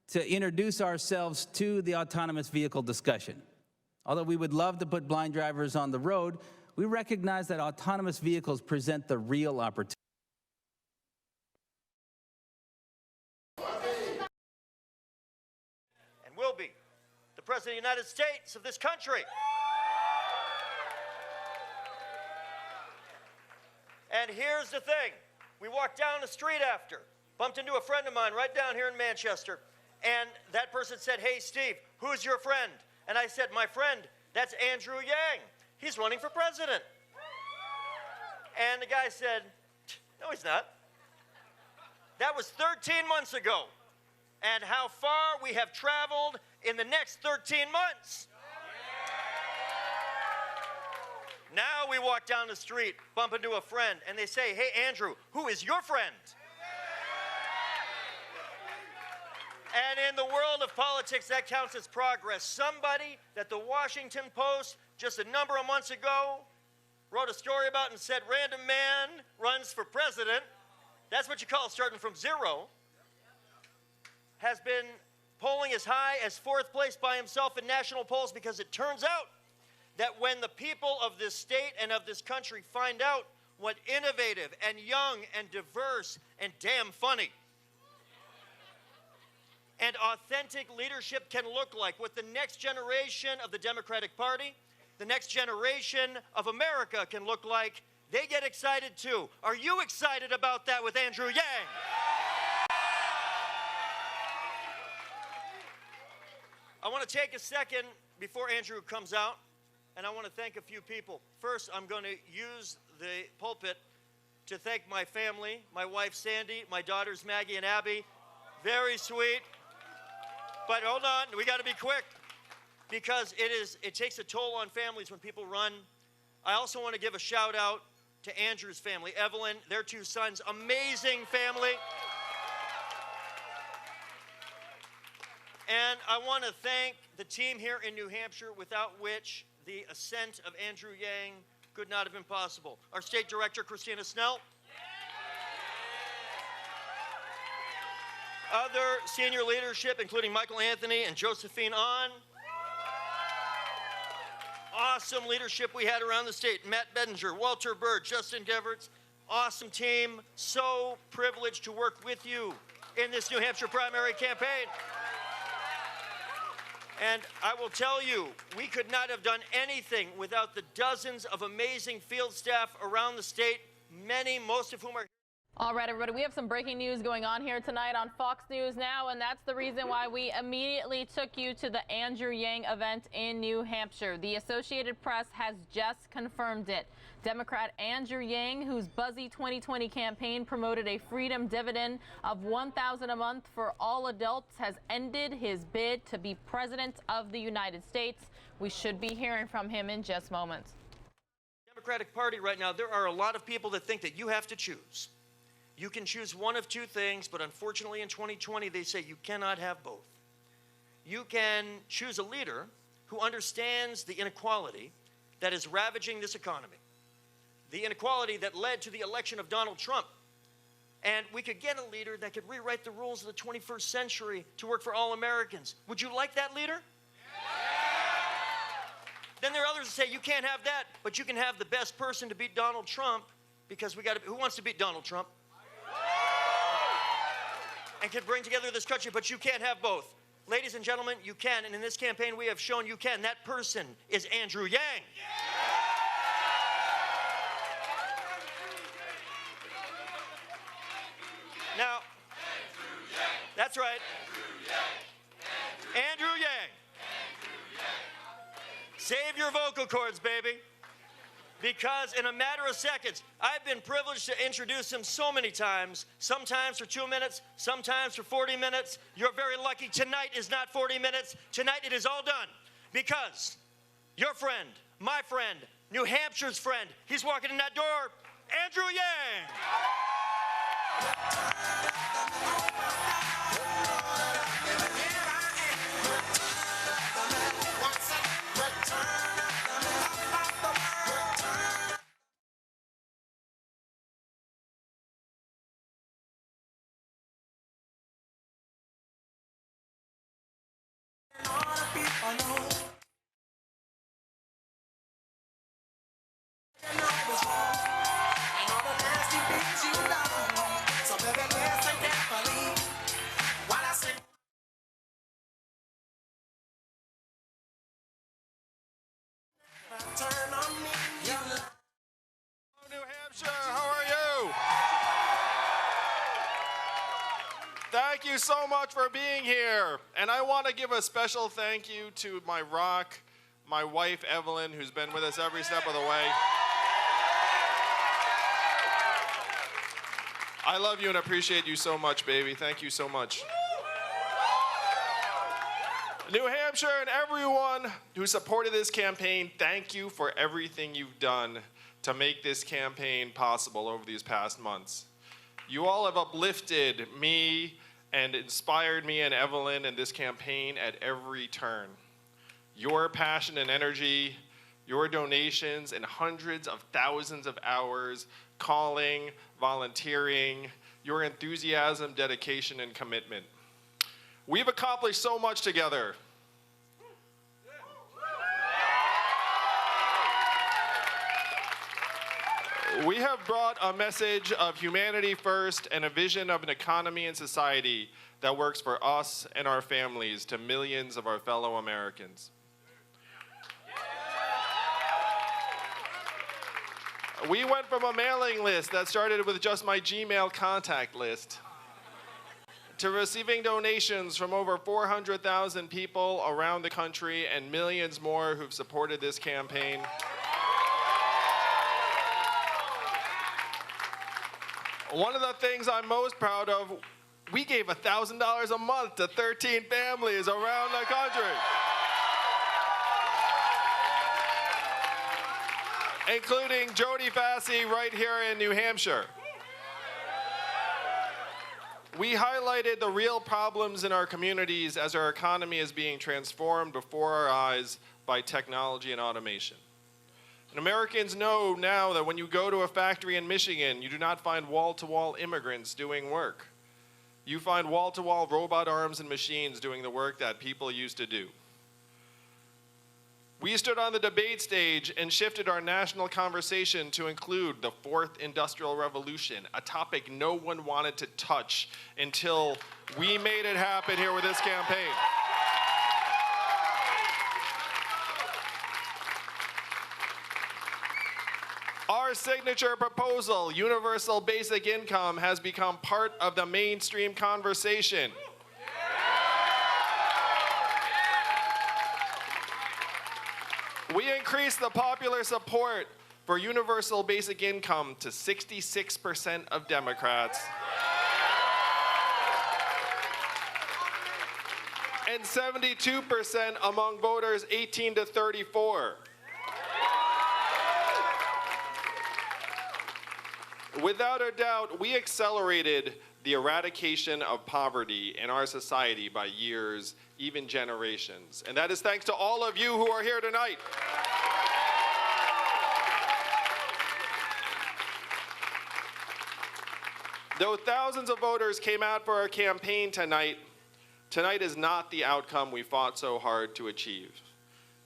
to introduce ourselves to the autonomous vehicle discussion. Although we would love to put blind drivers on the road, we recognize that autonomous vehicles present the real opportunity. And will be the President of the United States of this country. And here's the thing. We walked down the street after, bumped into a friend of mine right down here in Manchester, and that person said, "Hey, Steve, who's your friend?" And I said, "My friend, that's Andrew Yang. He's running for president." And the guy said, "No, he's not." That was 13 months ago. And how far we have traveled in the next 13 months. Now we walk down the street, bump into a friend, and they say, "Hey, Andrew, who is your friend?" And in the world of politics, that counts as progress. Somebody that the Washington Post, just a number of months ago, wrote a story about and said, random man runs for president. That's what you call starting from zero. Has been polling as high as 4th place by himself in national polls, because it turns out that when the people of this state and of this country find out what innovative and young and diverse and damn funny and authentic leadership can look like, what the next generation of the Democratic Party, the next generation of America can look like, they get excited too. Are you excited about that with Andrew Yang? I want to take a second before Andrew comes out, and I want to thank a few people. First, I'm going to use the pulpit to thank my family, my wife Sandy, my daughters Maggie and Abby. Very sweet. But hold on, we got to be quick, because it takes a toll on families when people run. I also want to give a shout out to Andrew's family, Evelyn, their 2 sons, amazing family. And I want to thank the team here in New Hampshire, without which the ascent of Andrew Yang could not have been possible. Our state director, Christina Snell. Other senior leadership, including Michael Anthony and Josephine Ahn. Awesome leadership we had around the state. Matt Bedinger, Walter Bird, Justin Deverts. Awesome team. So privileged to work with you in this New Hampshire primary campaign. And I will tell you, we could not have done anything without the dozens of amazing field staff around the state, most of whom are. All right, everybody, we have some breaking news going on here tonight on Fox News Now, and that's the reason why we immediately took you to the Andrew Yang event in New Hampshire. The Associated Press has just confirmed it. Democrat Andrew Yang, whose buzzy 2020 campaign promoted a freedom dividend of $1,000 a month for all adults, has ended his bid to be president of the United States. We should be hearing from him in just moments. Democratic Party right now, there are a lot of people that think that you have to choose. You can choose one of 2 things, but unfortunately in 2020 they say you cannot have both. You can choose a leader who understands the inequality that is ravaging this economy, the inequality that led to the election of Donald Trump. And we could get a leader that could rewrite the rules of the 21st century to work for all Americans. Would you like that leader? Then there are others that say you can't have that, but you can have the best person to beat Donald Trump, because who wants to beat Donald Trump? And can bring together this country, but you can't have both. Ladies and gentlemen, you can, and in this campaign we have shown you can. That person is Andrew Yang. Now, that's right. Andrew Yang. Save your vocal cords, baby. Because in a matter of seconds, I've been privileged to introduce him so many times, sometimes for 2 minutes, sometimes for 40 minutes. You're very lucky. Tonight is not 40 minutes. Tonight it is all done. Because your friend, my friend, New Hampshire's friend, he's walking in that door, Andrew Yang. Thank you so much for being here. And I want to give a special thank you to my rock, my wife, Evelyn, who's been with us every step of the way. I love you and appreciate you so much, baby. Thank you so much. New Hampshire and everyone who supported this campaign, thank you for everything you've done to make this campaign possible over these past months. You all have uplifted me and inspired me and Evelyn in this campaign at every turn. Your passion and energy, your donations and hundreds of thousands of hours calling, volunteering, your enthusiasm, dedication, and commitment. We've accomplished so much together. We have brought a message of humanity first and a vision of an economy and society that works for us and our families to millions of our fellow Americans. We went from a mailing list that started with just my Gmail contact list to receiving donations from over 400,000 people around the country and millions more who've supported this campaign. One of the things I'm most proud of, we gave $1,000 a month to 13 families around the country, including Jody Fassey right here in New Hampshire. We highlighted the real problems in our communities as our economy is being transformed before our eyes by technology and automation. And Americans know now that when you go to a factory in Michigan, you do not find wall-to-wall immigrants doing work. You find wall-to-wall robot arms and machines doing the work that people used to do. We stood on the debate stage and shifted our national conversation to include the fourth industrial revolution, a topic no one wanted to touch until we made it happen here with this campaign. Our signature proposal, universal basic income, has become part of the mainstream conversation. We increased the popular support for universal basic income to 66% of Democrats and 72% among voters 18 to 34. Without a doubt, we accelerated the eradication of poverty in our society by years, even generations. And that is thanks to all of you who are here tonight. Though thousands of voters came out for our campaign tonight, tonight is not the outcome we fought so hard to achieve.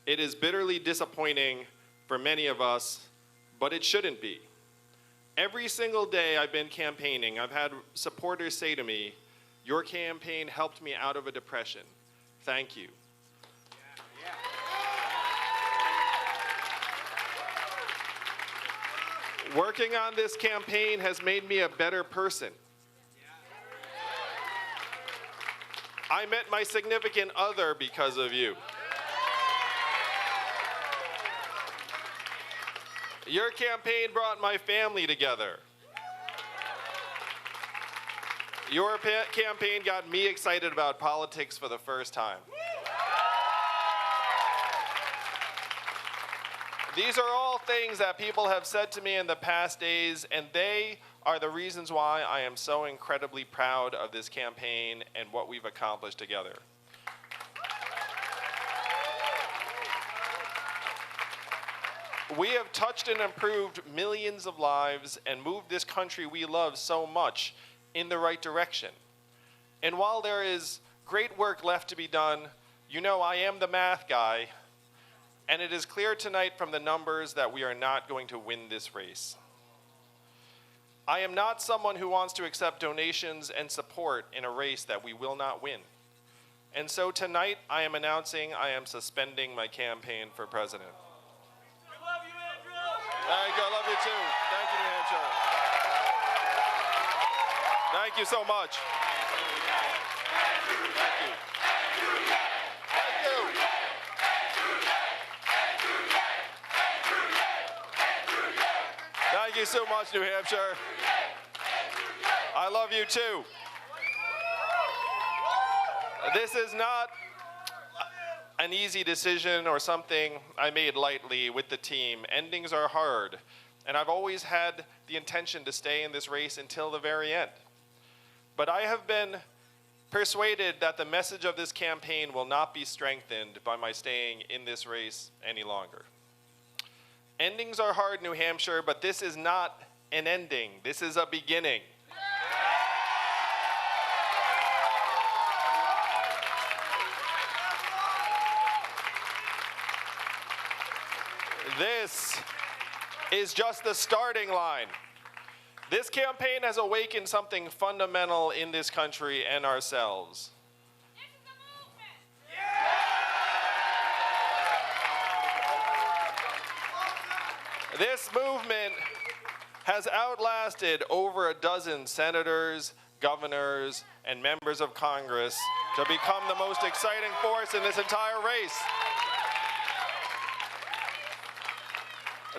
It is bitterly disappointing for many of us, but it shouldn't be. Every single day I've been campaigning, I've had supporters say to me, "Your campaign helped me out of a depression. Thank you." Working on this campaign has made me a better person. I met my significant other because of you. Your campaign brought my family together. Your campaign got me excited about politics for the first time. These are all things that people have said to me in the past days, and they are the reasons why I am so incredibly proud of this campaign and what we've accomplished together. We have touched and improved millions of lives and moved this country we love so much in the right direction. And while there is great work left to be done, you know I am the math guy, and it is clear tonight from the numbers that we are not going to win this race. I am not someone who wants to accept donations and support in a race that we will not win. And so tonight I am announcing I am suspending my campaign for president. Thank you. I love you too. Thank you, New Hampshire. Thank you so much. Thank you. Thank you so much, New Hampshire. I love you too. This is not an easy decision or something I made lightly with the team. Endings are hard, and I've always had the intention to stay in this race until the very end. But I have been persuaded that the message of this campaign will not be strengthened by my staying in this race any longer. Endings are hard, New Hampshire, but this is not an ending. This is a beginning. This is just the starting line. This campaign has awakened something fundamental in this country and ourselves. This movement has outlasted over a dozen senators, governors, and members of Congress to become the most exciting force in this entire race.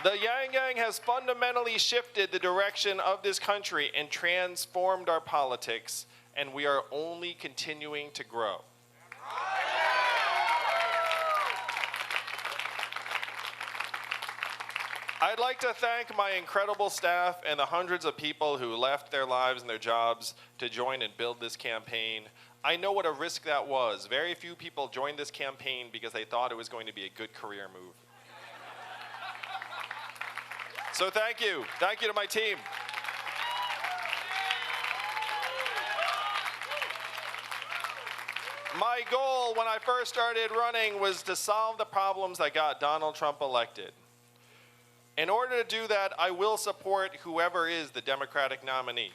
The Yang Gang has fundamentally shifted the direction of this country and transformed our politics, and we are only continuing to grow. I'd like to thank my incredible staff and the hundreds of people who left their lives and their jobs to join and build this campaign. I know what a risk that was. Very few people joined this campaign because they thought it was going to be a good career move. So thank you. Thank you to my team. My goal when I first started running was to solve the problems that got Donald Trump elected. In order to do that, I will support whoever is the Democratic nominee.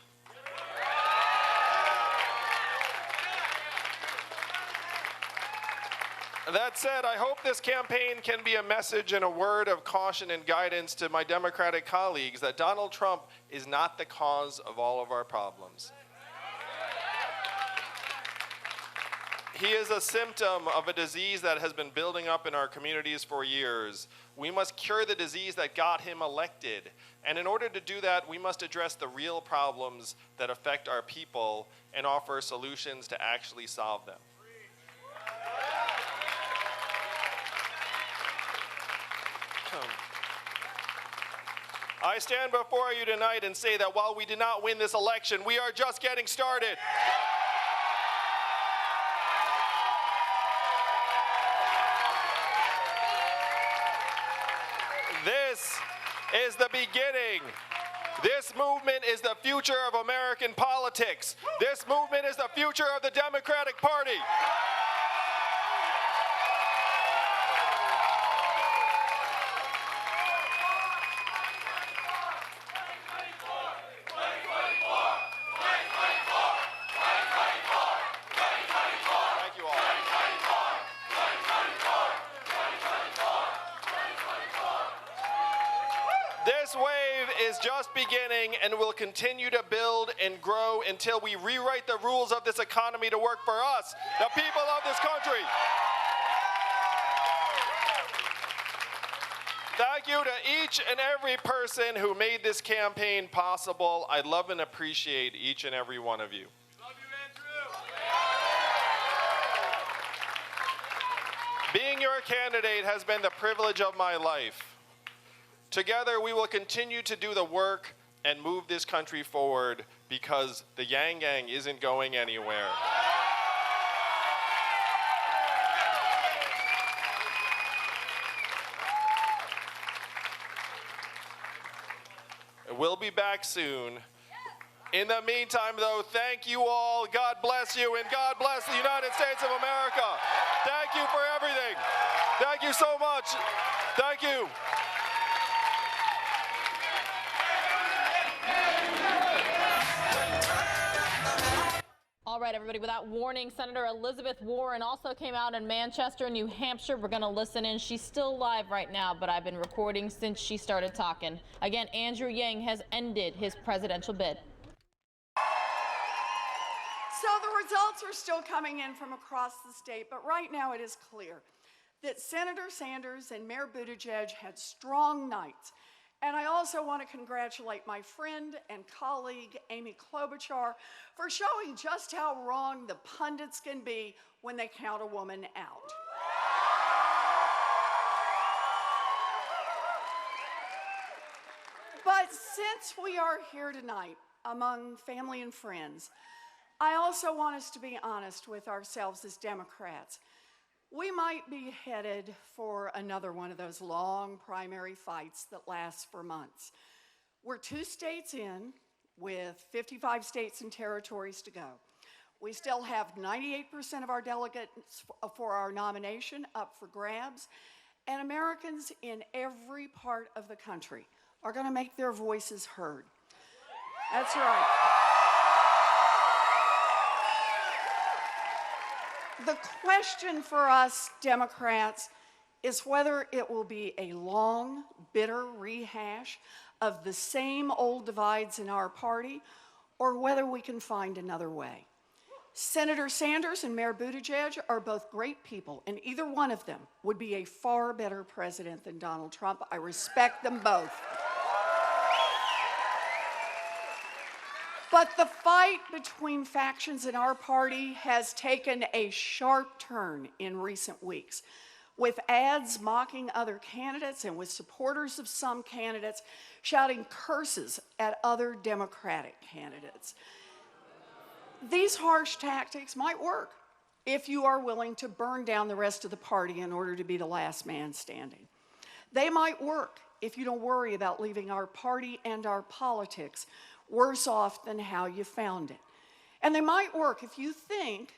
That said, I hope this campaign can be a message and a word of caution and guidance to my Democratic colleagues that Donald Trump is not the cause of all of our problems. He is a symptom of a disease that has been building up in our communities for years. We must cure the disease that got him elected. And in order to do that, we must address the real problems that affect our people and offer solutions to actually solve them. I stand before you tonight and say that while we did not win this election, we are just getting started. This is the beginning. This movement is the future of American politics. This movement is the future of the Democratic Party. This wave is just beginning and will continue to build and grow until we rewrite the rules of this economy to work for us, the people of this country. Thank you to each and every person who made this campaign possible. I love and appreciate each and every one of you. Love you, Andrew. Being your candidate has been the privilege of my life. Together, we will continue to do the work and move this country forward because the Yang Gang isn't going anywhere. We'll be back soon. In the meantime, though, thank you all. God bless you, and God bless the United States of America. Thank you for everything. Thank you so much. Thank you. All right, everybody, without warning, Senator Elizabeth Warren also came out in Manchester, New Hampshire. We're going to listen in. She's still live right now, but I've been recording since she started talking. Again, Andrew Yang has ended his presidential bid. So the results are still coming in from across the state, but right now it is clear that Senator Sanders and Mayor Buttigieg had strong nights. And I also want to congratulate my friend and colleague, Amy Klobuchar, for showing just how wrong the pundits can be when they count a woman out. But since we are here tonight among family and friends, I also want us to be honest with ourselves as Democrats. we might be headed for another one of those long primary fights that lasts for months. We're 2 states in, with 55 states and territories to go. We still have 98% of our delegates for our nomination up for grabs, and Americans in every part of the country are going to make their voices heard. That's right. The question for us Democrats is whether it will be a long, bitter rehash of the same old divides in our party, or whether we can find another way. Senator Sanders and Mayor Buttigieg are both great people, and either one of them would be a far better president than Donald Trump. I respect them both. But the fight between factions in our party has taken a sharp turn in recent weeks, with ads mocking other candidates and with supporters of some candidates shouting curses at other Democratic candidates. These harsh tactics might work if you are willing to burn down the rest of the party in order to be the last man standing. They might work if you don't worry about leaving our party and our politics worse off than how you found it. And they might work if you think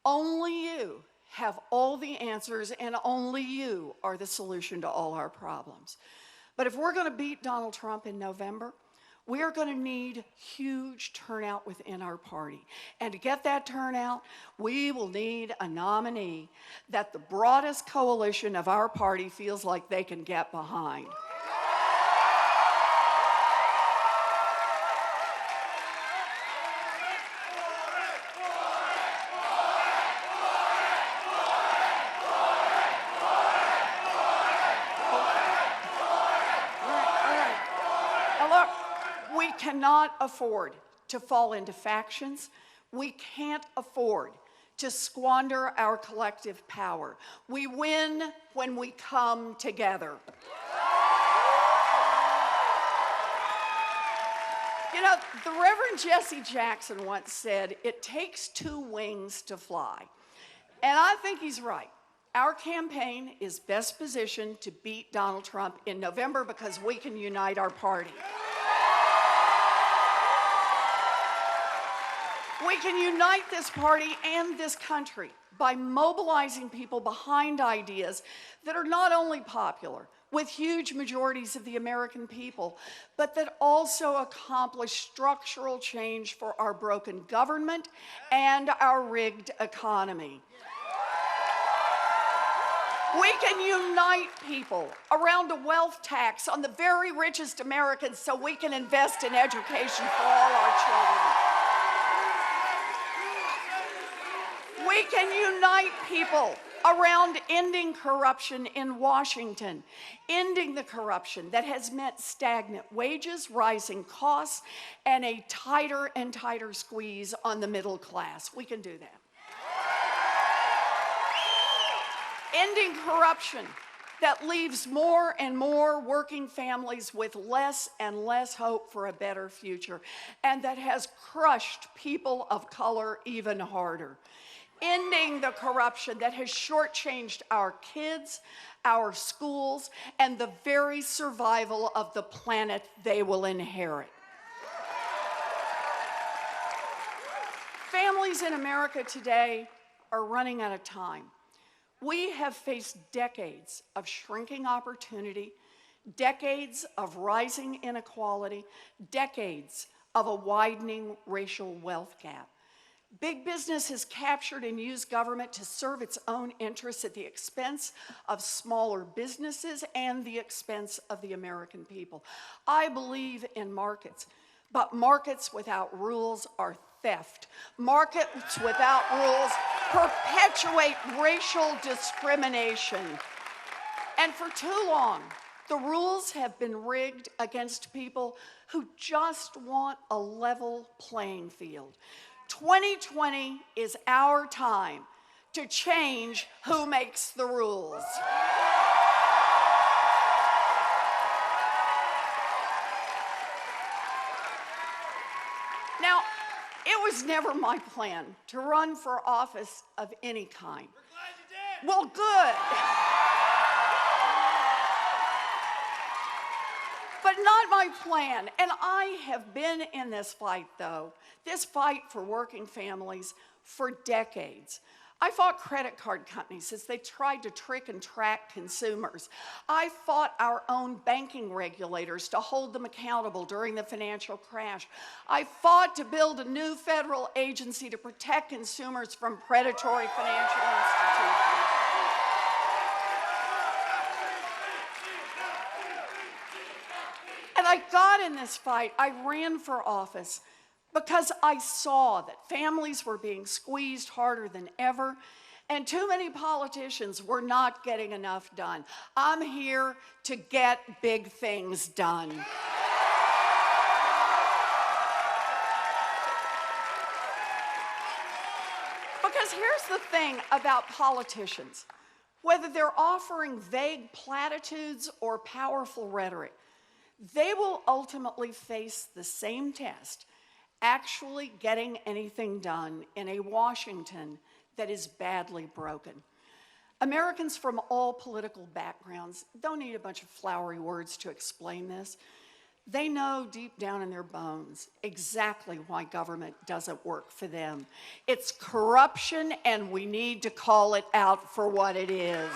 only you have all the answers and only you are the solution to all our problems. But if we're going to beat Donald Trump in November, we are going to need huge turnout within our party. And to get that turnout, we will need a nominee that the broadest coalition of our party feels like they can get behind. Cannot afford to fall into factions. We can't afford to squander our collective power. We win when we come together. You know, the Reverend Jesse Jackson once said, "It takes 2 wings to fly." And I think he's right. Our campaign is best positioned to beat Donald Trump in November because we can unite our party. We can unite this party and this country by mobilizing people behind ideas that are not only popular with huge majorities of the American people, but that also accomplish structural change for our broken government and our rigged economy. We can unite people around a wealth tax on the very richest Americans so we can invest in education for all our children. We can unite people around ending corruption in Washington, ending the corruption that has meant stagnant wages, rising costs, and a tighter and tighter squeeze on the middle class. We can do that. Ending corruption that leaves more and more working families with less and less hope for a better future, and that has crushed people of color even harder. Ending the corruption that has shortchanged our kids, our schools, and the very survival of the planet they will inherit. Families in America today are running out of time. We have faced decades of shrinking opportunity, decades of rising inequality, decades of a widening racial wealth gap. Big business has captured and used government to serve its own interests at the expense of smaller businesses and the expense of the American people. I believe in markets, but markets without rules are theft. Markets without rules perpetuate racial discrimination. And for too long, the rules have been rigged against people who just want a level playing field. 2020 is our time to change who makes the rules. Now, it was never my plan to run for office of any kind. Well, good. But not my plan. And I have been in this fight, though, this fight for working families for decades. I fought credit card companies as they tried to trick and track consumers. I fought our own banking regulators to hold them accountable during the financial crash. I fought to build a new federal agency to protect consumers from predatory financial institutions. And I got in this fight. I ran for office because I saw that families were being squeezed harder than ever, and too many politicians were not getting enough done. I'm here to get big things done. Because here's the thing about politicians. Whether they're offering vague platitudes or powerful rhetoric, they will ultimately face the same test, actually getting anything done in a Washington that is badly broken. Americans from all political backgrounds don't need a bunch of flowery words to explain this. They know deep down in their bones exactly why government doesn't work for them. It's corruption, and we need to call it out for what it is.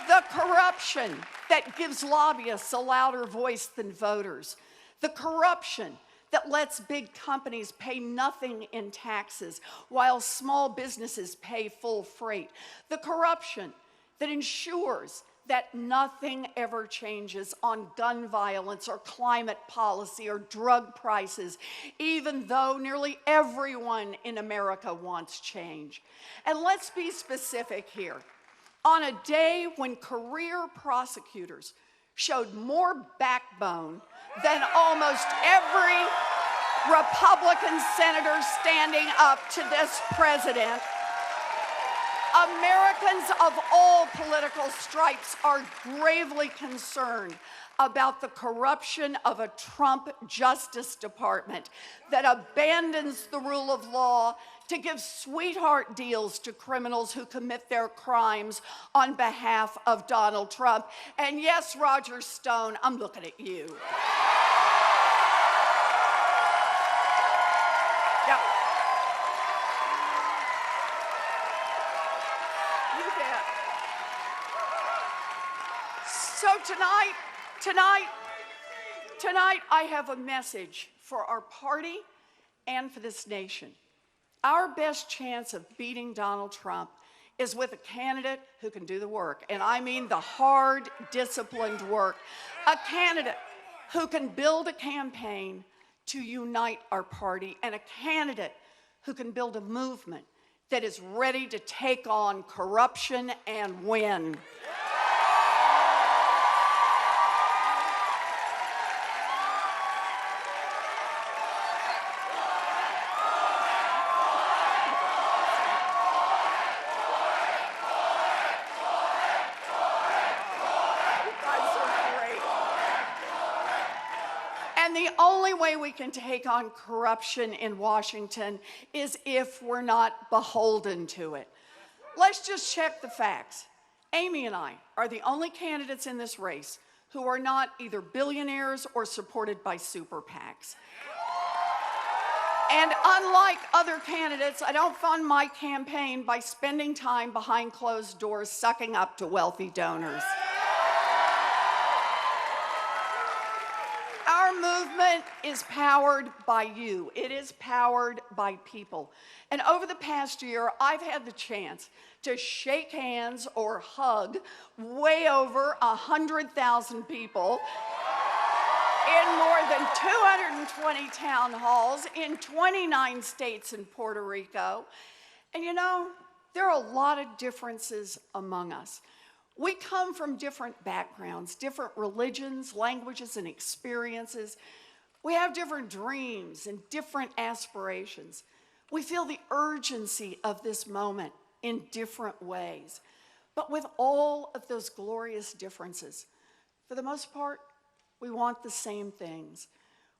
The corruption that gives lobbyists a louder voice than voters. The corruption that lets big companies pay nothing in taxes while small businesses pay full freight. The corruption that ensures that nothing ever changes on gun violence or climate policy or drug prices, even though nearly everyone in America wants change. And let's be specific here. On a day when career prosecutors showed more backbone than almost every Republican senator standing up to this president, Americans of all political stripes are gravely concerned about the corruption of a Trump Justice Department that abandons the rule of law to give sweetheart deals to criminals who commit their crimes on behalf of Donald Trump. And yes, Roger Stone, I'm looking at you. Yep. You bet. So tonight I have a message for our party and for this nation. Our best chance of beating Donald Trump is with a candidate who can do the work, and I mean the hard, disciplined work. A candidate who can build a campaign to unite our party, and a candidate who can build a movement that is ready to take on corruption and win. And the only way we can take on corruption in Washington is if we're not beholden to it. Let's just check the facts. Amy and I are the only candidates in this race who are not either billionaires or supported by super PACs. And unlike other candidates, I don't fund my campaign by spending time behind closed doors sucking up to wealthy donors. Our movement is powered by you. It is powered by people. And over the past year, I've had the chance to shake hands or hug way over 100,000 people in more than 220 town halls in 29 states and Puerto Rico. And you know, there are a lot of differences among us. We come from different backgrounds, different religions, languages, and experiences. We have different dreams and different aspirations. We feel the urgency of this moment in different ways. But with all of those glorious differences, for the most part, we want the same things.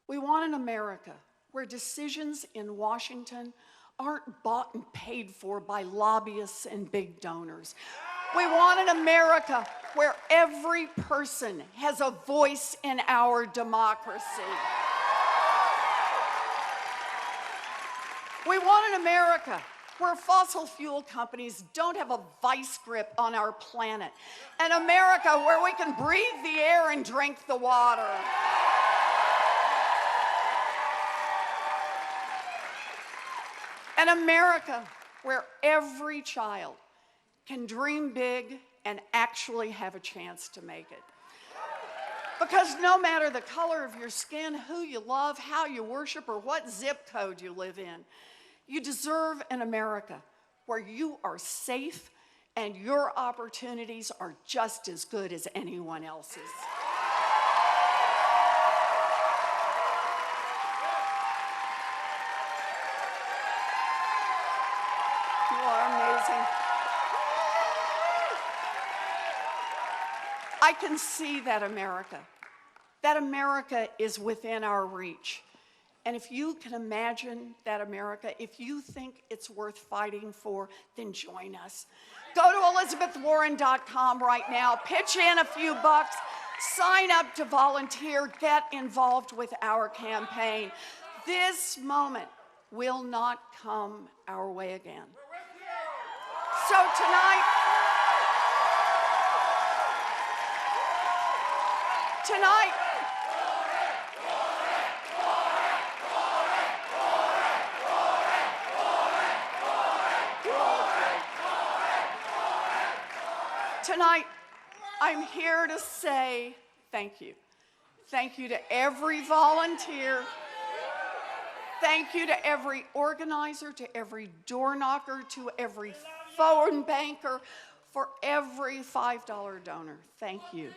We want an America where decisions in Washington aren't bought and paid for by lobbyists and big donors. We want an America where every person has a voice in our democracy. We want an America where fossil fuel companies don't have a vice grip on our planet. An America where we can breathe the air and drink the water. An America where every child can dream big and actually have a chance to make it. Because no matter the color of your skin, who you love, how you worship, or what zip code you live in, you deserve an America where you are safe and your opportunities are just as good as anyone else's. You are amazing. I can see that America. That America is within our reach. And if you can imagine that America, if you think it's worth fighting for, then join us. Go to ElizabethWarren.com right now, pitch in a few bucks, sign up to volunteer, get involved with our campaign. This moment will not come our way again. So tonight, Tonight, I'm here to say thank you. Thank you to every volunteer. Thank you to every organizer, to every door knocker, to every phone banker, for every $5 donor. Thank you.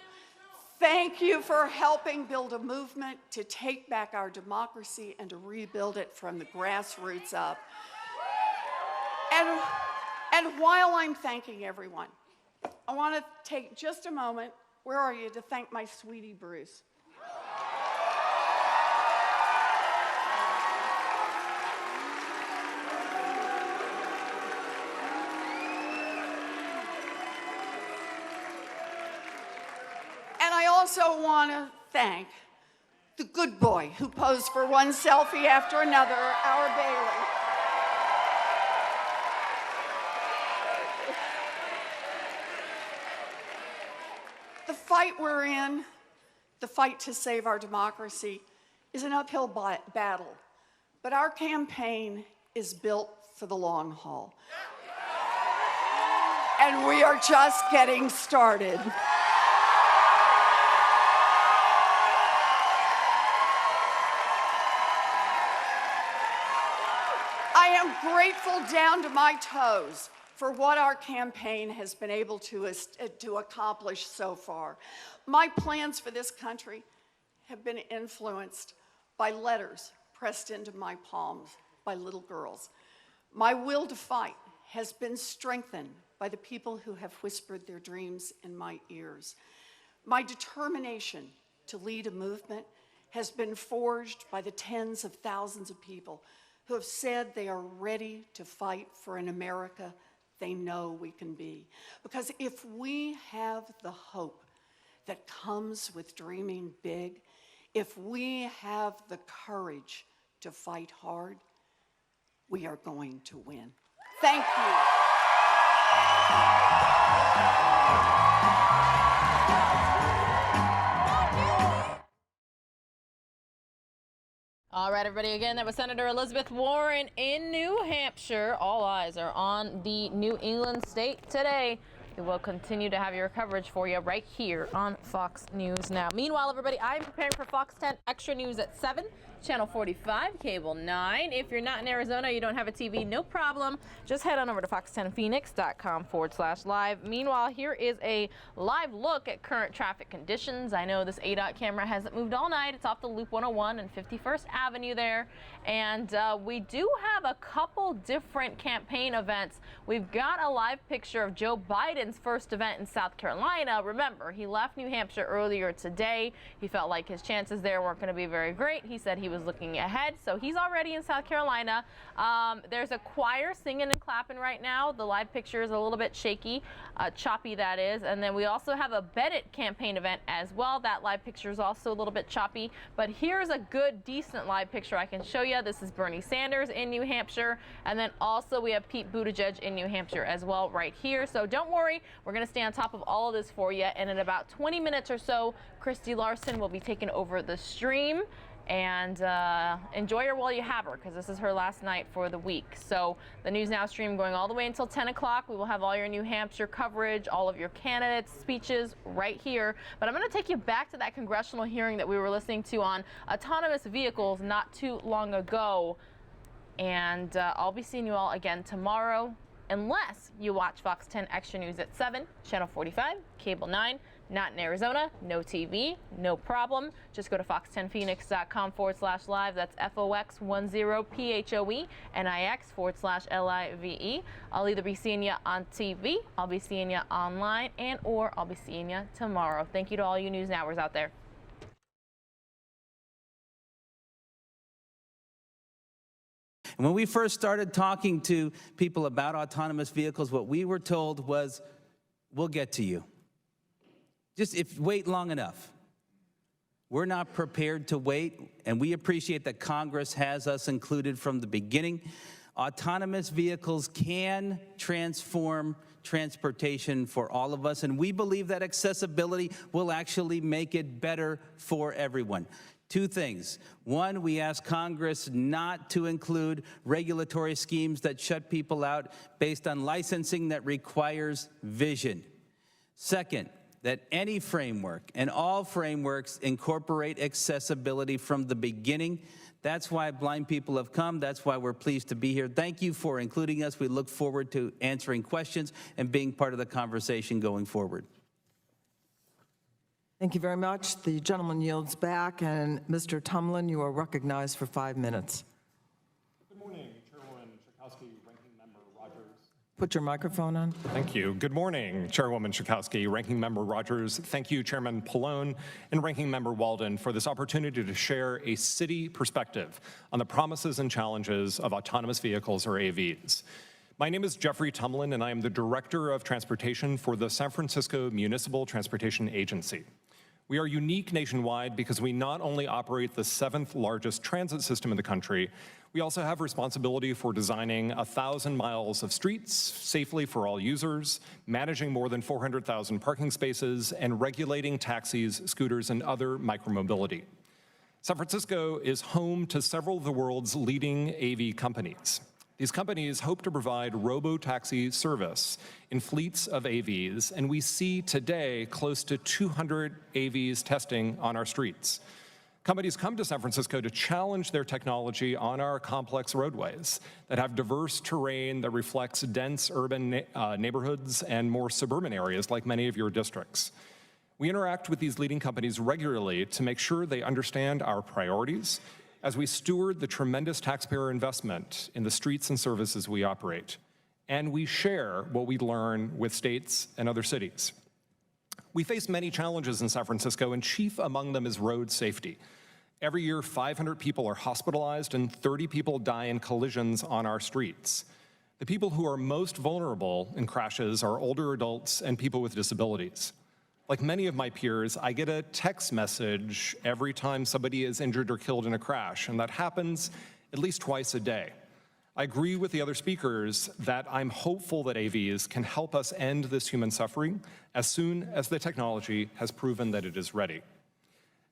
Thank you for helping build a movement to take back our democracy and to rebuild it from the grassroots up. And while I'm thanking everyone, I want to take just a moment, where are you, to thank my sweetie Bruce. And I also want to thank the good boy who posed for one selfie after another, our Bailey. The fight we're in, the fight to save our democracy, is an uphill battle, but our campaign is built for the long haul. And we are just getting started. I am grateful down to my toes for what our campaign has been able to accomplish so far. My plans for this country have been influenced by letters pressed into my palms by little girls. My will to fight has been strengthened by the people who have whispered their dreams in my ears. My determination to lead a movement has been forged by the tens of thousands of people who have said they are ready to fight for an America they know we can be. Because if we have the hope that comes with dreaming big, if we have the courage to fight hard, we are going to win. Thank you. All right, everybody, again, that was Senator Elizabeth Warren in New Hampshire. All eyes are on the New England state today. We will continue to have your coverage for you right here on Fox News Now. Meanwhile, everybody, I'm preparing for Fox 10 Extra News at 7. Channel 45, Cable 9. If you're not in Arizona, you don't have a TV, no problem. Just head on over to fox10phoenix.com/live. Meanwhile, here is a live look at current traffic conditions. I know this ADOT camera hasn't moved all night. It's off the Loop 101 and 51st Avenue there. And we do have a couple different campaign events. We've got a live picture of Joe Biden's first event in South Carolina. Remember, he left New Hampshire earlier today. He felt like his chances there weren't going to be very great. He said he he was looking ahead. So he's already in South Carolina. There's a choir singing and clapping right now. The live picture is a little bit shaky, choppy that is. And then we also have a Bet It campaign event as well. That live picture is also a little bit choppy. But here's a good, decent live picture I can show you. This is Bernie Sanders in New Hampshire. And then also we have Pete Buttigieg in New Hampshire as well right here. So don't worry, we're going to stay on top of all of this for you. And in about 20 minutes or so, Christy Larson will be taking over the stream. And enjoy her while you have her, because this is her last night for the week. So the News Now stream going all the way until 10 o'clock. We will have all your New Hampshire coverage, all of your candidates' speeches right here. But I'm going to take you back to that congressional hearing that we were listening to on autonomous vehicles not too long ago. And I'll be seeing you all again tomorrow, unless you watch Fox 10 Extra News at 7, Channel 45, Cable 9. Not in Arizona, no TV, no problem. Just go to fox10phoenix.com/live. That's FOX10PHOENIX/LIVE. I'll either be seeing you on TV, I'll be seeing you online, or I'll be seeing you tomorrow. Thank you to all you News Nowers out there. And when we first started talking to people about autonomous vehicles, what we were told was, we'll get to you. Just wait long enough. We're not prepared to wait, and we appreciate that Congress has us included from the beginning. Autonomous vehicles can transform transportation for all of us, and we believe that accessibility will actually make it better for everyone. Two things. One, we ask Congress not to include regulatory schemes that shut people out based on licensing that requires vision. Second, that any framework and all frameworks incorporate accessibility from the beginning. That's why blind people have come. That's why we're pleased to be here. Thank you for including us. We look forward to answering questions and being part of the conversation going forward. Thank you very much. The gentleman yields back, and Mr. Tumlin, you are recognized for 5 minutes. Good morning, Chairwoman Schakowsky, Ranking Member Rogers. Put your microphone on. Thank you. Good morning, Chairwoman Schakowsky, Ranking Member Rogers. Thank you, Chairman Pallone and Ranking Member Walden, for this opportunity to share a city perspective on the promises and challenges of autonomous vehicles, or AVs. My name is Jeffrey Tumlin, and I am the Director of Transportation for the San Francisco Municipal Transportation Agency. We are unique nationwide because we not only operate the 7th largest transit system in the country, we also have responsibility for designing 1,000 miles of streets safely for all users, managing more than 400,000 parking spaces, and regulating taxis, scooters, and other micromobility. San Francisco is home to several of the world's leading AV companies. These companies hope to provide robo-taxi service in fleets of AVs, and we see today close to 200 AVs testing on our streets. Companies come to San Francisco to challenge their technology on our complex roadways that have diverse terrain that reflects dense urban neighborhoods and more suburban areas like many of your districts. We interact with these leading companies regularly to make sure they understand our priorities as we steward the tremendous taxpayer investment in the streets and services we operate, and we share what we learn with states and other cities. We face many challenges in San Francisco, and chief among them is road safety. Every year, 500 people are hospitalized and 30 people die in collisions on our streets. The people who are most vulnerable in crashes are older adults and people with disabilities. Like many of my peers, I get a text message every time somebody is injured or killed in a crash, and that happens at least twice a day. I agree with the other speakers that I'm hopeful that AVs can help us end this human suffering as soon as the technology has proven that it is ready.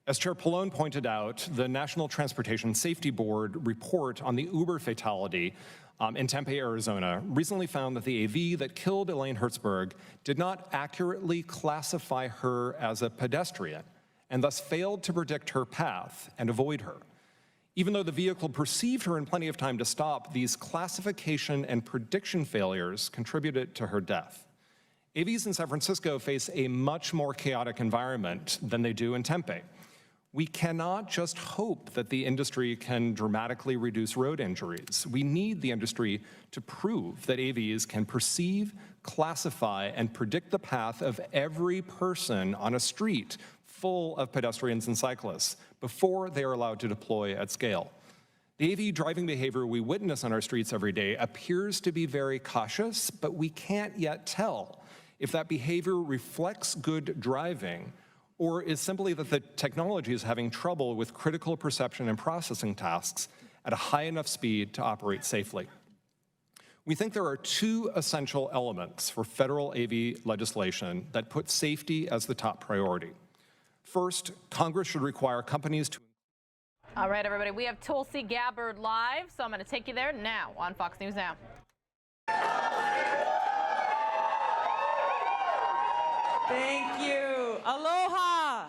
As Chair Pallone pointed out, the National Transportation Safety Board report on the Uber fatality in Tempe, Arizona, recently found that the AV that killed Elaine Hertzberg did not accurately classify her as a pedestrian, and thus failed to predict her path and avoid her. Even though the vehicle perceived her in plenty of time to stop, these classification and prediction failures contributed to her death. AVs in San Francisco face a much more chaotic environment than they do in Tempe. We cannot just hope that the industry can dramatically reduce road injuries. We need the industry to prove that AVs can perceive, classify, and predict the path of every person on a street full of pedestrians and cyclists before they are allowed to deploy at scale. The AV driving behavior we witness on our streets every day appears to be very cautious, but we can't yet tell if that behavior reflects good driving or is simply that the technology is having trouble with critical perception and processing tasks at a high enough speed to operate safely. We think there are two essential elements for federal AV legislation that put safety as the top priority. First, Congress should require companies to... All right, everybody, we have Tulsi Gabbard live, so I'm going to take you there now on Fox News Now. Thank you. Aloha.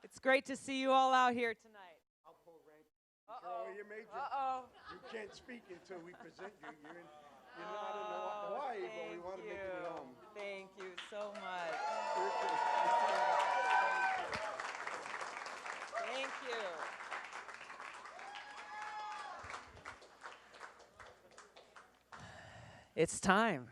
It's great to see you all out here tonight. You can't speak until we present you. You're not in Hawaii, but we want to make it at home. Thank you so much. Thank you. It's time.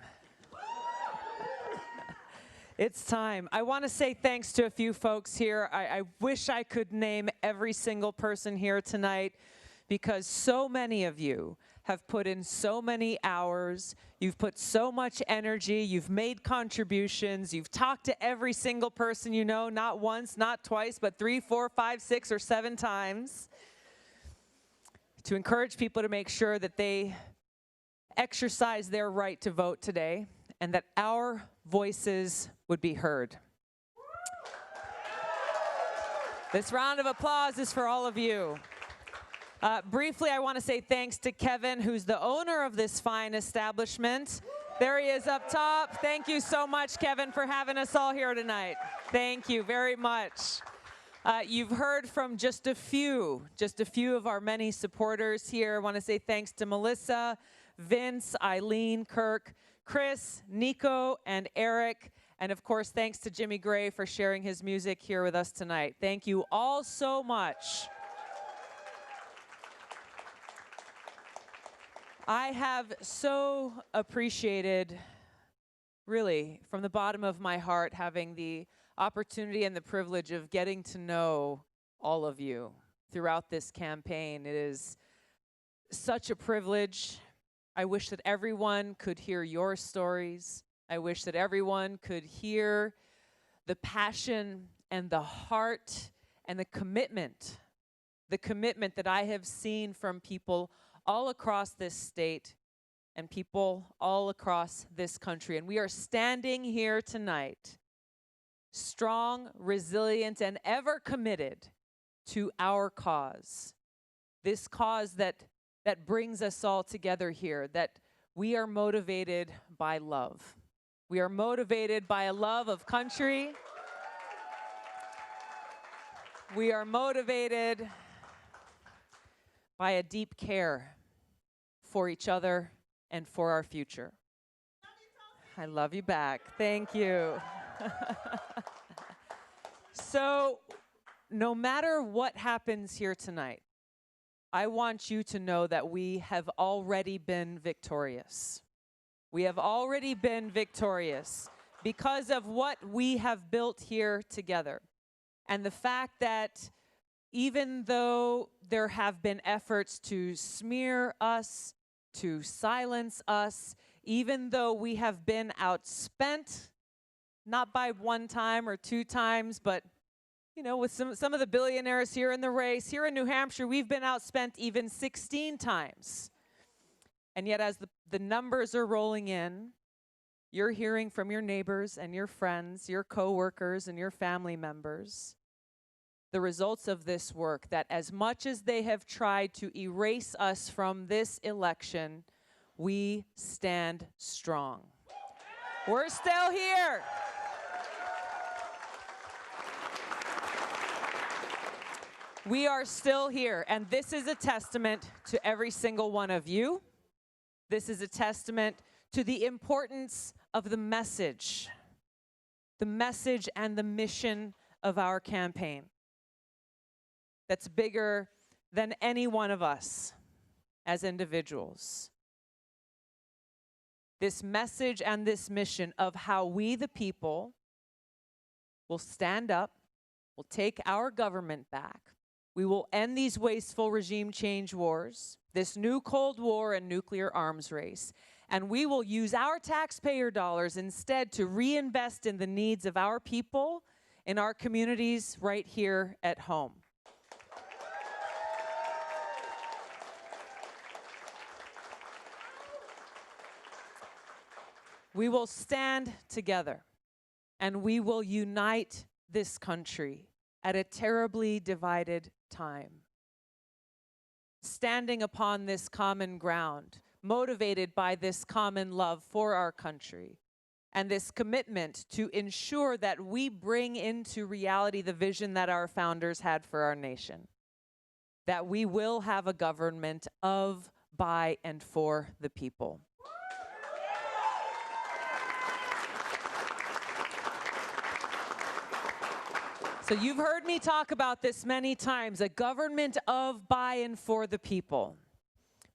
It's time. I want to say thanks to a few folks here. I wish I could name every single person here tonight, because so many of you have put in so many hours, you've put so much energy, you've made contributions, you've talked to every single person you know, not once, not twice, but 3, 4, 5, 6, or 7 times, to encourage people to make sure that they exercise their right to vote today and that our voices would be heard. This round of applause is for all of you. Briefly, I want to say thanks to Kevin, who's the owner of this fine establishment. There he is up top. Thank you so much, Kevin, for having us all here tonight. Thank you very much. You've heard from just a few of our many supporters here. I want to say thanks to Melissa, Vince, Eileen, Kirk, Chris, Nico, and Eric. And of course, thanks to Jimmy Gray for sharing his music here with us tonight. Thank you all so much. I have so appreciated, really, from the bottom of my heart, having the opportunity and the privilege of getting to know all of you throughout this campaign. It is such a privilege. I wish that everyone could hear your stories. I wish that everyone could hear the passion and the heart and the commitment that I have seen from people all across this state and people all across this country. And we are standing here tonight, strong, resilient, and ever committed to our cause. This cause that brings us all together here, that we are motivated by love. We are motivated by a love of country. We are motivated by a deep care for each other and for our future. I love you back. Thank you. So, no matter what happens here tonight, I want you to know that we have already been victorious. We have already been victorious because of what we have built here together. And the fact that even though there have been efforts to smear us, to silence us, even though we have been outspent, not by 1 time or 2 times, but you know, with some of the billionaires here in the race, here in New Hampshire, we've been outspent even 16 times. And yet as the numbers are rolling in, you're hearing from your neighbors and your friends, your coworkers and your family members, the results of this work, that as much as they have tried to erase us from this election, we stand strong. We're still here. We are still here, and this is a testament to every single one of you. This is a testament to the importance of the message and the mission of our campaign. That's bigger than any one of us as individuals. This message and this mission of how we, the people, will stand up, will take our government back. We will end these wasteful regime change wars, this new Cold War and nuclear arms race, and we will use our taxpayer dollars instead to reinvest in the needs of our people, in our communities right here at home. We will stand together and we will unite this country at a terribly divided time. Standing upon this common ground, motivated by this common love for our country and this commitment to ensure that we bring into reality the vision that our founders had for our nation, that we will have a government of, by, and for the people. So you've heard me talk about this many times, a government of, by, and for the people.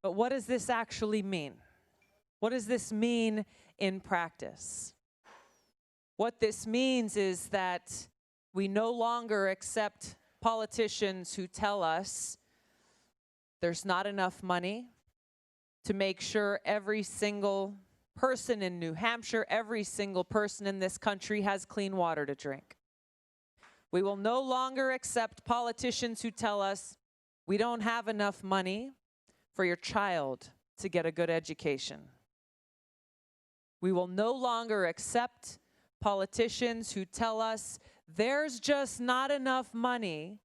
But what does this actually mean? What does this mean in practice? What this means is that we no longer accept politicians who tell us there's not enough money to make sure every single person in New Hampshire, every single person in this country has clean water to drink. We will no longer accept politicians who tell us we don't have enough money for your child to get a good education. We will no longer accept politicians who tell us there's just not enough money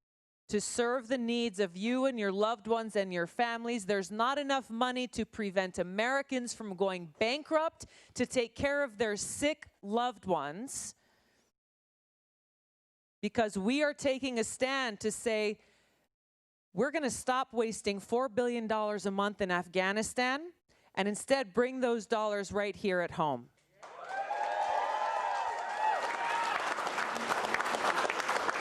to serve the needs of you and your loved ones and your families. There's not enough money to prevent Americans from going bankrupt, to take care of their sick loved ones. Because we are taking a stand to say, we're going to stop wasting $4 billion a month in Afghanistan and instead bring those dollars right here at home.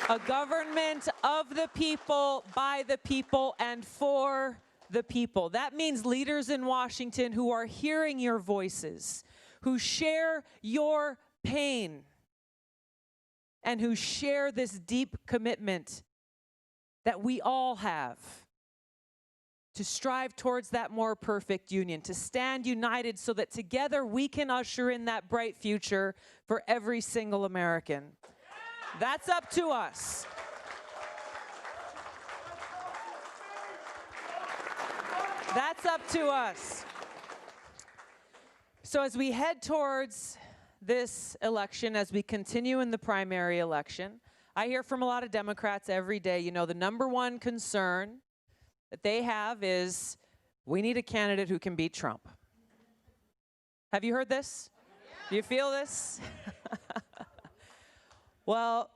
A government of the people, by the people, and for the people. That means leaders in Washington who are hearing your voices, who share your pain, and who share this deep commitment that we all have to strive towards that more perfect union, to stand united so that together we can usher in that bright future for every single American. That's up to us. That's up to us. So as we head towards this election, as we continue in the primary election, I hear from a lot of Democrats every day, you know, the number one concern that they have is we need a candidate who can beat Trump. Have you heard this? Do you feel this? Well,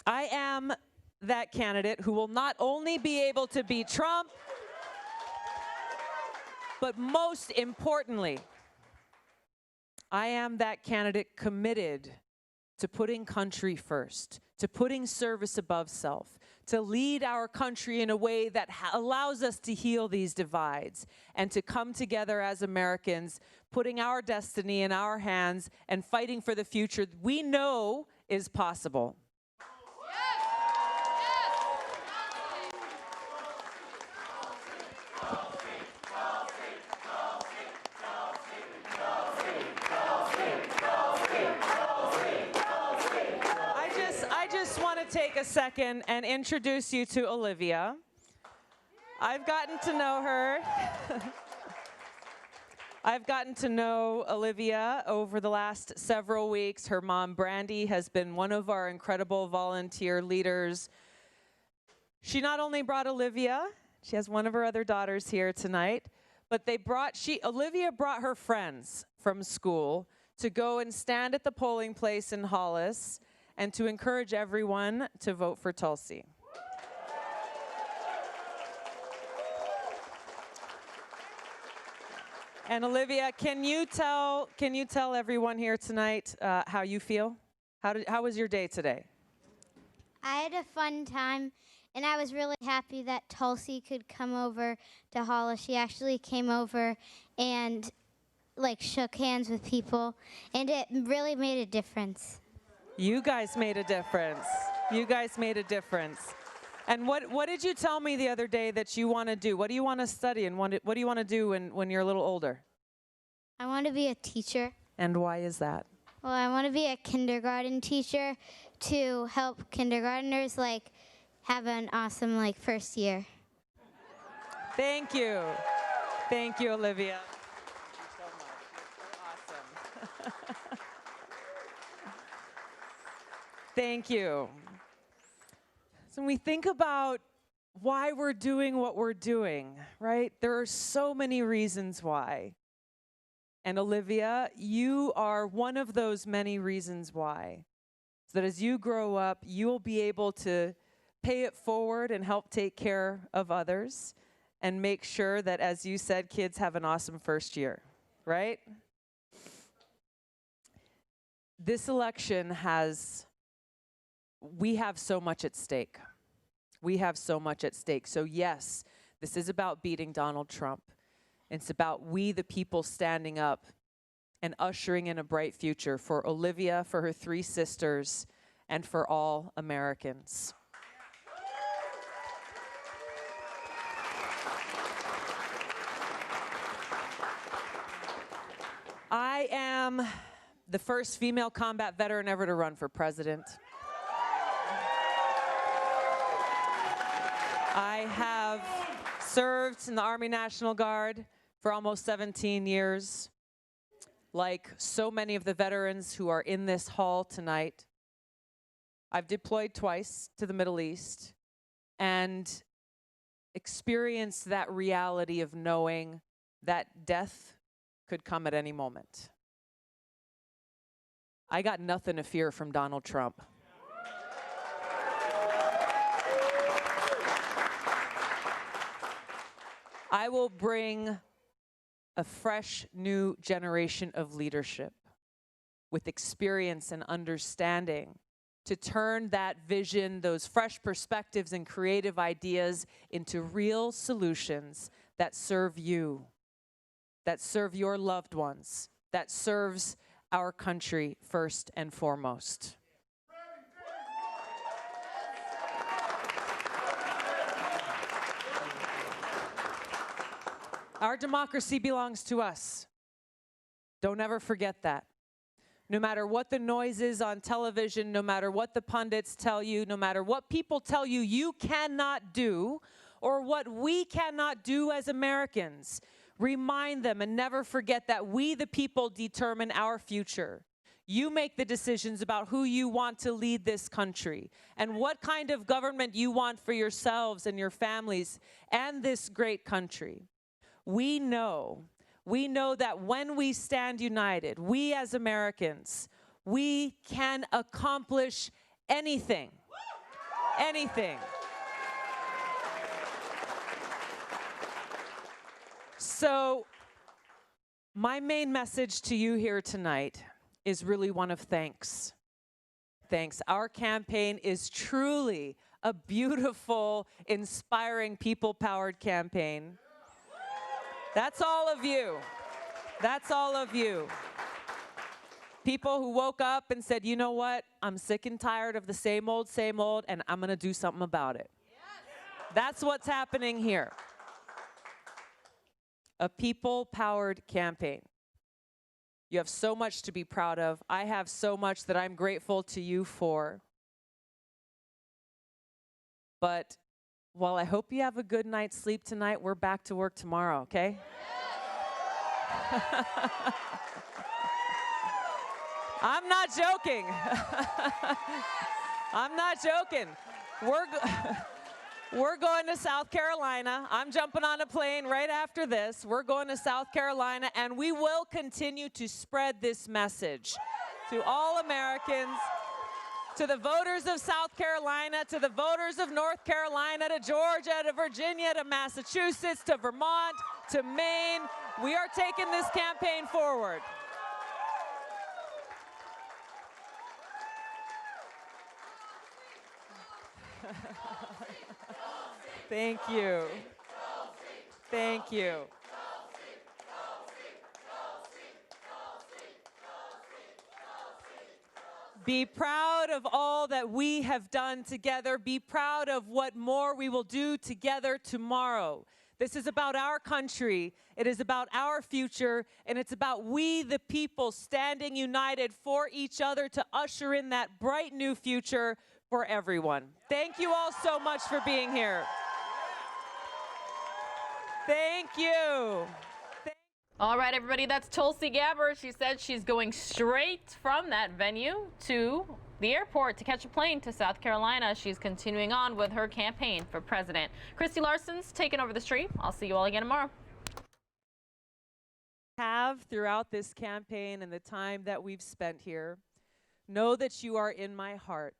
I am that candidate who will not only be able to beat Trump, but most importantly, I am that candidate committed to putting country first, to putting service above self, to lead our country in a way that allows us to heal these divides and to come together as Americans, putting our destiny in our hands and fighting for the future we know is possible. Take a second and introduce you to Olivia. I've gotten to know her. I've gotten to know Olivia over the last several weeks. Her mom, Brandy, has been one of our incredible volunteer leaders. She not only brought Olivia, she has one of her other daughters here tonight, but Olivia brought her friends from school to go and stand at the polling place in Hollis and to encourage everyone to vote for Tulsi. And Olivia, can you tell everyone here tonight how you feel? How was your day today? I had a fun time, and I was really happy that Tulsi could come over to Hollis. She actually came over and shook hands with people, and it really made a difference. You guys made a difference. You guys made a difference. And what did you tell me the other day that you want to do? What do you want to study, and what do you want to do when you're a little older? I want to be a teacher. And why is that? Well, I want to be a kindergarten teacher to help kindergartners have an awesome first year. Thank you. Thank you, Olivia. Thank you so much. You're so awesome. Thank you. So when we think about why we're doing what we're doing, right? There are so many reasons why. And Olivia, you are one of those many reasons why. So that as you grow up, you'll be able to pay it forward and help take care of others and make sure that, as you said, kids have an awesome first year, right? This election we have so much at stake. We have so much at stake. So yes, this is about beating Donald Trump. It's about we, the people, standing up and ushering in a bright future for Olivia, for her 3 sisters, and for all Americans. I am the first female combat veteran ever to run for president. I have served in the Army National Guard for almost 17 years. Like so many of the veterans who are in this hall tonight, I've deployed twice to the Middle East and experienced that reality of knowing that death could come at any moment. I got nothing to fear from Donald Trump. I will bring a fresh new generation of leadership with experience and understanding to turn that vision, those fresh perspectives and creative ideas into real solutions that serve you, that serve your loved ones, that serves our country first and foremost. Our democracy belongs to us. Don't ever forget that. No matter what the noise is on television, no matter what the pundits tell you, no matter what people tell you you cannot do, or what we cannot do as Americans, remind them and never forget that we, the people, determine our future. You make the decisions about who you want to lead this country and what kind of government you want for yourselves and your families and this great country. We know that when we stand united, we as Americans, we can accomplish anything. Anything. So, my main message to you here tonight is really one of thanks. Thanks. Our campaign is truly a beautiful, inspiring, people-powered campaign. That's all of you. That's all of you. People who woke up and said, you know what? I'm sick and tired of the same old, and I'm going to do something about it. That's what's happening here. A people-powered campaign. You have so much to be proud of. I have so much that I'm grateful to you for. But while I hope you have a good night's sleep tonight, we're back to work tomorrow, okay? I'm not joking. I'm not joking. We're going to South Carolina. I'm jumping on a plane right after this. We're going to South Carolina, and we will continue to spread this message to all Americans, to the voters of South Carolina, to the voters of North Carolina, to Georgia, to Virginia, to Massachusetts, to Vermont, to Maine. We are taking this campaign forward. Thank you. Thank you. Be proud of all that we have done together. Be proud of what more we will do together tomorrow. This is about our country. It is about our future, and it's about we, the people, standing united for each other to usher in that bright new future for everyone. Thank you all so much for being here. Thank you. All right, everybody, that's Tulsi Gabbard. She said she's going straight from that venue to the airport to catch a plane to South Carolina. She's continuing on with her campaign for president. Christy Larson's taking over the stream. I'll see you all again tomorrow. Have throughout this campaign and the time that we've spent here, know that you are in my heart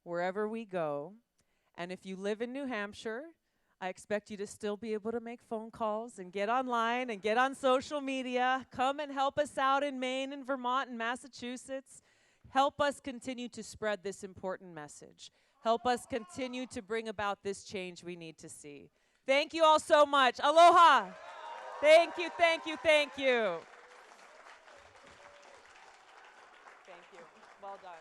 wherever we go. And if you live in New Hampshire, I expect you to still be able to make phone calls and get online and get on social media. Come and help us out in Maine and Vermont and Massachusetts. Help us continue to spread this important message. Help us continue to bring about this change we need to see. Thank you all so much. Aloha. Thank you, thank you, thank you. Thank you. Well done.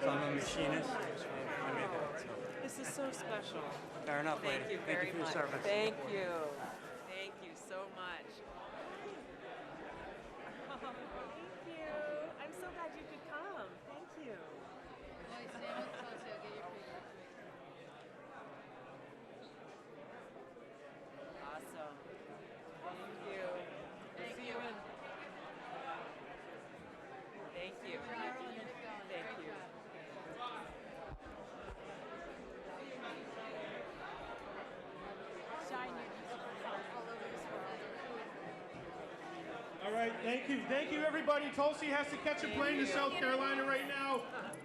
I'm a machinist. This is so special. Fair enough, lady. Thank you Thank very you for your much. service. Thank you. Thank you so much. Thank you. I'm so glad you could come. Thank you. Awesome. Thank you. Thank you. Thank you. Thank you. All right, thank you. Thank you, everybody. Tulsi has to catch a plane to South Carolina right now.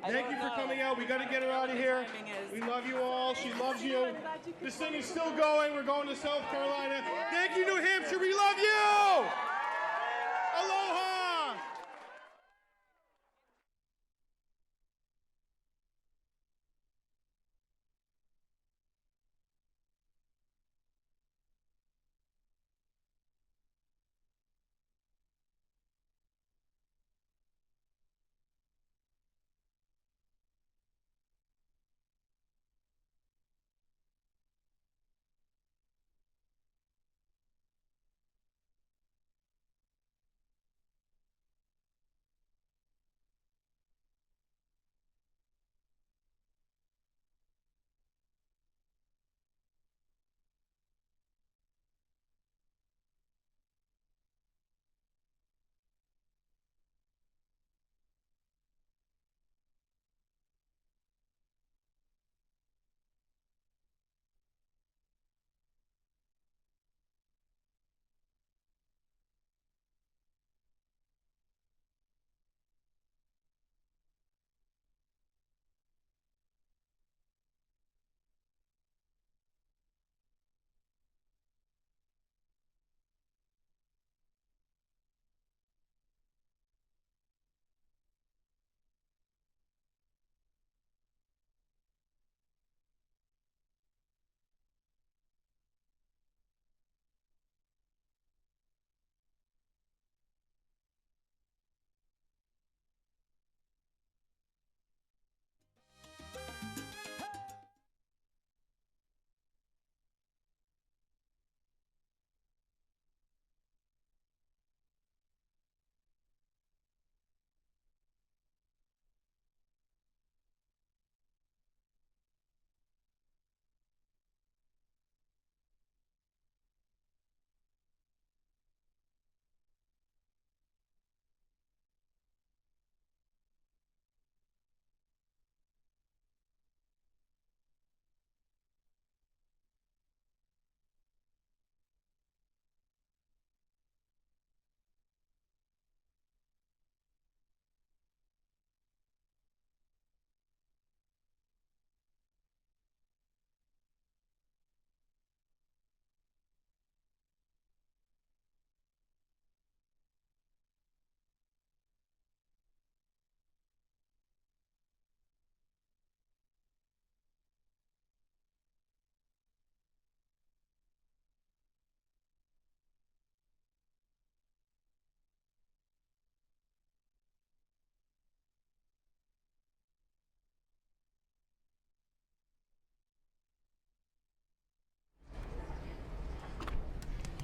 Thank you for coming out. We got to get her out of here. We love you all. She loves you. This thing is still going. We're going to South Carolina. Thank you, New Hampshire. We love you. Aloha.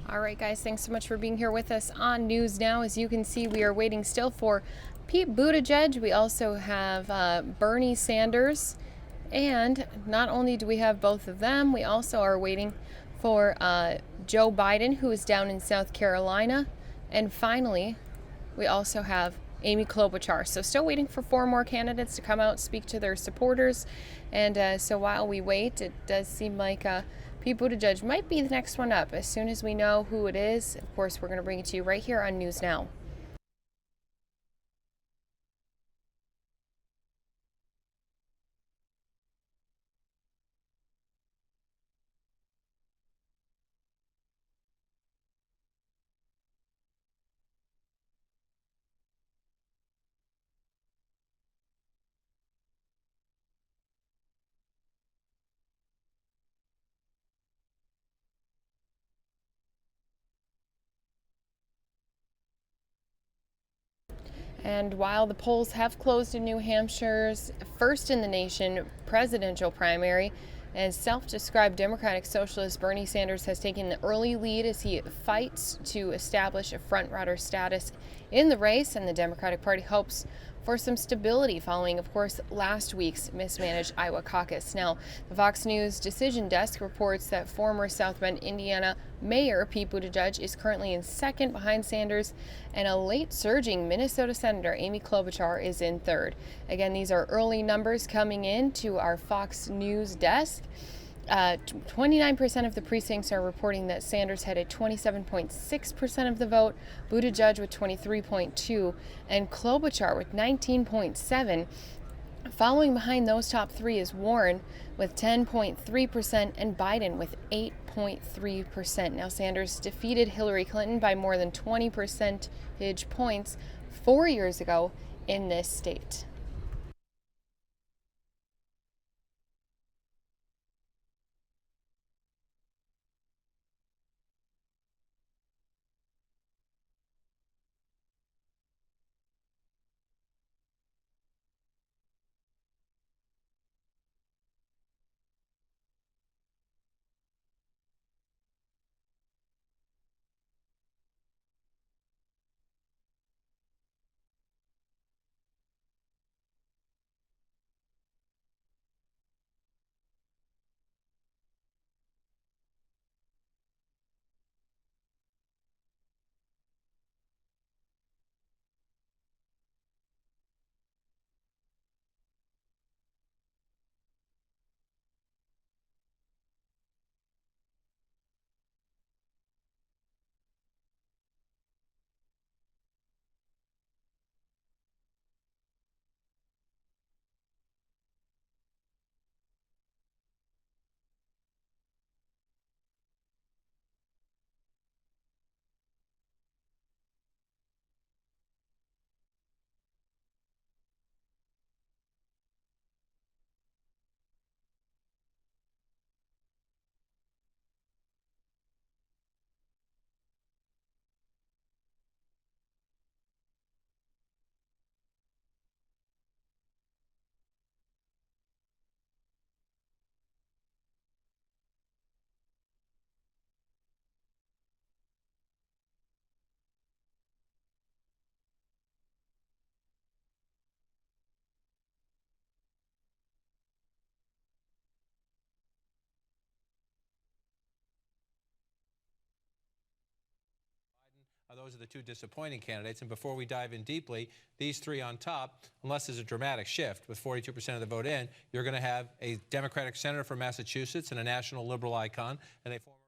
All right, guys, thanks so much for being here with us on News Now. As you can see, we are waiting still for Pete Buttigieg. We also have Bernie Sanders. And not only do we have both of them, we also are waiting for Joe Biden, who is down in South Carolina. And finally, we also have Amy Klobuchar. So still waiting for 4 more candidates to come out, speak to their supporters. And so while we wait, it does seem like Pete Buttigieg might be the next one up. As soon as we know who it is, of course, we're going to bring it to you right here on News Now. And while the polls have closed in New Hampshire's first in the nation presidential primary, and self-described Democratic Socialist Bernie Sanders has taken the early lead as he fights to establish a front-runner status in the race, and the Democratic Party hopes for some stability following, of course, last week's mismanaged Iowa caucus. Now, the Fox News Decision Desk reports that former South Bend, Indiana Mayor Pete Buttigieg is currently in second behind Sanders, and a late surging Minnesota Senator Amy Klobuchar is in third. Again, these are early numbers coming in to our Fox News desk. 29% of the precincts are reporting that Sanders had a 27.6% of the vote, Buttigieg with 23.2%, and Klobuchar with 19.7%. Following behind those top 3 is Warren with 10.3% and Biden with 8.3%. Now, Sanders defeated Hillary Clinton by more than 20 percentage points 4 years ago in this state. Those are the 2 disappointing candidates. And before we dive in deeply, these 3 on top, unless there's a dramatic shift with 42% of the vote in, you're going to have a Democratic senator from Massachusetts and a national liberal icon, and a former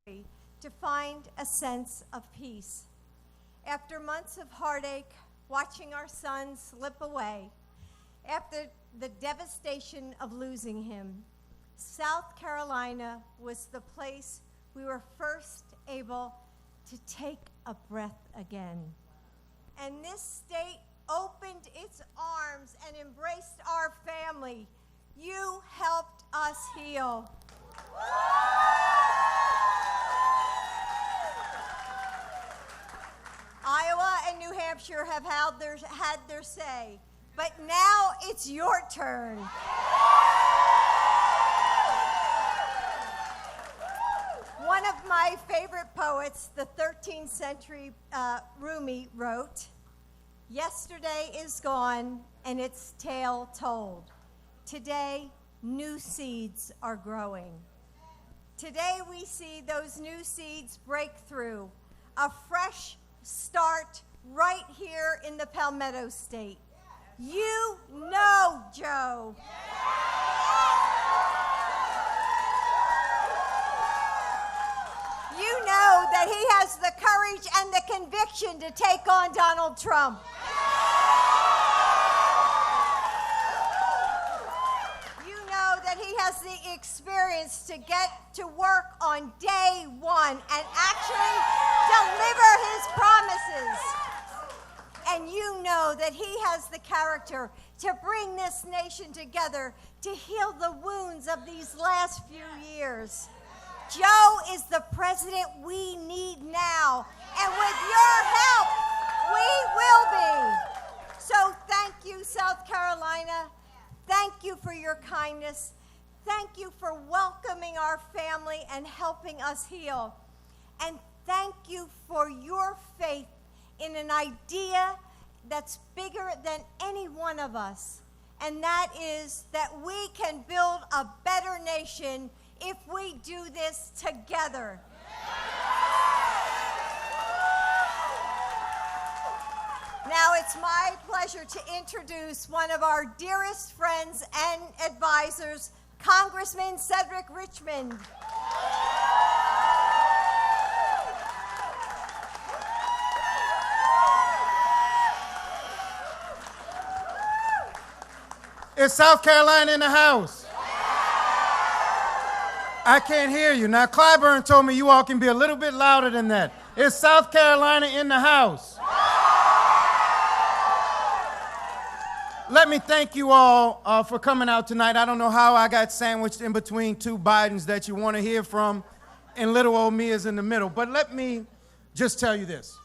to find a sense of peace. After months of heartache, watching our son slip away, after the devastation of losing him, South Carolina was the place we were first able to take a breath again. And this state opened its arms and embraced our family. You helped us heal. Iowa and New Hampshire have had their say, but now it's your turn. One of my favorite poets, the 13th century Rumi, wrote, "Yesterday is gone and its tale told. Today, new seeds are growing." Today we see those new seeds break through, a fresh start right here in the Palmetto State. You know Joe. You know that he has the courage and the conviction to take on Donald Trump. You know that he has the experience to get to work on day one and actually deliver his promises. And you know that he has the character to bring this nation together to heal the wounds of these last few years. Joe is the president we need now, and with your help, we will be. So thank you, South Carolina. Thank you for your kindness. Thank you for welcoming our family and helping us heal. And thank you for your faith in an idea that's bigger than any one of us, and that is that we can build a better nation if we do this together. Now it's my pleasure to introduce one of our dearest friends and advisors, Congressman Cedric Richmond. Is South Carolina in the house? I can't hear you. Now, Clyburn told me you all can be a little bit louder than that. Is South Carolina in the house? Let me thank you all for coming out tonight. I don't know how I got sandwiched in between two Bidens that you want to hear from, and little old me is in the middle. But let me just tell you this.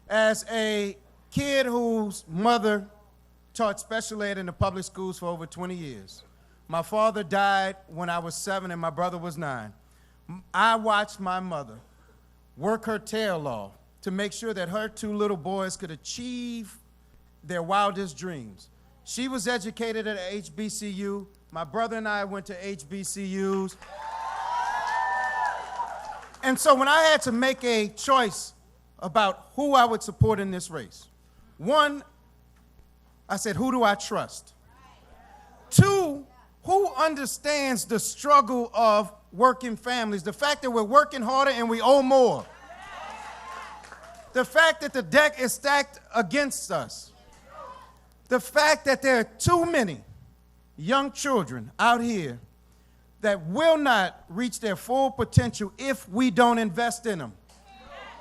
As a kid whose mother taught special ed in the public schools for over 20 years, my father died when I was 7 and my brother was 9. I watched my mother work her tail off to make sure that her 2 little boys could achieve their wildest dreams. She was educated at a HBCU. My brother and I went to HBCUs. And so when I had to make a choice about who I would support in this race, 1, I said, who do I trust? 2, who understands the struggle of working families? The fact that we're working harder and we owe more. The fact that the deck is stacked against us. The fact that there are too many young children out here that will not reach their full potential if we don't invest in them.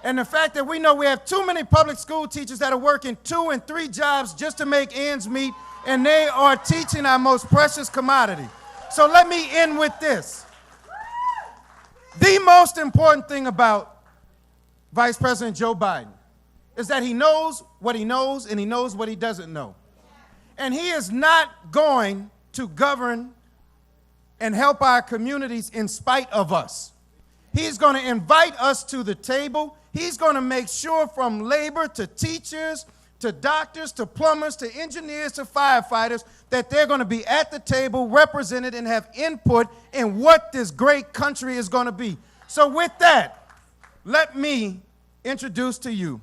And the fact that we know we have too many public school teachers that are working 2 and 3 jobs just to make ends meet, and they are teaching our most precious commodity. So let me end with this. The most important thing about Vice President Joe Biden is that he knows what he knows and he knows what he doesn't know. And he is not going to govern and help our communities in spite of us. He's going to invite us to the table. He's going to make sure from labor to teachers to doctors to plumbers to engineers to firefighters that they're going to be at the table, represented, and have input in what this great country is going to be. So with that, let me introduce to you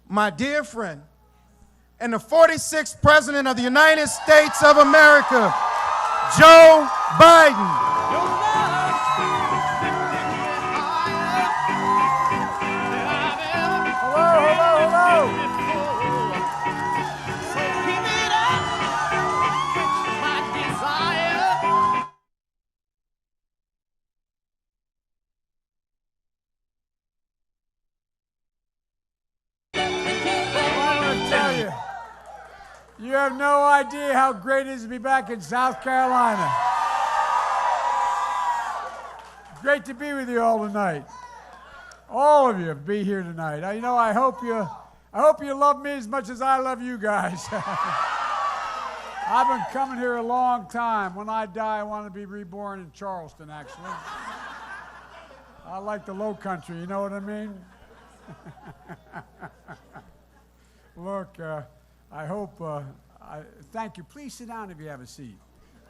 my dear friend and the 46th President of the United States of America, Joe Biden. You have no idea how great it is to be back in South Carolina. Great to be with you all tonight. All of you be here tonight. I hope you love me as much as I love you guys. I've been coming here a long time. When I die, I want to be reborn in Charleston, actually. I like the low country, you know what I mean? Look, I hope, thank you. Please sit down if you have a seat.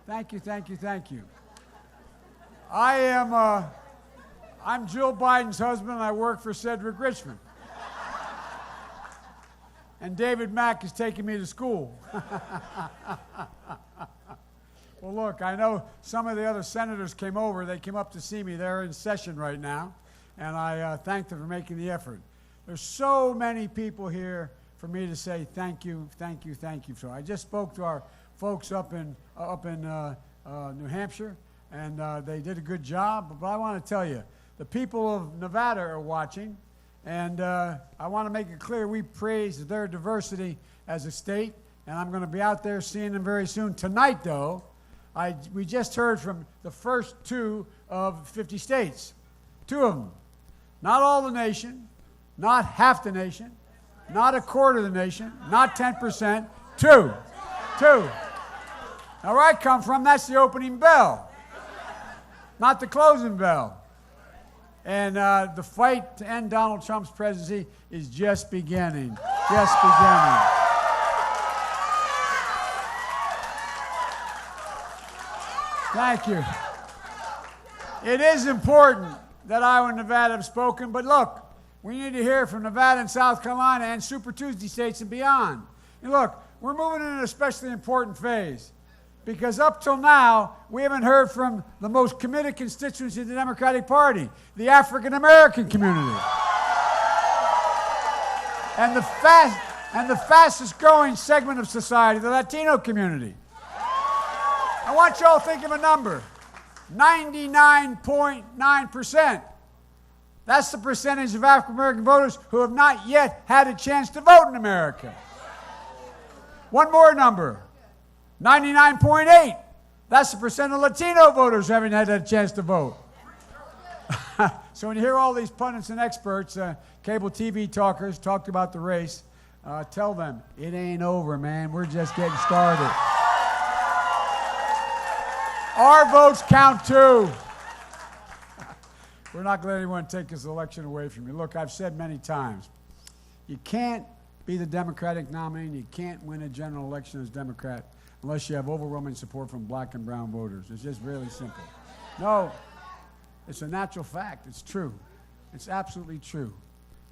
Thank you, thank you, thank you. I'm Jill Biden's husband, and I work for Cedric Richmond. And David Mack is taking me to school. Well, look, I know some of the other senators came over. They came up to see me. They're in session right now, and I thank them for making the effort. There's so many people here for me to say thank you, thank you, thank you. So I just spoke to our folks up in New Hampshire, and they did a good job. But I want to tell you, the people of Nevada are watching, and I want to make it clear we praise their diversity as a state, and I'm going to be out there seeing them very soon. Tonight, though, we just heard from the first 2 of 50 states, 2 of them. Not all the nation, not half the nation, not a quarter of the nation, not 10%, 2. Now, where I come from, that's the opening bell, not the closing bell. And the fight to end Donald Trump's presidency is just beginning, just beginning. Thank you. It is important that Iowa and Nevada have spoken, but look, we need to hear from Nevada and South Carolina and Super Tuesday states and beyond. And look, we're moving in an especially important phase because up till now, we haven't heard from the most committed constituency of the Democratic Party, the African American community. And the fastest growing segment of society, the Latino community. I want you all to think of a number, 99.9%. That's the percentage of African American voters who have not yet had a chance to vote in America. One more number, 99.8. That's the percent of Latino voters who haven't had a chance to vote. So when you hear all these pundits and experts, cable TV talkers talked about the race, tell them, it ain't over, man. We're just getting started. Our votes count too. We're not going to let anyone take this election away from you. Look, I've said many times, you can't be the Democratic nominee and you can't win a general election as Democrat unless you have overwhelming support from black and brown voters. It's just really simple. No, it's a natural fact. It's true. It's absolutely true.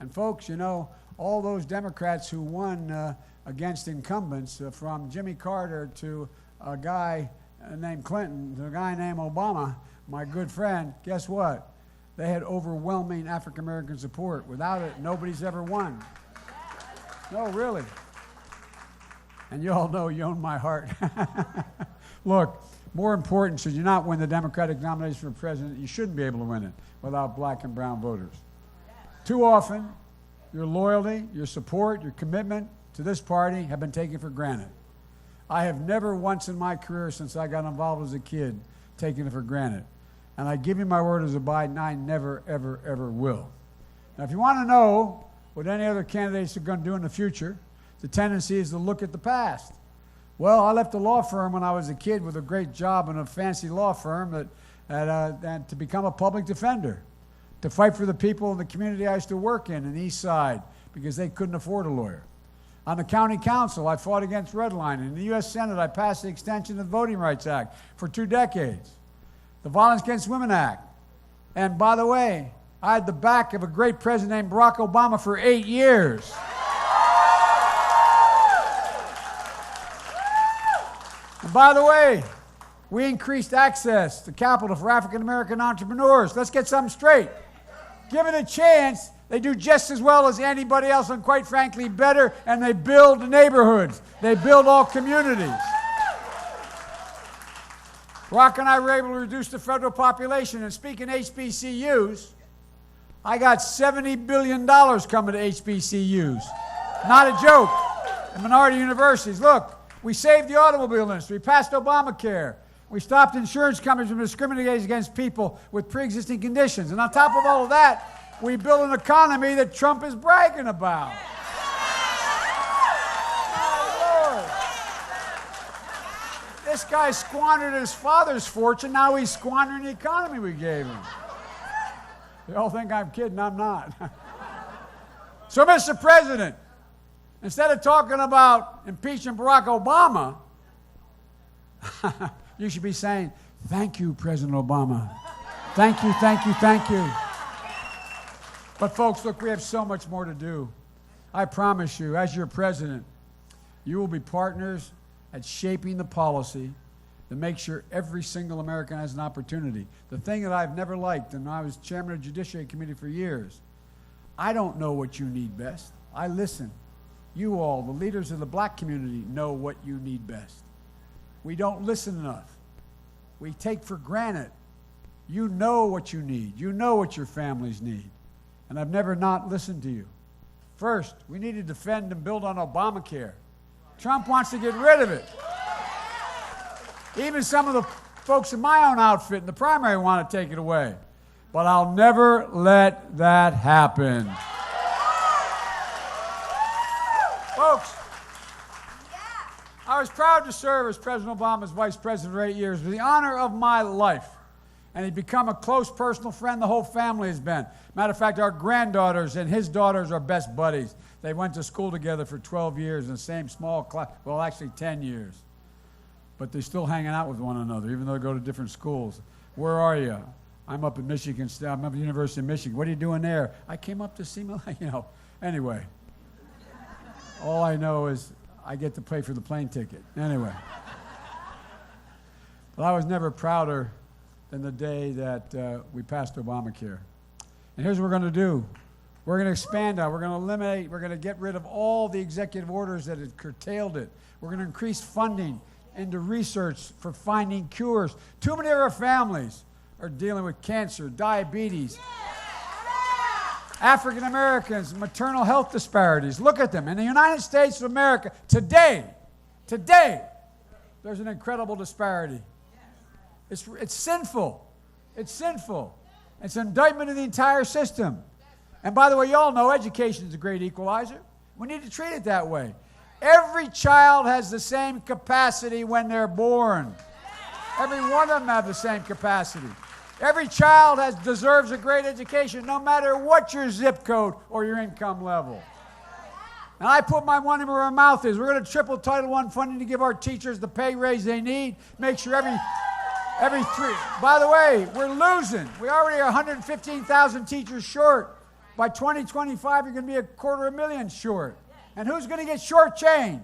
And folks, you know, all those Democrats who won against incumbents, from Jimmy Carter to a guy named Clinton to a guy named Obama, my good friend, guess what? They had overwhelming African American support. Without it, nobody's ever won. No, really. And you all know you own my heart. Look, more important, should you not win the Democratic nomination for president, you shouldn't be able to win it without black and brown voters. Too often, your loyalty, your support, your commitment to this party have been taken for granted. I have never once in my career since I got involved as a kid taken it for granted. And I give you my word as a Biden, I never, ever, ever will. Now, if you want to know what any other candidates are going to do in the future, the tendency is to look at the past. Well, I left a law firm when I was a kid with a great job in a fancy law firm to become a public defender, to fight for the people in the community I used to work in the East Side, because they couldn't afford a lawyer. On the county council, I fought against redlining. In the U.S. Senate, I passed the extension of the Voting Rights Act for 2 decades. The Violence Against Women Act. And by the way, I had the back of a great president named Barack Obama for 8 years. And by the way, we increased access to capital for African American entrepreneurs. Let's get something straight. Given a chance, they do just as well as anybody else, and quite frankly, better, and they build neighborhoods. They build all communities. Barack and I were able to reduce the federal population, and speaking of HBCUs, I got $70 billion coming to HBCUs. Not a joke. And minority universities. Look, We saved the automobile industry. We passed Obamacare. We stopped insurance companies from discriminating against people with pre-existing conditions. And on top of all of that, we built an economy that Trump is bragging about. Oh, Lord. This guy squandered his father's fortune. Now he's squandering the economy we gave him. They all think I'm kidding. I'm not. So, Mr. President, instead of talking about impeaching Barack Obama, you should be saying, thank you, President Obama. Thank you, thank you, thank you. But folks, look, we have so much more to do. I promise you, as your president, you will be partners at shaping the policy to make sure every single American has an opportunity. The thing that I've never liked, and I was chairman of the Judiciary Committee for years, I don't know what you need best. I listen. You all, the leaders of the black community, know what you need best. We don't listen enough. We take for granted. You know what you need. You know what your families need. And I've never not listened to you. First, we need to defend and build on Obamacare. Trump wants to get rid of it. Even some of the folks in my own outfit in the primary want to take it away. But I'll never let that happen. Folks, I was proud to serve as President Obama's vice president for 8 years. It was the honor of my life. And he's become a close personal friend. The whole family has been. Matter of fact, our granddaughters and his daughters are best buddies. They went to school together for 12 years in the same small class. Well, actually 10 years. But they're still hanging out with one another, even though they go to different schools. Where are you? I'm up in Michigan State. I'm up at the University of Michigan. What are you doing there? I came up to see my, Anyway. All I know is I get to pay for the plane ticket. Anyway. But I was never prouder than the day that we passed Obamacare. And here's what we're going to do. We're going to expand that. We're going to eliminate, we're going to get rid of all the executive orders that had curtailed it. We're going to increase funding into research for finding cures. Too many of our families are dealing with cancer, diabetes, African Americans, maternal health disparities. Look at them. In the United States of America, today, there's an incredible disparity. It's sinful. It's sinful. It's an indictment of the entire system. And by the way, you all know education is a great equalizer. We need to treat it that way. Every child has the same capacity when they're born. Every one of them have the same capacity. Every child deserves a great education, no matter what your zip code or your income level. And I put my money where our mouth is. We're going to triple Title I funding to give our teachers the pay raise they need. Make sure every three. By the way, we're losing. We already are 115,000 teachers short. By 2025, you're going to be 250,000 short. And who's going to get shortchanged?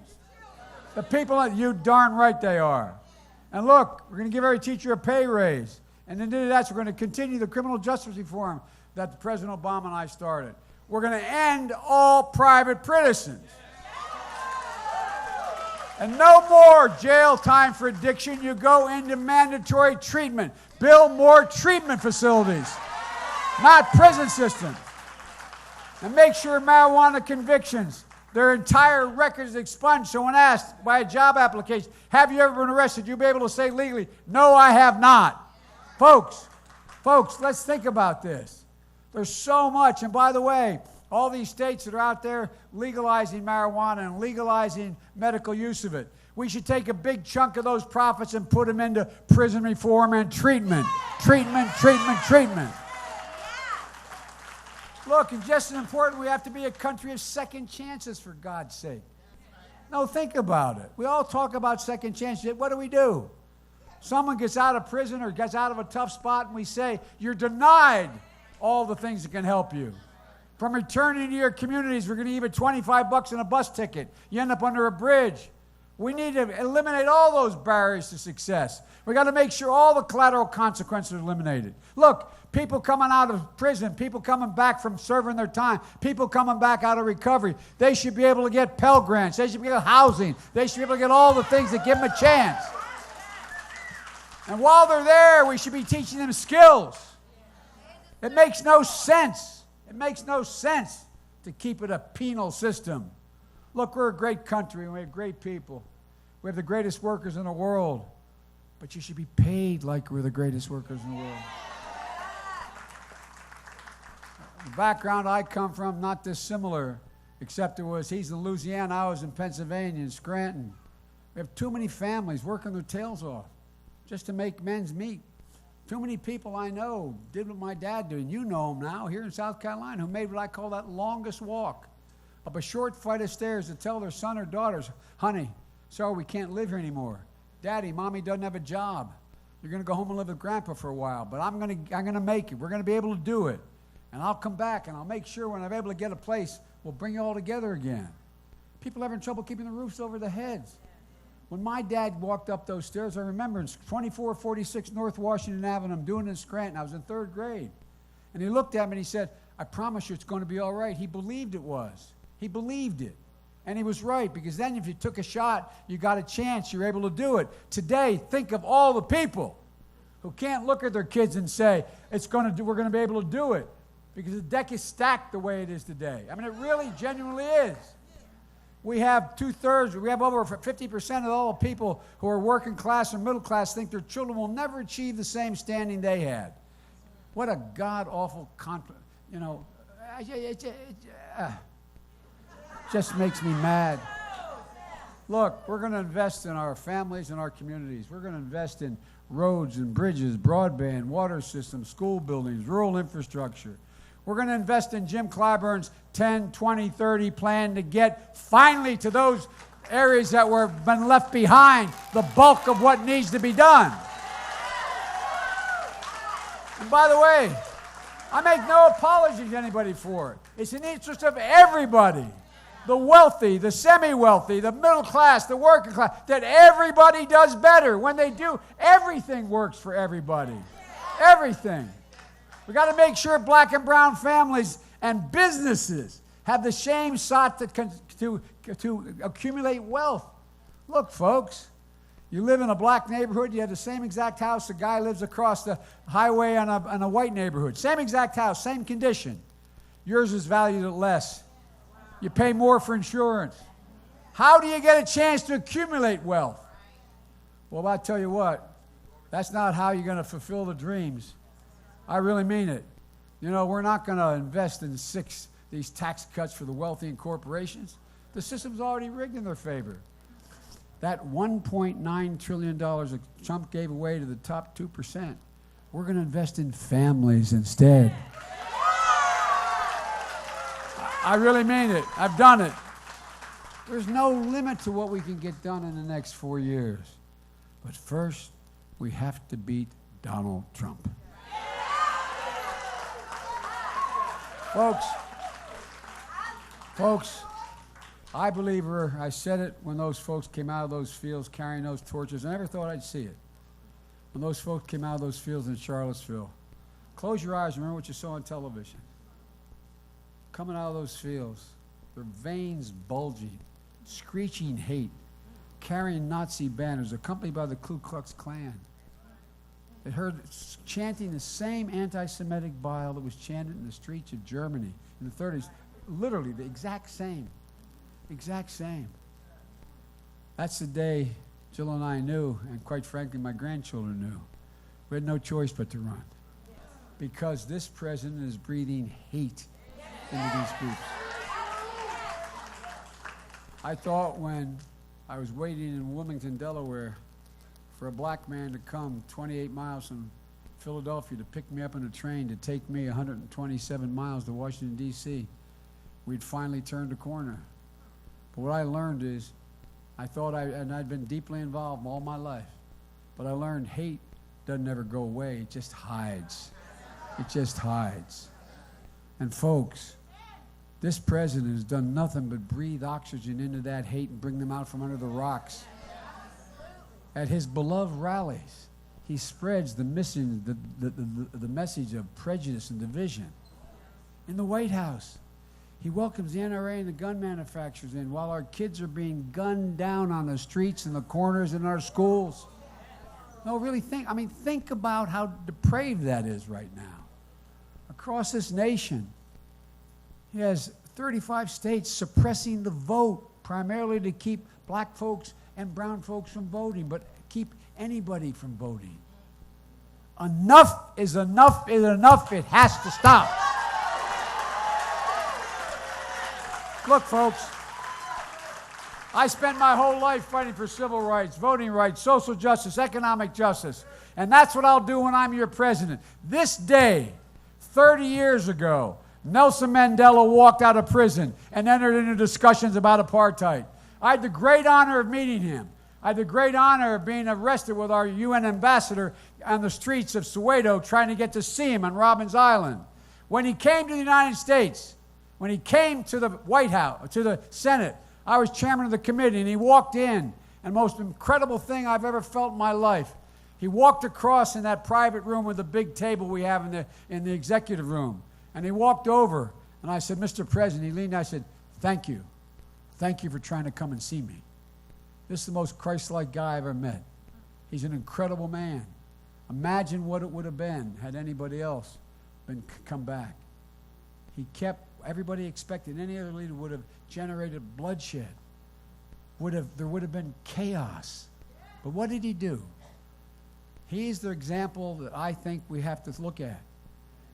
The people that you darn right they are. And look, we're going to give every teacher a pay raise. And then to do that, we're going to continue the criminal justice reform that President Obama and I started. We're going to end all private prisons. And no more jail time for addiction. You go into mandatory treatment. Build more treatment facilities, not prison systems. And make sure marijuana convictions, their entire record is expunged. So when asked by a job application, have you ever been arrested? You'll be able to say legally, no, I have not. Folks, let's think about this. There's so much. And by the way, all these states that are out there legalizing marijuana and legalizing medical use of it, we should take a big chunk of those profits and put them into prison reform and treatment. Treatment. Look, and just as important, we have to be a country of second chances, for God's sake. No, think about it. We all talk about second chances. What do? Someone gets out of prison or gets out of a tough spot, and we say, you're denied all the things that can help you. From returning to your communities, we're going to give you $25 in a bus ticket. You end up under a bridge. We need to eliminate all those barriers to success. We've got to make sure all the collateral consequences are eliminated. Look, people coming out of prison, people coming back from serving their time, people coming back out of recovery, they should be able to get Pell Grants. They should be able to get housing. They should be able to get all the things that give them a chance. And while they're there, we should be teaching them skills. It makes no sense. It makes no sense to keep it a penal system. Look, we're a great country and we have great people. We have the greatest workers in the world, but you should be paid like we're the greatest workers in the world. The background I come from, not dissimilar, except he's in Louisiana, I was in Pennsylvania, in Scranton. We have too many families working their tails off just to make ends meet. Too many people I know did what my dad did, and you know him now, here in South Carolina, who made what I call that longest walk up a short flight of stairs to tell their son or daughters, honey, sorry, we can't live here anymore. Daddy, mommy doesn't have a job. You're going to go home and live with grandpa for a while, but I'm going to make it. We're going to be able to do it. And I'll come back, and I'll make sure when I'm able to get a place, we'll bring you all together again. People having trouble keeping the roofs over their heads. When my dad walked up those stairs, I remember in 2446 North Washington Avenue, I'm doing it in Scranton. I was in 3rd grade. And he looked at me and he said, I promise you it's going to be all right. He believed it was. He believed it. And he was right, because then if you took a shot, you got a chance, you're able to do it. Today, think of all the people who can't look at their kids and say, we're going to be able to do it, because the deck is stacked the way it is today. I mean, it really genuinely is. We have we have over 50% of all the people who are working class or middle class think their children will never achieve the same standing they had. What a god-awful just makes me mad. Look, we're going to invest in our families and our communities. We're going to invest in roads and bridges, broadband, water systems, school buildings, rural infrastructure. We're going to invest in Jim Clyburn's 10, 20, 30 plan to get finally to those areas that were been left behind, the bulk of what needs to be done. And by the way, I make no apology to anybody for it. It's in the interest of everybody, the wealthy, the semi-wealthy, the middle class, the working class, that everybody does better. When they do, everything works for everybody. Everything. We got to make sure black and brown families and businesses have the same shot to accumulate wealth. Look, folks, you live in a black neighborhood, you have the same exact house a guy lives across the highway in a white neighborhood. Same exact house, same condition. Yours is valued at less. You pay more for insurance. How do you get a chance to accumulate wealth? Well, I'll tell you what, that's not how you're going to fulfill the dreams. I really mean it. You know, we're not going to invest in these tax cuts for the wealthy and corporations. The system's already rigged in their favor. That $1.9 trillion that Trump gave away to the top 2%, we're going to invest in families instead. I really mean it. I've done it. There's no limit to what we can get done in the next 4 years. But first, we have to beat Donald Trump. Folks, I believe I said it when those folks came out of those fields carrying those torches. I never thought I'd see it. When those folks came out of those fields in Charlottesville, close your eyes and remember what you saw on television. Coming out of those fields, their veins bulging, screeching hate, carrying Nazi banners, accompanied by the Ku Klux Klan. They heard chanting the same anti-Semitic bile that was chanted in the streets of Germany in the 30s. Literally the exact same. Exact same. That's the day Jill and I knew, and quite frankly, my grandchildren knew. We had no choice but to run. Because this president is breathing hate into these groups. I thought when I was waiting in Wilmington, Delaware, for a black man to come 28 miles from Philadelphia to pick me up on a train to take me 127 miles to Washington, D.C., we'd finally turned a corner. But what I learned is, and I'd been deeply involved all my life, but I learned hate doesn't ever go away, it just hides. It just hides. And folks, this president has done nothing but breathe oxygen into that hate and bring them out from under the rocks. At his beloved rallies, he spreads the message of prejudice and division. In the White House, he welcomes the NRA and the gun manufacturers in while our kids are being gunned down on the streets and the corners in our schools. No, really think about how depraved that is right now. Across this nation, he has 35 states suppressing the vote, primarily to keep black folks and brown folks from voting, but keep anybody from voting. Enough is enough is enough. It has to stop. Look, folks, I spent my whole life fighting for civil rights, voting rights, social justice, economic justice, and that's what I'll do when I'm your president. This day, 30 years ago, Nelson Mandela walked out of prison and entered into discussions about apartheid. I had the great honor of meeting him. I had the great honor of being arrested with our UN ambassador on the streets of Soweto trying to get to see him on Robbins Island. When he came to the United States, when he came to the White House, to the Senate, I was chairman of the committee, and he walked in, and the most incredible thing I've ever felt in my life, he walked across in that private room with the big table we have in the executive room, and he walked over, and I said, Mr. President, he leaned, and I said, thank you. Thank you for trying to come and see me. This is the most Christ-like guy I ever met. He's an incredible man. Imagine what it would have been had anybody else come back. He kept, everybody expected, any other leader would have generated bloodshed. There would have been chaos. But what did he do? He's the example that I think we have to look at.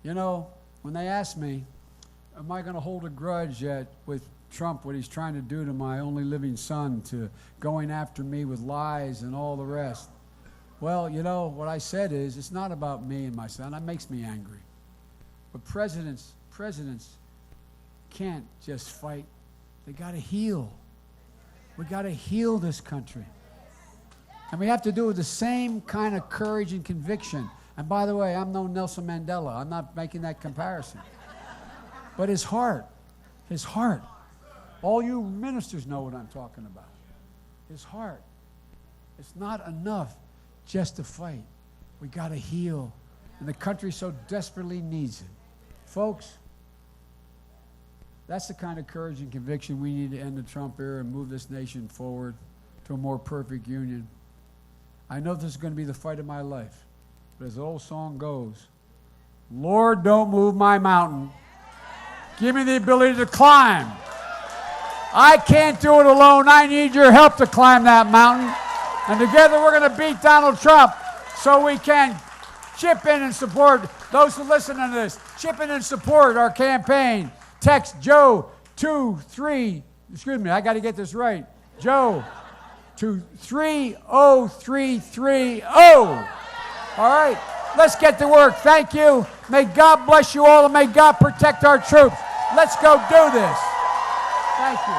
You know, when they asked me, am I going to hold a grudge with Trump, what he's trying to do to my only living son, to going after me with lies and all the rest? Well, you know, what I said is, it's not about me and my son. That makes me angry. But presidents can't just fight. They got to heal. We got to heal this country. And we have to do it with the same kind of courage and conviction. And by the way, I'm no Nelson Mandela. I'm not making that comparison. But his heart, all you ministers know what I'm talking about. His heart. It's not enough just to fight. We got to heal. And the country so desperately needs it. Folks, that's the kind of courage and conviction we need to end the Trump era and move this nation forward to a more perfect union. I know this is going to be the fight of my life. But as the old song goes, Lord, don't move my mountain. Give me the ability to climb. I can't do it alone. I need your help to climb that mountain. And together we're going to beat Donald Trump so we can chip in and support those who listen to this. Chip in and support our campaign. Text Joe I got to get this right. Joe to 30330. All right, let's get to work. Thank you. May God bless you all and may God protect our troops. Let's go do this. Thank you.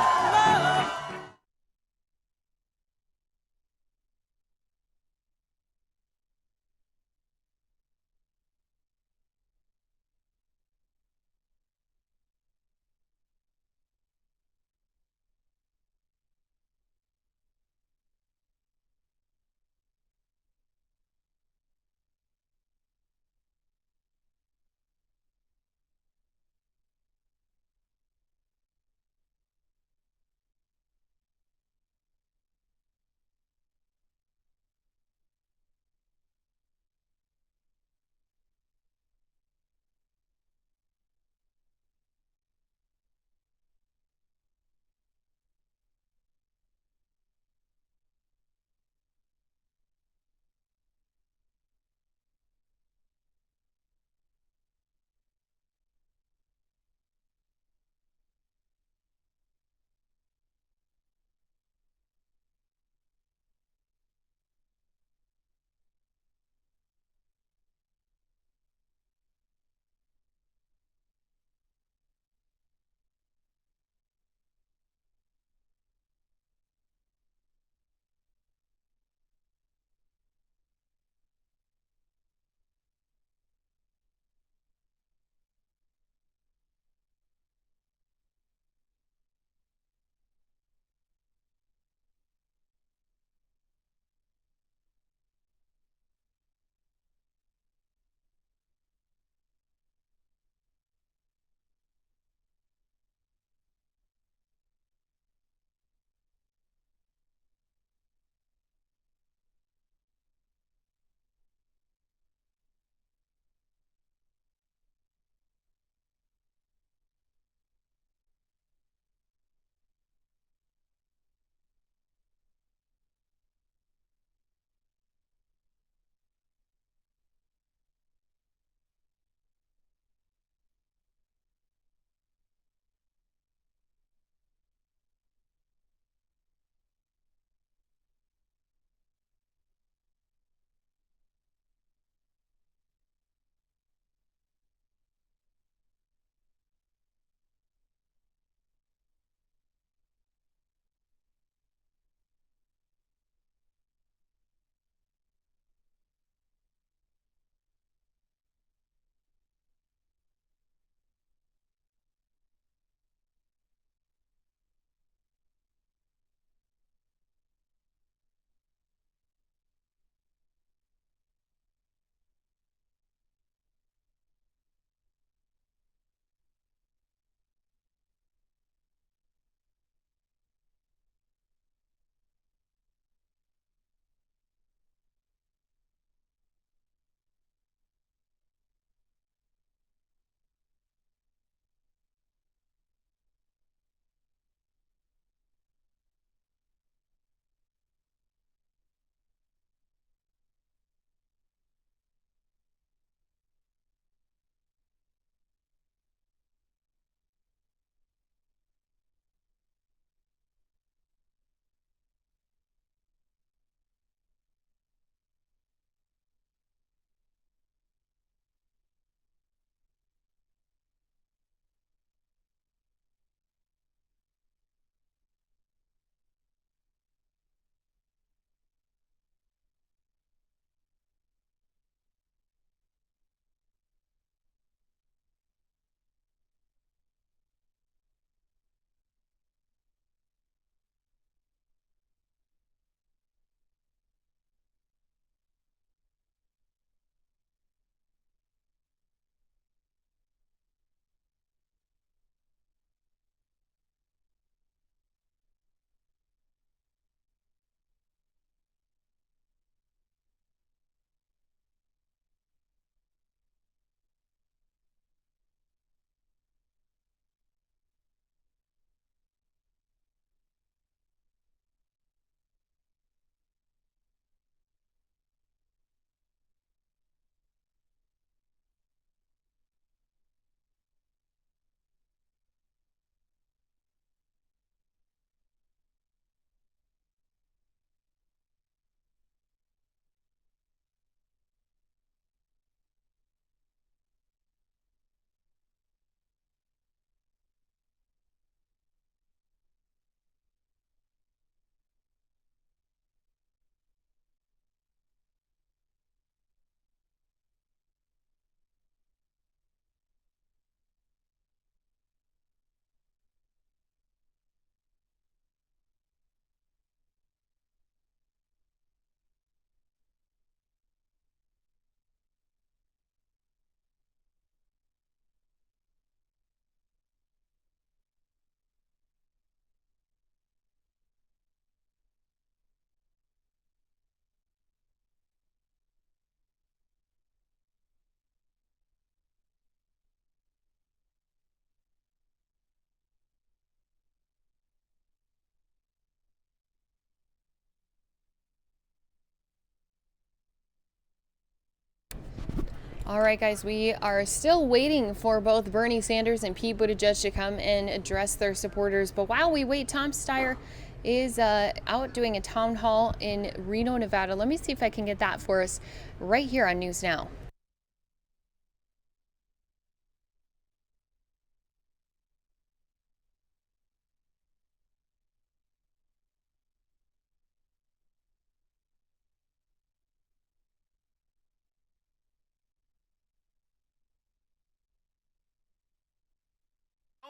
All right, guys, we are still waiting for both Bernie Sanders and Pete Buttigieg to come and address their supporters. But while we wait, Tom Steyer is out doing a town hall in Reno, Nevada. Let me see if I can get that for us right here on News Now.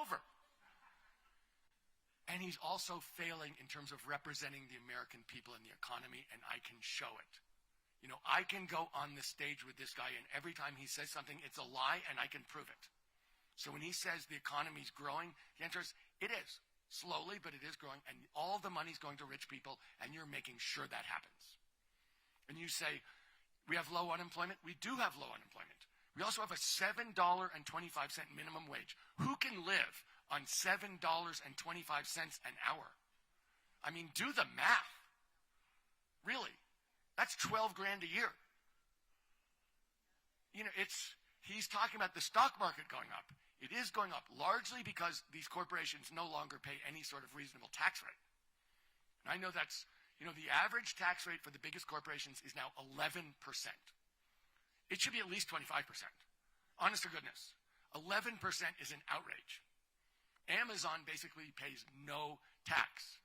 Over. And he's also failing in terms of representing the American people and the economy, and I can show it. You know, I can go on the stage with this guy, and every time he says something, it's a lie, and I can prove it. So when he says the economy's growing, the answer is, it is. Slowly, but it is growing, and all the money's going to rich people, and you're making sure that happens. And you say, we have low unemployment? We do have low unemployment. We also have a $7.25 minimum wage. Who can live on $7.25 an hour? I mean, do the math. Really. That's 12 grand a year. You know, he's talking about the stock market going up. It is going up largely because these corporations no longer pay any sort of reasonable tax rate. And I know that's, you know, the average tax rate for the biggest corporations is now 11%. It should be at least 25%. Honest to goodness. 11% is an outrage. Amazon basically pays no tax.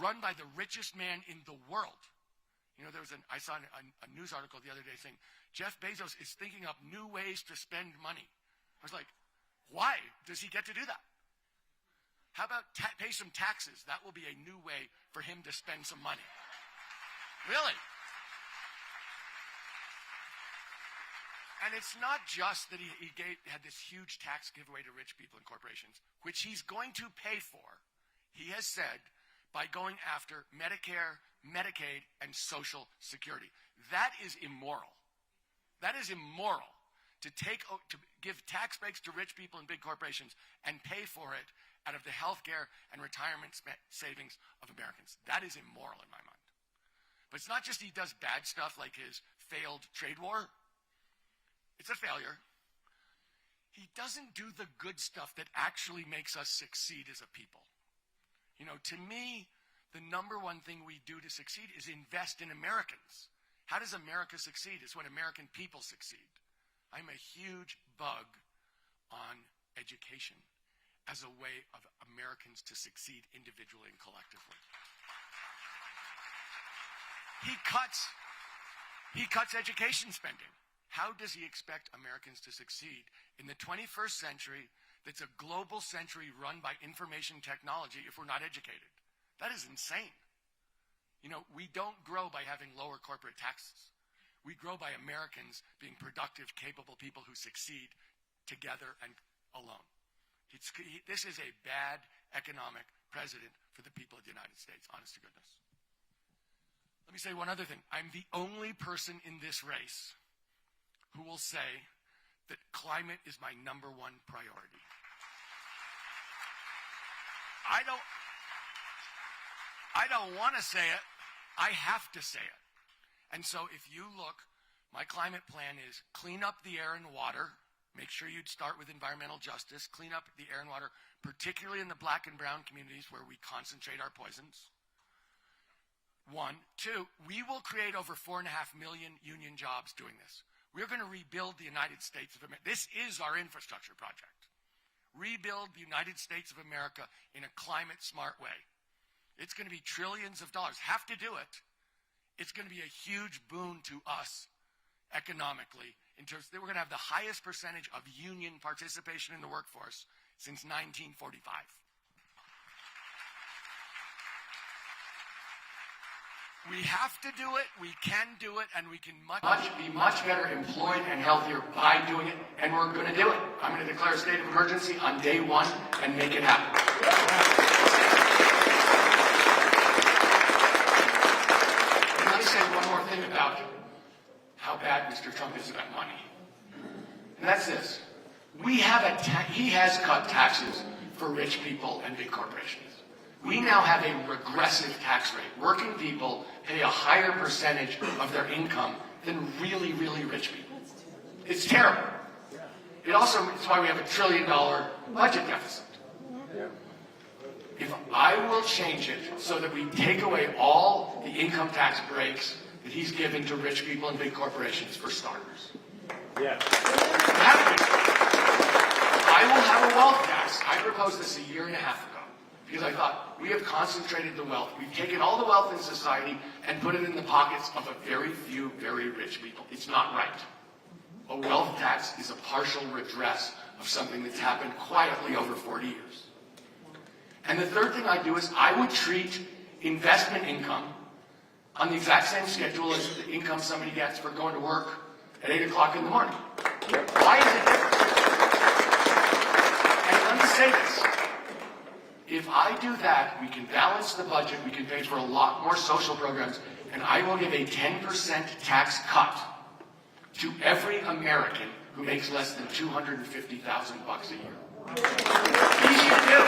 Run by the richest man in the world. You know, I saw a news article the other day saying, Jeff Bezos is thinking up new ways to spend money. I was like, why does he get to do that? How about pay some taxes? That will be a new way for him to spend some money. Really? And it's not just that he had this huge tax giveaway to rich people and corporations, which he's going to pay for, he has said, by going after Medicare, Medicaid, and Social Security. That is immoral. That is immoral to give tax breaks to rich people and big corporations and pay for it out of the health care and retirement savings of Americans. That is immoral in my mind. But it's not just he does bad stuff like his failed trade war. It's a failure. He doesn't do the good stuff that actually makes us succeed as a people. You know, to me, the number one thing we do to succeed is invest in Americans. How does America succeed? It's when American people succeed. I'm a huge bug on education as a way of Americans to succeed individually and collectively. He cuts education spending. How does he expect Americans to succeed in the 21st century that's a global century run by information technology if we're not educated? That is insane. You know, we don't grow by having lower corporate taxes. We grow by Americans being productive, capable people who succeed together and alone. This is a bad economic president for the people of the United States, honest to goodness. Let me say one other thing. I'm the only person in this race who will say that climate is my number one priority. I don't want to say it. I have to say it. And so if you look, my climate plan is clean up the air and water. Make sure you'd start with environmental justice. Clean up the air and water, particularly in the black and brown communities where we concentrate our poisons. 1. 2, we will create over 4.5 million union jobs doing this. We're going to rebuild the United States of America. This is our infrastructure project. Rebuild the United States of America in a climate-smart way. It's going to be trillions of dollars. Have to do it. It's going to be a huge boon to us economically. In terms, we're going to have the highest percentage of union participation in the workforce since 1945. We have to do it, we can do it, and we can be much better employed and healthier by doing it, and we're going to do it. I'm going to declare a state of emergency on day 1 and make it happen. And let me say one more thing about how bad Mr. Trump is about money. And that's this. He has cut taxes for rich people and big corporations. We now have a regressive tax rate. Working people pay a higher percentage of their income than really, really rich people. It's terrible. It also is why we have $1 trillion budget deficit. If I will change it so that we take away all the income tax breaks that he's given to rich people and big corporations, for starters. I will have a wealth tax. I proposed this a year and a half ago because I thought we have concentrated the wealth. We've taken all the wealth in society and put it in the pockets of a very few, very rich people. It's not right. A wealth tax is a partial redress of something that's happened quietly over 40 years. And the third thing I do is I would treat investment income on the exact same schedule as the income somebody gets for going to work at 8 o'clock in the morning. Why is it different? And let me say this. If I do that, we can balance the budget, we can pay for a lot more social programs, and I will give a 10% tax cut to every American who makes less than $250,000 a year. Easy to do.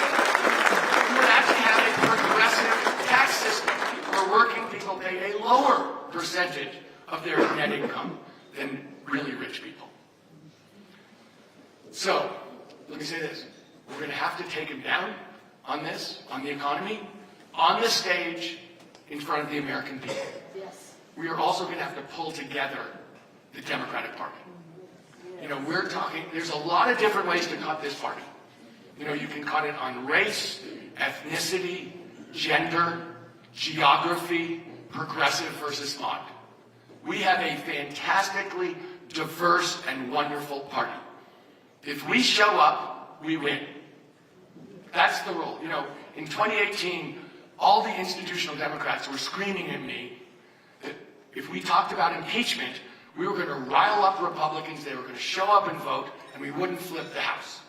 We would actually have a progressive tax system where working people pay a lower percentage of their net income than really rich people. So, let me say this. We're going to have to take him down on this, on the economy, on the stage, in front of the American people. Yes. We are also going to have to pull together the Democratic Party. You know, we're talking, there's a lot of different ways to cut this party. You know, you can cut it on race, ethnicity, gender, geography, progressive versus mod. We have a fantastically diverse and wonderful party. If we show up, we win. That's the rule. You know, in 2018, all the institutional Democrats were screaming at me that if we talked about impeachment, we were going to rile up Republicans, they were going to show up and vote, and we wouldn't flip the House.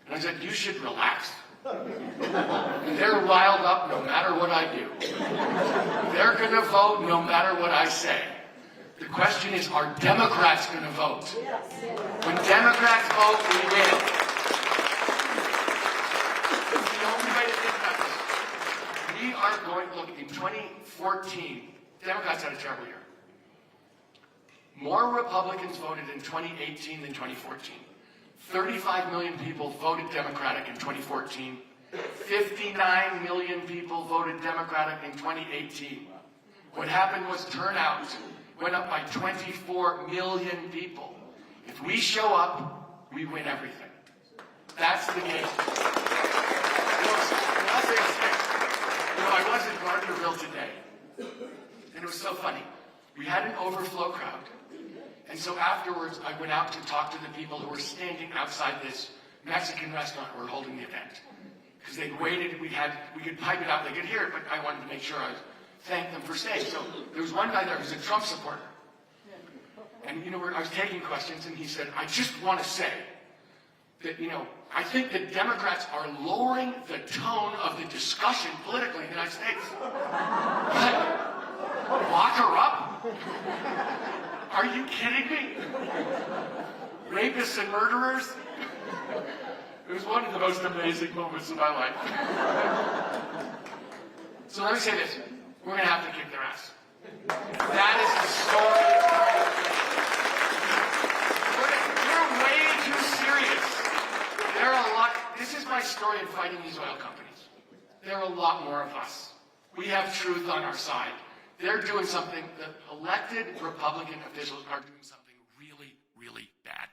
And I said, you should relax. They're riled up no matter what I do. They're going to vote no matter what I say. The question is, are Democrats going to vote? When Democrats vote, we win. It's the only way to think about this. We are going, look, in 2014, Democrats had a terrible year. More Republicans voted in 2018 than 2014. 35 million people voted Democratic in 2014. 59 million people voted Democratic in 2018. What happened was turnout went up by 24 million people. If we show up, we win everything. That's the game. I was in Gardnerville today, and it was so funny. We had an overflow crowd. And so afterwards, I went out to talk to the people who were standing outside this Mexican restaurant where we're holding the event. Because they'd waited, we could pipe it out, they could hear it, but I wanted to make sure I thanked them for staying. So there was one guy there who's a Trump supporter. And, you know, I was taking questions, and he said, I just want to say that, you know, I think that Democrats are lowering the tone of the discussion politically in the United States. Lock her up? Are you kidding me? Rapists and murderers? It was one of the most amazing moments of my life. So let me say this. We're going to have to kick their ass. That is the story. We're way too serious. There are a lot. This is my story in fighting these oil companies. There are a lot more of us. We have truth on our side. They're doing something, the elected Republican officials are doing something really, really bad.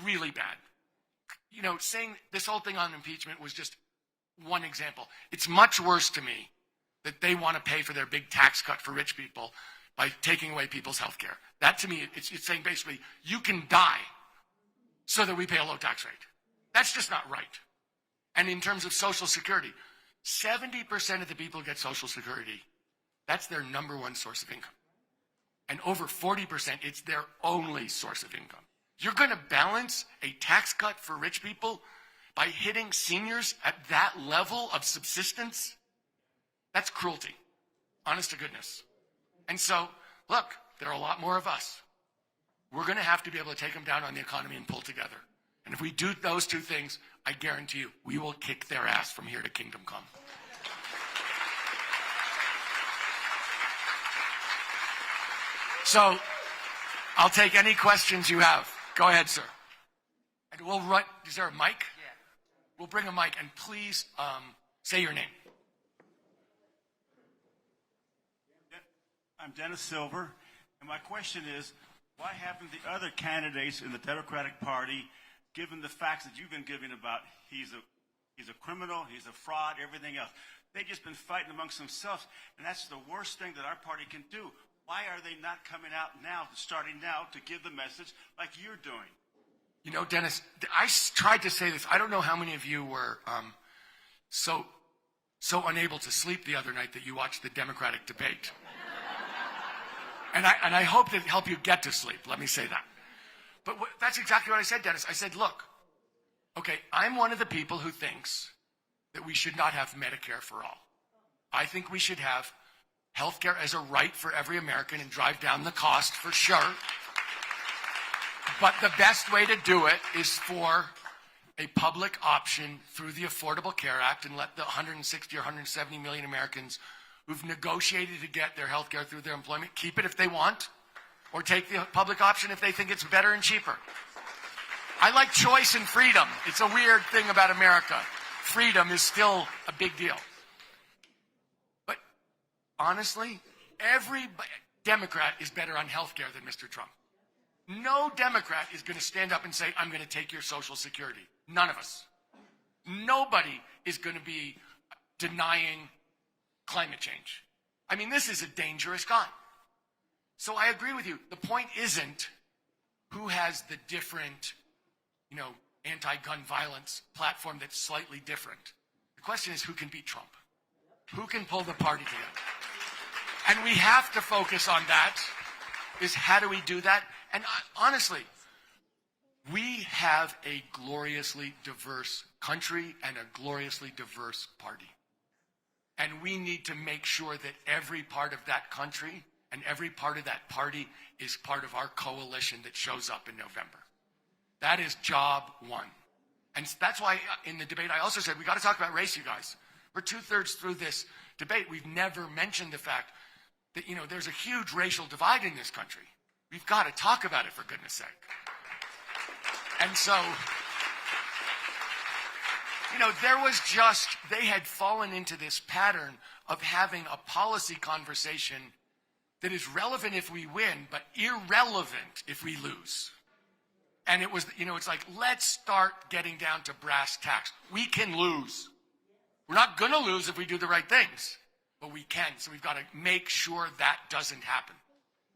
Really bad. You know, saying this whole thing on impeachment was just one example. It's much worse to me that they want to pay for their big tax cut for rich people by taking away people's health care. That to me, it's saying basically, you can die so that we pay a low tax rate. That's just not right. And in terms of Social Security, 70% of the people who get Social Security, that's their number one source of income. And over 40%, it's their only source of income. You're going to balance a tax cut for rich people by hitting seniors at that level of subsistence? That's cruelty, honest to goodness. And so, look, there are a lot more of us. We're going to have to be able to take them down on the economy and pull together. And if we do those two things, I guarantee you, we will kick their ass from here to kingdom come. So, I'll take any questions you have. Go ahead, sir. And we'll run. Is there a mic? Yeah. We'll bring a mic, and please say your name. I'm Dennis Silver, and my question is, why haven't the other candidates in the Democratic Party, given the facts that you've been giving about he's a criminal, he's a fraud, everything else, they've just been fighting amongst themselves, and that's the worst thing that our party can do. Why are they not coming out now, starting now, to give the message like you're doing? You know, Dennis, I tried to say this. I don't know how many of you were so unable to sleep the other night that you watched the Democratic debate. And I hope that helped you get to sleep. Let me say that. But that's exactly what I said, Dennis. I said, look, okay, I'm one of the people who thinks that we should not have Medicare for all. I think we should have health care as a right for every American and drive down the cost for sure. But the best way to do it is for a public option through the Affordable Care Act and let the 160 or 170 million Americans who've negotiated to get their health care through their employment keep it if they want, or take the public option if they think it's better and cheaper. I like choice and freedom. It's a weird thing about America. Freedom is still a big deal. But honestly, every Democrat is better on health care than Mr. Trump. No Democrat is going to stand up and say, I'm going to take your Social Security. None of us. Nobody is going to be denying climate change. I mean, this is a dangerous gun. So I agree with you. The point isn't who has the different, anti-gun violence platform that's slightly different. The question is who can beat Trump? Who can pull the party together? And we have to focus on that, is how do we do that? And honestly, we have a gloriously diverse country and a gloriously diverse party. And we need to make sure that every part of that country and every part of that party is part of our coalition that shows up in November. That is job one. And that's why in the debate I also said, we got to talk about race, you guys. We're 2/3 through this debate. We've never mentioned the fact that, there's a huge racial divide in this country. We've got to talk about it, for goodness sake. And so, they had fallen into this pattern of having a policy conversation that is relevant if we win, but irrelevant if we lose. And it was, it's like, let's start getting down to brass tacks. We can lose. We're not going to lose if we do the right things, but we can. So we've got to make sure that doesn't happen.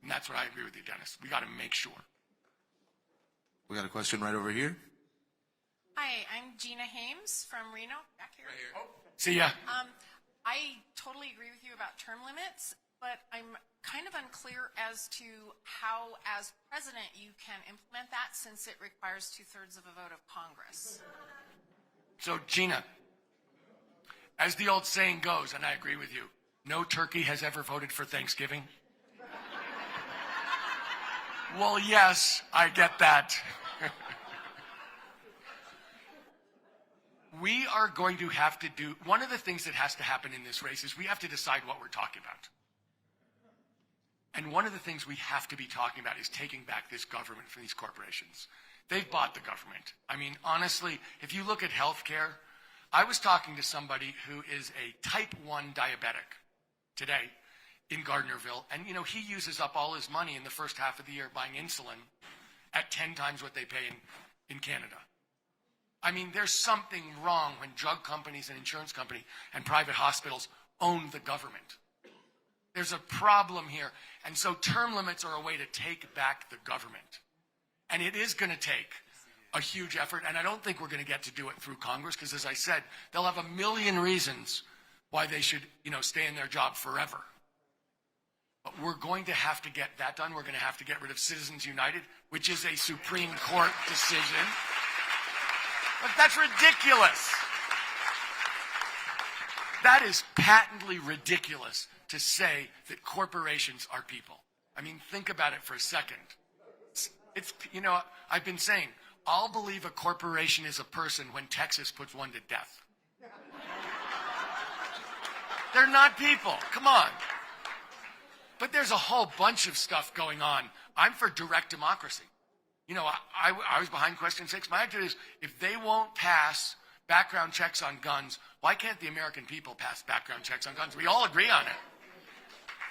And that's what I agree with you, Dennis. We got to make sure. We got a question right over here. Hi, I'm Gina Hames from Reno, back here. Right here. Oh. See ya. I totally agree with you about term limits, but I'm kind of unclear as to how, as president, you can implement that since it requires 2/3 of a vote of Congress. So, Gina, as the old saying goes, and I agree with you, no turkey has ever voted for Thanksgiving. Well, yes, I get that. We are going to have to do, one of the things that has to happen in this race is we have to decide what we're talking about. And one of the things we have to be talking about is taking back this government from these corporations. They've bought the government. I mean, honestly, if you look at healthcare, I was talking to somebody who is a type 1 diabetic today in Gardnerville, and he uses up all his money in the first half of the year buying insulin at 10 times what they pay in Canada. I mean, there's something wrong when drug companies and insurance companies and private hospitals own the government. There's a problem here. And so term limits are a way to take back the government. And it is going to take a huge effort. And I don't think we're going to get to do it through Congress because, as I said, they'll have a million reasons why they should, stay in their job forever. But we're going to have to get that done. We're going to have to get rid of Citizens United, which is a Supreme Court decision. But that's ridiculous. That is patently ridiculous to say that corporations are people. I mean, think about it for a second. It's I've been saying, I'll believe a corporation is a person when Texas puts one to death. They're not people. Come on. But there's a whole bunch of stuff going on I'm for direct democracy. You know, I was behind question 6. My idea is if they won't pass background checks on guns, why can't the American people pass background checks on guns? We all agree on it.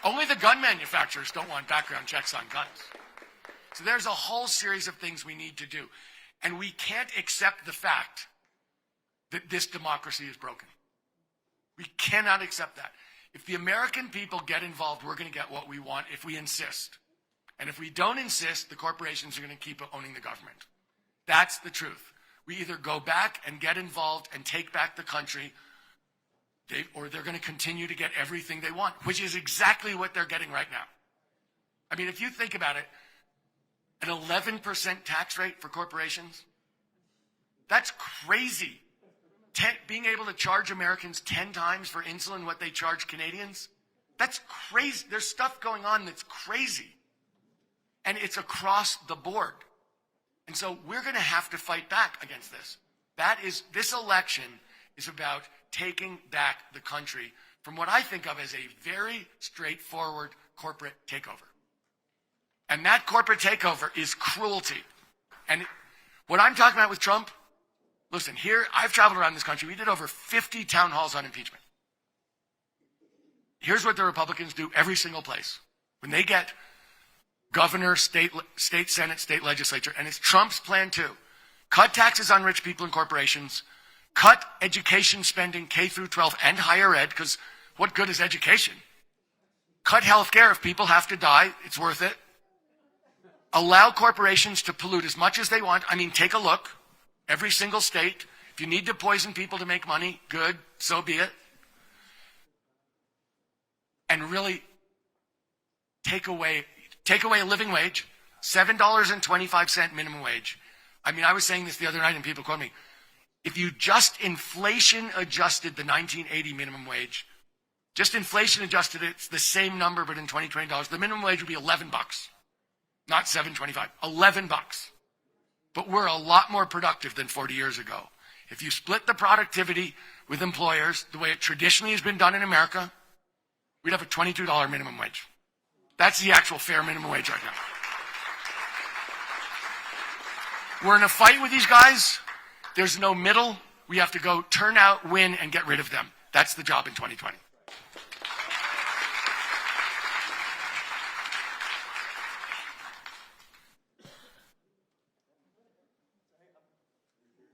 Only the gun manufacturers don't want background checks on guns. So there's a whole series of things we need to do. And we can't accept the fact that this democracy is broken. We cannot accept that. If the American people get involved, we're going to get what we want if we insist. And if we don't insist, the corporations are going to keep owning the government. That's the truth. We either go back and get involved and take back the country, or they're going to continue to get everything they want, which is exactly what they're getting right now. I mean, if you think about it, an 11% tax rate for corporations, that's crazy. Being able to charge Americans 10 times for insulin what they charge Canadians, that's crazy. There's stuff going on that's crazy. And it's across the board. And so we're going to have to fight back against this. This election is about taking back the country from what I think of as a very straightforward corporate takeover. And that corporate takeover is cruelty. And what I'm talking about with Trump, listen, here, I've traveled around this country. We did over 50 town halls on impeachment. Here's what the Republicans do every single place. When they get governor, state senate, state legislature, and it's Trump's plan too. Cut taxes on rich people and corporations, cut education spending K through 12 and higher ed, because what good is education? Cut health care if people have to die, it's worth it. Allow corporations to pollute as much as they want. I mean, take a look. Every single state. If you need to poison people to make money, good, so be it. And really take away a living wage, $7.25 minimum wage. I mean, I was saying this the other night and people quote me. If you just inflation adjusted the 1980 minimum wage, just inflation adjusted it, it's the same number, but in 2020 dollars, the minimum wage would be $11, not $7.25, $11. But we're a lot more productive than 40 years ago. If you split the productivity with employers the way it traditionally has been done in America, we'd have a $22 minimum wage. That's the actual fair minimum wage right now. We're in a fight with these guys. There's no middle. We have to go turn out, win, and get rid of them. That's the job in 2020.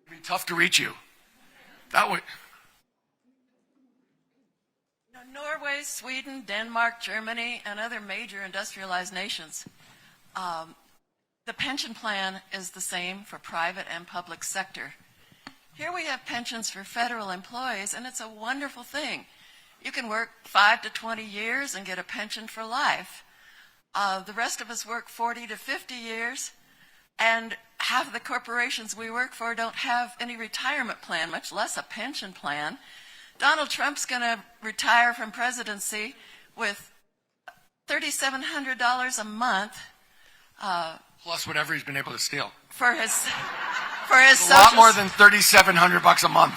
It'd be tough to reach you. That would. Norway, Sweden, Denmark, Germany, and other major industrialized nations. The pension plan is the same for private and public sector. Here we have pensions for federal employees, and it's a wonderful thing. You can work 5 to 20 years and get a pension for life. The rest of us work 40 to 50 years, and half of the corporations we work for don't have any retirement plan, much less a pension plan. Donald Trump's going to retire from presidency with $3,700 a month. Plus whatever he's been able to steal. For his a lot more than $3,700 a month.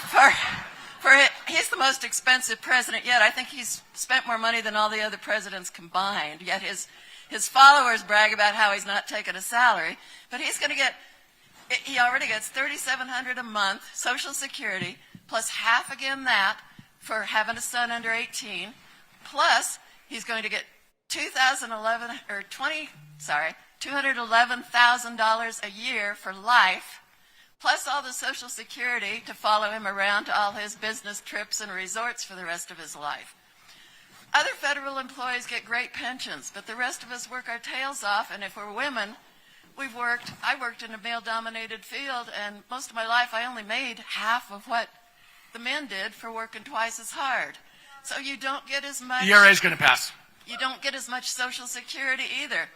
He's the most expensive president yet. I think he's spent more money than all the other presidents combined. Yet his followers brag about how he's not taking a salary. But he already gets $3,700 a month, Social Security, plus half again that for having a son under 18. Plus, he's going to get $211,000 a year for life, plus all the Social Security to follow him around to all his business trips and resorts for the rest of his life. Other federal employees get great pensions, but the rest of us work our tails off, and if we're women, I worked in a male-dominated field, and most of my life I only made half of what the men did for working twice as hard. So you don't get as much. The ERA is going to pass. You don't get as much Social Security either.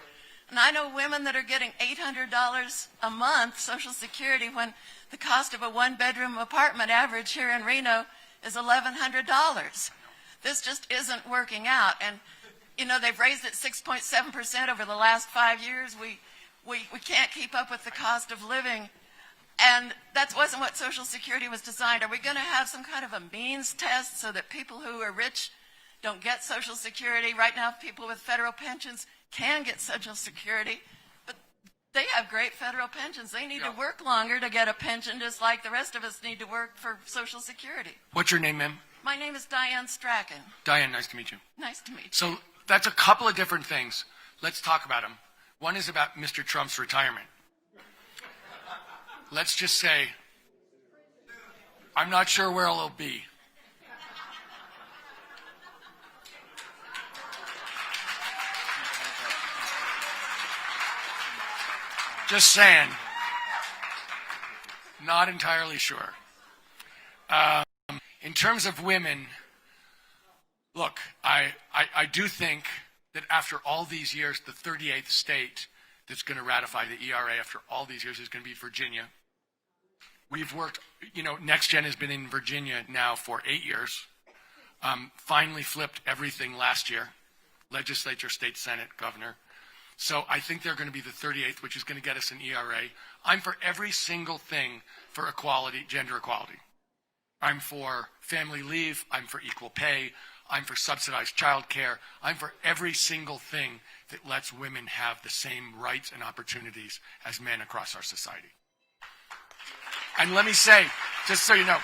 And I know women that are getting $800 a month Social Security when the cost of a one-bedroom apartment average here in Reno is $1,100. This just isn't working out. And, you know, they've raised it 6.7% over the last 5 years. We can't keep up with the cost of living. And that wasn't what Social Security was designed. Are we going to have some kind of a means test so that people who are rich don't get Social Security? Right now, people with federal pensions can get Social Security. They have great federal pensions. They need to work longer to get a pension, just like the rest of us need to work for Social Security. What's your name, ma'am? My name is Diane Strachan. Diane, nice to meet you. Nice to meet you. So that's a couple of different things. Let's talk about them. One is about Mr. Trump's retirement. Let's just say, I'm not sure where it'll be. Just saying. Not entirely sure. In terms of women, look, I do think that after all these years, the 38th state that's going to ratify the ERA after all these years is going to be Virginia. We've worked, NextGen has been in Virginia now for 8 years. Finally flipped everything last year. Legislature, state, Senate, governor. So I think they're going to be the 38th, which is going to get us an ERA. I'm for every single thing for equality, gender equality. I'm for family leave. I'm for equal pay. I'm for subsidized child care. I'm for every single thing that lets women have the same rights and opportunities as men across our society. And let me say, just so you know,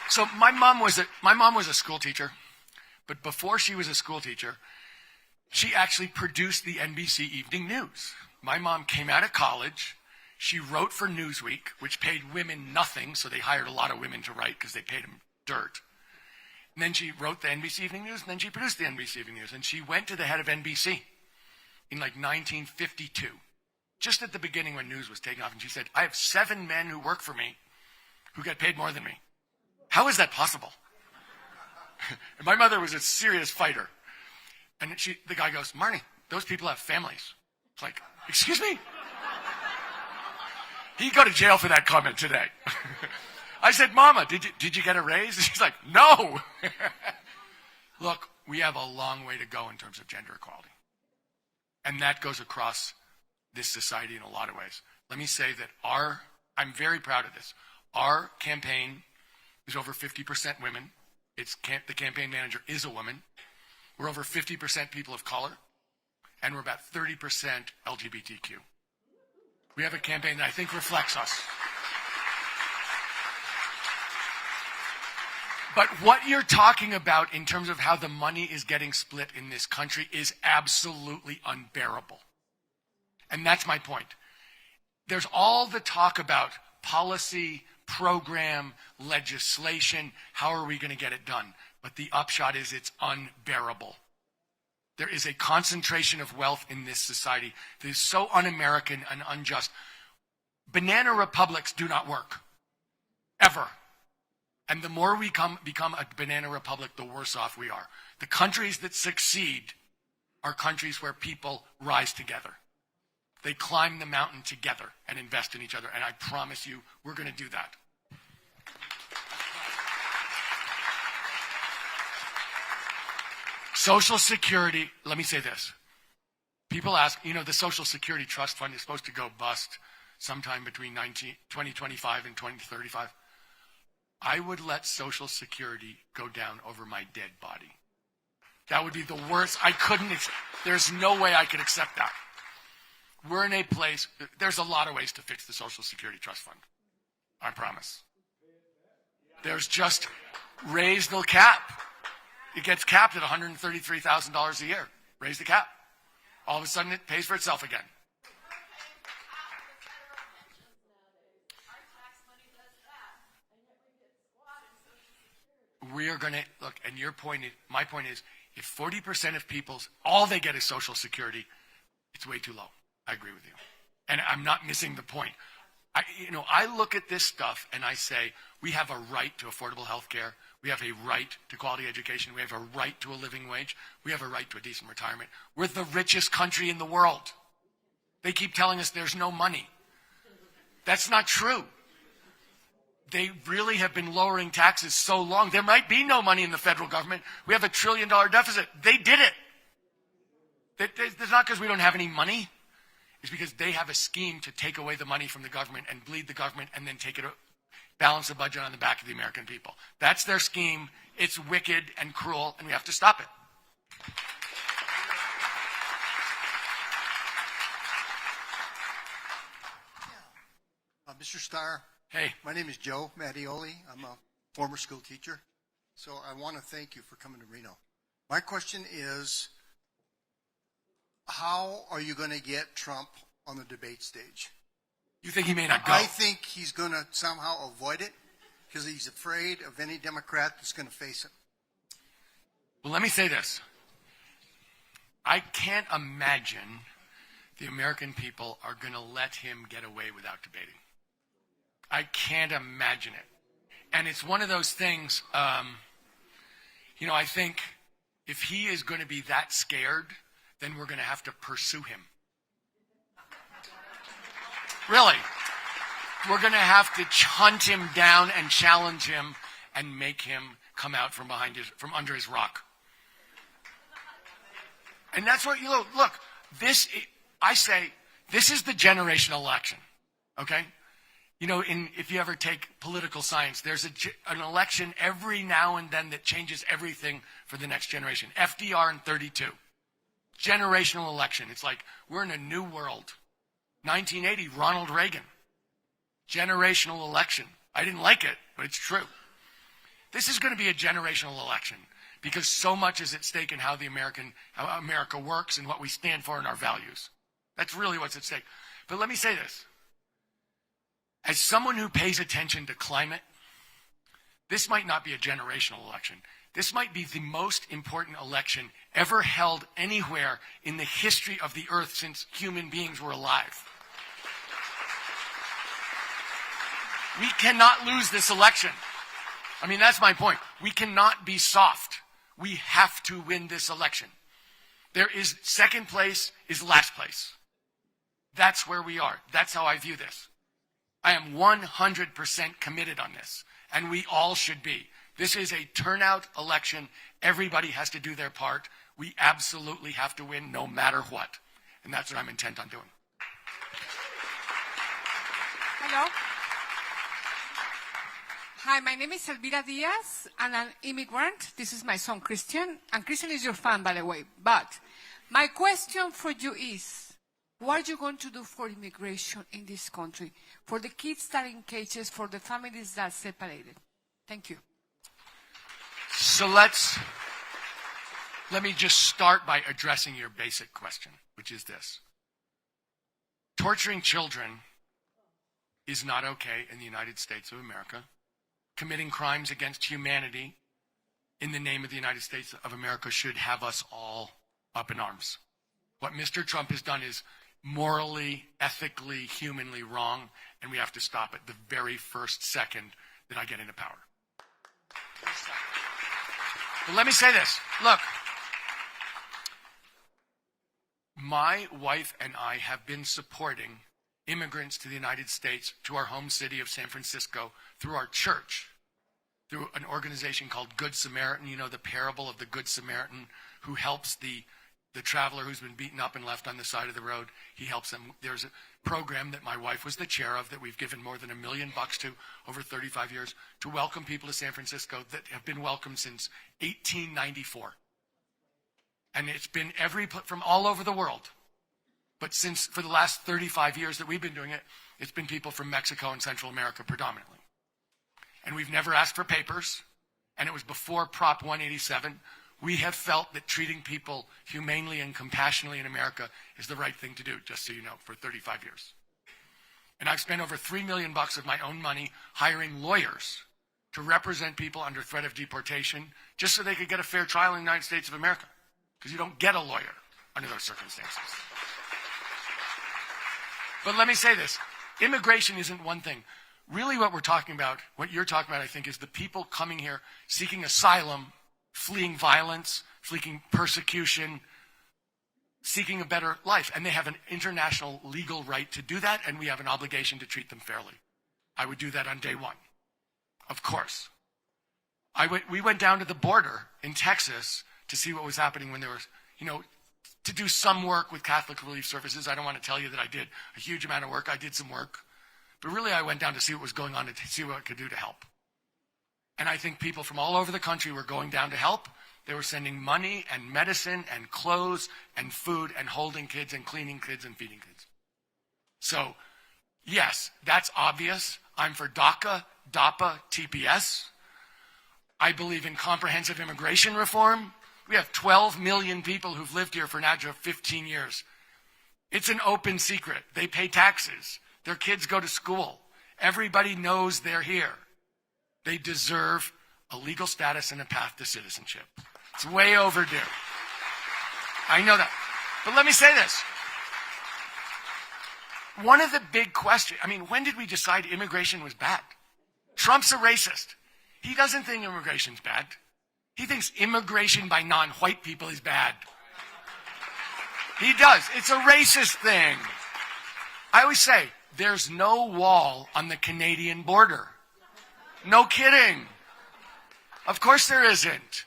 so my mom was a school teacher, but before she was a school teacher, she actually produced the NBC Evening News. My mom came out of college. She wrote for Newsweek, which paid women nothing, so they hired a lot of women to write because they paid them dirt. And then she wrote the NBC Evening News, and then she produced the NBC Evening News. And she went to the head of NBC in like 1952, just at the beginning when news was taking off. And she said, I have 7 men who work for me who get paid more than me. How is that possible? And my mother was a serious fighter. And the guy goes, Marnie, those people have families. It's like, excuse me? He'd go to jail for that comment today. I said, Mama, did you get a raise? And she's like, no. Look, we have a long way to go in terms of gender equality. And that goes across this society in a lot of ways. Let me say that I'm very proud of this. Our campaign is over 50% women. The campaign manager is a woman. We're over 50% people of color, and we're about 30% LGBTQ. We have a campaign that I think reflects us. But what you're talking about in terms of how the money is getting split in this country is absolutely unbearable. And that's my point. There's all the talk about policy, program, legislation. How are we going to get it done? But the upshot is it's unbearable. There is a concentration of wealth in this society that is so un-American and unjust. Banana republics do not work. Ever. And the more we become a banana republic, the worse off we are. The countries that succeed are countries where people rise together. They climb the mountain together and invest in each other. And I promise you, we're going to do that. Social Security, let me say this. People ask, the Social Security Trust Fund is supposed to go bust sometime between 2025 and 2035. I would let Social Security go down over my dead body. That would be the worst. There's no way I could accept that. We're in a place, there's a lot of ways to fix the Social Security Trust Fund. I promise. There's just raise the cap. It gets capped at $133,000 a year. Raise the cap. All of a sudden, it pays for itself again. We are going to, look, and my point is, if 40% of people's, all they get is Social Security, it's way too low. I agree with you. And I'm not missing the point. I look at this stuff and I say, we have a right to affordable health care. We have a right to quality education. We have a right to a living wage. We have a right to a decent retirement. We're the richest country in the world. They keep telling us there's no money. That's not true. They really have been lowering taxes so long. There might be no money in the federal government. We have $1 trillion deficit. They did it. It's not because we don't have any money. It's because they have a scheme to take away the money from the government and bleed the government and then balance the budget on the back of the American people. That's their scheme. It's wicked and cruel, and we have to stop it. Mr. Starr. Hey. My name is Joe Mattioli. I'm a former school teacher. So I want to thank you for coming to Reno. My question is, how are you going to get Trump on the debate stage? You think he may not go? I think he's going to somehow avoid it because he's afraid of any Democrat that's going to face him. Well, let me say this. I can't imagine the American people are going to let him get away without debating. I can't imagine it. And it's one of those things, I think if he is going to be that scared, then we're going to have to pursue him. Really. We're going to have to hunt him down and challenge him and make him come out from under his rock. And that's what look, I say this is the generational election. Okay? If you ever take political science, there's an election every now and then that changes everything for the next generation. FDR in 32. Generational election. It's like we're in a new world. 1980, Ronald Reagan. Generational election. I didn't like it, but it's true. This is going to be a generational election because so much is at stake in how America works and what we stand for and our values. That's really what's at stake. But let me say this. As someone who pays attention to climate, this might not be a generational election. This might be the most important election ever held anywhere in the history of the earth since human beings were alive. We cannot lose this election. I mean, that's my point. We cannot be soft. We have to win this election. Second place is last place. That's where we are. That's how I view this. I am 100% committed on this, and we all should be. This is a turnout election. Everybody has to do their part. We absolutely have to win no matter what, and that's what I'm intent on doing. Hello. Hi, my name is Elvira Diaz. I'm an immigrant. This is my son, Christian, and Christian is your fan, by the way. But my question for you is, what are you going to do for immigration in this country? For the kids that are in cages, for the families that are separated? Thank you. So let me just start by addressing your basic question, which is this. Torturing children is not okay in the United States of America. Committing crimes against humanity in the name of the United States of America should have us all up in arms. What Mr. Trump has done is morally, ethically, humanly wrong, and we have to stop it the very first second that I get into power. But let me say this. Look, my wife and I have been supporting immigrants to the United States, to our home city of San Francisco, through our church, through an organization called Good Samaritan. You know the parable of the Good Samaritan who helps the traveler who's been beaten up and left on the side of the road. He helps them. There's a program that my wife was the chair of that we've given more than $1 million to over 35 years to welcome people to San Francisco that have been welcomed since 1894. And it's been from all over the world. But for the last 35 years that we've been doing it, it's been people from Mexico and Central America predominantly. And we've never asked for papers. And it was before Prop 187. We have felt that treating people humanely and compassionately in America is the right thing to do, just so you know, for 35 years. And I've spent over $3 million of my own money hiring lawyers to represent people under threat of deportation just so they could get a fair trial in the United States of America. Because you don't get a lawyer under those circumstances. But let me say this. Immigration isn't one thing. Really what we're talking about, what you're talking about, I think, is the people coming here seeking asylum, fleeing violence, fleeing persecution, seeking a better life. And they have an international legal right to do that, and we have an obligation to treat them fairly. I would do that on day one, of course. We went down to the border in Texas to see what was happening when there was, to do some work with Catholic Relief Services. I don't want to tell you that I did a huge amount of work. I did some work. But really, I went down to see what was going on, to see what I could do to help. And I think people from all over the country were going down to help. They were sending money and medicine and clothes and food and holding kids and cleaning kids and feeding kids. So Yes, that's obvious. I'm for DACA, DAPA, TPS. I believe in comprehensive immigration reform. We have 12 million people who've lived here for an average of 15 years. It's an open secret. They pay taxes. Their kids go to school. Everybody knows they're here. They deserve a legal status and a path to citizenship. It's way overdue. I know that. But let me say this. One of the big questions, when did we decide immigration was bad? Trump's a racist. He doesn't think immigration's bad. He thinks immigration by non-white people is bad. He does. It's a racist thing. I always say, there's no wall on the Canadian border. No kidding. Of course there isn't.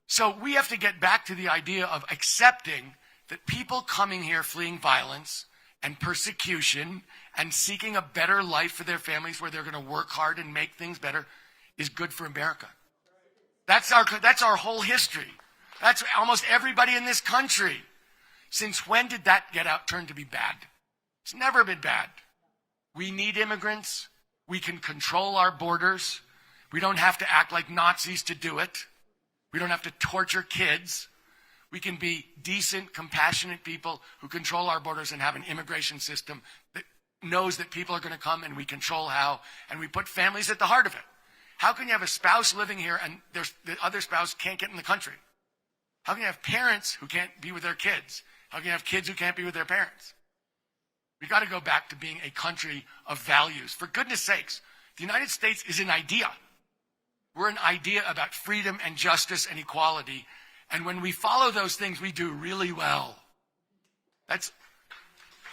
So we have to get back to the idea of accepting that people coming here fleeing violence and persecution and seeking a better life for their families where they're going to work hard and make things better is good for America. That's our whole history. That's almost everybody in this country. Since when did that get turned to be bad? It's never been bad. We need immigrants. We can control our borders. We don't have to act like Nazis to do it. We don't have to torture kids. We can be decent, compassionate people who control our borders and have an immigration system that knows that people are going to come and we control how, and we put families at the heart of it. How can you have a spouse living here and the other spouse can't get in the country? How can you have parents who can't be with their kids? How can you have kids who can't be with their parents? We've got to go back to being a country of values. For goodness sakes, the United States is an idea. We're an idea about freedom and justice and equality. And when we follow those things, we do really well. That's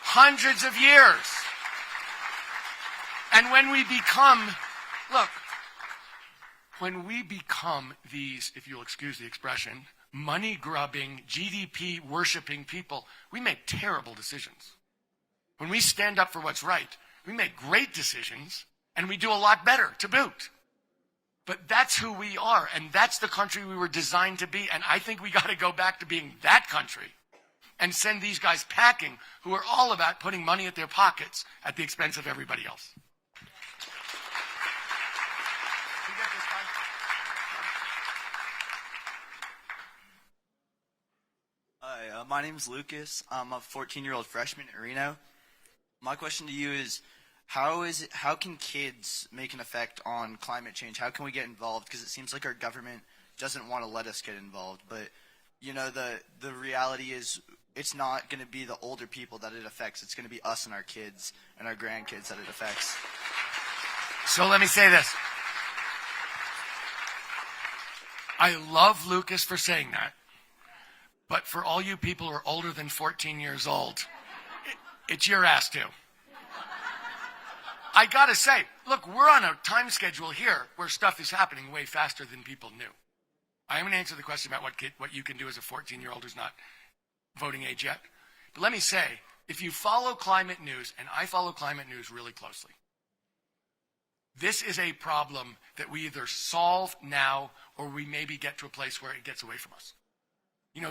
hundreds of years. And when we become these, if you'll excuse the expression, money-grubbing, GDP-worshipping people, we make terrible decisions. When we stand up for what's right, we make great decisions, and we do a lot better to boot. But that's who we are, and that's the country we were designed to be, and I think we got to go back to being that country and send these guys packing who are all about putting money at their pockets at the expense of everybody else. Hi, my name's Lucas. I'm a 14-year-old freshman at Reno. My question to you is, how can kids make an effect on climate change? How can we get involved? Because it seems like our government doesn't want to let us get involved. But, the reality is it's not going to be the older people that it affects. It's going to be us and our kids and our grandkids that it affects. So let me say this. I love Lucas for saying that. But for all you people who are older than 14 years old, it's your ass too. I gotta say, look, we're on a time schedule here where stuff is happening way faster than people knew. I haven't answered the question about what you can do as a 14-year-old who's not voting age yet. But let me say, if you follow climate news, and I follow climate news really closely, this is a problem that we either solve now or we maybe get to a place where it gets away from us.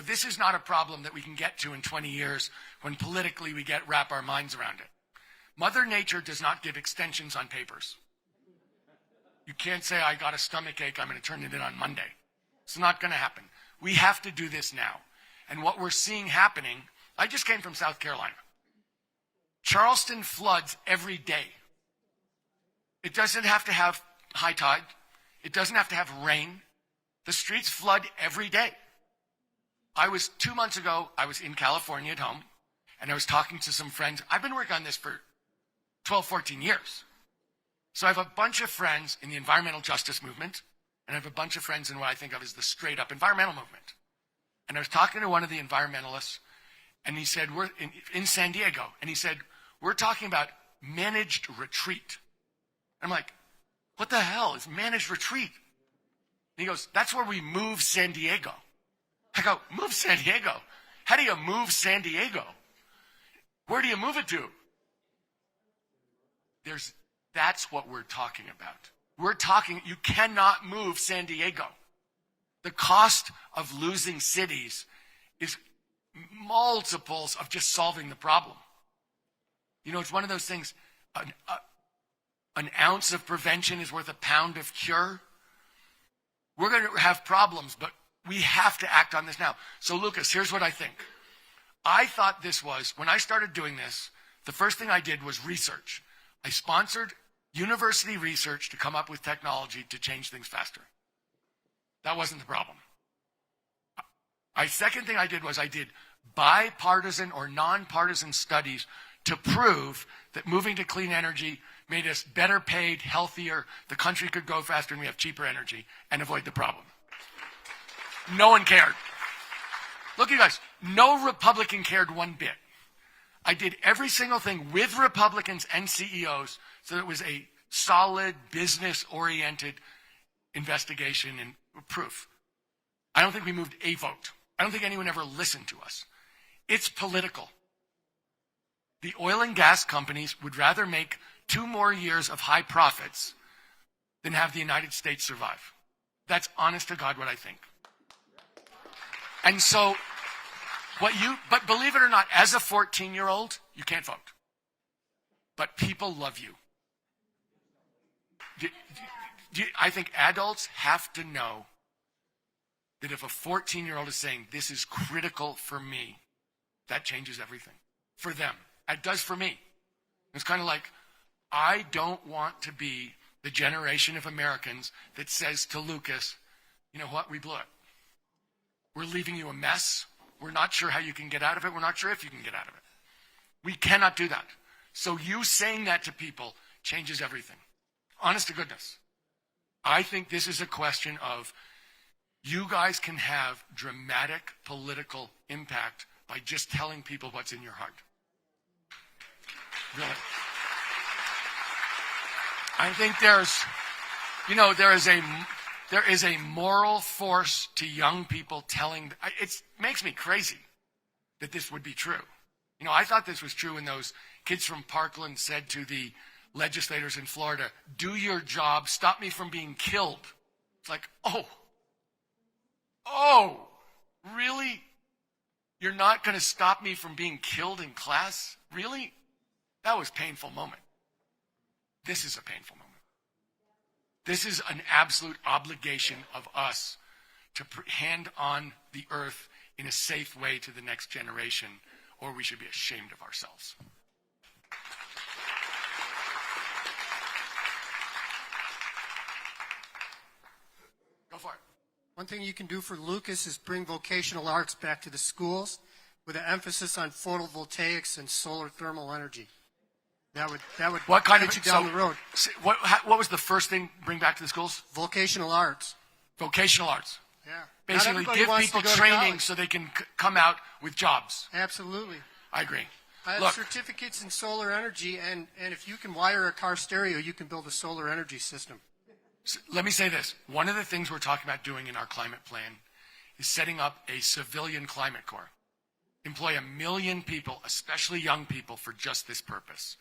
This is not a problem that we can get to in 20 years when politically we wrap our minds around it. Mother Nature does not give extensions on papers. You can't say, I got a stomach ache, I'm going to turn it in on Monday. It's not going to happen. We have to do this now. And what we're seeing happening, I just came from South Carolina. Charleston floods every day. It doesn't have to have high tide. It doesn't have to have rain. The streets flood every day. 2 months ago, I was in California at home, and I was talking to some friends. I've been working on this for 12, 14 years. So I have a bunch of friends in the environmental justice movement, and I have a bunch of friends in what I think of as the straight-up environmental movement. And I was talking to one of the environmentalists, and he said, we're in San Diego, and he said, we're talking about managed retreat. I'm like, what the hell is managed retreat? And he goes, that's where we move San Diego. I go, move San Diego? How do you move San Diego? Where do you move it to? That's what we're talking about. You cannot move San Diego. The cost of losing cities is multiples of just solving the problem. It's one of those things, an ounce of prevention is worth a pound of cure, we're going to have problems, but we have to act on this now. So, Lucas, here's what I think. I thought this was, when I started doing this, the first thing I did was research. I sponsored university research to come up with technology to change things faster. That wasn't the problem. Second thing I did was I did bipartisan or nonpartisan studies to prove that moving to clean energy made us better paid, healthier, the country could go faster, and we have cheaper energy and avoid the problem. No one cared. Look, you guys, no Republican cared one bit. I did every single thing with Republicans and CEOs so that it was a solid, business-oriented investigation and proof. I don't think we moved a vote. I don't think anyone ever listened to us. It's political. The oil and gas companies would rather make 2 more years of high profits than have the United States survive. That's honest to God what I think. And so, but believe it or not, as a 14-year-old, you can't vote. But people love you. I think adults have to know that if a 14-year-old is saying, this is critical for me, that changes everything. For them. It does for me. It's kind of like, I don't want to be the generation of Americans that says to Lucas, you know what, we blew it. We're leaving you a mess. We're not sure how you can get out of it. We're not sure if you can get out of it. We cannot do that. So you saying that to people changes everything. Honest to goodness. I think this is a question of you guys can have dramatic political impact by just telling people what's in your heart. Really. I think there is a moral force to young people telling, it makes me crazy that this would be true. You know, I thought this was true when those kids from Parkland said to the legislators in Florida, do your job, stop me from being killed. It's like, oh, really? You're not going to stop me from being killed in class? Really? That was a painful moment. This is a painful moment. This is an absolute obligation of us to hand on the earth in a safe way to the next generation, or we should be ashamed of ourselves. Go for it. One thing you can do for Lucas is bring vocational arts back to the schools with an emphasis on photovoltaics and solar thermal energy. That would what kind get you down the road. What was the first thing bring back to the schools? Vocational arts. Vocational arts. Yeah. Basically, give people training so they can come out with jobs. Absolutely. I agree. I have certificates in solar energy, and if you can wire a car stereo, you can build a solar energy system. So let me say this. One of the things we're talking about doing in our climate plan is setting up a civilian climate corps. Employ 1 million people, especially young people, for just this purpose.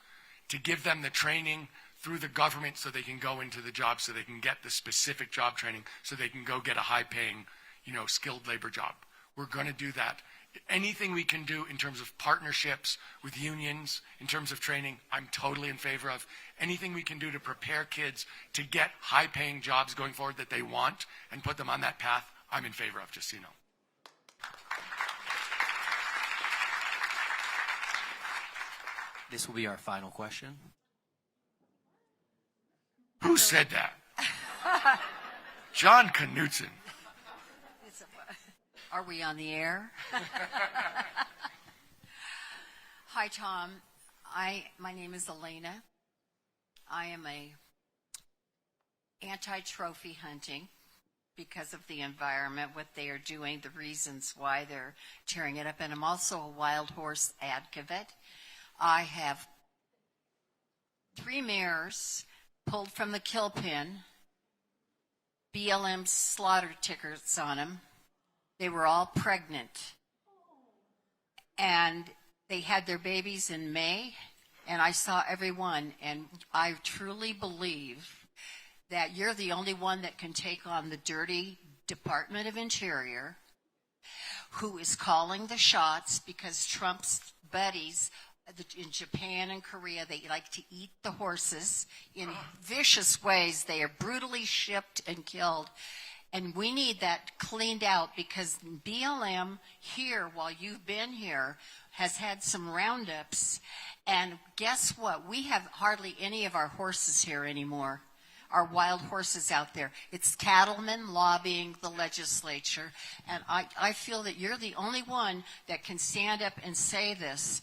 To give them the training through the government so they can go into the job, so they can get the specific job training, so they can go get a high-paying, skilled labor job. We're going to do that. Anything we can do in terms of partnerships with unions, in terms of training, I'm totally in favor of. Anything we can do to prepare kids to get high-paying jobs going forward that they want and put them on that path, I'm in favor of, just so you know. This will be our final question. Who said that? John Knutson. Are we on the air? Hi, Tom. My name is Elena. I am a anti-trophy hunting because of the environment, what they are doing, the reasons why they're tearing it up, and I'm also a wild horse advocate. I have 3 mares pulled from the kill pen, BLM slaughter tickets on them. They were all pregnant. And they had their babies in May, and I saw every one, and I truly believe that you're the only one that can take on the dirty Department of Interior, who is calling the shots because Trump's buddies In Japan and Korea, they like to eat the horses in vicious ways. They are brutally shipped and killed. And we need that cleaned out because BLM here, while you've been here, has had some roundups. And guess what? We have hardly any of our horses here anymore, our wild horses out there. It's cattlemen lobbying the legislature. And I feel that you're the only one that can stand up and say this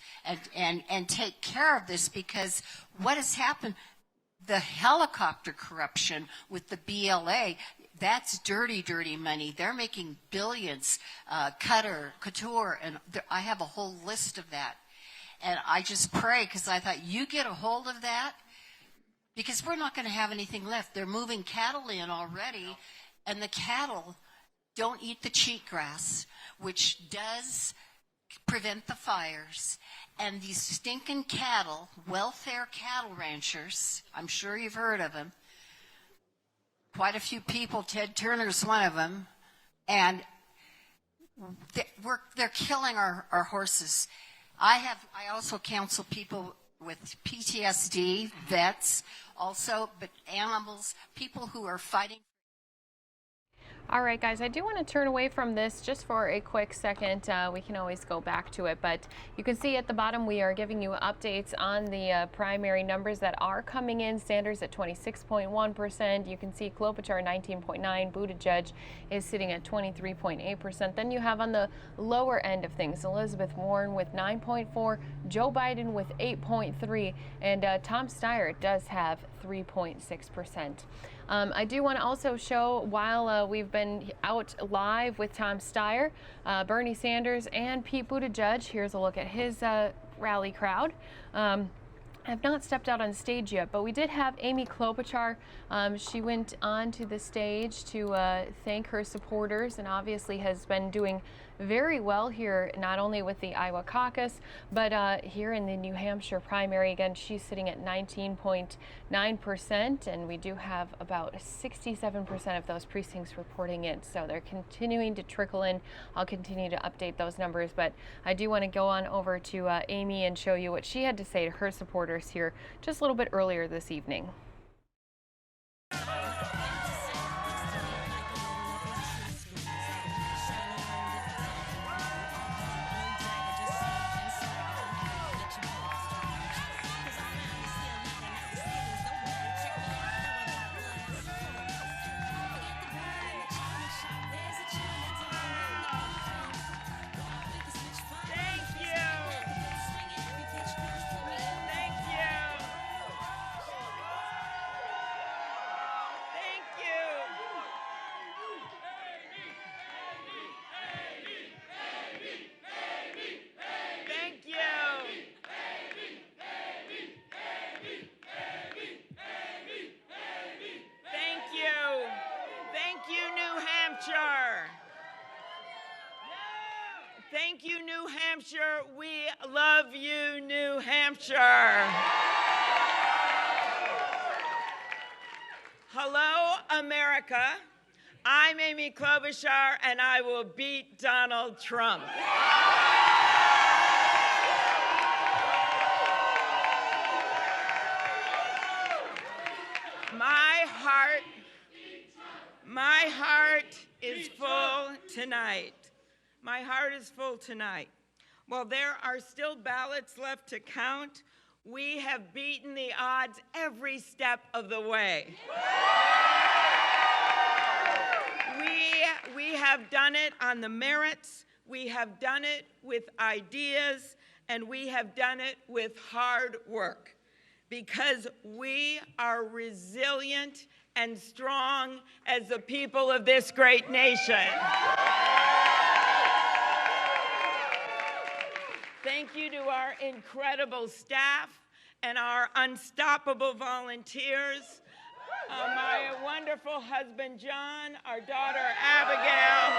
and take care of this, because what has happened, the helicopter corruption with the BLA, that's dirty, dirty money. They're making billions, Couture, and I have a whole list of that. And I just pray, because I thought, you get a hold of that, because we're not going to have anything left. They're moving cattle in already, and the cattle don't eat the cheatgrass, which does prevent the fires. And these stinking cattle, welfare cattle ranchers, I'm sure you've heard of them, quite a few people, Ted Turner's one of them, and they're killing our horses. I also counsel people with PTSD, vets also, but animals, people who are fighting. All right, guys, I do want to turn away from this just for a quick second. We can always go back to it, but you can see at the bottom we are giving you updates on the primary numbers that are coming in. Sanders at 26.1%. You can see Klobuchar 19.9%. Buttigieg is sitting at 23.8%. Then you have on the lower end of things Elizabeth Warren with 9.4%, Joe Biden with 8.3%, and Tom Steyer does have 3.6%. I do want to also show, while we've been out live with Tom Steyer, Bernie Sanders, and Pete Buttigieg, here's a look at his rally crowd. Have not stepped out on stage yet, but we did have Amy Klobuchar. She went on to the stage to thank her supporters, and obviously has been doing very well here, not only with the Iowa caucus, but here in the New Hampshire primary. Again, she's sitting at 19.9%, and we do have about 67% of those precincts reporting in. So they're continuing to trickle in. I'll continue to update those numbers, but I do want to go on over to Amy and show you what she had to say to her supporters here just a little bit earlier this evening. Thank you, New Hampshire. We love you, New Hampshire. Hello, America. I'm Amy Klobuchar, and I will beat Donald Trump. My heart is full tonight. My heart is full tonight. While there are still ballots left to count, we have beaten the odds every step of the way. We have done it on the merits, we have done it with ideas, and we have done it with hard work, because we are resilient and strong as the people of this great nation. Thank you to our incredible staff and our unstoppable volunteers, my wonderful husband, John, our daughter, Abigail,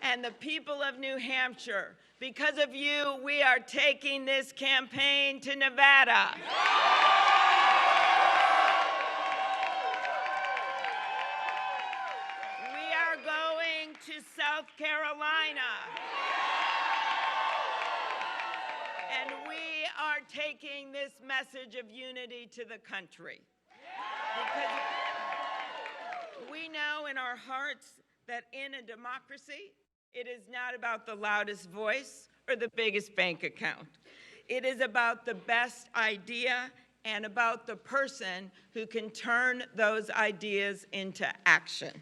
and the people of New Hampshire. Because of you, we are taking this campaign to Nevada. We are going to South Carolina. this message of unity to the country. Because we know in our hearts that in a democracy, it is not about the loudest voice or the biggest bank account. It is about the best idea and about the person who can turn those ideas into action.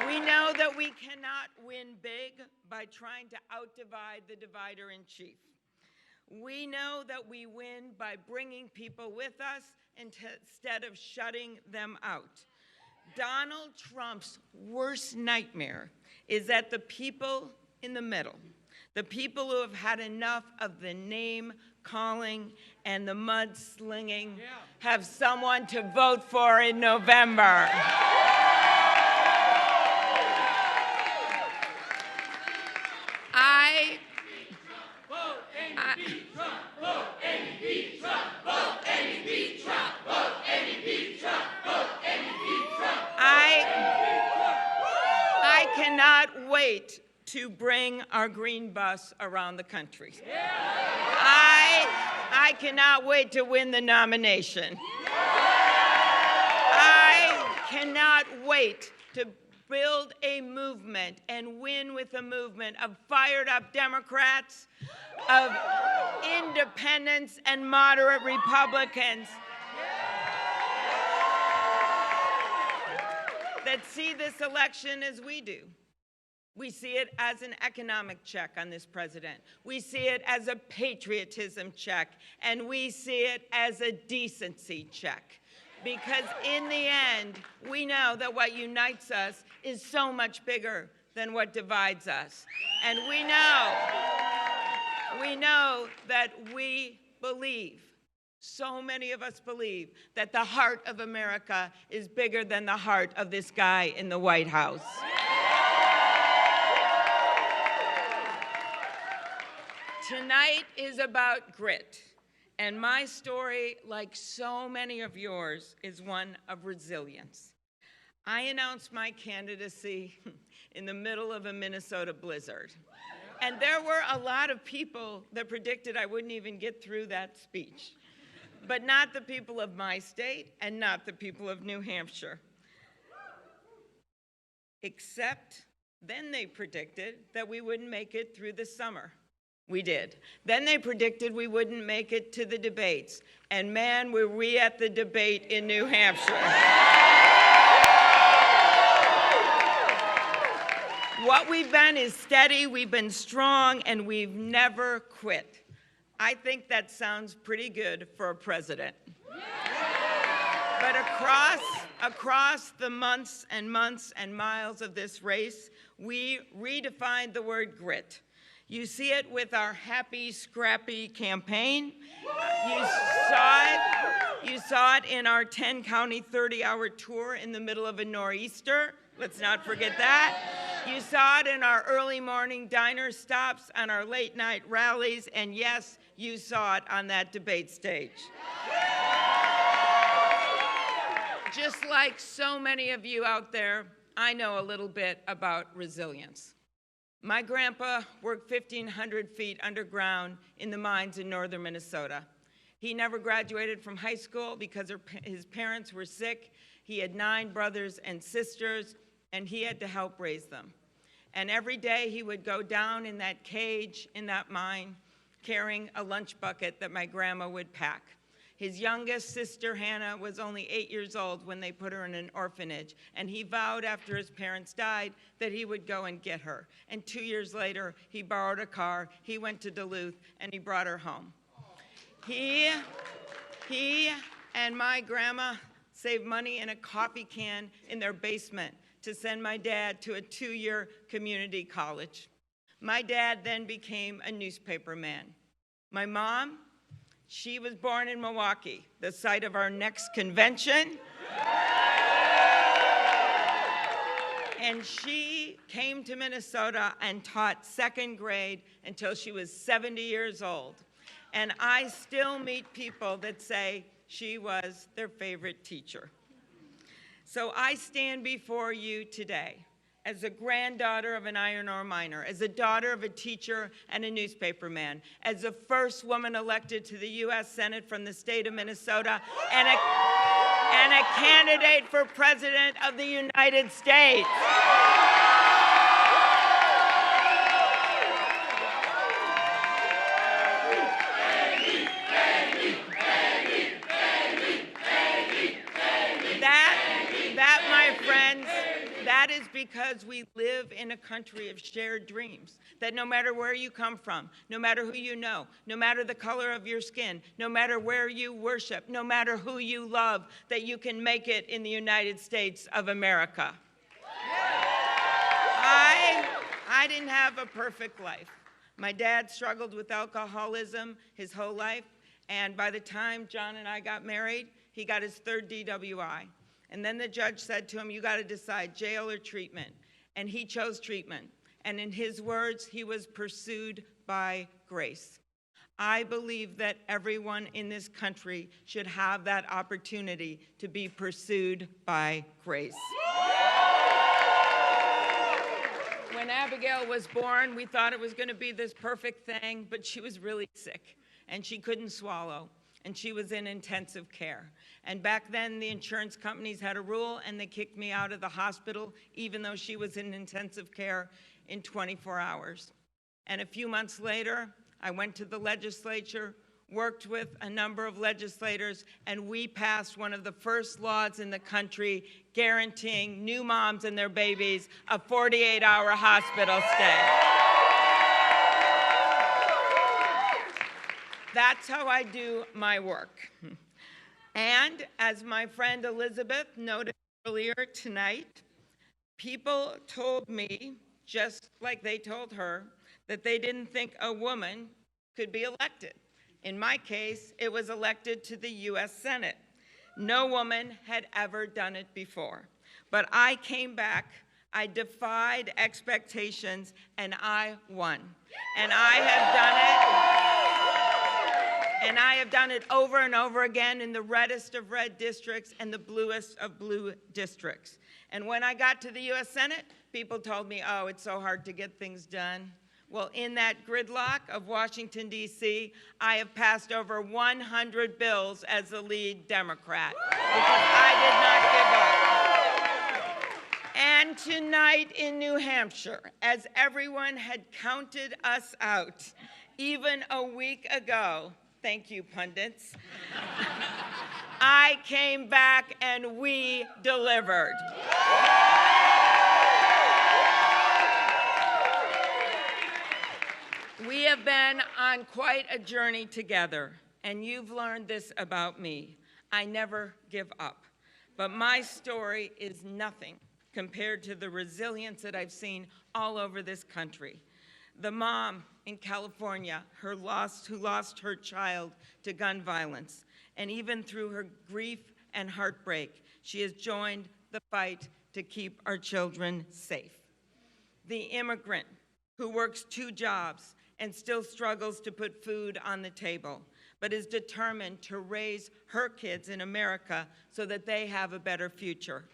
We know that we cannot win big by trying to out-divide the divider-in-chief. We know that we win by bringing people with us instead of shutting them out. Donald Trump's worst nightmare is that the people in the middle, the people who have had enough of the name calling and the mudslinging, have someone to vote for in November. I cannot wait to bring our green bus around the country. I cannot wait to win the nomination. I cannot wait to build a movement and win with a movement of fired up Democrats, of independents and moderate Republicans that see this election as we do. We see it as an economic check on this president. We see it as a patriotism check, and we see it as a decency check. Because in the end, we know that what unites us is so much bigger than what divides us. And we know that we believe, so many of us believe, that the heart of America is bigger than the heart of this guy in the White House. Tonight is about grit, and my story, like so many of yours, is one of resilience. I announced my candidacy in the middle of a Minnesota blizzard, and there were a lot of people that predicted I wouldn't even get through that speech, but not the people of my state and not the people of New Hampshire. Except then they predicted that we wouldn't make it through the summer. We did. Then they predicted we wouldn't make it to the debates. And man, were we at the debate in New Hampshire. What we've been is steady, we've been strong, and we've never quit. I think that sounds pretty good for a president. But across the months and months and miles of this race, we redefined the word grit. You see it with our Happy Scrappy campaign. You saw it in our 10-county, 30-hour tour in the middle of a nor'easter. Let's not forget that. You saw it in our early morning diner stops, on our late night rallies, and yes, you saw it on that debate stage. Just like so many of you out there, I know a little bit about resilience. My grandpa worked 1,500 feet underground in the mines in northern Minnesota. He never graduated from high school because his parents were sick. He had 9 brothers and sisters, and he had to help raise them. And every day he would go down in that cage in that mine carrying a lunch bucket that my grandma would pack. His youngest sister, Hannah, was only 8 years old when they put her in an orphanage, and he vowed after his parents died that he would go and get her. And 2 years later, he borrowed a car, he went to Duluth, and he brought her home. He and my grandma saved money in a coffee can in their basement to send my dad to a 2-year community college. My dad then became a newspaper man. My mom, she was born in Milwaukee, the site of our next convention. And she came to Minnesota and taught 2nd grade until she was 70 years old. And I still meet people that say she was their favorite teacher. So I stand before you today as a granddaughter of an iron ore miner, as a daughter of a teacher and a newspaperman, as the first woman elected to the U.S. Senate from the state of Minnesota, and a candidate for President of the United States. That, my friends, that is because we live in a country of shared dreams, that no matter where you come from, no matter who you know, no matter the color of your skin, no matter where you worship, no matter who you love, that you can make it in the United States of America. I didn't have a perfect life. My dad struggled with alcoholism his whole life, and by the time John and I got married, he got his third DWI. And then the judge said to him, you got to decide, jail or treatment. And he chose treatment. And in his words, he was pursued by grace. I believe that everyone in this country should have that opportunity to be pursued by grace. When Abigail was born, we thought it was going to be this perfect thing, but she was really sick, and she couldn't swallow, and she was in intensive care. And back then, the insurance companies had a rule, and they kicked me out of the hospital, even though she was in intensive care, in 24 hours. And a few months later, I went to the legislature, worked with a number of legislators, and we passed one of the first laws in the country guaranteeing new moms and their babies a 48-hour hospital stay. That's how I do my work. And as my friend Elizabeth noted earlier tonight, people told me, just like they told her, that they didn't think a woman could be elected. In my case, it was elected to the U.S. Senate. No woman had ever done it before. But I came back, I defied expectations, and I won. And I have done it over and over again in the reddest of red districts and the bluest of blue districts. And when I got to the U.S. Senate, people told me, oh, it's so hard to get things done. Well, in that gridlock of Washington, D.C., I have passed over 100 bills as the lead Democrat because I did not give up. And tonight in New Hampshire, as everyone had counted us out, even a week ago, thank you, pundits, I came back and we delivered. We have been on quite a journey together, and you've learned this about me. I never give up. But my story is nothing compared to the resilience that I've seen all over this country. The mom in California who lost her child to gun violence, and even through her grief and heartbreak, she has joined the fight to keep our children safe. The immigrant who works 2 jobs and still struggles to put food on the table, but is determined to raise her kids in America so that they have a better future.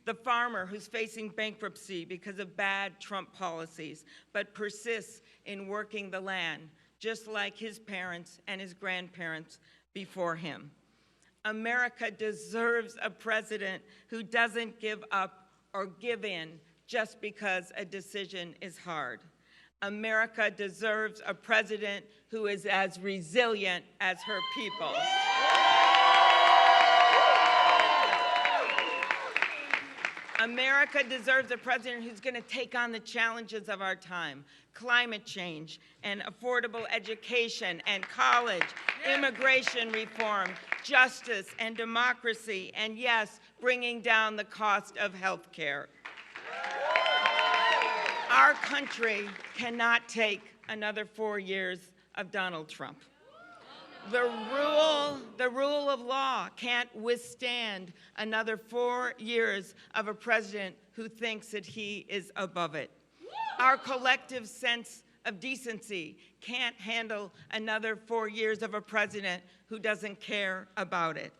The farmer who's facing bankruptcy because of bad Trump policies, but persists in working the land, just like his parents and his grandparents before him. America deserves a president who doesn't give up or give in just because a decision is hard. America deserves a president who is as resilient as her people. America deserves a president who's going to take on the challenges of our time: climate change and affordable education and college, immigration reform, justice and democracy, and yes, bringing down the cost of health care. Our country cannot take another 4 years of Donald Trump. The rule of law can't withstand another 4 years of a president who thinks that he is above it. Our collective sense of decency can't handle another 4 years of a president who doesn't care about it.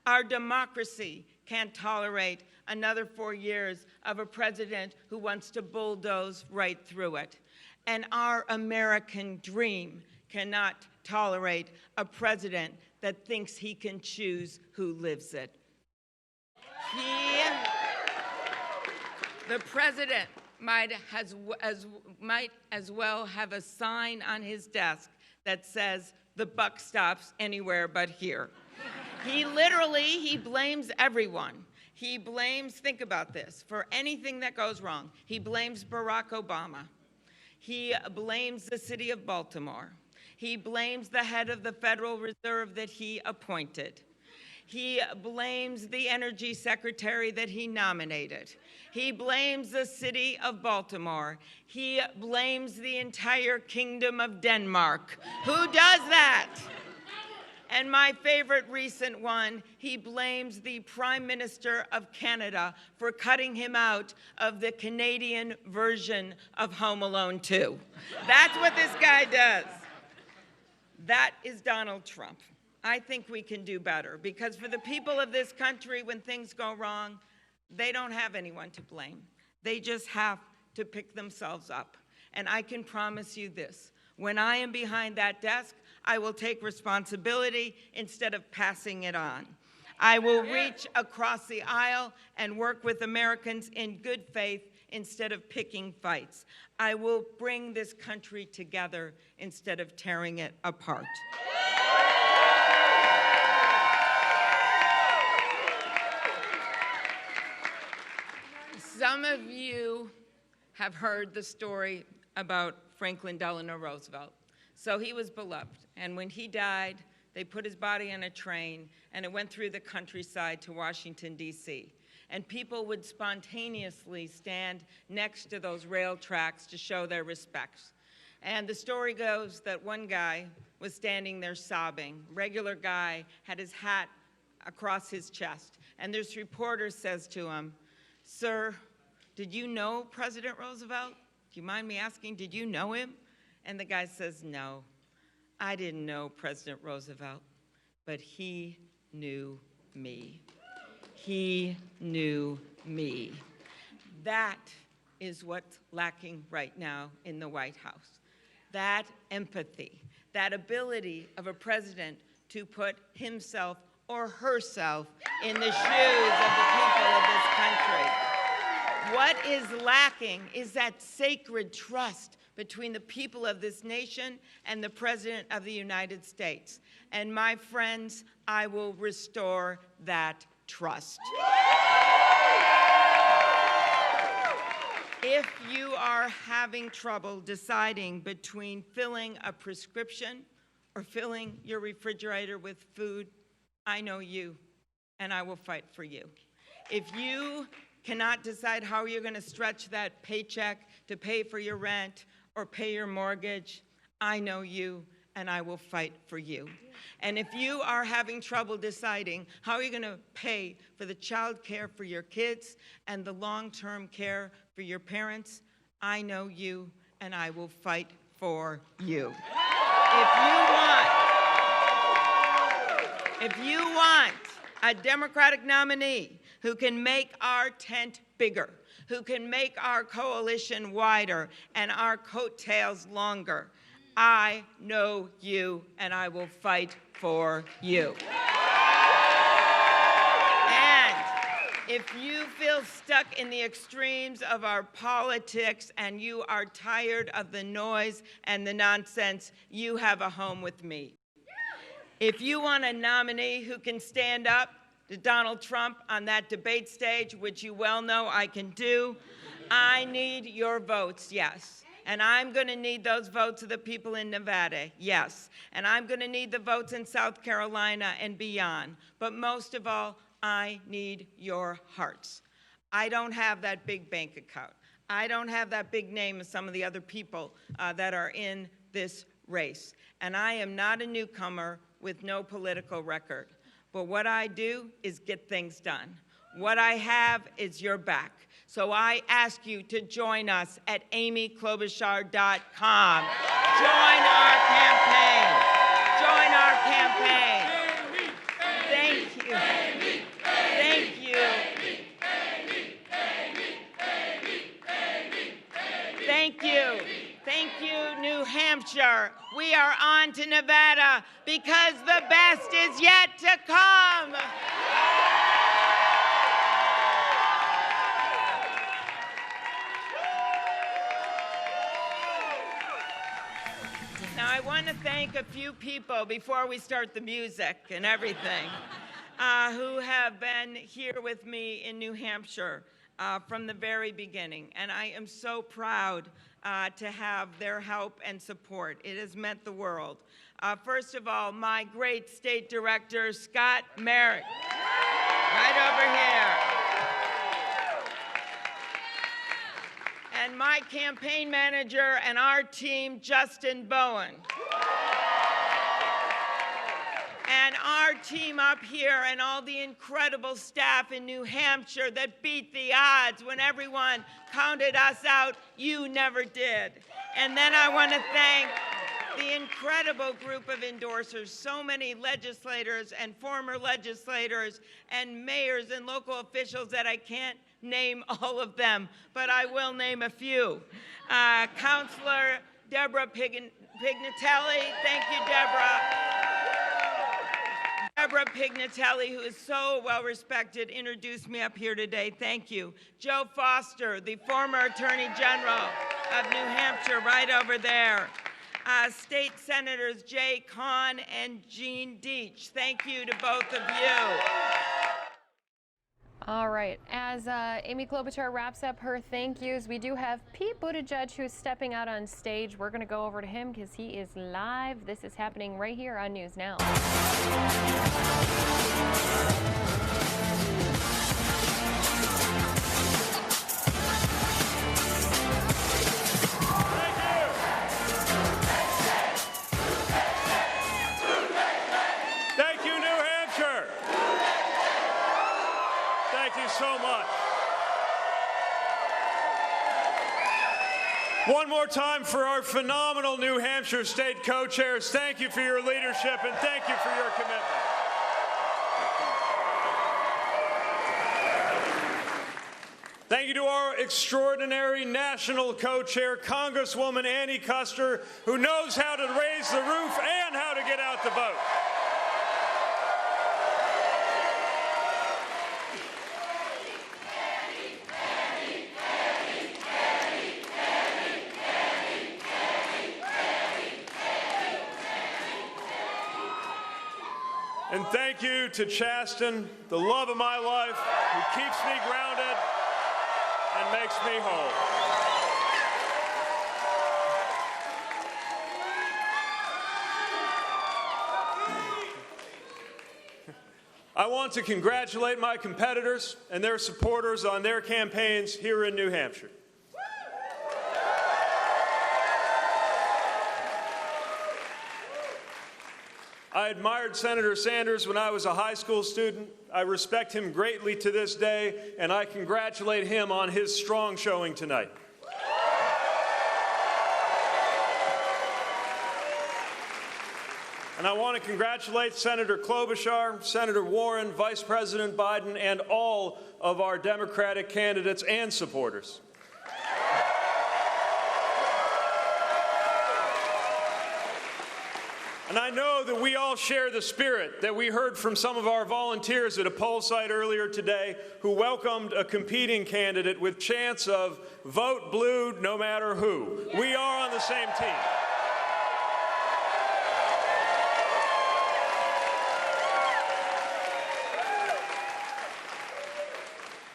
Our democracy can't tolerate another 4 years of a president who wants to bulldoze right through it. And our American dream cannot tolerate a president that thinks he can choose who lives it. The president might as well have a sign on his desk that says, "The buck stops anywhere but here." He blames everyone. He blames, think about this, for anything that goes wrong. He blames Barack Obama. He blames the city of Baltimore. He blames the head of the Federal Reserve that he appointed. He blames the energy secretary that he nominated. He blames the city of Baltimore. He blames the entire kingdom of Denmark. Who does that? And my favorite recent one, he blames the Prime Minister of Canada for cutting him out of the Canadian version of Home Alone 2. That's what this guy does. That is Donald Trump. I think we can do better, because for the people of this country, when things go wrong, they don't have anyone to blame. They just have to pick themselves up. And I can promise you this, when I am behind that desk, I will take responsibility instead of passing it on. I will reach across the aisle and work with Americans in good faith instead of picking fights. I will bring this country together instead of tearing it apart. Some of you have heard the story about Franklin Delano Roosevelt. So he was beloved, and when he died, they put his body on a train, and it went through the countryside to Washington, D.C. And people would spontaneously stand next to those rail tracks to show their respects. And the story goes that one guy was standing there sobbing. Regular guy, had his hat across his chest. And this reporter says to him, "Sir, did you know President Roosevelt? Do you mind me asking, did you know him?" And the guy says, "No, I didn't know President Roosevelt, but he knew me. He knew me." That is what's lacking right now in the White House. That empathy, that ability of a president to put himself or herself in the shoes of the people of this country. What is lacking is that sacred trust between the people of this nation and the President of the United States. And my friends, I will restore that trust. If you are having trouble deciding between filling a prescription or filling your refrigerator with food, I know you, and I will fight for you. If you cannot decide how you're going to stretch that paycheck to pay for your rent or pay your mortgage, I know you, and I will fight for you. And if you are having trouble deciding how you're going to pay for the child care for your kids and the long-term care for your parents, I know you, and I will fight for you. If you want a Democratic nominee who can make our tent bigger, who can make our coalition wider and our coattails longer, I know you, and I will fight for you. And if you feel stuck in the extremes of our politics and you are tired of the noise and the nonsense, you have a home with me. If you want a nominee who can stand up to Donald Trump on that debate stage, which you well know I can do, I need your votes, yes. And I'm going to need those votes of the people in Nevada, yes. And I'm going to need the votes in South Carolina and beyond. But most of all, I need your hearts. I don't have that big bank account. I don't have that big name of some of the other people that are in this race. And I am not a newcomer with no political record. But what I do is get things done. What I have is your back. So I ask you to join us at amyklobuchar.com. Join our campaign. Join our campaign. Thank you. Thank you. Hampshire. We are on to Nevada because the best is yet to come. Now, I want to thank a few people before we start the music and everything who have been here with me in New Hampshire from the very beginning. And I am so proud to have their help and support. It has meant the world. First of all, my great state director, Scott Merrick, right over here. And my campaign manager and our team, Justin Bowen. And our team up here and all the incredible staff in New Hampshire that beat the odds when everyone counted us out. You never did. And then I want to thank the incredible group of endorsers, so many legislators and former legislators and mayors and local officials that I can't name all of them, but I will name a few. Councilor Deborah Pignatelli, thank you, Deborah. Deborah Pignatelli, who is so well respected, introduced me up here today. Thank you. Joe Foster, the former Attorney General of New Hampshire, right over there. State Senators Jay Kahn and Jean Deach. Thank you to both of you. All right, as Amy Klobuchar wraps up her thank yous, we do have Pete Buttigieg who's stepping out on stage. We're going to go over to him because he is live. This is happening right here on News Now. Thank you, New Hampshire. Thank you so much. One more time for our phenomenal New Hampshire state co-chairs. Thank you for your leadership and thank you for your commitment. Thank you to our extraordinary national co-chair, Congresswoman Annie Kuster, who knows how to raise the roof and how to get out the vote. And thank you to Chasten, the love of my life, who keeps me grounded and makes me whole. I want to congratulate my competitors and their supporters on their campaigns here in New Hampshire. I admired Senator Sanders when I was a high school student. I respect him greatly to this day, and I congratulate him on his strong showing tonight. And I want to congratulate Senator Klobuchar, Senator Warren, Vice President Biden, and all of our Democratic candidates and supporters. And I know that we all share the spirit that we heard from some of our volunteers at a poll site earlier today who welcomed a competing candidate with chants of vote blue no matter who. We are on the same team.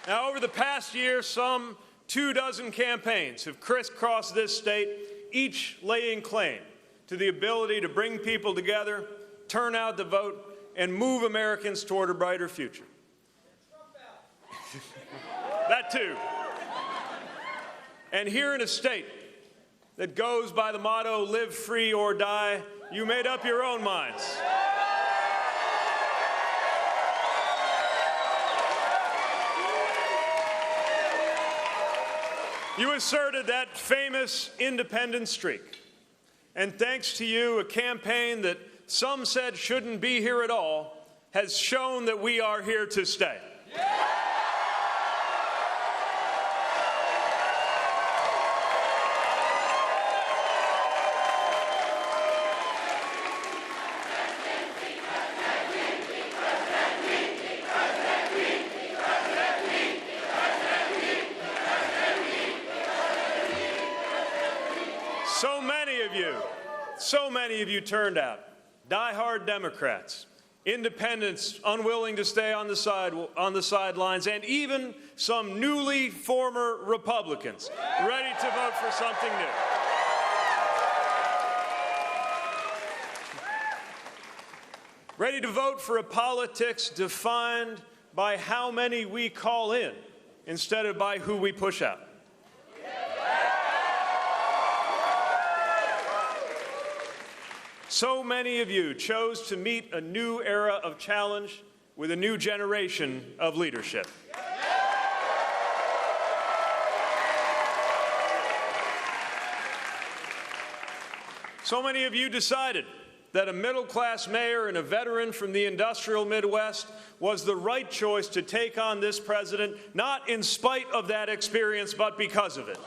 Now, over the past year, some 24 campaigns have crisscrossed this state, each laying claim to the ability to bring people together, turn out the vote, and move Americans toward a brighter future. That too. And here in a state that goes by the motto, live free or die, you made up your own minds. You asserted that famous independent streak. And thanks to you, a campaign that some said shouldn't be here at all has shown that we are here to stay. So many of you turned out, die-hard Democrats, independents unwilling to stay on the sidelines, and even some newly former Republicans ready to vote for something new. Ready to vote for a politics defined by how many we call in instead of by who we push out. So many of you chose to meet a new era of challenge with a new generation of leadership. So many of you decided that a middle-class mayor and a veteran from the industrial Midwest was the right choice to take on this president, not in spite of that experience, but because of it.